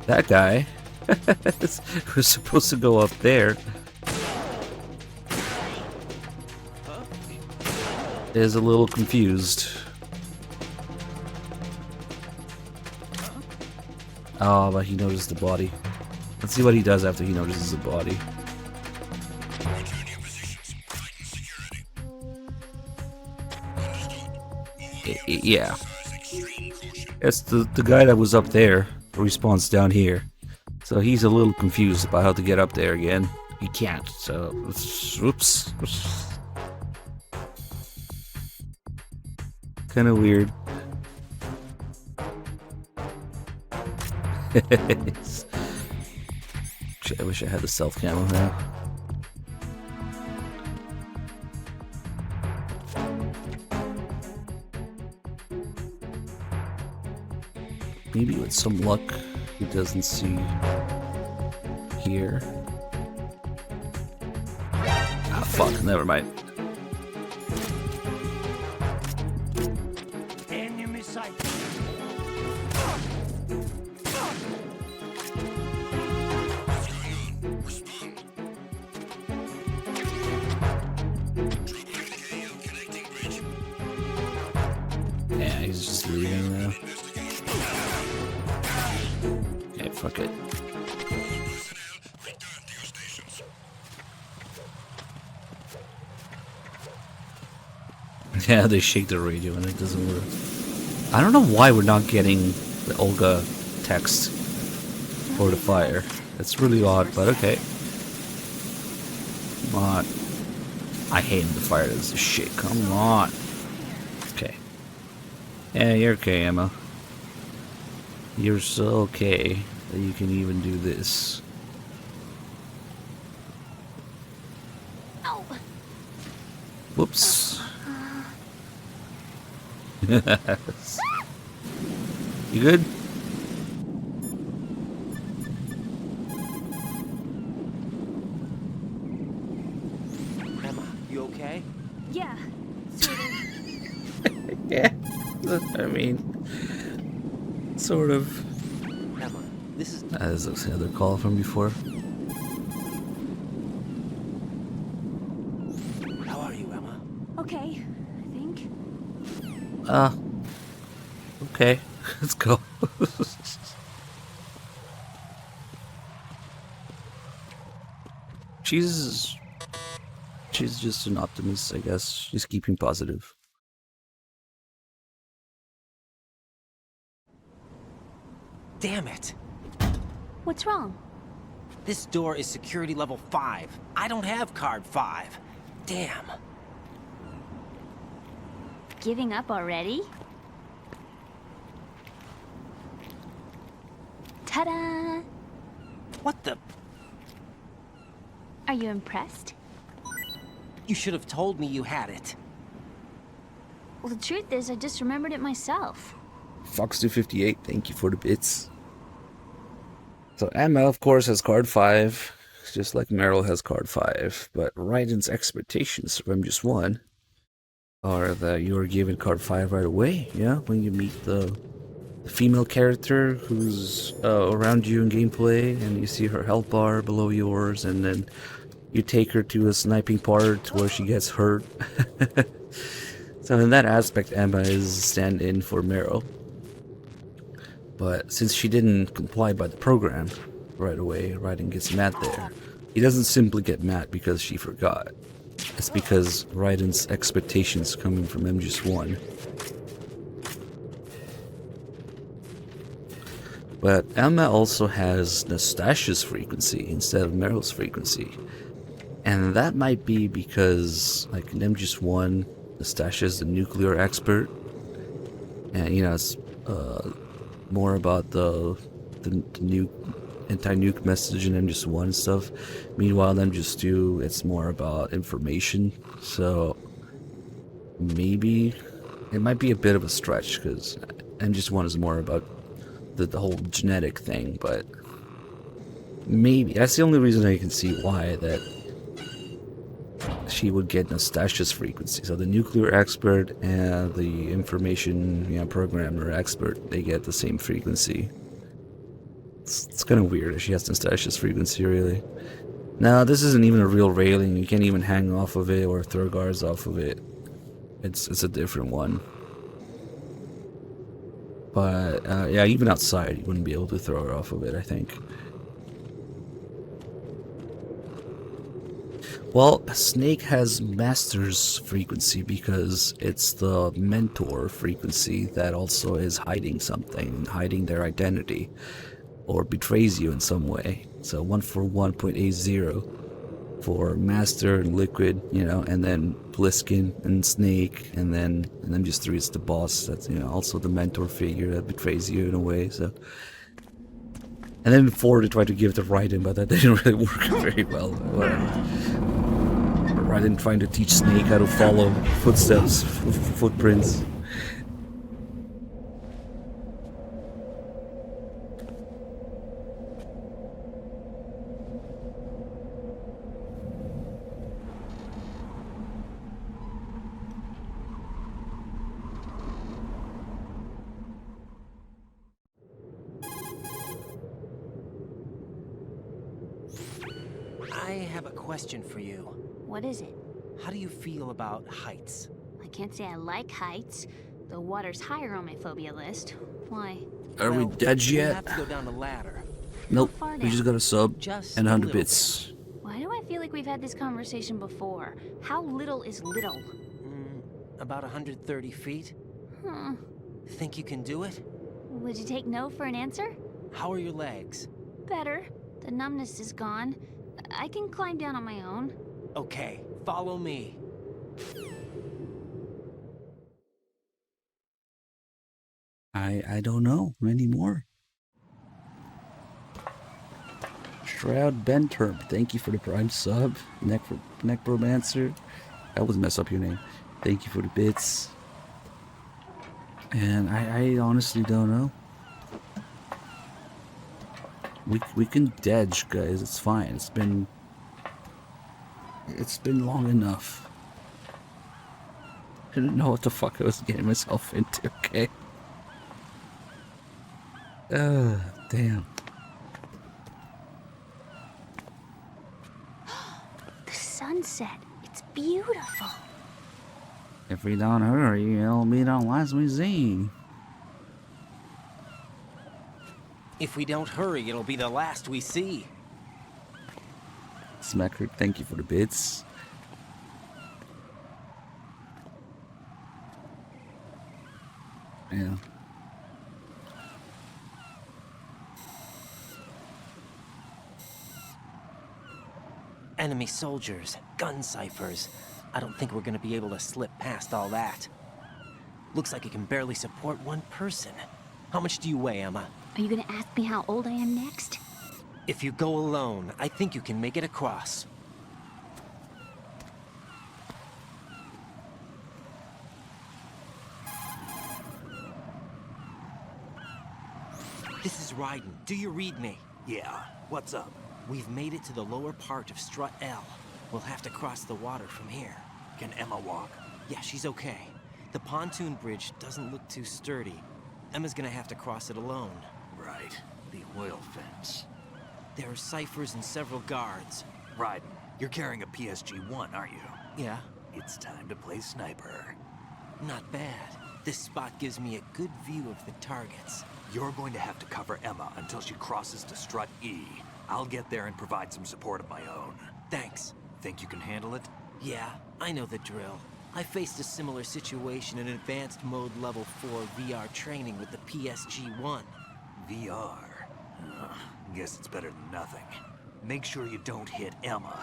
that guy was supposed to go up there. Is a little confused. Oh, but he noticed the body. Let's see what he does after he notices the body. Yeah. It's the guy that was up there respawns down here. So he's a little confused about how to get up there again. He can't, so... Oops. Kinda weird. Shit, I wish I had the stealth camo now. Maybe with some luck, he doesn't see here. Ah, fuck, never mind. Enemy sight. Yeah, he's just leaving now. Okay, fuck it. Yeah, they shake the radio and it doesn't work. I don't know why we're not getting the Olga text for the fire. It's really odd, but okay. Come on. I hate the fire. This is shit. Come on. Okay. Yeah, you're okay, Emma. You're so okay that you can even do this. Ow. Whoops. You good? Emma, you okay? Yeah, sort of. Yeah. I mean, sort of. Emma, this is... As the other call from before. How are you, Emma? Okay, I think. Okay. Let's go. She's just an optimist, I guess. She's keeping positive. Damn it! What's wrong? This door is security level 5. I don't have card 5. Damn. Giving up already? Ta-da! What the... Are you impressed? You should have told me you had it. Well, the truth is, I just remembered it myself. Fox258, thank you for the bits. So Emma, of course, has card 5, just like Meryl has card 5. But Raiden's expectations from just one are that you are given card 5 right away. Yeah, when you meet the female character who's around you in gameplay, and you see her health bar below yours, and then you take her to a sniping part where she gets hurt. So in that aspect, Emma is stand-in for Meryl. But since she didn't comply by the program right away, Raiden gets mad there. He doesn't simply get mad because she forgot. It's because Raiden's expectations coming from MGS1. But Emma also has Nastasia's frequency instead of Meryl's frequency. And that might be because, like in MGS1, Nastasia's the nuclear expert. And, you know, it's more about the nuke, anti-nuke message in MGS1 and stuff. Meanwhile, MGS2, it's more about information. So, maybe it might be a bit of a stretch because MGS1 is more about the whole genetic thing, but maybe that's the only reason I can see why that she would get Nastasia's frequency. So the nuclear expert and the information, you know, programmer expert, they get the same frequency. It's kind of weird if she has Nastasia's frequency, really. Now, this isn't even a real railing. You can't even hang off of it or throw guards off of it. It's a different one. But, yeah, even outside, you wouldn't be able to throw her off of it, I think. Well, Snake has Master's frequency because it's the mentor frequency that also is hiding something, hiding their identity, or betrays you in some way. So 141.80 for Master and Liquid, you know, and then Bliskin and Snake, and then MGS3 is the boss. That's, you know, also the mentor figure that betrays you in a way. So, and then before they tried to give it to Raiden, but that didn't really work very well. Raiden trying to teach Snake how to follow footsteps, footprints. I have a question for you. What is it? How do you feel about heights? I can't say I like heights. The water's higher on my phobia list. Why? Are we dead You yet? have to go down the ladder. Nope, far we down? just got a sub Just and a 100 little bits. Why do I feel like we've had this conversation before? How little is little? About 130 feet. Huh. Think you can do it? Would you take no for an answer? How are your legs? Better. The numbness is gone. I can climb down on my own. Okay, follow me. I don't know anymore. Shroud Benterm, thank you for the prime sub. Necromancer, I always mess up your name. Thank you for the bits. And I honestly don't know. We can dodge, guys. It's fine. It's been long enough. I didn't know what the fuck I was getting myself into. Okay. Damn. The sunset. It's beautiful. If we don't hurry, it'll be the last we see. If we don't hurry, it'll be the last we see. Smacker, thank you for the bits. Yeah. Enemy soldiers, gun ciphers. I don't think we're gonna be able to slip past all that. Looks like it can barely support one person. How much do you weigh, Emma? Are you gonna ask me how old I am next? If you go alone, I think you can make it across. This is Raiden. Do you read me? Yeah, what's up? We've made it to the lower part of Strut L. We'll have to cross the water from here. Can Emma walk? Yeah, she's okay. The pontoon bridge doesn't look too sturdy. Emma's gonna have to cross it alone. Right, the oil fence. There are ciphers and several guards. Raiden, you're carrying a PSG-1, aren't you? Yeah. It's time to play sniper. Not bad. This spot gives me a good view of the targets. You're going to have to cover Emma until she crosses to Strut E. I'll get there and provide some support of my own. Thanks. Think you can handle it? Yeah, I know the drill. I faced a similar situation in advanced mode level 4 VR training with the PSG-1. VR? Guess it's better than nothing. Make sure you don't hit Emma.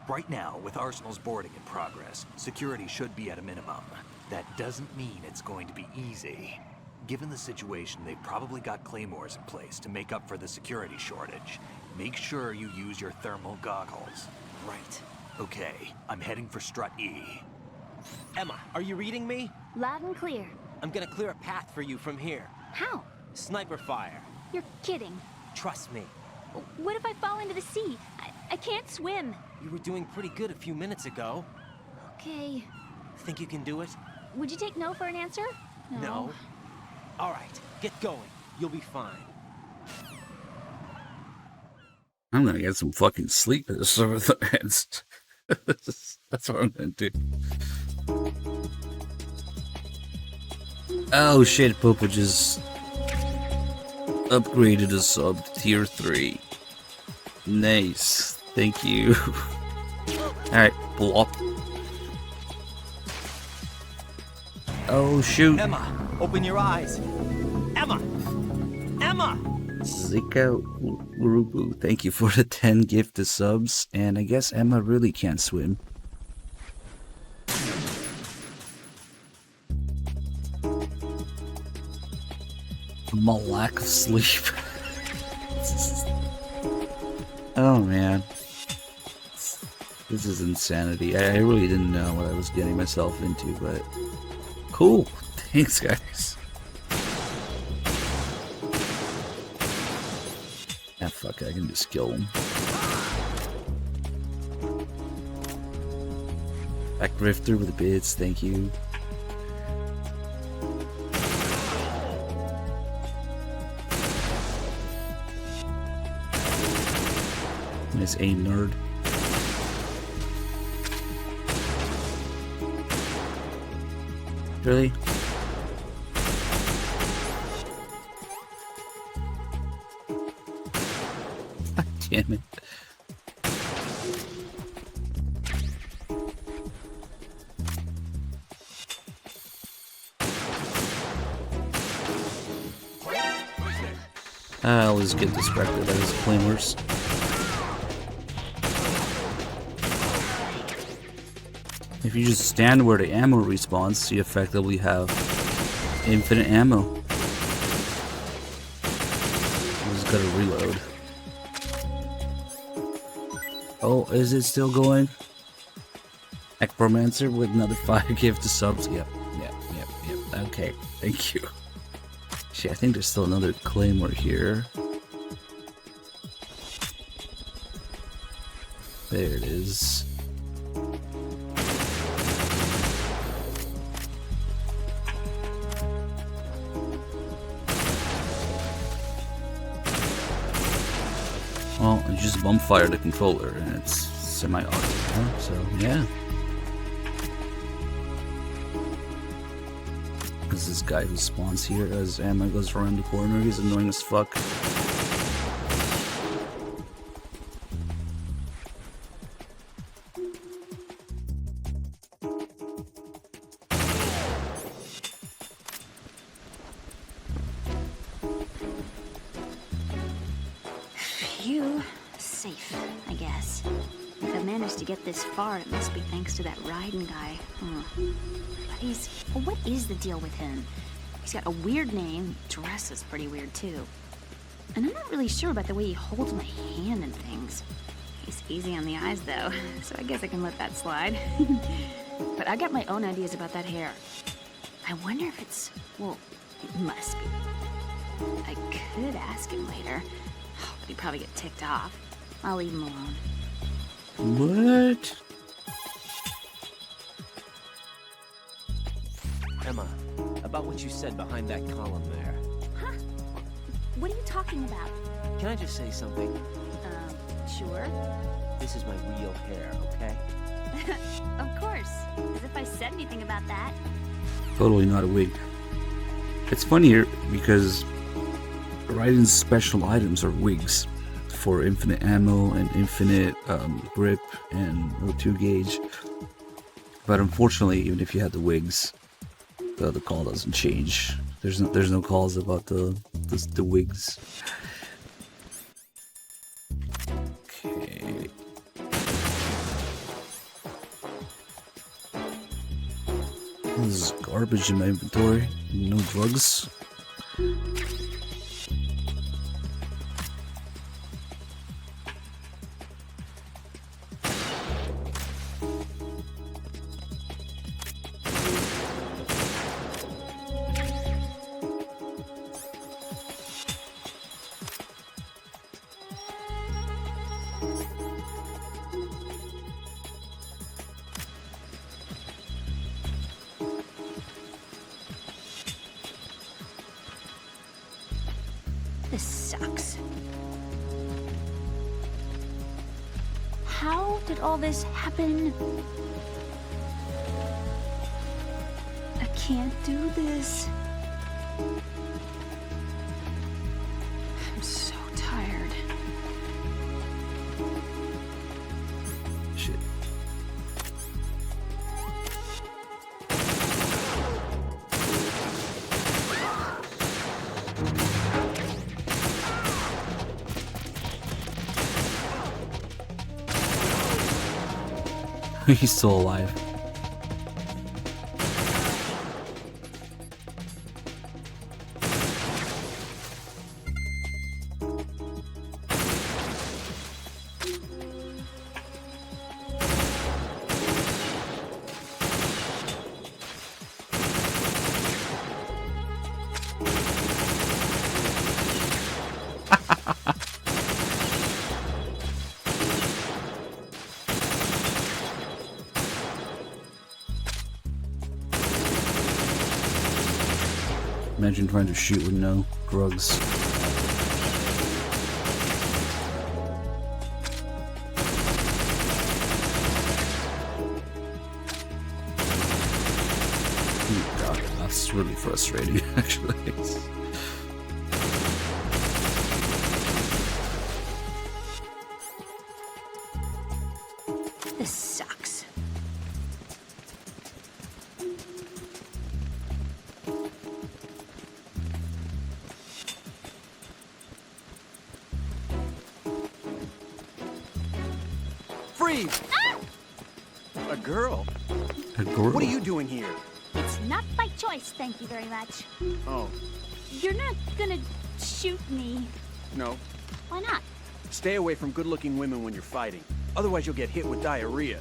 Right now, with Arsenal's boarding in progress, security should be at a minimum. That doesn't mean it's going to be easy. Given the situation, they've probably got claymores in place to make up for the security shortage. Make sure you use your thermal goggles. Right. Okay, I'm heading for Strut E. Emma, are you reading me? Loud and clear. I'm gonna clear a path for you from here. How? Sniper fire. You're kidding. Trust me. What if I fall into the sea? I can't swim. You were doing pretty good a few minutes ago. Okay. Think you can do it? Would you take no for an answer? No. All right, get going. You'll be fine. I'm gonna get some fucking sleep at the Subathon. That's what I'm gonna do. Oh shit, Popa just upgraded a sub to tier 3. Nice. Thank you. Alright, blop. Oh, shoot. Emma, open your eyes. Emma! Emma! Zika Urubu, thank you for the 10 gifted subs. And I guess Emma really can't swim. My lack of sleep. Oh man. This is insanity. I really didn't know what I was getting myself into, but cool. Thanks, guys. Ah, fuck it, I can just kill him. Back Drifter with the bits, thank you. Nice aim, nerd. Really? God damn it. I always get distracted by his claimers. If you just stand where the ammo respawns, you effectively have infinite ammo. You just gotta reload. Oh, is it still going? Necromancer with another 5 gifted subs. Yep. Okay, thank you. Shit, I think there's still another claymore here. There it is. Well, you just bump fire the controller and it's semi-auto, huh? So yeah. There's this guy who spawns here as Emma goes around the corner. He's annoying as fuck. Phew. Safe, I guess. If I managed to get this far, it must be thanks to that Raiden guy. But what is the deal with him? He's got a weird name, dresses pretty weird too. And I'm not really sure about the way he holds my hand and things. He's easy on the eyes though, so I guess I can let that slide. But I got my own ideas about that hair. I wonder if it's, well, it must be. I could ask him later, but he'd probably get ticked off. I'll leave him alone. What? Emma, about what you said behind that column there. Huh? What are you talking about? Can I just say something? Sure. This is my real hair, okay? Of course. As if I said anything about that. Totally not a wig. It's funnier because Raiden's special items are wigs for infinite ammo and infinite grip and O2 gauge. But unfortunately, even if you had the wigs, the call doesn't change. There's no calls about the wigs. Okay. This is garbage in my inventory. No drugs. This sucks. How did all this happen? I can't do this. I'm so tired. Shit. He's still alive. Imagine trying to shoot with no drugs. Oh God, that's really frustrating, actually. This sucks. Freeze! A girl? A girl? What are you doing here? It's not by choice, thank you very much. Oh, You're not gonna shoot me. no. Why not? Stay away from good-looking women when you're fighting. Otherwise, you'll get hit with diarrhea.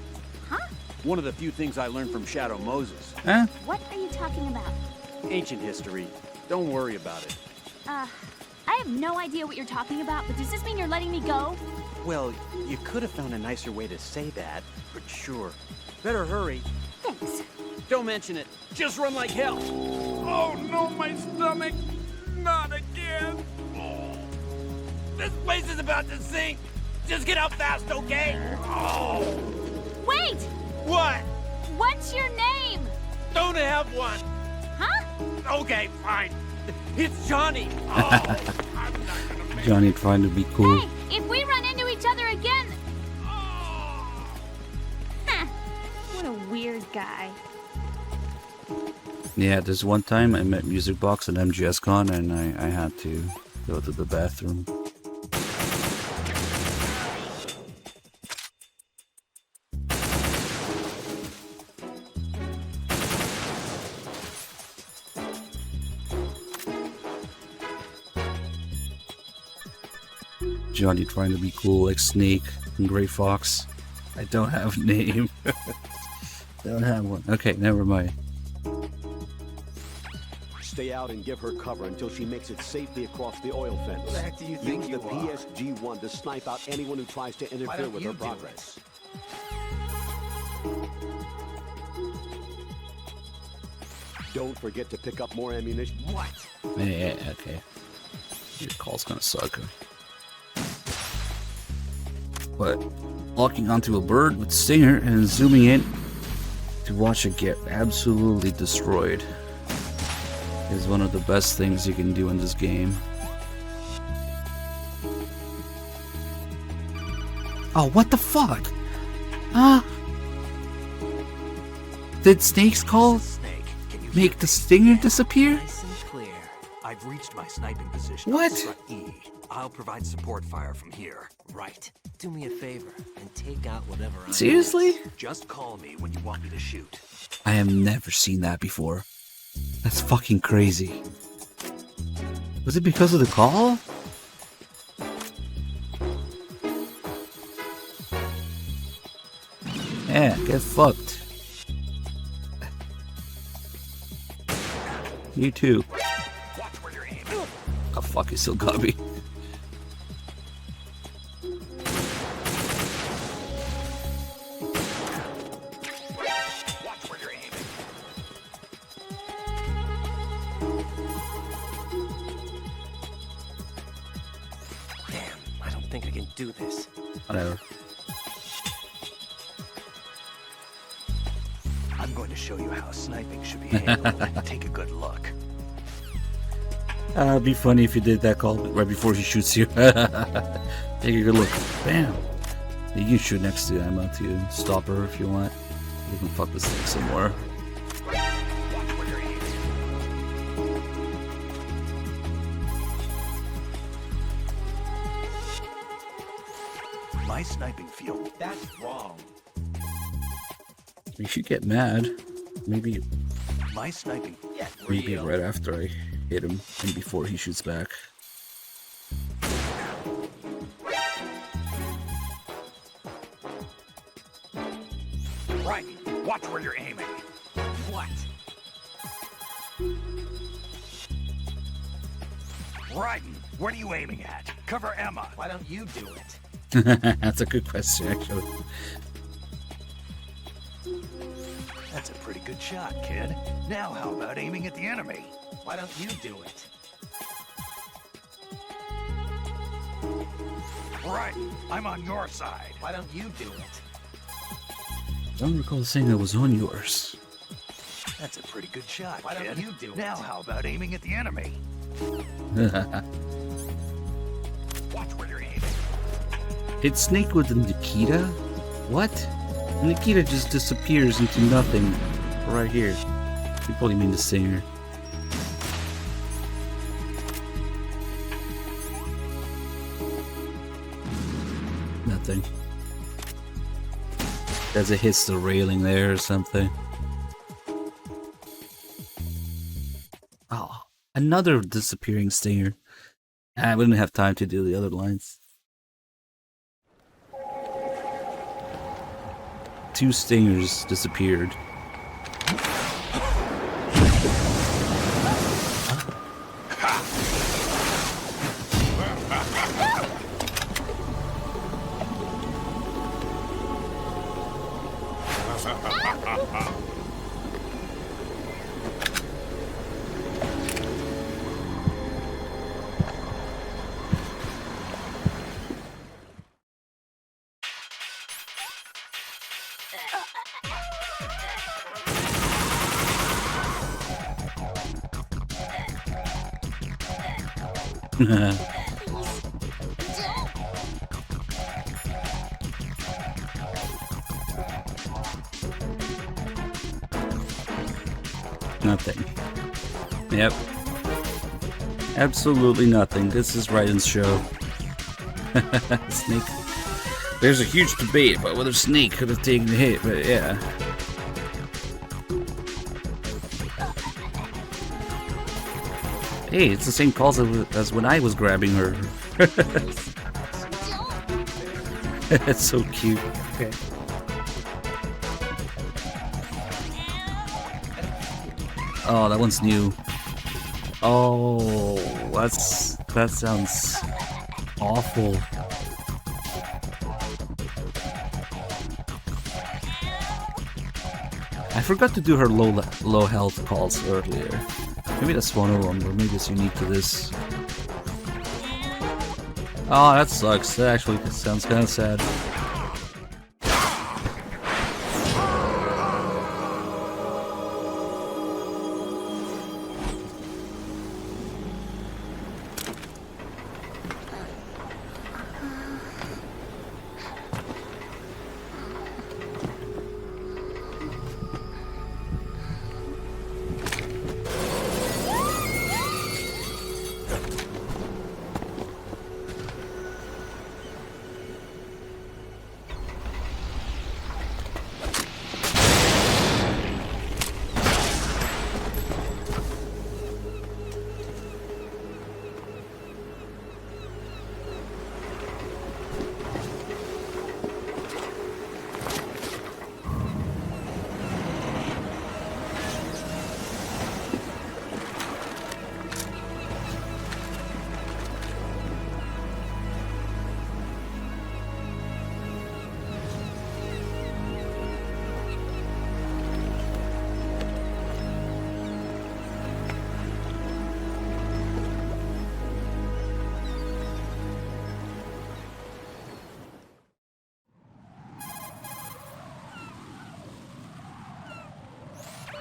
Huh? One of the few things I learned from Shadow Moses. Huh? What are you talking about? Ancient history. Don't worry about it. I have no idea what you're talking about, but does this mean you're letting me go? Well, you could have found a nicer way to say that, but sure. Better hurry. Thanks. Don't mention it. Just run like hell. Oh, no, my stomach. Not again. Oh. This place is about to sink. Just get out fast, okay? Oh. Wait! What? What's your name? Don't have one. Huh? Okay, fine. It's Johnny. Oh, Johnny trying to be cool. Hey, if we run into each other again... Huh. What a weird guy. Yeah, there's one time I met Music Box at MGS Con and I had to go to the bathroom. Johnny trying to be cool like Snake and Gray Fox. I don't have a name. Don't have one. Okay, never mind. Stay out and give her cover until she makes it safely across the oil fence. Who the heck do you think Use you the are? PSG-1 to snipe out anyone who tries to Why interfere don't with you her do it? progress. Don't forget to pick up more ammunition. What? Yeah, okay. Your call's gonna suck. But locking onto a bird with Stinger and zooming in to watch it get absolutely destroyed is one of the best things you can do in this game. Oh, what the fuck? Did Snake's call make the Stinger disappear? Nice and clear. I've reached my sniping position. What? On strut E. I'll provide support fire from here. Right. Do me a favor and take out whatever I Seriously? Just call me when you want me to shoot. I have never seen that before. That's fucking crazy. Was it because of the call? Yeah, get fucked. You too. Watch where you're aiming. Oh fuck, he still got me. Watch where you're aiming. Damn, I don't think I can do this. Whatever. I'm going to show you how sniping should be handled. Take a good look. It'd be funny if you did that call right before she shoots you. Take a good look. Bam! You can shoot next to Emma to stop her if you want. You can fuck this thing some more. My sniping field. That's wrong. You should get mad. Maybe My sniping. maybe right after I hit him and before he shoots back. Right. Watch where you're aiming. What? Raiden, what are you aiming at? Cover Emma. Why don't you do it? That's a good question, actually. That's a pretty good shot, kid. Now how about aiming at the enemy? Why don't you do it? Right, I'm on your side. Why don't you do it? I don't recall saying I was on yours. That's a pretty good shot, Why don't you do it? Now how about aiming at the enemy? Watch where you're aiming. Hit Snake with the Nikita? What? Nikita just disappears into nothing right here. You probably mean the singer. Nothing. As it hits the railing there or something. Oh, another disappearing stinger. I wouldn't have time to do the other lines. 2 stingers disappeared. Nothing. Yep. Absolutely nothing. This is Raiden's show. Snake. There's a huge debate about whether Snake could have taken the hit, but yeah. Hey, it's the same calls as when I was grabbing her. It's so cute. Okay. Oh, that one's new. Oh, that sounds awful. I forgot to do her low health calls earlier. Maybe that's one of them, or maybe it's unique to this. Oh, that sucks. That actually sounds kind of sad.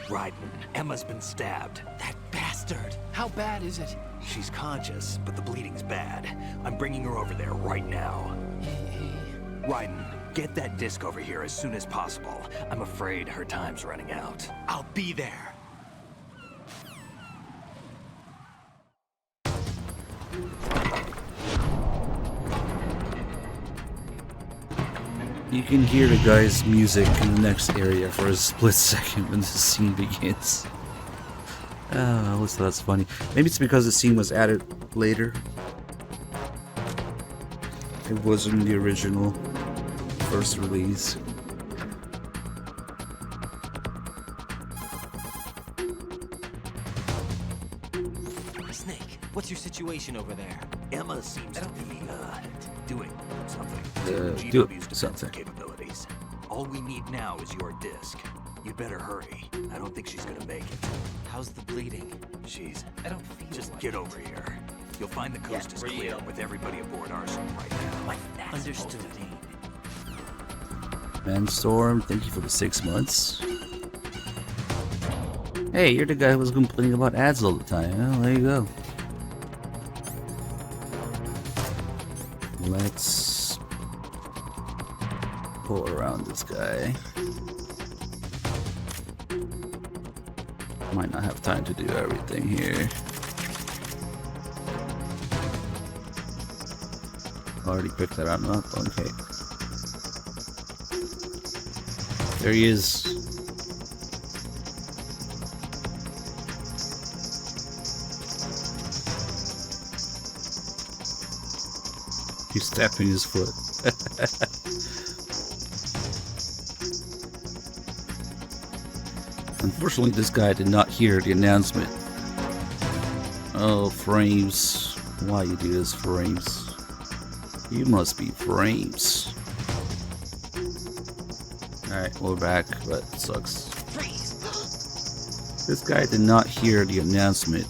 Raiden, Emma's been stabbed. That bastard! How bad is it? She's conscious, but the bleeding's bad. I'm bringing her over there right now. Raiden, get that disc over here as soon as possible. I'm afraid her time's running out. I'll be there. You can hear the guy's music in the next area for a split second when the scene begins. Oh, I thought that's funny. Maybe it's because the scene was added later. It wasn't the original first release. Snake, what's your situation over there? Emma seems to be, doing something. Do GW's something. capabilities. All we need now is your disc. You'd better hurry. I don't think she's gonna make it. How's the bleeding? I don't feel just get over here. You'll find the coast is clear with everybody aboard Arsenal right now. Understood. Manstorm, thank you for the 6 months. Hey, you're the guy who was complaining about ads all the time. Well, there you go. Let's pull around this guy. Might not have time to do everything here. Already picked that up. Okay. There he is. He's tapping his foot. Unfortunately, this guy did not hear the announcement. Oh, Frames. Why you do this, Frames? You must be Frames. Alright, we're back, but it sucks. This guy did not hear the announcement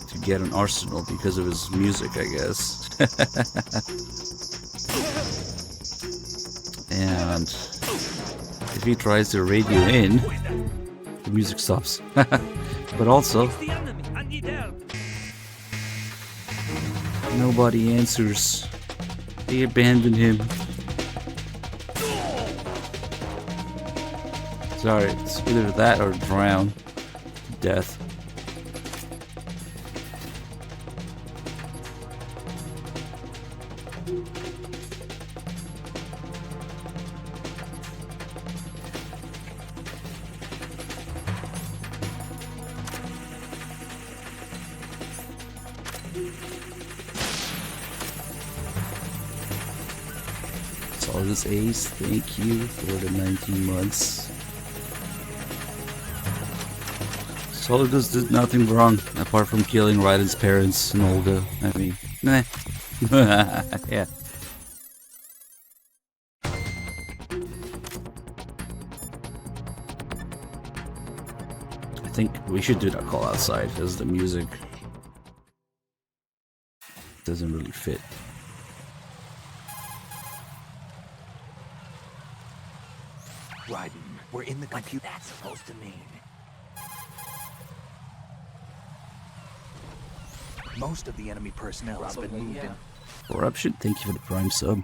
to get an arsenal because of his music, I guess. And if he tries to radio in, the music stops. But also, nobody answers. They abandoned him. Sorry, it's either that or drown. Death. Solidus Ace, thank you for the 19 months. Solidus did nothing wrong apart from killing Raiden's parents and Olga. I mean, meh. Yeah. I think we should do that call outside because the music doesn't really fit. Raiden, we're in the computer. What's that supposed to mean? Most of the enemy personnel has been moved in. Corruption, thank you for the prime sub.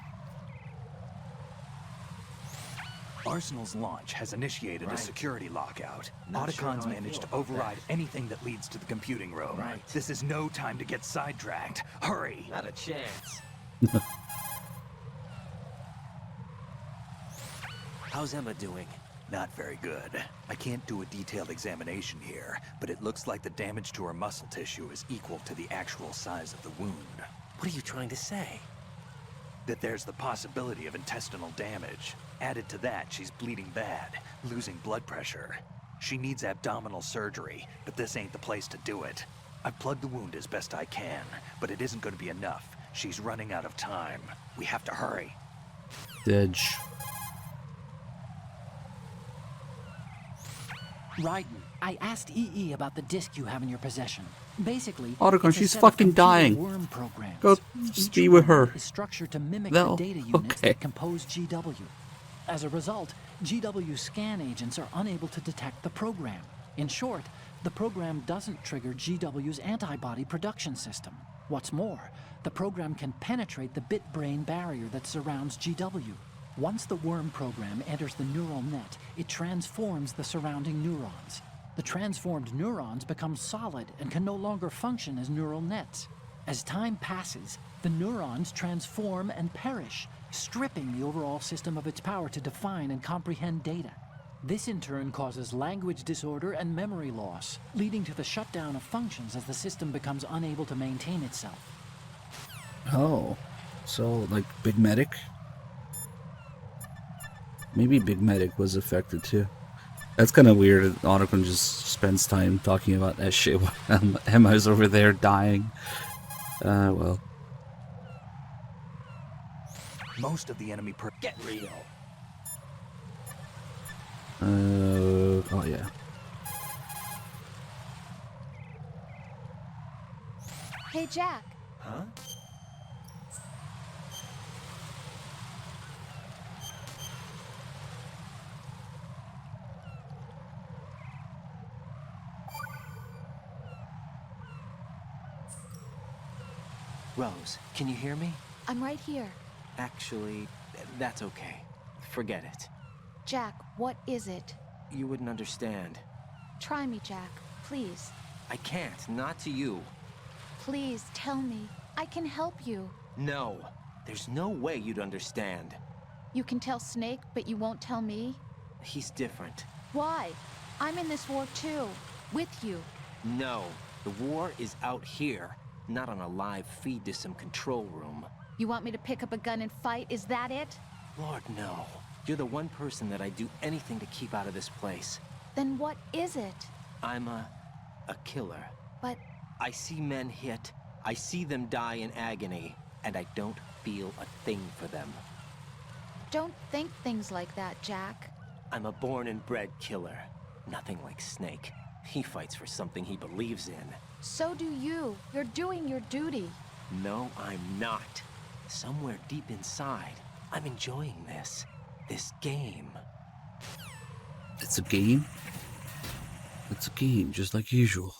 Arsenal's launch has initiated a security lockout. Otacon's managed to override anything that leads to the computing room. This is no time to get sidetracked. Hurry! Not a chance. How's Emma doing? Not very good. I can't do a detailed examination here, but it looks like the damage to her muscle tissue is equal to the actual size of the wound. What are you trying to say? That there's the possibility of intestinal damage. Added to that, she's bleeding bad, losing blood pressure. She needs abdominal surgery, but this ain't the place to do it. I've plugged the wound as best I can, but it isn't going to be enough. She's running out of time. We have to hurry. Edge. Raiden, I asked EE about the disc you have in your possession. Basically, Otacon, it's a she's set of fucking computer dying. Worm programs. Go just be with her. Is structured to mimic No. the data units Okay. that compose GW. As a result, GW scan agents are unable to detect the program. In short, the program doesn't trigger GW's antibody production system. What's more, the program can penetrate the bit-brain barrier that surrounds GW. Once the worm program enters the neural net, it transforms the surrounding neurons. The transformed neurons become solid and can no longer function as neural nets. As time passes, The neurons transform and perish, stripping the overall system of its power to define and comprehend data. This in turn causes language disorder and memory loss, leading to the shutdown of functions as the system becomes unable to maintain itself. Oh, so like Big Medic? Maybe Big Medic was affected too. That's kind of weird. Otacon just spends time talking about that shit while Emma's over there dying. Well. Most of the enemy Get real. Oh yeah. Hey, Jack. Huh? Rose, can you hear me? I'm right here. Actually, that's okay. Forget it. Jack, what is it? You wouldn't understand. Try me, Jack. Please. I can't, not to you. Please, tell me. I can help you. No, there's no way you'd understand. You can tell Snake, but you won't tell me? He's different. Why? I'm in this war too. With you. No, the war is out here, not on a live feed to some control room. You want me to pick up a gun and fight? Is that it? Lord, no. You're the one person that I'd do anything to keep out of this place. Then what is it? I'm a killer. But... I see men hit, I see them die in agony, and I don't feel a thing for them. Don't think things like that, Jack. I'm a born and bred killer. Nothing like Snake. He fights for something he believes in. So do you. You're doing your duty. No, I'm not. Somewhere deep inside, I'm enjoying this. This game. It's a game? It's a game, just like usual.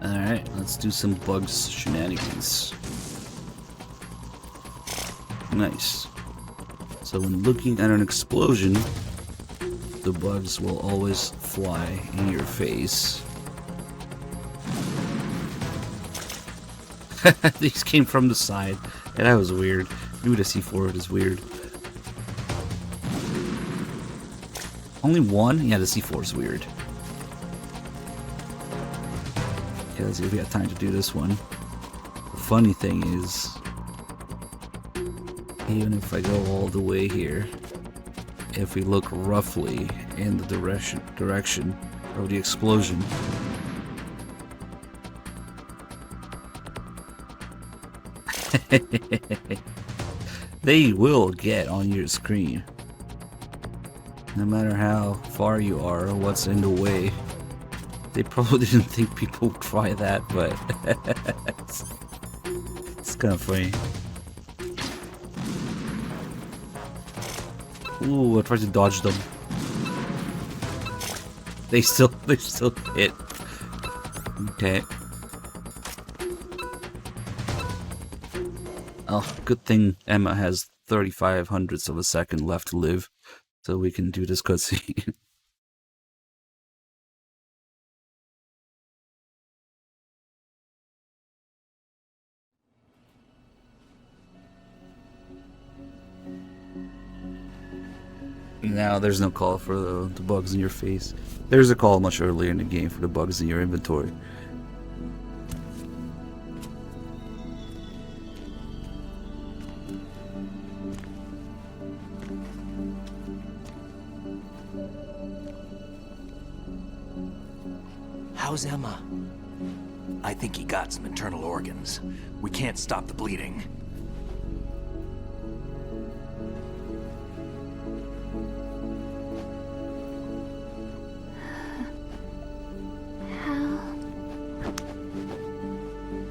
Alright, let's do some bugs shenanigans. Nice. So when looking at an explosion, the bugs will always fly in your face. These came from the side. Yeah, that was weird. Maybe the C4 is weird. Only one? Yeah, the C4 is weird. Okay, let's see if we have time to do this one. The funny thing is, even if I go all the way here, if we look roughly in the direction of the explosion, they will get on your screen. No matter how far you are or what's in the way. They probably didn't think people would try that, but it's kind of funny. Ooh, I tried to dodge them. They still hit. Okay. Oh, good thing Emma has 35 hundredths of a second left to live, so we can do this cutscene. Now there's no call for the bugs in your face. There's a call much earlier in the game for the bugs in your inventory. How's Emma? I think he got some internal organs. We can't stop the bleeding.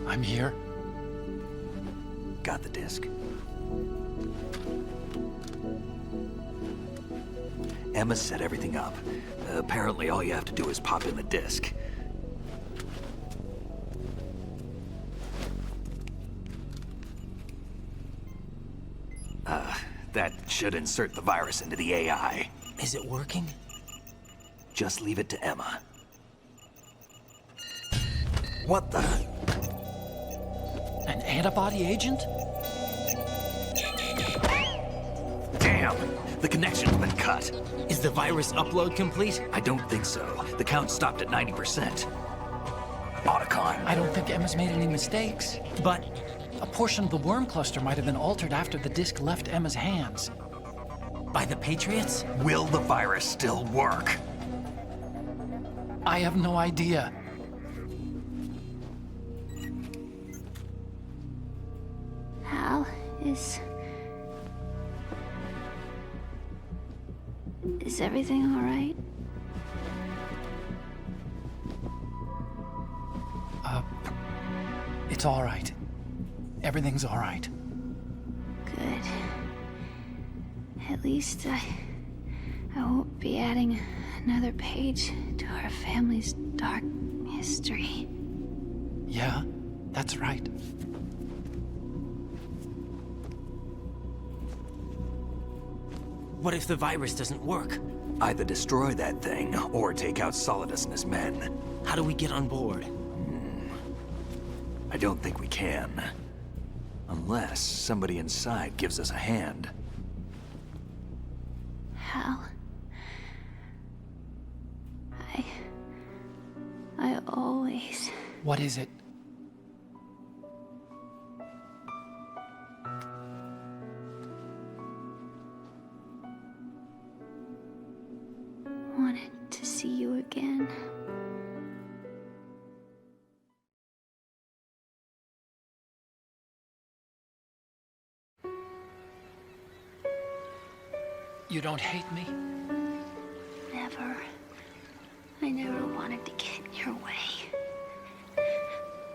I'm here. Got the disc. Emma set everything up. Apparently all you have to do is pop in the disc. That should insert the virus into the AI. Is it working? Just leave it to Emma. What the? An antibody agent? Damn! The connection's been cut. Is the virus upload complete? I don't think so. The count stopped at 90%. Otacon. I don't think Emma's made any mistakes. But a portion of the worm cluster might have been altered after the disc left Emma's hands. By the Patriots? Will the virus still work? I have no idea. Hal, is everything all right? It's all right. Everything's all right. Good. At least I won't be adding another page to our family's dark history. Yeah, that's right. What if the virus doesn't work? Either destroy that thing, or take out Solidus and his men. How do we get on board? I don't think we can. Unless somebody inside gives us a hand. Hal, I always... What is it? wanted to see you again. You don't hate me? Never. I never wanted to get in your way.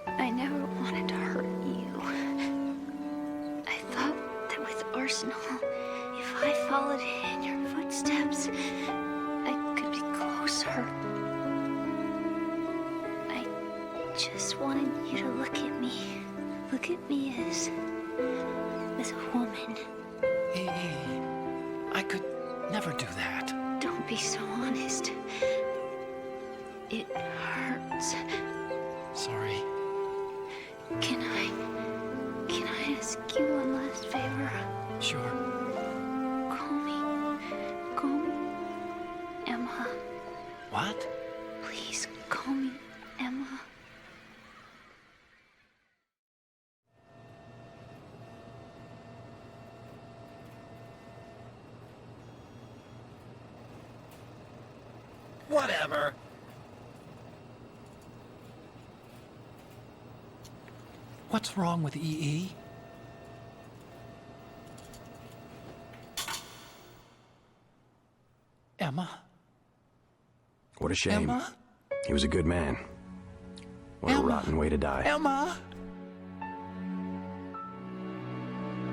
I never wanted to hurt you. I thought that with Arsenal, if I followed in your footsteps, I could be closer. I just wanted you to look at me. Look at me as a woman. I could never do that. Don't be so honest. It hurts. Sorry. Can I ask you one last favor? Sure. Call me Emma. What? Please call me Emma. Whatever. What's wrong with EE? Emma? What a shame. Emma? He was a good man. What a rotten way to die. Emma?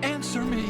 Answer me.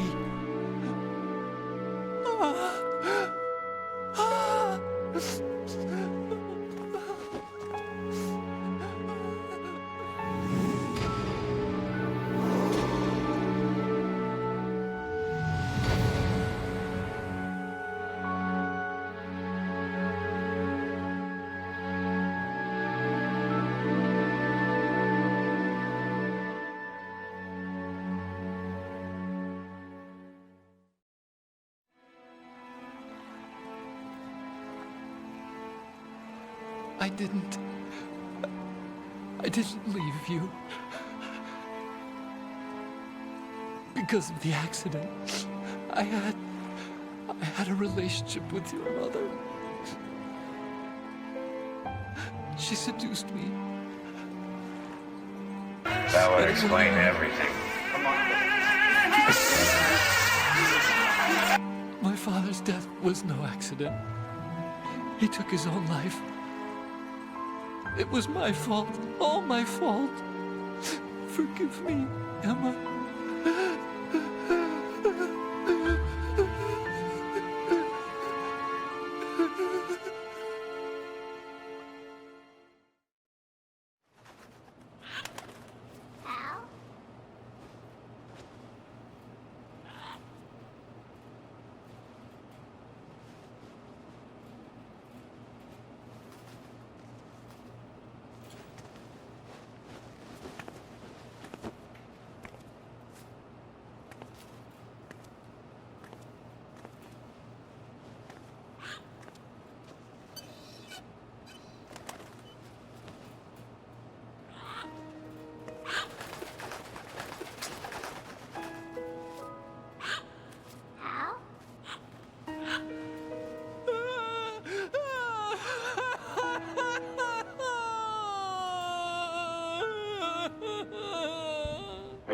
I didn't leave you. Because of the accident, I had a relationship with your mother. She seduced me. That would explain everything. My father's death was no accident. He took his own life. It was my fault, all my fault. Forgive me, Emma.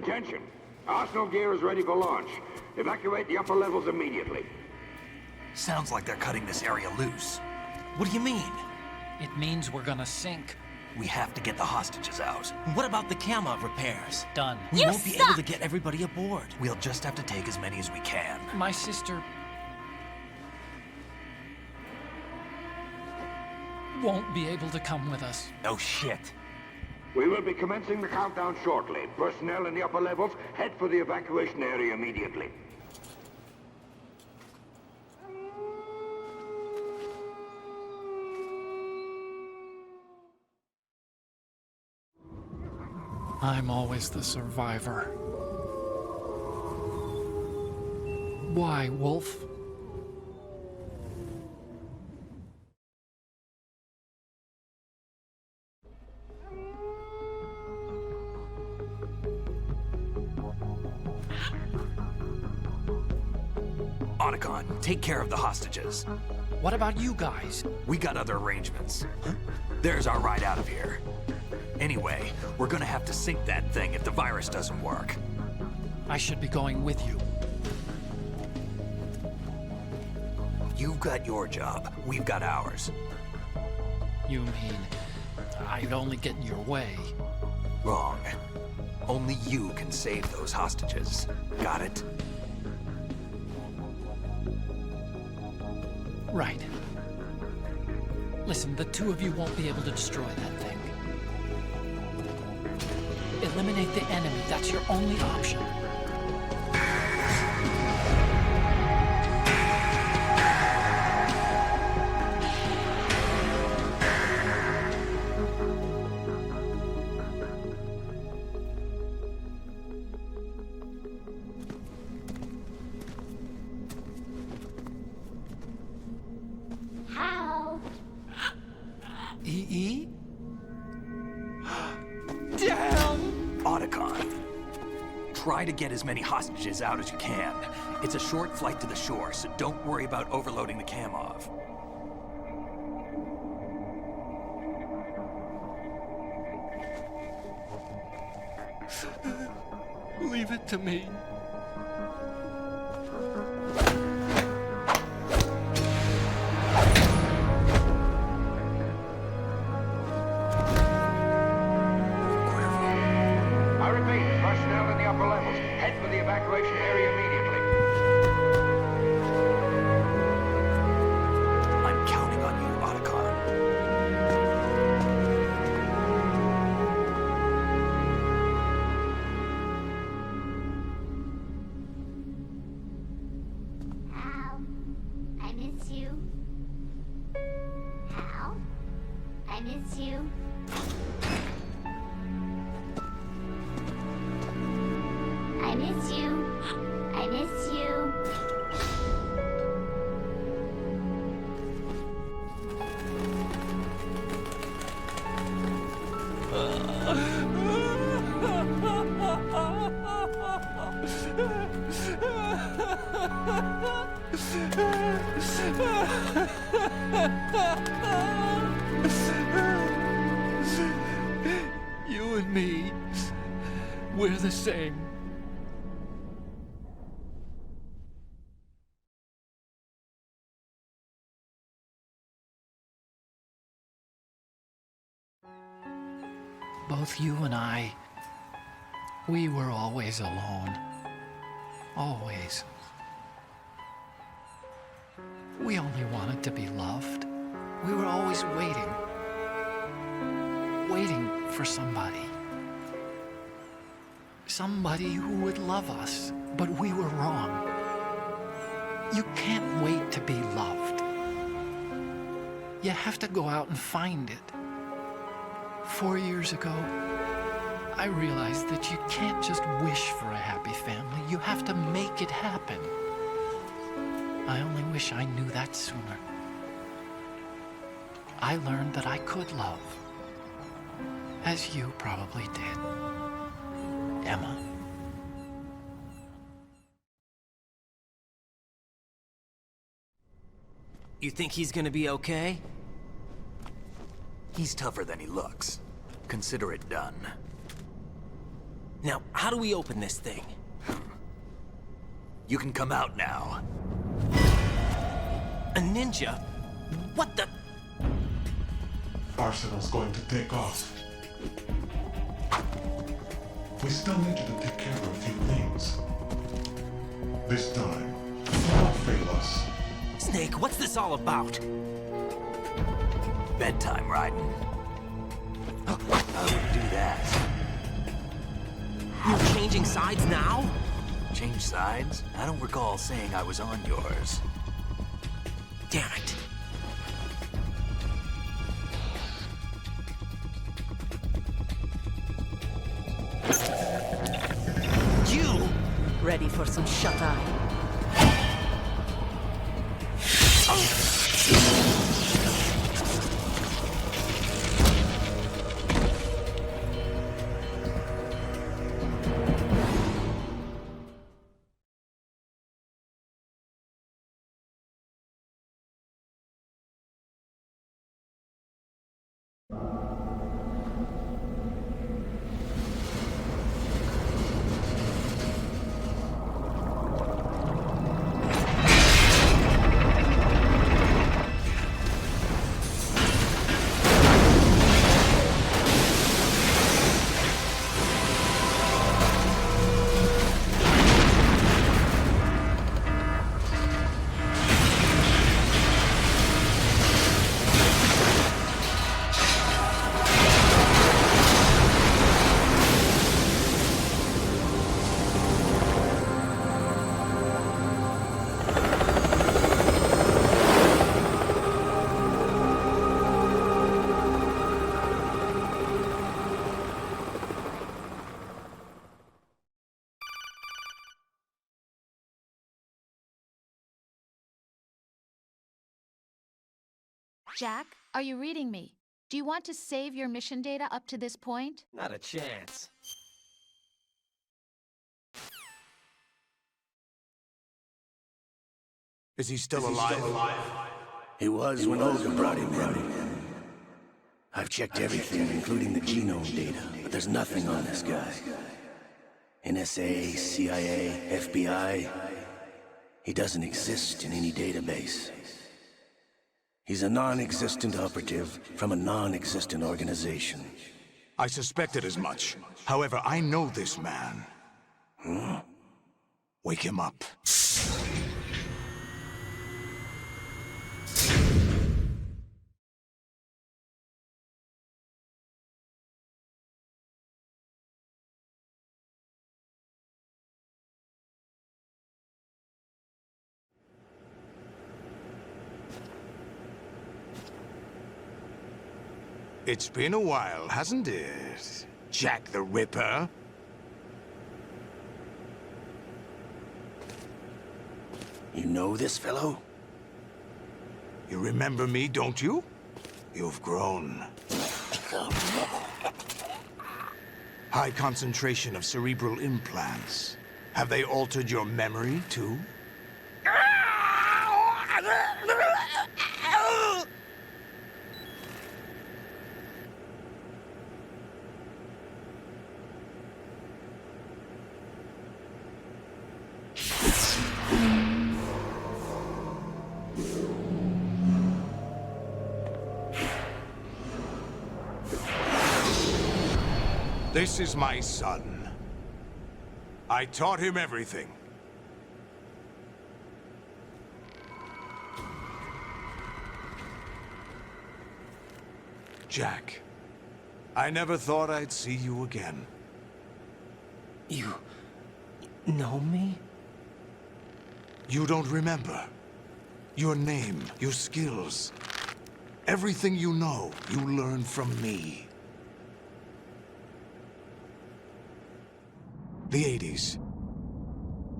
Attention. Arsenal gear is ready for launch. Evacuate the upper levels immediately. Sounds like they're cutting this area loose. What do you mean? It means we're gonna sink. We have to get the hostages out. What about the camo repairs? Done. We won't be able to get everybody aboard. We'll just have to take as many as we can. My sister won't be able to come with us. No shit. We will be commencing the countdown shortly. Personnel in the upper levels, head for the evacuation area immediately. I'm always the survivor. Why, Wolf? Otacon, take care of the hostages. What about you guys? We got other arrangements. There's our ride out of here. Anyway, we're gonna have to sink that thing if the virus doesn't work. I should be going with you. You've got your job. We've got ours. You mean I'd only get in your way? Wrong. Only you can save those hostages. Got it? Right. Listen, the two of you won't be able to destroy that thing. Eliminate the enemy. That's your only option. How? EE? Damn! Otacon. Try to get as many hostages out as you can. It's a short flight to the shore, so don't worry about overloading the Kamov. Leave it to me. I repeat, personnel in the upper levels, head for the evacuation area immediately. I'm counting on you, Otacon. Hal, I miss you. Hal, I miss you. I miss you. I miss you. You and me, we're the same. Both you and I, we were always alone. Always. We only wanted to be loved. We were always waiting. Waiting for somebody. Somebody who would love us, but we were wrong. You can't wait to be loved. You have to go out and find it. 4 years ago, I realized that you can't just wish for a happy family. You have to make it happen. I only wish I knew that sooner. I learned that I could love, as you probably did, Emma. You think he's gonna be okay? He's tougher than he looks. Consider it done. Now, how do we open this thing? You can come out now. A ninja? What the? Arsenal's going to take off. We still need you to take care of a few things. This time, do not fail us. Snake, what's this all about? Bedtime, Raiden. I would do that. You're changing sides now? Change sides? I don't recall saying I was on yours. Damn it. You! Ready for some shut-eye? Jack, are you reading me? Do you want to save your mission data up to this point? Not a chance. Is he still alive? He was when Olga brought him in. I've checked everything, including the genome data, but there's nothing on this guy. NSA, CIA, FBI. He doesn't exist in any database. He's a non-existent operative from a non-existent organization. I suspected as much. However, I know this man. Huh? Wake him up. It's been a while, hasn't it? Jack the Ripper? You know this fellow? You remember me, don't you? You've grown. High concentration of cerebral implants. Have they altered your memory, too? This is my son. I taught him everything. Jack, I never thought I'd see you again. You know me? You don't remember. Your name, your skills. Everything you know, you learned from me. The 80s.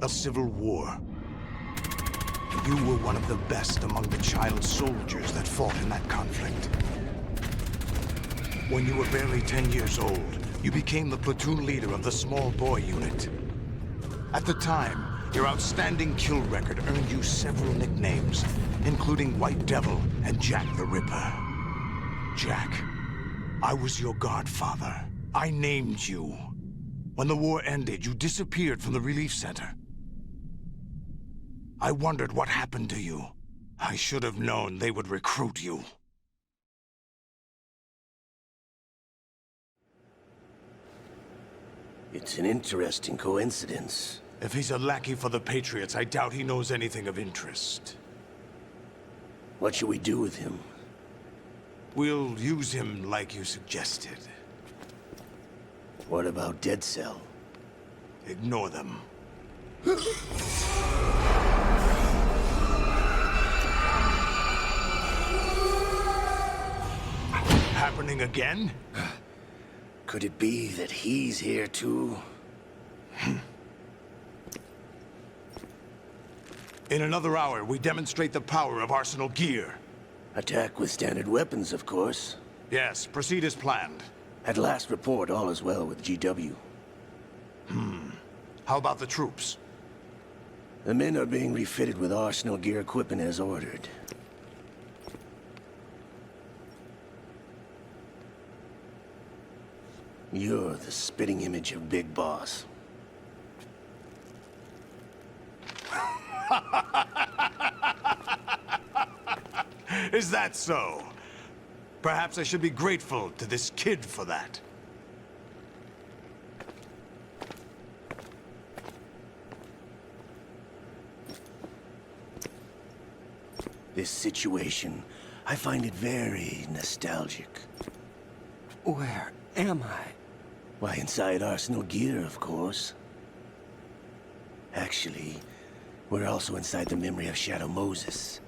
A civil war. You were one of the best among the child soldiers that fought in that conflict. When you were barely 10 years old, you became the platoon leader of the small boy unit. At the time, your outstanding kill record earned you several nicknames, including White Devil and Jack the Ripper. Jack, I was your godfather. I named you. When the war ended, you disappeared from the relief center. I wondered what happened to you. I should have known they would recruit you. It's an interesting coincidence. If he's a lackey for the Patriots, I doubt he knows anything of interest. What should we do with him? We'll use him like you suggested. What about Dead Cell? Ignore them. Happening again? Could it be that he's here too? In another hour, we demonstrate the power of Arsenal gear. Attack with standard weapons, of course. Yes, proceed as planned. At last report, all is well with GW. How about the troops? The men are being refitted with Arsenal gear equipment as ordered. You're the spitting image of Big Boss. Is that so? Perhaps I should be grateful to this kid for that. This situation, I find it very nostalgic. Where am I? Why, inside Arsenal gear, of course. Actually, we're also inside the memory of Shadow Moses.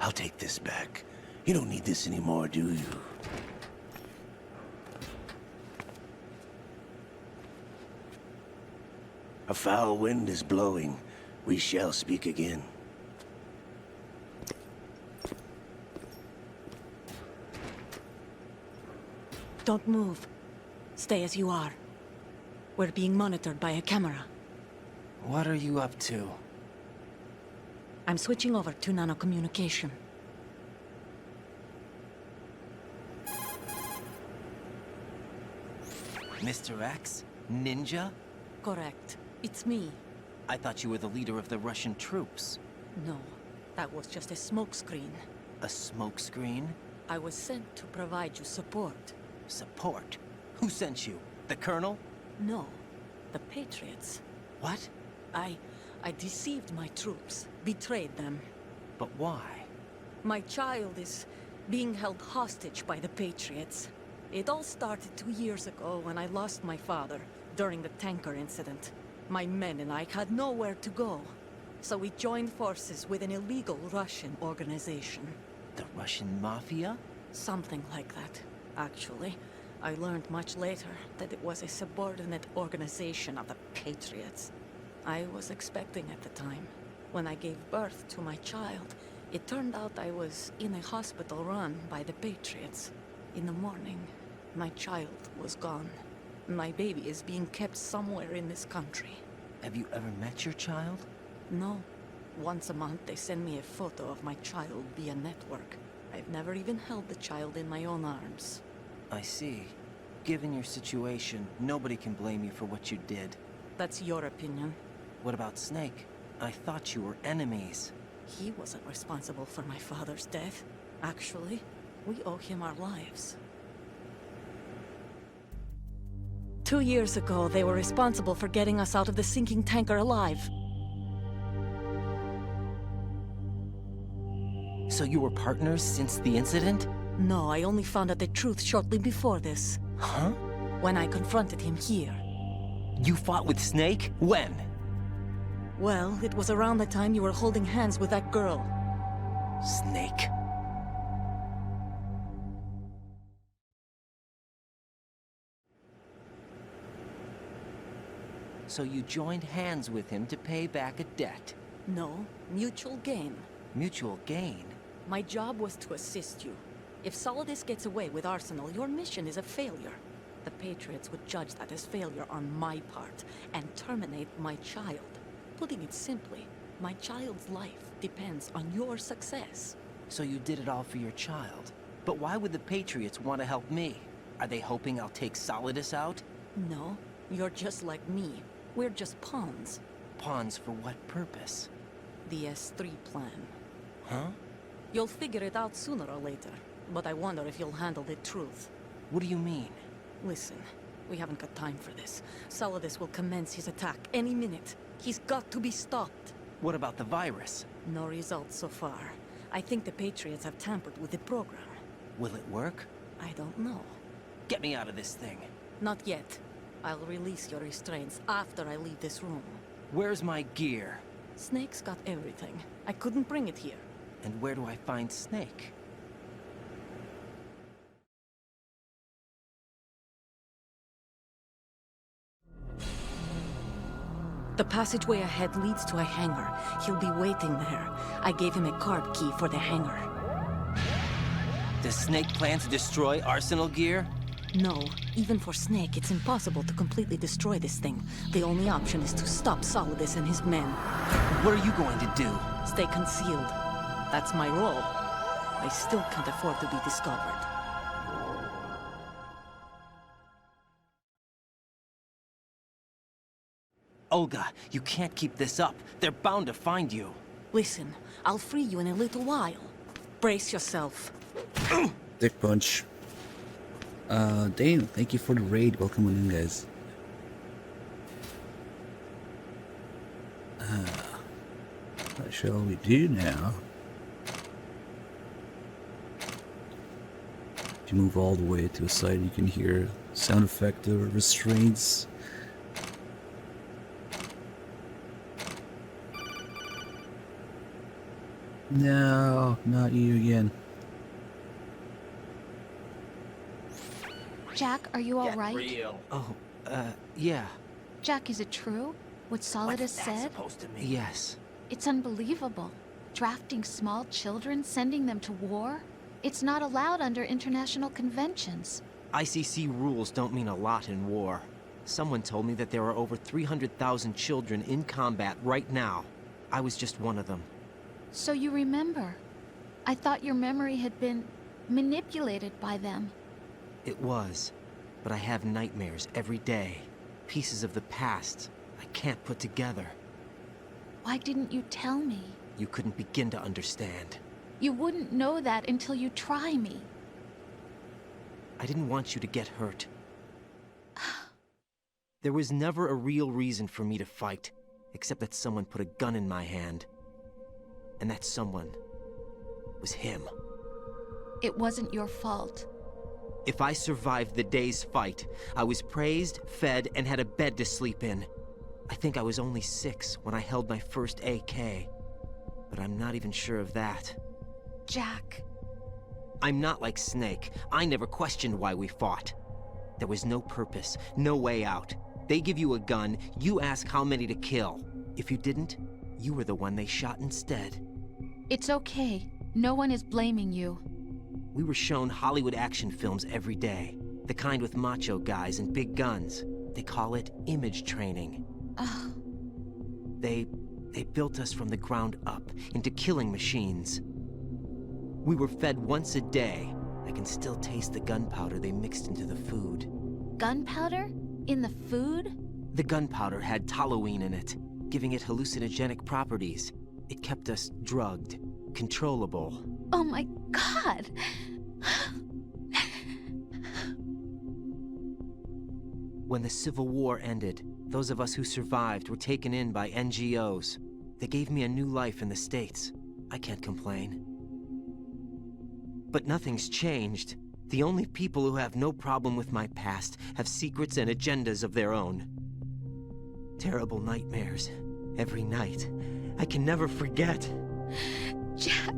I'll take this back. You don't need this anymore, do you? A foul wind is blowing. We shall speak again. Don't move. Stay as you are. We're being monitored by a camera. What are you up to? I'm switching over to nanocommunication. Mr. X? Ninja? Correct. It's me. I thought you were the leader of the Russian troops. No, that was just a smokescreen. A smokescreen? I was sent to provide you support. Support? Who sent you? The Colonel? No, the Patriots. What? I deceived my troops, betrayed them. But why? My child is being held hostage by the Patriots. It all started 2 years ago when I lost my father during the tanker incident. My men and I had nowhere to go, so we joined forces with an illegal Russian organization. The Russian Mafia? Something like that, actually. I learned much later that it was a subordinate organization of the Patriots. I was expecting at the time. When I gave birth to my child, it turned out I was in a hospital run by the Patriots. In the morning, my child was gone. My baby is being kept somewhere in this country. Have you ever met your child? No. Once a month, they send me a photo of my child via network. I've never even held the child in my own arms. I see. Given your situation, nobody can blame you for what you did. That's your opinion. What about Snake? I thought you were enemies. He wasn't responsible for my father's death. Actually, we owe him our lives. 2 years ago, they were responsible for getting us out of the sinking tanker alive. So you were partners since the incident? No, I only found out the truth shortly before this. Huh? When I confronted him here. You fought with Snake? When? Well, it was around the time you were holding hands with that girl. Snake. So you joined hands with him to pay back a debt? No, mutual gain. Mutual gain? My job was to assist you. If Solidus gets away with Arsenal, your mission is a failure. The Patriots would judge that as failure on my part, and terminate my child. Putting it simply, my child's life depends on your success. So you did it all for your child? But why would the Patriots want to help me? Are they hoping I'll take Solidus out? No, you're just like me. We're just pawns. Pawns for what purpose? The S3 plan. Huh? You'll figure it out sooner or later, but I wonder if you'll handle the truth. What do you mean? Listen, we haven't got time for this. Solidus will commence his attack any minute. He's got to be stopped. What about the virus? No results so far. I think the Patriots have tampered with the program. Will it work? I don't know. Get me out of this thing. Not yet. I'll release your restraints after I leave this room. Where's my gear? Snake's got everything. I couldn't bring it here. And where do I find Snake? The passageway ahead leads to a hangar. He'll be waiting there. I gave him a card key for the hangar. Does Snake plan to destroy Arsenal gear? No. Even for Snake, it's impossible to completely destroy this thing. The only option is to stop Solidus and his men. What are you going to do? Stay concealed. That's my role. I still can't afford to be discovered. Olga, you can't keep this up. They're bound to find you. Listen, I'll free you in a little while. Brace yourself. Dick punch. Dane, thank you for the raid. Welcome on in, guys. What shall we do now? If you move all the way to the side, you can hear sound effect of restraints. No, not you again. Jack, are you all right? Real. Oh, yeah. Jack, is it true? What Solidus said? Supposed to mean? Yes. It's unbelievable. Drafting small children, sending them to war? It's not allowed under international conventions. ICC rules don't mean a lot in war. Someone told me that there are over 300,000 children in combat right now. I was just one of them. So you remember. I thought your memory had been manipulated by them. It was, but I have nightmares every day. Pieces of the past I can't put together. Why didn't you tell me? You couldn't begin to understand. You wouldn't know that until you try me. I didn't want you to get hurt. There was never a real reason for me to fight, except that someone put a gun in my hand. And that someone was him. It wasn't your fault. If I survived the day's fight, I was praised, fed, and had a bed to sleep in. I think I was only 6 when I held my first AK. But I'm not even sure of that. Jack. I'm not like Snake. I never questioned why we fought. There was no purpose, no way out. They give you a gun, you ask how many to kill. If you didn't, you were the one they shot instead. It's okay. No one is blaming you. We were shown Hollywood action films every day. The kind with macho guys and big guns. They call it image training. They built us from the ground up into killing machines. We were fed once a day. I can still taste the gunpowder they mixed into the food. Gunpowder? In the food? The gunpowder had toluene in it, giving it hallucinogenic properties. It kept us drugged, controllable. Oh my God! When the Civil War ended, those of us who survived were taken in by NGOs. They gave me a new life in the States. I can't complain. But nothing's changed. The only people who have no problem with my past have secrets and agendas of their own. Terrible nightmares. Every night. I can never forget. Jack.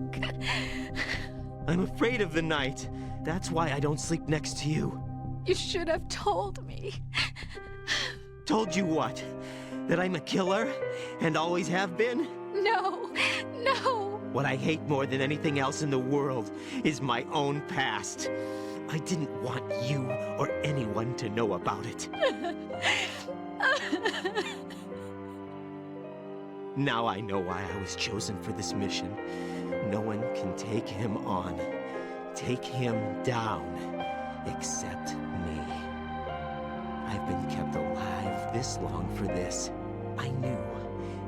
I'm afraid of the night. That's why I don't sleep next to you. You should have told me. Told you what? That I'm a killer? And always have been? No, no. What I hate more than anything else in the world is my own past. I didn't want you or anyone to know about it. Now I know why I was chosen for this mission. No one can take him on. take him down, except me. I've been kept alive this long for this. I knew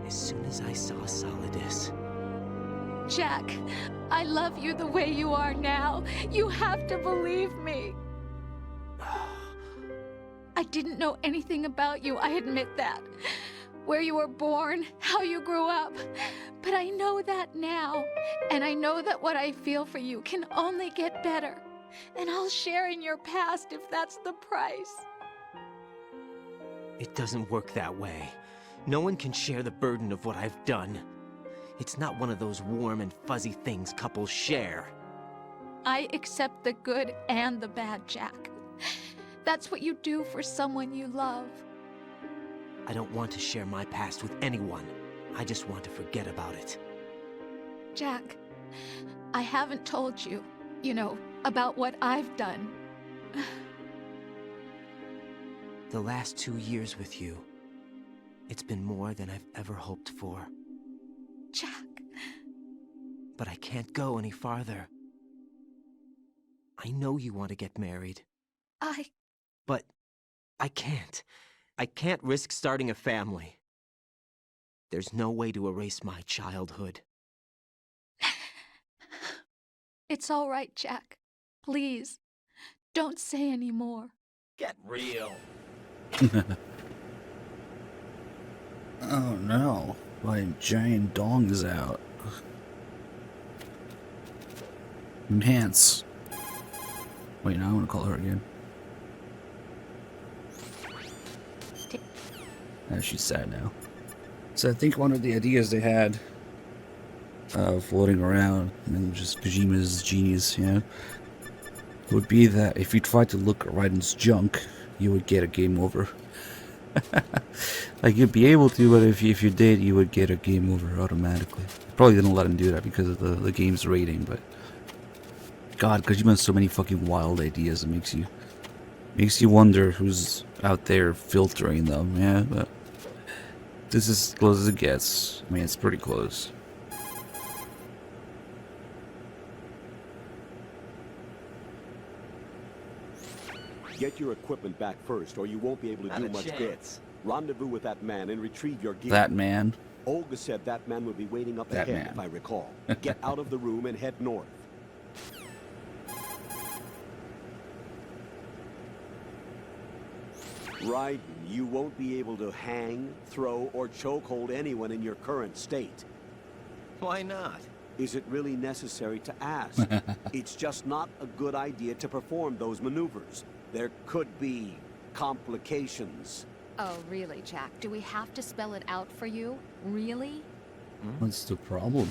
as soon as I saw Solidus. Jack, I love you the way you are now. You have to believe me. I didn't know anything about you, I admit that. Where you were born, how you grew up. But I know that now. And I know that what I feel for you can only get better. And I'll share in your past if that's the price. It doesn't work that way. No one can share the burden of what I've done. It's not one of those warm and fuzzy things couples share. I accept the good and the bad, Jack. That's what you do for someone you love. I don't want to share my past with anyone. I just want to forget about it. Jack, I haven't told you, about what I've done. The last 2 years with you, it's been more than I've ever hoped for. Jack. But I can't go any farther. I know you want to get married. But I can't. I can't risk starting a family. There's no way to erase my childhood. It's all right, Jack. Please, don't say any more. Get real. Oh no, my giant dong is out. Enhance. Wait, now I want to call her again. She's sad now. So I think one of the ideas they had floating around, and just Kojima's genius, would be that if you tried to look at Raiden's junk, you would get a game over. Like, you'd be able to, but if you did, you would get a game over automatically. Probably didn't let him do that because of the game's rating, but God, Kojima has so many fucking wild ideas. It makes you wonder who's out there filtering them. Yeah, but this is as close as it gets. I mean, it's pretty close. Get your equipment back first, or you won't be able to do much good. Rendezvous with that man and retrieve your gear. That man? Olga said that man would be waiting up ahead, if I recall. Get out of the room and head north. Raiden, you won't be able to hang, throw, or chokehold anyone in your current state. Why not? Is it really necessary to ask? It's just not a good idea to perform those maneuvers. There could be complications. Oh, really, Jack? Do we have to spell it out for you? Really? What's the problem?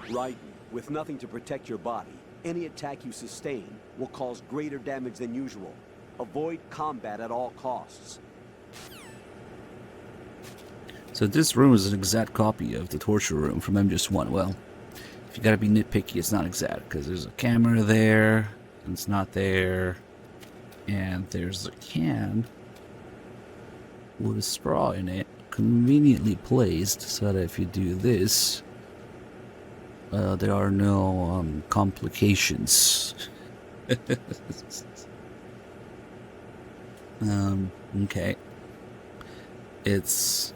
Raiden, with nothing to protect your body, any attack you sustain will cause greater damage than usual. Avoid combat at all costs. So this room is an exact copy of the torture room from MGS 1. Well, if you gotta be nitpicky, it's not exact, because there's a camera there, and it's not there, and there's a can with a straw in it, conveniently placed, so that if you do this, there are no complications. Okay. It's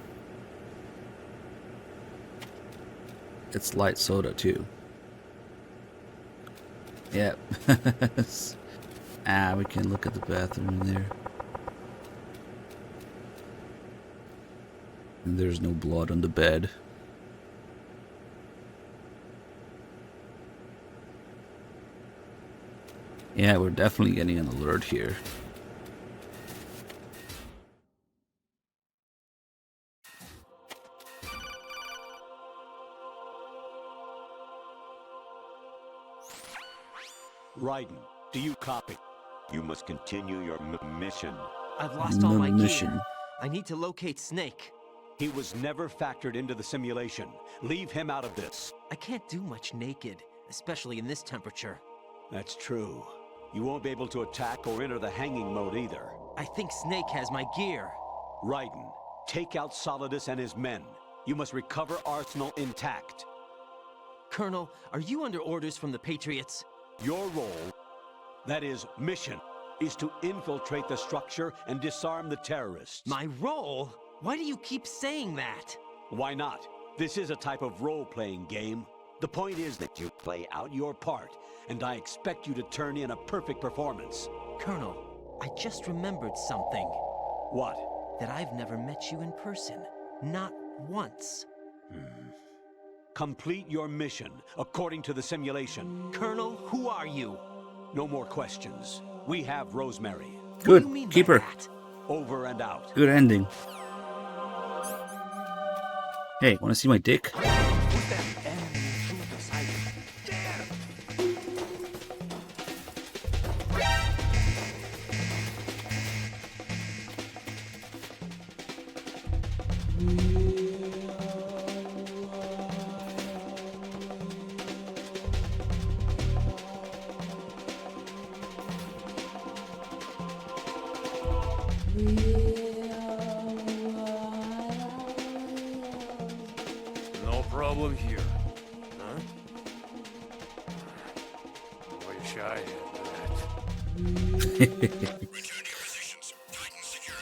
light soda too. Yep. We can look at the bathroom there. And there's no blood on the bed. Yeah, we're definitely getting an alert here. Raiden, do you copy? You must continue your mission. I've lost all my gear. I need to locate Snake. He was never factored into the simulation. Leave him out of this. I can't do much naked, especially in this temperature. That's true. You won't be able to attack or enter the hanging mode either. I think Snake has my gear. Raiden, take out Solidus and his men. You must recover Arsenal intact. Colonel, are you under orders from the Patriots? Your role, that is, mission, is to infiltrate the structure and disarm the terrorists. My role? Why do you keep saying that? Why not? This is a type of role-playing game. The point is that you play out your part, and I expect you to turn in a perfect performance. Colonel, I just remembered something. What? That I've never met you in person. Not once. Complete your mission, according to the simulation. Colonel, who are you? No more questions. We have Rosemary. Good. Keep her. Over and out. Good ending. Hey, wanna see my dick? No problem here. Huh? Wish I had that.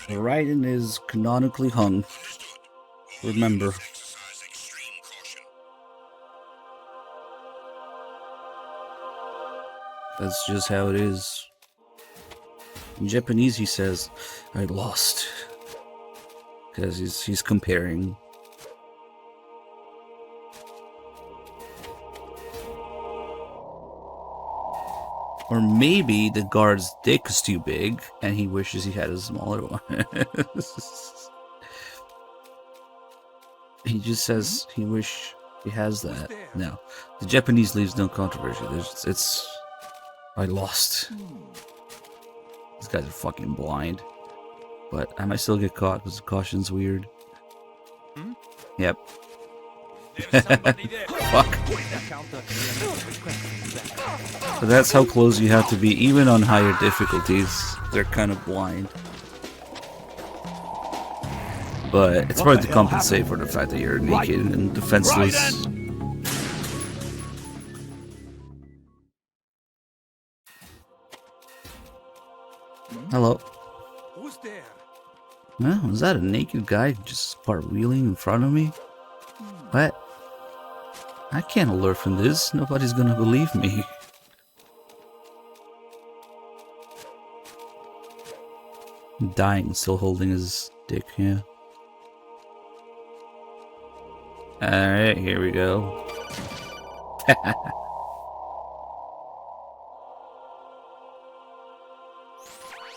Raiden is canonically hung. Remember. That's just how it is. In Japanese he says, I lost. Because he's comparing. Or maybe the guard's dick is too big, and he wishes he had a smaller one. He just says he wish he has that. No, the Japanese leaves no controversy. It's I lost. These guys are fucking blind. But I might still get caught because the caution's weird. Yep. Fuck. But that's how close you have to be, even on higher difficulties. They're kind of blind. But it's hard to compensate for the fact that you're naked and defenseless. Hello. Who's there? Well, was that a naked guy just cartwheeling in front of me? What? I can't alert from this. Nobody's gonna believe me. Dying, still holding his dick, yeah. Alright, here we go.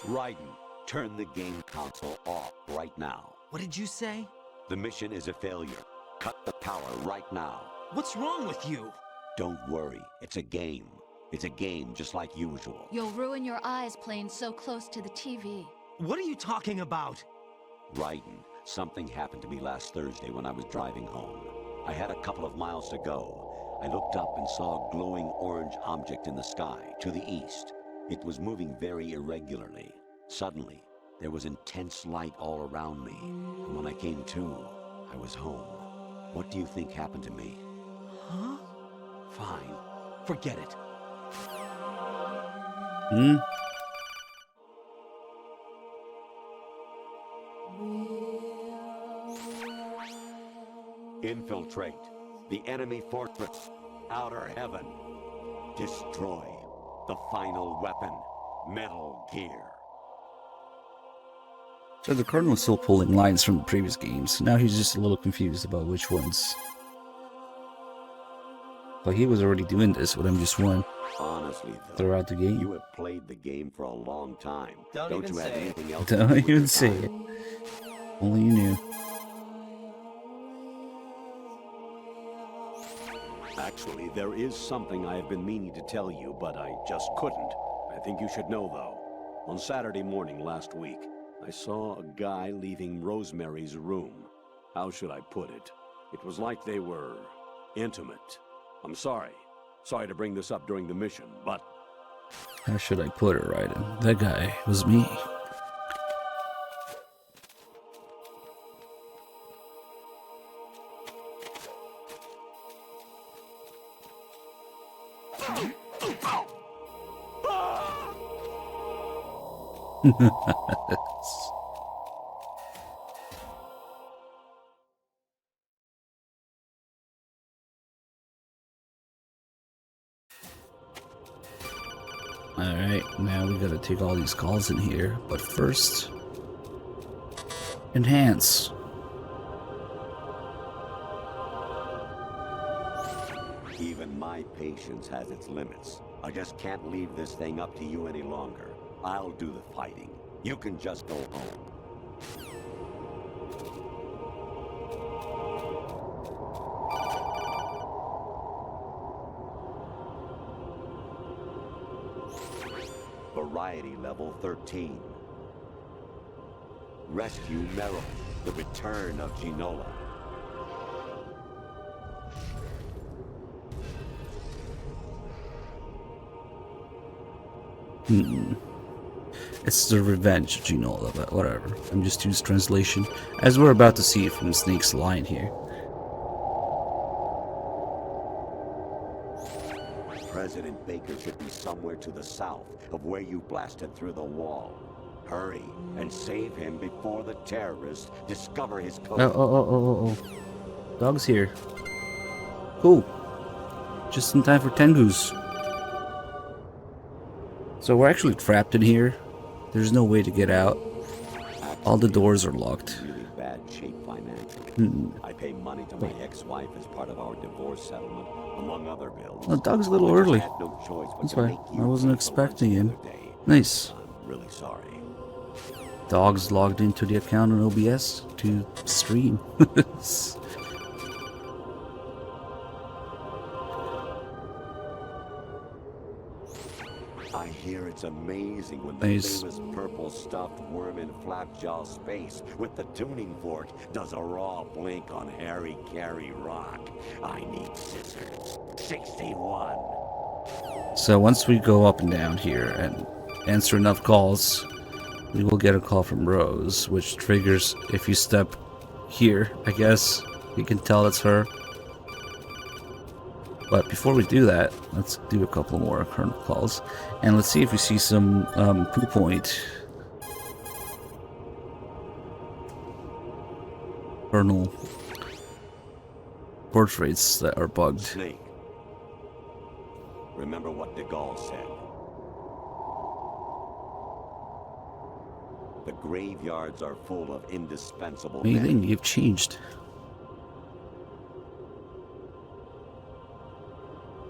Raiden, turn the game console off right now. What did you say? The mission is a failure. Cut the power right now. What's wrong with you? Don't worry, it's a game. It's a game just like usual. You'll ruin your eyes playing so close to the TV. What are you talking about? Raiden, something happened to me last Thursday when I was driving home. I had a couple of miles to go. I looked up and saw a glowing orange object in the sky, to the east. It was moving very irregularly. Suddenly, there was intense light all around me. And when I came to, I was home. What do you think happened to me? Huh? Fine. Forget it. Infiltrate the enemy fortress, outer heaven. Destroy the final weapon, Metal Gear. So the Colonel is still pulling lines from the previous games. Now he's just a little confused about which ones. But he was already doing this with MGS1. Honestly, though, throughout the game. You have played the game for a long time. Don't you have anything else? Don't even say it. Only you knew. Actually, there is something I have been meaning to tell you, but I just couldn't. I think you should know, though. On Saturday morning last week, I saw a guy leaving Rosemary's room. How should I put it? It was like they were intimate. I'm sorry. Sorry to bring this up during the mission, but How should I put it right? That guy was me. Alright, now we gotta take all these calls in here, but first, enhance. Even my patience has its limits. I just can't leave this thing up to you any longer. I'll do the fighting. You can just go home. Variety level 13. Rescue Merrill, the return of Ginola. It's the revenge of Ginola, but whatever. I'm just using translation, as we're about to see from Snake's line here. President Baker should be somewhere to the south of where you blasted through the wall. Hurry and save him before the terrorists discover his code. Oh. Dog's here. Cool. Just in time for Tengu's. So we're actually trapped in here. There's no way to get out. All the doors are locked. Really bad shape financially. I pay money to my ex-wife as part of our divorce settlement, among other bills. Oh, Dog's a little early. I had no choice but That's to why make I you wasn't pay for expecting lunch him. the other day. Nice. I'm really sorry. Dog's logged into the account on OBS to stream. I hear it's amazing when the famous purple stuffed worm in Flapjaw space with the tuning fork does a raw blink on Harry Carey Rock. I need scissors. 61. So once we go up and down here and answer enough calls, we will get a call from Rose, which triggers if you step here, I guess. You can tell it's her. But before we do that, let's do a couple more Colonel calls. And let's see if we see some coup point. Colonel portraits that are bugged. Snake. Remember what de Gaulle said. The graveyards are full of indispensable men. Anything you've changed.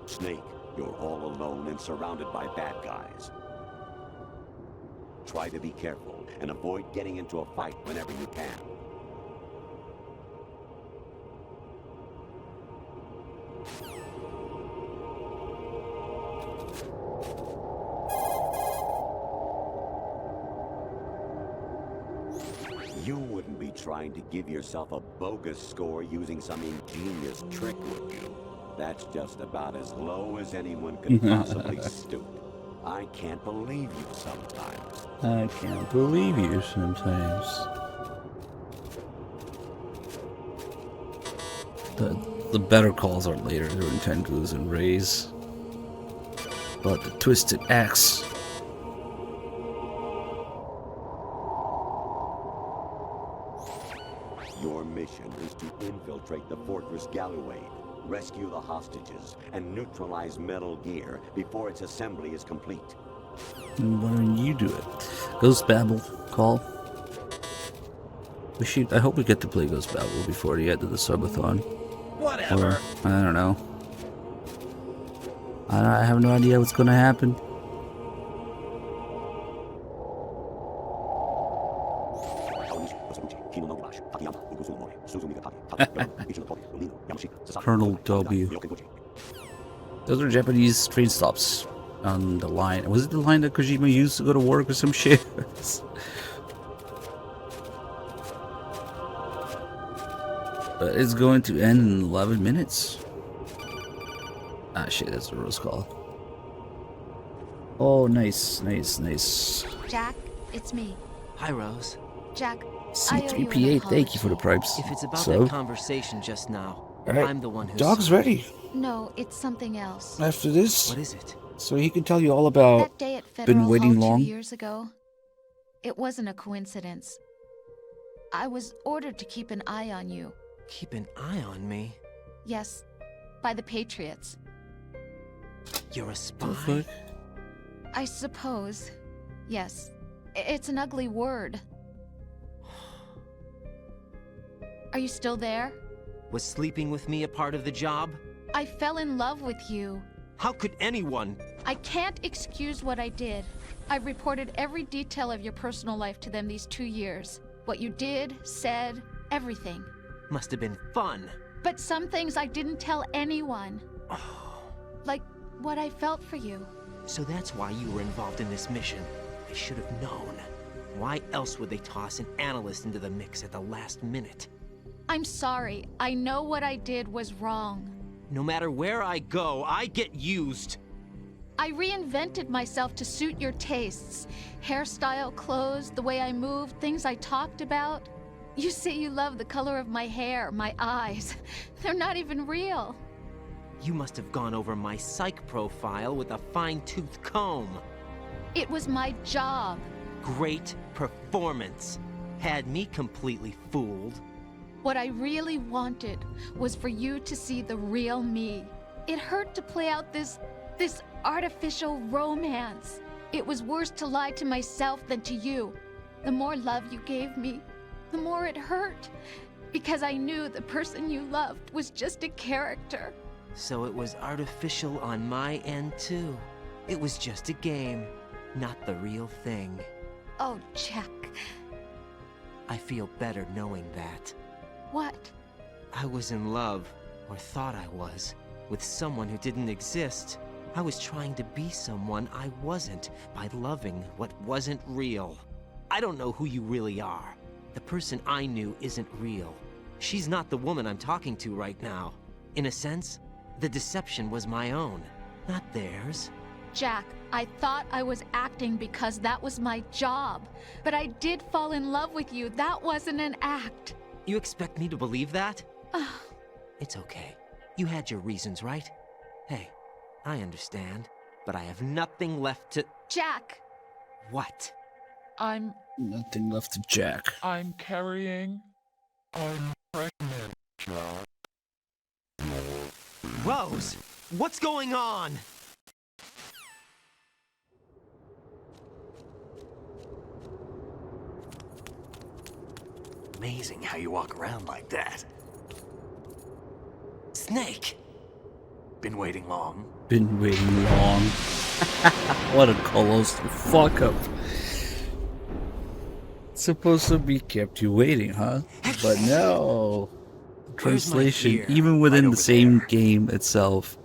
Snake, you're all alone and surrounded by bad guys. Try to be careful and avoid getting into a fight whenever you can. You wouldn't be trying to give yourself a bogus score using some ingenious trick, would you? That's just about as low as anyone could possibly stoop. I can't believe you sometimes. I can't believe you sometimes. The better calls are later during Tengu's and Ray's. But the Twisted Axe. Your mission is to infiltrate the Fortress Gallowade, rescue the hostages, and neutralize Metal Gear before its assembly is complete. And why don't you do it? Ghost Babel call. I hope we get to play Ghost Babel before the end of the Subathon. Whatever. Or, I don't know. I have no idea what's gonna happen. Colonel W. Those are Japanese train stops on the line. Was it the line that Kojima used to go to work or some shit? But it's going to end in 11 minutes. Ah shit, that's a Rose call. Oh, nice, nice, nice. Jack, it's me. Hi, Rose. Jack, I owe you an C3PA, thank you for the apology. pipes. If it's about So, that conversation just now, alright, I'm the one who's dog's sorry. ready. No, it's something else. After this, What is it? so he can tell you all about That day at Federal been waiting Hall long. 2 years ago, it wasn't a coincidence. I was ordered to keep an eye on you. Keep an eye on me? Yes, by the Patriots. You're a spy? I suppose. Yes. It's an ugly word. Are you still there? Was sleeping with me a part of the job? I fell in love with you. How could anyone? I can't excuse what I did. I've reported every detail of your personal life to them these 2 years. What you did, said, everything. Must have been fun. But some things I didn't tell anyone. Like what I felt for you. So that's why you were involved in this mission. I should have known. Why else would they toss an analyst into the mix at the last minute? I'm sorry. I know what I did was wrong. No matter where I go, I get used. I reinvented myself to suit your tastes. Hairstyle, clothes, the way I moved, things I talked about. You say you love the color of my hair, my eyes. They're not even real. You must have gone over my psych profile with a fine-tooth comb. It was my job. Great performance. Had me completely fooled. What I really wanted was for you to see the real me. It hurt to play out this artificial romance. It was worse to lie to myself than to you. The more love you gave me, the more it hurt. Because I knew the person you loved was just a character. So it was artificial on my end, too. It was just a game, not the real thing. Oh, Jack. I feel better knowing that. What? I was in love, or thought I was, with someone who didn't exist. I was trying to be someone I wasn't by loving what wasn't real. I don't know who you really are. The person I knew isn't real. She's not the woman I'm talking to right now. In a sense, the deception was my own, not theirs. Jack, I thought I was acting because that was my job. But I did fall in love with you. That wasn't an act. You expect me to believe that? It's okay. You had your reasons, right? Hey, I understand, but I have nothing left to... Jack! What? I'm... Nothing left to Jack. I'm carrying... I'm pregnant, Jack. Rose! What's going on? Amazing how you walk around like that. Snake! Been waiting long? Been waiting long. What a colossal fuck up. It's supposed to be kept you waiting, huh? But no. Translation, even within the same game itself.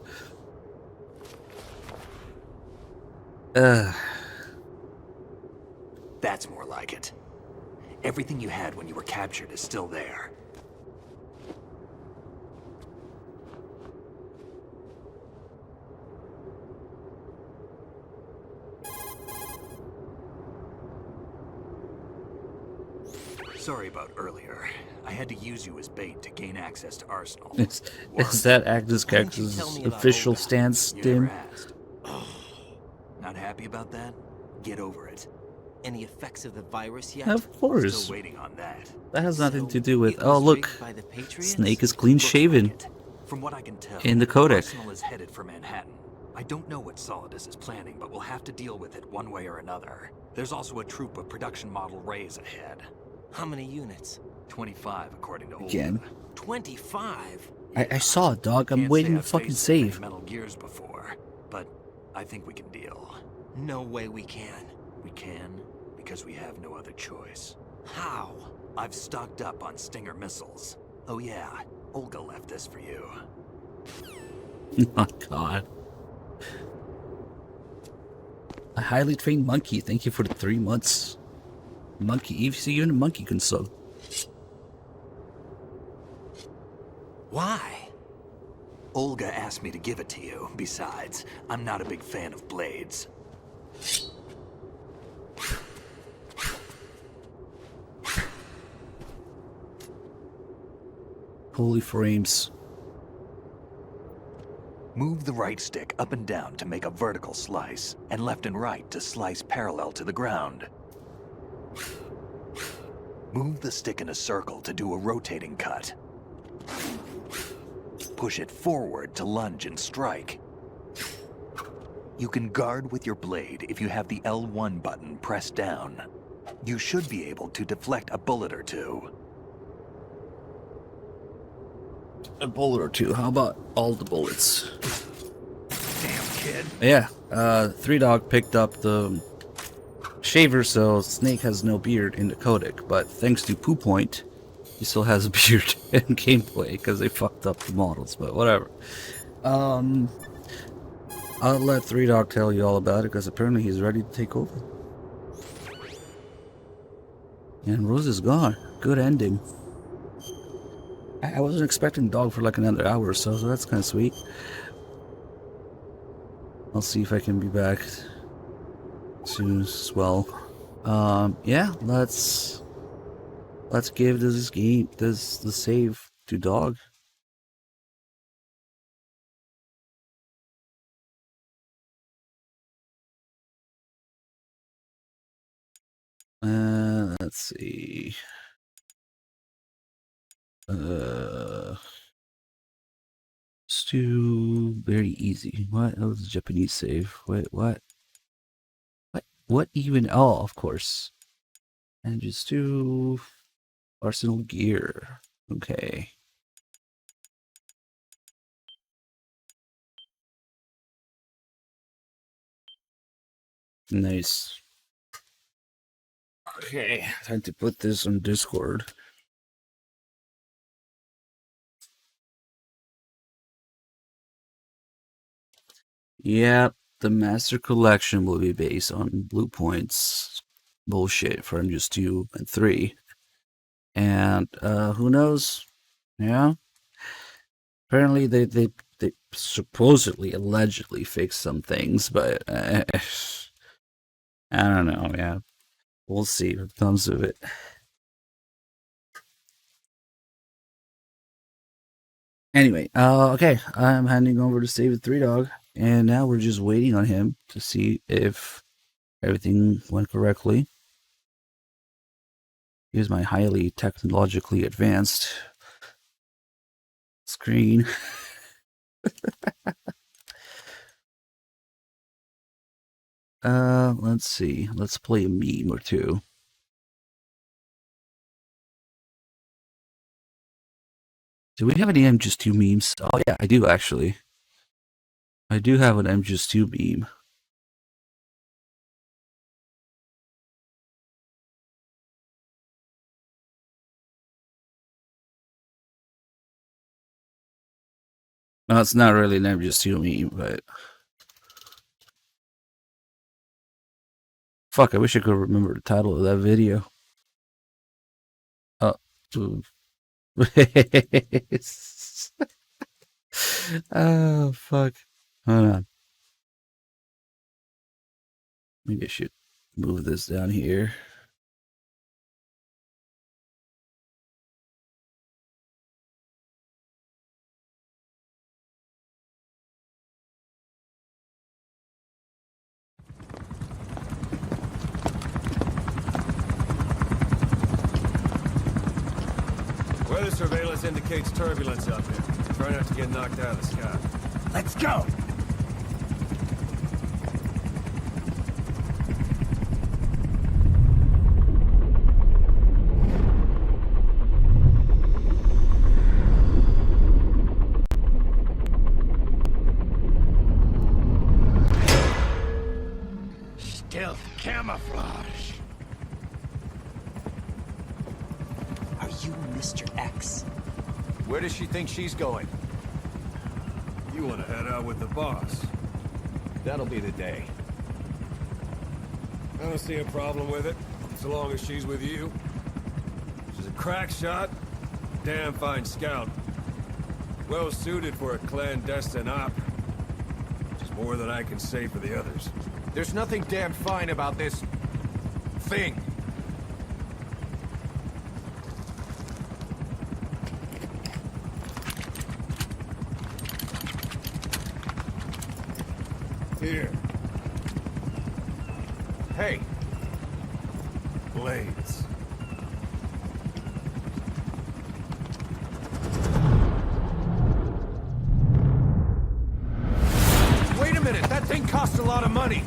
That's more like it. Everything you had when you were captured is still there. Sorry about earlier. I had to use you as bait to gain access to Arsenal. Is that Agnes Cactus's official stance, Tim? Not happy about that? Get over it. Any effects of the virus yet? Of course. Still waiting on that. That has nothing to do with... Oh, look. Snake is clean shaven. From what I can tell, in the codec. Arsenal is headed for Manhattan. I don't know what Solidus is planning, but we'll have to deal with it one way or another. There's also a troop of production model Rays ahead. How many units? 25, according to Again. 25? I saw it, dog. I'm waiting to fucking save. Metal Gears before, but I think we can deal. No way we can. We can, because we have no other choice. How? I've stocked up on Stinger missiles. Oh yeah, Olga left this for you. Oh, God. A highly trained monkey. Thank you for the 3 months. Monkey, even a monkey can sew. Why? Olga asked me to give it to you. Besides, I'm not a big fan of blades. Holy frames. Move the right stick up and down to make a vertical slice, and left and right to slice parallel to the ground. Move the stick in a circle to do a rotating cut. Push it forward to lunge and strike. You can guard with your blade if you have the L1 button pressed down. You should be able to deflect a bullet or two. A bullet or two. How about all the bullets? Damn kid. Yeah, Three Dog picked up the shaver, so Snake has no beard in the codec, but thanks to Poo Point, he still has a beard in gameplay because they fucked up the models, but whatever. I'll let Three Dog tell you all about it because apparently he's ready to take over. And Rose is gone. Good ending. I wasn't expecting Dog for like another hour or so that's kind of sweet. I'll see if I can be back soon as well. Yeah, let's give the save to Dog. Let's see. Stew, very easy. What? That was a Japanese save. Wait, what? What even? Oh, of course. And just do Arsenal gear. Okay. Nice. Okay, time to put this on Discord. Yep, the Master Collection will be based on Blue Point's bullshit for MGS 2 and 3. And who knows? Yeah. Apparently they supposedly, allegedly fixed some things, but I don't know, yeah. We'll see what comes of it. Anyway, okay, I'm handing over to Save the Three Dog, and now we're just waiting on him to see if everything went correctly. Here's my highly technologically advanced screen. Let's see. Let's play a meme or two. Do we have any MGS2 memes? Oh yeah, I do actually. I do have an MGS2 meme. No, it's not really an MGS2 meme, but fuck, I wish I could remember the title of that video. Oh, fuck. Hold on. Maybe I should move this down here. Weather surveillance indicates turbulence up here. Try not to get knocked out of the sky. Let's go! Stealth camouflage. Are you Mr. X? Where does she think she's going? You want to head out with the boss. That'll be the day. I don't see a problem with it, so long as she's with you. She's a crack shot, damn fine scout. Well suited for a clandestine op. Which is more than I can say for the others. There's nothing damn fine about this... thing. Here. Hey. Blades. Wait a minute, that thing costs a lot of money.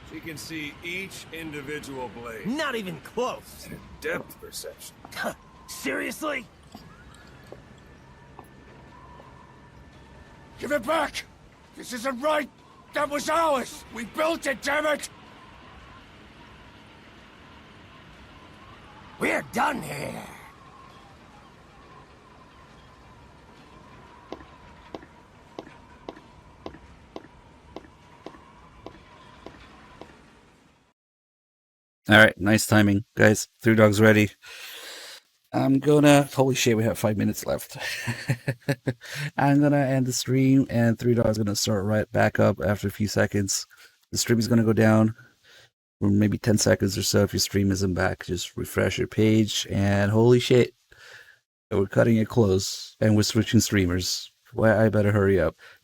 She can see each individual blade. Not even close. Depth perception. Seriously? Give it back! This isn't right! That was ours! We built it, damn it! We're done here. All right, nice timing, guys. 3 dogs ready. I'm gonna... Holy shit, we have 5 minutes left. I'm gonna end the stream, and 3 dogs gonna start right back up after a few seconds. The stream is gonna go down for maybe 10 seconds or so. If your stream isn't back, just refresh your page, and holy shit, we're cutting it close, and we're switching streamers. Well, I better hurry up.